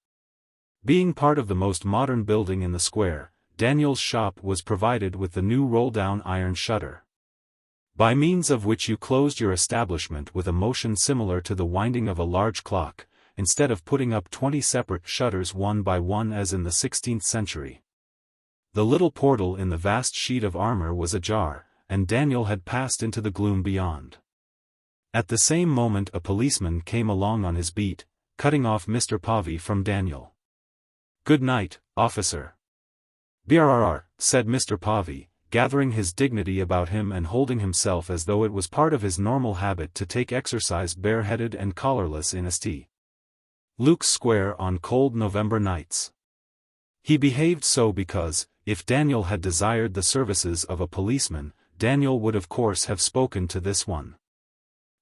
Being part of the most modern building in the square, Daniel's shop was provided with the new roll-down iron shutter, by means of which you closed your establishment with a motion similar to the winding of a large clock, instead of putting up 20 separate shutters one by one as in the 16th century. The little portal in the vast sheet of armor was ajar, and Daniel had passed into the gloom beyond. At the same moment a policeman came along on his beat, cutting off Mr. Pavey from Daniel. "Good night, officer." "Brrr," said Mr. Pavey, gathering his dignity about him and holding himself as though it was part of his normal habit to take exercise bareheaded and collarless in St. Luke's Square on cold November nights. He behaved so because, if Daniel had desired the services of a policeman, Daniel would of course have spoken to this one.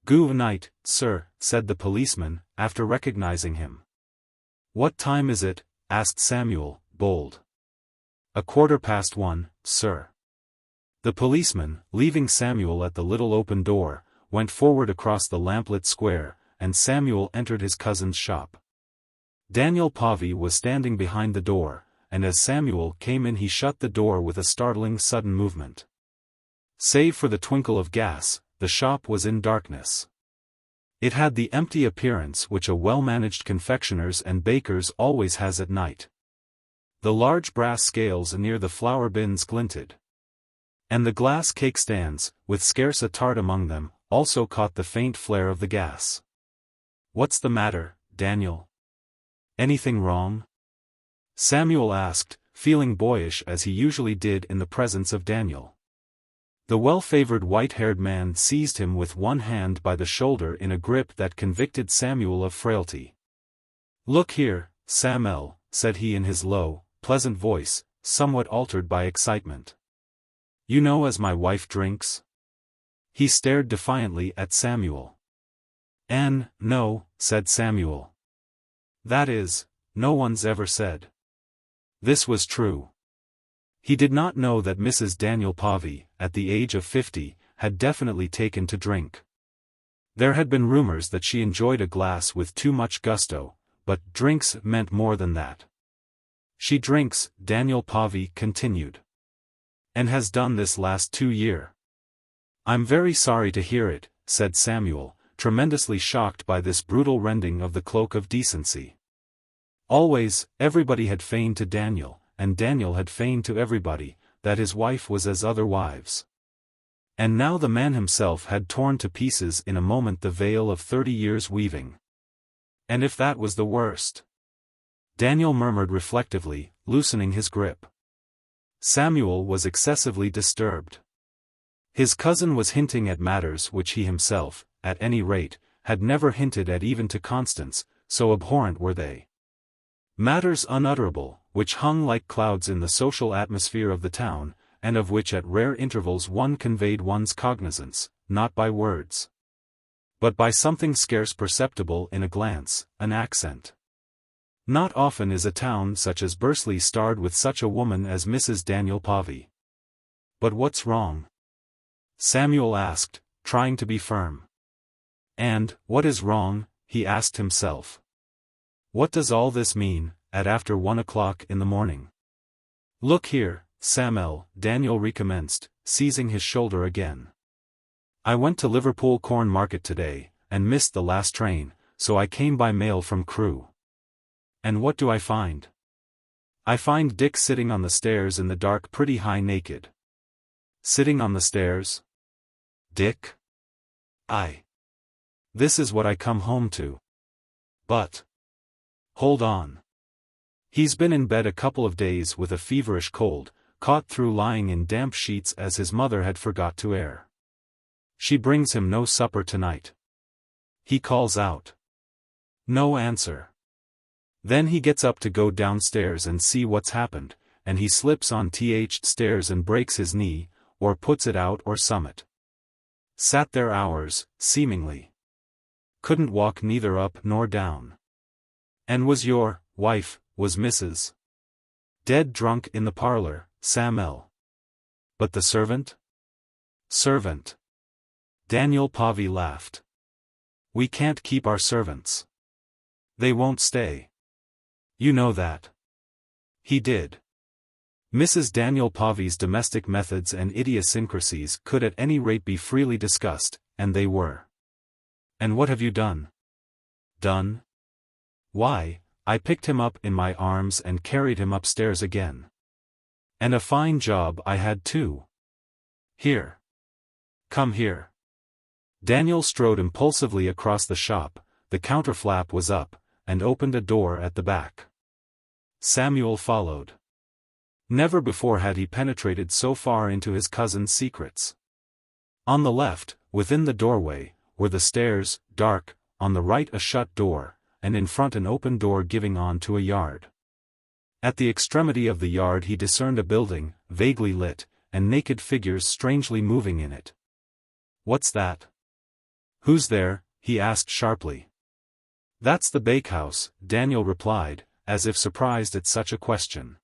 "Good night, sir," said the policeman, after recognizing him. "What time is it?" asked Samuel, bold. "1:15, sir." The policeman, leaving Samuel at the little open door, went forward across the lamplit square, and Samuel entered his cousin's shop. Daniel Pavey was standing behind the door, and as Samuel came in he shut the door with a startling sudden movement. Save for the twinkle of gas, the shop was in darkness. It had the empty appearance which a well-managed confectioner's and baker's always has at night. The large brass scales near the flour bins glinted. And the glass cake stands, with scarce a tart among them, also caught the faint flare of the gas. "What's the matter, Daniel? Anything wrong?" Samuel asked, feeling boyish as he usually did in the presence of Daniel. The well-favored white-haired man seized him with one hand by the shoulder in a grip that convicted Samuel of frailty. "Look here, Samuel," said he in his low, pleasant voice, somewhat altered by excitement. "You know as my wife drinks?" He stared defiantly at Samuel. No," said Samuel. "That is, no one's ever said." This was true. He did not know that Mrs. Daniel Pavey, at the age of 50, had definitely taken to drink. There had been rumors that she enjoyed a glass with too much gusto, but drinks meant more than that. "She drinks," Daniel Pavey continued. "And has done this last 2 years. "I'm very sorry to hear it," said Samuel, tremendously shocked by this brutal rending of the cloak of decency. Always, everybody had feigned to Daniel, and Daniel had feigned to everybody, that his wife was as other wives. And now the man himself had torn to pieces in a moment the veil of 30 years weaving. And if that was the worst? Daniel murmured reflectively, loosening his grip. Samuel was excessively disturbed. His cousin was hinting at matters which he himself, at any rate, had never hinted at even to Constance, so abhorrent were they. Matters unutterable, which hung like clouds in the social atmosphere of the town, and of which at rare intervals one conveyed one's cognizance, not by words, but by something scarce perceptible in a glance, an accent. Not often is a town such as Bursley starred with such a woman as Mrs. Daniel Povey. But what's wrong? Samuel asked, trying to be firm. And, what is wrong, he asked himself. What does all this mean, after 1 o'clock in the morning? Look here, Samuel, Daniel recommenced, seizing his shoulder again. I went to Liverpool Corn Market today, and missed the last train, so I came by mail from Crewe. And what do I find? I find Dick sitting on the stairs in the dark pretty high naked. Sitting on the stairs? Dick? This is what I come home to. But. Hold on. He's been in bed a couple of days with a feverish cold, caught through lying in damp sheets as his mother had forgot to air. She brings him no supper tonight. He calls out. No answer. Then he gets up to go downstairs and see what's happened, and he slips on th stairs and breaks his knee, or puts it out or summit. Sat there hours, seemingly. Couldn't walk neither up nor down. And was your wife, was Mrs. Dead drunk in the parlor, Samuel. But the servant? Servant. Daniel Povey laughed. We can't keep our servants. They won't stay. You know that. He did. Mrs. Daniel Povey's domestic methods and idiosyncrasies could at any rate be freely discussed, and they were. And what have you done? Done? Why, I picked him up in my arms and carried him upstairs again. And a fine job I had too. Here. Come here. Daniel strode impulsively across the shop, the counterflap was up, and opened a door at the back. Samuel followed. Never before had he penetrated so far into his cousin's secrets. On the left, within the doorway, were the stairs, dark, on the right a shut door, and in front an open door giving on to a yard. At the extremity of the yard he discerned a building, vaguely lit, and naked figures strangely moving in it. What's that? Who's there? He asked sharply. That's the bakehouse, Daniel replied, as if surprised at such a question.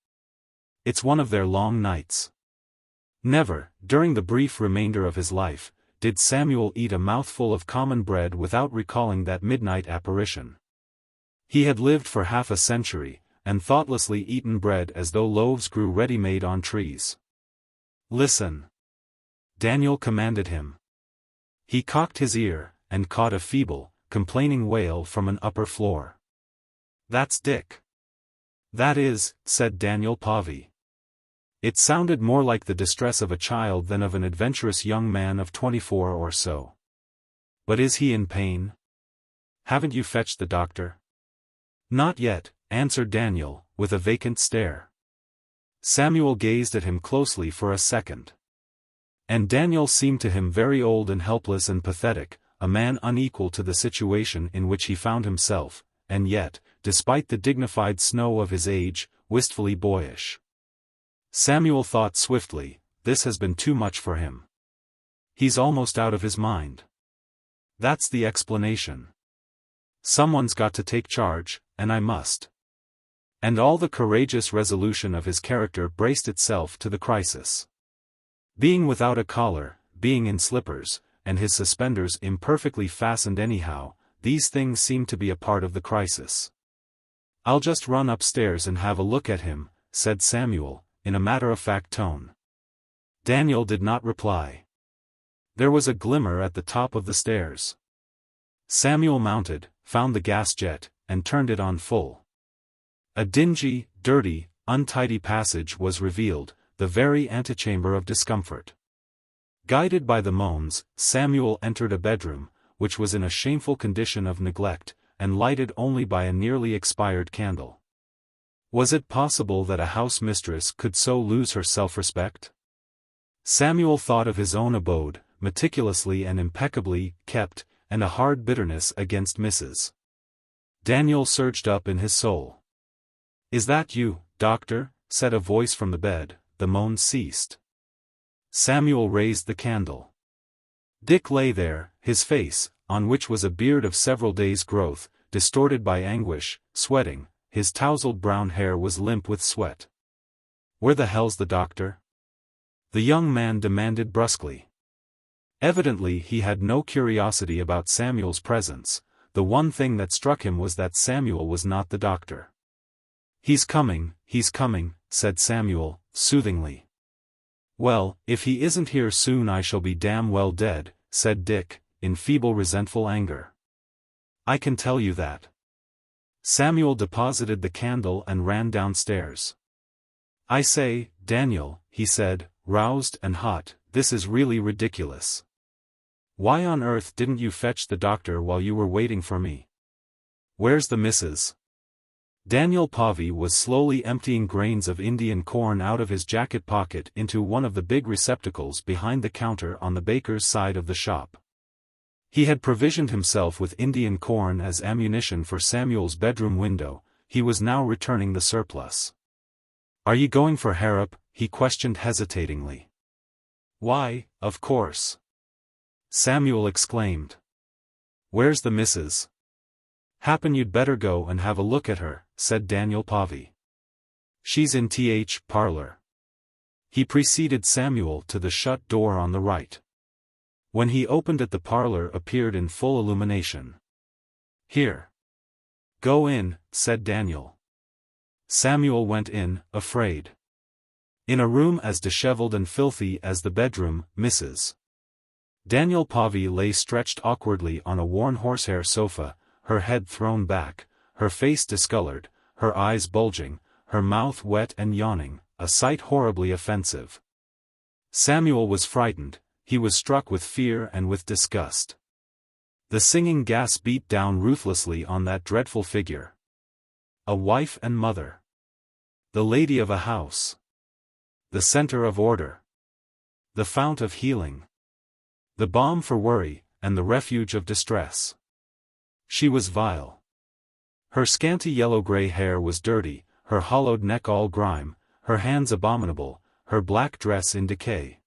It's one of their long nights. Never, during the brief remainder of his life, did Samuel eat a mouthful of common bread without recalling that midnight apparition. He had lived for half a century, and thoughtlessly eaten bread as though loaves grew ready-made on trees. Listen. Daniel commanded him. He cocked his ear, and caught a feeble, complaining wail from an upper floor. That's Dick. That is, said Daniel Povey. It sounded more like the distress of a child than of an adventurous young man of 24 or so. But is he in pain? Haven't you fetched the doctor? Not yet, answered Daniel, with a vacant stare. Samuel gazed at him closely for a second. And Daniel seemed to him very old and helpless and pathetic, a man unequal to the situation in which he found himself, and yet, despite the dignified snow of his age, wistfully boyish. Samuel thought swiftly, this has been too much for him. He's almost out of his mind. That's the explanation. Someone's got to take charge, and I must. And all the courageous resolution of his character braced itself to the crisis. Being without a collar, being in slippers, and his suspenders imperfectly fastened anyhow, these things seemed to be a part of the crisis. I'll just run upstairs and have a look at him, said Samuel, in a matter-of-fact tone. Daniel did not reply. There was a glimmer at the top of the stairs. Samuel mounted, found the gas jet, and turned it on full. A dingy, dirty, untidy passage was revealed, the very antechamber of discomfort. Guided by the moans, Samuel entered a bedroom, which was in a shameful condition of neglect, and lighted only by a nearly expired candle. Was it possible that a house mistress could so lose her self-respect? Samuel thought of his own abode, meticulously and impeccably kept, and a hard bitterness against Mrs. Daniel surged up in his soul. "Is that you, doctor?" said a voice from the bed. The moans ceased. Samuel raised the candle. Dick lay there, his face, on which was a beard of several days' growth, distorted by anguish, sweating. His tousled brown hair was limp with sweat. "Where the hell's the doctor?" the young man demanded brusquely. Evidently he had no curiosity about Samuel's presence. The one thing that struck him was that Samuel was not the doctor. He's coming," said Samuel, soothingly. "Well, if he isn't here soon I shall be damn well dead," said Dick, in feeble resentful anger. "I can tell you that." Samuel deposited the candle and ran downstairs. "I say, Daniel," he said, roused and hot, "this is really ridiculous. Why on earth didn't you fetch the doctor while you were waiting for me? Where's the missus?" Daniel Povey was slowly emptying grains of Indian corn out of his jacket pocket into one of the big receptacles behind the counter on the baker's side of the shop. He had provisioned himself with Indian corn as ammunition for Samuel's bedroom window. He was now returning the surplus. "Are ye going for Harrop?" he questioned hesitatingly. "Why, of course," Samuel exclaimed. "Where's the missus?" "Happen you'd better go and have a look at her," said Daniel Povey. "She's in th parlor." He preceded Samuel to the shut door on the right. When he opened it the parlor appeared in full illumination. "Here. Go in," said Daniel. Samuel went in, afraid. In a room as disheveled and filthy as the bedroom, Mrs. Daniel Povey lay stretched awkwardly on a worn horsehair sofa, her head thrown back, her face discolored, her eyes bulging, her mouth wet and yawning, a sight horribly offensive. Samuel was frightened. He was struck with fear and with disgust. The singing gas beat down ruthlessly on that dreadful figure. A wife and mother. The lady of a house. The center of order. The fount of healing. The balm for worry, and the refuge of distress. She was vile. Her scanty yellow-gray hair was dirty, her hollowed neck all grime, her hands abominable, her black dress in decay.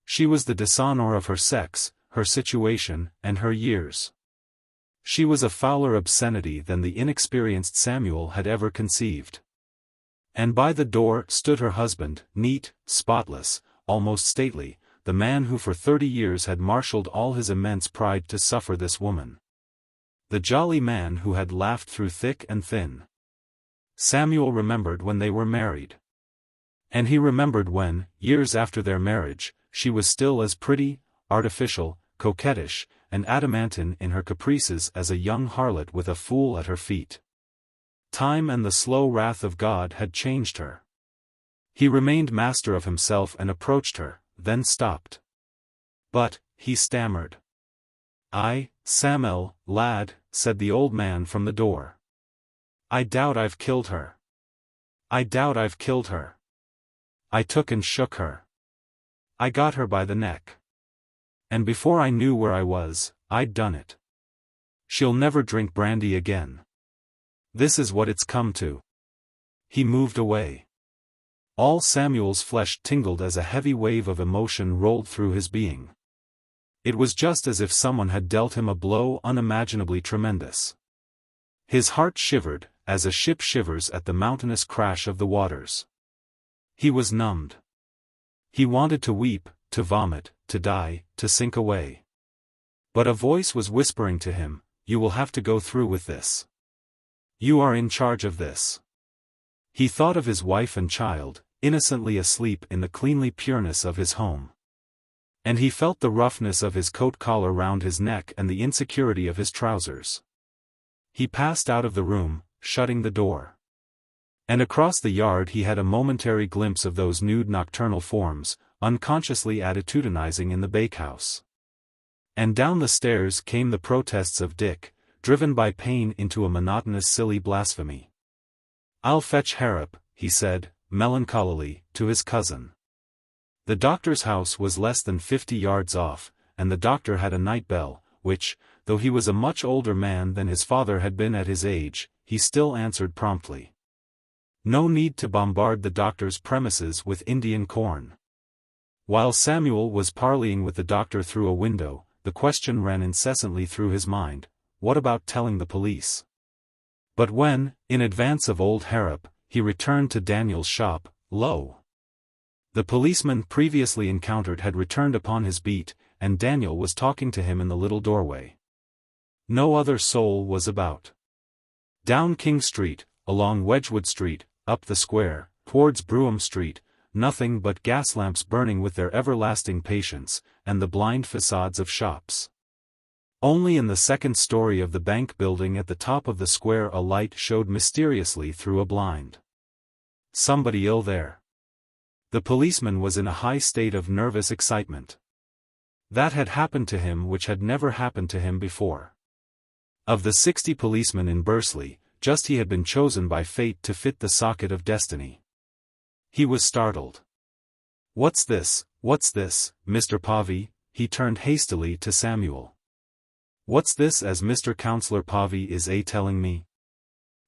She was the dishonor of her sex, her situation, and her years. She was a fouler obscenity than the inexperienced Samuel had ever conceived. And by the door stood her husband, neat, spotless, almost stately, the man who for 30 years had marshaled all his immense pride to suffer this woman. The jolly man who had laughed through thick and thin. Samuel remembered when they were married. And he remembered when, years after their marriage, she was still as pretty, artificial, coquettish, and adamantine in her caprices as a young harlot with a fool at her feet. Time and the slow wrath of God had changed her. He remained master of himself and approached her, then stopped. "But," he stammered. Samuel, lad," said the old man from the door. "I doubt I've killed her. I doubt I've killed her. I took and shook her. I got her by the neck. And before I knew where I was, I'd done it. She'll never drink brandy again. This is what it's come to." He moved away. All Samuel's flesh tingled as a heavy wave of emotion rolled through his being. It was just as if someone had dealt him a blow unimaginably tremendous. His heart shivered, as a ship shivers at the mountainous crash of the waters. He was numbed. He wanted to weep, to vomit, to die, to sink away. But a voice was whispering to him, "You will have to go through with this. You are in charge of this." He thought of his wife and child, innocently asleep in the cleanly pureness of his home. And he felt the roughness of his coat collar round his neck and the insecurity of his trousers. He passed out of the room, shutting the door. And across the yard he had a momentary glimpse of those nude nocturnal forms, unconsciously attitudinizing in the bakehouse. And down the stairs came the protests of Dick, driven by pain into a monotonous silly blasphemy. "I'll fetch Harrop," he said, melancholily, to his cousin. The doctor's house was less than 50 yards off, and the doctor had a night bell, which, though he was a much older man than his father had been at his age, he still answered promptly. No need to bombard the doctor's premises with Indian corn. While Samuel was parleying with the doctor through a window, the question ran incessantly through his mind, what about telling the police? But when, in advance of old Harrop, he returned to Daniel's shop, lo! The policeman previously encountered had returned upon his beat, and Daniel was talking to him in the little doorway. No other soul was about. Down King Street, along Wedgwood Street, up the square, towards Brougham Street, nothing but gas lamps burning with their everlasting patience, and the blind facades of shops. Only in the second story of the bank building at the top of the square a light showed mysteriously through a blind. Somebody ill there. The policeman was in a high state of nervous excitement. That had happened to him which had never happened to him before. Of the 60 policemen in Bursley, just he had been chosen by fate to fit the socket of destiny. He was startled. "What's this, Mr. Povey?" He turned hastily to Samuel. "What's this as Mr. Counselor Povey is telling me?"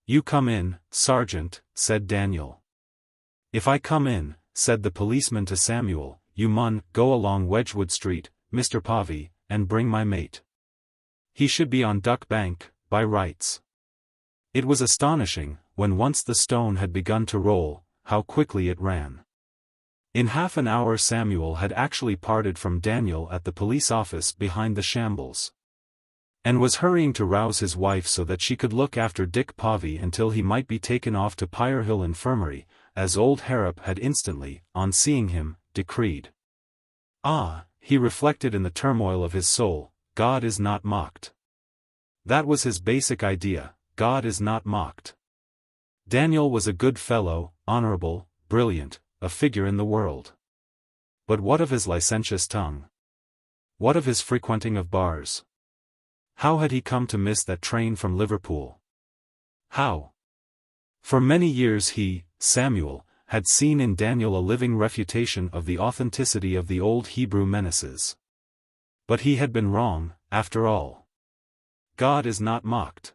"You come in, Sergeant," said Daniel. "If I come in," said the policeman to Samuel, "you mun go along Wedgwood Street, Mr. Povey, and bring my mate. He should be on Duck Bank, by rights." It was astonishing, when once the stone had begun to roll, how quickly it ran. In half an hour Samuel had actually parted from Daniel at the police office behind the shambles, and was hurrying to rouse his wife so that she could look after Dick Povey until he might be taken off to Pirehill Infirmary, as old Harrop had instantly, on seeing him, decreed. Ah, he reflected in the turmoil of his soul, God is not mocked. That was his basic idea, God is not mocked. Daniel was a good fellow, honorable, brilliant, a figure in the world. But what of his licentious tongue? What of his frequenting of bars? How had he come to miss that train from Liverpool? How? For many years he, Samuel, had seen in Daniel a living refutation of the authenticity of the old Hebrew menaces. But he had been wrong, after all. God is not mocked.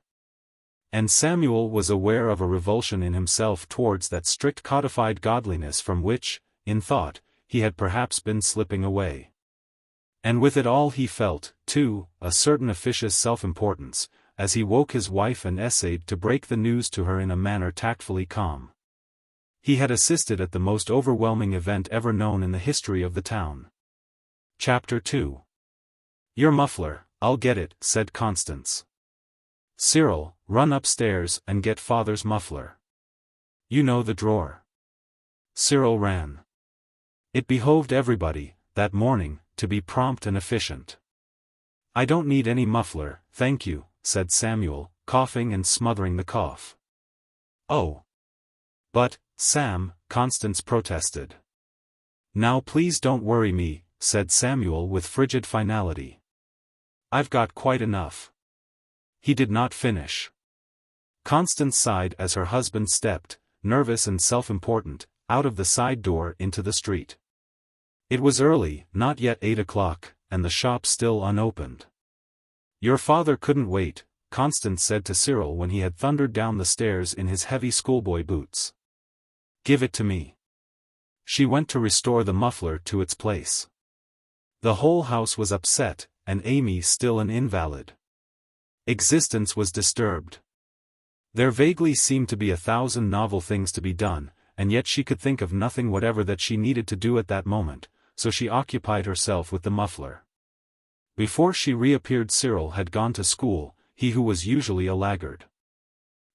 And Samuel was aware of a revulsion in himself towards that strict codified godliness from which, in thought, he had perhaps been slipping away. And with it all he felt, too, a certain officious self-importance, as he woke his wife and essayed to break the news to her in a manner tactfully calm. He had assisted at the most overwhelming event ever known in the history of the town. Chapter 2. "Your muffler, I'll get it," said Constance. "Cyril, run upstairs and get father's muffler. You know the drawer." Cyril ran. It behoved everybody, that morning, to be prompt and efficient. "I don't need any muffler, thank you," said Samuel, coughing and smothering the cough. "Oh. But, Sam," Constance protested. "Now please don't worry me," said Samuel with frigid finality. "I've got quite enough." He did not finish. Constance sighed as her husband stepped, nervous and self-important, out of the side door into the street. It was early, not yet 8 o'clock, and the shop still unopened. "Your father couldn't wait," Constance said to Cyril when he had thundered down the stairs in his heavy schoolboy boots. "Give it to me." She went to restore the muffler to its place. The whole house was upset, and Amy still an invalid. Existence was disturbed. There vaguely seemed to be 1,000 novel things to be done, and yet she could think of nothing whatever that she needed to do at that moment, so she occupied herself with the muffler. Before she reappeared Cyril had gone to school, he who was usually a laggard.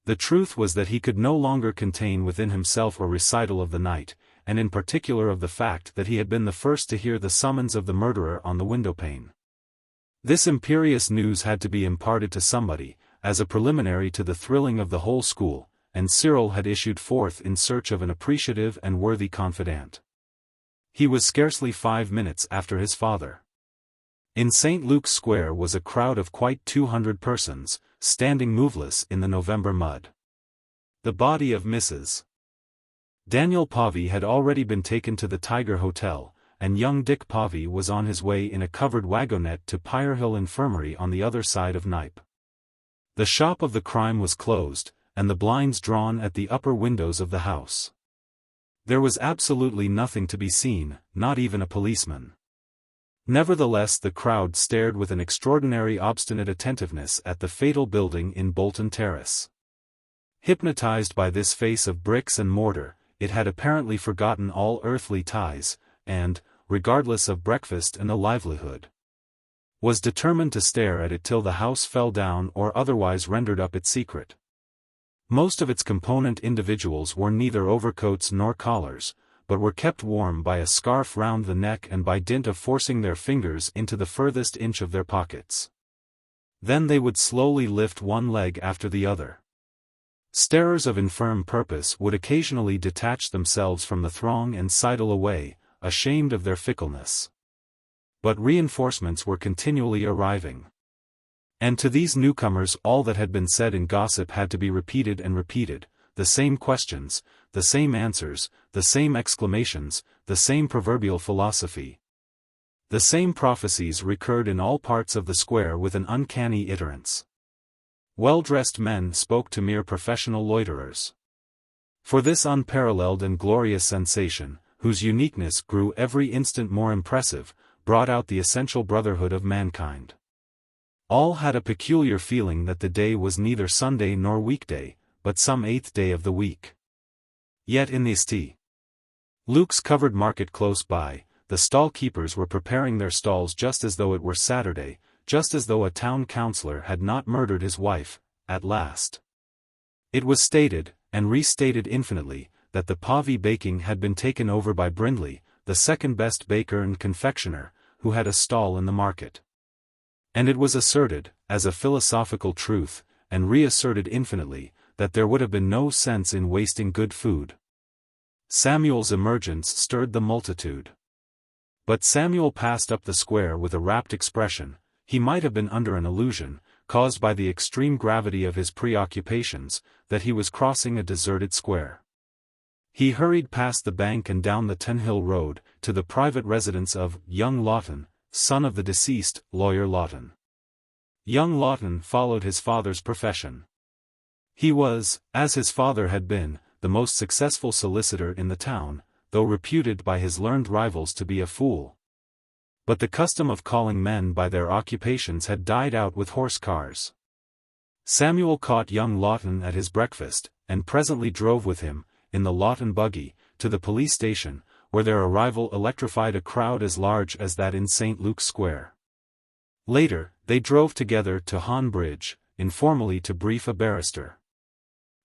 The truth was that he could no longer contain within himself a recital of the night, and in particular of the fact that he had been the first to hear the summons of the murderer on the windowpane. This imperious news had to be imparted to somebody, as a preliminary to the thrilling of the whole school, and Cyril had issued forth in search of an appreciative and worthy confidant. He was scarcely 5 minutes after his father. In St. Luke's Square was a crowd of quite 200 persons, standing moveless in the November mud. The body of Mrs. Daniel Povey had already been taken to the Tiger Hotel, and young Dick Povey was on his way in a covered wagonette to Pirehill Infirmary on the other side of Knype. The shop of the crime was closed, and the blinds drawn at the upper windows of the house. There was absolutely nothing to be seen, not even a policeman. Nevertheless, the crowd stared with an extraordinary obstinate attentiveness at the fatal building in Bolton Terrace. Hypnotized by this face of bricks and mortar, it had apparently forgotten all earthly ties, and, regardless of breakfast and a livelihood, was determined to stare at it till the house fell down or otherwise rendered up its secret. Most of its component individuals wore neither overcoats nor collars, but were kept warm by a scarf round the neck and by dint of forcing their fingers into the furthest inch of their pockets. Then they would slowly lift one leg after the other. Starers of infirm purpose would occasionally detach themselves from the throng and sidle away, ashamed of their fickleness. But reinforcements were continually arriving. And to these newcomers all that had been said in gossip had to be repeated and repeated, the same questions, the same answers, the same exclamations, the same proverbial philosophy. The same prophecies recurred in all parts of the square with an uncanny iterance. Well-dressed men spoke to mere professional loiterers. For this unparalleled and glorious sensation, whose uniqueness grew every instant more impressive, brought out the essential brotherhood of mankind. All had a peculiar feeling that the day was neither Sunday nor weekday, but some 8th day of the week. Yet in the St. Luke's covered market close by, the stall-keepers were preparing their stalls just as though it were Saturday, just as though a town councillor had not murdered his wife, at last. It was stated, and restated infinitely, that the Povey baking had been taken over by Brindley, the second-best baker and confectioner, who had a stall in the market. And it was asserted, as a philosophical truth, and reasserted infinitely, that there would have been no sense in wasting good food. Samuel's emergence stirred the multitude. But Samuel passed up the square with a rapt expression. He might have been under an illusion, caused by the extreme gravity of his preoccupations, that he was crossing a deserted square. He hurried past the bank and down the Tenhill Road, to the private residence of young Lawton, son of the deceased, lawyer Lawton. Young Lawton followed his father's profession. He was, as his father had been, the most successful solicitor in the town, though reputed by his learned rivals to be a fool. But the custom of calling men by their occupations had died out with horse cars. Samuel caught young Lawton at his breakfast, and presently drove with him, in the Lawton buggy, to the police station, where their arrival electrified a crowd as large as that in St. Luke's Square. Later, they drove together to Hon Bridge, informally to brief a barrister.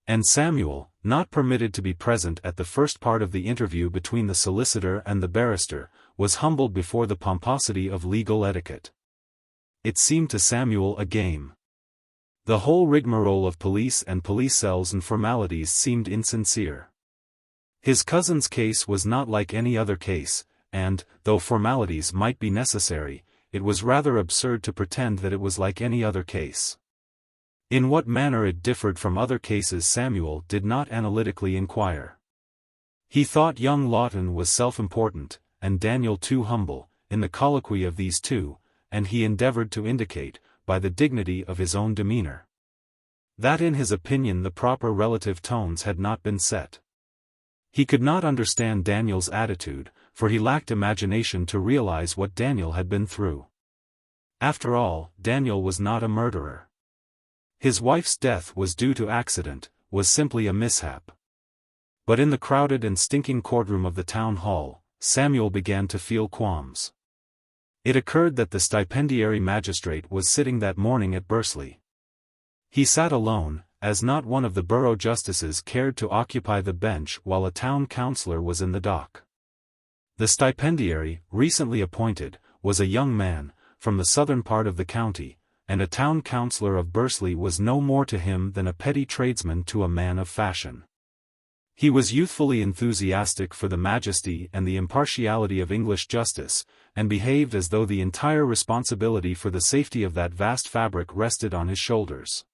And Samuel, not permitted to be present at the first part of the interview between the solicitor and the barrister, was humbled before the pomposity of legal etiquette. It seemed to Samuel a game. The whole rigmarole of police and police cells and formalities seemed insincere. His cousin's case was not like any other case, and, though formalities might be necessary, it was rather absurd to pretend that it was like any other case. In what manner it differed from other cases Samuel did not analytically inquire. He thought young Lawton was self-important, and Daniel too humble, in the colloquy of these two, and he endeavored to indicate, by the dignity of his own demeanor, that in his opinion the proper relative tones had not been set. He could not understand Daniel's attitude, for he lacked imagination to realize what Daniel had been through. After all, Daniel was not a murderer. His wife's death was due to accident, was simply a mishap. But in the crowded and stinking courtroom of the town hall, Samuel began to feel qualms. It occurred that the stipendiary magistrate was sitting that morning at Bursley. He sat alone, as not one of the borough justices cared to occupy the bench while a town councillor was in the dock. The stipendiary, recently appointed, was a young man, from the southern part of the county, and a town councillor of Bursley was no more to him than a petty tradesman to a man of fashion. He was youthfully enthusiastic for the majesty and the impartiality of English justice, and behaved as though the entire responsibility for the safety of that vast fabric rested on his shoulders.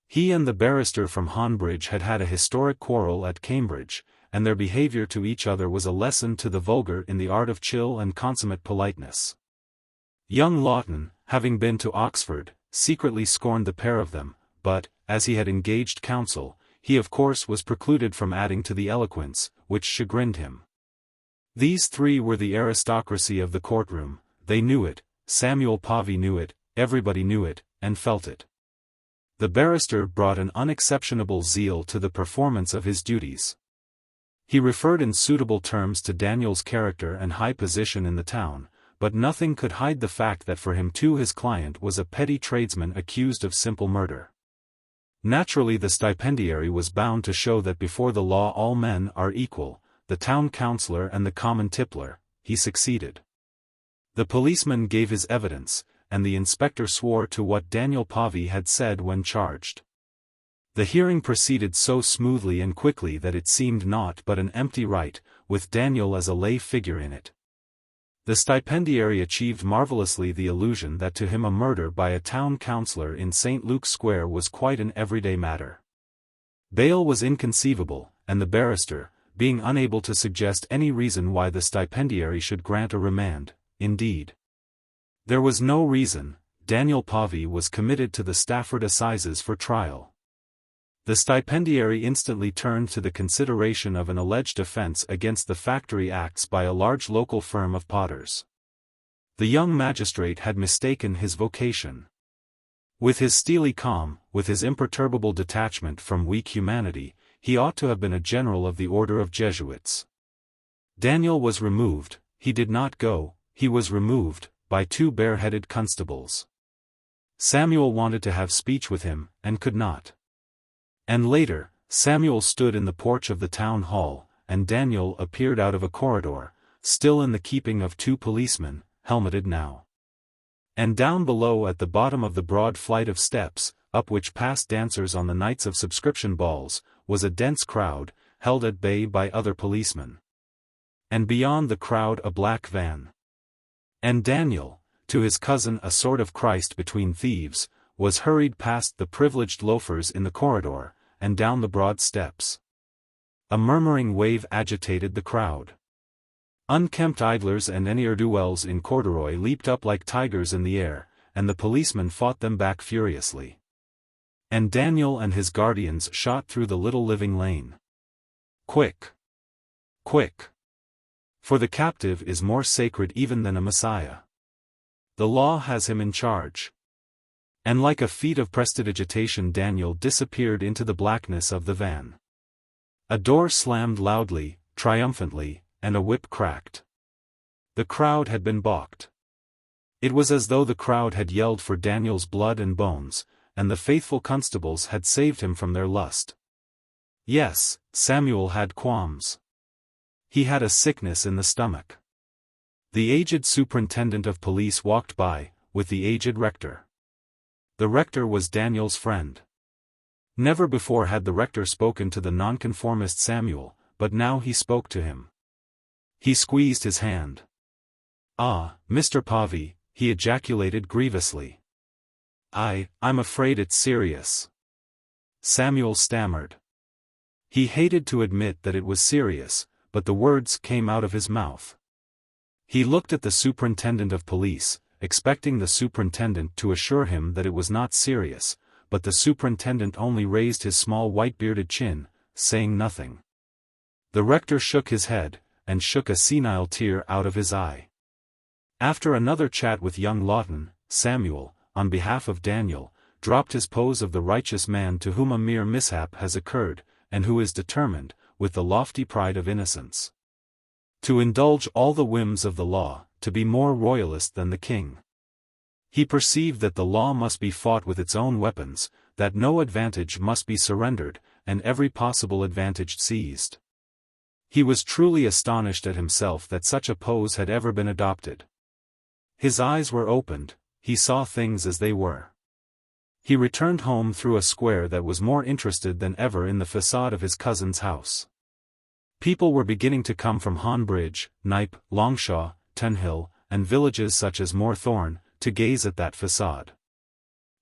He and the barrister from Honbridge had had a historic quarrel at Cambridge, and their behaviour to each other was a lesson to the vulgar in the art of chill and consummate politeness. Young Lawton, having been to Oxford, secretly scorned the pair of them, but, as he had engaged counsel, he of course was precluded from adding to the eloquence, which chagrined him. These three were the aristocracy of the courtroom. They knew it, Samuel Pavey knew it, everybody knew it, and felt it. The barrister brought an unexceptionable zeal to the performance of his duties. He referred in suitable terms to Daniel's character and high position in the town, but nothing could hide the fact that for him too his client was a petty tradesman accused of simple murder. Naturally the stipendiary was bound to show that before the law all men are equal, the town councillor and the common tippler. He succeeded. The policeman gave his evidence, and the inspector swore to what Daniel Pavey had said when charged. The hearing proceeded so smoothly and quickly that it seemed naught but an empty rite, with Daniel as a lay figure in it. The stipendiary achieved marvellously the illusion that to him a murder by a town councillor in St. Luke's Square was quite an everyday matter. Bail was inconceivable, and the barrister, being unable to suggest any reason why the stipendiary should grant a remand, indeed. There was no reason. Daniel Pavey was committed to the Stafford Assizes for trial. The stipendiary instantly turned to the consideration of an alleged offence against the Factory Acts by a large local firm of potters. The young magistrate had mistaken his vocation. With his steely calm, with his imperturbable detachment from weak humanity, he ought to have been a general of the order of Jesuits. Daniel was removed, he did not go, he was removed, by two bareheaded constables. Samuel wanted to have speech with him, and could not. And later, Samuel stood in the porch of the town hall, and Daniel appeared out of a corridor, still in the keeping of two policemen, helmeted now. And down below at the bottom of the broad flight of steps, up which passed dancers on the nights of subscription balls, was a dense crowd, held at bay by other policemen. And beyond the crowd a black van. And Daniel, to his cousin a sort of Christ between thieves, was hurried past the privileged loafers in the corridor, and down the broad steps. A murmuring wave agitated the crowd. Unkempt idlers and ne'er-do-wells in corduroy leaped up like tigers in the air, and the policemen fought them back furiously. And Daniel and his guardians shot through the little living lane. Quick! Quick! For the captive is more sacred even than a Messiah. The law has him in charge. And like a feat of prestidigitation Daniel disappeared into the blackness of the van. A door slammed loudly, triumphantly, and a whip cracked. The crowd had been balked. It was as though the crowd had yelled for Daniel's blood and bones, and the faithful constables had saved him from their lust. Yes, Samuel had qualms. He had a sickness in the stomach. The aged superintendent of police walked by, with the aged rector. The rector was Daniel's friend. Never before had the rector spoken to the nonconformist Samuel, but now he spoke to him. He squeezed his hand. "Ah, Mr. Pavey," he ejaculated grievously. I'm afraid it's serious." Samuel stammered. He hated to admit that it was serious, but the words came out of his mouth. He looked at the superintendent of police, expecting the superintendent to assure him that it was not serious, but the superintendent only raised his small white-bearded chin, saying nothing. The rector shook his head, and shook a senile tear out of his eye. After another chat with young Lawton, Samuel, on behalf of Daniel, dropped his pose of the righteous man to whom a mere mishap has occurred, and who is determined, with the lofty pride of innocence, to indulge all the whims of the law, to be more royalist than the king. He perceived that the law must be fought with its own weapons, that no advantage must be surrendered, and every possible advantage seized. He was truly astonished at himself that such a pose had ever been adopted. His eyes were opened, he saw things as they were. He returned home through a square that was more interested than ever in the facade of his cousin's house. People were beginning to come from Honbridge, Knype, Longshaw, Tunhill, and villages such as Moorthorne, to gaze at that facade.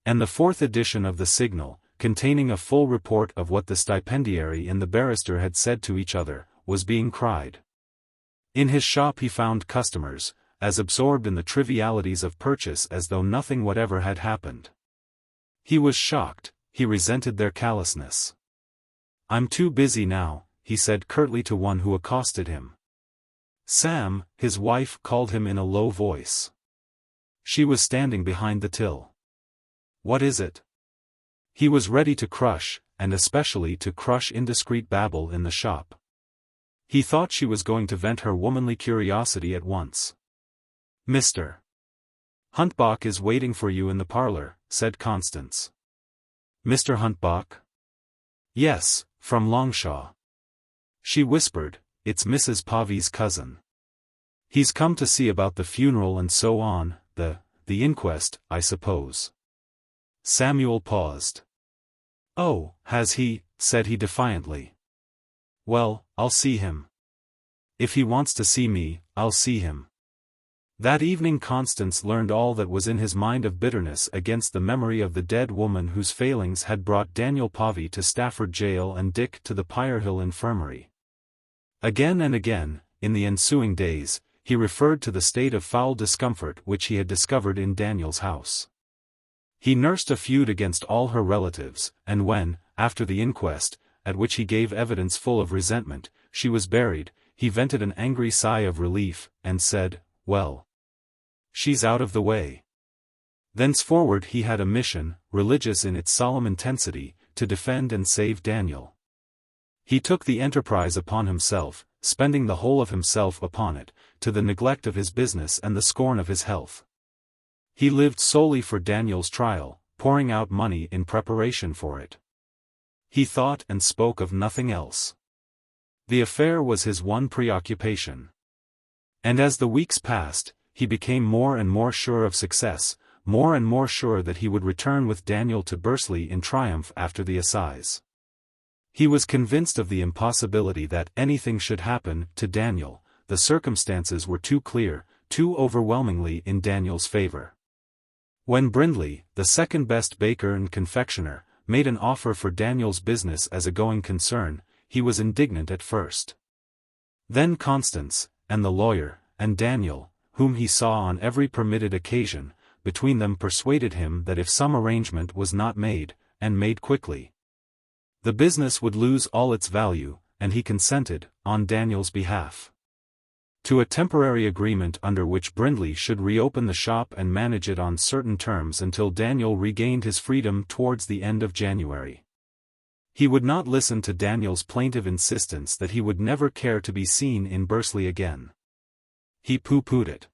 And the fourth edition of the Signal, containing a full report of what the stipendiary and the barrister had said to each other, was being cried. In his shop he found customers, as absorbed in the trivialities of purchase as though nothing whatever had happened. He was shocked, he resented their callousness. "I'm too busy now," he said curtly to one who accosted him. Sam, his wife, called him in a low voice. She was standing behind the till. "What is it?" He was ready to crush, and especially to crush indiscreet babble in the shop. He thought she was going to vent her womanly curiosity at once. "Mr. Huntbach is waiting for you in the parlor," said Constance. "Mr. Huntbach?" "Yes, from Longshaw." She whispered, "It's Mrs. Pavy's cousin. He's come to see about the funeral and so on, the inquest, I suppose." Samuel paused. "Oh, has he?" said he defiantly. "Well, I'll see him. If he wants to see me, I'll see him." That evening Constance learned all that was in his mind of bitterness against the memory of the dead woman whose failings had brought Daniel Pavy to Stafford Jail and Dick to the Pirehill Infirmary. Again and again, in the ensuing days, he referred to the state of foul discomfort which he had discovered in Daniel's house. He nursed a feud against all her relatives, and when, after the inquest, at which he gave evidence full of resentment, she was buried, he vented an angry sigh of relief, and said, "Well, she's out of the way." Thenceforward he had a mission, religious in its solemn intensity, to defend and save Daniel. He took the enterprise upon himself, spending the whole of himself upon it, to the neglect of his business and the scorn of his health. He lived solely for Daniel's trial, pouring out money in preparation for it. He thought and spoke of nothing else. The affair was his one preoccupation. And as the weeks passed, he became more and more sure of success, more and more sure that he would return with Daniel to Bursley in triumph after the assize. He was convinced of the impossibility that anything should happen to Daniel. The circumstances were too clear, too overwhelmingly in Daniel's favor. When Brindley, the second-best baker and confectioner, made an offer for Daniel's business as a going concern, he was indignant at first. Then Constance, and the lawyer, and Daniel, whom he saw on every permitted occasion, between them persuaded him that if some arrangement was not made, and made quickly, the business would lose all its value, and he consented, on Daniel's behalf, to a temporary agreement under which Brindley should reopen the shop and manage it on certain terms until Daniel regained his freedom towards the end of January. He would not listen to Daniel's plaintive insistence that he would never care to be seen in Bursley again. He pooh-poohed it.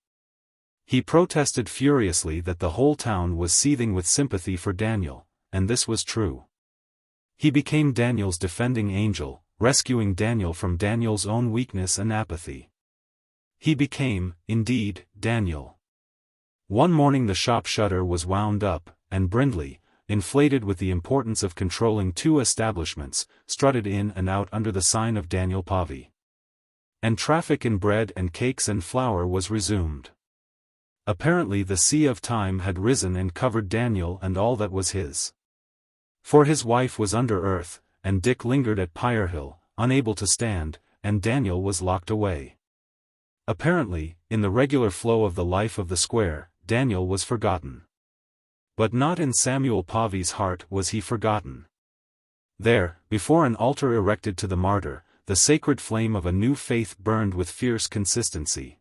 He protested furiously that the whole town was seething with sympathy for Daniel, and this was true. He became Daniel's defending angel, rescuing Daniel from Daniel's own weakness and apathy. He became, indeed, Daniel. One morning the shop shutter was wound up, and Brindley, inflated with the importance of controlling two establishments, strutted in and out under the sign of Daniel Pavy. And traffic in bread and cakes and flour was resumed. Apparently the sea of time had risen and covered Daniel and all that was his. For his wife was under earth, and Dick lingered at Pirehill, unable to stand, and Daniel was locked away. Apparently, in the regular flow of the life of the square, Daniel was forgotten. But not in Samuel Pavy's heart was he forgotten. There, before an altar erected to the martyr, the sacred flame of a new faith burned with fierce consistency.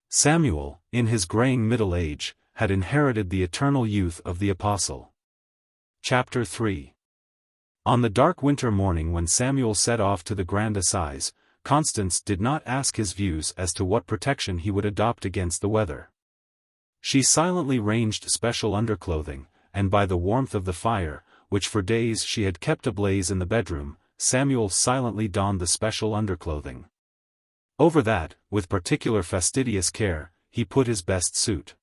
Samuel, in his graying middle age, had inherited the eternal youth of the apostle. Chapter 3. On the dark winter morning when Samuel set off to the Grand Assize, Constance did not ask his views as to what protection he would adopt against the weather. She silently ranged special underclothing, and by the warmth of the fire, which for days she had kept ablaze in the bedroom, Samuel silently donned the special underclothing. Over that, with particular fastidious care, he put his best suit.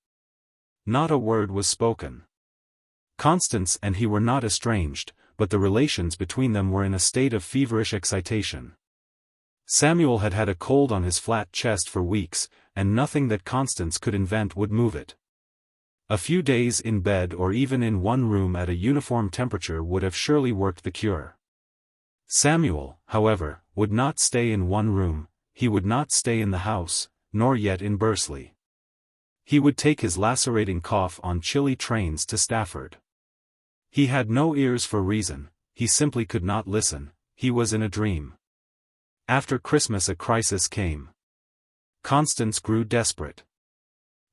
Not a word was spoken. Constance and he were not estranged, but the relations between them were in a state of feverish excitation. Samuel had had a cold on his flat chest for weeks, and nothing that Constance could invent would move it. A few days in bed or even in one room at a uniform temperature would have surely worked the cure. Samuel, however, would not stay in one room, he would not stay in the house, nor yet in Bursley. He would take his lacerating cough on chilly trains to Stafford. He had no ears for reason, he simply could not listen, he was in a dream. After Christmas a crisis came. Constance grew desperate.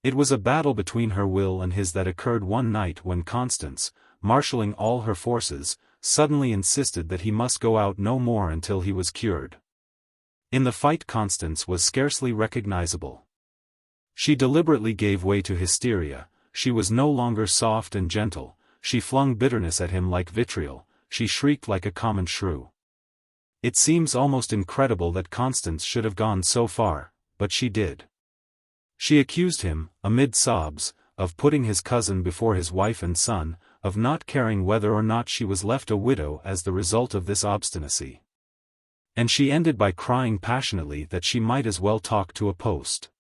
It was a battle between her will and his that occurred one night when Constance, marshalling all her forces, suddenly insisted that he must go out no more until he was cured. In the fight Constance was scarcely recognizable. She deliberately gave way to hysteria, she was no longer soft and gentle, she flung bitterness at him like vitriol, she shrieked like a common shrew. It seems almost incredible that Constance should have gone so far, but she did. She accused him, amid sobs, of putting his cousin before his wife and son, of not caring whether or not she was left a widow as the result of this obstinacy. And she ended by crying passionately that she might as well talk to a post.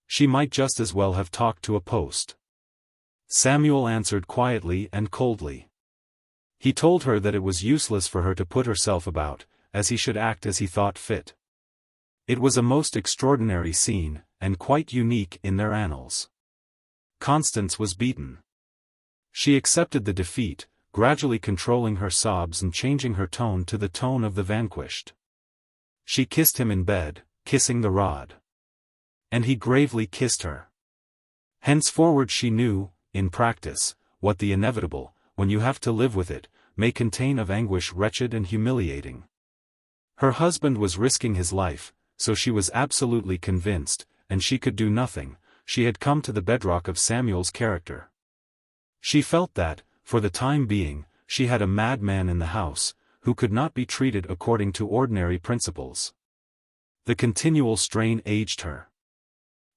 She might just as well have talked to a post. Samuel answered quietly and coldly. He told her that it was useless for her to put herself about, as he should act as he thought fit. It was a most extraordinary scene, and quite unique in their annals. Constance was beaten. She accepted the defeat, gradually controlling her sobs and changing her tone to the tone of the vanquished. She kissed him in bed, kissing the rod. And he gravely kissed her. Henceforward she knew, in practice, what the inevitable, when you have to live with it, may contain of anguish wretched and humiliating. Her husband was risking his life, so she was absolutely convinced, and she could do nothing, she had come to the bedrock of Samuel's character. She felt that, for the time being, she had a madman in the house, who could not be treated according to ordinary principles. The continual strain aged her.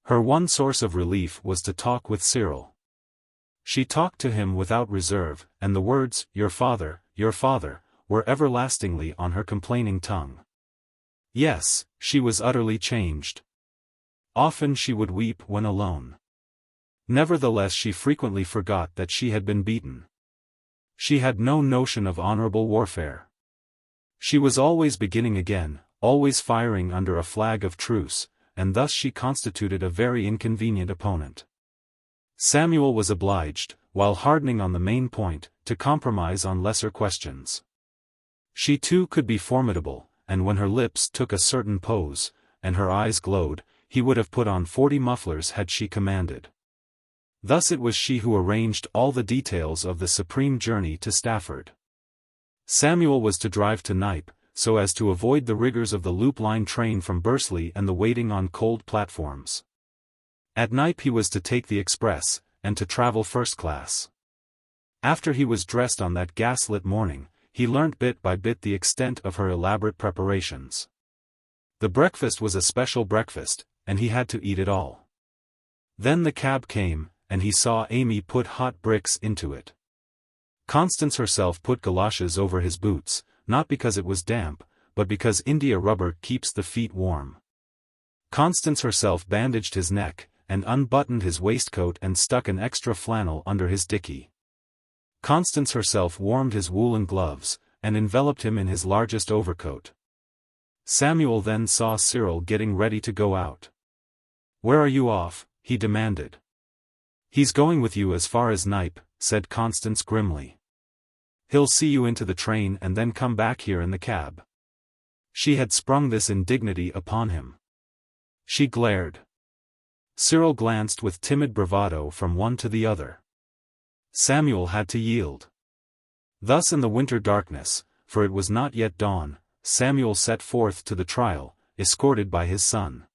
Her one source of relief was to talk with Cyril. She talked to him without reserve, and the words, your father, were everlastingly on her complaining tongue. Yes, she was utterly changed. Often she would weep when alone. Nevertheless she frequently forgot that she had been beaten. She had no notion of honorable warfare. She was always beginning again, always firing under a flag of truce, and thus she constituted a very inconvenient opponent. Samuel was obliged, while hardening on the main point, to compromise on lesser questions. She too could be formidable, and when her lips took a certain pose, and her eyes glowed, he would have put on 40 mufflers had she commanded. Thus it was she who arranged all the details of the supreme journey to Stafford. Samuel was to drive to Knype, so as to avoid the rigors of the loop line train from Bursley and the waiting on cold platforms. At Knype he was to take the express, and to travel first class. After he was dressed on that gaslit morning, he learnt bit by bit the extent of her elaborate preparations. The breakfast was a special breakfast, and he had to eat it all. Then the cab came, and he saw Amy put hot bricks into it. Constance herself put galoshes over his boots, not because it was damp, but because India rubber keeps the feet warm. Constance herself bandaged his neck, and unbuttoned his waistcoat and stuck an extra flannel under his dicky. Constance herself warmed his woolen gloves, and enveloped him in his largest overcoat. Samuel then saw Cyril getting ready to go out. "Where are you off?" he demanded. "He's going with you as far as Knype," said Constance grimly. "He'll see you into the train and then come back here in the cab." She had sprung this indignity upon him. She glared. Cyril glanced with timid bravado from one to the other. Samuel had to yield. Thus in the winter darkness, for it was not yet dawn, Samuel set forth to the trial, escorted by his son.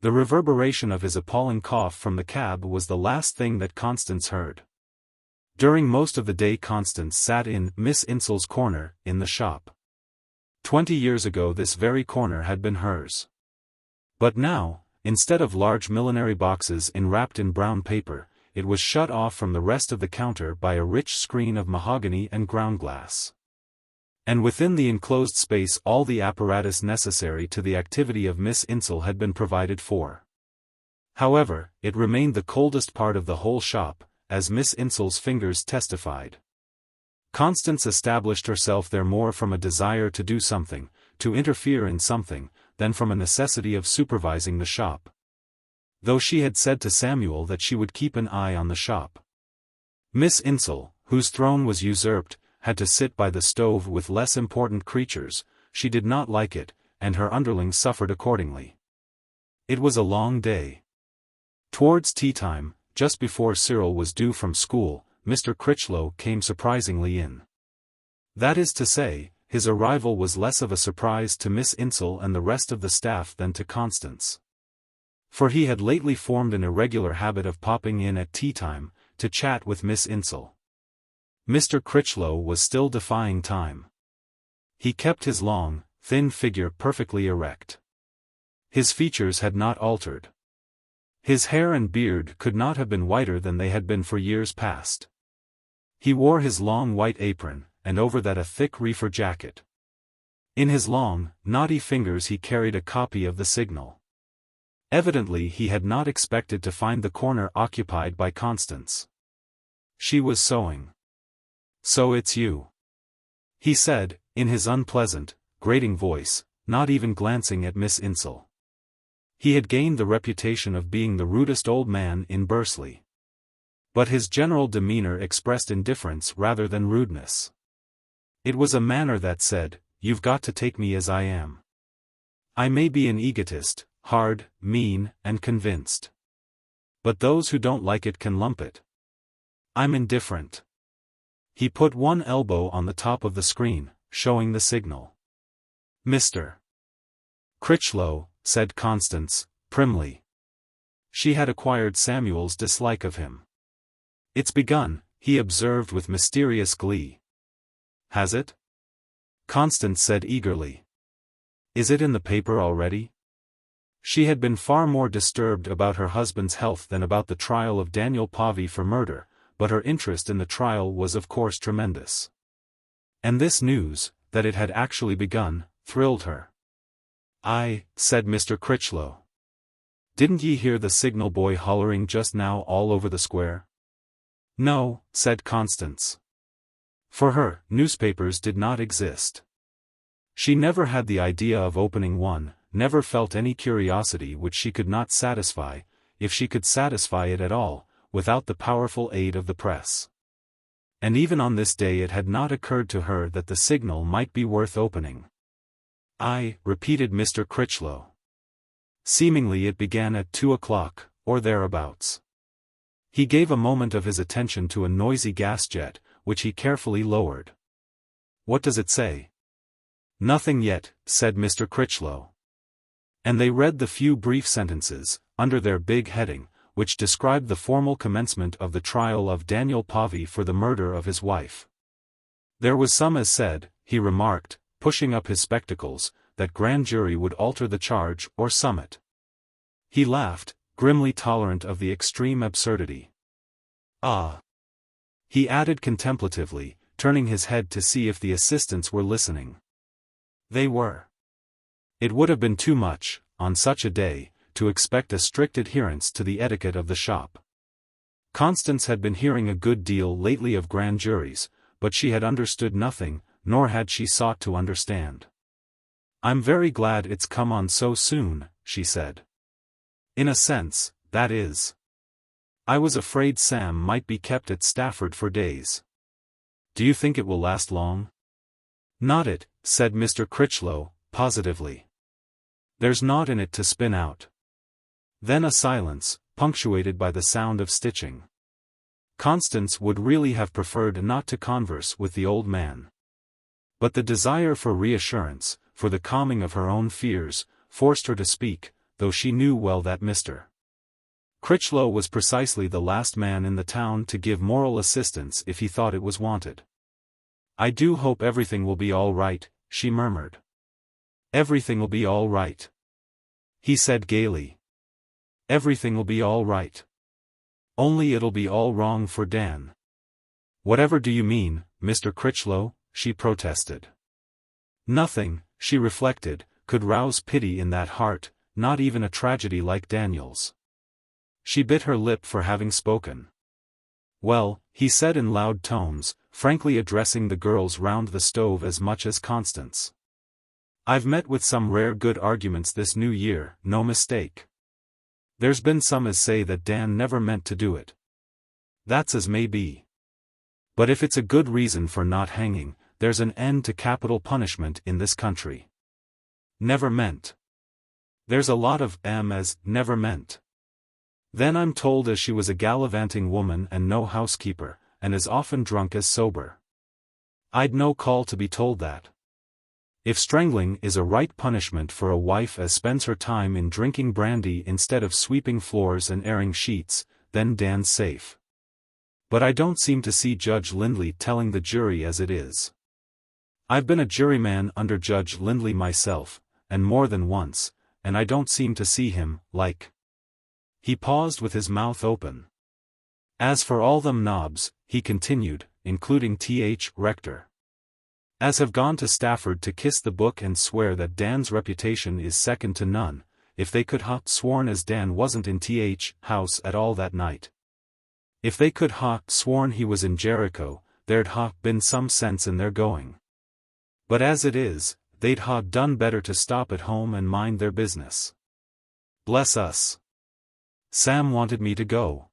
The reverberation of his appalling cough from the cab was the last thing that Constance heard. During most of the day Constance sat in Miss Insel's corner, in the shop. 20 years ago this very corner had been hers. But now, instead of large millinery boxes enwrapped in brown paper, it was shut off from the rest of the counter by a rich screen of mahogany and ground glass. And within the enclosed space all the apparatus necessary to the activity of Miss Insel had been provided for. However, it remained the coldest part of the whole shop, as Miss Insel's fingers testified. Constance established herself there more from a desire to do something, to interfere in something, than from a necessity of supervising the shop. Though she had said to Samuel that she would keep an eye on the shop. Miss Insel, whose throne was usurped, had to sit by the stove with less important creatures. She did not like it, and her underlings suffered accordingly. It was a long day. Towards tea-time, just before Cyril was due from school, Mr. Critchlow came surprisingly in. That is to say, his arrival was less of a surprise to Miss Insel and the rest of the staff than to Constance. For he had lately formed an irregular habit of popping in at tea-time, to chat with Miss Insel. Mr. Critchlow was still defying time. He kept his long, thin figure perfectly erect. His features had not altered. His hair and beard could not have been whiter than they had been for years past. He wore his long white apron, and over that a thick reefer jacket. In his long, knotty fingers he carried a copy of the Signal. Evidently he had not expected to find the corner occupied by Constance. She was sewing. "So it's you," he said, in his unpleasant, grating voice, not even glancing at Miss Insel. He had gained the reputation of being the rudest old man in Bursley. But his general demeanor expressed indifference rather than rudeness. It was a manner that said, "You've got to take me as I am. I may be an egotist, hard, mean, and convinced. But those who don't like it can lump it. I'm indifferent." He put one elbow on the top of the screen, showing the Signal. "Mr. Critchlow," said Constance, primly. She had acquired Samuel's dislike of him. "It's begun," he observed with mysterious glee. "Has it?" Constance said eagerly. "Is it in the paper already?" She had been far more disturbed about her husband's health than about the trial of Daniel Povey for murder, but her interest in the trial was of course tremendous. And this news, that it had actually begun, thrilled her. "Aye," said Mr. Critchlow. "Didn't ye hear the Signal boy hollering just now all over the square?" "No," said Constance. For her, newspapers did not exist. She never had the idea of opening one, never felt any curiosity which she could not satisfy, if she could satisfy it at all, without the powerful aid of the press. And even on this day it had not occurred to her that the Signal might be worth opening. "Aye," repeated Mr. Critchlow. Seemingly it began at 2 o'clock, or thereabouts. He gave a moment of his attention to a noisy gas jet, which he carefully lowered. "What does it say?" "Nothing yet," said Mr. Critchlow. And they read the few brief sentences, under their big heading, which described the formal commencement of the trial of Daniel Povey for the murder of his wife. There was some as said, he remarked, pushing up his spectacles, that grand jury would alter the charge or summit. He laughed, grimly tolerant of the extreme absurdity. "Ah!" he added contemplatively, turning his head to see if the assistants were listening. They were. It would have been too much, on such a day, to expect a strict adherence to the etiquette of the shop. Constance had been hearing a good deal lately of grand juries, but she had understood nothing, nor had she sought to understand. "I'm very glad it's come on so soon," she said. "In a sense, that is. I was afraid Sam might be kept at Stafford for days." "Do you think it will last long?" "Not it," said Mr. Critchlow, positively. "There's naught in it to spin out." Then a silence, punctuated by the sound of stitching. Constance would really have preferred not to converse with the old man. But the desire for reassurance, for the calming of her own fears, forced her to speak, though she knew well that Mr. Critchlow was precisely the last man in the town to give moral assistance if he thought it was wanted. "I do hope everything will be all right," she murmured. "Everything will be all right," he said gaily. "Everything will be all right. Only it'll be all wrong for Dan." "Whatever do you mean, Mr. Critchlow?" she protested. Nothing, she reflected, could rouse pity in that heart, not even a tragedy like Daniel's. She bit her lip for having spoken. "Well," he said in loud tones, frankly addressing the girls round the stove as much as Constance. "I've met with some rare good arguments this new year, no mistake. There's been some as say that Dan never meant to do it. That's as may be. But if it's a good reason for not hanging, there's an end to capital punishment in this country. Never meant. There's a lot of as never meant. Then I'm told as she was a gallivanting woman and no housekeeper, and as often drunk as sober. I'd no call to be told that. If strangling is a right punishment for a wife as spends her time in drinking brandy instead of sweeping floors and airing sheets, then Dan's safe. But I don't seem to see Judge Lindley telling the jury as it is. I've been a juryman under Judge Lindley myself, and more than once, and I don't seem to see him, like." He paused with his mouth open. "As for all them knobs," he continued, including Th. Rector, "as have gone to Stafford to kiss the book and swear that Dan's reputation is second to none, if they could ha' sworn as Dan wasn't in Th. house at all that night. If they could ha' sworn he was in Jericho, there'd ha' been some sense in their going. But as it is, they'd ha' done better to stop at home and mind their business. Bless us. Sam wanted me to go."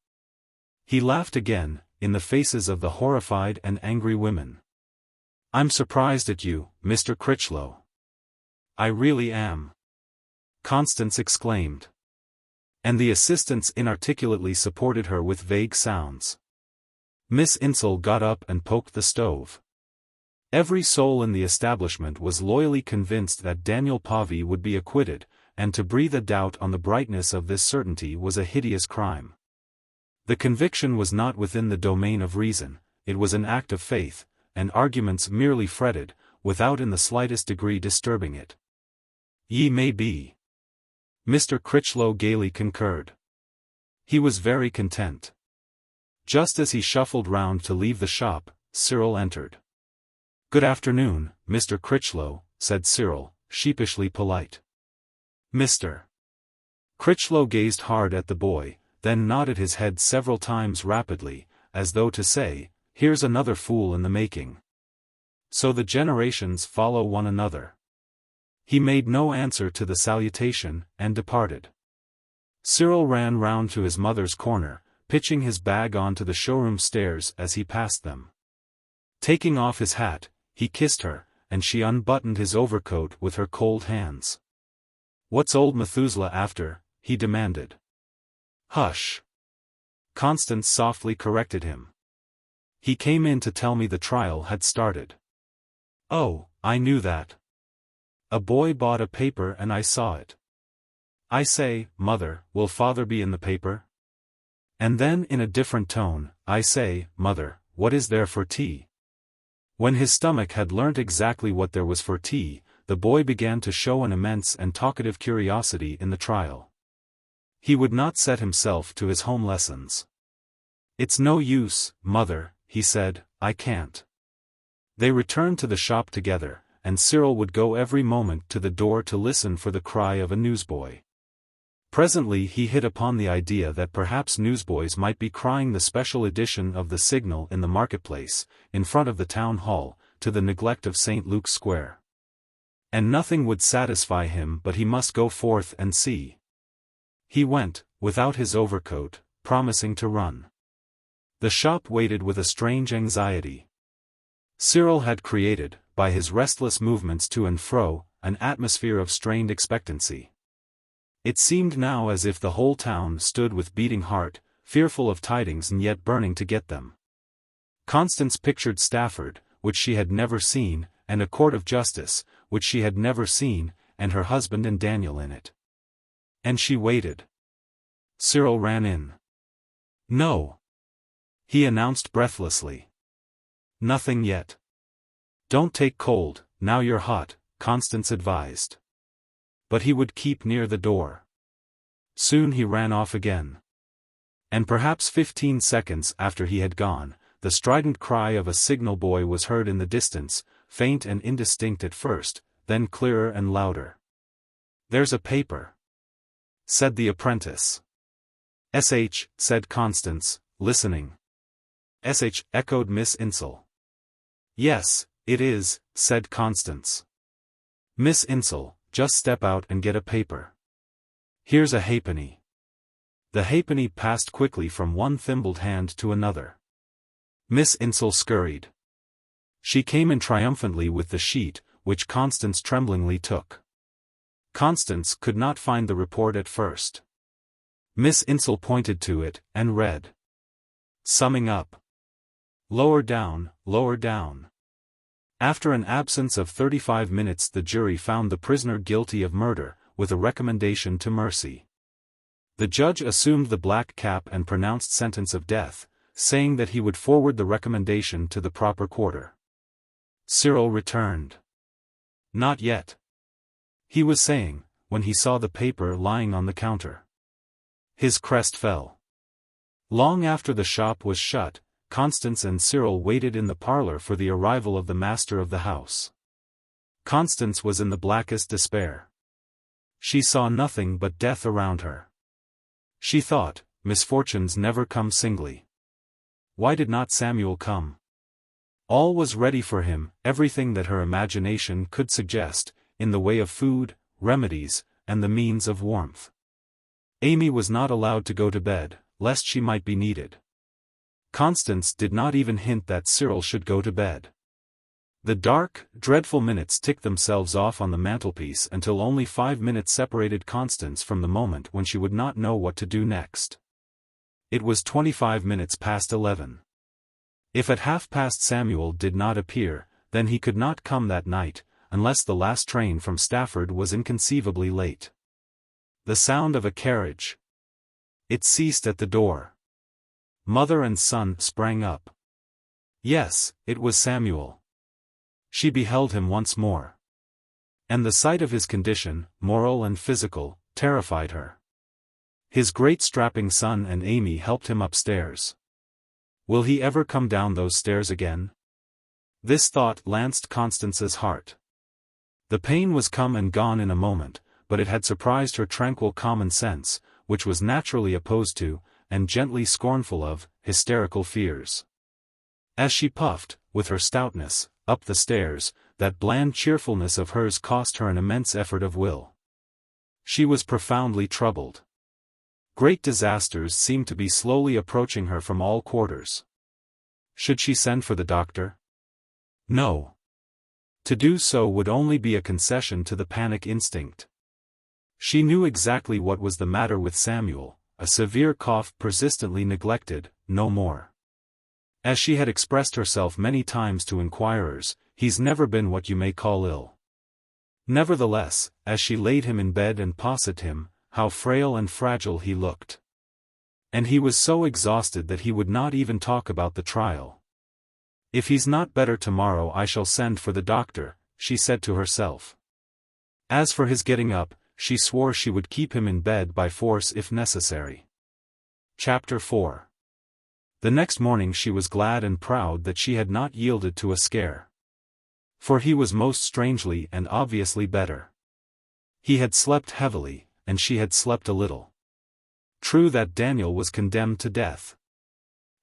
He laughed again, in the faces of the horrified and angry women. "I'm surprised at you, Mr. Critchlow. I really am," Constance exclaimed. And the assistants inarticulately supported her with vague sounds. Miss Insel got up and poked the stove. Every soul in the establishment was loyally convinced that Daniel Pavey would be acquitted, and to breathe a doubt on the brightness of this certainty was a hideous crime. The conviction was not within the domain of reason, it was an act of faith, and arguments merely fretted, without in the slightest degree disturbing it. "Ye may be," Mr. Critchlow gaily concurred. He was very content. Just as he shuffled round to leave the shop, Cyril entered. "Good afternoon, Mr. Critchlow," said Cyril, sheepishly polite. "Mr." Critchlow gazed hard at the boy, then nodded his head several times rapidly, as though to say, "Here's another fool in the making." So the generations follow one another. He made no answer to the salutation, and departed. Cyril ran round to his mother's corner, pitching his bag onto the showroom stairs as he passed them. Taking off his hat, he kissed her, and she unbuttoned his overcoat with her cold hands. "What's old Methuselah after?" he demanded. "Hush!" Constance softly corrected him. "He came in to tell me the trial had started." "Oh, I knew that. A boy bought a paper and I saw it. I say, Mother, will Father be in the paper?" And then in a different tone, "I say, Mother, what is there for tea?" When his stomach had learnt exactly what there was for tea, the boy began to show an immense and talkative curiosity in the trial. He would not set himself to his home lessons. "It's no use, Mother," he said, "I can't." They returned to the shop together, and Cyril would go every moment to the door to listen for the cry of a newsboy. Presently he hit upon the idea that perhaps newsboys might be crying the special edition of the Signal in the marketplace, in front of the town hall, to the neglect of St. Luke's Square. And nothing would satisfy him but he must go forth and see. He went, without his overcoat, promising to run. The shop waited with a strange anxiety. Cyril had created, by his restless movements to and fro, an atmosphere of strained expectancy. It seemed now as if the whole town stood with beating heart, fearful of tidings and yet burning to get them. Constance pictured Stafford, which she had never seen, and a court of justice, which she had never seen, and her husband and Daniel in it. And she waited. Cyril ran in. "No," he announced breathlessly. "Nothing yet. Don't take cold, now you're hot," Constance advised. But he would keep near the door. Soon he ran off again. And perhaps 15 seconds after he had gone, the strident cry of a signal boy was heard in the distance, faint and indistinct at first, then clearer and louder. "There's a paper," said the apprentice. "SH," said Constance, listening. "SH," echoed Miss Insel. "Yes, it is," said Constance. "Miss Insel, just step out and get a paper. Here's a halfpenny." The halfpenny passed quickly from one thimbled hand to another. Miss Insel scurried. She came in triumphantly with the sheet, which Constance tremblingly took. Constance could not find the report at first. Miss Insel pointed to it, and read. Summing up. Lower down, lower down. After an absence of 35 minutes the jury found the prisoner guilty of murder, with a recommendation to mercy. The judge assumed the black cap and pronounced sentence of death, saying that he would forward the recommendation to the proper quarter. Cyril returned. "Not yet," he was saying, when he saw the paper lying on the counter. His crest fell. Long after the shop was shut, Constance and Cyril waited in the parlor for the arrival of the master of the house. Constance was in the blackest despair. She saw nothing but death around her. She thought, misfortunes never come singly. Why did not Samuel come? All was ready for him, everything that her imagination could suggest, in the way of food, remedies, and the means of warmth. Amy was not allowed to go to bed, lest she might be needed. Constance did not even hint that Cyril should go to bed. The dark, dreadful minutes ticked themselves off on the mantelpiece until only 5 minutes separated Constance from the moment when she would not know what to do next. It was 25 minutes past 11. If at 1:30 Samuel did not appear, then he could not come that night, unless the last train from Stafford was inconceivably late. The sound of a carriage. It ceased at the door. Mother and son sprang up. Yes, it was Samuel. She beheld him once more. And the sight of his condition, moral and physical, terrified her. His great strapping son and Amy helped him upstairs. Will he ever come down those stairs again? This thought lanced Constance's heart. The pain was come and gone in a moment, but it had surprised her tranquil common sense, which was naturally opposed to, and gently scornful of, hysterical fears. As she puffed, with her stoutness, up the stairs, that bland cheerfulness of hers cost her an immense effort of will. She was profoundly troubled. Great disasters seemed to be slowly approaching her from all quarters. Should she send for the doctor? No. To do so would only be a concession to the panic instinct. She knew exactly what was the matter with Samuel, a severe cough persistently neglected, no more. As she had expressed herself many times to inquirers, he's never been what you may call ill. Nevertheless, as she laid him in bed and posset him, how frail and fragile he looked. And he was so exhausted that he would not even talk about the trial. If he's not better tomorrow I shall send for the doctor, she said to herself. As for his getting up, she swore she would keep him in bed by force if necessary. Chapter 4. The next morning she was glad and proud that she had not yielded to a scare. For he was most strangely and obviously better. He had slept heavily, and she had slept a little. True that Daniel was condemned to death.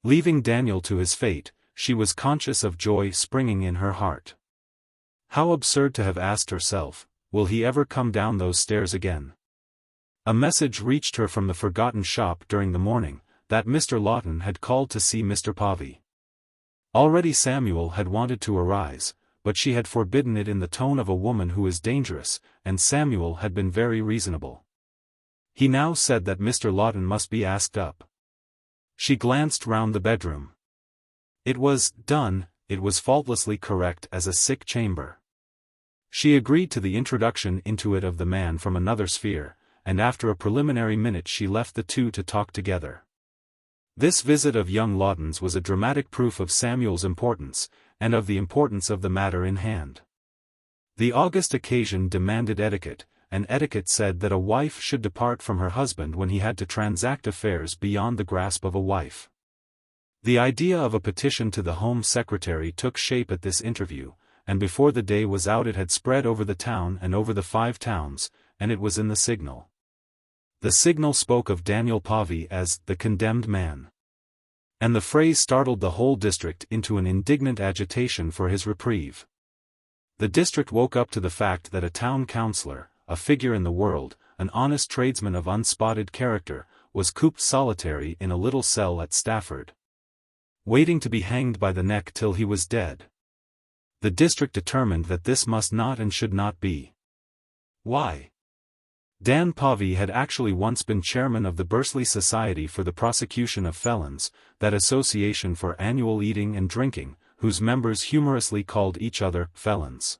Leaving Daniel to his fate, she was conscious of joy springing in her heart. How absurd to have asked herself, will he ever come down those stairs again? A message reached her from the forgotten shop during the morning, that Mr. Lawton had called to see Mr. Povey. Already Samuel had wanted to arise, but she had forbidden it in the tone of a woman who is dangerous, and Samuel had been very reasonable. He now said that Mr. Lawton must be asked up. She glanced round the bedroom. It was done, it was faultlessly correct as a sick chamber. She agreed to the introduction into it of the man from another sphere, and after a preliminary minute she left the two to talk together. This visit of young Lawton's was a dramatic proof of Samuel's importance, and of the importance of the matter in hand. The august occasion demanded etiquette, and etiquette said that a wife should depart from her husband when he had to transact affairs beyond the grasp of a wife. The idea of a petition to the Home Secretary took shape at this interview, and before the day was out it had spread over the town and over the 5 towns, and it was in the Signal. The Signal spoke of Daniel Pavey as the condemned man. And the phrase startled the whole district into an indignant agitation for his reprieve. The district woke up to the fact that a town councillor, a figure in the world, an honest tradesman of unspotted character, was cooped solitary in a little cell at Stafford, waiting to be hanged by the neck till he was dead. The district determined that this must not and should not be. Why? Dan Pavey had actually once been chairman of the Bursley Society for the Prosecution of Felons, that association for annual eating and drinking, whose members humorously called each other felons.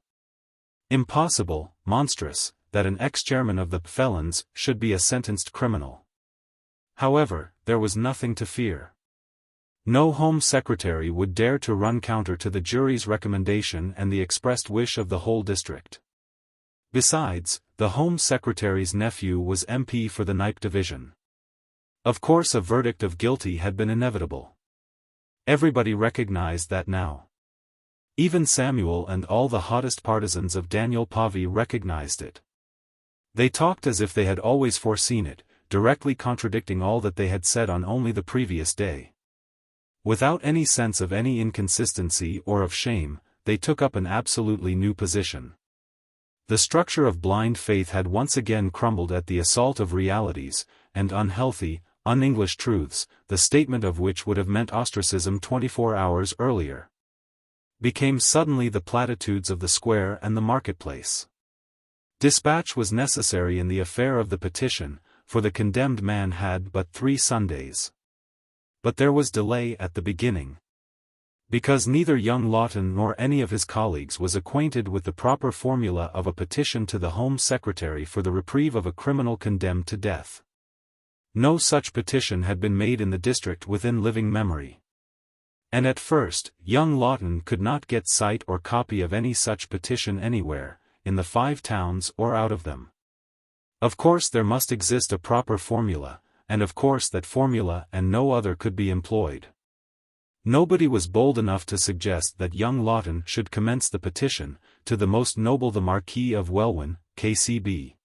Impossible, monstrous, that an ex-chairman of the felons should be a sentenced criminal. However, there was nothing to fear. No Home Secretary would dare to run counter to the jury's recommendation and the expressed wish of the whole district. Besides, the Home Secretary's nephew was MP for the Knype division. Of course a verdict of guilty had been inevitable. Everybody recognized that now. Even Samuel and all the hottest partisans of Daniel Pavey recognized it. They talked as if they had always foreseen it, directly contradicting all that they had said on only the previous day. Without any sense of any inconsistency or of shame, they took up an absolutely new position. The structure of blind faith had once again crumbled at the assault of realities, and unhealthy, un-English truths, the statement of which would have meant ostracism 24 hours earlier, became suddenly the platitudes of the square and the marketplace. Dispatch was necessary in the affair of the petition, for the condemned man had but 3 Sundays. But there was delay at the beginning. Because neither young Lawton nor any of his colleagues was acquainted with the proper formula of a petition to the Home Secretary for the reprieve of a criminal condemned to death. No such petition had been made in the district within living memory. And at first, young Lawton could not get sight or copy of any such petition anywhere, in the 5 towns or out of them. Of course there must exist a proper formula, and of course that formula and no other could be employed. Nobody was bold enough to suggest that young Lawton should commence the petition, to the most noble the Marquis of Welwyn, K.C.B.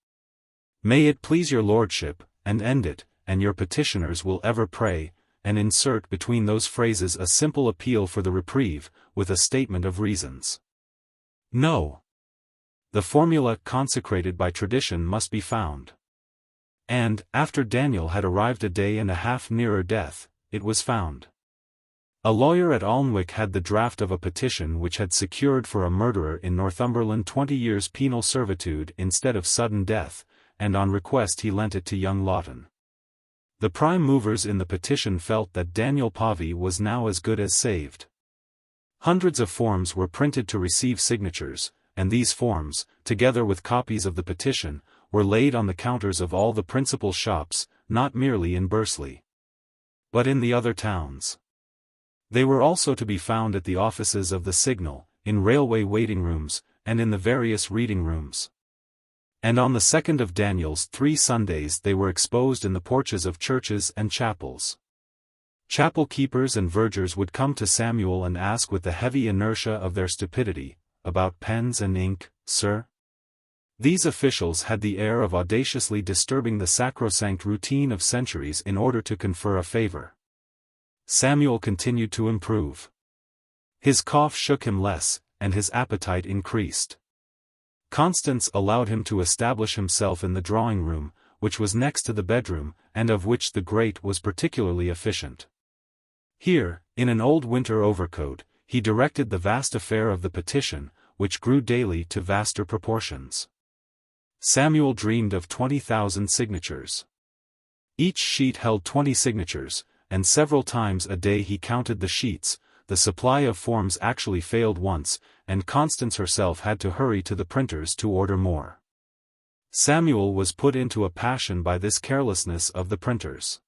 May it please your lordship, and end it, and your petitioners will ever pray, and insert between those phrases a simple appeal for the reprieve, with a statement of reasons. No. The formula consecrated by tradition must be found. And, after Daniel had arrived a day and a half nearer death, it was found. A lawyer at Alnwick had the draft of a petition which had secured for a murderer in Northumberland 20 years penal servitude instead of sudden death, and on request he lent it to young Lawton. The prime movers in the petition felt that Daniel Pavey was now as good as saved. Hundreds of forms were printed to receive signatures, and these forms, together with copies of the petition, were laid on the counters of all the principal shops, not merely in Bursley, but in the other towns. They were also to be found at the offices of the Signal, in railway waiting rooms, and in the various reading rooms. And on the 2nd of Daniel's 3 Sundays they were exposed in the porches of churches and chapels. Chapel keepers and vergers would come to Samuel and ask with the heavy inertia of their stupidity, "About pens and ink, sir?" These officials had the air of audaciously disturbing the sacrosanct routine of centuries in order to confer a favor. Samuel continued to improve. His cough shook him less, and his appetite increased. Constance allowed him to establish himself in the drawing-room, which was next to the bedroom, and of which the grate was particularly efficient. Here, in an old winter overcoat, he directed the vast affair of the petition, which grew daily to vaster proportions. Samuel dreamed of 20,000 signatures. Each sheet held 20 signatures, and several times a day he counted the sheets. The supply of forms actually failed once, and Constance herself had to hurry to the printers to order more. Samuel was put into a passion by this carelessness of the printers.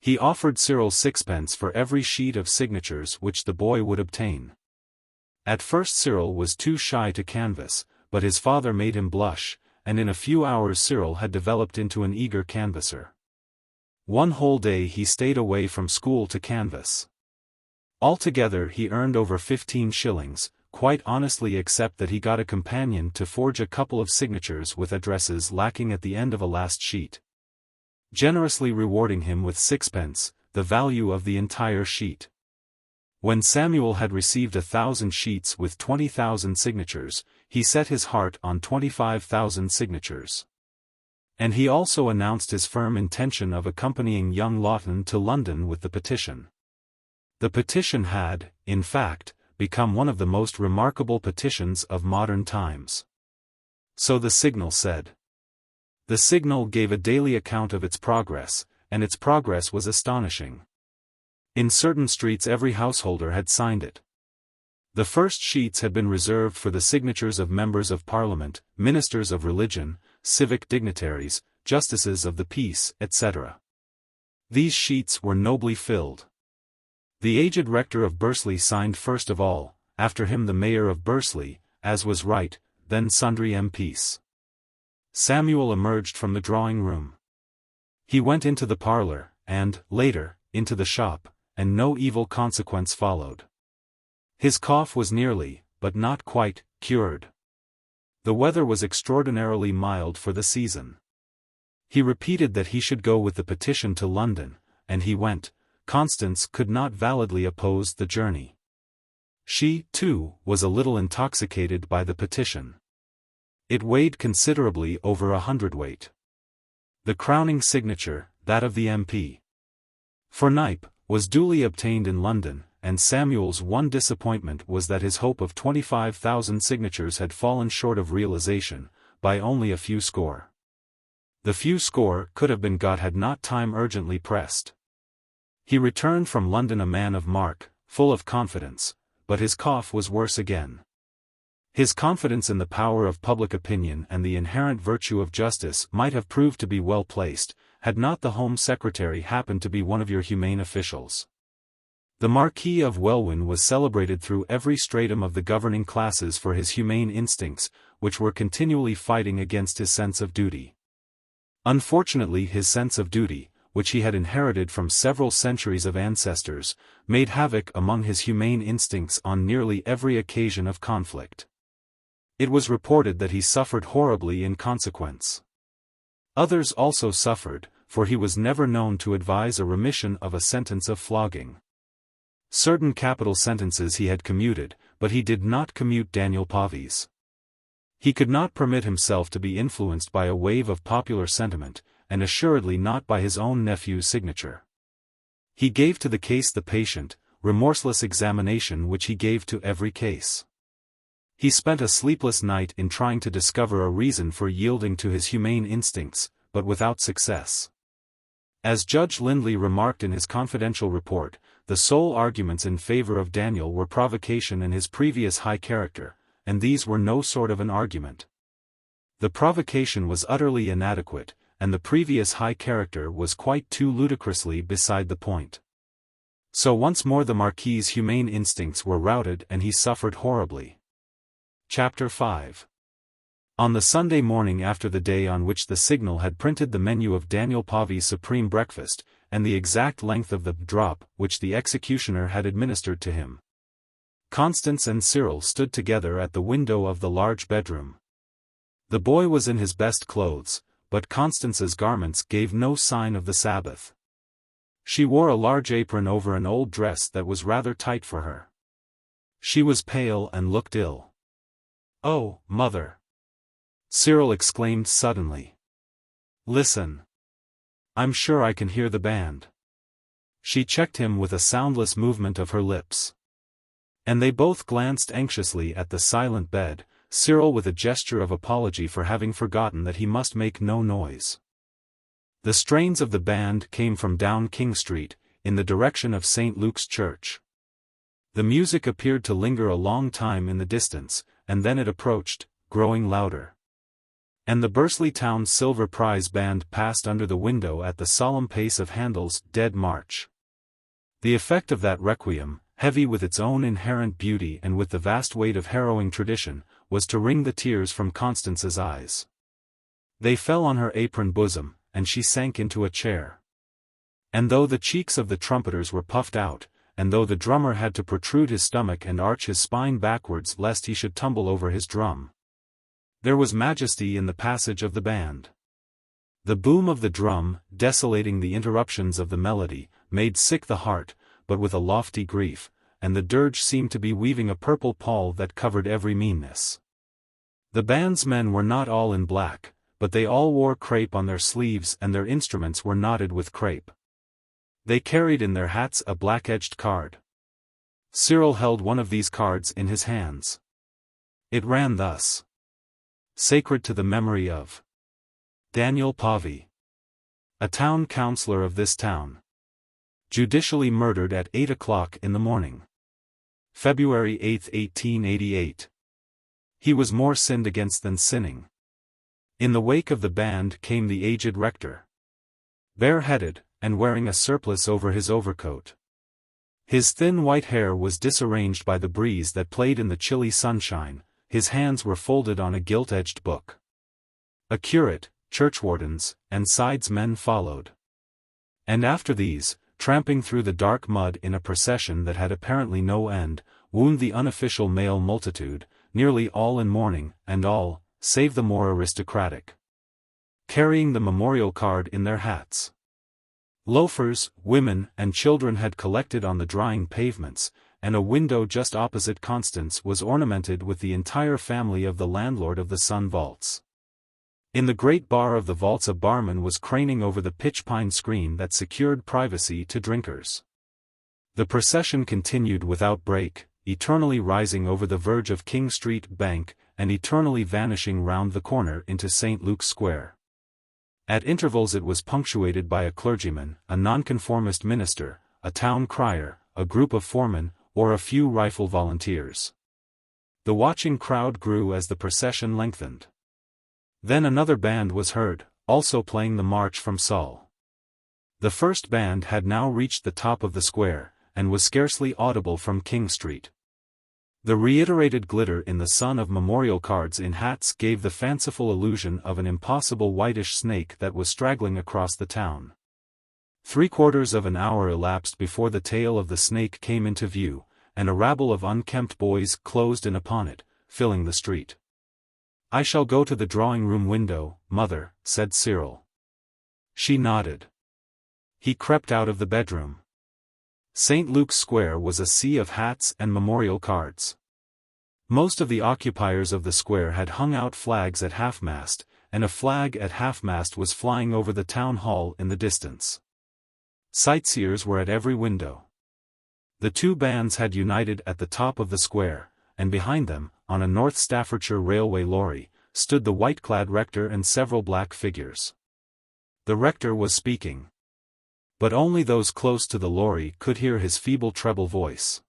He offered Cyril 6 pence for every sheet of signatures which the boy would obtain. At first Cyril was too shy to canvass, but his father made him blush, and in a few hours Cyril had developed into an eager canvasser. One whole day he stayed away from school to canvass. Altogether he earned over 15 shillings, quite honestly, except that he got a companion to forge a couple of signatures with addresses lacking at the end of a last sheet, generously rewarding him with 6 pence, the value of the entire sheet. When Samuel had received 1,000 sheets with 20,000 signatures, he set his heart on 25,000 signatures. And he also announced his firm intention of accompanying young Lawton to London with the petition. The petition had, in fact, become one of the most remarkable petitions of modern times. So the Signal said. The Signal gave a daily account of its progress, and its progress was astonishing. In certain streets every householder had signed it. The first sheets had been reserved for the signatures of members of Parliament, ministers of religion, civic dignitaries, justices of the peace, etc. These sheets were nobly filled. The aged rector of Bursley signed first of all, after him the mayor of Bursley, as was right, then sundry MPs. Samuel emerged from the drawing-room. He went into the parlour, and, later, into the shop, and no evil consequence followed. His cough was nearly, but not quite, cured. The weather was extraordinarily mild for the season. He repeated that he should go with the petition to London, and he went. Constance could not validly oppose the journey. She, too, was a little intoxicated by the petition. It weighed considerably over 100 weight. The crowning signature, that of the MP. For Knipe, was duly obtained in London, and Samuel's one disappointment was that his hope of 25,000 signatures had fallen short of realization, by only a few score. The few score could have been got had not time urgently pressed. He returned from London a man of mark, full of confidence, but his cough was worse again. His confidence in the power of public opinion and the inherent virtue of justice might have proved to be well placed, had not the Home Secretary happened to be one of your humane officials. The Marquis of Welwyn was celebrated through every stratum of the governing classes for his humane instincts, which were continually fighting against his sense of duty. Unfortunately his sense of duty, which he had inherited from several centuries of ancestors, made havoc among his humane instincts on nearly every occasion of conflict. It was reported that he suffered horribly in consequence. Others also suffered, for he was never known to advise a remission of a sentence of flogging. Certain capital sentences he had commuted, but he did not commute Daniel Pavi's. He could not permit himself to be influenced by a wave of popular sentiment, and assuredly not by his own nephew's signature. He gave to the case the patient, remorseless examination which he gave to every case. He spent a sleepless night in trying to discover a reason for yielding to his humane instincts, but without success. As Judge Lindley remarked in his confidential report, the sole arguments in favor of Daniel were provocation and his previous high character, and these were no sort of an argument. The provocation was utterly inadequate, and the previous high character was quite too ludicrously beside the point. So once more the Marquis's humane instincts were routed and he suffered horribly. Chapter 5. On the Sunday morning after the day on which the Signal had printed the menu of Daniel Pavi's supreme breakfast, and the exact length of the drop which the executioner had administered to him, Constance and Cyril stood together at the window of the large bedroom. The boy was in his best clothes, but Constance's garments gave no sign of the Sabbath. She wore a large apron over an old dress that was rather tight for her. She was pale and looked ill. "Oh, mother!" Cyril exclaimed suddenly. "Listen. I'm sure I can hear the band." She checked him with a soundless movement of her lips. And they both glanced anxiously at the silent bed, Cyril with a gesture of apology for having forgotten that he must make no noise. The strains of the band came from down King Street, in the direction of St. Luke's Church. The music appeared to linger a long time in the distance, and then it approached, growing louder. And the Bursley Town's Silver Prize Band passed under the window at the solemn pace of Handel's Dead March. The effect of that requiem, heavy with its own inherent beauty and with the vast weight of harrowing tradition, was to wring the tears from Constance's eyes. They fell on her apron bosom, and she sank into a chair. And though the cheeks of the trumpeters were puffed out, and though the drummer had to protrude his stomach and arch his spine backwards lest he should tumble over his drum, there was majesty in the passage of the band. The boom of the drum, desolating the interruptions of the melody, made sick the heart, but with a lofty grief, and the dirge seemed to be weaving a purple pall that covered every meanness. The band's men were not all in black, but they all wore crape on their sleeves and their instruments were knotted with crape. They carried in their hats a black-edged card. Cyril held one of these cards in his hands. It ran thus: "Sacred to the memory of Daniel Pavey, a town councillor of this town, judicially murdered at 8 o'clock in the morning, February 8, 1888. He was more sinned against than sinning." In the wake of the band came the aged rector, bareheaded, and wearing a surplice over his overcoat. His thin white hair was disarranged by the breeze that played in the chilly sunshine, his hands were folded on a gilt-edged book. A curate, churchwardens, and sidesmen followed. And after these, tramping through the dark mud in a procession that had apparently no end, wound the unofficial male multitude, nearly all in mourning, and all, save the more aristocratic, carrying the memorial card in their hats. Loafers, women, and children had collected on the drying pavements, and a window just opposite Constance was ornamented with the entire family of the landlord of the Sun Vaults. In the great bar of the vaults a barman was craning over the pitch-pine screen that secured privacy to drinkers. The procession continued without break, eternally rising over the verge of King Street Bank, and eternally vanishing round the corner into St. Luke's Square. At intervals it was punctuated by a clergyman, a nonconformist minister, a town crier, a group of foremen, or a few rifle volunteers. The watching crowd grew as the procession lengthened. Then another band was heard, also playing the march from Saul. The first band had now reached the top of the square, and was scarcely audible from King Street. The reiterated glitter in the sun of memorial cards in hats gave the fanciful illusion of an impossible whitish snake that was straggling across the town. 3/4 of an hour elapsed before the tail of the snake came into view, and a rabble of unkempt boys closed in upon it, filling the street. "I shall go to the drawing-room window, mother," said Cyril. She nodded. He crept out of the bedroom. St. Luke's Square was a sea of hats and memorial cards. Most of the occupiers of the square had hung out flags at half-mast, and a flag at half-mast was flying over the town hall in the distance. Sightseers were at every window. The two bands had united at the top of the square, and behind them, on a North Staffordshire Railway lorry, stood the white-clad rector and several black figures. The rector was speaking. But only those close to the lorry could hear his feeble treble voice.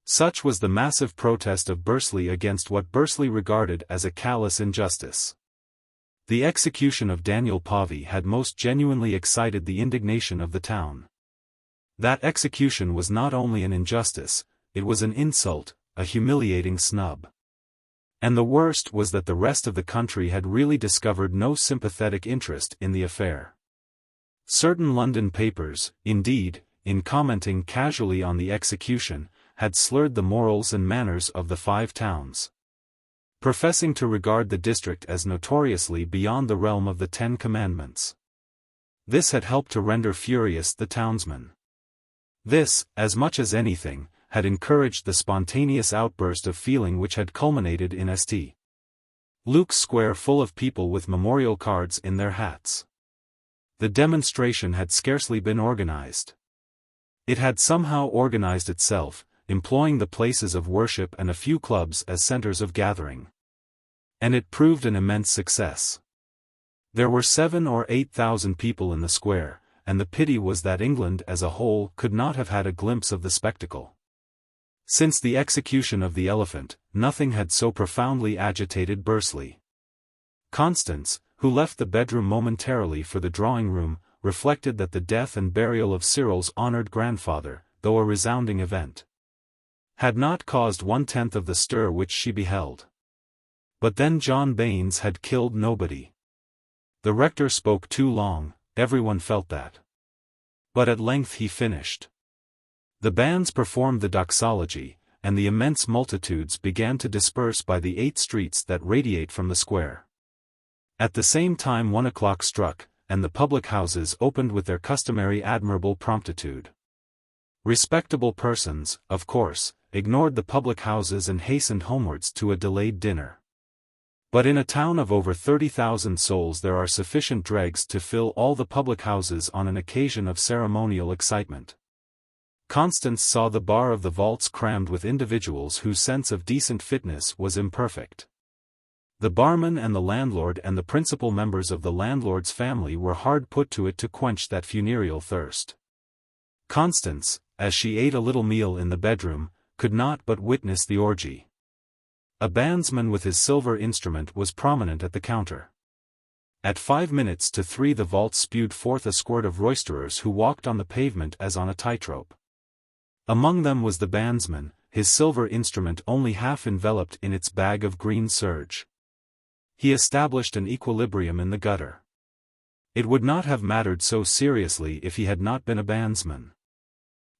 Such was the massive protest of Bursley against what Bursley regarded as a callous injustice. The execution of Daniel Pavey had most genuinely excited the indignation of the town. That execution was not only an injustice, it was an insult, a humiliating snub. And the worst was that the rest of the country had really discovered no sympathetic interest in the affair. Certain London papers, indeed, in commenting casually on the execution, had slurred the morals and manners of the Five Towns, professing to regard the district as notoriously beyond the realm of the 10 Commandments. This had helped to render furious the townsmen. This, as much as anything, had encouraged the spontaneous outburst of feeling which had culminated in St. Luke's Square full of people with memorial cards in their hats. The demonstration had scarcely been organized. It had somehow organized itself, employing the places of worship and a few clubs as centers of gathering. And it proved an immense success. There were 7,000 or 8,000 people in the square, and the pity was that England as a whole could not have had a glimpse of the spectacle. Since the execution of the elephant, nothing had so profoundly agitated Bursley. Constance, who left the bedroom momentarily for the drawing room, reflected that the death and burial of Cyril's honored grandfather, though a resounding event, had not caused 1/10 of the stir which she beheld. But then John Baines had killed nobody. The rector spoke too long, everyone felt that. But at length he finished. The bands performed the doxology, and the immense multitudes began to disperse by the 8 streets that radiate from the square. At the same time 1 o'clock struck, and the public houses opened with their customary admirable promptitude. Respectable persons, of course, ignored the public houses and hastened homewards to a delayed dinner. But in a town of over 30,000 souls there are sufficient dregs to fill all the public houses on an occasion of ceremonial excitement. Constance saw the bar of the vaults crammed with individuals whose sense of decent fitness was imperfect. The barman and the landlord and the principal members of the landlord's family were hard put to it to quench that funereal thirst. Constance, as she ate a little meal in the bedroom, could not but witness the orgy. A bandsman with his silver instrument was prominent at the counter. At 5 minutes to 3 the vaults spewed forth a squirt of roisterers who walked on the pavement as on a tightrope. Among them was the bandsman, his silver instrument only half enveloped in its bag of green serge. He established an equilibrium in the gutter. It would not have mattered so seriously if he had not been a bandsman.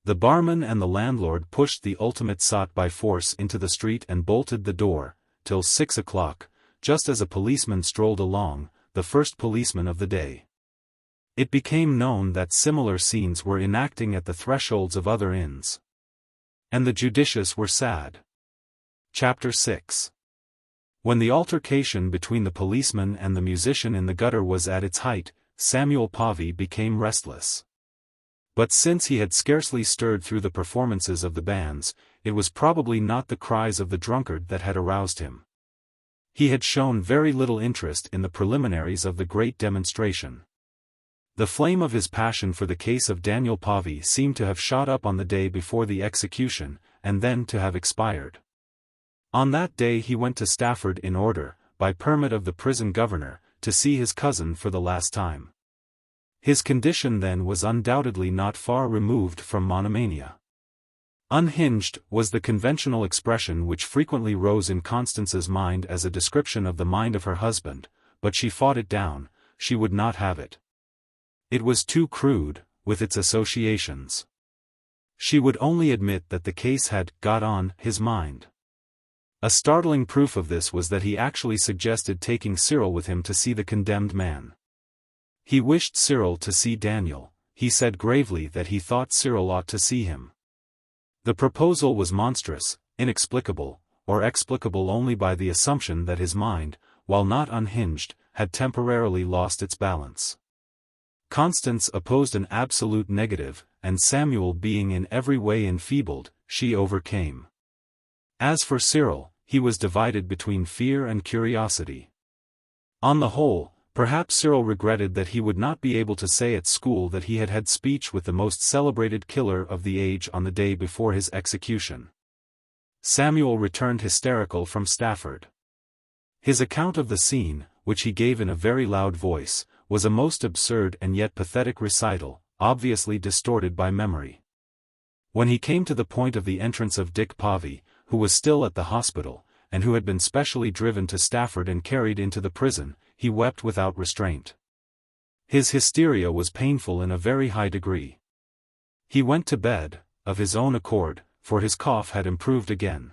The barman and the landlord pushed the ultimate sot by force into the street and bolted the door, till 6 o'clock, just as a policeman strolled along, the first policeman of the day. It became known that similar scenes were enacting at the thresholds of other inns. And the judicious were sad. Chapter 6. When the altercation between the policeman and the musician in the gutter was at its height, Samuel Pavey became restless. But since he had scarcely stirred through the performances of the bands, it was probably not the cries of the drunkard that had aroused him. He had shown very little interest in the preliminaries of the great demonstration. The flame of his passion for the case of Daniel Pavey seemed to have shot up on the day before the execution, and then to have expired. On that day he went to Stafford in order, by permit of the prison governor, to see his cousin for the last time. His condition then was undoubtedly not far removed from monomania. Unhinged was the conventional expression which frequently rose in Constance's mind as a description of the mind of her husband, but she fought it down, she would not have it. It was too crude, with its associations. She would only admit that the case had got on his mind. A startling proof of this was that he actually suggested taking Cyril with him to see the condemned man. He wished Cyril to see Daniel, he said gravely that he thought Cyril ought to see him. The proposal was monstrous, inexplicable, or explicable only by the assumption that his mind, while not unhinged, had temporarily lost its balance. Constance opposed an absolute negative, and Samuel being in every way enfeebled, she overcame. As for Cyril, he was divided between fear and curiosity. On the whole, perhaps Cyril regretted that he would not be able to say at school that he had had speech with the most celebrated killer of the age on the day before his execution. Samuel returned hysterical from Stafford. His account of the scene, which he gave in a very loud voice, was a most absurd and yet pathetic recital, obviously distorted by memory. When he came to the point of the entrance of Dick Pavey, who was still at the hospital, and who had been specially driven to Stafford and carried into the prison, he wept without restraint. His hysteria was painful in a very high degree. He went to bed, of his own accord, for his cough had improved again.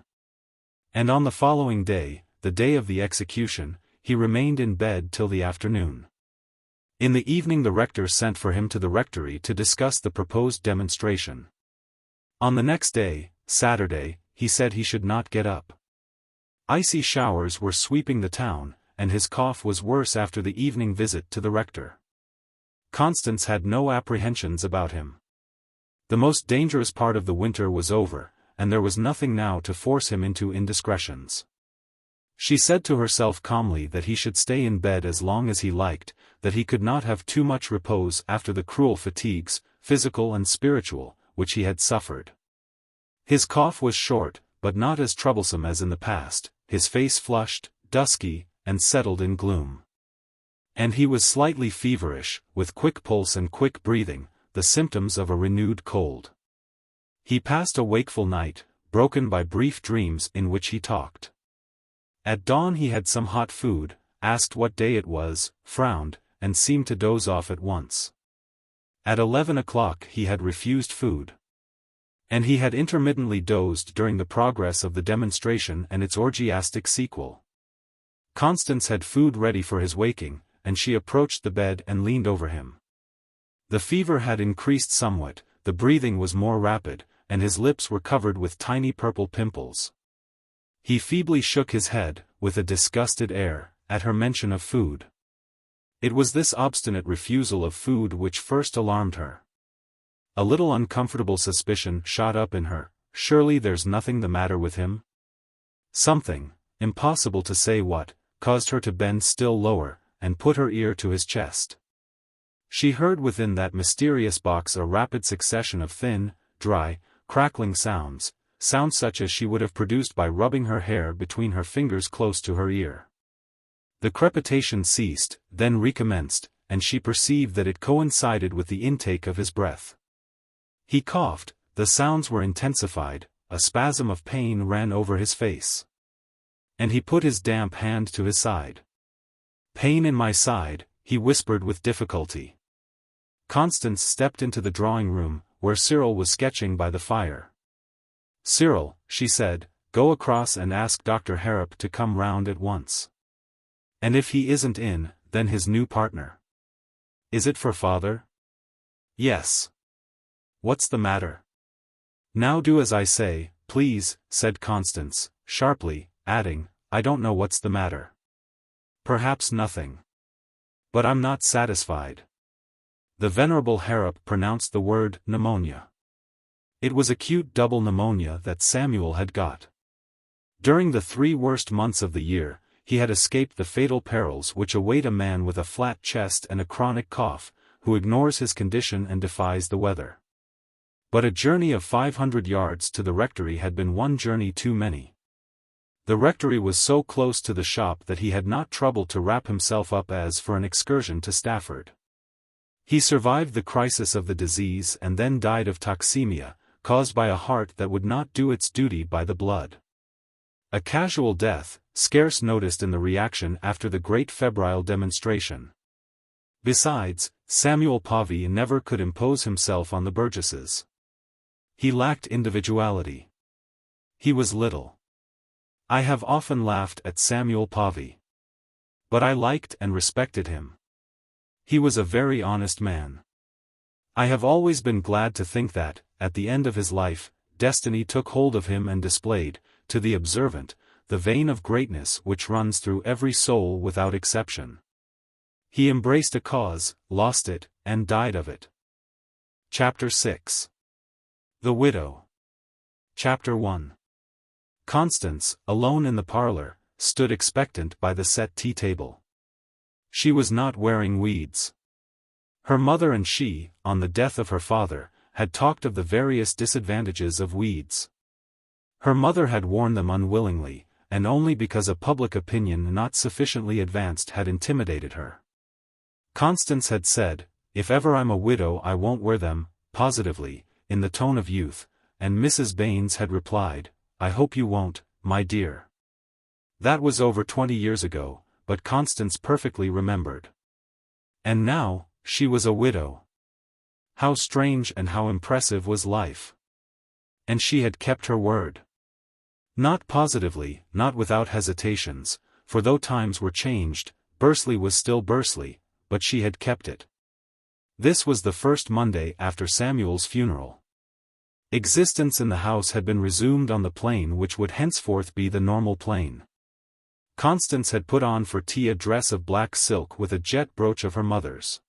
And on the following day, the day of the execution, he remained in bed till the afternoon. In the evening the rector sent for him to the rectory to discuss the proposed demonstration. On the next day, Saturday, he said he should not get up. Icy showers were sweeping the town, and his cough was worse after the evening visit to the rector. Constance had no apprehensions about him. The most dangerous part of the winter was over, and there was nothing now to force him into indiscretions. She said to herself calmly that he should stay in bed as long as he liked, that he could not have too much repose after the cruel fatigues, physical and spiritual, which he had suffered. His cough was short, but not as troublesome as in the past, his face flushed, dusky, and settled in gloom. And he was slightly feverish, with quick pulse and quick breathing, the symptoms of a renewed cold. He passed a wakeful night, broken by brief dreams in which he talked. At dawn he had some hot food, asked what day it was, frowned, and seemed to doze off at once. At 11 o'clock he had refused food. And he had intermittently dozed during the progress of the demonstration and its orgiastic sequel. Constance had food ready for his waking, and she approached the bed and leaned over him. The fever had increased somewhat, the breathing was more rapid, and his lips were covered with tiny purple pimples. He feebly shook his head, with a disgusted air, at her mention of food. It was this obstinate refusal of food which first alarmed her. A little uncomfortable suspicion shot up in her, surely there's nothing the matter with him? Something, impossible to say what, caused her to bend still lower, and put her ear to his chest. She heard within that mysterious box a rapid succession of thin, dry, crackling sounds, sounds such as she would have produced by rubbing her hair between her fingers close to her ear. The crepitation ceased, then recommenced, and she perceived that it coincided with the intake of his breath. He coughed, the sounds were intensified, a spasm of pain ran over his face. And he put his damp hand to his side. "Pain in my side," he whispered with difficulty. Constance stepped into the drawing-room, where Cyril was sketching by the fire. "Cyril," she said, "go across and ask Dr. Harrop to come round at once. And if he isn't in, then his new partner." "Is it for father?" "Yes." "What's the matter?" "Now do as I say, please," said Constance, sharply, adding, "I don't know what's the matter. Perhaps nothing. But I'm not satisfied." The venerable Harrop pronounced the word pneumonia. It was acute double pneumonia that Samuel had got. During the 3 worst months of the year, he had escaped the fatal perils which await a man with a flat chest and a chronic cough, who ignores his condition and defies the weather. But a journey of 500 yards to the rectory had been one journey too many. The rectory was so close to the shop that he had not troubled to wrap himself up as for an excursion to Stafford. He survived the crisis of the disease and then died of toxemia, caused by a heart that would not do its duty by the blood. A casual death, scarce noticed in the reaction after the great febrile demonstration. Besides, Samuel Pavey never could impose himself on the Burgesses. He lacked individuality. He was little. I have often laughed at Samuel Pavey. But I liked and respected him. He was a very honest man. I have always been glad to think that, at the end of his life, destiny took hold of him and displayed, to the observant, the vein of greatness which runs through every soul without exception. He embraced a cause, lost it, and died of it. Chapter 6. The Widow. Chapter 1. Constance, alone in the parlor, stood expectant by the set tea-table. She was not wearing weeds. Her mother and she, on the death of her father, had talked of the various disadvantages of weeds. Her mother had worn them unwillingly, and only because a public opinion not sufficiently advanced had intimidated her. Constance had said, "If ever I'm a widow I won't wear them," positively, in the tone of youth, and Mrs. Baines had replied, "I hope you won't, my dear." That was over 20 years ago, but Constance perfectly remembered. And now, she was a widow. How strange and how impressive was life. And she had kept her word. Not positively, not without hesitations, for though times were changed, Bursley was still Bursley, but she had kept it. This was the first Monday after Samuel's funeral. Existence in the house had been resumed on the plane which would henceforth be the normal plane. Constance had put on for tea a dress of black silk with a jet brooch of her mother's.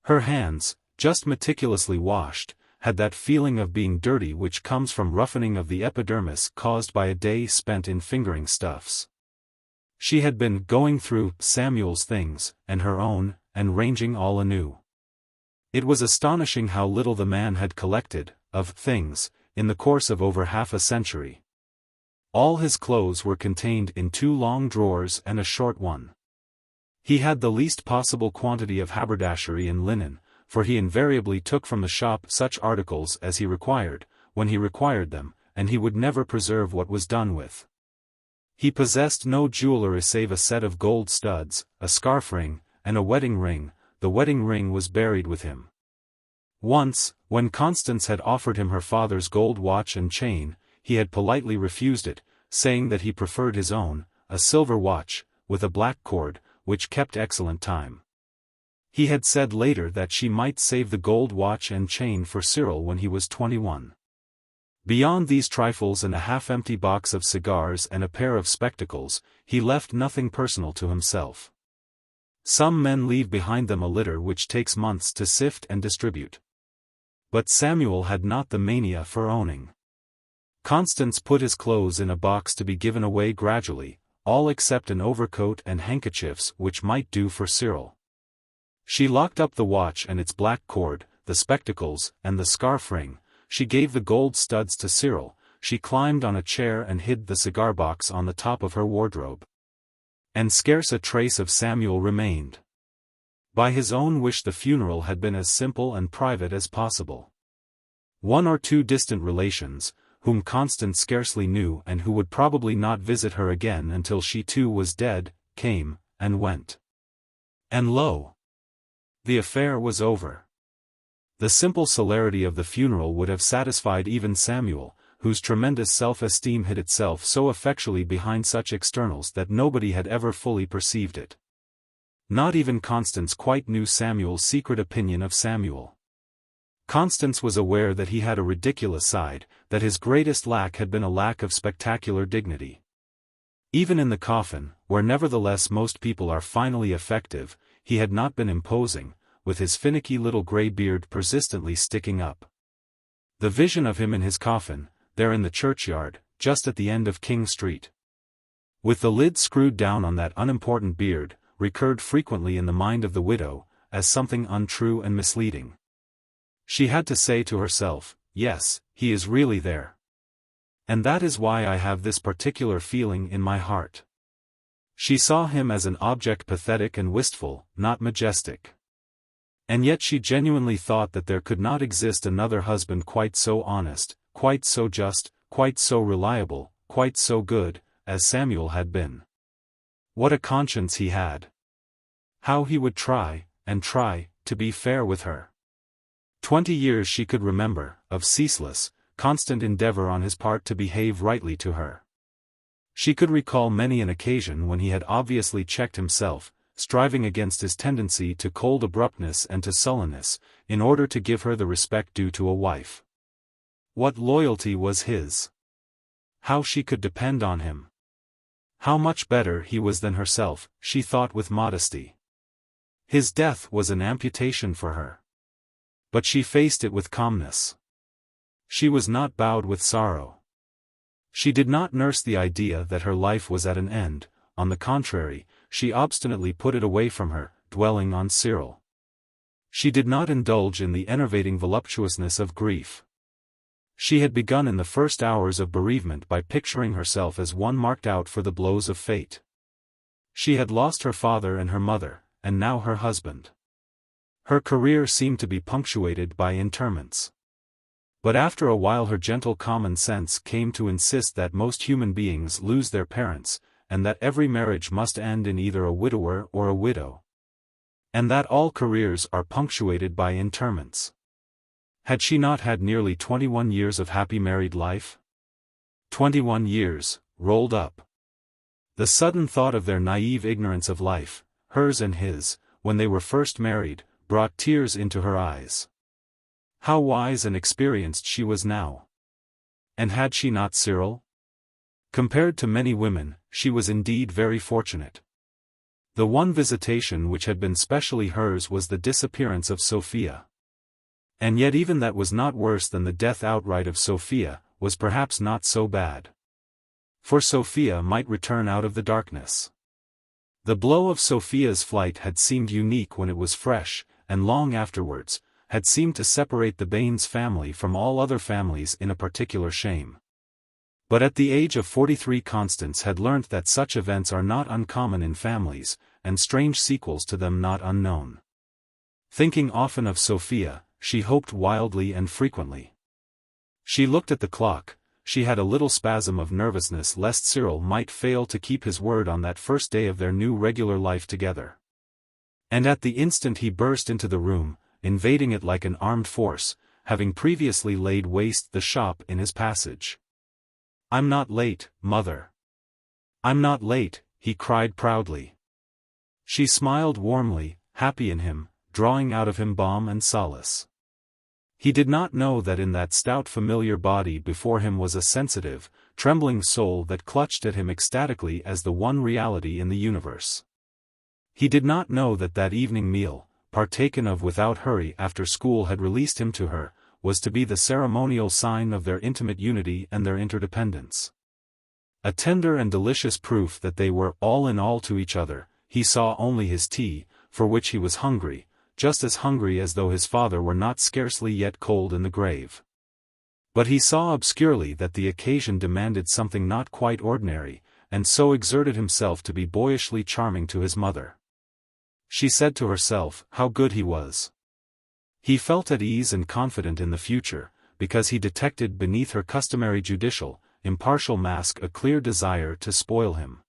Her hands, just meticulously washed, had that feeling of being dirty which comes from roughening of the epidermis caused by a day spent in fingering stuffs. She had been going through Samuel's things, and her own, and ranging all anew. It was astonishing how little the man had collected, of things, in the course of over half a century. All his clothes were contained in 2 long drawers and a short one. He had the least possible quantity of haberdashery and linen, for he invariably took from the shop such articles as he required, when he required them, and he would never preserve what was done with. He possessed no jewellery save a set of gold studs, a scarf ring, and a wedding ring. The wedding ring was buried with him. Once, when Constance had offered him her father's gold watch and chain, he had politely refused it, saying that he preferred his own, a silver watch, with a black cord, which kept excellent time. He had said later that she might save the gold watch and chain for Cyril when he was 21. Beyond these trifles and a half-empty box of cigars and a pair of spectacles, he left nothing personal to himself. Some men leave behind them a litter which takes months to sift and distribute. But Samuel had not the mania for owning. Constance put his clothes in a box to be given away gradually, all except an overcoat and handkerchiefs which might do for Cyril. She locked up the watch and its black cord, the spectacles, and the scarf ring. She gave the gold studs to Cyril. She climbed on a chair and hid the cigar box on the top of her wardrobe. And scarce a trace of Samuel remained. By his own wish the funeral had been as simple and private as possible. One or two distant relations, whom Constance scarcely knew and who would probably not visit her again until she too was dead, came, and went. And lo! The affair was over. The simple celerity of the funeral would have satisfied even Samuel, whose tremendous self-esteem hid itself so effectually behind such externals that nobody had ever fully perceived it. Not even Constance quite knew Samuel's secret opinion of Samuel. Constance was aware that he had a ridiculous side, that his greatest lack had been a lack of spectacular dignity. Even in the coffin, where nevertheless most people are finally effective, he had not been imposing, with his finicky little grey beard persistently sticking up. The vision of him in his coffin, there in the churchyard, just at the end of King Street, with the lid screwed down on that unimportant beard, recurred frequently in the mind of the widow, as something untrue and misleading. She had to say to herself, "Yes, he is really there. And that is why I have this particular feeling in my heart." She saw him as an object pathetic and wistful, not majestic. And yet she genuinely thought that there could not exist another husband quite so honest, quite so just, quite so reliable, quite so good, as Samuel had been. What a conscience he had! How he would try, and try, to be fair with her. 20 years she could remember, of ceaseless, constant endeavor on his part to behave rightly to her. She could recall many an occasion when he had obviously checked himself, striving against his tendency to cold abruptness and to sullenness, in order to give her the respect due to a wife. What loyalty was his! How she could depend on him! How much better he was than herself, she thought with modesty. His death was an amputation for her. But she faced it with calmness. She was not bowed with sorrow. She did not nurse the idea that her life was at an end. On the contrary, she obstinately put it away from her, dwelling on Cyril. She did not indulge in the enervating voluptuousness of grief. She had begun in the first hours of bereavement by picturing herself as one marked out for the blows of fate. She had lost her father and her mother, and now her husband. Her career seemed to be punctuated by interments. But after a while her gentle common sense came to insist that most human beings lose their parents, and that every marriage must end in either a widower or a widow. And that all careers are punctuated by interments. Had she not had nearly 21 years of happy married life? 21 years, rolled up. The sudden thought of their naive ignorance of life, hers and his, when they were first married, brought tears into her eyes. How wise and experienced she was now. And had she not Cyril? Compared to many women, she was indeed very fortunate. The one visitation which had been specially hers was the disappearance of Sophia. And yet even that was not worse than the death outright of Sophia, was perhaps not so bad. For Sophia might return out of the darkness. The blow of Sophia's flight had seemed unique when it was fresh, and long afterwards, had seemed to separate the Baines family from all other families in a particular shame. But at the age of 43 Constance had learnt that such events are not uncommon in families, and strange sequels to them not unknown. Thinking often of Sophia, she hoped wildly and frequently. She looked at the clock. She had a little spasm of nervousness lest Cyril might fail to keep his word on that first day of their new regular life together. And at the instant he burst into the room, invading it like an armed force, having previously laid waste the shop in his passage. "I'm not late, mother. I'm not late," he cried proudly. She smiled warmly, happy in him, drawing out of him balm and solace. He did not know that in that stout familiar body before him was a sensitive, trembling soul that clutched at him ecstatically as the one reality in the universe. He did not know that that evening meal, partaken of without hurry after school had released him to her, was to be the ceremonial sign of their intimate unity and their interdependence. A tender and delicious proof that they were all in all to each other. He saw only his tea, for which he was hungry, just as hungry as though his father were not scarcely yet cold in the grave. But he saw obscurely that the occasion demanded something not quite ordinary, and so exerted himself to be boyishly charming to his mother. She said to herself, how good he was. He felt at ease and confident in the future, because he detected beneath her customary judicial, impartial mask a clear desire to spoil him.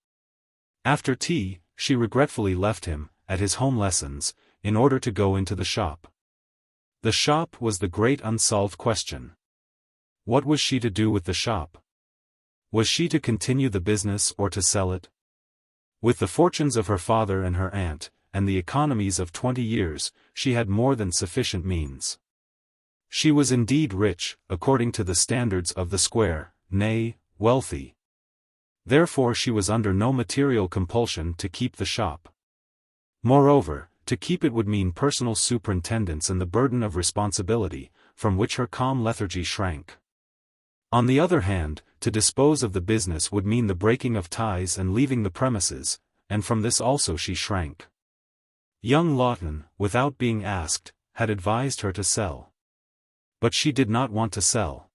After tea, she regretfully left him, at his home lessons, in order to go into the shop. The shop was the great unsolved question. What was she to do with the shop? Was she to continue the business or to sell it? With the fortunes of her father and her aunt, and the economies of 20 years, she had more than sufficient means. She was indeed rich, according to the standards of the square, nay, wealthy. Therefore she was under no material compulsion to keep the shop. Moreover, to keep it would mean personal superintendence and the burden of responsibility, from which her calm lethargy shrank. On the other hand, to dispose of the business would mean the breaking of ties and leaving the premises, and from this also she shrank. Young Lawton, without being asked, had advised her to sell. But she did not want to sell.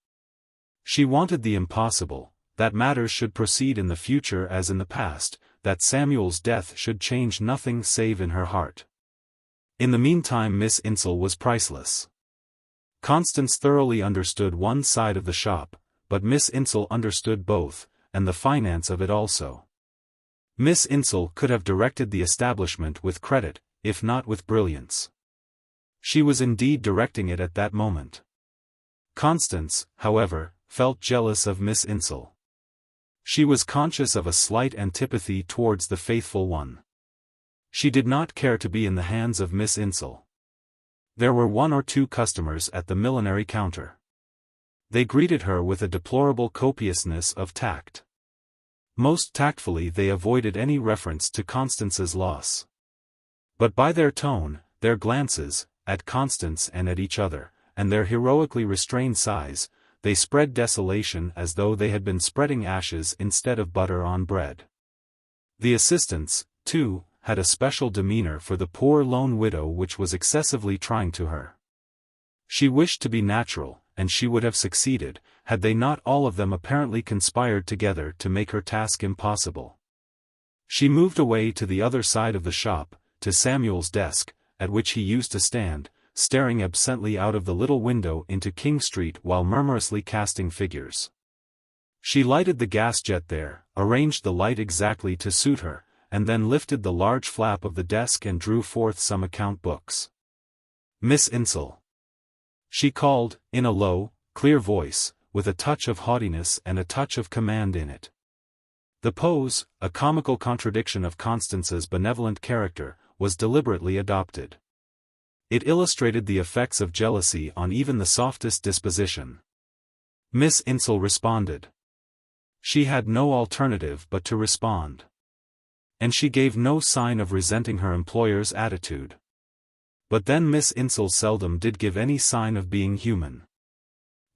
She wanted the impossible, that matters should proceed in the future as in the past, that Samuel's death should change nothing save in her heart. In the meantime Miss Insel was priceless. Constance thoroughly understood one side of the shop, but Miss Insel understood both, and the finance of it also. Miss Insel could have directed the establishment with credit, if not with brilliance. She was indeed directing it at that moment. Constance, however, felt jealous of Miss Insel. She was conscious of a slight antipathy towards the faithful one. She did not care to be in the hands of Miss Insel. There were 1 or 2 customers at the millinery counter. They greeted her with a deplorable copiousness of tact. Most tactfully they avoided any reference to Constance's loss. But by their tone, their glances, at Constance and at each other, and their heroically restrained sighs, they spread desolation as though they had been spreading ashes instead of butter on bread. The assistants, too, had a special demeanor for the poor lone widow which was excessively trying to her. She wished to be natural, and she would have succeeded, had they not all of them apparently conspired together to make her task impossible. She moved away to the other side of the shop, to Samuel's desk, at which he used to stand, staring absently out of the little window into King Street while murmurously casting figures. She lighted the gas jet there, arranged the light exactly to suit her, and then lifted the large flap of the desk and drew forth some account books. Miss Insel, she called, in a low, clear voice, with a touch of haughtiness and a touch of command in it. The pose, a comical contradiction of Constance's benevolent character, was deliberately adopted. It illustrated the effects of jealousy on even the softest disposition. Miss Insel responded. She had no alternative but to respond. And she gave no sign of resenting her employer's attitude. But then Miss Insel seldom did give any sign of being human.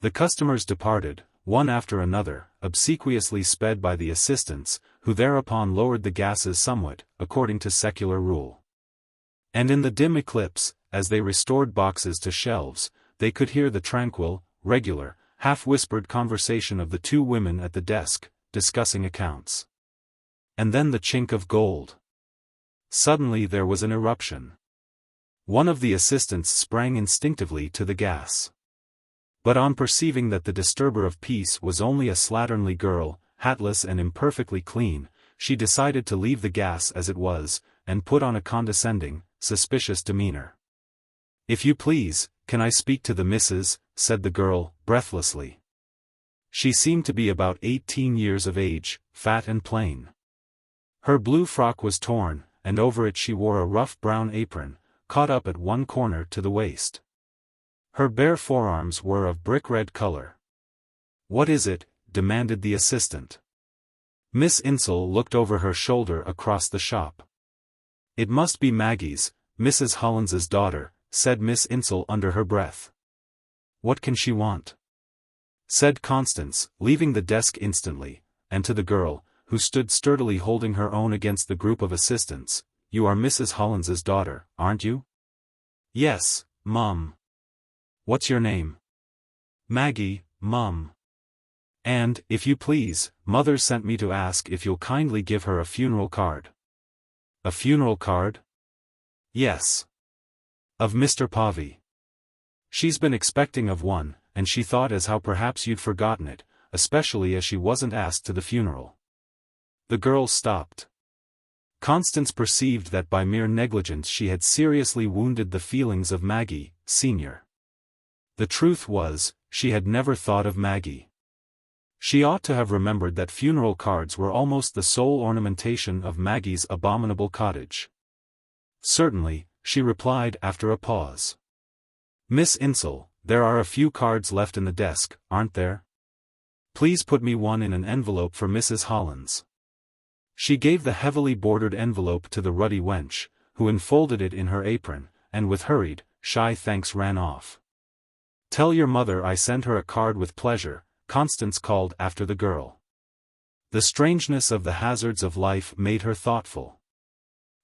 The customers departed, one after another, obsequiously sped by the assistants, who thereupon lowered the gases somewhat, according to secular rule. And in the dim eclipse, as they restored boxes to shelves, they could hear the tranquil, regular, half-whispered conversation of the 2 women at the desk, discussing accounts. And then the chink of gold. Suddenly there was an eruption. One of the assistants sprang instinctively to the gas. But on perceiving that the disturber of peace was only a slatternly girl, hatless and imperfectly clean, she decided to leave the gas as it was, and put on a condescending, suspicious demeanor. "If you please, can I speak to the missus?" said the girl, breathlessly. She seemed to be about 18 years of age, fat and plain. Her blue frock was torn, and over it she wore a rough brown apron, caught up at one corner to the waist. Her bare forearms were of brick-red color. "What is it?" demanded the assistant. Miss Insel looked over her shoulder across the shop. "It must be Maggie's, Mrs. Hollins's daughter," said Miss Insel under her breath. "What can she want?" said Constance, leaving the desk instantly, and to the girl, who stood sturdily holding her own against the group of assistants, "You are Mrs. Hollins's daughter, aren't you?" "Yes, Mum." "What's your name?" "Maggie, Mum. And, if you please, Mother sent me to ask if you'll kindly give her a funeral card." "A funeral card?" "Yes. Of Mr. Povey. She's been expecting of one, and she thought as how perhaps you'd forgotten it, especially as she wasn't asked to the funeral." The girl stopped. Constance perceived that by mere negligence she had seriously wounded the feelings of Maggie, Sr. The truth was, she had never thought of Maggie. She ought to have remembered that funeral cards were almost the sole ornamentation of Maggie's abominable cottage. "Certainly," she replied after a pause. "Miss Insel, there are a few cards left in the desk, aren't there? Please put me one in an envelope for Mrs. Hollins." She gave the heavily bordered envelope to the ruddy wench, who enfolded it in her apron, and with hurried, shy thanks ran off. "Tell your mother I send her a card with pleasure," Constance called after the girl. The strangeness of the hazards of life made her thoughtful.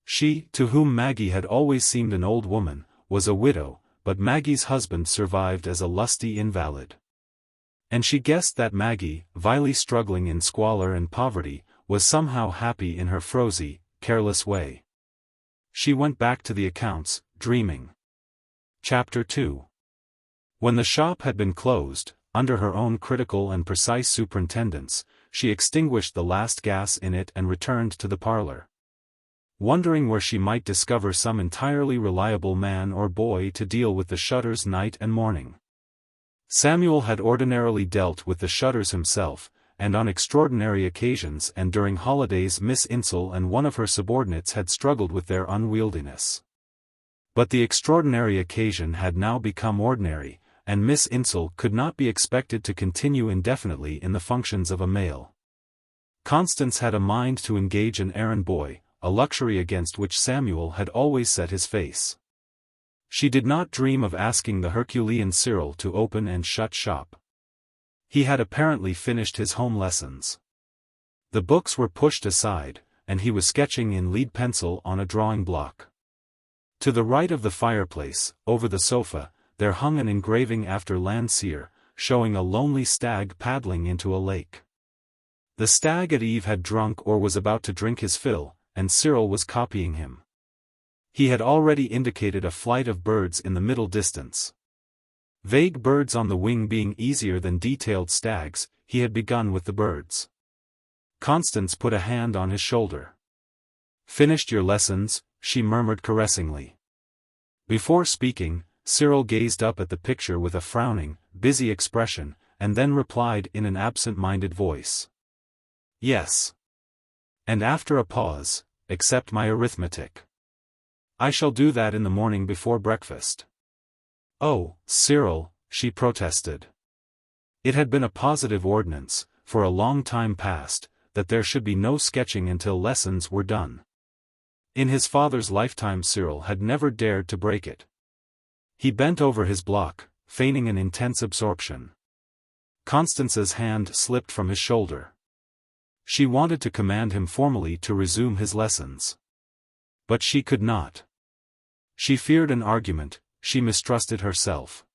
She, to whom Maggie had always seemed an old woman, was a widow, but Maggie's husband survived as a lusty invalid. And she guessed that Maggie, vilely struggling in squalor and poverty, was somehow happy in her frosy, careless way. She went back to the accounts, dreaming. Chapter 2. When the shop had been closed, under her own critical and precise superintendence, she extinguished the last gas in it and returned to the parlor. Wondering where she might discover some entirely reliable man or boy to deal with the shutters night and morning. Samuel had ordinarily dealt with the shutters himself, and on extraordinary occasions and during holidays Miss Insel and one of her subordinates had struggled with their unwieldiness. But the extraordinary occasion had now become ordinary, and Miss Insel could not be expected to continue indefinitely in the functions of a male. Constance had a mind to engage an errand boy, a luxury against which Samuel had always set his face. She did not dream of asking the Herculean Cyril to open and shut shop. He had apparently finished his home lessons. The books were pushed aside, and he was sketching in lead pencil on a drawing block. To the right of the fireplace, over the sofa, there hung an engraving after Landseer, showing a lonely stag paddling into a lake. The stag at eve had drunk or was about to drink his fill, and Cyril was copying him. He had already indicated a flight of birds in the middle distance. Vague birds on the wing being easier than detailed stags, he had begun with the birds. Constance put a hand on his shoulder. "Finished your lessons?" she murmured caressingly. Before speaking, Cyril gazed up at the picture with a frowning, busy expression, and then replied in an absent-minded voice. "Yes." And after a pause, "Except my arithmetic. I shall do that in the morning before breakfast." "Oh, Cyril," she protested. It had been a positive ordinance, for a long time past, that there should be no sketching until lessons were done. In his father's lifetime Cyril had never dared to break it. He bent over his block, feigning an intense absorption. Constance's hand slipped from his shoulder. She wanted to command him formally to resume his lessons. But she could not. She feared an argument, she mistrusted herself.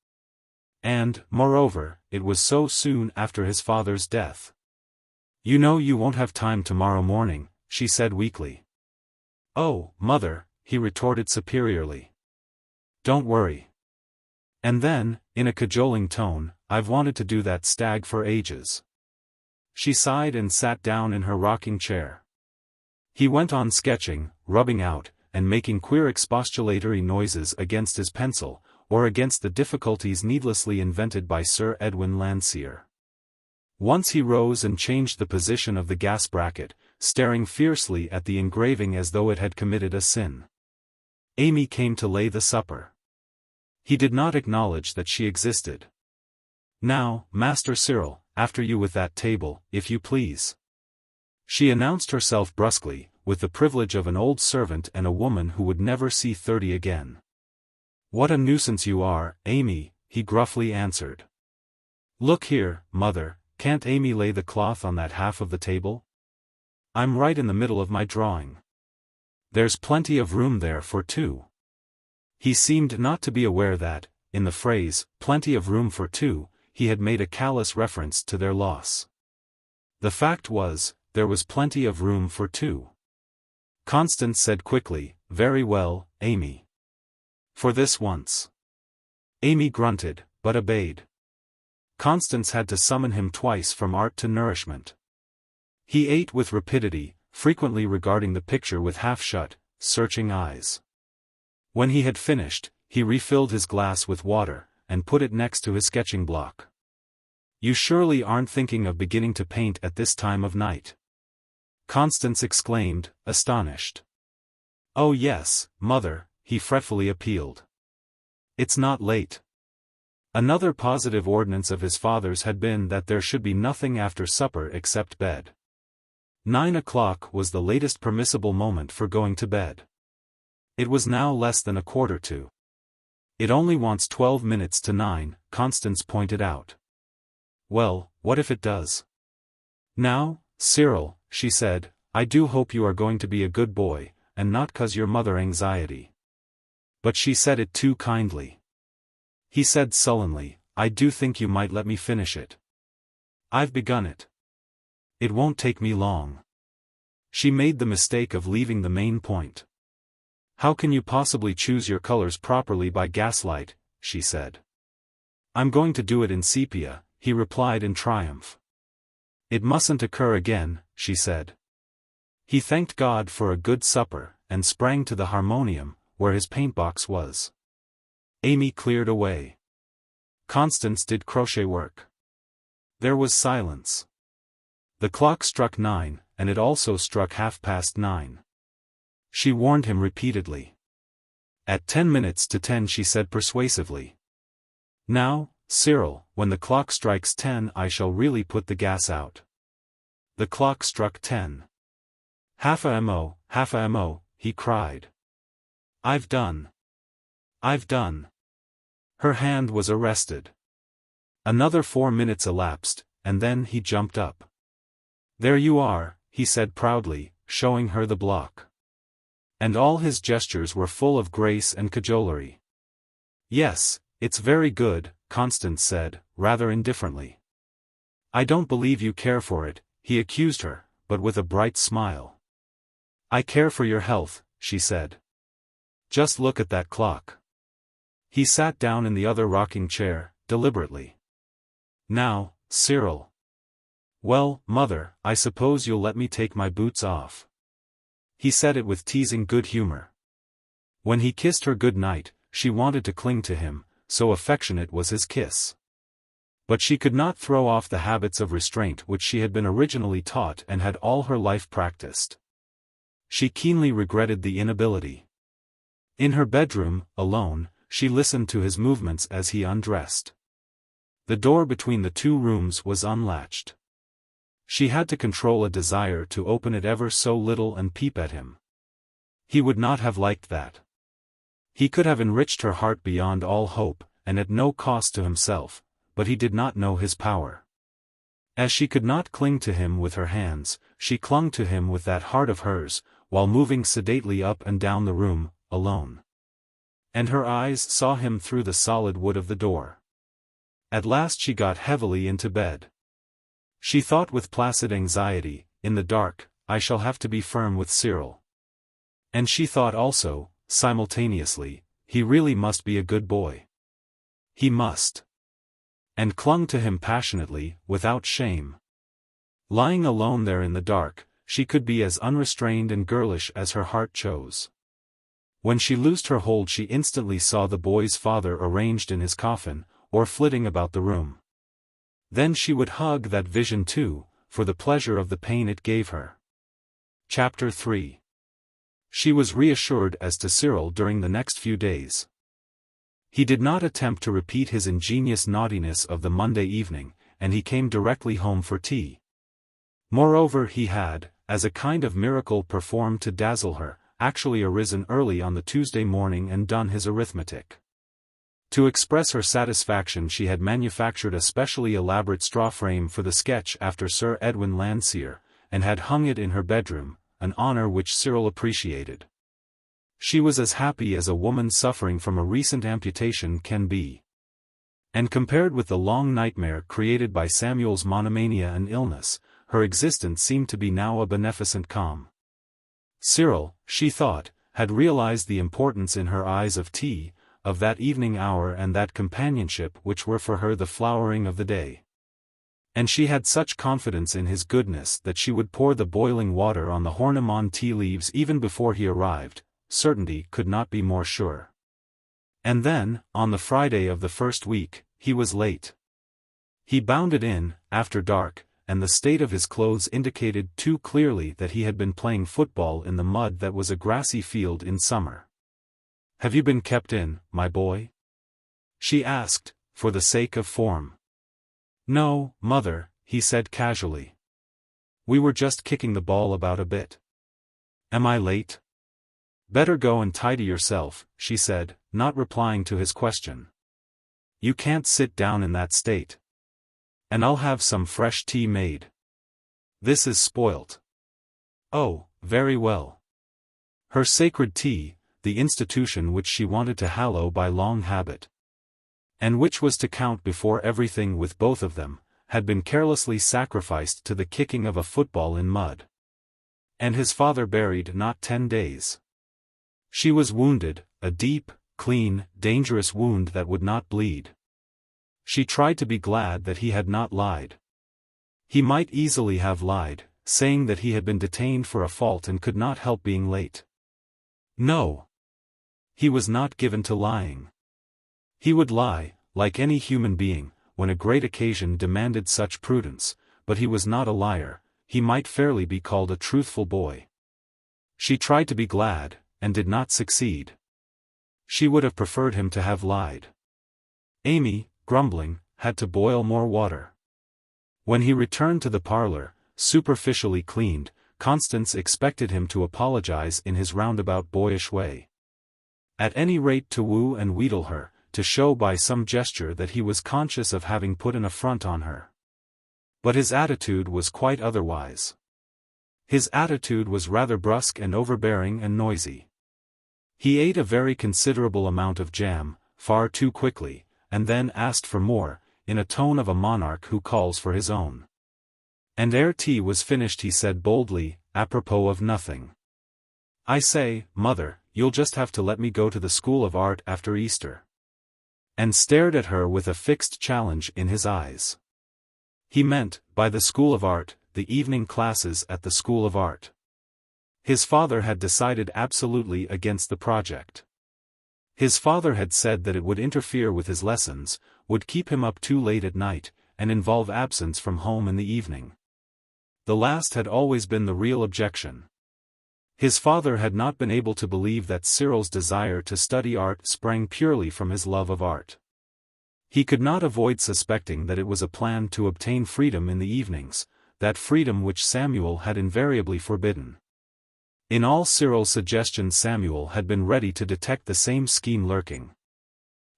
And, moreover, it was so soon after his father's death. "You know you won't have time tomorrow morning," she said weakly. "Oh, mother," he retorted superiorly. "Don't worry." And then, in a cajoling tone, "I've wanted to do that stag for ages." She sighed and sat down in her rocking chair. He went on sketching, rubbing out, and making queer expostulatory noises against his pencil, or against the difficulties needlessly invented by Sir Edwin Landseer. Once he rose and changed the position of the gas bracket, staring fiercely at the engraving as though it had committed a sin. Amy came to lay the supper. He did not acknowledge that she existed. "Now, Master Cyril, after you with that table, if you please." She announced herself brusquely, with the privilege of an old servant and a woman who would never see 30 again. "What a nuisance you are, Amy," he gruffly answered. "Look here, mother, can't Amy lay the cloth on that half of the table? I'm right in the middle of my drawing. There's plenty of room there for two." He seemed not to be aware that, in the phrase, "plenty of room for two," he had made a callous reference to their loss. The fact was, there was plenty of room for two. Constance said quickly, "Very well, Amy. For this once." Amy grunted, but obeyed. Constance had to summon him twice from art to nourishment. He ate with rapidity, frequently regarding the picture with half-shut, searching eyes. When he had finished, he refilled his glass with water, and put it next to his sketching block. "You surely aren't thinking of beginning to paint at this time of night?" Constance exclaimed, astonished. "Oh yes, mother," he fretfully appealed. "It's not late." Another positive ordinance of his father's had been that there should be nothing after supper except bed. 9 o'clock was the latest permissible moment for going to bed. It was now less than 8:45. "It only wants 12 minutes to 9, Constance pointed out. "Well, what if it does?" "Now, Cyril," she said, "I do hope you are going to be a good boy, and not cause your mother anxiety." But she said it too kindly. He said sullenly, "I do think you might let me finish it. I've begun it. It won't take me long." She made the mistake of leaving the main point. "How can you possibly choose your colors properly by gaslight?" she said. "I'm going to do it in sepia," he replied in triumph. "It mustn't occur again," she said. He thanked God for a good supper, and sprang to the harmonium, where his paintbox was. Amy cleared away. Constance did crochet work. There was silence. The clock struck 9, and it also struck 9:30. She warned him repeatedly. At 10 minutes to 10 she said persuasively, "Now, Cyril, when the clock strikes 10 I shall really put the gas out." The clock struck 10. Half a mo," he cried. "I've done. I've done." Her hand was arrested. Another 4 minutes elapsed, and then he jumped up. "There you are," he said proudly, showing her the block. And all his gestures were full of grace and cajolery. "Yes, it's very good," Constance said, rather indifferently. "I don't believe you care for it," he accused her, but with a bright smile. "I care for your health," she said. "Just look at that clock." He sat down in the other rocking chair, deliberately. "Now, Cyril." "Well, mother, I suppose you'll let me take my boots off." He said it with teasing good humor. When he kissed her good night, she wanted to cling to him, so affectionate was his kiss. But she could not throw off the habits of restraint which she had been originally taught and had all her life practiced. She keenly regretted the inability. In her bedroom, alone, she listened to his movements as he undressed. The door between the two rooms was unlatched. She had to control a desire to open it ever so little and peep at him. He would not have liked that. He could have enriched her heart beyond all hope, and at no cost to himself, but he did not know his power. As she could not cling to him with her hands, she clung to him with that heart of hers, while moving sedately up and down the room, alone. And her eyes saw him through the solid wood of the door. At last she got heavily into bed. She thought with placid anxiety, in the dark, "I shall have to be firm with Cyril. And she thought also, simultaneously, he really must be a good boy. He must. And clung to him passionately, without shame. Lying alone there in the dark, she could be as unrestrained and girlish as her heart chose. When she loosed her hold, she instantly saw the boy's father arranged in his coffin, or flitting about the room. Then she would hug that vision too, for the pleasure of the pain it gave her. Chapter 3. She was reassured as to Cyril during the next few days. He did not attempt to repeat his ingenious naughtiness of the Monday evening, and he came directly home for tea. Moreover, he had, as a kind of miracle performed to dazzle her, actually arisen early on the Tuesday morning and done his arithmetic. To express her satisfaction, she had manufactured a specially elaborate straw frame for the sketch after Sir Edwin Landseer, and had hung it in her bedroom, an honor which Cyril appreciated. She was as happy as a woman suffering from a recent amputation can be. And compared with the long nightmare created by Samuel's monomania and illness, her existence seemed to be now a beneficent calm. Cyril, she thought, had realized the importance in her eyes of tea, of that evening hour and that companionship which were for her the flowering of the day. And she had such confidence in his goodness that she would pour the boiling water on the Horniman tea leaves even before he arrived. Certainty could not be more sure. And then, on the Friday of the first week, he was late. He bounded in, after dark, and the state of his clothes indicated too clearly that he had been playing football in the mud that was a grassy field in summer. "Have you been kept in, my boy?" she asked, for the sake of form. "No, mother," he said casually. "We were just kicking the ball about a bit." "Am I late?" "Better go and tidy yourself," she said, not replying to his question. "You can't sit down in that state. And I'll have some fresh tea made. This is spoilt." "Oh, very well." Her sacred tea, the institution which she wanted to hallow by long habit, and which was to count before everything with both of them, had been carelessly sacrificed to the kicking of a football in mud. And his father buried not 10 days. She was wounded, a deep, clean, dangerous wound that would not bleed. She tried to be glad that he had not lied. He might easily have lied, saying that he had been detained for a fault and could not help being late. No. He was not given to lying. He would lie, like any human being, when a great occasion demanded such prudence, but he was not a liar. He might fairly be called a truthful boy. She tried to be glad, and did not succeed. She would have preferred him to have lied. Amy, grumbling, had to boil more water. When he returned to the parlor, superficially cleaned, Constance expected him to apologize in his roundabout boyish way. At any rate to woo and wheedle her, to show by some gesture that he was conscious of having put an affront on her. But his attitude was quite otherwise. His attitude was rather brusque and overbearing and noisy. He ate a very considerable amount of jam, far too quickly, and then asked for more, in a tone of a monarch who calls for his own. And ere tea was finished he said boldly, apropos of nothing, "I say, mother, you'll just have to let me go to the School of Art after Easter." And stared at her with a fixed challenge in his eyes. He meant, by the School of Art, the evening classes at the School of Art. His father had decided absolutely against the project. His father had said that it would interfere with his lessons, would keep him up too late at night, and involve absence from home in the evening. The last had always been the real objection. His father had not been able to believe that Cyril's desire to study art sprang purely from his love of art. He could not avoid suspecting that it was a plan to obtain freedom in the evenings, that freedom which Samuel had invariably forbidden. In all Cyril's suggestions Samuel had been ready to detect the same scheme lurking.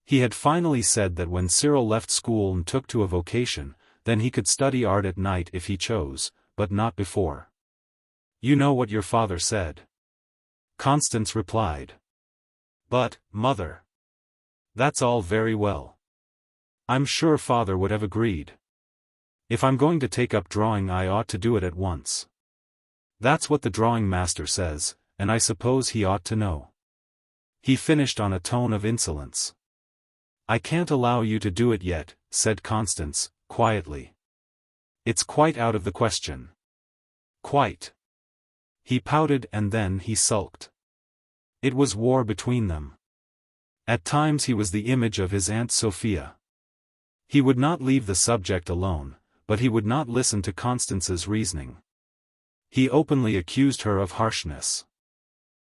He had finally said that when Cyril left school and took to a vocation, then he could study art at night if he chose, but not before. "You know what your father said?" Constance replied. "But, mother, that's all very well. I'm sure father would have agreed. If I'm going to take up drawing I ought to do it at once. That's what the drawing master says, and I suppose he ought to know. He finished on a tone of insolence. I can't allow you to do it yet, said Constance, quietly. It's quite out of the question. Quite. He pouted and then he sulked. It was war between them. At times he was the image of his Aunt Sophia. He would not leave the subject alone, but he would not listen to Constance's reasoning. He openly accused her of harshness.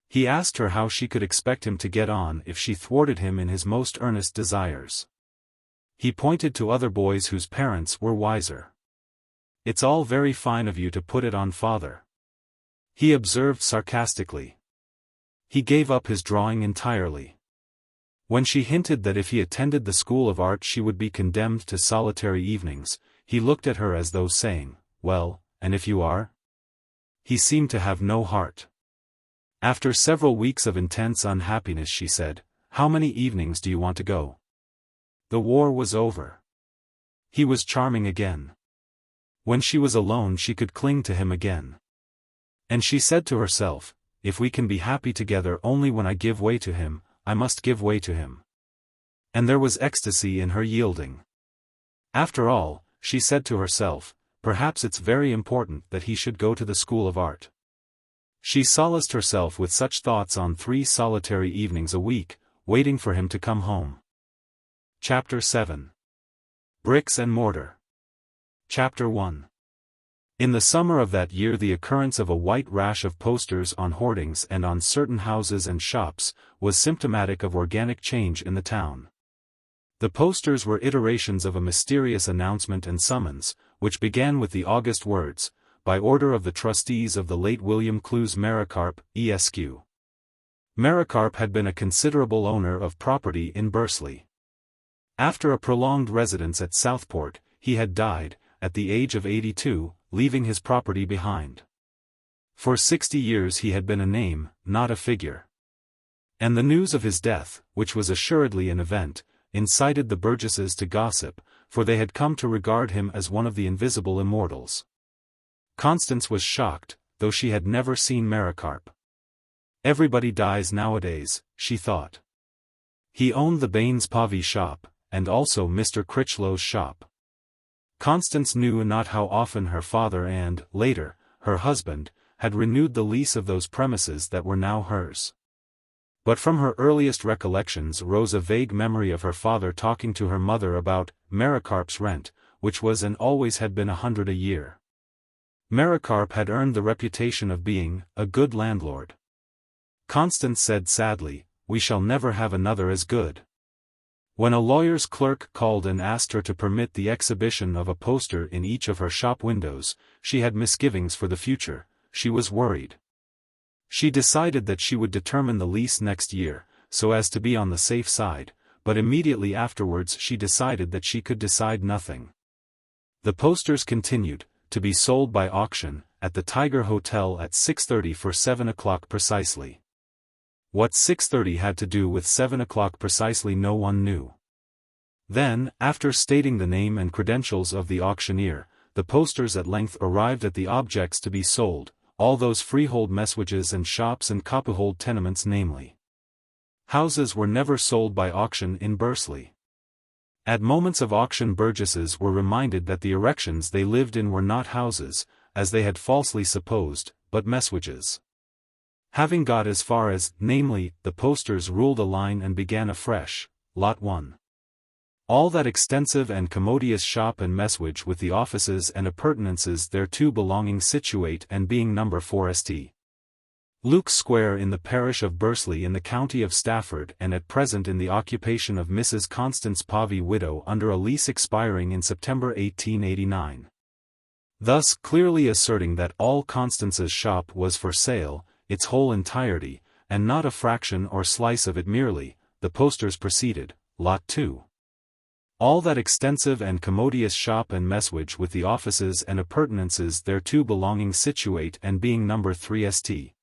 He asked her how she could expect him to get on if she thwarted him in his most earnest desires. He pointed to other boys whose parents were wiser. It's all very fine of you to put it on father, he observed sarcastically. He gave up his drawing entirely. When she hinted that if he attended the School of Art she would be condemned to solitary evenings, he looked at her as though saying, well, and if you are? He seemed to have no heart. After several weeks of intense unhappiness she said, how many evenings do you want to go? The war was over. He was charming again. When she was alone she could cling to him again. And she said to herself, if we can be happy together only when I give way to him, I must give way to him. And there was ecstasy in her yielding. After all, she said to herself, perhaps it's very important that he should go to the School of Art. She solaced herself with such thoughts on 3 solitary evenings a week, waiting for him to come home. Chapter 7. Bricks and Mortar. Chapter 1. In the summer of that year the occurrence of a white rash of posters on hoardings and on certain houses and shops was symptomatic of organic change in the town. The posters were iterations of a mysterious announcement and summons, which began with the august words, by order of the trustees of the late William Clews Maricarp, Esq. Maricarp had been a considerable owner of property in Bursley. After a prolonged residence at Southport, he had died, at the age of 82, leaving his property behind. For 60 years he had been a name, not a figure. And the news of his death, which was assuredly an event, incited the burgesses to gossip, for they had come to regard him as one of the invisible immortals. Constance was shocked, though she had never seen Maricarp. Everybody dies nowadays, she thought. He owned the Baines Pavee shop, and also Mr. Critchlow's shop. Constance knew not how often her father and, later, her husband, had renewed the lease of those premises that were now hers. But from her earliest recollections rose a vague memory of her father talking to her mother about Maricarp's rent, which was and always had been 100 a year. Maricarp had earned the reputation of being a good landlord. Constance said sadly, we shall never have another as good. When a lawyer's clerk called and asked her to permit the exhibition of a poster in each of her shop windows, she had misgivings for the future, she was worried. She decided that she would determine the lease next year, so as to be on the safe side, but immediately afterwards she decided that she could decide nothing. The posters continued, to be sold by auction, at the Tiger Hotel at 6:30 for 7 o'clock precisely. What 6:30 had to do with 7 o'clock precisely no one knew. Then, after stating the name and credentials of the auctioneer, the posters at length arrived at the objects to be sold, all those freehold messuages and shops and copyhold tenements namely. Houses were never sold by auction in Bursley. At moments of auction burgesses were reminded that the erections they lived in were not houses, as they had falsely supposed, but messuages. Having got as far as, namely, the posters ruled a line and began afresh, Lot 1. All that extensive and commodious shop and messuage with the offices and appurtenances thereto belonging situate and being number 4 St. Luke's Square in the parish of Bursley in the county of Stafford and at present in the occupation of Mrs. Constance Pavee widow under a lease expiring in September 1889. Thus clearly asserting that all Constance's shop was for sale, its whole entirety, and not a fraction or slice of it merely, the posters proceeded, Lot 2. All that extensive and commodious shop and messuage with the offices and appurtenances thereto belonging situate and being number 3 St.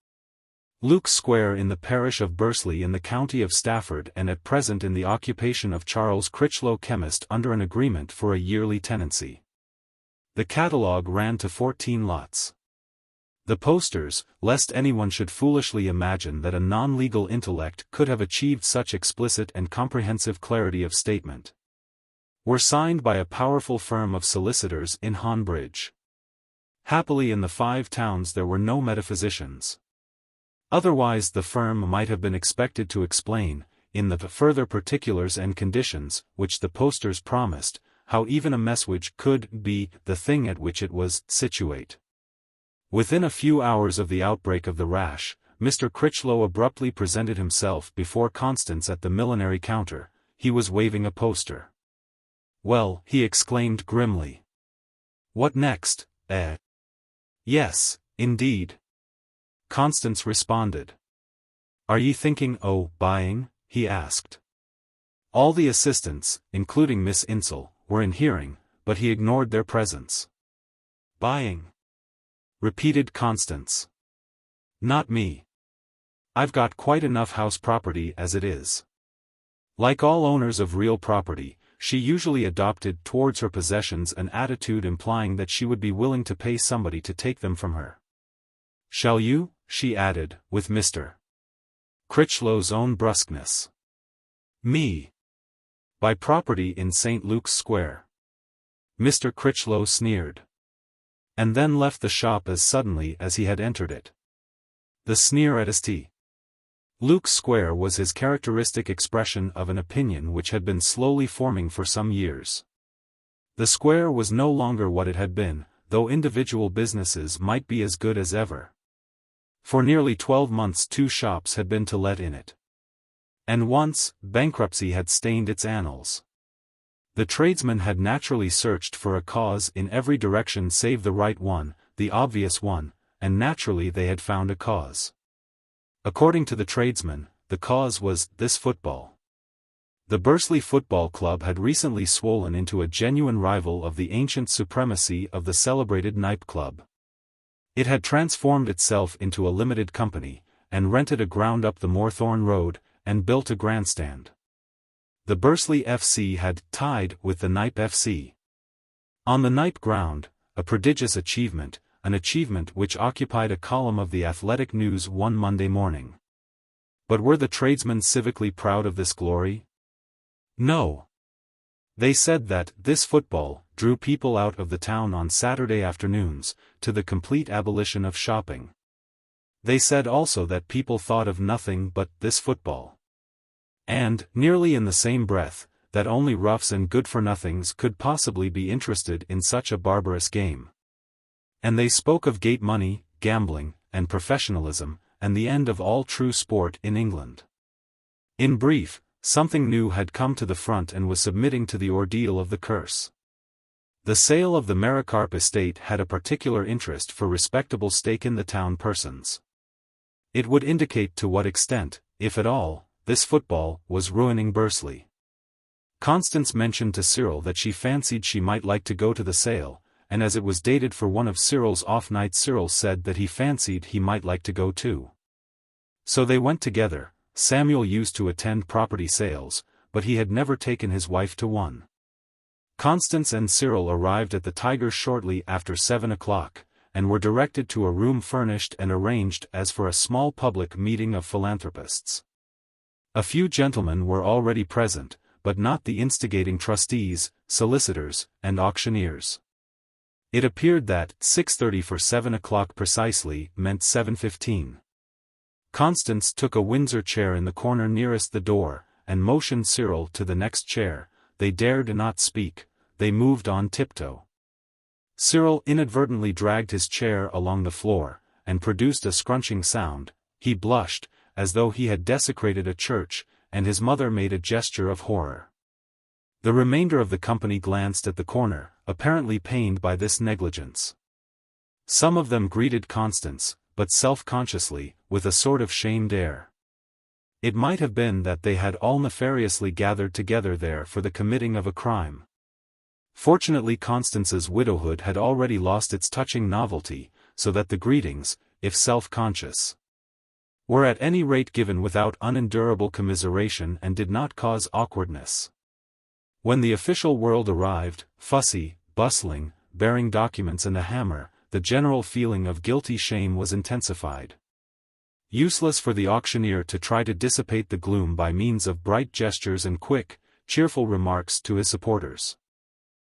Luke's Square in the parish of Bursley in the county of Stafford and at present in the occupation of Charles Critchlow chemist under an agreement for a yearly tenancy. The catalogue ran to 14 lots. The posters, lest anyone should foolishly imagine that a non-legal intellect could have achieved such explicit and comprehensive clarity of statement, were signed by a powerful firm of solicitors in Honbridge. Happily in the Five Towns there were no metaphysicians. Otherwise the firm might have been expected to explain, in the further particulars and conditions which the posters promised, how even a messuage could be the thing at which it was situate. Within a few hours of the outbreak of the rash, Mr. Critchlow abruptly presented himself before Constance at the millinery counter. He was waving a poster. "Well," he exclaimed grimly. "What next, eh?" "Yes, indeed," Constance responded. "Are ye thinking o' buying?" he asked. All the assistants, including Miss Insel, were in hearing, but he ignored their presence. "Buying?" repeated Constance. "Not me. I've got quite enough house property as it is." Like all owners of real property, she usually adopted towards her possessions an attitude implying that she would be willing to pay somebody to take them from her. "Shall you?" she added, with Mr. Critchlow's own brusqueness. "Me? Buy property in St. Luke's Square?" Mr. Critchlow sneered. And then left the shop as suddenly as he had entered it. The sneer at St. Luke's Square was his characteristic expression of an opinion which had been slowly forming for some years. The square was no longer what it had been, though individual businesses might be as good as ever. For nearly 12 months 2 shops had been to let in it. And once, bankruptcy had stained its annals. The tradesmen had naturally searched for a cause in every direction save the right one, the obvious one, and naturally they had found a cause. According to the tradesmen, the cause was this football. The Bursley Football Club had recently swollen into a genuine rival of the ancient supremacy of the celebrated Knipe Club. It had transformed itself into a limited company, and rented a ground up the Moorthorne Road, and built a grandstand. The Bursley FC had tied with the Knipe FC. On the Knipe ground, a prodigious achievement, an achievement which occupied a column of the Athletic News one Monday morning. But were the tradesmen civically proud of this glory? No. They said that this football drew people out of the town on Saturday afternoons, to the complete abolition of shopping. They said also that people thought of nothing but this football. And, nearly in the same breath, that only roughs and good-for-nothings could possibly be interested in such a barbarous game. And they spoke of gate money, gambling, and professionalism, and the end of all true sport in England. In brief, something new had come to the front and was submitting to the ordeal of the curse. The sale of the Maricarp estate had a particular interest for respectable stake-in-the-town persons. It would indicate to what extent, if at all, this football was ruining Bursley. Constance mentioned to Cyril that she fancied she might like to go to the sale, and as it was dated for one of Cyril's off nights, Cyril said that he fancied he might like to go too. So they went together. Samuel used to attend property sales, but he had never taken his wife to one. Constance and Cyril arrived at the Tiger shortly after 7 o'clock, and were directed to a room furnished and arranged as for a small public meeting of philanthropists. A few gentlemen were already present, but not the instigating trustees, solicitors, and auctioneers. It appeared that 6:30 for 7 o'clock precisely meant 7:15. Constance took a Windsor chair in the corner nearest the door, and motioned Cyril to the next chair. They dared not speak, they moved on tiptoe. Cyril inadvertently dragged his chair along the floor, and produced a scrunching sound. He blushed, as though he had desecrated a church, and his mother made a gesture of horror. The remainder of the company glanced at the corner, apparently pained by this negligence. Some of them greeted Constance, but self-consciously, with a sort of shamed air. It might have been that they had all nefariously gathered together there for the committing of a crime. Fortunately Constance's widowhood had already lost its touching novelty, so that the greetings, if self-conscious, were at any rate given without unendurable commiseration and did not cause awkwardness. When the official world arrived, fussy, bustling, bearing documents and a hammer, the general feeling of guilty shame was intensified. Useless for the auctioneer to try to dissipate the gloom by means of bright gestures and quick, cheerful remarks to his supporters.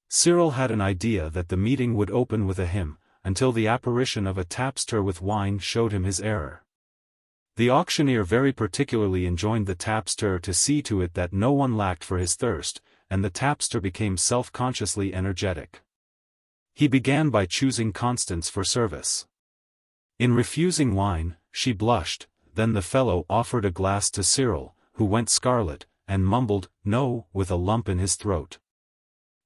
Cyril had an idea that the meeting would open with a hymn, until the apparition of a tapster with wine showed him his error. The auctioneer very particularly enjoined the tapster to see to it that no one lacked for his thirst, and the tapster became self-consciously energetic. He began by choosing Constance for service. In refusing wine, she blushed, then the fellow offered a glass to Cyril, who went scarlet, and mumbled, "No," with a lump in his throat.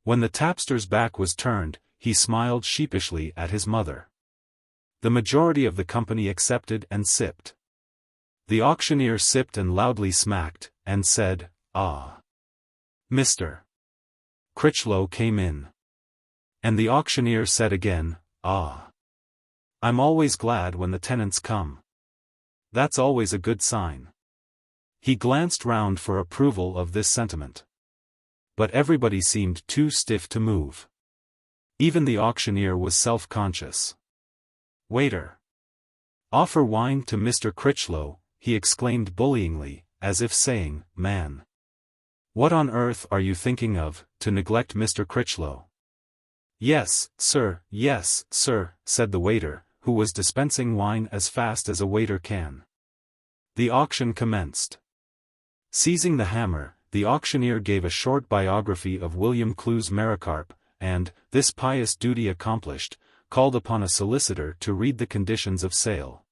When the tapster's back was turned, he smiled sheepishly at his mother. The majority of the company accepted and sipped. The auctioneer sipped and loudly smacked, and said, "Ah." Mr. Critchlow came in. And the auctioneer said again, "Ah. I'm always glad when the tenants come. That's always a good sign." He glanced round for approval of this sentiment. But everybody seemed too stiff to move. Even the auctioneer was self-conscious. "Waiter! Offer wine to Mr. Critchlow," he exclaimed bullyingly, as if saying, "Man! What on earth are you thinking of, to neglect Mr. Critchlow?" "Yes, sir," said the waiter, who was dispensing wine as fast as a waiter can. The auction commenced. Seizing the hammer, the auctioneer gave a short biography of William Clews Maricarp, and, this pious duty accomplished, called upon a solicitor to read the conditions of sale.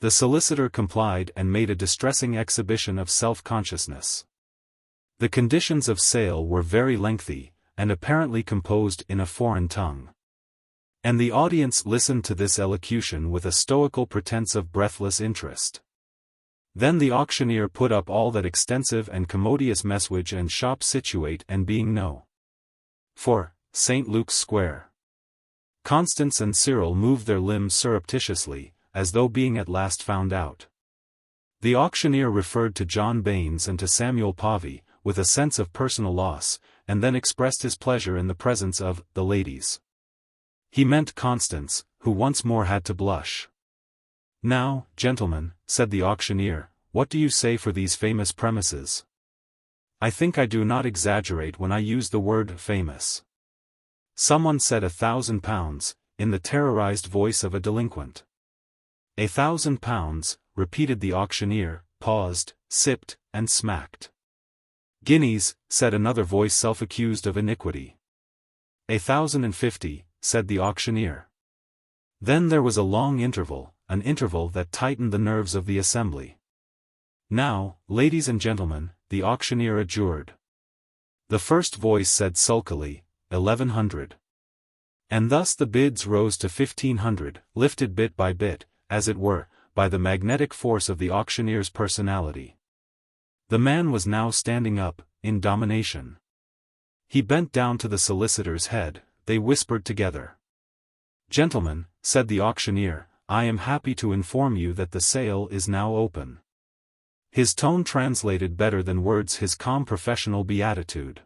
The solicitor complied and made a distressing exhibition of self-consciousness. The conditions of sale were very lengthy, and apparently composed in a foreign tongue. And the audience listened to this elocution with a stoical pretense of breathless interest. Then the auctioneer put up all that extensive and commodious messuage and shop situate and being no. For St. Luke's Square. Constance and Cyril moved their limbs surreptitiously, as though being at last found out. The auctioneer referred to John Baines and to Samuel Povey, with a sense of personal loss, and then expressed his pleasure in the presence of the ladies. He meant Constance, who once more had to blush. "Now, gentlemen," said the auctioneer, "what do you say for these famous premises? I think I do not exaggerate when I use the word famous." Someone said £1,000, in the terrorized voice of a delinquent. £1,000, repeated the auctioneer, paused, sipped, and smacked. "Guineas," said another voice self-accused of iniquity. "1,050, said the auctioneer. Then there was a long interval, an interval that tightened the nerves of the assembly. "Now, ladies and gentlemen," the auctioneer adjured. The first voice said sulkily, 1,100. And thus the bids rose to 1,500, lifted bit by bit, as it were, by the magnetic force of the auctioneer's personality. The man was now standing up, in domination. He bent down to the solicitor's head, they whispered together. "Gentlemen," said the auctioneer, "I am happy to inform you that the sale is now open." His tone translated better than words his calm professional beatitude.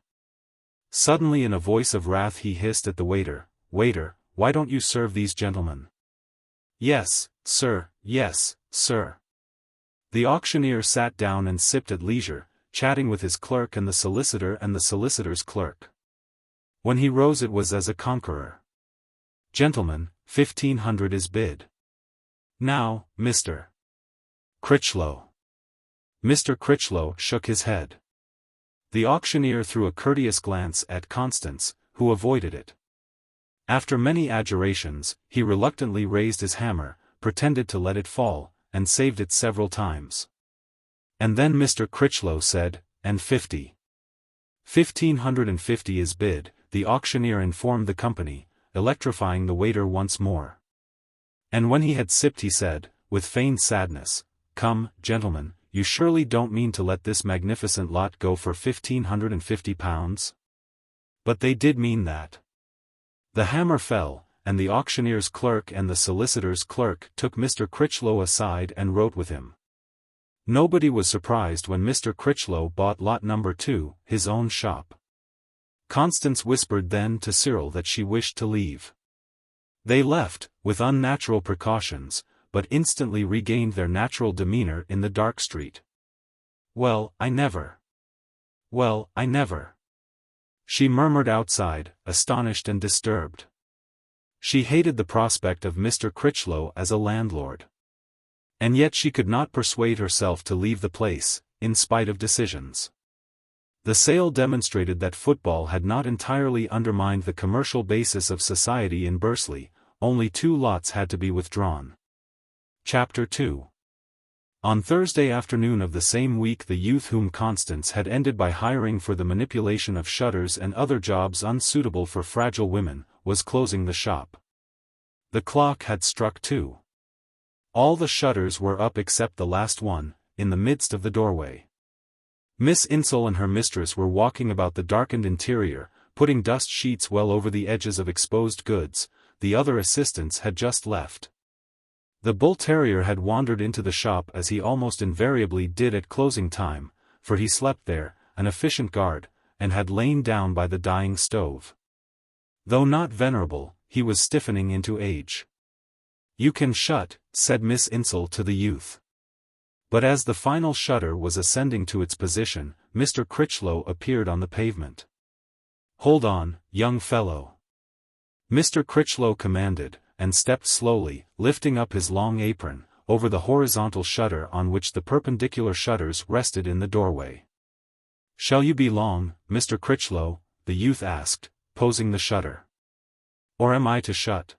Suddenly in a voice of wrath he hissed at the waiter, "Waiter, why don't you serve these gentlemen?" "Yes, sir, yes, sir." The auctioneer sat down and sipped at leisure, chatting with his clerk and the solicitor's clerk. When he rose it was as a conqueror. "Gentlemen, 1,500 is bid. Now, Mr. Critchlow." Mr. Critchlow shook his head. The auctioneer threw a courteous glance at Constance, who avoided it. After many adjurations, he reluctantly raised his hammer, pretended to let it fall, and saved it several times. And then Mr. Critchlow said, "And 50. 1,550 is bid," the auctioneer informed the company, electrifying the waiter once more. And when he had sipped he said, with feigned sadness, "Come, gentlemen, you surely don't mean to let this magnificent lot go for £1,550? But they did mean that." The hammer fell, and the auctioneer's clerk and the solicitor's clerk took Mr. Critchlow aside and wrote with him. Nobody was surprised when Mr. Critchlow bought lot number 2, his own shop. Constance whispered then to Cyril that she wished to leave. They left, with unnatural precautions, but instantly regained their natural demeanor in the dark street. Well, I never. She murmured outside, astonished and disturbed. She hated the prospect of Mr. Critchlow as a landlord. And yet she could not persuade herself to leave the place, in spite of decisions. The sale demonstrated that football had not entirely undermined the commercial basis of society in Bursley. Only 2 lots had to be withdrawn. Chapter 2. On Thursday afternoon of the same week, the youth whom Constance had ended by hiring for the manipulation of shutters and other jobs unsuitable for fragile women, was closing the shop. The clock had struck 2. All the shutters were up except the last one, in the midst of the doorway. Miss Insel and her mistress were walking about the darkened interior, putting dust sheets well over the edges of exposed goods. The other assistants had just left. The bull terrier had wandered into the shop as he almost invariably did at closing time, for he slept there, an efficient guard, and had lain down by the dying stove. Though not venerable, he was stiffening into age. "You can shut," said Miss Insel to the youth. But as the final shutter was ascending to its position, Mr. Critchlow appeared on the pavement. "Hold on, young fellow," Mr. Critchlow commanded, and stepped slowly, lifting up his long apron, over the horizontal shutter on which the perpendicular shutters rested in the doorway. "Shall you be long, Mr. Critchlow?" the youth asked, posing the shutter. "Or am I to shut?"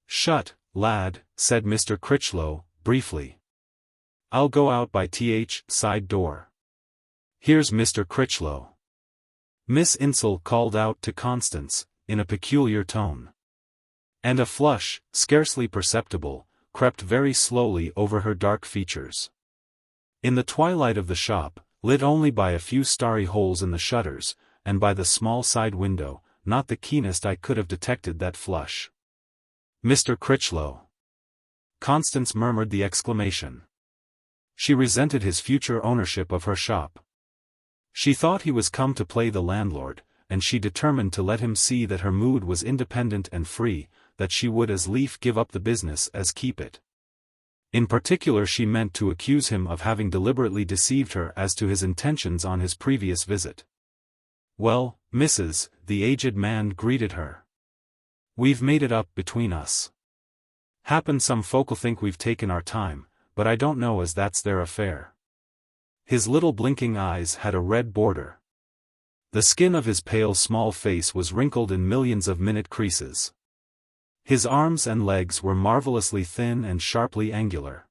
"Shut, lad," said Mr. Critchlow, briefly. "I'll go out by th side door. Here's Mr. Critchlow." Miss Insel called out to Constance, in a peculiar tone. And a flush, scarcely perceptible, crept very slowly over her dark features. In the twilight of the shop, lit only by a few starry holes in the shutters, and by the small side window, not the keenest eye could have detected that flush. "Mr. Critchlow." Constance murmured the exclamation. She resented his future ownership of her shop. She thought he was come to play the landlord, and she determined to let him see that her mood was independent and free, that she would as lief give up the business as keep it. In particular, she meant to accuse him of having deliberately deceived her as to his intentions on his previous visit. "Well, Mrs., the aged man greeted her. "We've made it up between us. Happen some folk'll think we've taken our time, but I don't know as that's their affair." His little blinking eyes had a red border. The skin of his pale small face was wrinkled in millions of minute creases. His arms and legs were marvelously thin and sharply angular.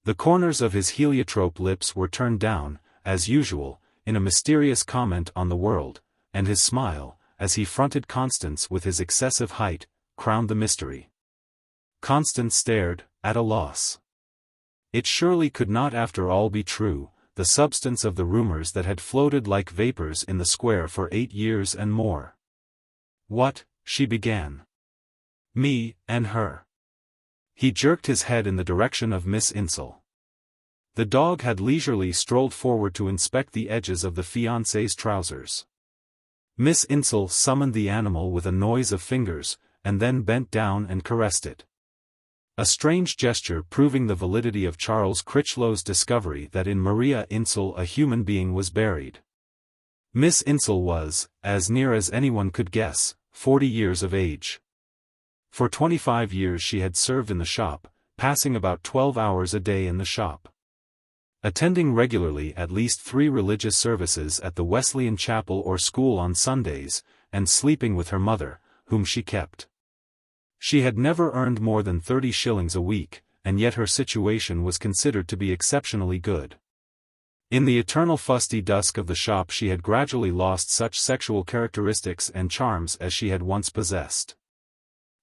The corners of his heliotrope lips were turned down, as usual, in a mysterious comment on the world, and his smile, as he fronted Constance with his excessive height, crowned the mystery. Constance stared, at a loss. It surely could not after all be true, the substance of the rumors that had floated like vapors in the square for 8 years and more. "What?" she began. "Me, and her." He jerked his head in the direction of Miss Insel. The dog had leisurely strolled forward to inspect the edges of the fiancé's trousers. Miss Insel summoned the animal with a noise of fingers, and then bent down and caressed it. A strange gesture proving the validity of Charles Critchlow's discovery that in Maria Insel a human being was buried. Miss Insel was, as near as anyone could guess, 40 years of age. For 25 years she had served in the shop, passing about 12 hours a day in the shop. Attending regularly at least 3 religious services at the Wesleyan chapel or school on Sundays, and sleeping with her mother, whom she kept. She had never earned more than 30 shillings a week, and yet her situation was considered to be exceptionally good. In the eternal fusty dusk of the shop she had gradually lost such sexual characteristics and charms as she had once possessed.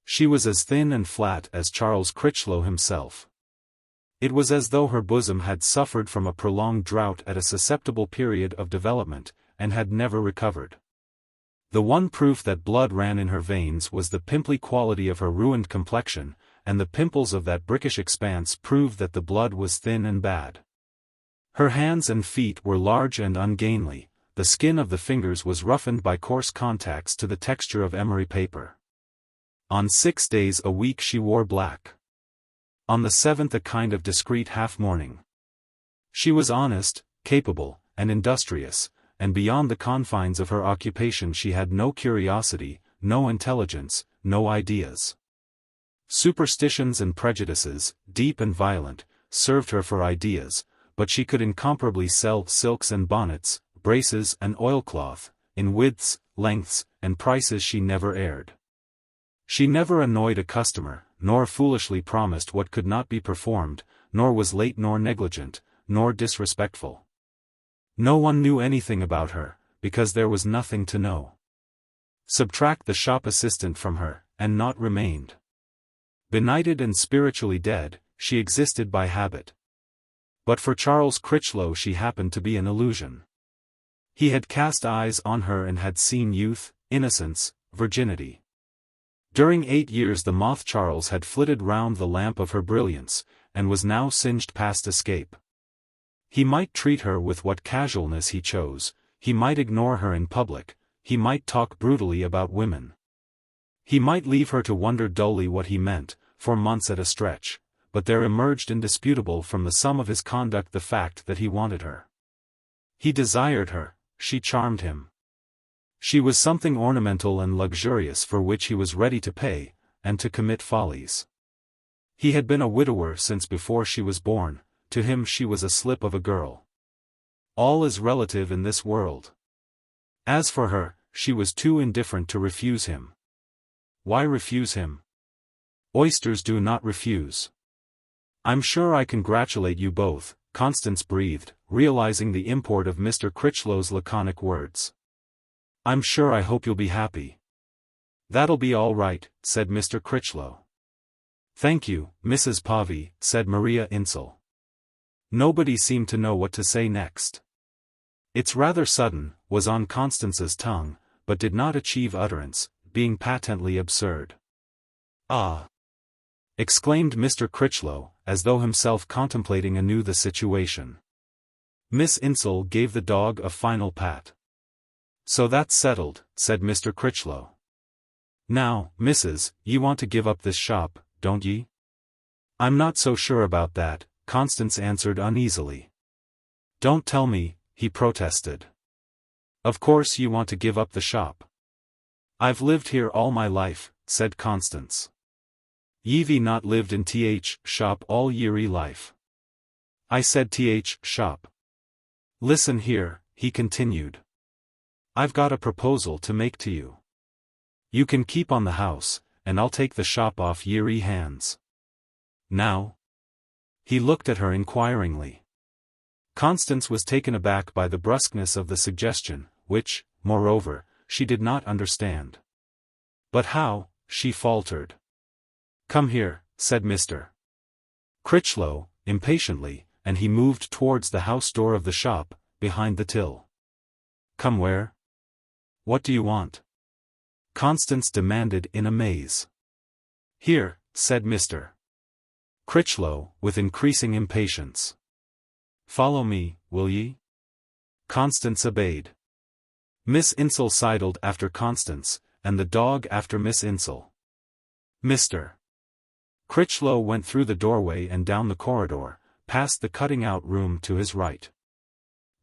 She was as thin and flat as Charles Critchlow himself. It was as though her bosom had suffered from a prolonged drought at a susceptible period of development, and had never recovered. The one proof that blood ran in her veins was the pimply quality of her ruined complexion, and the pimples of that brickish expanse proved that the blood was thin and bad. Her hands and feet were large and ungainly, the skin of the fingers was roughened by coarse contacts to the texture of emery paper. On 6 days a week she wore black. On the 7th a kind of discreet half-mourning. She was honest, capable, and industrious, and beyond the confines of her occupation she had no curiosity, no intelligence, no ideas. Superstitions and prejudices, deep and violent, served her for ideas, but she could incomparably sell silks and bonnets, braces and oilcloth, in widths, lengths, and prices she never erred. She never annoyed a customer, nor foolishly promised what could not be performed, nor was late nor negligent, nor disrespectful. No one knew anything about her, because there was nothing to know. Subtract the shop assistant from her, and naught remained. Benighted and spiritually dead, she existed by habit. But for Charles Critchlow she happened to be an illusion. He had cast eyes on her and had seen youth, innocence, virginity. During 8 years the moth Charles had flitted round the lamp of her brilliance, and was now singed past escape. He might treat her with what casualness he chose, he might ignore her in public, he might talk brutally about women. He might leave her to wonder dully what he meant, for months at a stretch, but there emerged indisputable from the sum of his conduct the fact that he wanted her. He desired her, she charmed him. She was something ornamental and luxurious for which he was ready to pay, and to commit follies. He had been a widower since before she was born. To him she was a slip of a girl. All is relative in this world. As for her, she was too indifferent to refuse him. Why refuse him? Oysters do not refuse. I'm sure I congratulate you both, Constance breathed, realizing the import of Mr. Critchlow's laconic words. I'm sure I hope you'll be happy. That'll be all right, said Mr. Critchlow. Thank you, Mrs. Povey, said Maria Insel. Nobody seemed to know what to say next. It's rather sudden, was on Constance's tongue, but did not achieve utterance, being patently absurd. Ah! Exclaimed Mr. Critchlow, as though himself contemplating anew the situation. Miss Insel gave the dog a final pat. So that's settled, said Mr. Critchlow. Now, Mrs., ye want to give up this shop, don't ye? I'm not so sure about that, Constance answered uneasily. Don't tell me, he protested. Of course you want to give up the shop. I've lived here all my life, said Constance. Ye've not lived in th shop all yeary life. I said th shop. Listen here, he continued. I've got a proposal to make to you. You can keep on the house, and I'll take the shop off yeary hands. Now? He looked at her inquiringly. Constance was taken aback by the brusqueness of the suggestion, which, moreover, she did not understand. But how, she faltered. Come here, said Mr. Critchlow, impatiently, and he moved towards the house door of the shop, behind the till. Come where? What do you want? Constance demanded in amaze. Here, said Mr. Critchlow, with increasing impatience. Follow me, will ye? Constance obeyed. Miss Insel sidled after Constance, and the dog after Miss Insel. Mr. Critchlow went through the doorway and down the corridor, past the cutting-out room to his right.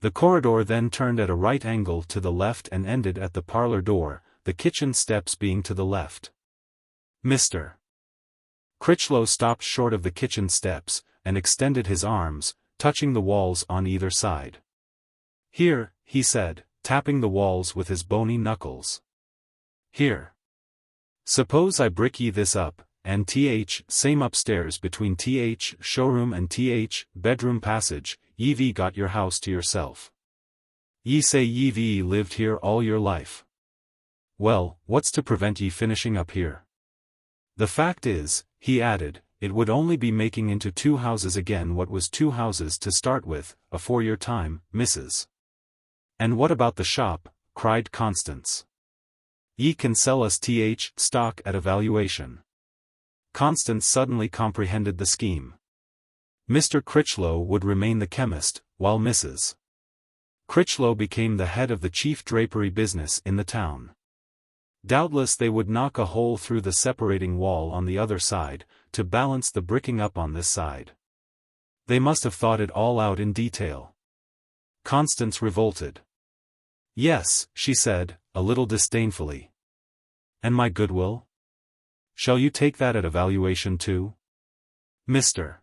The corridor then turned at a right angle to the left and ended at the parlor door, the kitchen steps being to the left. Mr. Critchlow stopped short of the kitchen steps, and extended his arms, touching the walls on either side. Here, he said, tapping the walls with his bony knuckles. Here. Suppose I brick ye this up, and same upstairs between showroom and bedroom passage, ye've got your house to yourself. Ye say ye've lived here all your life. Well, what's to prevent ye finishing up here? The fact is, he added, it would only be making into 2 houses again what was 2 houses to start with, afore your time, Mrs. And what about the shop? Cried Constance. Ye can sell us stock at a valuation. Constance suddenly comprehended the scheme. Mr. Critchlow would remain the chemist, while Mrs. Critchlow became the head of the chief drapery business in the town. Doubtless they would knock a hole through the separating wall on the other side, to balance the bricking up on this side. They must have thought it all out in detail. Constance revolted. "Yes," she said, a little disdainfully. "And my goodwill? Shall you take that at a valuation too?" Mr.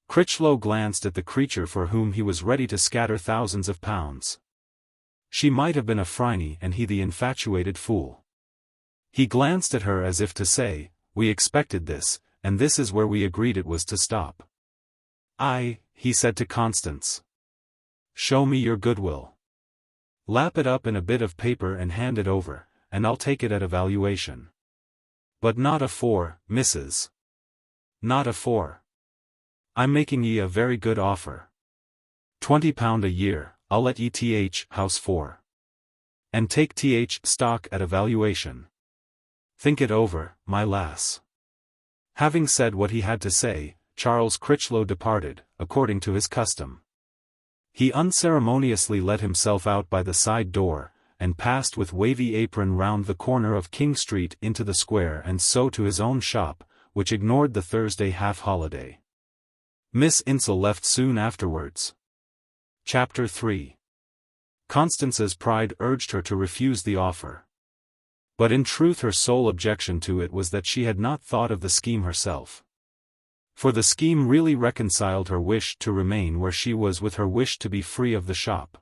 Critchlow glanced at the creature for whom he was ready to scatter thousands of pounds. She might have been a Phryne and he the infatuated fool. He glanced at her as if to say, "We expected this, and this is where we agreed it was to stop." He said to Constance. "Show me your goodwill. Lap it up in a bit of paper and hand it over, and I'll take it at a valuation. But not a 4, Mrs. Not a 4. I'm making ye a very good offer. £20 a year, I'll let ye house for. And take stock at a valuation. Think it over, my lass." Having said what he had to say, Charles Critchlow departed, according to his custom. He unceremoniously let himself out by the side door, and passed with wavy apron round the corner of King Street into the square and so to his own shop, which ignored the Thursday half-holiday. Miss Insel left soon afterwards. Chapter 3. Constance's pride urged her to refuse the offer. But in truth her sole objection to it was that she had not thought of the scheme herself. For the scheme really reconciled her wish to remain where she was with her wish to be free of the shop.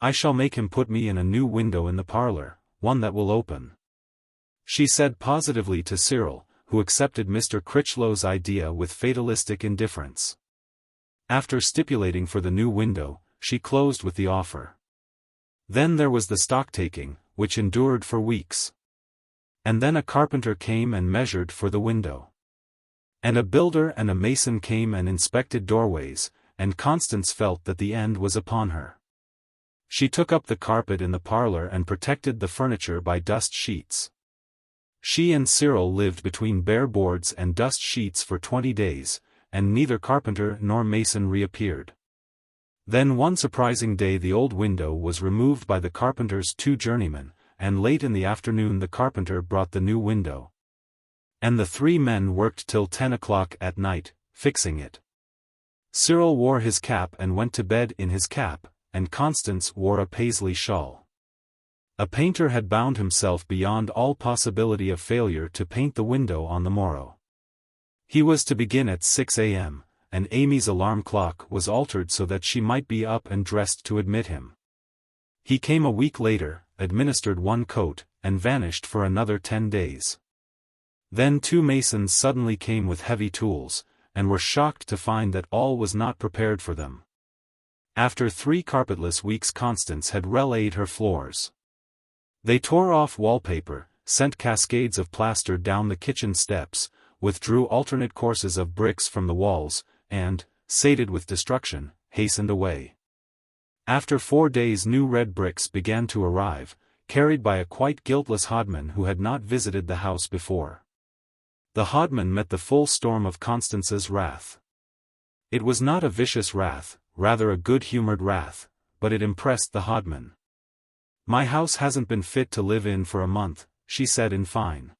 "I shall make him put me in a new window in the parlour, one that will open," she said positively to Cyril, who accepted Mr. Critchlow's idea with fatalistic indifference. After stipulating for the new window, she closed with the offer. Then there was the stock-taking, which endured for weeks. And then a carpenter came and measured for the window. And a builder and a mason came and inspected doorways, and Constance felt that the end was upon her. She took up the carpet in the parlour and protected the furniture by dust sheets. She and Cyril lived between bare boards and dust sheets for 20 days, and neither carpenter nor mason reappeared. Then one surprising day the old window was removed by the carpenter's 2 journeymen, and late in the afternoon the carpenter brought the new window. And the 3 men worked till 10 o'clock at night, fixing it. Cyril wore his cap and went to bed in his cap, and Constance wore a Paisley shawl. A painter had bound himself beyond all possibility of failure to paint the window on the morrow. He was to begin at 6 a.m., and Amy's alarm clock was altered so that she might be up and dressed to admit him. He came a week later, administered 1 coat, and vanished for another 10 days. Then 2 masons suddenly came with heavy tools, and were shocked to find that all was not prepared for them. After 3 carpetless weeks Constance had relayed her floors. They tore off wallpaper, sent cascades of plaster down the kitchen steps, withdrew alternate courses of bricks from the walls, and, sated with destruction, hastened away. After 4 days new red bricks began to arrive, carried by a quite guiltless hodman who had not visited the house before. The hodman met the full storm of Constance's wrath. It was not a vicious wrath, rather a good-humoured wrath, but it impressed the hodman. "My house hasn't been fit to live in for a month," she said in fine.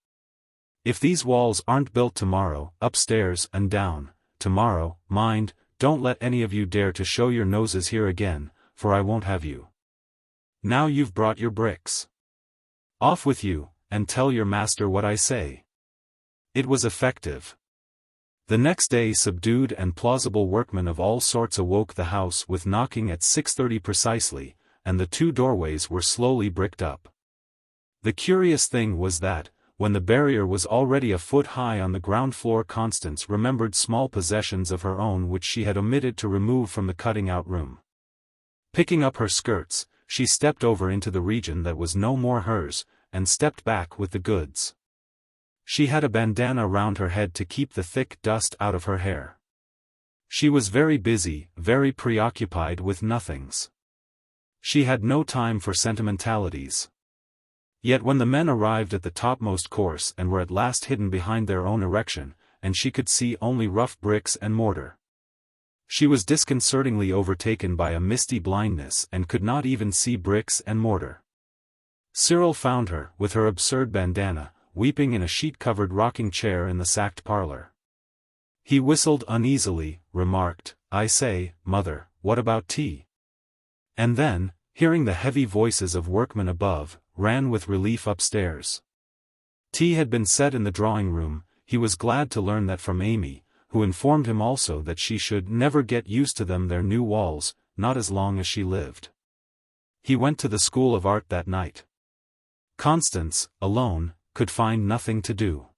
"If these walls aren't built tomorrow, upstairs and down, tomorrow, mind, don't let any of you dare to show your noses here again, for I won't have you. Now you've brought your bricks. Off with you, and tell your master what I say." It was effective. The next day subdued and plausible workmen of all sorts awoke the house with knocking at 6:30 precisely, and the 2 doorways were slowly bricked up. The curious thing was that, when the barrier was already a foot high on the ground floor, Constance remembered small possessions of her own which she had omitted to remove from the cutting-out room. Picking up her skirts, she stepped over into the region that was no more hers, and stepped back with the goods. She had a bandana round her head to keep the thick dust out of her hair. She was very busy, very preoccupied with nothings. She had no time for sentimentalities. Yet when the men arrived at the topmost course and were at last hidden behind their own erection, and she could see only rough bricks and mortar, she was disconcertingly overtaken by a misty blindness and could not even see bricks and mortar. Cyril found her, with her absurd bandana, weeping in a sheet-covered rocking chair in the sacked parlor. He whistled uneasily, remarked, "I say, mother, what about tea?" And then, hearing the heavy voices of workmen above, ran with relief upstairs. Tea had been set in the drawing-room. He was glad to learn that from Amy, who informed him also that she should never get used to their new walls, not as long as she lived. He went to the School of Art that night. Constance, alone, could find nothing to do.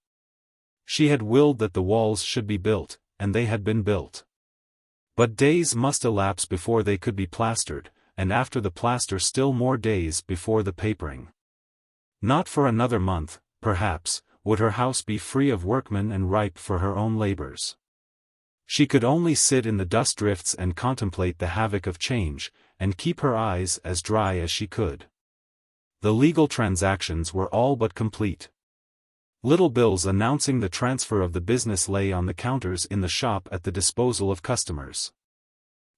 She had willed that the walls should be built, and they had been built. But days must elapse before they could be plastered, and after the plaster still more days before the papering. Not for another month, perhaps, would her house be free of workmen and ripe for her own labors. She could only sit in the dust drifts and contemplate the havoc of change, and keep her eyes as dry as she could. The legal transactions were all but complete. Little bills announcing the transfer of the business lay on the counters in the shop at the disposal of customers.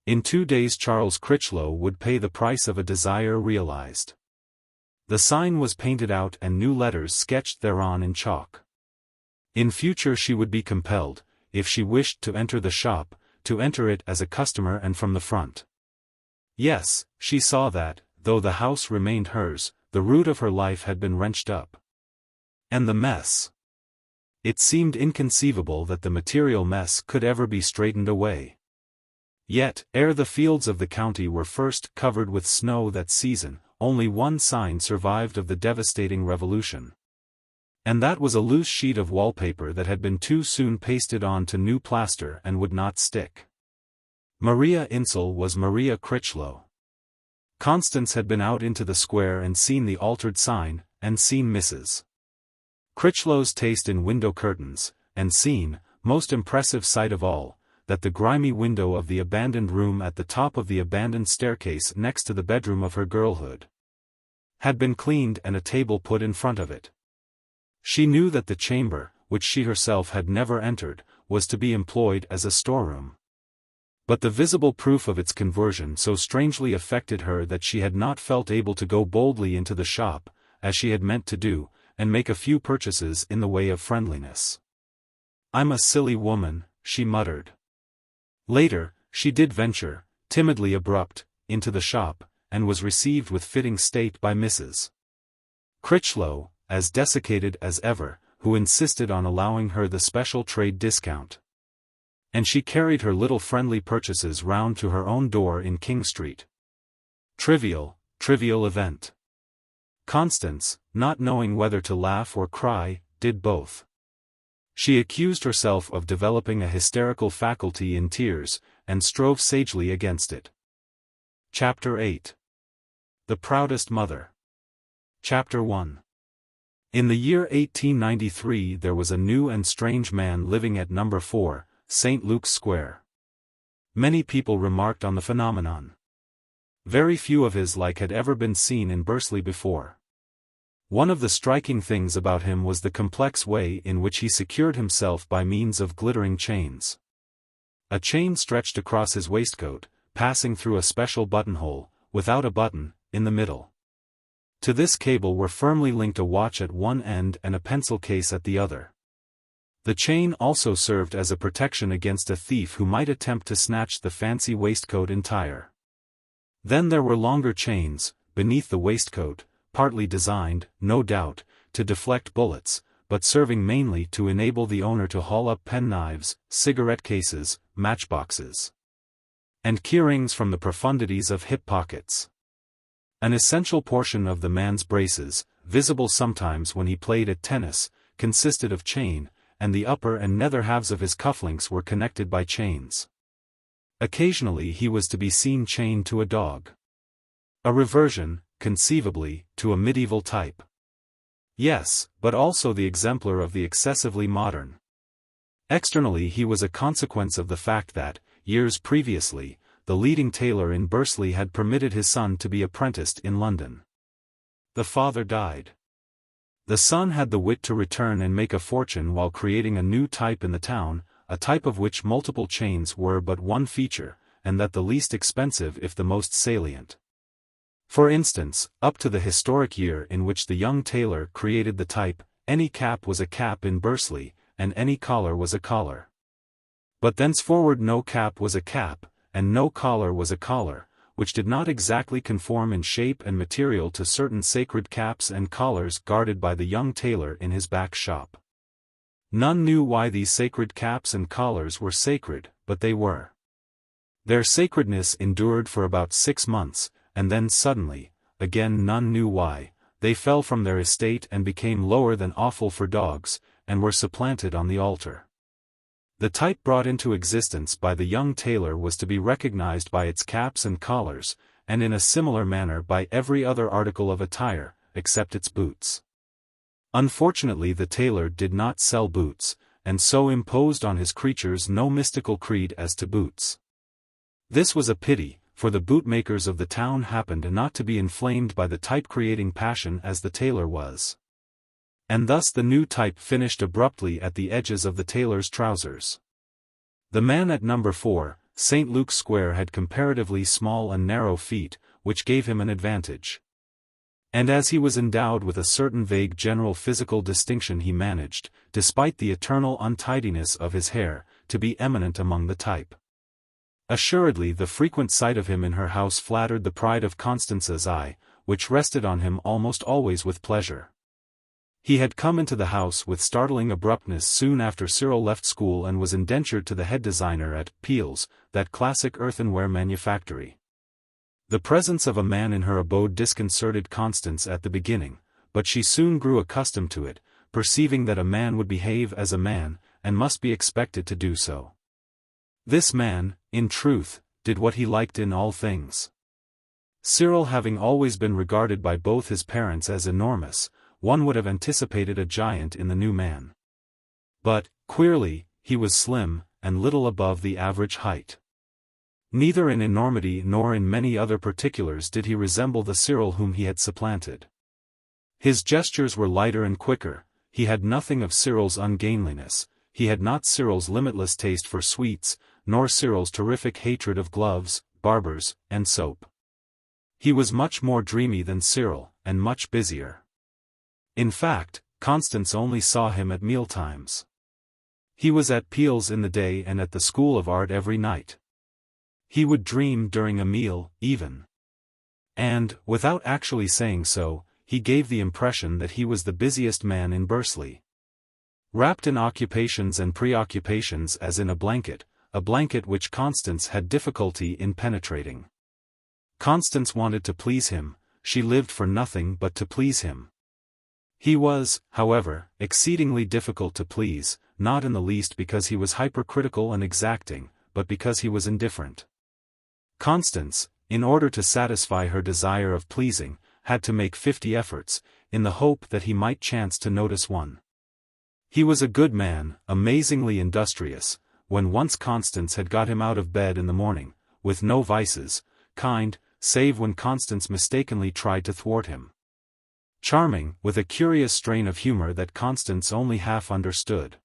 In 2 days Charles Critchlow would pay the price of a desire realized. The sign was painted out and new letters sketched thereon in chalk. In future she would be compelled, if she wished to enter the shop, to enter it as a customer and from the front. Yes, she saw that, though the house remained hers, the root of her life had been wrenched up. And the mess. It seemed inconceivable that the material mess could ever be straightened away. Yet, ere the fields of the county were first covered with snow that season, only one sign survived of the devastating revolution. And that was a loose sheet of wallpaper that had been too soon pasted on to new plaster and would not stick. Maria Insel was Maria Critchlow. Constance had been out into the square and seen the altered sign, and seen Mrs. Critchlow's taste in window curtains, and seen, most impressive sight of all, that the grimy window of the abandoned room at the top of the abandoned staircase next to the bedroom of her girlhood had been cleaned and a table put in front of it. She knew that the chamber, which she herself had never entered, was to be employed as a storeroom. But the visible proof of its conversion so strangely affected her that she had not felt able to go boldly into the shop, as she had meant to do, and make a few purchases in the way of friendliness. "I'm a silly woman," she muttered. Later, she did venture, timidly abrupt, into the shop, and was received with fitting state by Mrs. Critchlow, as desiccated as ever, who insisted on allowing her the special trade discount. And she carried her little friendly purchases round to her own door in King Street. Trivial event. Constance, not knowing whether to laugh or cry, did both. She accused herself of developing a hysterical faculty in tears, and strove sagely against it. Chapter 8. The Proudest Mother. Chapter 1. In the year 1893 there was a new and strange man living at No. 4, St. Luke's Square. Many people remarked on the phenomenon. Very few of his like had ever been seen in Bursley before. One of the striking things about him was the complex way in which he secured himself by means of glittering chains. A chain stretched across his waistcoat, passing through a special buttonhole, without a button, in the middle. To this cable were firmly linked a watch at one end and a pencil case at the other. The chain also served as a protection against a thief who might attempt to snatch the fancy waistcoat entire. Then there were longer chains, beneath the waistcoat, partly designed, no doubt, to deflect bullets, but serving mainly to enable the owner to haul up penknives, cigarette cases, matchboxes, and keyrings from the profundities of hip pockets. An essential portion of the man's braces, visible sometimes when he played at tennis, consisted of chain, and the upper and nether halves of his cufflinks were connected by chains. Occasionally he was to be seen chained to a dog. A reversion, conceivably, to a medieval type. Yes, but also the exemplar of the excessively modern. Externally he was a consequence of the fact that, years previously, the leading tailor in Bursley had permitted his son to be apprenticed in London. The father died. The son had the wit to return and make a fortune while creating a new type in the town, a type of which multiple chains were but one feature, and that the least expensive if the most salient. For instance, up to the historic year in which the young tailor created the type, any cap was a cap in Bursley, and any collar was a collar. But thenceforward no cap was a cap, and no collar was a collar, which did not exactly conform in shape and material to certain sacred caps and collars guarded by the young tailor in his back shop. None knew why these sacred caps and collars were sacred, but they were. Their sacredness endured for about 6 months, and then suddenly, again none knew why, they fell from their estate and became lower than offal for dogs, and were supplanted on the altar. The type brought into existence by the young tailor was to be recognized by its caps and collars, and in a similar manner by every other article of attire, except its boots. Unfortunately the tailor did not sell boots, and so imposed on his creatures no mystical creed as to boots. This was a pity, for the bootmakers of the town happened not to be inflamed by the type-creating passion as the tailor was. And thus the new type finished abruptly at the edges of the tailor's trousers. The man at number 4, St. Luke's Square, had comparatively small and narrow feet, which gave him an advantage. And as he was endowed with a certain vague general physical distinction, he managed, despite the eternal untidiness of his hair, to be eminent among the type. Assuredly the frequent sight of him in her house flattered the pride of Constance's eye, which rested on him almost always with pleasure. He had come into the house with startling abruptness soon after Cyril left school and was indentured to the head designer at Peel's, that classic earthenware manufactory. The presence of a man in her abode disconcerted Constance at the beginning, but she soon grew accustomed to it, perceiving that a man would behave as a man, and must be expected to do so. This man, in truth, did what he liked in all things. Cyril having always been regarded by both his parents as enormous, one would have anticipated a giant in the new man. But, queerly, he was slim, and little above the average height. Neither in enormity nor in many other particulars did he resemble the Cyril whom he had supplanted. His gestures were lighter and quicker, he had nothing of Cyril's ungainliness, he had not Cyril's limitless taste for sweets, nor Cyril's terrific hatred of gloves, barbers, and soap. He was much more dreamy than Cyril, and much busier. In fact, Constance only saw him at mealtimes. He was at Peel's in the day and at the School of Art every night. He would dream during a meal, even. And, without actually saying so, he gave the impression that he was the busiest man in Bursley. Wrapped in occupations and preoccupations as in a blanket which Constance had difficulty in penetrating. Constance wanted to please him, she lived for nothing but to please him. He was, however, exceedingly difficult to please, not in the least because he was hypercritical and exacting, but because he was indifferent. Constance, in order to satisfy her desire of pleasing, had to make 50 efforts, in the hope that he might chance to notice one. He was a good man, amazingly industrious, when once Constance had got him out of bed in the morning, with no vices, kind, save when Constance mistakenly tried to thwart him. Charming, with a curious strain of humor that Constance only half understood.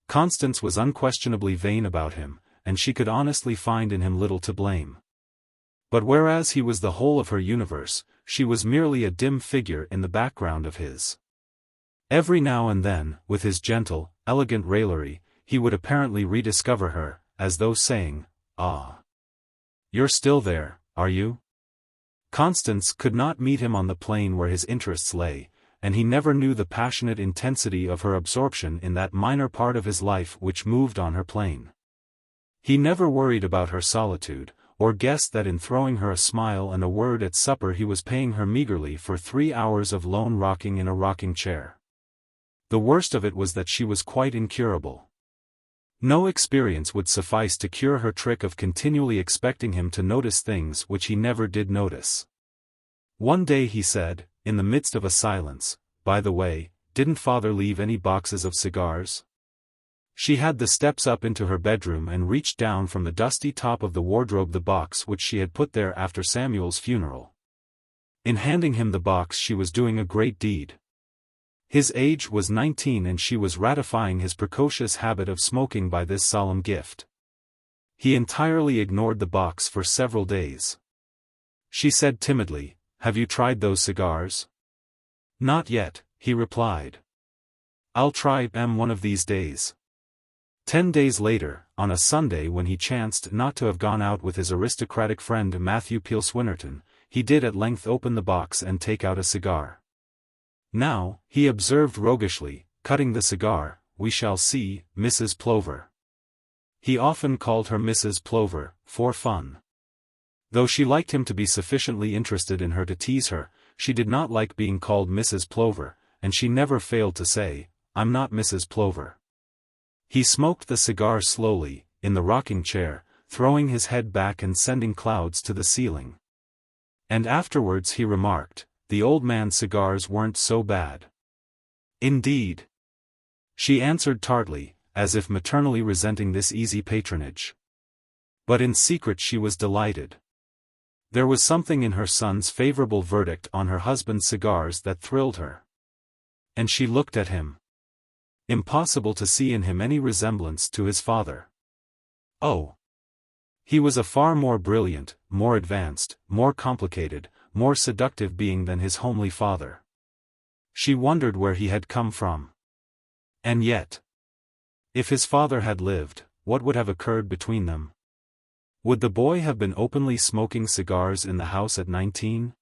Constance was unquestionably vain about him, and she could honestly find in him little to blame. But whereas he was the whole of her universe, she was merely a dim figure in the background of his. Every now and then, with his gentle, elegant raillery, he would apparently rediscover her, as though saying, "Ah! You're still there, are you?" Constance could not meet him on the plane where his interests lay, and he never knew the passionate intensity of her absorption in that minor part of his life which moved on her plane. He never worried about her solitude, or guessed that in throwing her a smile and a word at supper he was paying her meagerly for 3 hours of lone rocking in a rocking chair. The worst of it was that she was quite incurable. No experience would suffice to cure her trick of continually expecting him to notice things which he never did notice. One day he said, in the midst of a silence, "By the way, didn't father leave any boxes of cigars?" She had the steps up into her bedroom and reached down from the dusty top of the wardrobe the box which she had put there after Samuel's funeral. In handing him the box she was doing a great deed. His age was 19 and she was ratifying his precocious habit of smoking by this solemn gift. He entirely ignored the box for several days. She said timidly, have you tried those cigars? Not yet, he replied. I'll try them one of these days. 10 days later, on a Sunday when he chanced not to have gone out with his aristocratic friend Matthew Peel Swinnerton, he did at length open the box and take out a cigar. Now, he observed roguishly, cutting the cigar, we shall see, Mrs. Plover. He often called her Mrs. Plover, for fun. Though she liked him to be sufficiently interested in her to tease her, she did not like being called Mrs. Plover, and she never failed to say, I'm not Mrs. Plover. He smoked the cigar slowly, in the rocking chair, throwing his head back and sending clouds to the ceiling. And afterwards he remarked, the old man's cigars weren't so bad. Indeed. She answered tartly, as if maternally resenting this easy patronage. But in secret she was delighted. There was something in her son's favorable verdict on her husband's cigars that thrilled her. And she looked at him. Impossible to see in him any resemblance to his father. Oh! He was a far more brilliant, more advanced, more complicated, more seductive being than his homely father. She wondered where he had come from. And yet, if his father had lived, what would have occurred between them? Would the boy have been openly smoking cigars in the house at 19?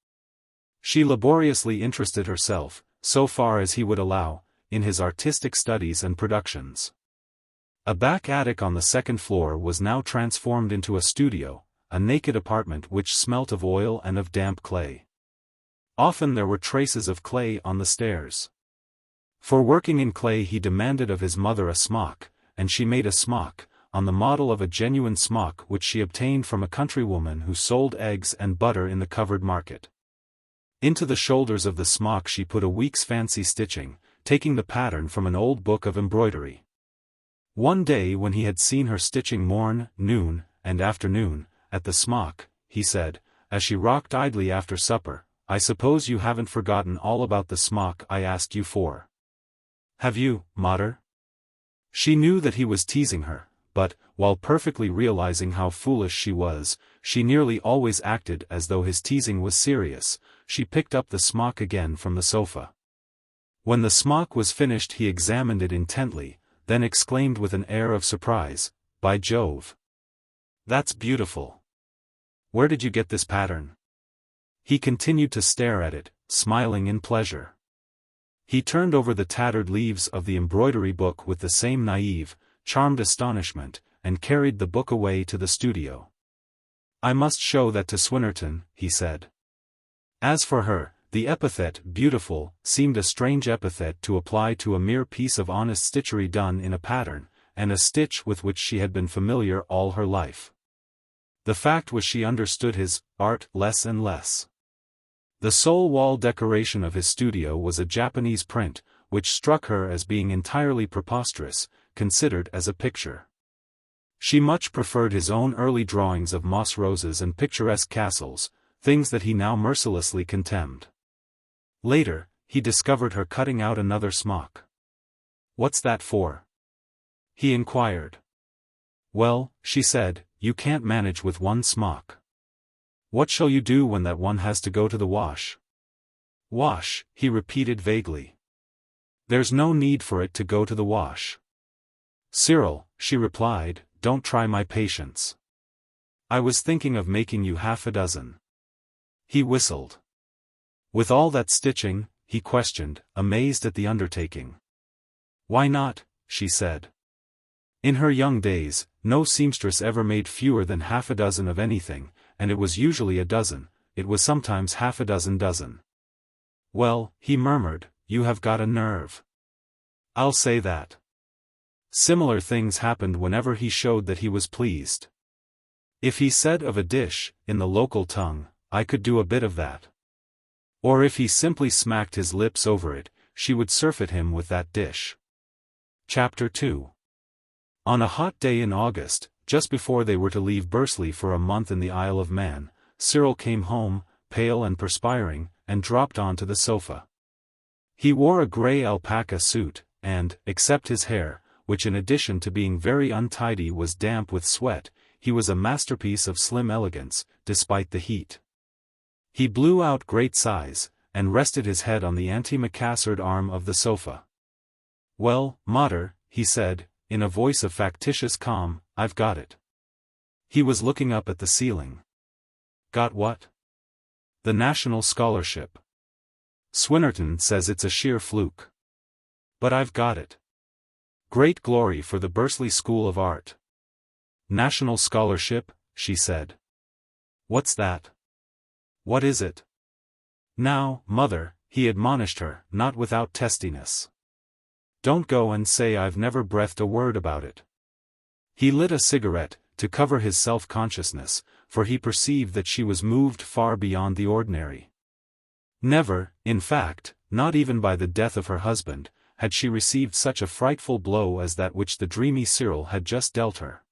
She laboriously interested herself, so far as he would allow, in his artistic studies and productions. A back attic on the second floor was now transformed into a studio, a naked apartment which smelt of oil and of damp clay. Often there were traces of clay on the stairs. For working in clay he demanded of his mother a smock, and she made a smock, on the model of a genuine smock which she obtained from a countrywoman who sold eggs and butter in the covered market. Into the shoulders of the smock she put a week's fancy stitching, taking the pattern from an old book of embroidery. One day when he had seen her stitching morn, noon, and afternoon, at the smock, he said, as she rocked idly after supper, I suppose you haven't forgotten all about the smock I asked you for. Have you, Mortar? She knew that he was teasing her, but, while perfectly realizing how foolish she was, she nearly always acted as though his teasing was serious. She picked up the smock again from the sofa. When the smock was finished he examined it intently, then exclaimed with an air of surprise, by Jove! That's beautiful. Where did you get this pattern? He continued to stare at it, smiling in pleasure. He turned over the tattered leaves of the embroidery book with the same naive, charmed astonishment, and carried the book away to the studio. I must show that to Swinnerton, he said. As for her, the epithet, beautiful, seemed a strange epithet to apply to a mere piece of honest stitchery done in a pattern, and a stitch with which she had been familiar all her life. The fact was she understood his art less and less. The sole wall decoration of his studio was a Japanese print, which struck her as being entirely preposterous, considered as a picture. She much preferred his own early drawings of moss roses and picturesque castles, things that he now mercilessly contemned. Later, he discovered her cutting out another smock. What's that for? He inquired. Well, she said, you can't manage with one smock. What shall you do when that one has to go to the wash? Wash, he repeated vaguely. There's no need for it to go to the wash. Cyril, she replied, don't try my patience. I was thinking of making you half a dozen. He whistled. With all that stitching, he questioned, amazed at the undertaking. Why not, she said. In her young days, no seamstress ever made fewer than half a dozen of anything, and it was usually a dozen, it was sometimes half a dozen. Well, he murmured, you have got a nerve. I'll say that. Similar things happened whenever he showed that he was pleased. If he said of a dish, in the local tongue, I could do a bit of that. Or if he simply smacked his lips over it, she would surfeit him with that dish. Chapter 2. On a hot day in August, just before they were to leave Bursley for a month in the Isle of Man, Cyril came home, pale and perspiring, and dropped onto the sofa. He wore a grey alpaca suit, and, except his hair, which in addition to being very untidy was damp with sweat, he was a masterpiece of slim elegance, despite the heat. He blew out great sighs, and rested his head on the antimacassar'd arm of the sofa. "Well, mater," he said, in a voice of factitious calm, "I've got it." He was looking up at the ceiling. "Got what?" "The National Scholarship. Swinnerton says it's a sheer fluke. But I've got it. Great glory for the Bursley School of Art." "National Scholarship," she said. "What's that? What is it?" "Now, mother," he admonished her, not without testiness. "Don't go and say I've never breathed a word about it." He lit a cigarette, to cover his self-consciousness, for he perceived that she was moved far beyond the ordinary. Never, in fact, not even by the death of her husband, had she received such a frightful blow as that which the dreamy Cyril had just dealt her.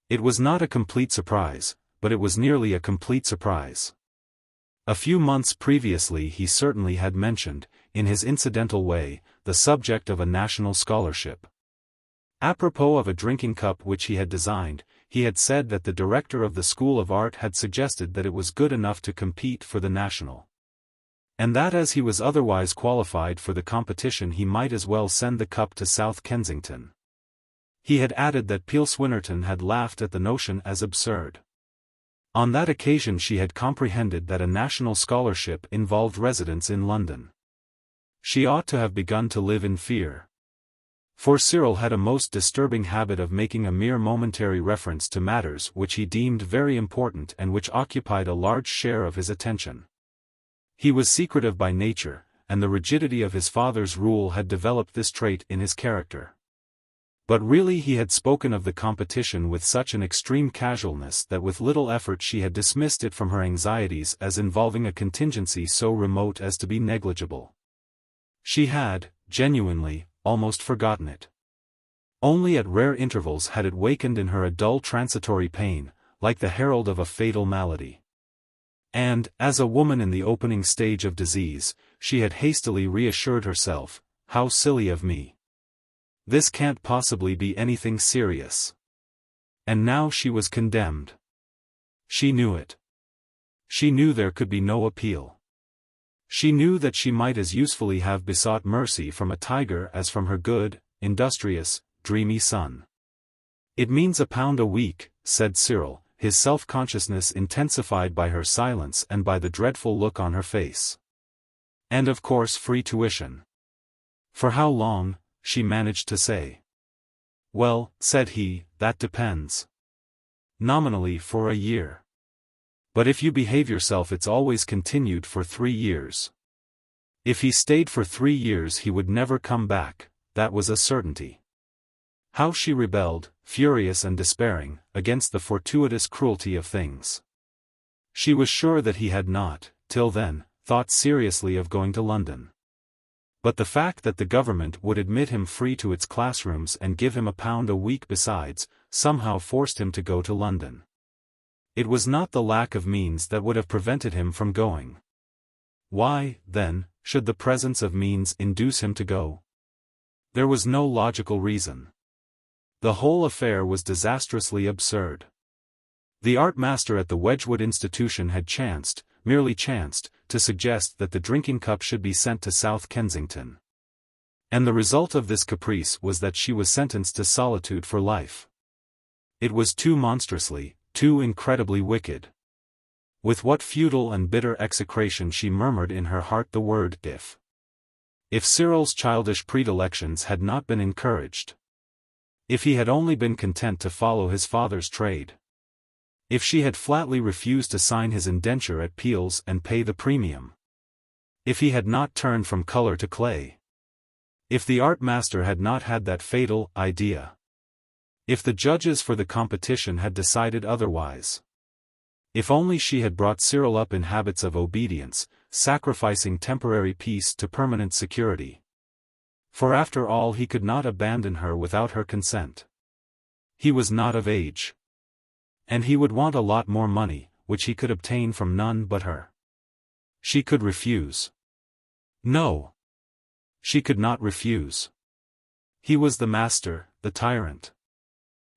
It was not a complete surprise, but it was nearly a complete surprise. A few months previously he certainly had mentioned, in his incidental way, the subject of a national scholarship. Apropos of a drinking cup which he had designed, he had said that the director of the School of Art had suggested that it was good enough to compete for the national. And that as he was otherwise qualified for the competition he might as well send the cup to South Kensington. He had added that Peel Swinnerton had laughed at the notion as absurd. On that occasion she had comprehended that a national scholarship involved residence in London. She ought to have begun to live in fear. For Cyril had a most disturbing habit of making a mere momentary reference to matters which he deemed very important and which occupied a large share of his attention. He was secretive by nature, and the rigidity of his father's rule had developed this trait in his character. But really he had spoken of the competition with such an extreme casualness that with little effort she had dismissed it from her anxieties as involving a contingency so remote as to be negligible. She had, genuinely, almost forgotten it. Only at rare intervals had it wakened in her a dull transitory pain, like the herald of a fatal malady. And, as a woman in the opening stage of disease, she had hastily reassured herself, "How silly of me. This can't possibly be anything serious." And now she was condemned. She knew it. She knew there could be no appeal. She knew that she might as usefully have besought mercy from a tiger as from her good, industrious, dreamy son. "It means £1 a week," said Cyril, his self-consciousness intensified by her silence and by the dreadful look on her face. "And of course free tuition." "For how long?" she managed to say. "Well," said he, "that depends. Nominally for a year. But if you behave yourself it's always continued for 3 years. If he stayed for 3 years he would never come back, that was a certainty." How she rebelled, furious and despairing, against the fortuitous cruelty of things. She was sure that he had not, till then, thought seriously of going to London. But the fact that the government would admit him free to its classrooms and give him £1 a week besides, somehow forced him to go to London. It was not the lack of means that would have prevented him from going. Why, then, should the presence of means induce him to go? There was no logical reason. The whole affair was disastrously absurd. The art master at the Wedgwood institution had chanced, merely chanced, to suggest that the drinking cup should be sent to South Kensington. And the result of this caprice was that she was sentenced to solitude for life. It was too monstrously, too incredibly wicked. With what futile and bitter execration she murmured in her heart the word "if." If Cyril's childish predilections had not been encouraged. If he had only been content to follow his father's trade. If she had flatly refused to sign his indenture at Peel's and pay the premium. If he had not turned from color to clay. If the art master had not had that fatal idea. If the judges for the competition had decided otherwise. If only she had brought Cyril up in habits of obedience, sacrificing temporary peace to permanent security. For after all he could not abandon her without her consent. He was not of age. And he would want a lot more money, which he could obtain from none but her. She could refuse. No. She could not refuse. He was the master, the tyrant.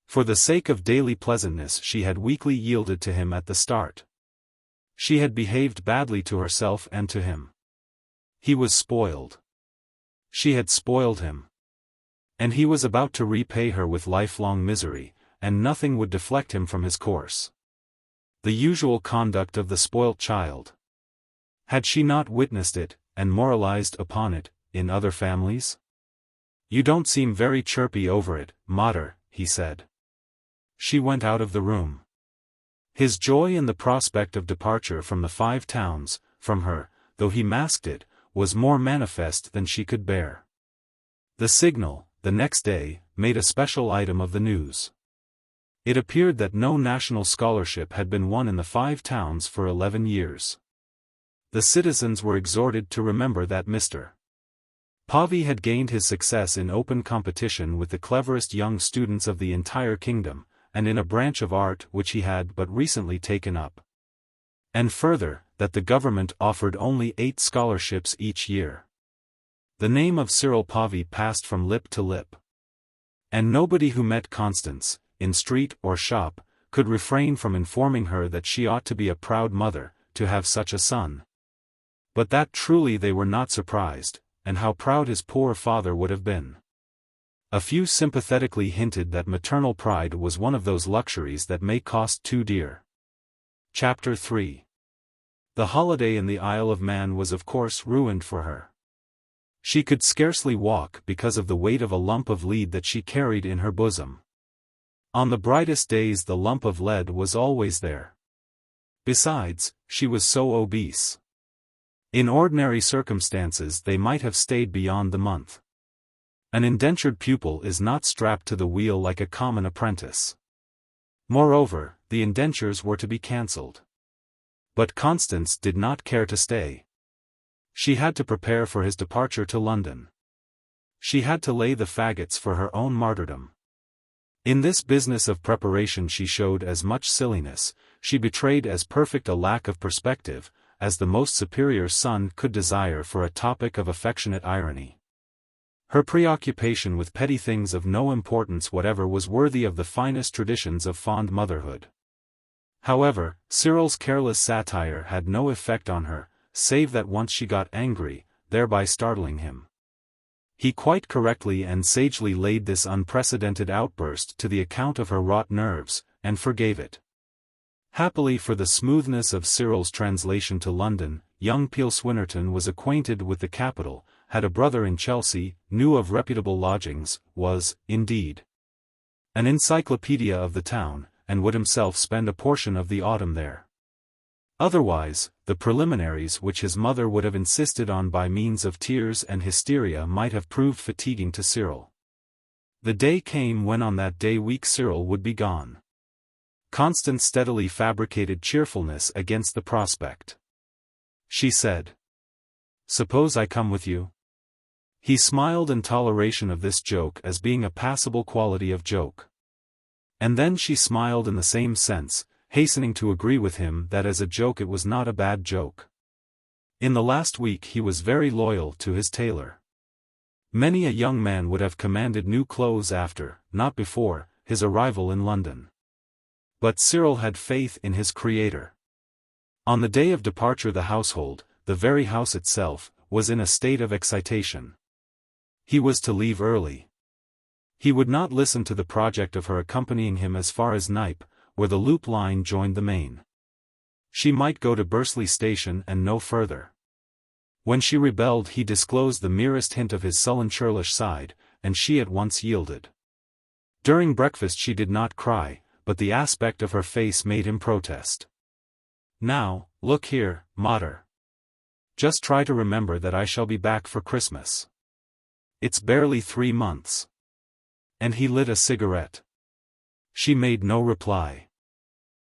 For the sake of daily pleasantness she had weakly yielded to him at the start. She had behaved badly to herself and to him. He was spoiled. She had spoiled him. And he was about to repay her with lifelong misery, and nothing would deflect him from his course. The usual conduct of the spoilt child. Had she not witnessed it, and moralized upon it, in other families? "You don't seem very chirpy over it, Mortar," he said. She went out of the room. His joy in the prospect of departure from the Five Towns, from her, though he masked it, was more manifest than she could bear. The Signal, the next day, made a special item of the news. It appeared that no national scholarship had been won in the Five Towns for 11 years. The citizens were exhorted to remember that Mr. Povey had gained his success in open competition with the cleverest young students of the entire kingdom, and in a branch of art which he had but recently taken up. And further, that the government offered only 8 scholarships each year. The name of Cyril Povey passed from lip to lip. And nobody who met Constance, in street or shop, could refrain from informing her that she ought to be a proud mother, to have such a son. But that truly they were not surprised, and how proud his poor father would have been. A few sympathetically hinted that maternal pride was one of those luxuries that may cost too dear. Chapter 3. The holiday in the Isle of Man was of course ruined for her. She could scarcely walk because of the weight of a lump of lead that she carried in her bosom. On the brightest days the lump of lead was always there. Besides, she was so obese. In ordinary circumstances they might have stayed beyond the month. An indentured pupil is not strapped to the wheel like a common apprentice. Moreover, the indentures were to be cancelled. But Constance did not care to stay. She had to prepare for his departure to London. She had to lay the faggots for her own martyrdom. In this business of preparation she showed as much silliness, she betrayed as perfect a lack of perspective, as the most superior son could desire for a topic of affectionate irony. Her preoccupation with petty things of no importance whatever was worthy of the finest traditions of fond motherhood. However, Cyril's careless satire had no effect on her, save that once she got angry, thereby startling him. He quite correctly and sagely laid this unprecedented outburst to the account of her wrought nerves, and forgave it. Happily for the smoothness of Cyril's translation to London, young Peel Swinnerton was acquainted with the capital, had a brother in Chelsea, knew of reputable lodgings, was, indeed, an encyclopedia of the town, and would himself spend a portion of the autumn there. Otherwise, the preliminaries which his mother would have insisted on by means of tears and hysteria might have proved fatiguing to Cyril. The day came when on that day week Cyril would be gone. Constance steadily fabricated cheerfulness against the prospect. She said, "Suppose I come with you?" He smiled in toleration of this joke as being a passable quality of joke. And then she smiled in the same sense, hastening to agree with him that as a joke it was not a bad joke. In the last week he was very loyal to his tailor. Many a young man would have commanded new clothes after, not before, his arrival in London. But Cyril had faith in his Creator. On the day of departure the household, the very house itself, was in a state of excitation. He was to leave early. He would not listen to the project of her accompanying him as far as Knype, where the loop line joined the main. She might go to Bursley station and no further. When she rebelled he disclosed the merest hint of his sullen churlish side, and she at once yielded. During breakfast she did not cry, but the aspect of her face made him protest. "Now, look here, Mortar. Just try to remember that I shall be back for Christmas. It's barely 3 months." And he lit a cigarette. She made no reply.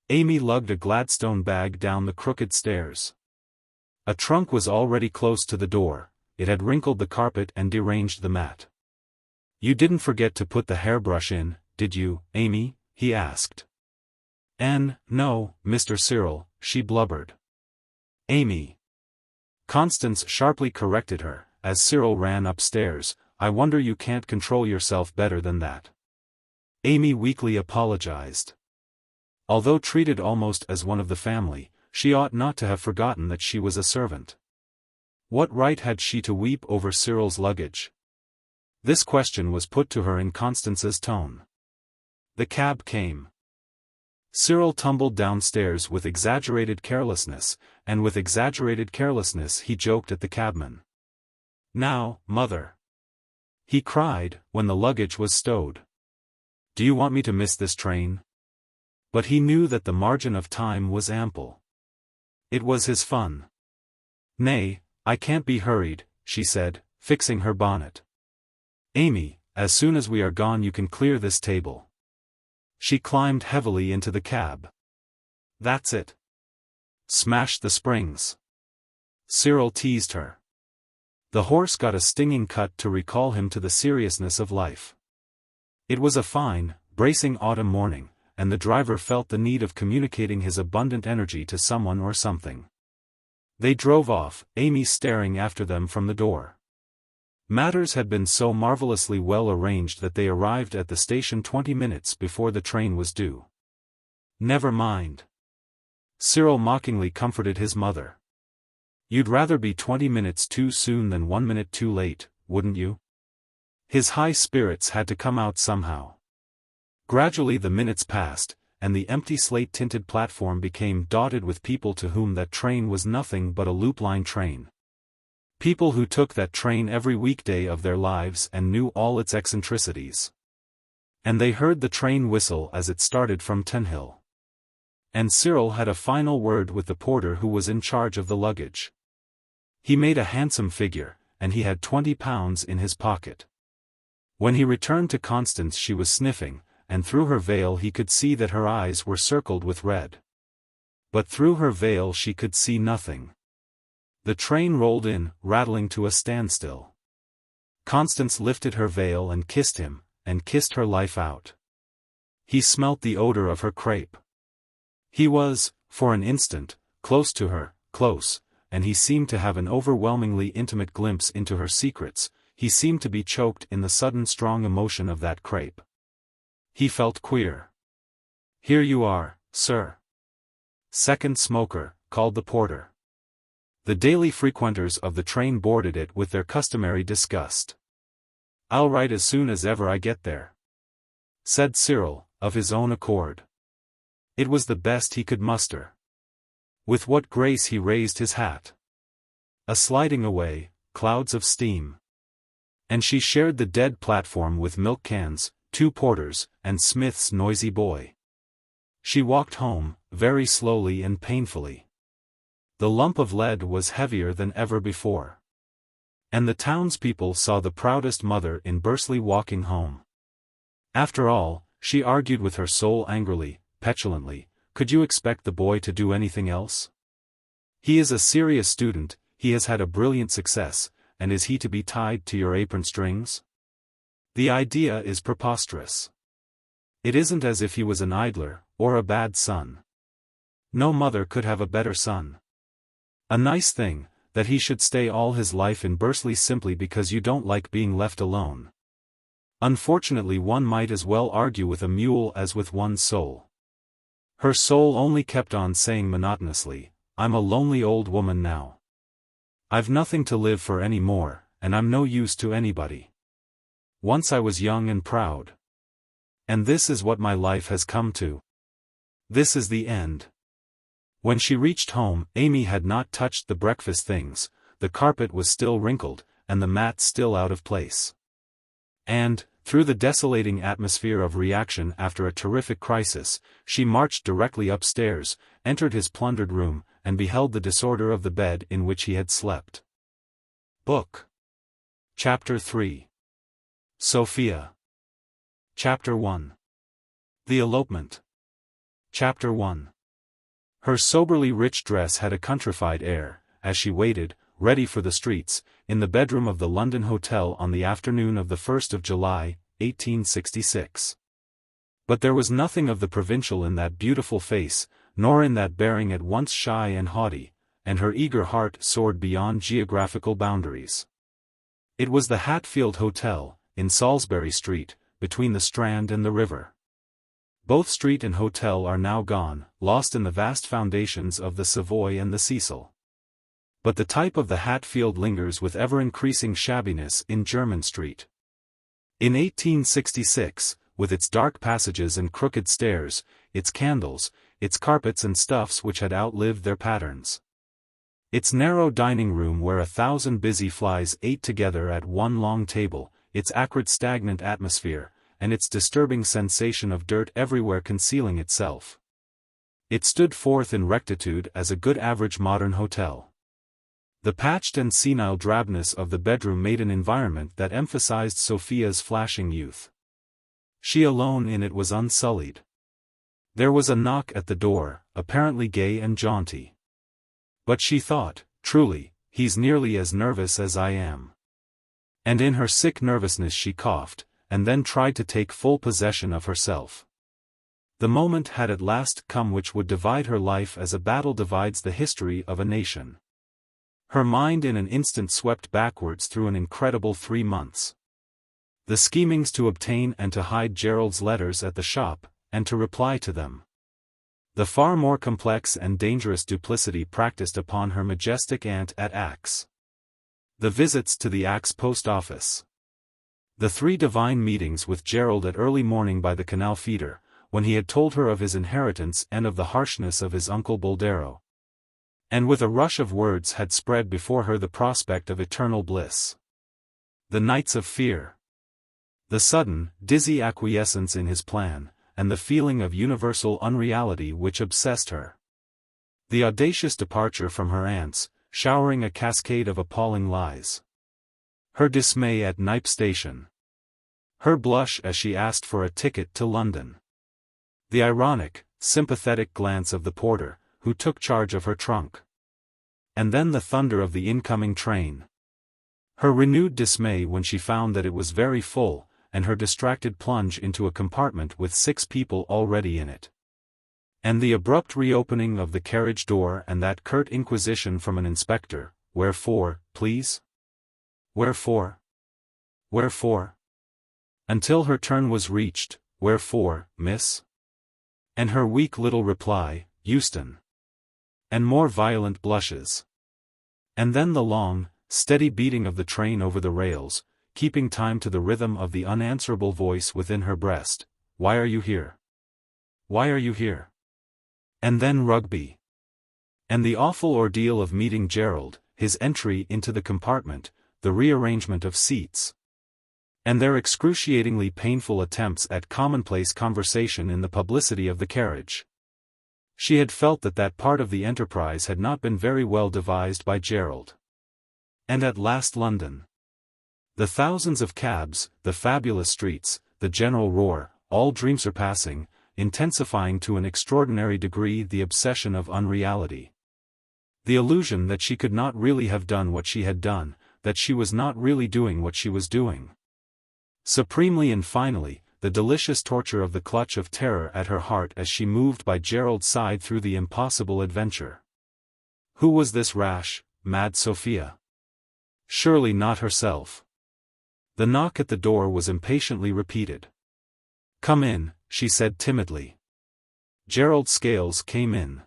Amy lugged a Gladstone bag down the crooked stairs. A trunk was already close to the door, it had wrinkled the carpet and deranged the mat. "You didn't forget to put the hairbrush in, did you, Amy?" he asked. No, Mr. Cyril," she blubbered. "Amy." Constance sharply corrected her, as Cyril ran upstairs, "I wonder you can't control yourself better than that." Amy weakly apologized. Although treated almost as one of the family, she ought not to have forgotten that she was a servant. What right had she to weep over Cyril's luggage? This question was put to her in Constance's tone. The cab came. Cyril tumbled downstairs with exaggerated carelessness, and with exaggerated carelessness he joked at the cabman. "Now, mother," he cried, when the luggage was stowed. "Do you want me to miss this train?" But he knew that the margin of time was ample. It was his fun. "Nay, I can't be hurried," she said, fixing her bonnet. "Amy, as soon as we are gone you can clear this table." She climbed heavily into the cab. "That's it. Smash the springs." Cyril teased her. The horse got a stinging cut to recall him to the seriousness of life. It was a fine, bracing autumn morning, and the driver felt the need of communicating his abundant energy to someone or something. They drove off, Amy staring after them from the door. Matters had been so marvelously well arranged that they arrived at the station 20 minutes before the train was due. "Never mind." Cyril mockingly comforted his mother. "You'd rather be 20 minutes too soon than 1 minute too late, wouldn't you?" His high spirits had to come out somehow. Gradually the minutes passed, and the empty slate-tinted platform became dotted with people to whom that train was nothing but a loop-line train. People who took that train every weekday of their lives and knew all its eccentricities. And they heard the train whistle as it started from Tenhill. And Cyril had a final word with the porter who was in charge of the luggage. He made a handsome figure, and he had £20 in his pocket. When he returned to Constance she was sniffing, and through her veil he could see that her eyes were circled with red. But through her veil she could see nothing. The train rolled in, rattling to a standstill. Constance lifted her veil and kissed him, and kissed her life out. He smelt the odor of her crepe. He was, for an instant, close to her, close, and he seemed to have an overwhelmingly intimate glimpse into her secrets. He seemed to be choked in the sudden strong emotion of that crepe. He felt queer. "Here you are, sir." "Second smoker," called the porter. The daily frequenters of the train boarded it with their customary disgust. "I'll write as soon as ever I get there," said Cyril, of his own accord. It was the best he could muster. With what grace he raised his hat. A sliding away, clouds of steam. And she shared the dead platform with milk cans, 2 porters, and Smith's noisy boy. She walked home, very slowly and painfully. The lump of lead was heavier than ever before. And the townspeople saw the proudest mother in Bursley walking home. After all, she argued with her soul angrily, petulantly, could you expect the boy to do anything else? He is a serious student, he has had a brilliant success, and is he to be tied to your apron strings? The idea is preposterous. It isn't as if he was an idler, or a bad son. No mother could have a better son. A nice thing, that he should stay all his life in Bursley simply because you don't like being left alone. Unfortunately one might as well argue with a mule as with one's soul. Her soul only kept on saying monotonously, "I'm a lonely old woman now. I've nothing to live for any more, and I'm no use to anybody. Once I was young and proud. And this is what my life has come to. This is the end." When she reached home, Amy had not touched the breakfast things, the carpet was still wrinkled, and the mat still out of place. And, through the desolating atmosphere of reaction after a terrific crisis, she marched directly upstairs, entered his plundered room, and beheld the disorder of the bed in which he had slept. Book. Chapter 3. Sophia. Chapter 1. The Elopement. Chapter 1. Her soberly rich dress had a countrified air, as she waited, ready for the streets, in the bedroom of the London Hotel on the afternoon of the 1st of July, 1866. But there was nothing of the provincial in that beautiful face, nor in that bearing at once shy and haughty, and her eager heart soared beyond geographical boundaries. It was the Hatfield Hotel, in Salisbury Street, between the Strand and the river. Both street and hotel are now gone, lost in the vast foundations of the Savoy and the Cecil. But the type of the Hatfield lingers with ever-increasing shabbiness in Jermyn Street. In 1866, with its dark passages and crooked stairs, its candles, its carpets and stuffs which had outlived their patterns, its narrow dining room where 1,000 busy flies ate together at one long table, its acrid stagnant atmosphere, and its disturbing sensation of dirt everywhere concealing itself, it stood forth in rectitude as a good average modern hotel. The patched and senile drabness of the bedroom made an environment that emphasized Sophia's flashing youth. She alone in it was unsullied. There was a knock at the door, apparently gay and jaunty. But she thought, truly, he's nearly as nervous as I am. And in her sick nervousness she coughed, and then tried to take full possession of herself. The moment had at last come which would divide her life as a battle divides the history of a nation. Her mind in an instant swept backwards through an incredible 3 months. The schemings to obtain and to hide Gerald's letters at the shop, and to reply to them. The far more complex and dangerous duplicity practiced upon her majestic aunt at Axe. The visits to the Axe post office. The 3 divine meetings with Gerald at early morning by the canal feeder, when he had told her of his inheritance and of the harshness of his uncle Boldero. And with a rush of words had spread before her the prospect of eternal bliss. The nights of fear. The sudden, dizzy acquiescence in his plan, and the feeling of universal unreality which obsessed her. The audacious departure from her aunt's, showering a cascade of appalling lies. Her dismay at Knype Station. Her blush as she asked for a ticket to London. The ironic, sympathetic glance of the porter, who took charge of her trunk. And then the thunder of the incoming train. Her renewed dismay when she found that it was very full, and her distracted plunge into a compartment with 6 people already in it. And the abrupt reopening of the carriage door and that curt inquisition from an inspector, "Wherefore, please? Wherefore? Wherefore?" Until her turn was reached, "Wherefore, miss?" And her weak little reply, "Euston." And more violent blushes. And then the long, steady beating of the train over the rails, keeping time to the rhythm of the unanswerable voice within her breast, "Why are you here? Why are you here?" And then Rugby. And the awful ordeal of meeting Gerald, his entry into the compartment, the rearrangement of seats. And their excruciatingly painful attempts at commonplace conversation in the publicity of the carriage. She had felt that that part of the enterprise had not been very well devised by Gerald. And at last London. The thousands of cabs, the fabulous streets, the general roar, all dream-surpassing, intensifying to an extraordinary degree the obsession of unreality. The illusion that she could not really have done what she had done, that she was not really doing what she was doing. Supremely and finally, the delicious torture of the clutch of terror at her heart as she moved by Gerald's side through the impossible adventure. Who was this rash, mad Sophia? Surely not herself. The knock at the door was impatiently repeated. "Come in," she said timidly. Gerald Scales came in.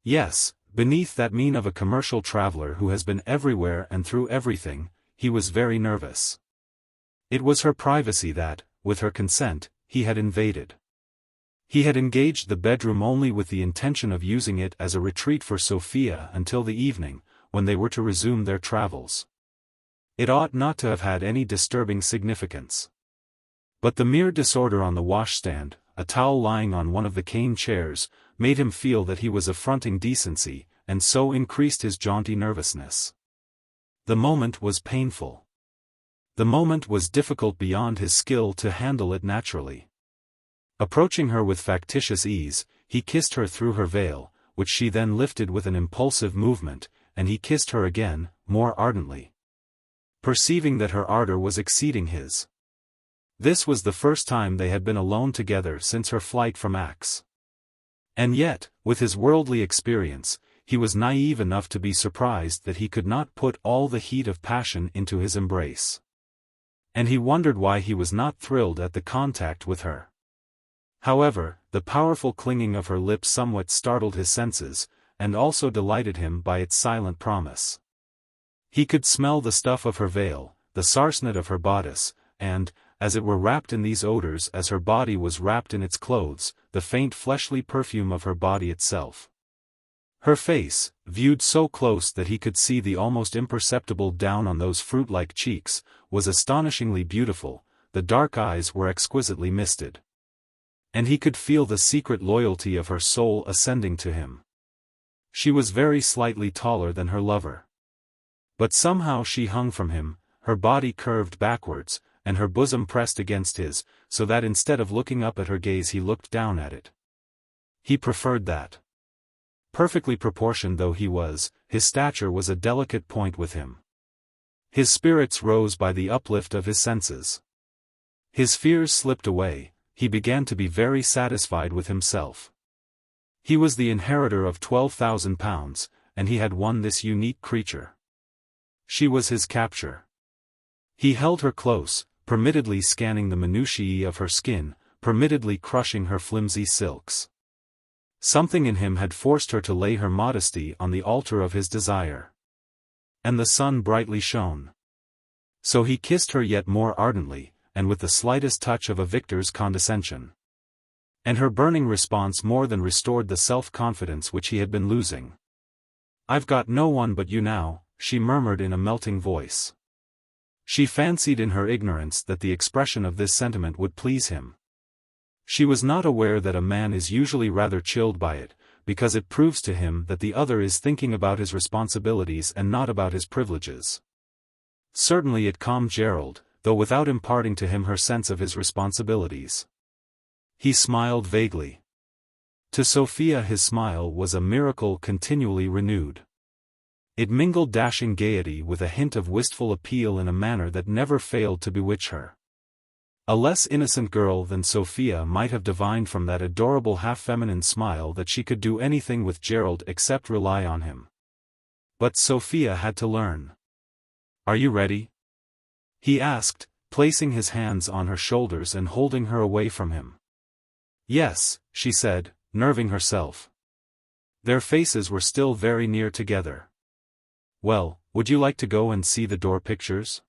Yes, beneath that mien of a commercial traveler who has been everywhere and through everything, he was very nervous. It was her privacy that, with her consent, he had invaded. He had engaged the bedroom only with the intention of using it as a retreat for Sophia until the evening, when they were to resume their travels. It ought not to have had any disturbing significance. But the mere disorder on the washstand, a towel lying on one of the cane chairs, made him feel that he was affronting decency, and so increased his jaunty nervousness. The moment was painful. The moment was difficult beyond his skill to handle it naturally. Approaching her with factitious ease, he kissed her through her veil, which she then lifted with an impulsive movement, and he kissed her again, more ardently. Perceiving that her ardor was exceeding his. This was the first time they had been alone together since her flight from Axe. And yet, with his worldly experience, he was naive enough to be surprised that he could not put all the heat of passion into his embrace. And he wondered why he was not thrilled at the contact with her. However, the powerful clinging of her lips somewhat startled his senses, and also delighted him by its silent promise. He could smell the stuff of her veil, the sarcenet of her bodice, and, as it were wrapped in these odors as her body was wrapped in its clothes, the faint fleshly perfume of her body itself. Her face, viewed so close that he could see the almost imperceptible down on those fruit-like cheeks, was astonishingly beautiful. The dark eyes were exquisitely misted. And he could feel the secret loyalty of her soul ascending to him. She was very slightly taller than her lover. But somehow she hung from him, her body curved backwards, and her bosom pressed against his, so that instead of looking up at her gaze he looked down at it. He preferred that. Perfectly proportioned though he was, his stature was a delicate point with him. His spirits rose by the uplift of his senses. His fears slipped away, he began to be very satisfied with himself. He was the inheritor of £12,000, and he had won this unique creature. She was his capture. He held her close, permittedly scanning the minutiae of her skin, permittedly crushing her flimsy silks. Something in him had forced her to lay her modesty on the altar of his desire. And the sun brightly shone. So he kissed her yet more ardently, and with the slightest touch of a victor's condescension. And her burning response more than restored the self-confidence which he had been losing. "I've got no one but you now," she murmured in a melting voice. She fancied in her ignorance that the expression of this sentiment would please him. She was not aware that a man is usually rather chilled by it, because it proves to him that the other is thinking about his responsibilities and not about his privileges. Certainly it calmed Gerald, though without imparting to him her sense of his responsibilities. He smiled vaguely. To Sophia his smile was a miracle continually renewed. It mingled dashing gaiety with a hint of wistful appeal in a manner that never failed to bewitch her. A less innocent girl than Sophia might have divined from that adorable half-feminine smile that she could do anything with Gerald except rely on him. But Sophia had to learn. "Are you ready?" he asked, placing his hands on her shoulders and holding her away from him. "Yes," she said, nerving herself. Their faces were still very near together. "Well, would you like to go and see the door pictures?"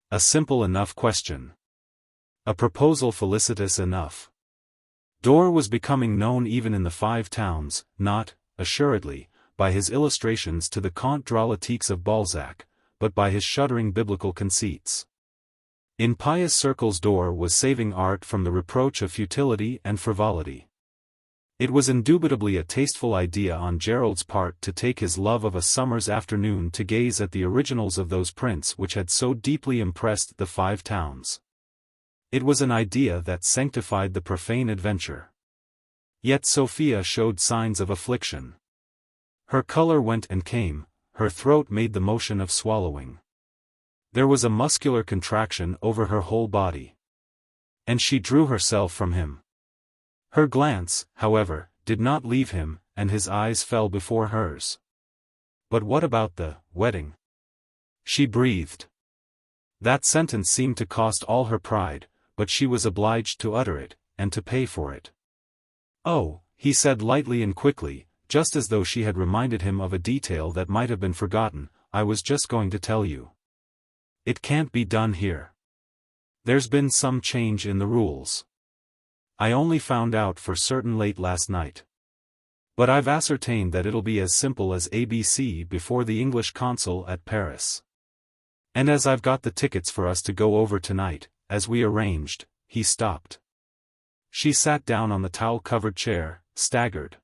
A simple enough question. A proposal felicitous enough. Dore was becoming known even in the Five Towns, not, assuredly, by his illustrations to the contes drolatiques of Balzac, but by his shuddering biblical conceits. In pious circles Dore was saving art from the reproach of futility and frivolity. It was indubitably a tasteful idea on Gerald's part to take his love of a summer's afternoon to gaze at the originals of those prints which had so deeply impressed the Five Towns. It was an idea that sanctified the profane adventure. Yet Sophia showed signs of affliction. Her color went and came, her throat made the motion of swallowing. There was a muscular contraction over her whole body. And she drew herself from him. Her glance, however, did not leave him, and his eyes fell before hers. "But what about the wedding?" she breathed. That sentence seemed to cost all her pride, but she was obliged to utter it, and to pay for it. "Oh," he said lightly and quickly, just as though she had reminded him of a detail that might have been forgotten, "I was just going to tell you. It can't be done here. There's been some change in the rules. I only found out for certain late last night. But I've ascertained that it'll be as simple as ABC before the English consul at Paris. And as I've got the tickets for us to go over tonight, as we arranged," he stopped. She sat down on the towel-covered chair, staggered.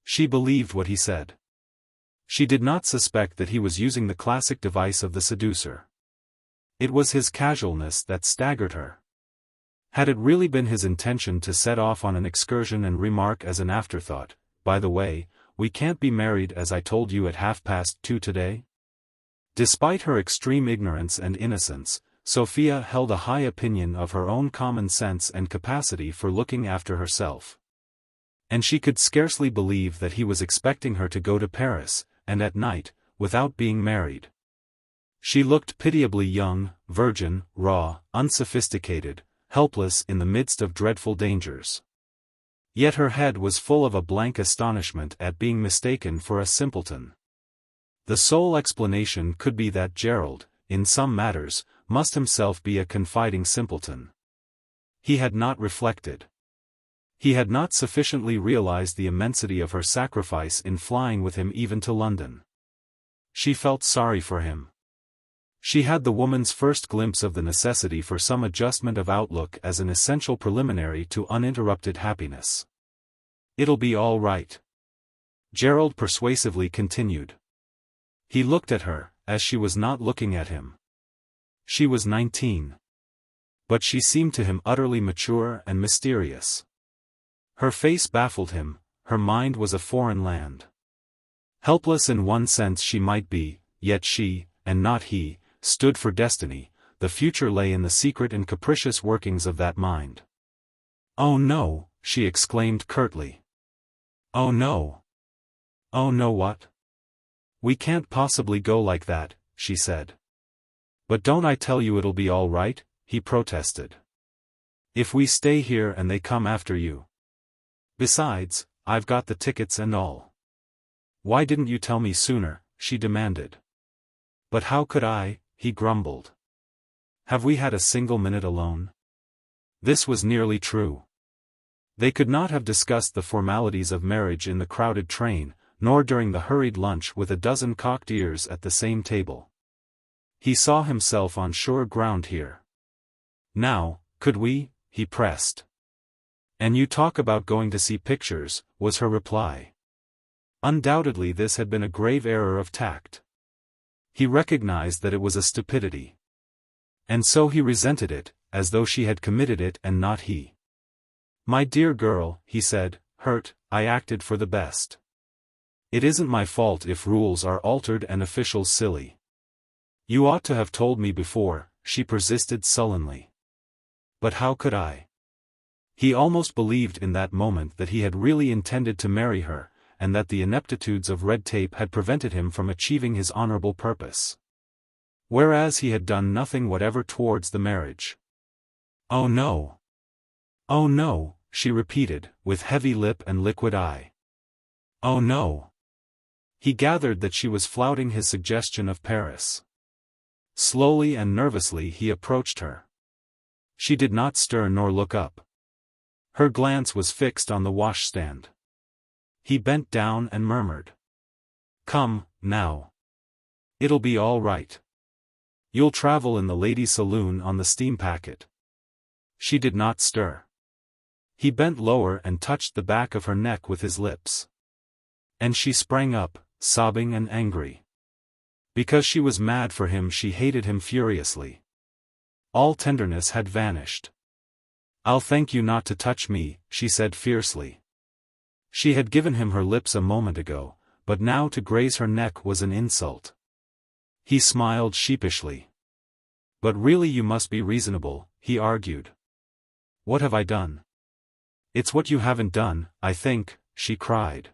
She believed what he said. She did not suspect that he was using the classic device of the seducer. It was his casualness that staggered her. Had it really been his intention to set off on an excursion and remark as an afterthought, "By the way, we can't be married as I told you at 2:30 today?" Despite her extreme ignorance and innocence, Sophia held a high opinion of her own common sense and capacity for looking after herself. And she could scarcely believe that he was expecting her to go to Paris, and at night, without being married. She looked pitiably young, virgin, raw, unsophisticated, helpless in the midst of dreadful dangers. Yet her head was full of a blank astonishment at being mistaken for a simpleton. The sole explanation could be that Gerald, in some matters, must himself be a confiding simpleton. He had not reflected. He had not sufficiently realized the immensity of her sacrifice in flying with him even to London. She felt sorry for him. She had the woman's first glimpse of the necessity for some adjustment of outlook as an essential preliminary to uninterrupted happiness. "It'll be all right," Gerald persuasively continued. He looked at her, as she was not looking at him. She was 19. But she seemed to him utterly mature and mysterious. Her face baffled him, her mind was a foreign land. Helpless in one sense she might be, yet she, and not he, stood for destiny. The future lay in the secret and capricious workings of that mind. "Oh no," she exclaimed curtly. "Oh no." "Oh no what?" "We can't possibly go like that," she said. "But don't I tell you it'll be all right?" he protested. "If we stay here and they come after you. Besides, I've got the tickets and all." "Why didn't you tell me sooner?" she demanded. "But how could I?" he grumbled. "Have we had a single minute alone?" This was nearly true. They could not have discussed the formalities of marriage in the crowded train, nor during the hurried lunch with a dozen cocked ears at the same table. He saw himself on sure ground here. "Now, could we?" he pressed. "And you talk about going to see pictures," was her reply. Undoubtedly this had been a grave error of tact. He recognized that it was a stupidity. And so he resented it, as though she had committed it and not he. "My dear girl," he said, hurt, "I acted for the best. It isn't my fault if rules are altered and officials silly." "You ought to have told me before," she persisted sullenly. "But how could I?" He almost believed in that moment that he had really intended to marry her, and that the ineptitudes of red tape had prevented him from achieving his honorable purpose. Whereas he had done nothing whatever towards the marriage. "Oh no. Oh no," she repeated, with heavy lip and liquid eye. "Oh no." He gathered that she was flouting his suggestion of Paris. Slowly and nervously he approached her. She did not stir nor look up. Her glance was fixed on the washstand. He bent down and murmured. "Come, now. It'll be all right. You'll travel in the ladies' saloon on the steam packet." She did not stir. He bent lower and touched the back of her neck with his lips. And she sprang up, sobbing and angry. Because she was mad for him, she hated him furiously. All tenderness had vanished. "I'll thank you not to touch me," she said fiercely. She had given him her lips a moment ago, but now to graze her neck was an insult. He smiled sheepishly. "But really you must be reasonable," he argued. "What have I done?" "It's what you haven't done, I think," she cried.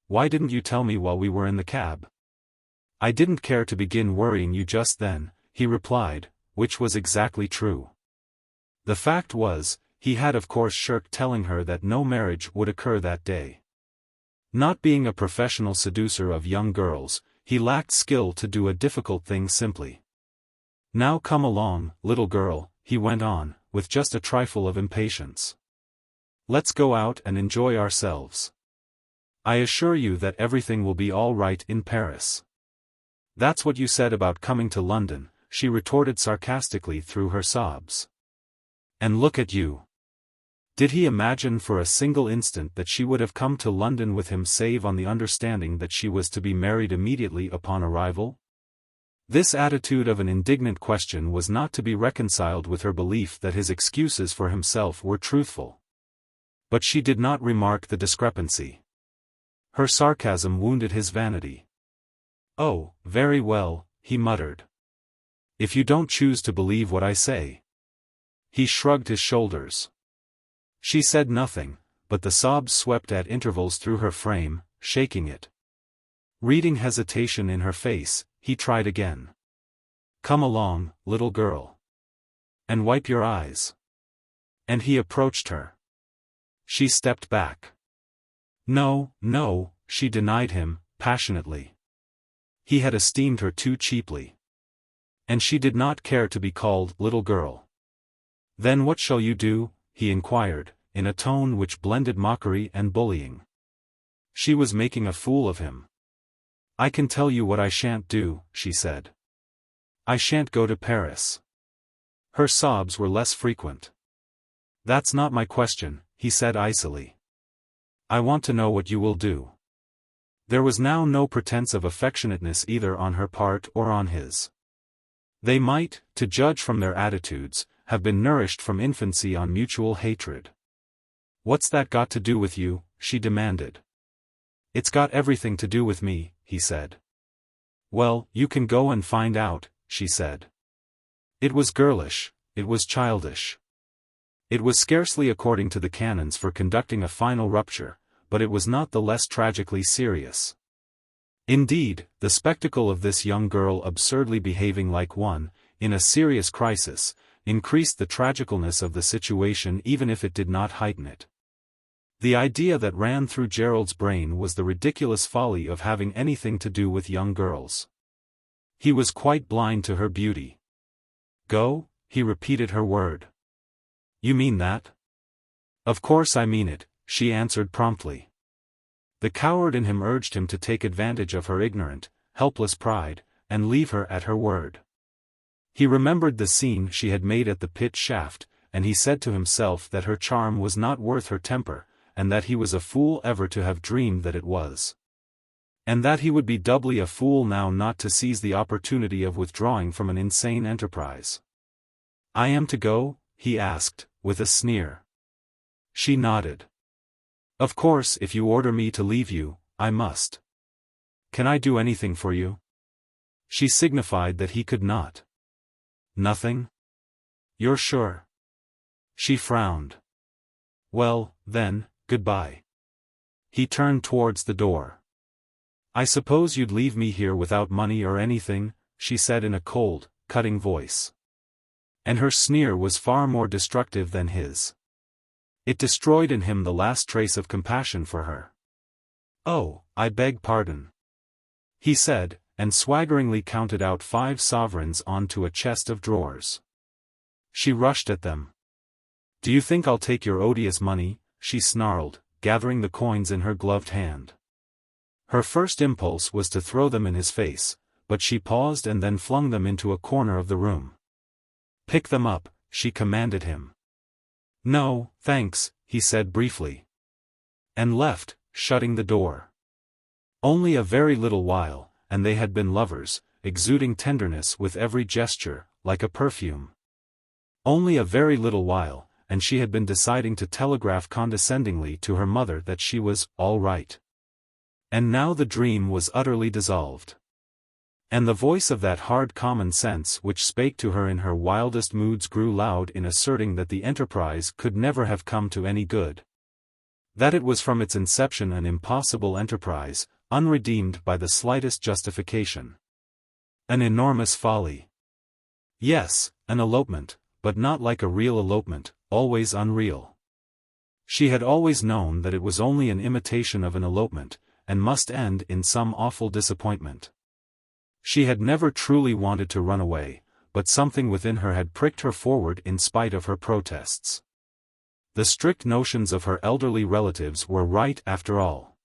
"Why didn't you tell me while we were in the cab?" "I didn't care to begin worrying you just then," he replied, which was exactly true. The fact was, he had of course shirked telling her that no marriage would occur that day. Not being a professional seducer of young girls, he lacked skill to do a difficult thing simply. "Now come along, little girl," he went on, with just a trifle of impatience. "Let's go out and enjoy ourselves. I assure you that everything will be all right in Paris." "That's what you said about coming to London," she retorted sarcastically through her sobs. "And look at you." Did he imagine for a single instant that she would have come to London with him save on the understanding that she was to be married immediately upon arrival? This attitude of an indignant question was not to be reconciled with her belief that his excuses for himself were truthful. But she did not remark the discrepancy. Her sarcasm wounded his vanity. "Oh, very well," he muttered. "If you don't choose to believe what I say." He shrugged his shoulders. She said nothing, but the sobs swept at intervals through her frame, shaking it. Reading hesitation in her face, he tried again. "Come along, little girl. And wipe your eyes." And he approached her. She stepped back. No, no, she denied him, passionately. He had esteemed her too cheaply. And she did not care to be called little girl. Then what shall you do? He inquired, in a tone which blended mockery and bullying. She was making a fool of him. I can tell you what I shan't do, she said. I shan't go to Paris. Her sobs were less frequent. That's not my question, he said icily. I want to know what you will do. There was now no pretense of affectionateness either on her part or on his. They might, to judge from their attitudes, have been nourished from infancy on mutual hatred. What's that got to do with you? She demanded. It's got everything to do with me, he said. Well, you can go and find out, she said. It was girlish, it was childish. It was scarcely according to the canons for conducting a final rupture, but it was not the less tragically serious. Indeed, the spectacle of this young girl absurdly behaving like one, in a serious crisis, increased the tragicalness of the situation even if it did not heighten it. The idea that ran through Gerald's brain was the ridiculous folly of having anything to do with young girls. He was quite blind to her beauty. Go? He repeated her word. You mean that? Of course I mean it, she answered promptly. The coward in him urged him to take advantage of her ignorant, helpless pride, and leave her at her word. He remembered the scene she had made at the pit shaft, and he said to himself that her charm was not worth her temper, and that he was a fool ever to have dreamed that it was. And that he would be doubly a fool now not to seize the opportunity of withdrawing from an insane enterprise. I am to go? He asked, with a sneer. She nodded. Of course, if you order me to leave you, I must. Can I do anything for you? She signified that he could not. Nothing? You're sure? She frowned. Well, then, goodbye. He turned towards the door. I suppose you'd leave me here without money or anything, she said in a cold, cutting voice. And her sneer was far more destructive than his. It destroyed in him the last trace of compassion for her. Oh, I beg pardon, he said, and swaggeringly counted out 5 sovereigns onto a chest of drawers. She rushed at them. Do you think I'll take your odious money? She snarled, gathering the coins in her gloved hand. Her first impulse was to throw them in his face, but she paused and then flung them into a corner of the room. Pick them up, she commanded him. No, thanks, he said briefly. And left, shutting the door. Only a very little while, and they had been lovers, exuding tenderness with every gesture, like a perfume. Only a very little while, and she had been deciding to telegraph condescendingly to her mother that she was all right. And now the dream was utterly dissolved. And the voice of that hard common sense which spake to her in her wildest moods grew loud in asserting that the enterprise could never have come to any good. That it was from its inception an impossible enterprise, unredeemed by the slightest justification. An enormous folly. Yes, an elopement, but not like a real elopement, always unreal. She had always known that it was only an imitation of an elopement, and must end in some awful disappointment. She had never truly wanted to run away, but something within her had pricked her forward in spite of her protests. The strict notions of her elderly relatives were right after all.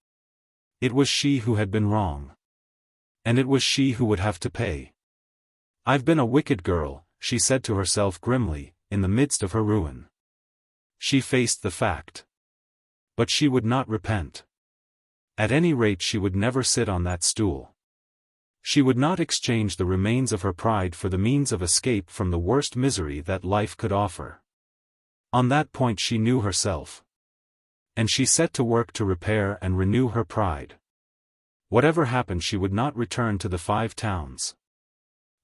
It was she who had been wrong. And it was she who would have to pay. I've been a wicked girl, she said to herself grimly, in the midst of her ruin. She faced the fact. But she would not repent. At any rate she would never sit on that stool. She would not exchange the remains of her pride for the means of escape from the worst misery that life could offer. On that point she knew herself. And she set to work to repair and renew her pride. Whatever happened she would not return to the 5 Towns.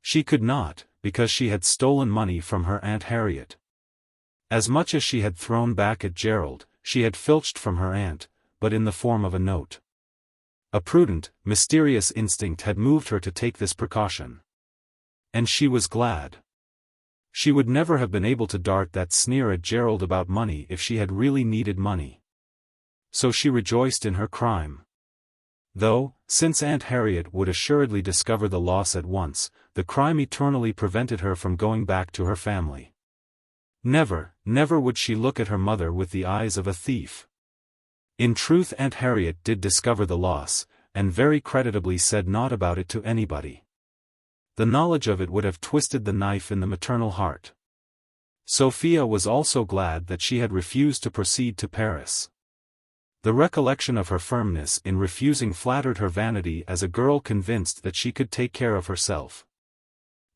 She could not, because she had stolen money from her Aunt Harriet. As much as she had thrown back at Gerald, she had filched from her aunt, but in the form of a note. A prudent, mysterious instinct had moved her to take this precaution. And she was glad. She would never have been able to dart that sneer at Gerald about money if she had really needed money. So she rejoiced in her crime. Though, since Aunt Harriet would assuredly discover the loss at once, the crime eternally prevented her from going back to her family. Never, never would she look at her mother with the eyes of a thief. In truth, Aunt Harriet did discover the loss, and very creditably said naught about it to anybody. The knowledge of it would have twisted the knife in the maternal heart. Sophia was also glad that she had refused to proceed to Paris. The recollection of her firmness in refusing flattered her vanity as a girl convinced that she could take care of herself.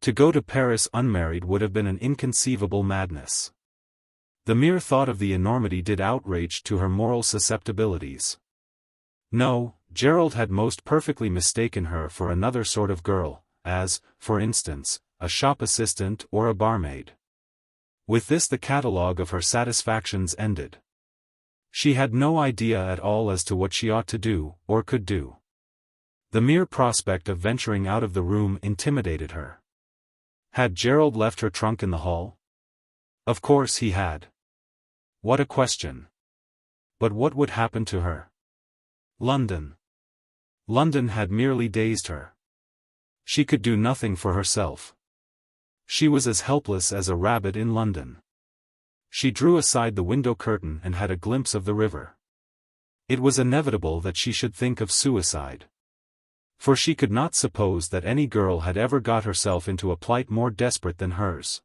To go to Paris unmarried would have been an inconceivable madness. The mere thought of the enormity did outrage to her moral susceptibilities. No, Gerald had most perfectly mistaken her for another sort of girl, as, for instance, a shop assistant or a barmaid. With this the catalogue of her satisfactions ended. She had no idea at all as to what she ought to do, or could do. The mere prospect of venturing out of the room intimidated her. Had Gerald left her trunk in the hall? Of course he had. What a question. But what would happen to her? London. London had merely dazed her. She could do nothing for herself. She was as helpless as a rabbit in London. She drew aside the window curtain and had a glimpse of the river. It was inevitable that she should think of suicide. For she could not suppose that any girl had ever got herself into a plight more desperate than hers.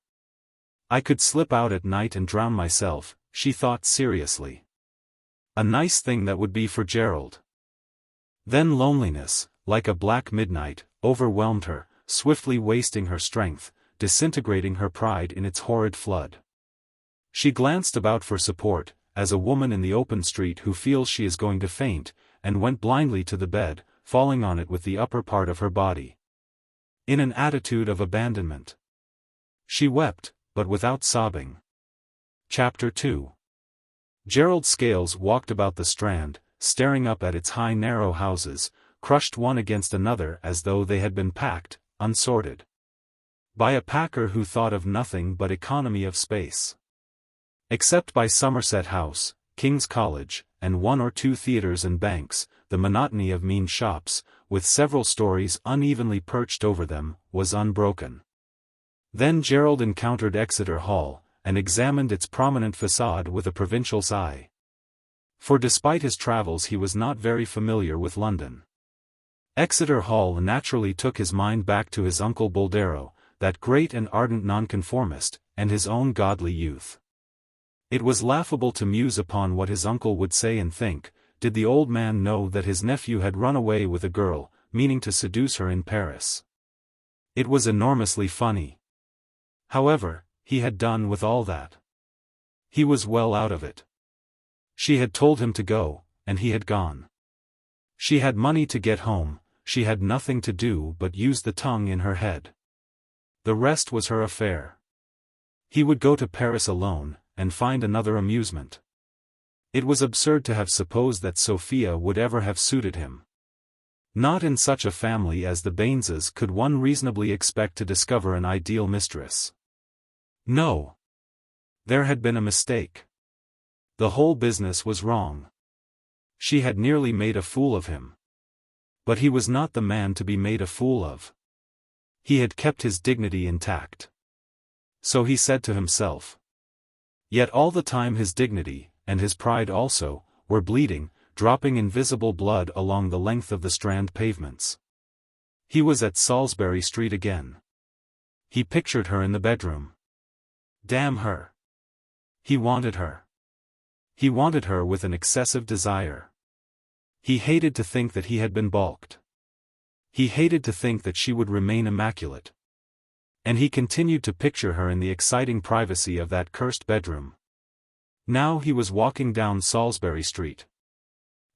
I could slip out at night and drown myself, she thought seriously. A nice thing that would be for Gerald. Then loneliness, like a black midnight, overwhelmed her, swiftly wasting her strength, disintegrating her pride in its horrid flood. She glanced about for support, as a woman in the open street who feels she is going to faint, and went blindly to the bed, falling on it with the upper part of her body. In an attitude of abandonment. She wept, but without sobbing. Chapter 2. Gerald Scales walked about the Strand, staring up at its high narrow houses, crushed one against another as though they had been packed, unsorted. By a packer who thought of nothing but economy of space. Except by Somerset House, King's College, and one or two theatres and banks, the monotony of mean shops, with several stories unevenly perched over them, was unbroken. Then Gerald encountered Exeter Hall, and examined its prominent facade with a provincial's eye. For despite his travels he was not very familiar with London. Exeter Hall naturally took his mind back to his uncle Boldero, that great and ardent nonconformist, and his own godly youth. It was laughable to muse upon what his uncle would say and think, did the old man know that his nephew had run away with a girl, meaning to seduce her in Paris. It was enormously funny. However, he had done with all that. He was well out of it. She had told him to go, and he had gone. She had money to get home, she had nothing to do but use the tongue in her head. The rest was her affair. He would go to Paris alone, and find another amusement. It was absurd to have supposed that Sophia would ever have suited him. Not in such a family as the Baineses could one reasonably expect to discover an ideal mistress. No. There had been a mistake. The whole business was wrong. She had nearly made a fool of him. But he was not the man to be made a fool of. He had kept his dignity intact. So he said to himself. Yet all the time his dignity, and his pride also, were bleeding, dropping invisible blood along the length of the Strand pavements. He was at Salisbury Street again. He pictured her in the bedroom. Damn her. He wanted her. He wanted her with an excessive desire. He hated to think that he had been balked. He hated to think that she would remain immaculate. And he continued to picture her in the exciting privacy of that cursed bedroom. Now he was walking down Salisbury Street.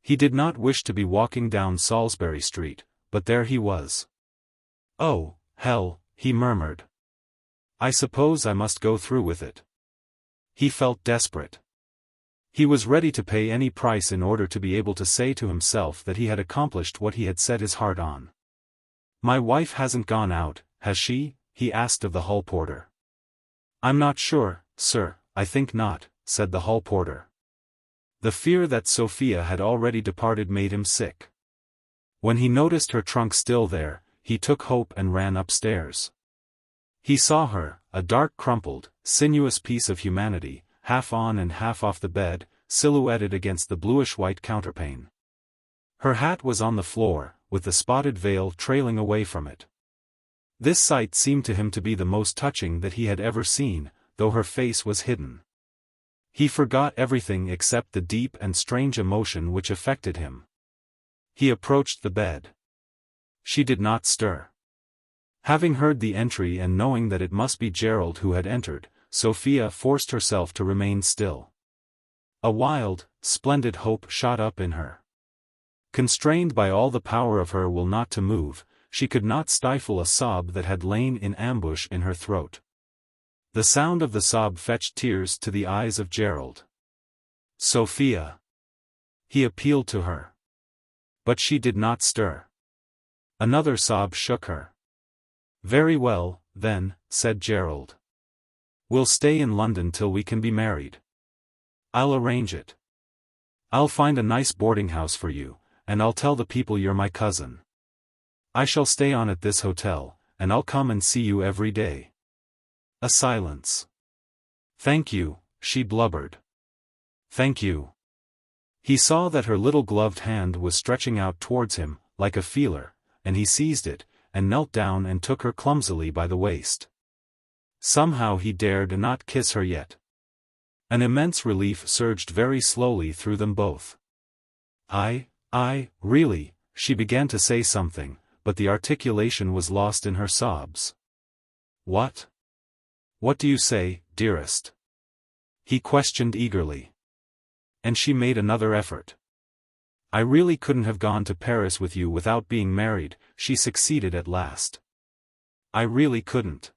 He did not wish to be walking down Salisbury Street, but there he was. Oh, hell, he murmured. I suppose I must go through with it. He felt desperate. He was ready to pay any price in order to be able to say to himself that he had accomplished what he had set his heart on. My wife hasn't gone out, has she? He asked of the hall porter. "I'm not sure, sir, I think not," said the hall porter. The fear that Sophia had already departed made him sick. When he noticed her trunk still there, he took hope and ran upstairs. He saw her, a dark crumpled, sinuous piece of humanity, half on and half off the bed, silhouetted against the bluish-white counterpane. Her hat was on the floor, with the spotted veil trailing away from it. This sight seemed to him to be the most touching that he had ever seen, though her face was hidden. He forgot everything except the deep and strange emotion which affected him. He approached the bed. She did not stir. Having heard the entry and knowing that it must be Gerald who had entered, Sophia forced herself to remain still. A wild, splendid hope shot up in her. Constrained by all the power of her will not to move, she could not stifle a sob that had lain in ambush in her throat. The sound of the sob fetched tears to the eyes of Gerald. "Sophia!" He appealed to her. But she did not stir. Another sob shook her. "Very well, then," said Gerald. "We'll stay in London till we can be married. I'll arrange it. I'll find a nice boarding house for you, and I'll tell the people you're my cousin. I shall stay on at this hotel, and I'll come and see you every day." A silence. "Thank you," she blubbered. "Thank you." He saw that her little gloved hand was stretching out towards him, like a feeler, and he seized it, and knelt down and took her clumsily by the waist. Somehow he dared not kiss her yet. An immense relief surged very slowly through them both. Really," she began to say something, but the articulation was lost in her sobs. "What? What do you say, dearest?" he questioned eagerly. And she made another effort. "I really couldn't have gone to Paris with you without being married," she succeeded at last. "I really couldn't."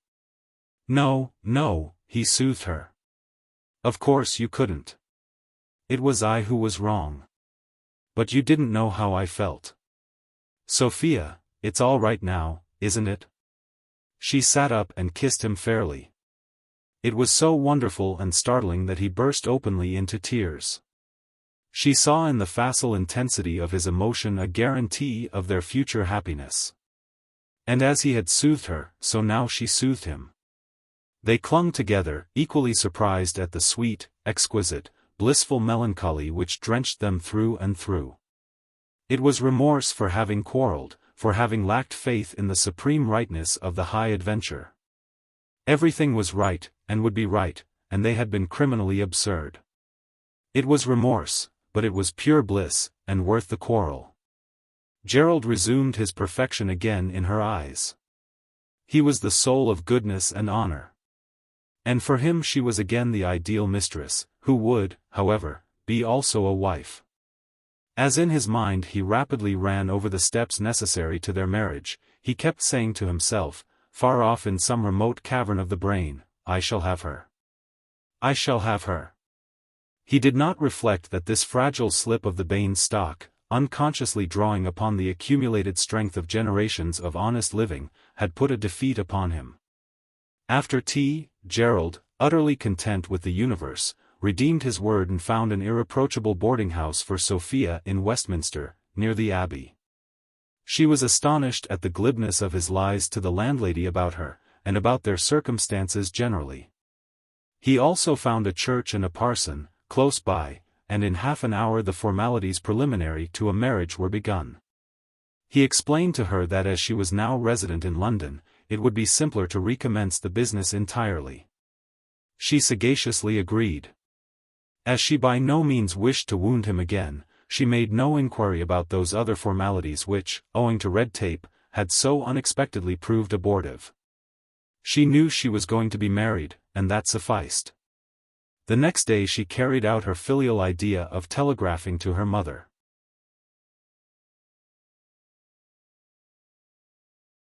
"No, no," he soothed her. "Of course you couldn't. It was I who was wrong. But you didn't know how I felt. Sophia, it's all right now, isn't it?" She sat up and kissed him fairly. It was so wonderful and startling that he burst openly into tears. She saw in the facile intensity of his emotion a guarantee of their future happiness. And as he had soothed her, so now she soothed him. They clung together, equally surprised at the sweet, exquisite, blissful melancholy which drenched them through and through. It was remorse for having quarreled, for having lacked faith in the supreme rightness of the high adventure. Everything was right, and would be right, and they had been criminally absurd. It was remorse, but it was pure bliss, and worth the quarrel. Gerald resumed his perfection again in her eyes. He was the soul of goodness and honor. And for him she was again the ideal mistress, who would, however, be also a wife. As in his mind he rapidly ran over the steps necessary to their marriage, he kept saying to himself, far off in some remote cavern of the brain, "I shall have her. I shall have her." He did not reflect that this fragile slip of the Baines stock, unconsciously drawing upon the accumulated strength of generations of honest living, had put a defeat upon him. After tea, Gerald, utterly content with the universe, redeemed his word and found an irreproachable boarding house for Sophia in Westminster, near the Abbey. She was astonished at the glibness of his lies to the landlady about her, and about their circumstances generally. He also found a church and a parson, close by, and in half an hour the formalities preliminary to a marriage were begun. He explained to her that as she was now resident in London, it would be simpler to recommence the business entirely. She sagaciously agreed. As she by no means wished to wound him again, she made no inquiry about those other formalities which, owing to red tape, had so unexpectedly proved abortive. She knew she was going to be married, and that sufficed. The next day she carried out her filial idea of telegraphing to her mother.